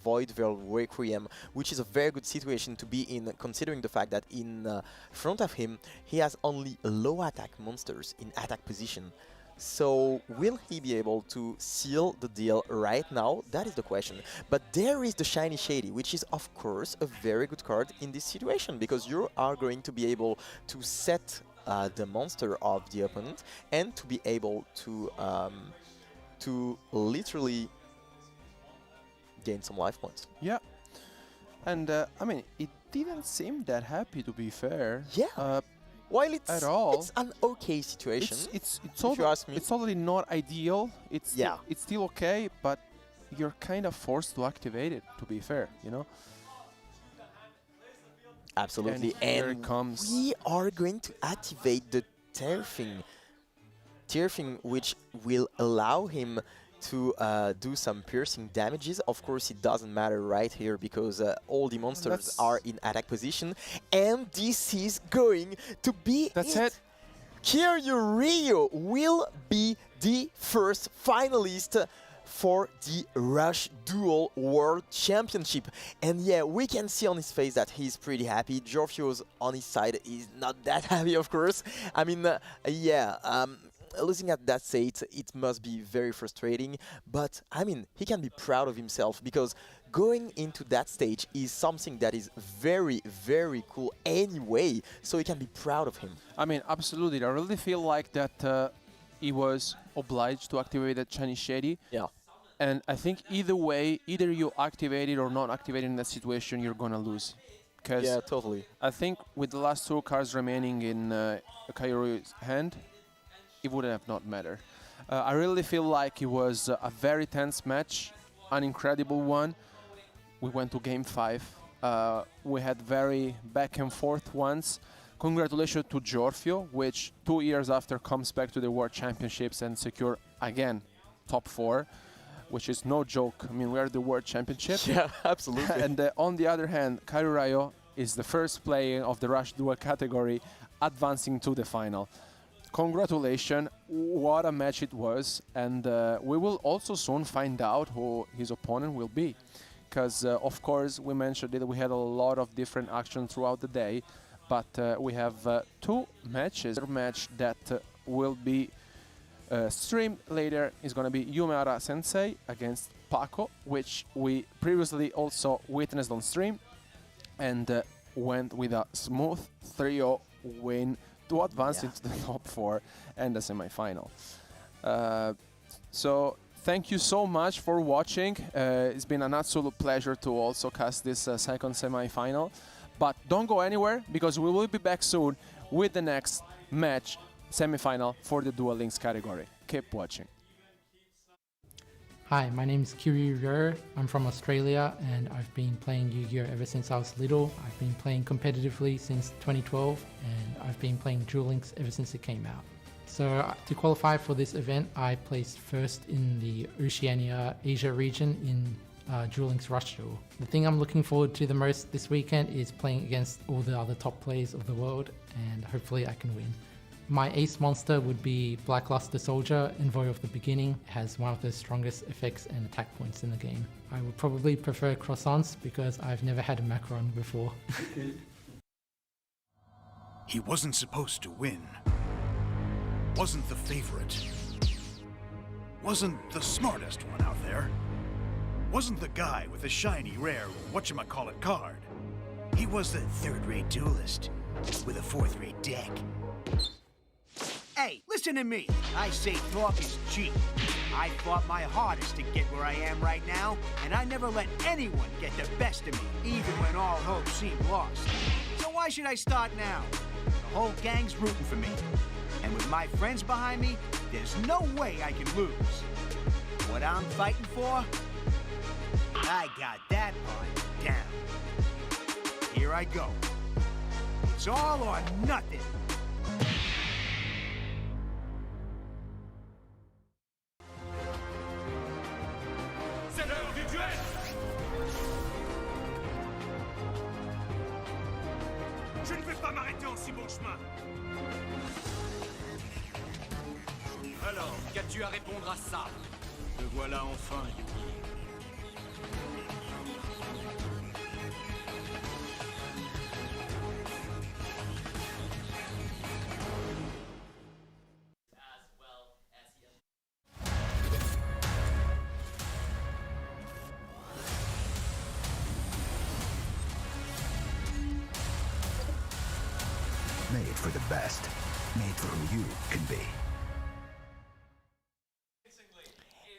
Void Veil Requiem, which is a very good situation to be in, considering the fact that in front of him, he has only low attack monsters in attack position. So, will he be able to seal the deal right now? That is the question. But there is the Shiny Shady, which is, of course, a very good card in this situation, because you are going to be able to set the monster of the opponent and to be able to literally gain some life points. Yeah. And, I mean, it didn't seem that happy, to be fair. Yeah. While it's at all, it's an okay situation. It's if you ask me. It's totally not ideal. It's still okay, but you're kind of forced to activate it. To be fair, you know. Absolutely, and here it comes. We are going to activate the Tearfing, which will allow him to do some piercing damages. Of course, it doesn't matter right here because all the monsters are in attack position, and this is going to be it. Kiryu Ryu will be the first finalist for the Rush Duel World Championship. And yeah, we can see on his face that he's pretty happy. Jorfio's on his side is not that happy, of course. I mean, looking at that state, it must be very frustrating, but I mean, he can be proud of himself because going into that stage is something that is very, very cool anyway, so he can be proud of him. I mean, absolutely. I really feel like that he was obliged to activate that Shiny Shady. Yeah. And I think either way, either you activate it or not activate it in that situation, you're gonna lose. Yeah, totally. I think with the last two cards remaining in Kairu's hand, it would have not mattered. I really feel like it was a very tense match, an incredible one. We went to Game 5. We had very back and forth ones. Congratulations to Jorfio, which 2 years after comes back to the World Championships and secure again top 4, which is no joke. I mean, we are the World Championship. Yeah, absolutely. And on the other hand, Kairu Ryo is the first player of the Rush Duel category advancing to the final. Congratulations, what a match it was, and we will also soon find out who his opponent will be, because of course we mentioned that we had a lot of different actions throughout the day, but we have two matches. The match that will be streamed later is going to be Yumara Sensei against Paco, which we previously also witnessed on stream, and went with a smooth 3-0 win to advance into the top 4 and the semi-final. So thank you so much for watching. It's been an absolute pleasure to also cast this second semi-final. But don't go anywhere because we will be back soon with the next match, semi-final for the Duel Links category. Keep watching. Hi, my name is Kiryu. I'm from Australia and I've been playing Yu-Gi-Oh! Ever since I was little. I've been playing competitively since 2012 and I've been playing Duel Links ever since it came out. So to qualify for this event, I placed first in the Oceania Asia region in Duel Links Rush Duel. The thing I'm looking forward to the most this weekend is playing against all the other top players of the world and hopefully I can win. My ace monster would be Blackluster Soldier, Envoy of the Beginning. It has one of the strongest effects and attack points in the game. I would probably prefer croissants because I've never had a macaron before. He wasn't supposed to win. Wasn't the favorite. Wasn't the smartest one out there. Wasn't the guy with the shiny, rare, whatchamacallit card. He was the third-rate duelist with a fourth-rate deck. Hey, listen to me. I say talk is cheap. I fought my hardest to get where I am right now, and I never let anyone get the best of me, even when all hope seemed lost. So why should I start now? The whole gang's rooting for me. And with my friends behind me, there's no way I can lose. What I'm fighting for? I got that part down. Here I go. It's all or nothing. C'est l'heure du duel! Je ne vais pas m'arrêter! confiance sur mon chemin. Alors, qu'as-tu à répondre à ça? Me voilà enfin, Yugi. Made for the best. Made for who you can be.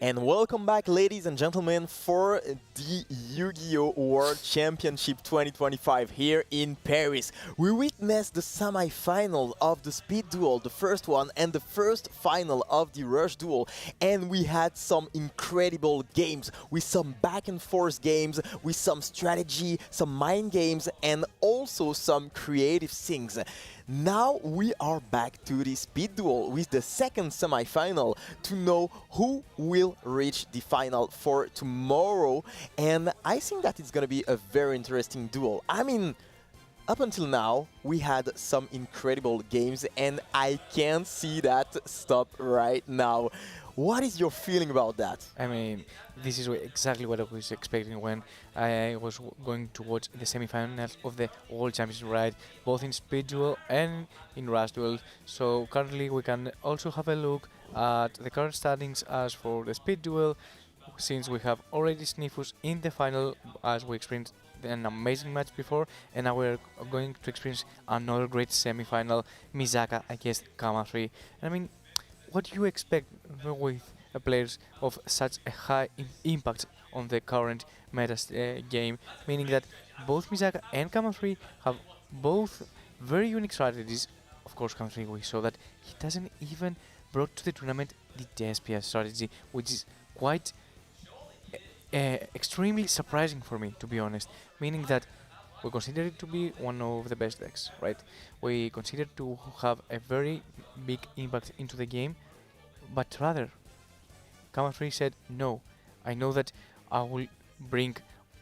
And welcome back, ladies and gentlemen, for the Yu-Gi-Oh! World Championship 2025 here in Paris. We witnessed the semi-final of the Speed Duel, the first one, and the first final of the Rush Duel. And we had some incredible games, with some back and forth games, with some strategy, some mind games, and also some creative things. Now we are back to the Speed Duel with the second semi-final to know who will reach the final for tomorrow, and I think that it's gonna be a very interesting duel. I mean, up until now we had some incredible games and I can't see that stop right now. What is your feeling about that? I mean, this is exactly what I was expecting when I was going to watch the semi-finals of the World Championship, right? Both in Speed Duel and in Rush Duel. So currently we can also have a look at the current standings as for the Speed Duel, since we have already Sniffus in the final, as we experienced an amazing match before, and now we're going to experience another great semi-final, Misaka against Kama 3. I mean, what do you expect with players of such a high impact on the current meta game, meaning that both Misaka and Kama 3 have both very unique strategies. Of course, Kama 3, we saw that he doesn't even brought to the tournament the SPS strategy, which is quite extremely surprising for me, to be honest, meaning that we consider it to be one of the best decks, right? We consider to have a very big impact into the game, but rather, Kama 3 said, no, I know that I will bring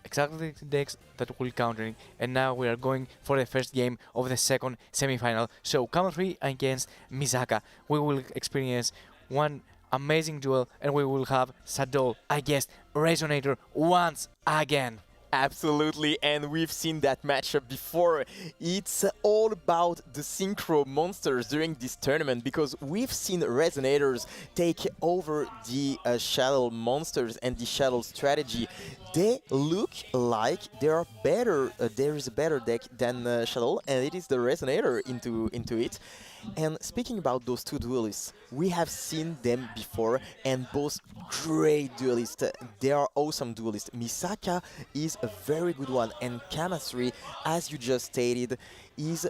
exactly the decks that will counter it, and now we are going for the first game of the second semi-final. So Kama 3 against Misaka, we will experience one amazing duel, and we will have Shadoll against Resonator once again. Absolutely, and we've seen that matchup before. It's all about the synchro monsters during this tournament, because we've seen Resonators take over the Shadoll monsters and the Shadoll strategy. They look like they are better. There is a better deck than Shadoll, and it is the Resonator into it. And speaking about those two duelists, we have seen them before, and both great duelists. They are awesome duelists. Misaka is a very good one, and Kamasri, as you just stated, is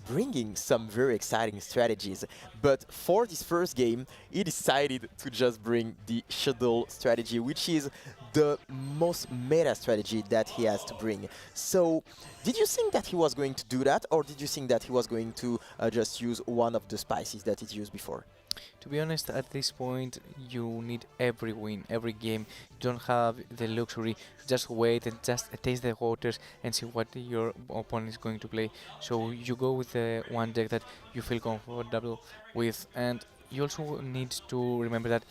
bringing some very exciting strategies. But for this first game, he decided to just bring the Shadoll strategy, which is the most meta strategy that he has to bring. So, did you think that he was going to do that, or did you think that he was going to just use one of the spices that he used before? To be honest, at this point, you need every win, every game. You don't have the luxury to just wait and just taste the waters and see what your opponent is going to play. So you go with the one deck that you feel comfortable with, and you also need to remember that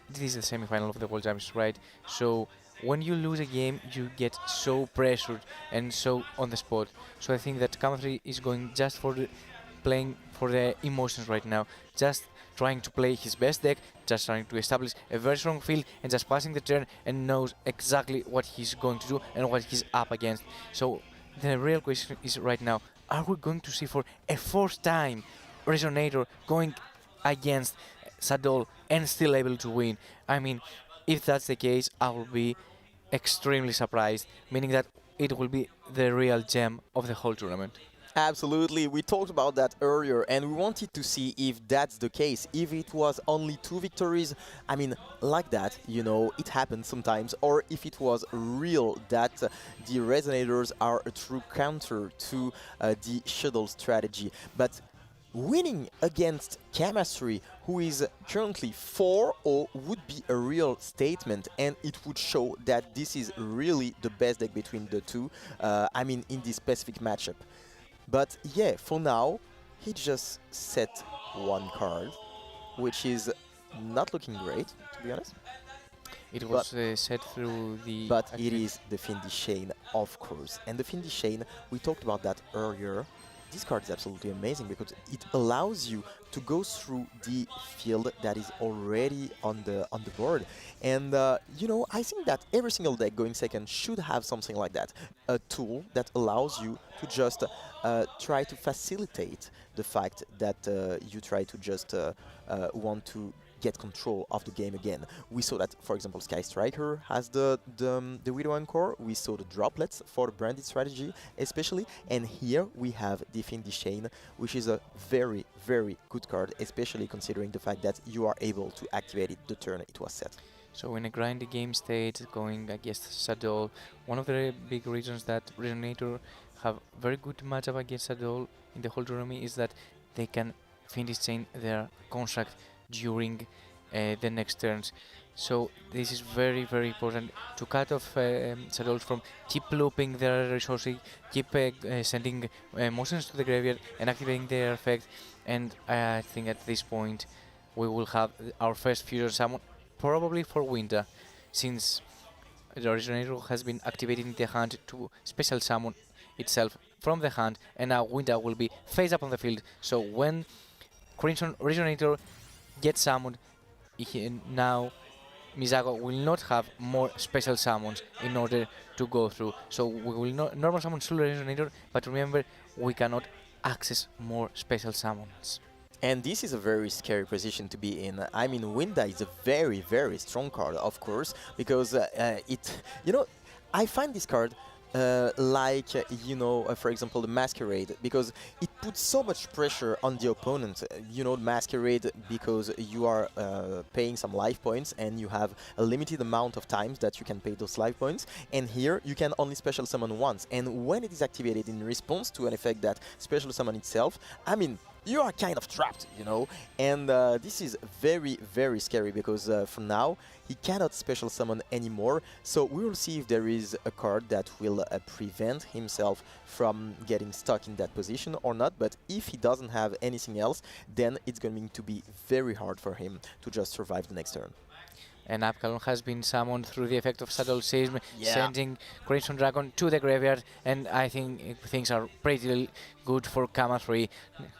this is the semi-final of the World Championship, right? So when you lose a game, you get so pressured and so on the spot. So I think that Kama 3 is going just for the playing for the emotions right now, just trying to play his best deck, just trying to establish a very strong field and just passing the turn, and knows exactly what he's going to do and what he's up against. So the real question is right now, are we going to see for a fourth time Resonator going against Shadoll and still able to win? I mean, if that's the case, I will be extremely surprised, meaning that it will be the real gem of the whole tournament. Absolutely, we talked about that earlier, and we wanted to see if that's the case, if it was only 2 victories, I mean, like that, you know, it happens sometimes, or if it was real that the Resonators are a true counter to the Shadoll strategy. But winning against Kamasri, who is currently 4-0, would be a real statement, and it would show that this is really the best deck between the two, I mean, in this specific matchup. But yeah, for now, he just set one card, which is not looking great, to be honest. It was set through the... But it is the Findy Chain, of course. And the Findy Chain, we talked about that earlier. This card is absolutely amazing because it allows you to go through the field that is already on the board. And, you know, I think that every single deck going second should have something like that. A tool that allows you to just try to facilitate the fact that you try to just want to get control of the game again. We saw that, for example, Sky Striker has the Widow Encore. We saw the droplets for the branded strategy, especially. And here we have the Findy Chain, which is a very, very good card, especially considering the fact that you are able to activate it the turn it was set. So in a grindy game state, going against Shadoll, one of the big reasons that Resonator have very good matchup against Shadoll in the whole tournament is that they can Findy Chain their construct during the next turns. So this is very, very important to cut off Shadoll from keep looping their resources, keep sending motions to the graveyard and activating their effect. And I think at this point we will have our first fusion summon, probably for winter, since the Resonator has been activating the hand to special summon itself from the hand, and now winter will be face up on the field. So when Crimson Resonator gets summoned, now Misago will not have more special summons in order to go through. So we will not normal summon through Resonator, but remember, we cannot access more special summons. And this is a very scary position to be in. I mean, Winda is a very, very strong card, of course, because you know, I find this card like, you know, for example, the Masquerade, because it puts so much pressure on the opponent. You know, Masquerade, because you are paying some life points and you have a limited amount of times that you can pay those life points, and here you can only special summon once, and when it is activated in response to an effect that special summon itself, I mean, you are kind of trapped, you know, and this is very, very scary because for now he cannot special summon anymore. So we will see if there is a card that will prevent himself from getting stuck in that position or not. But if he doesn't have anything else, then it's going to be very hard for him to just survive the next turn. And Abkalon has been summoned through the effect of Shadoll Seism, sending Crimson Dragon to the graveyard, and I think things are pretty good for Kama 3.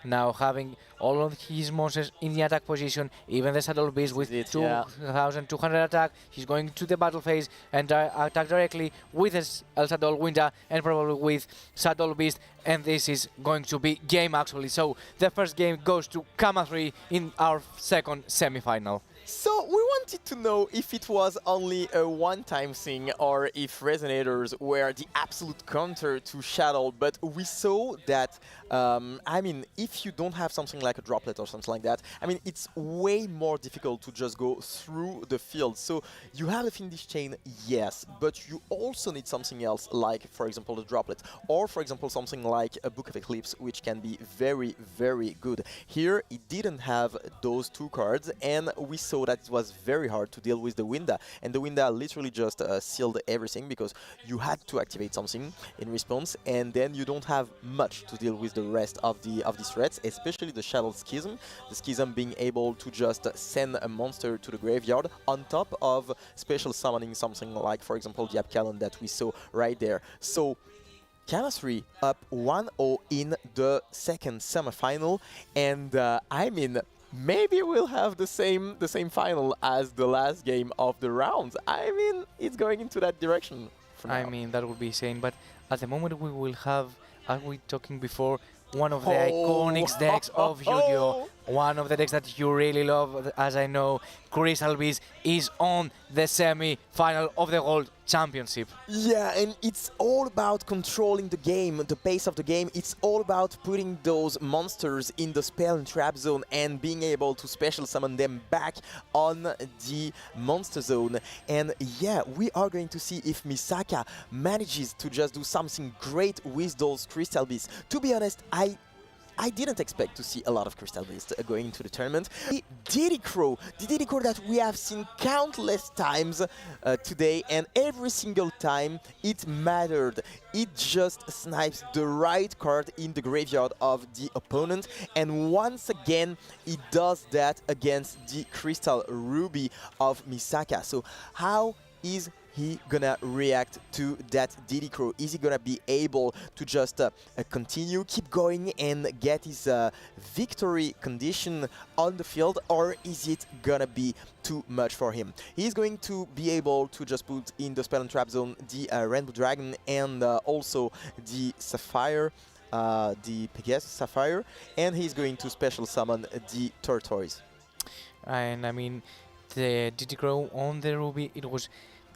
Now having all of his monsters in the attack position, even the Shadoll Beast with 2,200 attack, he's going to the battle phase and attack directly with El Shadoll Winter and probably with Shadoll Beast, and this is going to be game actually. So the first game goes to Kama 3 in our second semi-final. So we wanted to know if it was only a one-time thing or if Resonators were the absolute counter to Shadoll, but we saw that, I mean, if you don't have something like a droplet or something like that, I mean, it's way more difficult to just go through the field. So you have a Findy Chain, yes, but you also need something else, like, for example, the droplet, or, for example, something like a Book of Eclipse, which can be very, very good. Here, it didn't have those two cards, and we saw that it was very hard to deal with the Winda, and the Winda literally just sealed everything because you had to activate something in response, and then you don't have much to deal with the rest of these threats, especially the Shadoll Schism. The Schism being able to just send a monster to the graveyard on top of special summoning something like, for example, the Abkalon that we saw right there. So Kama 3 up 1-0 in the second semi-final, and I mean, maybe we'll have the same final as the last game of the round. I mean, it's going into that direction for now. I mean, that would be insane, but at the moment we will have, as we talking before, one of the iconic decks of Yu-Gi-Oh! One of the decks that you really love, as I know, Crystal Beast is on the semi-final of the World Championship. Yeah, and it's all about controlling the game, the pace of the game. It's all about putting those monsters in the spell and trap zone and being able to special summon them back on the monster zone. And yeah, we are going to see if Misaka manages to just do something great with those Crystal Beasts. To be honest, I I didn't expect to see a lot of Crystal Beast going into the tournament. The Diddy Crow that we have seen countless times today, and every single time it mattered. It just snipes the right card in the graveyard of the opponent, and once again it does that against the Crystal Ruby of Misaka. So how is he gonna react to that Diddy Crow? Is he gonna be able to just continue, keep going and get his victory condition on the field, or is it gonna be too much for him? He's going to be able to just put in the Spell and Trap Zone the Rainbow Dragon and also the Sapphire, the Pegasus Sapphire, and he's going to special summon the Tortoise. And I mean, the Diddy Crow on the Ruby, it was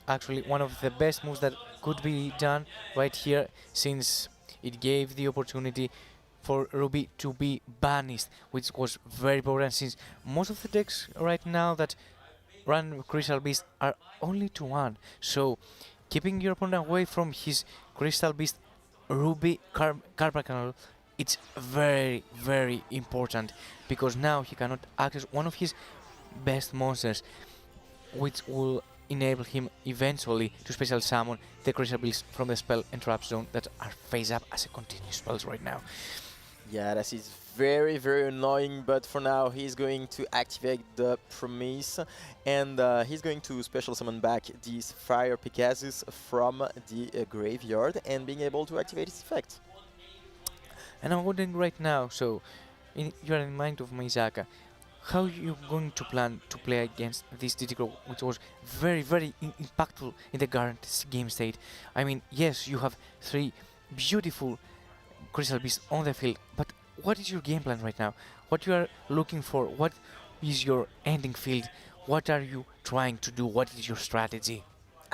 actually one of the best moves that could be done right here, since it gave the opportunity for Ruby to be banished, which was very important, since most of the decks right now that run Crystal Beast are only to 1. So keeping your opponent away from his Crystal Beast Ruby Carpacanal, it's very, very important, because now he cannot access one of his best monsters, which will enable him eventually to special summon the Crystal Beast from the Spell and Trap Zone that are face up as a continuous spells right now. Yeah, that is very, very annoying, but for now he's going to activate the Promise, and he's going to special summon back these Fire Pegasus from the graveyard and being able to activate its effect. And I'm wondering right now, so you are in mind of Misaka, how you going to plan to play against this Diddy Crow, which was very, very impactful in the current game state? I mean, yes, you have 3 beautiful Crystal Beasts on the field, but what is your game plan right now? What you are looking for? What is your ending field? What are you trying to do? What is your strategy?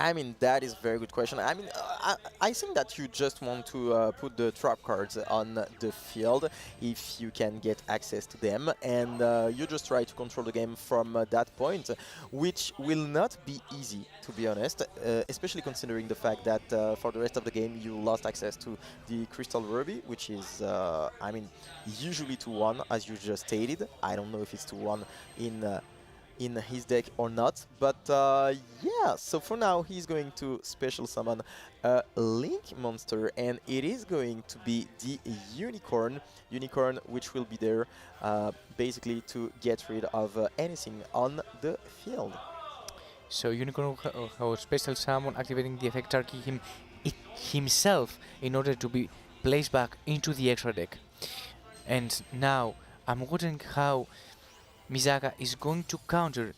I mean, that is a very good question. I mean, I think that you just want to put the trap cards on the field if you can get access to them, and you just try to control the game from that point, which will not be easy, to be honest, especially considering the fact that for the rest of the game you lost access to the Crystal Ruby, which is, I mean, usually 2-1, as you just stated. I don't know if it's 2-1 in his deck or not, but yeah, so for now he's going to special summon a Link monster, and it is going to be the Unicorn, which will be there basically to get rid of anything on the field. So Unicorn will special summon, activating the effect, targeting him himself in order to be placed back into the extra deck. And now I'm wondering how Misaka is going to counter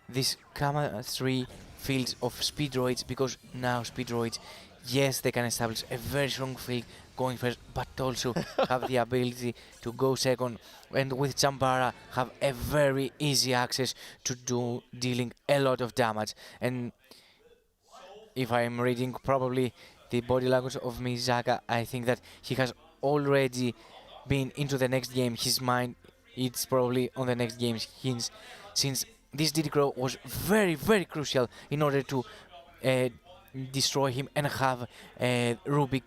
this Kama 3 fields of Speed Droids, because now Speed Droids, yes, they can establish a very strong field going first, but also have the ability to go second, and with Chambara have a very easy access to dealing a lot of damage. And if I'm reading probably the body language of Misaka, I think that he has already been into the next game. His mind, it's probably on the next game's hints, since this Diddy Crow was very, very crucial in order to destroy him and have Rubik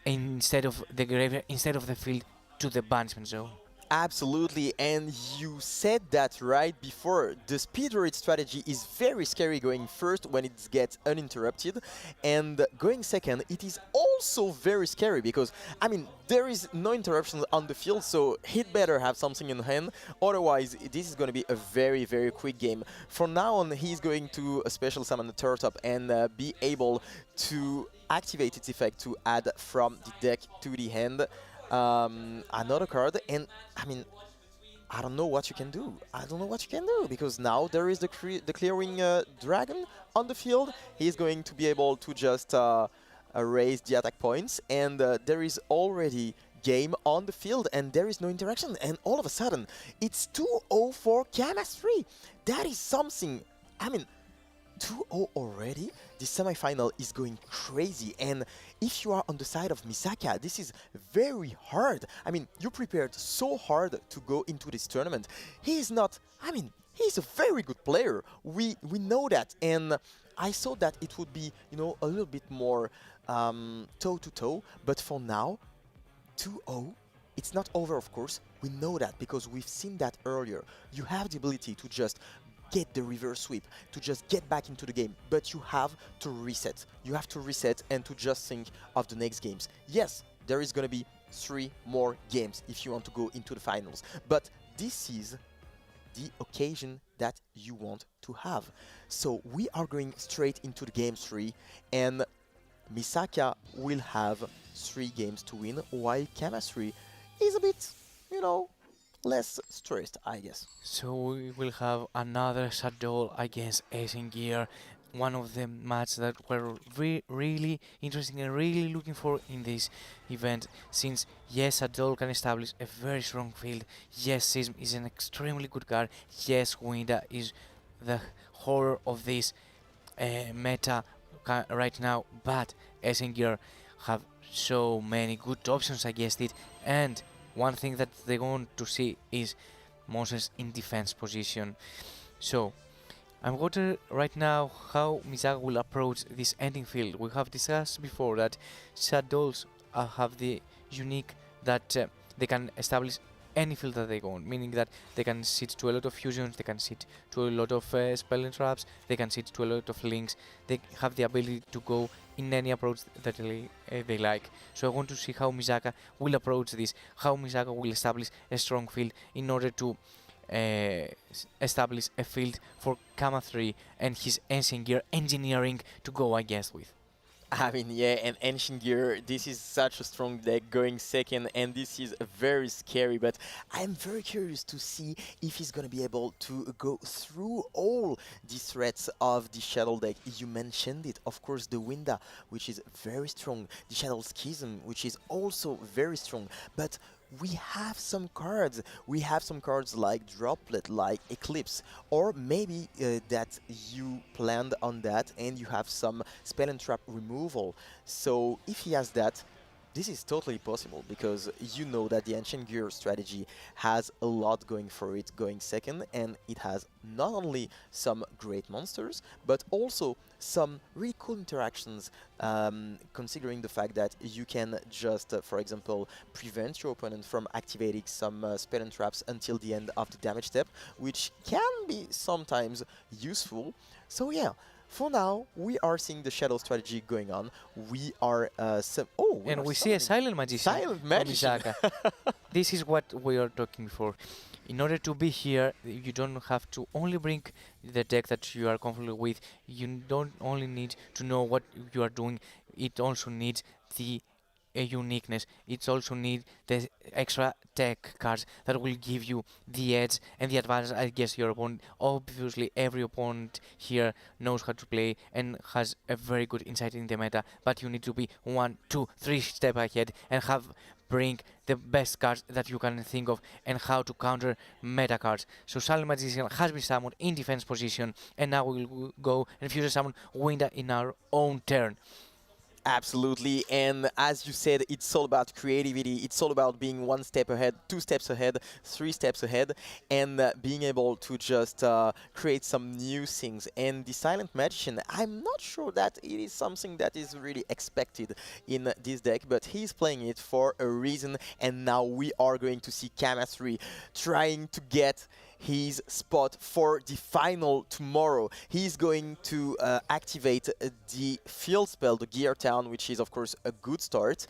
instead of the graveyard, instead of the field, to the banishment zone. Absolutely, and you said that right before. The Speed Droid strategy is very scary going first when it gets uninterrupted, and going second it is also very scary because, I mean, there is no interruptions on the field, so he'd better have something in hand, otherwise this is going to be a very, very quick game. From now on he's going to special summon the Turtop and be able to activate its effect to add from the deck to the hand another card, and I mean, I don't know what you can do. I don't know what you can do, because now there is the clearing dragon on the field. He's going to be able to just raise the attack points, and there is already game on the field, and there is no interaction, and all of a sudden it's 2-0 for Kama 3. That is something. I mean, 2-0 already? The semi-final is going crazy, and if you are on the side of Misaka, this is very hard. I mean, you prepared so hard to go into this tournament. He is not, I mean, he's a very good player. We know that, and I thought that it would be, you know, a little bit more toe-to-toe, but for now, 2-0, it's not over, of course. We know that because we've seen that earlier. You have the ability to just get the reverse sweep, to just get back into the game, but you have to reset. You have to reset and to just think of the next games. Yes, there is going to be 3 more games if you want to go into the finals, but this is the occasion that you want to have. So we are going straight into the game 3, and Misaka will have 3 games to win, while Chemistry is a bit, you know, less stressed, I guess. So we will have another Shadoll against Asian Gear, one of the matches that we're really interesting and really looking for in this event, since yes, Shadoll can establish a very strong field, yes, Sism is an extremely good card, yes, Winda is the horror of this meta right now, but Asian Gear have so many good options against it, and one thing that they want to see is monsters in defense position. So I'm wondering right now how Misaka will approach this ending field. We have discussed before that Shadolls have the unique that they can establish any field that they want, meaning that they can sit to a lot of fusions, they can sit to a lot of spell and traps, they can sit to a lot of links, they have the ability to go in any approach that they like. So I want to see how Misaka will approach this, how Misaka will establish a strong field in order to establish a field for Kama 3 and his Ancient Gear engineering to go against with. I mean, yeah, and Ancient Gear, this is such a strong deck going second, and this is very scary, but I'm very curious to see if he's gonna be able to go through all these threats of the Shadoll deck. You mentioned it, of course, the Winda, which is very strong, the Shadoll Schism, which is also very strong, but we have some cards. We have some cards like Droplet, like Eclipse, or maybe that you planned on that and you have some spell and trap removal. So if he has that, this is totally possible, because you know that the Ancient Gear strategy has a lot going for it going second, and it has not only some great monsters, but also some really cool interactions, considering the fact that you can just, for example, prevent your opponent from activating some spell and traps until the end of the damage step, which can be sometimes useful. So yeah. For now, we are seeing the Shadow strategy going on. We are and we see a Silent Magician. Silent Magician. This is what we are talking for. In order to be here, you don't have to only bring the deck that you are comfortable with. You don't only need to know what you are doing. It also needs the uniqueness. It also needs the extra tech cards that will give you the edge and the advantage against your opponent. Obviously, every opponent here knows how to play and has a very good insight in the meta, but you need to be 1, 2, 3 steps ahead and bring the best cards that you can think of and how to counter meta cards. So Silent Magician has been summoned in defense position, and now we will go and future summon Winda in our own turn. Absolutely, and as you said, it's all about creativity, it's all about being 1 step ahead, 2 steps ahead, 3 steps ahead, and being able to just create some new things. And the Silent Magician, I'm not sure that it is something that is really expected in this deck, but he's playing it for a reason, and now we are going to see Chemistry trying to get his spot for the final tomorrow. He's going to activate the field spell, the Gear Town, which is of course a good start,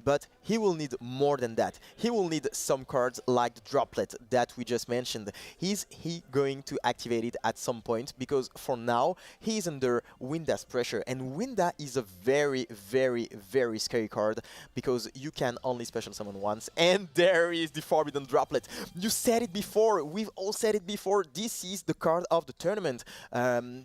but he will need more than that. He will need some cards like the Droplet that we just mentioned. Is he going to activate it at some point? Because for now, he's under Winda's pressure, and Winda is a very, very, very scary card, because you can only special summon once, and there is the Forbidden Droplet. You said it before, we've all said it before, this is the card of the tournament,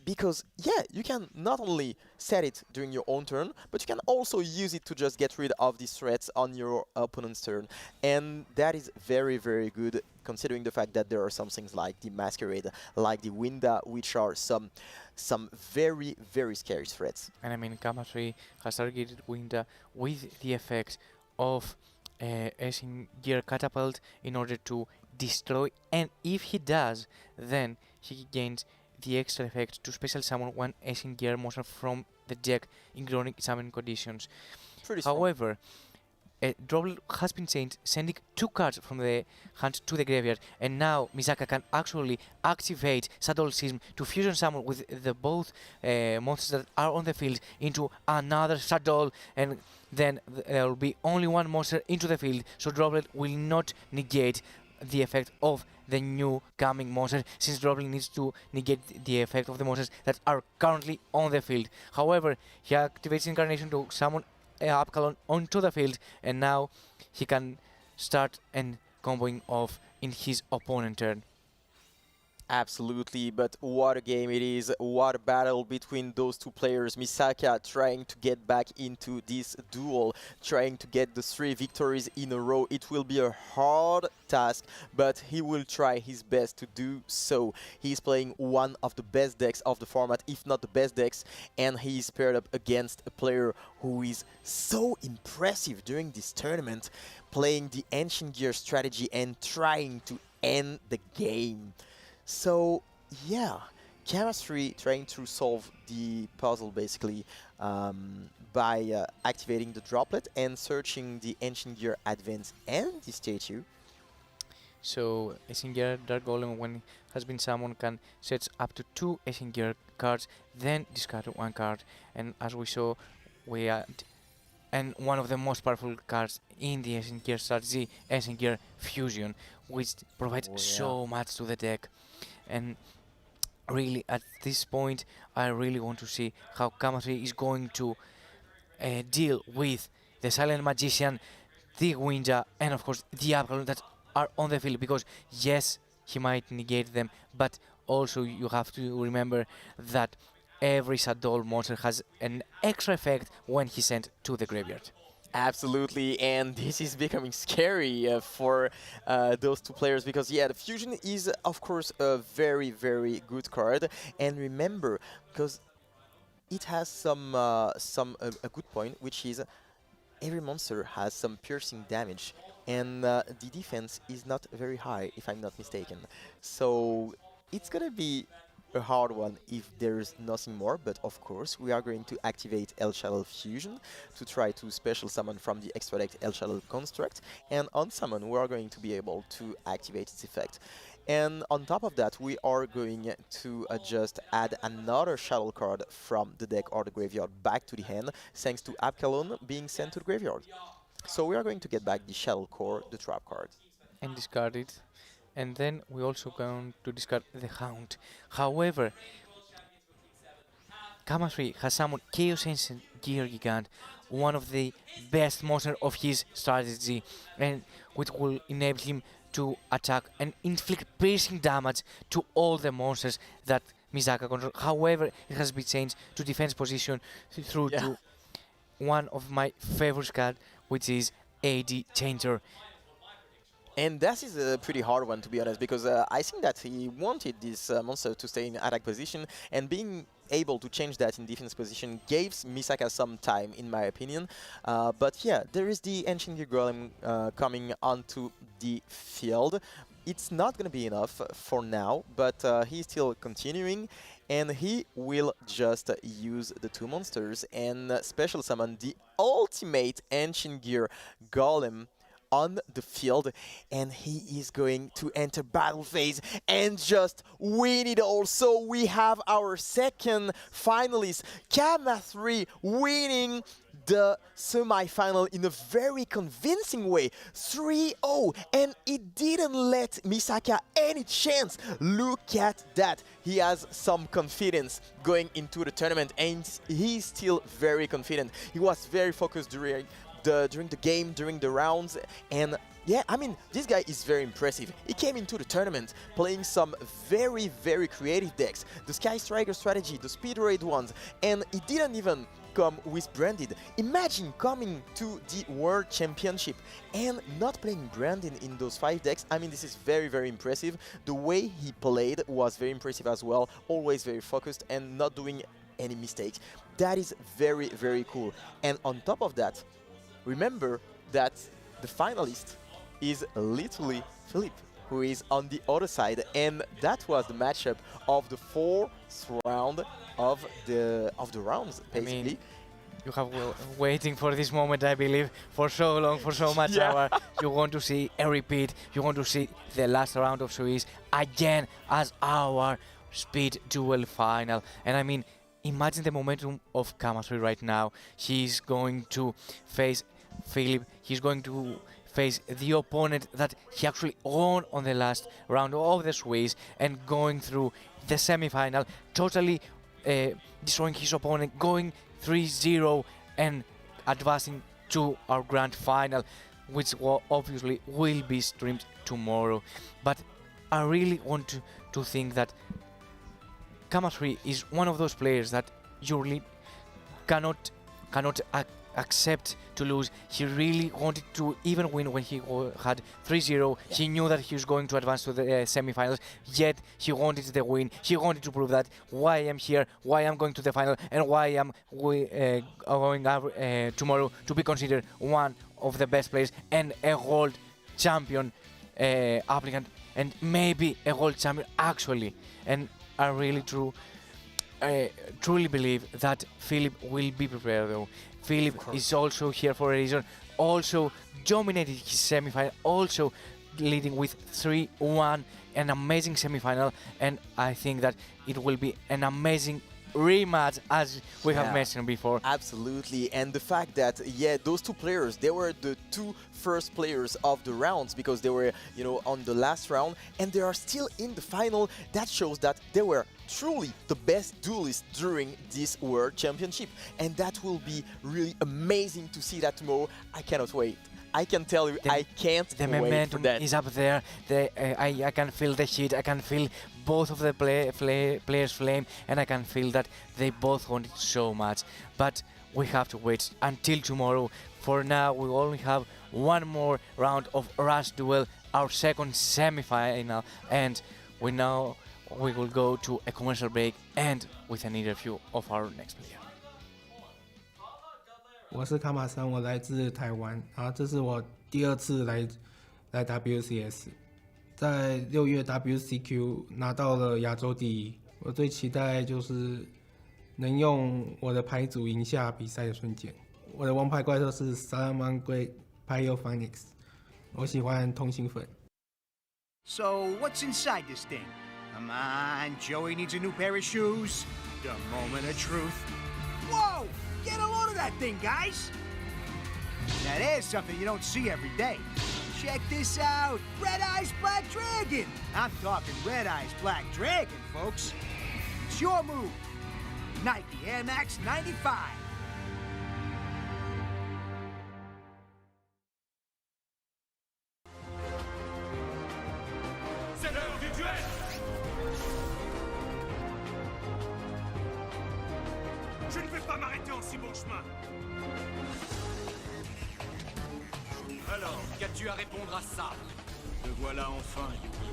because yeah, you can not only set it during your own turn, but you can also use it to just get rid of these threats on your opponent's turn, and that is very, very good, considering the fact that there are some things like the Masquerade, like the Winda, which are some very, very scary threats. And I mean, Kama 3 has targeted Winda with the effect of Ancient Gear Catapult in order to destroy, and if he does, then he gains the extra effect to special summon 1 Ancient Gear monster from the deck, ignoring summon conditions. Pretty strong. However, Droplet has been sending 2 cards from the hand to the graveyard, and now Misaka can actually activate Shadoll to fusion summon with the both monsters that are on the field into another Shadoll, and then there will be only one monster into the field, so Droplet will not negate the effect of the new coming monster, since Droplet needs to negate the effect of the monsters that are currently on the field. However, he activates Incarnation to summon Abkalon onto the field, and now he can start and comboing off in his opponent turn. Absolutely, but what a game it is, what a battle between those two players. Misaka trying to get back into this duel, trying to get the 3 victories in a row. It will be a hard task, but he will try his best to do so. He's playing one of the best decks of the format, if not the best decks, and he's paired up against a player who is so impressive during this tournament, playing the Ancient Gear strategy and trying to end the game. So, yeah, Chemistry trying to solve the puzzle basically by activating the Droplet and searching the Ancient Gear Advance and the statue. So, Ancient Gear Dark Golem, when it has been summoned, can search up to 2 Ancient Gear cards, then discard 1 card. And as we saw, we had and one of the most powerful cards in the Ancient Gear strategy, Ancient Gear Fusion, which provides so much to the deck. And really, at this point, I really want to see how KONAMI is going to deal with the Silent Magician, the Winja, and of course the Abkalon that are on the field, because yes, he might negate them, but also you have to remember that every Shadoll monster has an extra effect when he's sent to the graveyard. Absolutely, and this is becoming scary for those two players, because yeah, the Fusion is of course a very, very good card, and remember, because it has a good point, which is every monster has some piercing damage, and the defense is not very high, if I'm not mistaken. So it's gonna be a hard one if there's nothing more, but of course we are going to activate El Shadoll Fusion to try to special summon from the extra deck El Shadoll Construct, and on summon we are going to be able to activate its effect. And on top of that, we are going to just add another Shadoll card from the deck or the graveyard back to the hand, thanks to Abkalon being sent to the graveyard. So we are going to get back the Shadoll Core, the trap card. And discard it. And then we're also going to discard the Hound. However, KONAMI has summoned Chaos Ancient Gear Gigant, one of the best monsters of his strategy, and which will enable him to attack and inflict piercing damage to all the monsters that Misaka controls. However, it has been changed to defense position through to one of my favorite cards, which is AD Changer. And that is a pretty hard one, to be honest, because I think that he wanted this monster to stay in attack position, and being able to change that in defense position gave Misaka some time, in my opinion. But yeah, there is the Ancient Gear Golem coming onto the field. It's not going to be enough for now, but he's still continuing, and he will just use the 2 monsters and special summon the ultimate Ancient Gear Golem on the field, and he is going to enter battle phase and just win it all. So we have our second finalist, KONAMI, winning the semi-final in a very convincing way, 3-0, and it didn't let Misaka any chance. Look at that. He has some confidence going into the tournament, and he's still very confident. He was very focused during the game, during the rounds, and yeah, I mean, this guy is very impressive. He came into the tournament playing some very, very creative decks, the Sky Striker strategy, the Speed Raid ones, and he didn't even come with Branded. Imagine coming to the World Championship and not playing Branded in those 5 decks. I mean, this is very, very impressive. The way he played was very impressive as well, always very focused and not doing any mistakes. That is very, very cool. And on top of that, remember that the finalist is literally Philippe, who is on the other side, and that was the matchup of the 4th round of the rounds, basically. I mean, You have waiting for this moment, I believe, for so long, for so much hour. You want to see a repeat. You want to see the last round of Swiss again as our speed duel final. And I mean, imagine the momentum of KONAMI right now. He's going to face Philip. He's going to face the opponent that he actually won on the last round of the Swiss and going through the semi-final, totally destroying his opponent, going 3-0 and advancing to our grand final, which obviously will be streamed tomorrow. But I really want to think that KONAMI is one of those players that you really cannot accept to lose. He really wanted to even win when he had 3-0. He knew that he was going to advance to the semi-finals, yet he wanted the win. He wanted to prove that why I'm here, why I'm going to the final, and why I'm going tomorrow to be considered one of the best players and a world champion applicant, and maybe a world champion actually. And I really truly believe that Philip will be prepared though. Philip is also here for a reason, also dominated his semi-final, also leading with 3-1, an amazing semi-final, and I think that it will be an amazing rematch, as we have mentioned before. Absolutely, and the fact that those two players, they were the two first players of the rounds because they were on the last round, and they are still in the final. That shows that they were truly the best duelists during this World Championship, and that will be really amazing to see that tomorrow. I cannot wait. I can tell you, I can't wait for that. The momentum is up there. I can feel the heat. I can feel both of the players' flame, and I can feel that they both want it so much. But we have to wait until tomorrow. For now, we only have one more round of Rush Duel, our second semi-final, and we will go to a commercial break and with an interview of our next player. 我是卡马森，我来自台湾，然后这是我第2次来 WCS， 在6月 WCQ 拿到了亚洲第1，我最期待就是能用我的牌组赢下比赛的瞬间。我的王牌怪兽是 Salaman Great Pyro Phoenix， 我喜欢通心粉。 So what's inside this thing? Come on, Joey needs a new pair of shoes. The moment of truth. Whoa! Get a load of that thing, guys! Now there's something you don't see every day. Check this out! Red Eyes Black Dragon! I'm talking Red Eyes Black Dragon, folks. It's your move. Nike Air Max 95. C'est l'heure du duel! Je ne vais pas m'arrêter en si bon chemin. Alors, qu'as-tu à répondre à ça? Te voilà enfin, Yugi.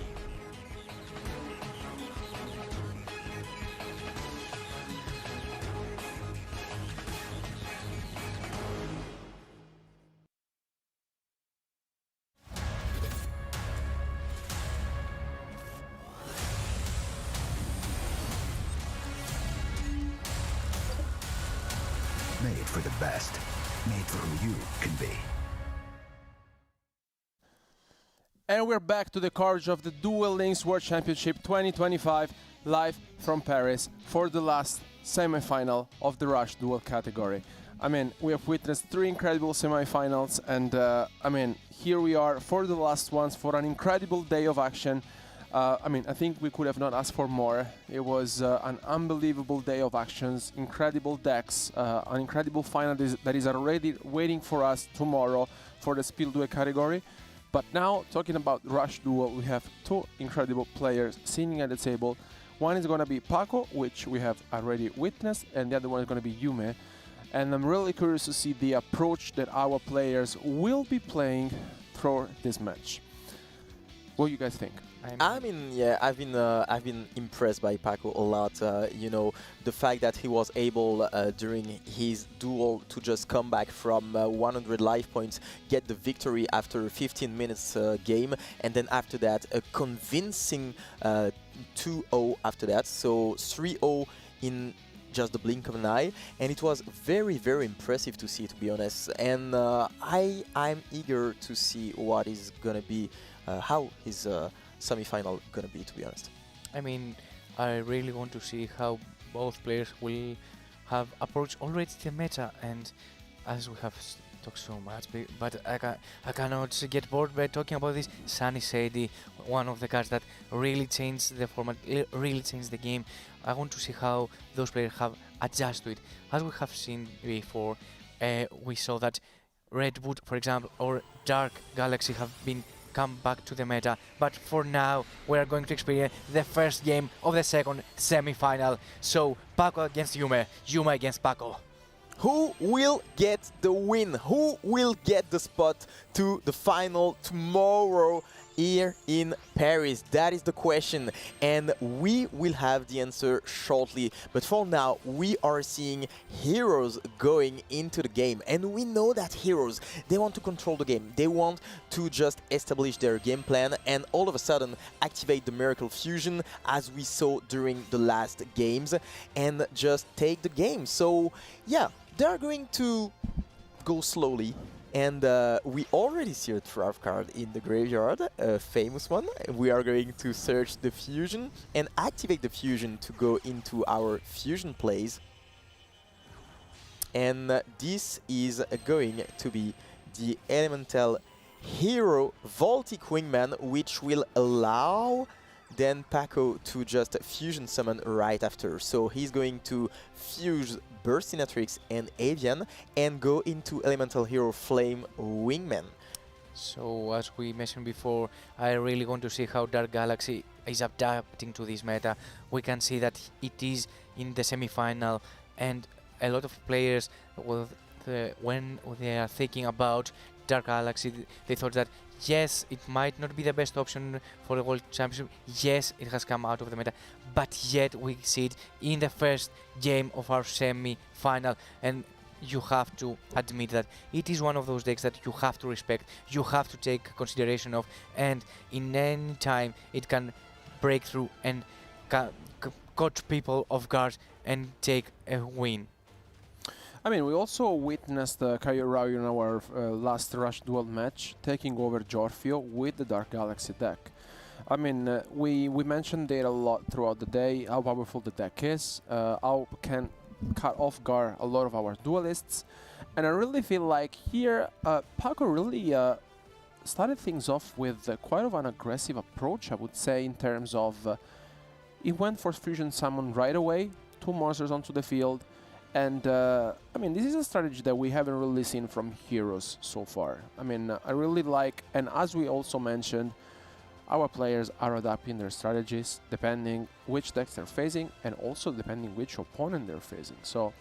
Made for the best. Made for who you can be. And we're back to the coverage of the Duel Links World Championship 2025 live from Paris for the last semi-final of the Rush Duel category. I mean, we have witnessed 3 incredible semi-finals, and I mean, here we are for the last ones for an incredible day of action. I mean, I think we could have not asked for more. It was an unbelievable day of actions, incredible decks, an incredible final that is already waiting for us tomorrow for the Speed Duel category. But now, talking about Rush Duel, we have 2 incredible players sitting at the table. One is going to be Paco, which we have already witnessed, and the other one is going to be Yume. And I'm really curious to see the approach that our players will be playing through this match. What do you guys think? I mean, yeah, I've been impressed by Paco a lot. You know, the fact that he was able during his duel to just come back from 100 life points, get the victory after 15 minutes game, and then after that a convincing 2-0 after that. So 3-0 in just the blink of an eye, and it was very, very impressive to see, to be honest. And I'm eager to see what is gonna be, how his semi-final gonna be, to be honest. I mean, I really want to see how both players will have approached already the meta, and as we have talked so much, but I cannot get bored by talking about this. Sunny Shady, one of the cards that really changed the format, really changed the game. I want to see how those players have adjusted to it. As we have seen before, we saw that Redwood, for example, or Dark Galaxy have been come back to the meta, but for now we are going to experience the first game of the second semi-final. So Paco against Yume, Yume against Paco. Who will get the win? Who will get the spot to the final tomorrow here in Paris? That is the question, and we will have the answer shortly. But for now, we are seeing heroes going into the game, and we know that heroes, they want to control the game. They want to just establish their game plan and all of a sudden activate the Miracle Fusion, as we saw during the last games, and just take the game. So yeah, they are going to go slowly. And we already see a draft card in the graveyard, a famous one. We are going to search the fusion and activate the fusion to go into our fusion plays. And this is going to be the Elemental Hero Voltic Wingman, which will allow then Paco to just fusion summon right after. So he's going to fuse Burstinatrix and Avian and go into Elemental Hero Flame Wingman. So as we mentioned before, I really want to see how Dark Galaxy is adapting to this meta. We can see that it is in the semi-final, and a lot of players, when they are thinking about Dark Galaxy, they thought that yes, it might not be the best option for the World Championship. Yes, it has come out of the meta, but yet we see it in the first game of our semi-final, and you have to admit that it is one of those decks that you have to respect, you have to take consideration of, and in any time it can break through and catch people off guard and take a win. I mean, we also witnessed Kaio Rao in our last Rush Duel match taking over Jorfio with the Dark Galaxy deck. I mean, we mentioned it a lot throughout the day, how powerful the deck is, how it can cut off guard a lot of our duelists. And I really feel like here, Paco really started things off with quite of an aggressive approach, I would say, in terms of he went for Fusion Summon right away, 2 monsters onto the field. And I mean, this is a strategy that we haven't really seen from heroes so far. I mean, I really like, and as we also mentioned, our players are adapting their strategies depending which decks they're facing and also depending which opponent they're facing. So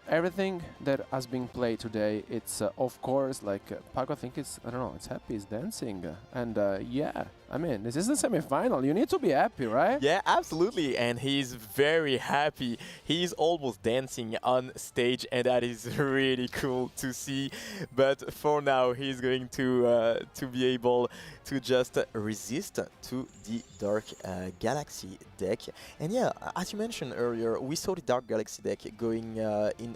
everything that has been played today, it's of course like Paco, I think it's, I don't know, it's happy, it's dancing, and yeah, I mean, this is the semi-final, you need to be happy, right? Yeah, absolutely, and he's very happy. He's almost dancing on stage, and that is really cool to see. But for now, he's going to be able to just resist to the Dark Galaxy deck. And yeah, as you mentioned earlier, we saw the Dark Galaxy deck going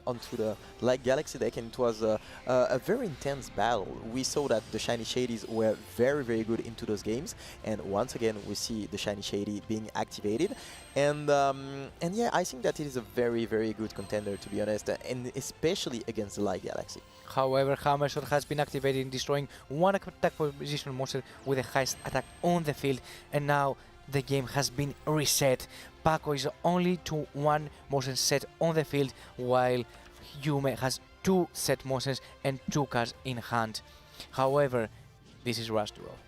onto the Light Galaxy deck, and it was a very intense battle. We saw that the Shiny Shadies were very, very good into those games. And once again, we see the Shiny Shady being activated, and yeah, I think that it is a very, very good contender, to be honest, and especially against the Light Galaxy. However, Hammershot has been activated, destroying one attack position monster with the highest attack on the field, and now the game has been reset. Paco is only to 1 monster set on the field, while Yume has 2 set monsters and 2 cards in hand. However, this is Rush Duel.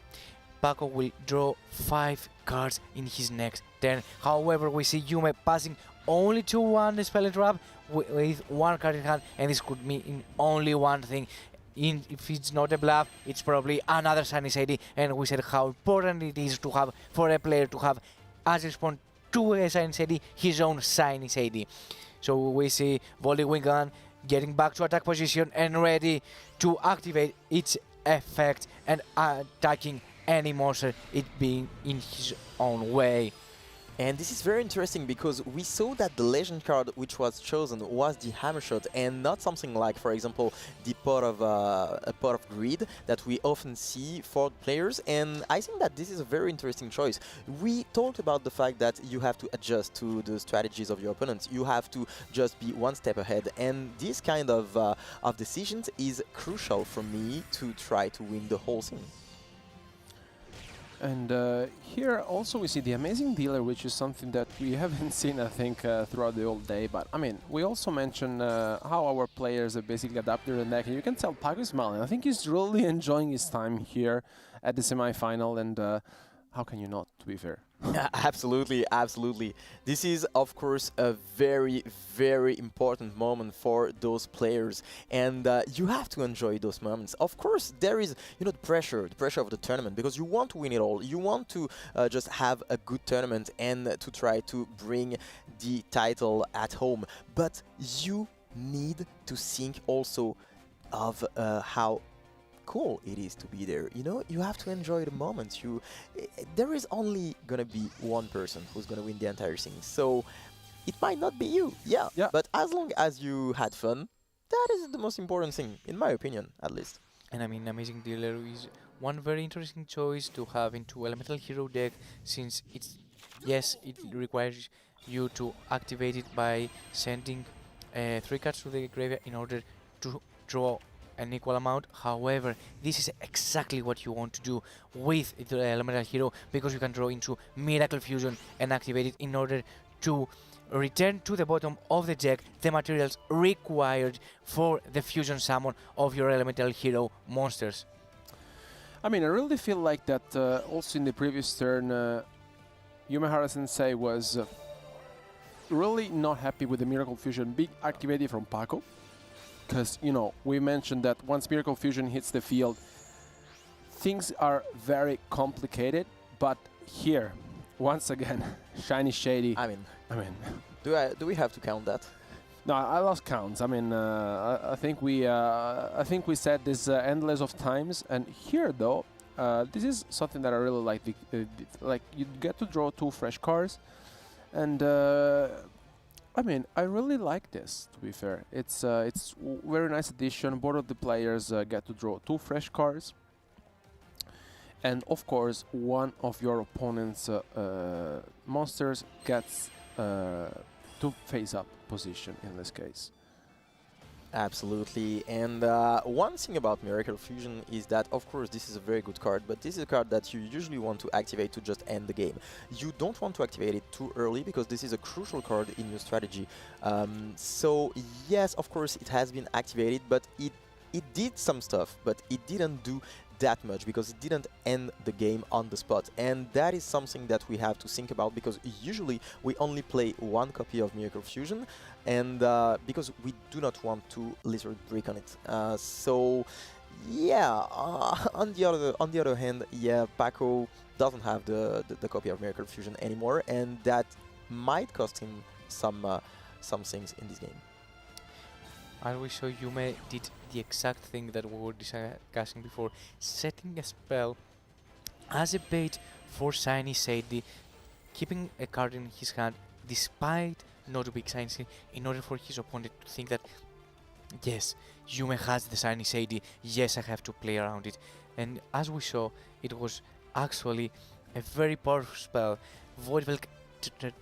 Paco will draw 5 cards in his next turn. However, we see Yume passing only to 1 Spell Trap with 1 card in hand, and this could mean only one thing. If it's not a bluff, it's probably another Shiny Shady, and we said how important it is to have, for a player to have, as response to a Shiny Shady, his own Shiny Shady. So we see Volley Wingman getting back to attack position and ready to activate its effect and attacking any monster, it being in his own way. And this is very interesting because we saw that the legend card which was chosen was the hammer shot and not something like, for example, the pot of a pot of greed that we often see for players. And I think that this is a very interesting choice. We talked about the fact that you have to adjust to the strategies of your opponents. You have to just be one step ahead, and this kind of decisions is crucial for me to try to win the whole thing. And here also we see the amazing dealer, which is something that we haven't seen, I think, throughout the whole day. But I mean, we also mentioned how our players have basically adapted the deck, and you can tell Paco is smiling. I think he's really enjoying his time here at the semi-final, and how can you not, to be fair? Absolutely, absolutely. This is, of course, a very, very important moment for those players, and you have to enjoy those moments. Of course, there is, you know, the pressure of the tournament, because you want to win it all. You want to just have a good tournament and to try to bring the title at home. But you need to think also of how cool it is to be there. You know, you have to enjoy the moment. There is only gonna be one person who's gonna win the entire thing, so it might not be you. Yeah. But as long as you had fun, that is the most important thing, in my opinion, at least. And I mean, Amazing Dealer is one very interesting choice to have into Elemental Hero deck, since it's, yes, it requires you to activate it by sending 3 cards to the graveyard in order to draw an equal amount. However, this is exactly what you want to do with the Elemental Hero, because you can draw into Miracle Fusion and activate it in order to return to the bottom of the deck the materials required for the fusion summon of your Elemental Hero monsters. I mean, I really feel like that also in the previous turn, Yumehara-sensei was really not happy with the Miracle Fusion being activated from Paco. Because, you know, we mentioned that once Miracle Fusion hits the field, things are very complicated. But here, once again, Shiny Shady. I mean, do we have to count that? No, I lost counts. I mean, I think we said this endless of times. And here, though, this is something that I really like. Like, you get to draw 2 fresh cards, and I mean, I really like this, to be fair. It's very nice addition. Both of the players get to draw 2 fresh cards. And of course, one of your opponent's monsters gets to face-up position in this case. Absolutely. And one thing about Miracle Fusion is that, of course, this is a very good card, but this is a card that you usually want to activate to just end the game. You don't want to activate it too early, because this is a crucial card in your strategy. So yes, of course, it has been activated, but it did some stuff, but it didn't do that much, because it didn't end the game on the spot. And that is something that we have to think about, because usually we only play 1 copy of Miracle Fusion, and because we do not want to lizard brick on it. So yeah, on the other hand, yeah, Paco doesn't have the copy of Miracle Fusion anymore, and that might cost him some things in this game. As we saw, Yume did the exact thing that we were discussing before, setting a spell as a bait for Shiny Shady, keeping a card in his hand despite not being Shiny Shady, in order for his opponent to think that, yes, Yume has the Shiny Shady, yes, I have to play around it. And as we saw, it was actually a very powerful spell, Voidwelk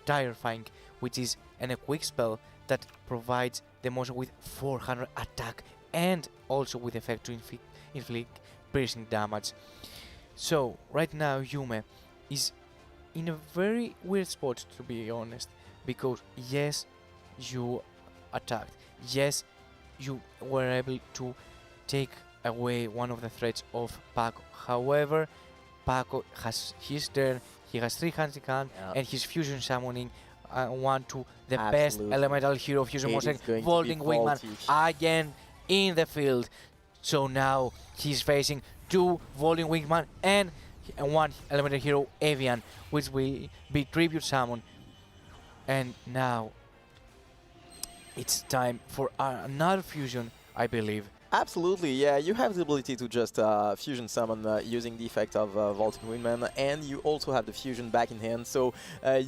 Terrifying, which is a quick spell that provides the monster with 400 attack and also with effect to inflict piercing damage. So right now Yume is in a very weird spot, to be honest, because yes, you attacked, yes, you were able to take away one of the threats of Paco. However, Paco has his turn, he has 3 hands in hand, and his fusion summoning one to the best Elemental Hero fusion monster, Volting Wingman, again in the field. So now he's facing 2 Volting Wingman and 1 Elemental Hero Avian, which will be tribute summon. And now it's time for another fusion, I believe, Absolutely, yeah. You have the ability to just fusion summon using the effect of Vaulting Windman, and you also have the fusion back in hand, so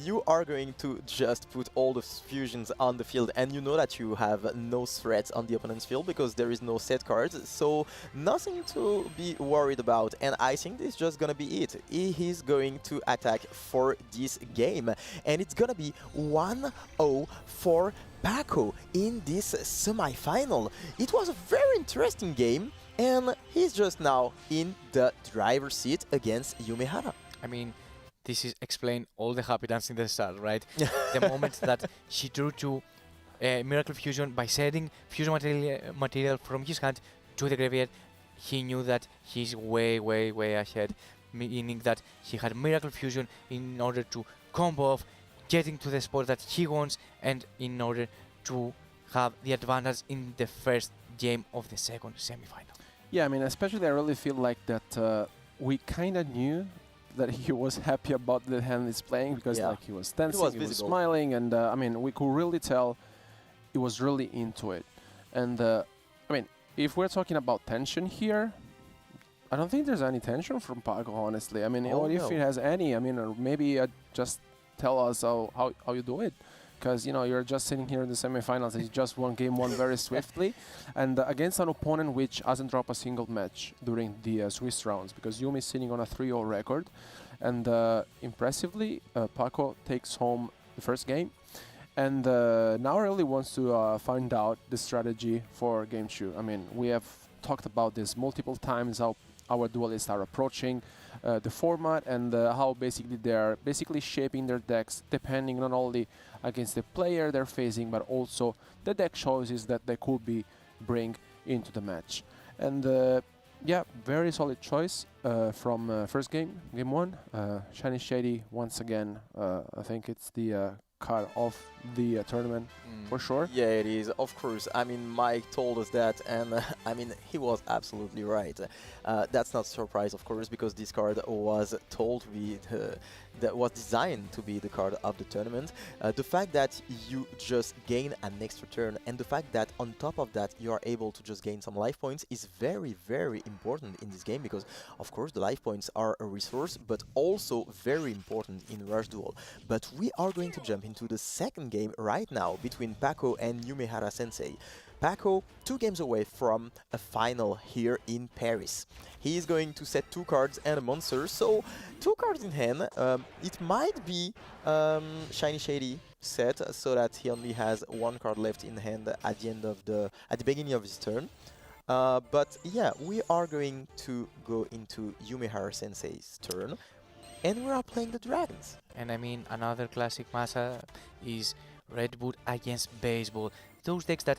you are going to just put all the fusions on the field, and you know that you have no threats on the opponent's field because there is no set cards, so nothing to be worried about, and I think this is just gonna be it. He is going to attack for this game, and it's gonna be 1-0 for Paco in this semi-final. It was a very interesting game, and he's just now in the driver's seat against Yumehara. I mean, this is explain all the happy dance in the start, right? The moment that she drew to Miracle Fusion by sending fusion material from his hand to the graveyard, he knew that he's way ahead, meaning that he had Miracle Fusion in order to combo off, getting to the spot that he wants, and in order to have the advantage in the first game of the second semi-final. Yeah, I mean, especially I really feel like that we kind of knew that he was happy about the hand he's playing because like he was dancing, he was smiling, and I mean, we could really tell he was really into it. And I mean, if we're talking about tension here, I don't think there's any tension from Paco, honestly. I mean, what if he has any? I mean, or maybe just tell us how you do it, because you know you're just sitting here in the semifinals and you just won game one very swiftly, and against an opponent which hasn't dropped a single match during the Swiss rounds, because Yumi is sitting on a 3-0 record, and impressively Paco takes home the first game, and now really wants to find out the strategy for game 2. I mean, we have talked about this multiple times, how our duelists are approaching the format, and how basically they're shaping their decks depending not only against the player they're facing, but also the deck choices that they could be bring into the match. And yeah, very solid choice from first game, game 1. Shiny Shady once again. I think it's the card of the tournament for sure. Yeah, it is, of course. I mean, Mike told us that, and I mean, he was absolutely right. That's not a surprise, of course, because this card was told to be that was designed to be the card of the tournament. The fact that you just gain an extra turn, and the fact that on top of that you are able to just gain some life points is very important in this game, because of course the life points are a resource, but also very important in Rush Duel. But we are going to jump into the second game right now between Paco and Yumehara Sensei. Paco, 2 games away from a final here in Paris. He is going to set 2 cards and a monster, so 2 cards in hand. It might be Shiny Shady set, so that he only has 1 card left in hand at the beginning of his turn. But yeah, we are going to go into Yumehara Sensei's turn, and we are playing the dragons. And I mean, another classic masa is Red Boot against Baseball. Those decks that,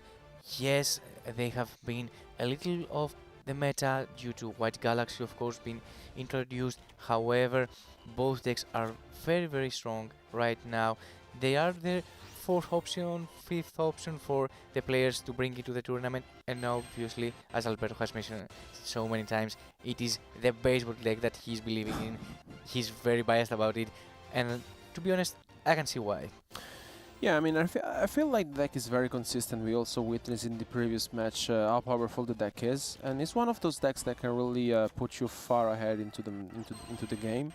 yes, they have been a little of the meta due to White Galaxy, of course, being introduced. However, both decks are very strong right now. They are the 4th option, 5th option for the players to bring into the tournament, and obviously, as Alberto has mentioned so many times, it is the baseball deck that he's believing in. He's very biased about it, and to be honest, I can see why. Yeah, I mean, I feel like the deck is very consistent. We also witnessed in the previous match how powerful the deck is, and it's one of those decks that can really put you far ahead into the game.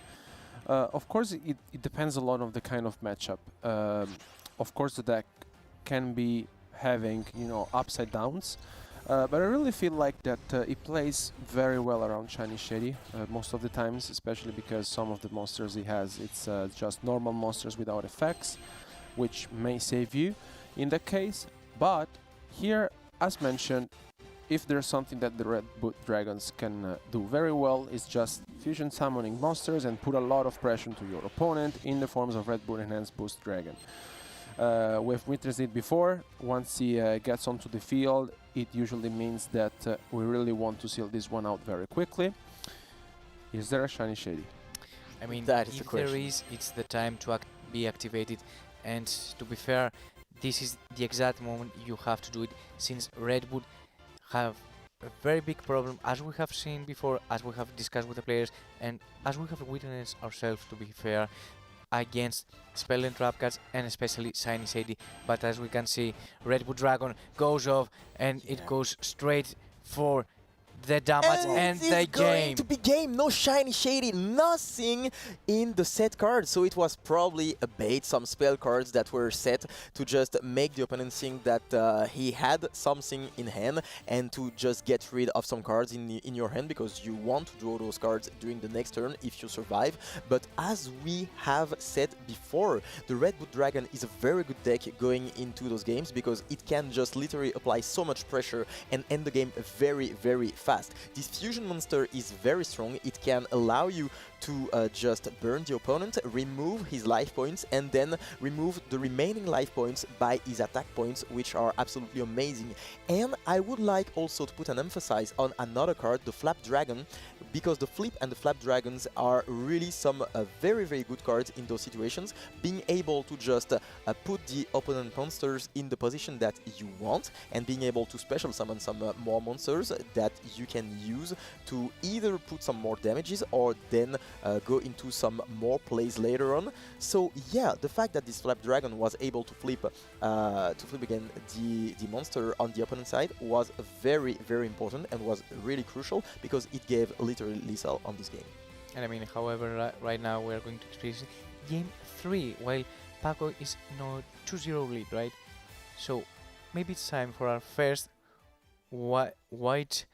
Of course, it depends a lot on the kind of matchup. Of course, the deck can be having, you know, upside downs, but I really feel like that it plays very well around Shiny Shady most of the times, especially because some of the monsters he has, it's just normal monsters without effects, which may save you in that case. But here, as mentioned, if there's something that the Red Boot Dragons can do very well, is just fusion summoning monsters and put a lot of pressure to your opponent in the forms of Red Boot Enhanced Boost Dragon. We've witnessed it before. Once he gets onto the field, it usually means that we really want to seal this one out very quickly. Is there a Shiny Shady? I mean, if there is, it's the time to be activated. And to be fair, this is the exact moment you have to do it, since Red Boot have a very big problem, as we have seen before, as we have discussed with the players, and as we have witnessed ourselves, to be fair, against spell and trap cards, and especially Shiny Shady. But as we can see, Red Boot Dragon goes off, and it goes straight for the damage and the going game. to be game. No shiny shady, nothing in the set card. So it was probably a bait, some spell cards that were set to just make the opponent think that he had something in hand and to just get rid of some cards in your hand, because you want to draw those cards during the next turn if you survive. But as we have said before, the Red Boot Dragon is a very good deck going into those games, because it can just literally apply so much pressure and end the game very, very fast. This fusion monster is very strong. It can allow you to just burn the opponent, remove his life points, and then remove the remaining life points by his attack points, which are absolutely amazing. And I would like also to put an emphasis on another card, the Flap Dragon, because the Flip and the Flap Dragons are really some very, very good cards in those situations, being able to just put the opponent monsters in the position that you want, and being able to special summon some more monsters that you can use to either put some more damages or then go into some more plays later on. So yeah, the fact that this Flap Dragon was able to flip again the monster on the opponent side was very, very important and was really crucial, because it gave literally lethal on this game. And I mean, however, right now we are going to experience game 3, while Paco is no 2-0 lead, right? So maybe it's time for our first White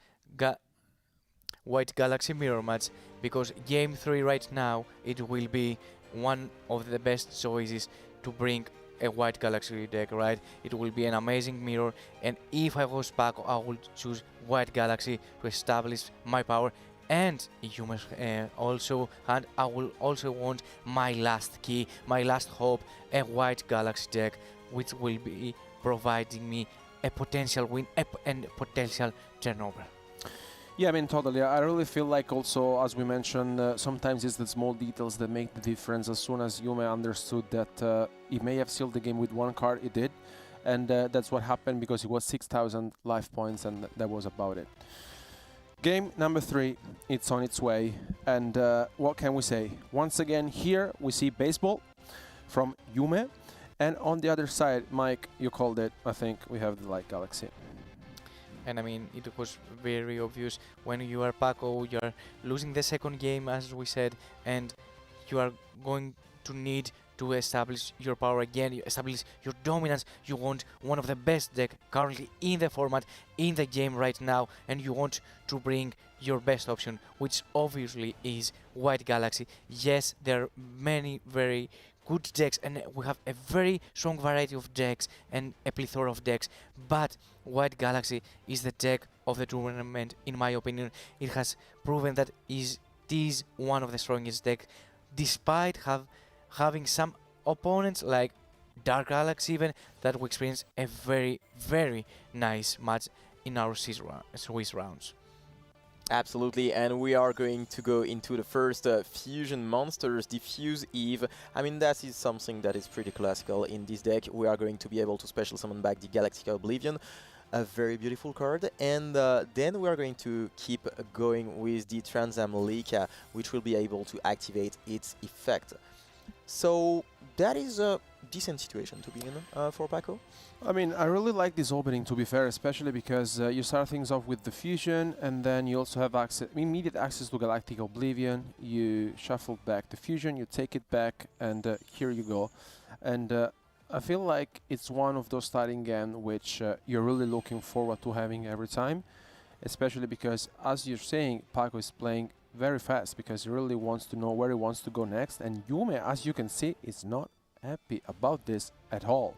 Galaxy mirror match, because game 3 right now, it will be one of the best choices to bring a White Galaxy deck, right? It will be an amazing mirror, and if I was Paco, I would choose White Galaxy to establish my power. And you must also, and I will also want my last key, my last hope, a White Galaxy deck, which will be providing me a potential win and potential turnover. Yeah, I mean, totally. I really feel like also, as we mentioned, sometimes it's the small details that make the difference. As soon as Yume understood that he may have sealed the game with one card, he did. And that's what happened, because it was 6,000 life points, and that was about it. Game number 3, it's on its way. And what can we say? Once again, here we see baseball from Yume. And on the other side, Mike, you called it, I think we have the Light Galaxy. And I mean, it was very obvious when you are Paco, you are losing the second game, as we said, and you are going to need to establish your power again, you establish your dominance. You want one of the best deck currently in the format, in the game right now, and you want to bring your best option, which obviously is White Galaxy. Yes, there are many very good decks, and we have a very strong variety of decks and a plethora of decks, but White Galaxy is the deck of the tournament, in my opinion. It has proven that it is one of the strongest decks, despite having some opponents like Dark Galaxy even, that we experienced a very, very nice match in our Swiss rounds. Absolutely, and we are going to go into the first fusion monsters, Diffuse Eve. I mean, that is something that is pretty classical in this deck. We are going to be able to special summon back the Galactica Oblivion, a very beautiful card, and then we are going to keep going with the Transam Leica, which will be able to activate its effect. So that is a decent situation to be in for Paco. I mean, I really like this opening, to be fair, especially because you start things off with the fusion, and then you also have immediate access to Galactic Oblivion. You shuffle back the fusion, you take it back, and here you go. And I feel like it's one of those starting games which you're really looking forward to having every time, especially because, as you're saying, Paco is playing very fast because he really wants to know where he wants to go next, and Yume, as you can see, is not happy about this at all.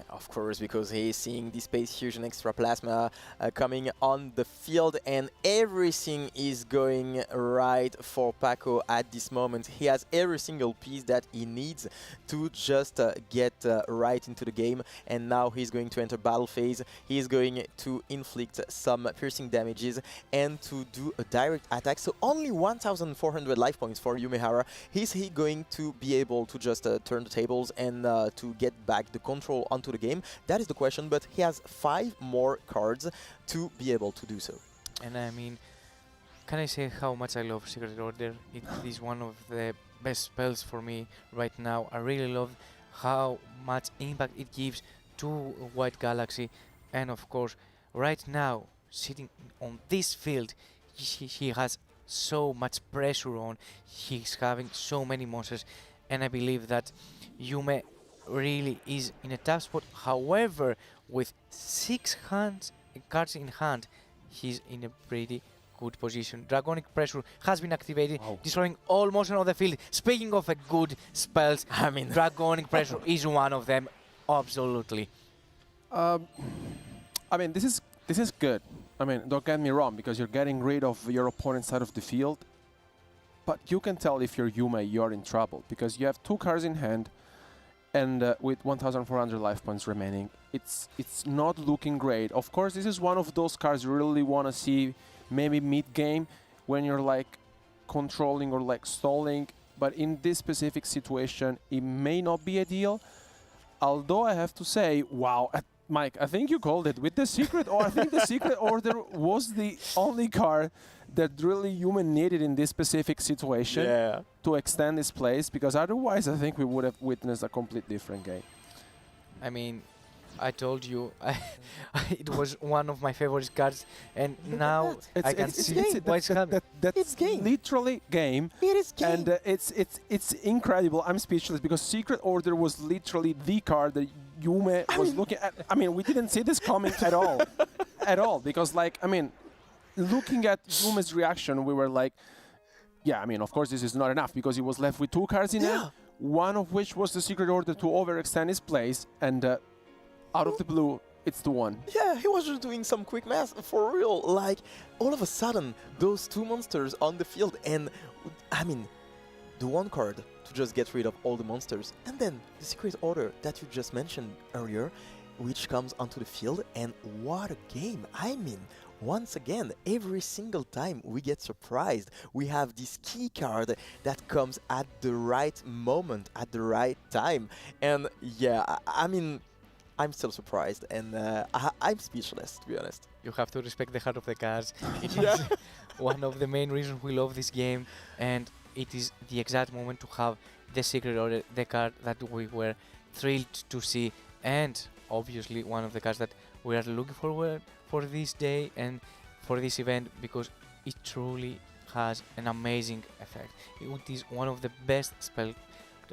Of course, because he is seeing the Space Fusion Extra Plasma coming on the field, and everything is going right for Paco at this moment. He has every single piece that he needs to just get right into the game, and now he's going to enter battle phase. He's going to inflict some piercing damages and to do a direct attack. So only 1,400 life points for Yumehara. Is he going to be able to just turn the tables and to get back the control onto the game? That is the question, but he has 5 more cards to be able to do so. And I mean, can I say how much I love Secret Order? It is one of the best spells for me right now. I really love how much impact it gives to White Galaxy, and of course right now sitting on this field, he has so much pressure on. He's having so many monsters, and I believe that Yume really is in a tough spot. However, with 6 cards in hand, he's in a pretty good position. Dragonic Pressure has been activated, destroying all monsters on the field. Speaking of a good spells, I mean, Dragonic Pressure is one of them, absolutely. I mean, this is good. I mean, don't get me wrong, because you're getting rid of your opponent's side of the field. But you can tell if you're Yume, you're in trouble, because you have 2 cards in hand, and with 1,400 life points remaining, it's not looking great. Of course, this is one of those cards you really want to see maybe mid-game, when you're like controlling or like stalling. But in this specific situation, it may not be ideal. Although I have to say, wow, Mike, I think you called it with the secret, or I think the secret order was the only card that really human needed in this specific situation to extend his place, because otherwise I think we would have witnessed a complete different game. I mean, I told you, it was one of my favorite cards, and now I can see what's happening. That's literally game. It is game. And it's incredible. I'm speechless, because Secret Order was literally the card that Yume was looking at. I mean, we didn't see this coming at all. At all. Because, like, I mean, looking at Yume's reaction, we were like, yeah, I mean, of course, this is not enough, because he was left with 2 cards in hand, one of which was the Secret Order to overextend his place, and out of the blue, it's the one. Yeah, he was just doing some quick math, for real. Like, all of a sudden, those 2 monsters on the field, and, I mean, the 1 card to just get rid of all the monsters, and then the Secret Order that you just mentioned earlier, which comes onto the field, and what a game. I mean, once again, every single time we get surprised. We have this key card that comes at the right moment, at the right time. And yeah, I mean, I'm still surprised, and I'm speechless, to be honest. You have to respect the heart of the cards. It is one of the main reasons we love this game, and it is the exact moment to have the Secret Order, the card that we were thrilled to see, and obviously one of the cards that we are looking forward for this day and for this event, because it truly has an amazing effect. It is one of the best spells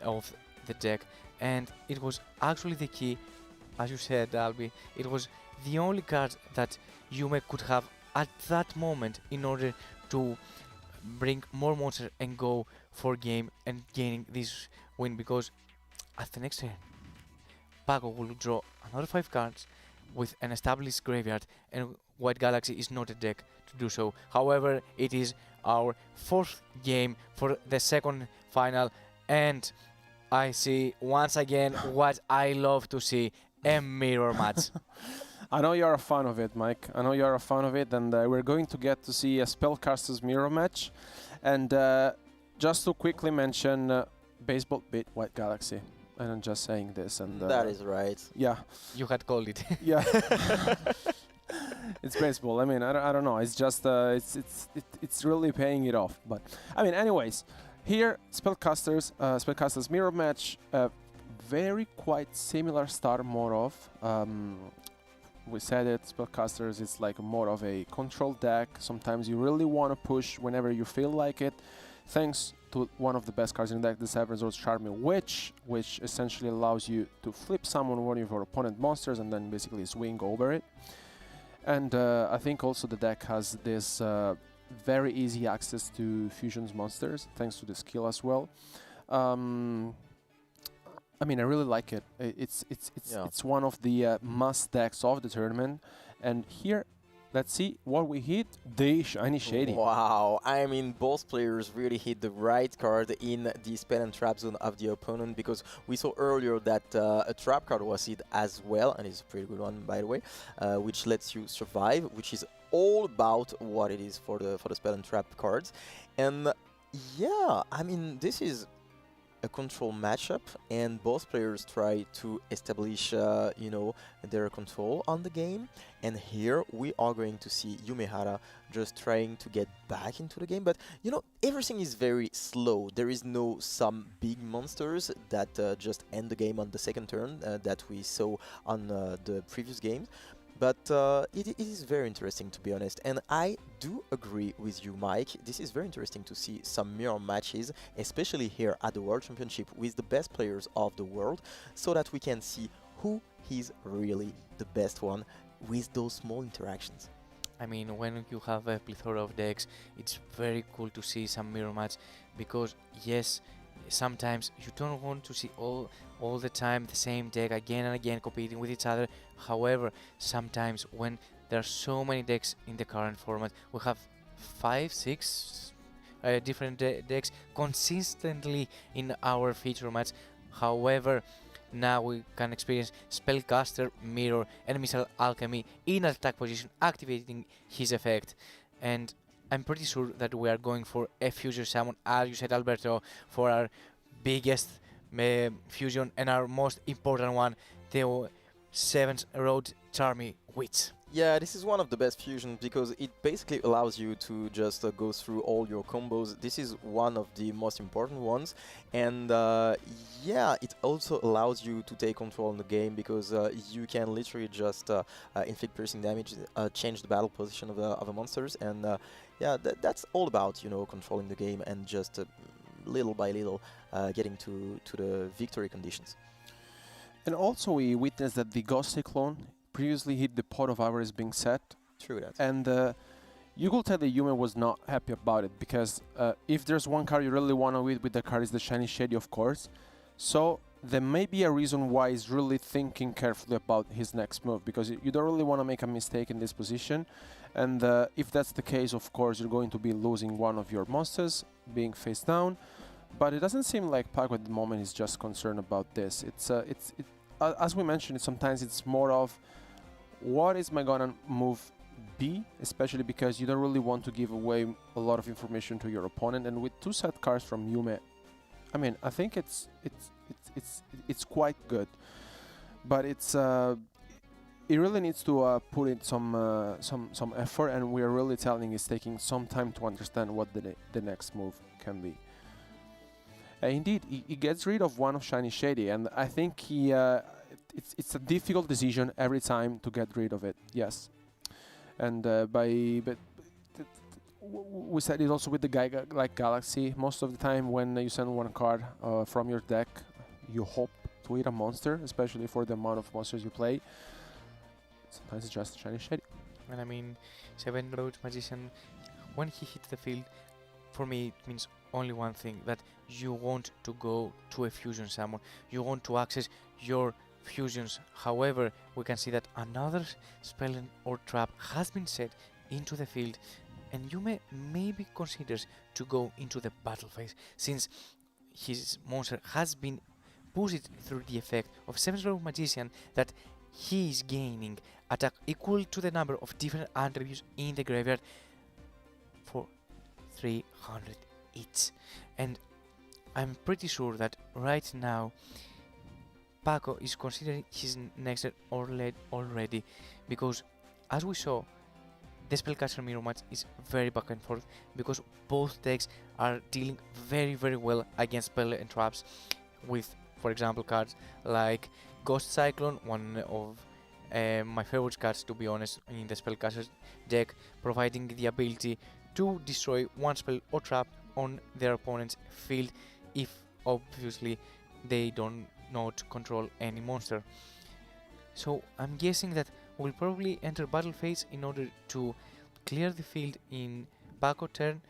of the deck, and it was actually the key. As you said, Albi, it was the only card that Yume could have at that moment in order to bring more monsters and go for game and gaining this win, because at the next turn, Pago will draw another 5 cards with an established graveyard, and White Galaxy is not a deck to do so. However, it is our 4th game for the 2nd final, and I see once again what I love to see, a mirror match. I know you're a fan of it, Mike. I know you're a fan of it, and we're going to get to see a Spellcaster's mirror match. And just to quickly mention, baseball beat White Galaxy. And I'm just saying this. And that is right. Yeah. You had called it. Yeah. It's baseball. I mean, I don't know. It's just it's really paying it off. But I mean, anyways, here Spellcaster's mirror match. Very quite similar start more of. We said it, Spellcasters is like more of a control deck. Sometimes you really want to push whenever you feel like it, thanks to one of the best cards in the deck, the Seven Swords Charming Witch, which essentially allows you to flip summon one of your opponent monsters and then basically swing over it. And I think also the deck has this very easy access to fusions monsters, thanks to the skill as well. I mean, I really like it. It's one of the must decks of the tournament. And here, let's see what we hit. The Shiny Shady. Wow, I mean, both players really hit the right card in the spell and trap zone of the opponent, because we saw earlier that a trap card was hit as well, and it's a pretty good one, by the way, which lets you survive, which is all about what it is for the spell and trap cards. And yeah, I mean, this is a control matchup, and both players try to establish, you know, their control on the game. And here we are going to see Yumehara just trying to get back into the game. But, you know, everything is very slow. There is no some big monsters that just end the game on the second turn that we saw on the previous games. But it is very interesting, to be honest, and I do agree with you, Mike. This is very interesting to see some mirror matches, especially here at the World Championship with the best players of the world, so that we can see who is really the best one with those small interactions. I mean, when you have a plethora of decks, it's very cool to see some mirror match, because yes, sometimes you don't want to see all the time the same deck again and again competing with each other. However, sometimes when there are so many decks in the current format, we have 5, 6 different decks consistently in our feature match. However, now we can experience Spellcaster, Mirror and Missile Alchemy in attack position, activating his effect. And I'm pretty sure that we are going for a fusion summon, as you said, Alberto, for our biggest fusion and our most important one, the 7th Road Charmy Witch. Yeah, this is one of the best fusions because it basically allows you to just go through all your combos. This is one of the most important ones, and yeah, it also allows you to take control in the game because you can literally just inflict piercing damage, change the battle position of the monsters, and yeah, that's all about, you know, controlling the game and just little by little getting to the victory conditions. And also we witnessed that the Ghost Cyclone previously hit the pot of avarice being set. True that. And you could tell that Yume was not happy about it, because if there's one card you really want to win with the card is the Shiny Shady, of course. So there may be a reason why he's really thinking carefully about his next move, because you don't really want to make a mistake in this position. And if that's the case, of course, you're going to be losing one of your monsters, being face down. But it doesn't seem like Paco at the moment is just concerned about this. As we mentioned, sometimes it's more of what is my gonna move be, especially because you don't really want to give away a lot of information to your opponent. And with 2 set cards from Yume, I mean, I think it's it's quite good, but it's it really needs to put in some effort, and we are really telling it's taking some time to understand what the next move can be. Indeed, he gets rid of one of Shiny Shady, and I think he it's a difficult decision every time to get rid of it. Yes, and we said it also with the guy like Galaxy. Most of the time, when you send one card from your deck, you hope to hit a monster, especially for the amount of monsters you play. Sometimes it's just Shiny Shady. And I mean, 7 Road Magician, when he hits the field, for me it means only one thing, that you want to go to a fusion summon, you want to access your fusions. However, we can see that another spell or trap has been set into the field, and Yume maybe considers to go into the battle phase, since his monster has been pushed through the effect of 7th Road Magician, that he is gaining attack equal to the number of different attributes in the graveyard for 300 each. And I'm pretty sure that right now Paco is considering his next already, because as we saw, the Spellcaster Mirror match is very back and forth, because both decks are dealing very well against spell and traps with, for example, cards like Ghost Cyclone, one of my favorite cards, to be honest, in the Spellcaster deck, providing the ability to destroy one spell or trap on their opponent's field if obviously they don't not control any monster. So I'm guessing that we'll probably enter battle phase in order to clear the field in Paco turn,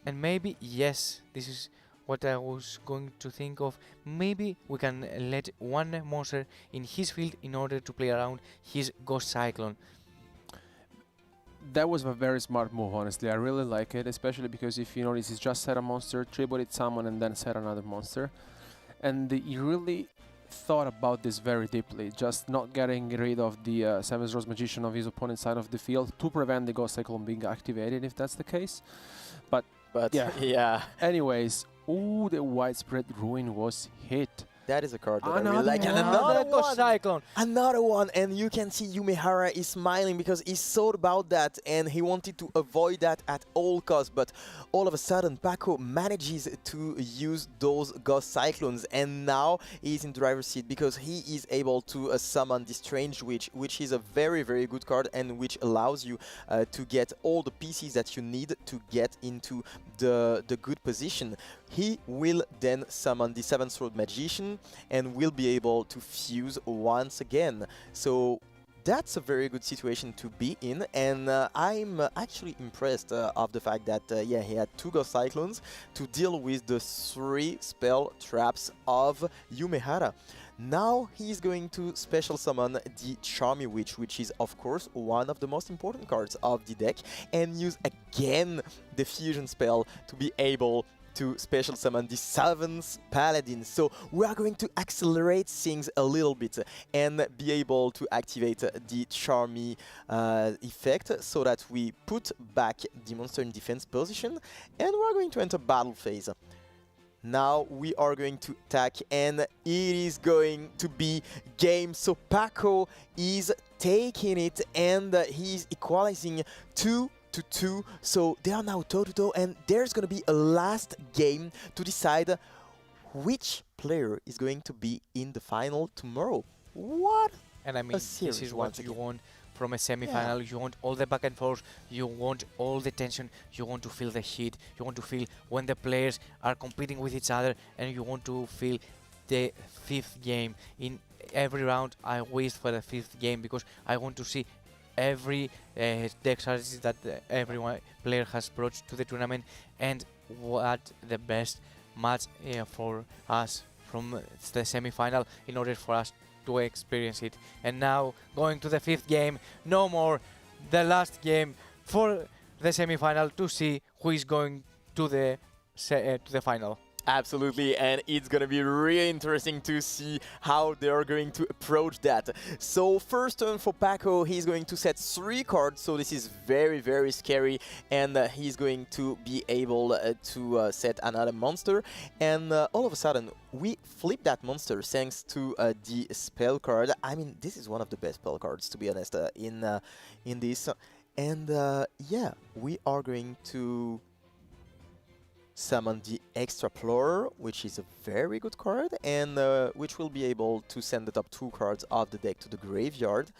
and maybe, yes, this is what I was going to think of, maybe we can let one monster in his field in order to play around his Ghost Cyclone. That was a very smart move, honestly. I really like it, especially because if you notice, he's just set a monster, tributed summon, and then set another monster. And he really thought about this very deeply, just not getting rid of the 7th Road Magician of his opponent's side of the field to prevent the Ghost Cyclone being activated, if that's the case. But yeah. Yeah. Anyways, ooh, the Widespread Ruin was hit. That is a card that I really like. And another one. Cyclone. Another one. And you can see Yumehara is smiling because he thought about that and he wanted to avoid that at all costs. But all of a sudden, Paco manages to use those Ghost Cyclones. And now he's in driver's seat because he is able to summon the Strange Witch, which is a very, very good card and which allows you to get all the pieces that you need to get into the good position. He will then summon the 7th Sword Magician and will be able to fuse once again. So that's a very good situation to be in, and I'm actually impressed of the fact that yeah, he had 2 Ghost Cyclones to deal with the 3 spell traps of Yumehara. Now he's going to special summon the Charmy Witch, which is of course one of the most important cards of the deck, and use again the fusion spell to be able to special summon the 7th Paladin. So we are going to accelerate things a little bit and be able to activate the Charmy effect so that we put back the monster in defense position, and we're going to enter battle phase. Now we are going to attack and it is going to be game. So Paco is taking it and he's equalizing 2-2. So they are now toe-to-toe, and there's going to be a last game to decide which player is going to be in the final tomorrow. What? And I mean, this is what you want from a semi-final. You want all the back and forth, you want all the tension, you want to feel the heat, you want to feel when the players are competing with each other, and you want to feel the 5th game. In every round I wait for the 5th game because I want to see every deck strategy that every player has brought to the tournament, and what the best match for us from the semi-final in order for us to experience it. And now going to the 5th game, no more the last game for the semi-final to see who is going to the final. Absolutely, and it's gonna be really interesting to see how they are going to approach that. So first turn for Paco, he's going to set 3 cards, so this is very, very scary, and he's going to be able to set another monster, and all of a sudden we flip that monster thanks to the spell card. I mean, this is one of the best spell cards, to be honest, in this, and yeah, we are going to summon the Extraplorer, which is a very good card, and which will be able to send the top 2 cards of the deck to the graveyard.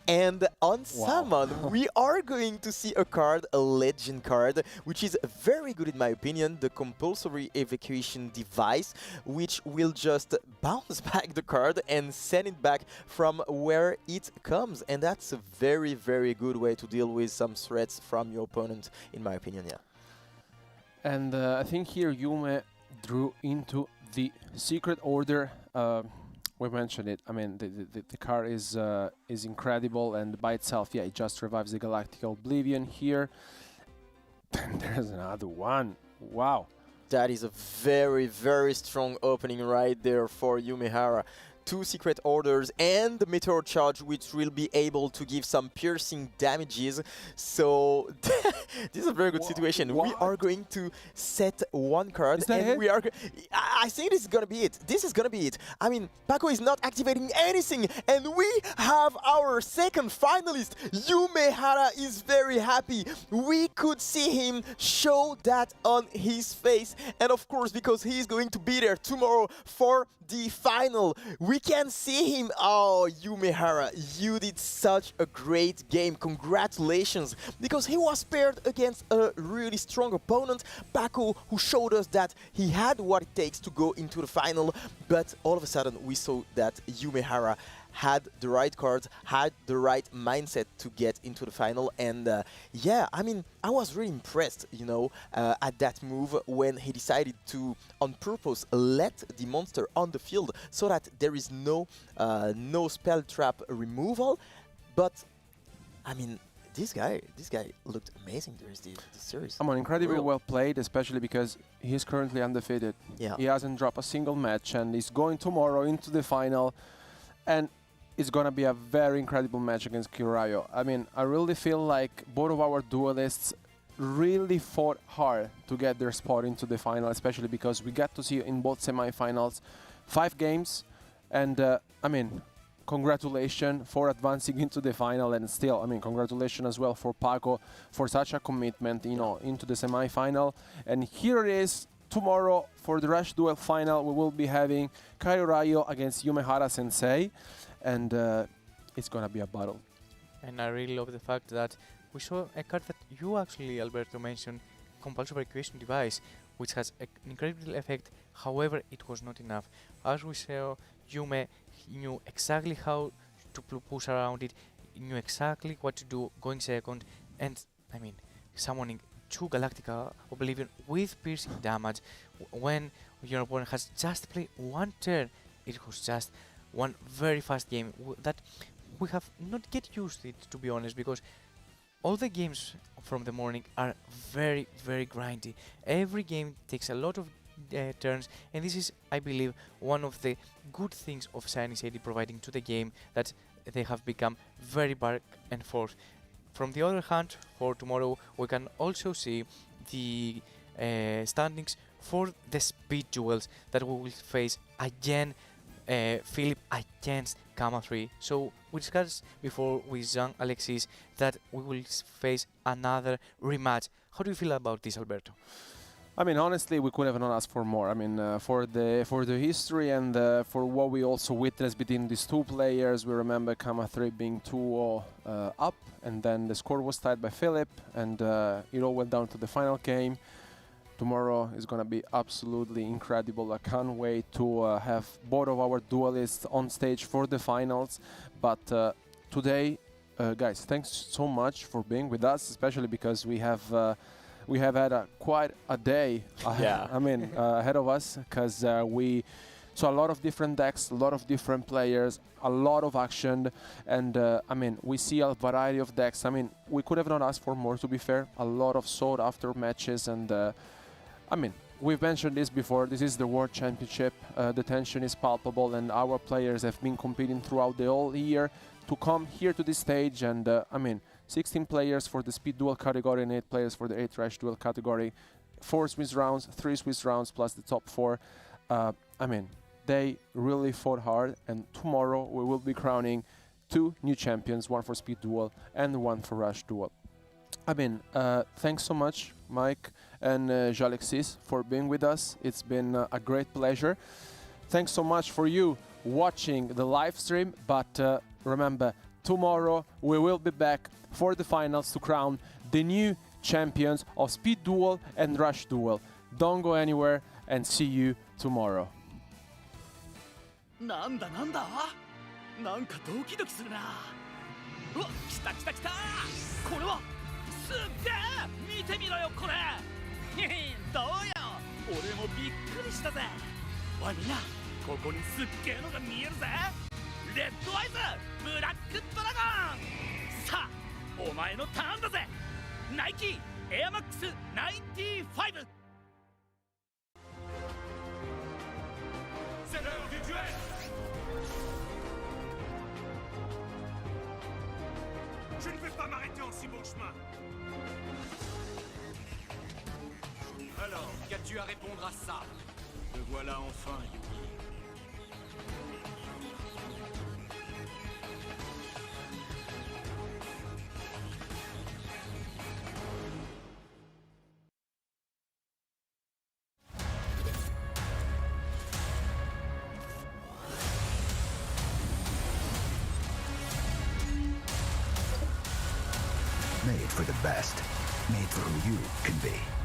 And on summon, we are going to see a card, a legend card, which is very good in my opinion, the Compulsory Evacuation Device, which will just bounce back the card and send it back from where it comes. And that's a very, very good way to deal with some threats from your opponent, in my opinion, yeah. And I think here Yume drew into the Secret Order. We mentioned it. I mean, the card is incredible, and by itself, yeah, it just revives the Galactic Oblivion here. And there's another one. Wow. That is a very, very strong opening right there for Yumehara. 2 Secret Orders and the Meteor Charge, which will be able to give some piercing damages. So this is a very good situation. We are going to set 1 card, and we are. I think this is gonna be it. This is gonna be it. I mean, Paco is not activating anything, and we have our 2nd finalist. Yumehara is very happy. We could see him show that on his face, and of course, because he's going to be there tomorrow for the final, we can see him. Oh, Yumehara, you did such a great game. Congratulations, because he was paired against a really strong opponent, Paco, who showed us that he had what it takes to go into the final. But all of a sudden, we saw that Yumehara had the right cards, had the right mindset to get into the final, and yeah, I mean, I was really impressed, you know, at that move when he decided to, on purpose, let the monster on the field so that there is no spell trap removal. But I mean, this guy looked amazing during this series. I'm incredibly well played, especially because he's currently undefeated. Yeah, he hasn't dropped a single match, and he's going tomorrow into the final, and it's gonna be a very incredible match against Kirayo. I mean, I really feel like both of our duelists really fought hard to get their spot into the final, especially because we got to see in both semi-finals 5 games, and I mean, congratulations for advancing into the final, and still, I mean, congratulations as well for Paco for such a commitment, you know, into the semi-final. And here it is. Tomorrow for the Rush Duel final, we will be having Kaio Rayo against Yumehara Sensei, and it's gonna be a battle. And I really love the fact that we saw a card that you actually, Alberto, mentioned, Compulsory Evacuation Device, which has an incredible effect. However, it was not enough. As we saw, Yume knew exactly how to push around it, knew exactly what to do, going second, and I mean, summoning 2 Galactica Oblivion with piercing damage when your opponent has just played 1 turn. It was just one very fast game that we have not yet used it, to be honest, because all the games from the morning are very, very grindy. Every game takes a lot of turns, and this is, I believe, one of the good things of Shiny Shady providing to the game, that they have become very back and forth. From the other hand, for tomorrow, we can also see the standings for the speed duels that we will face again, Philip against Gamma 3. So we discussed before with Jean Alexis that we will face another rematch. How do you feel about this, Alberto? I mean, honestly, we could have not asked for more. I mean, for the history and for what we also witnessed between these 2 players, we remember Kama 3 being 2-0 up, and then the score was tied by Philip, and it all went down to the final game. Tomorrow is going to be absolutely incredible. I can't wait to have both of our duelists on stage for the finals. But today, guys, thanks so much for being with us, especially because we have had quite a day ahead of us, because we saw a lot of different decks, a lot of different players, a lot of action, and I mean, we see a variety of decks. I mean, we could have not asked for more, to be fair. A lot of sought after matches, and I mean, we've mentioned this before. This is the World Championship. The tension is palpable, and our players have been competing throughout the whole year to come here to this stage, and I mean, 16 players for the speed duel category and 8 players for the 8 rush duel category. 4 Swiss rounds, 3 Swiss rounds plus the top 4. I mean, they really fought hard, and tomorrow we will be crowning 2 new champions, 1 for speed duel and 1 for rush duel. I mean, thanks so much, Mike and Jalexis, for being with us. It's been a great pleasure. Thanks so much for you watching the live stream, but remember, tomorrow we will be back for the finals to crown the new champions of Speed Duel and Rush Duel. Don't go anywhere, and see you tomorrow. なんだなんだなんかドキドキするなうわ来た来た来たこれはすっげえ見てみろよこれどうよ俺もびっくりしたぜおいみんなここにすっげえのが見えるぜレッドアイズブラックドラゴンさあお前のターンだぜナイキエアマックス95 C'est l'heure du duel. Je ne vais pas m'arrêter en si bon chemin. Alors, qu'as-tu à répondre à ça? Te voilà enfin, Yugi. Made for the best. Made for who you can be.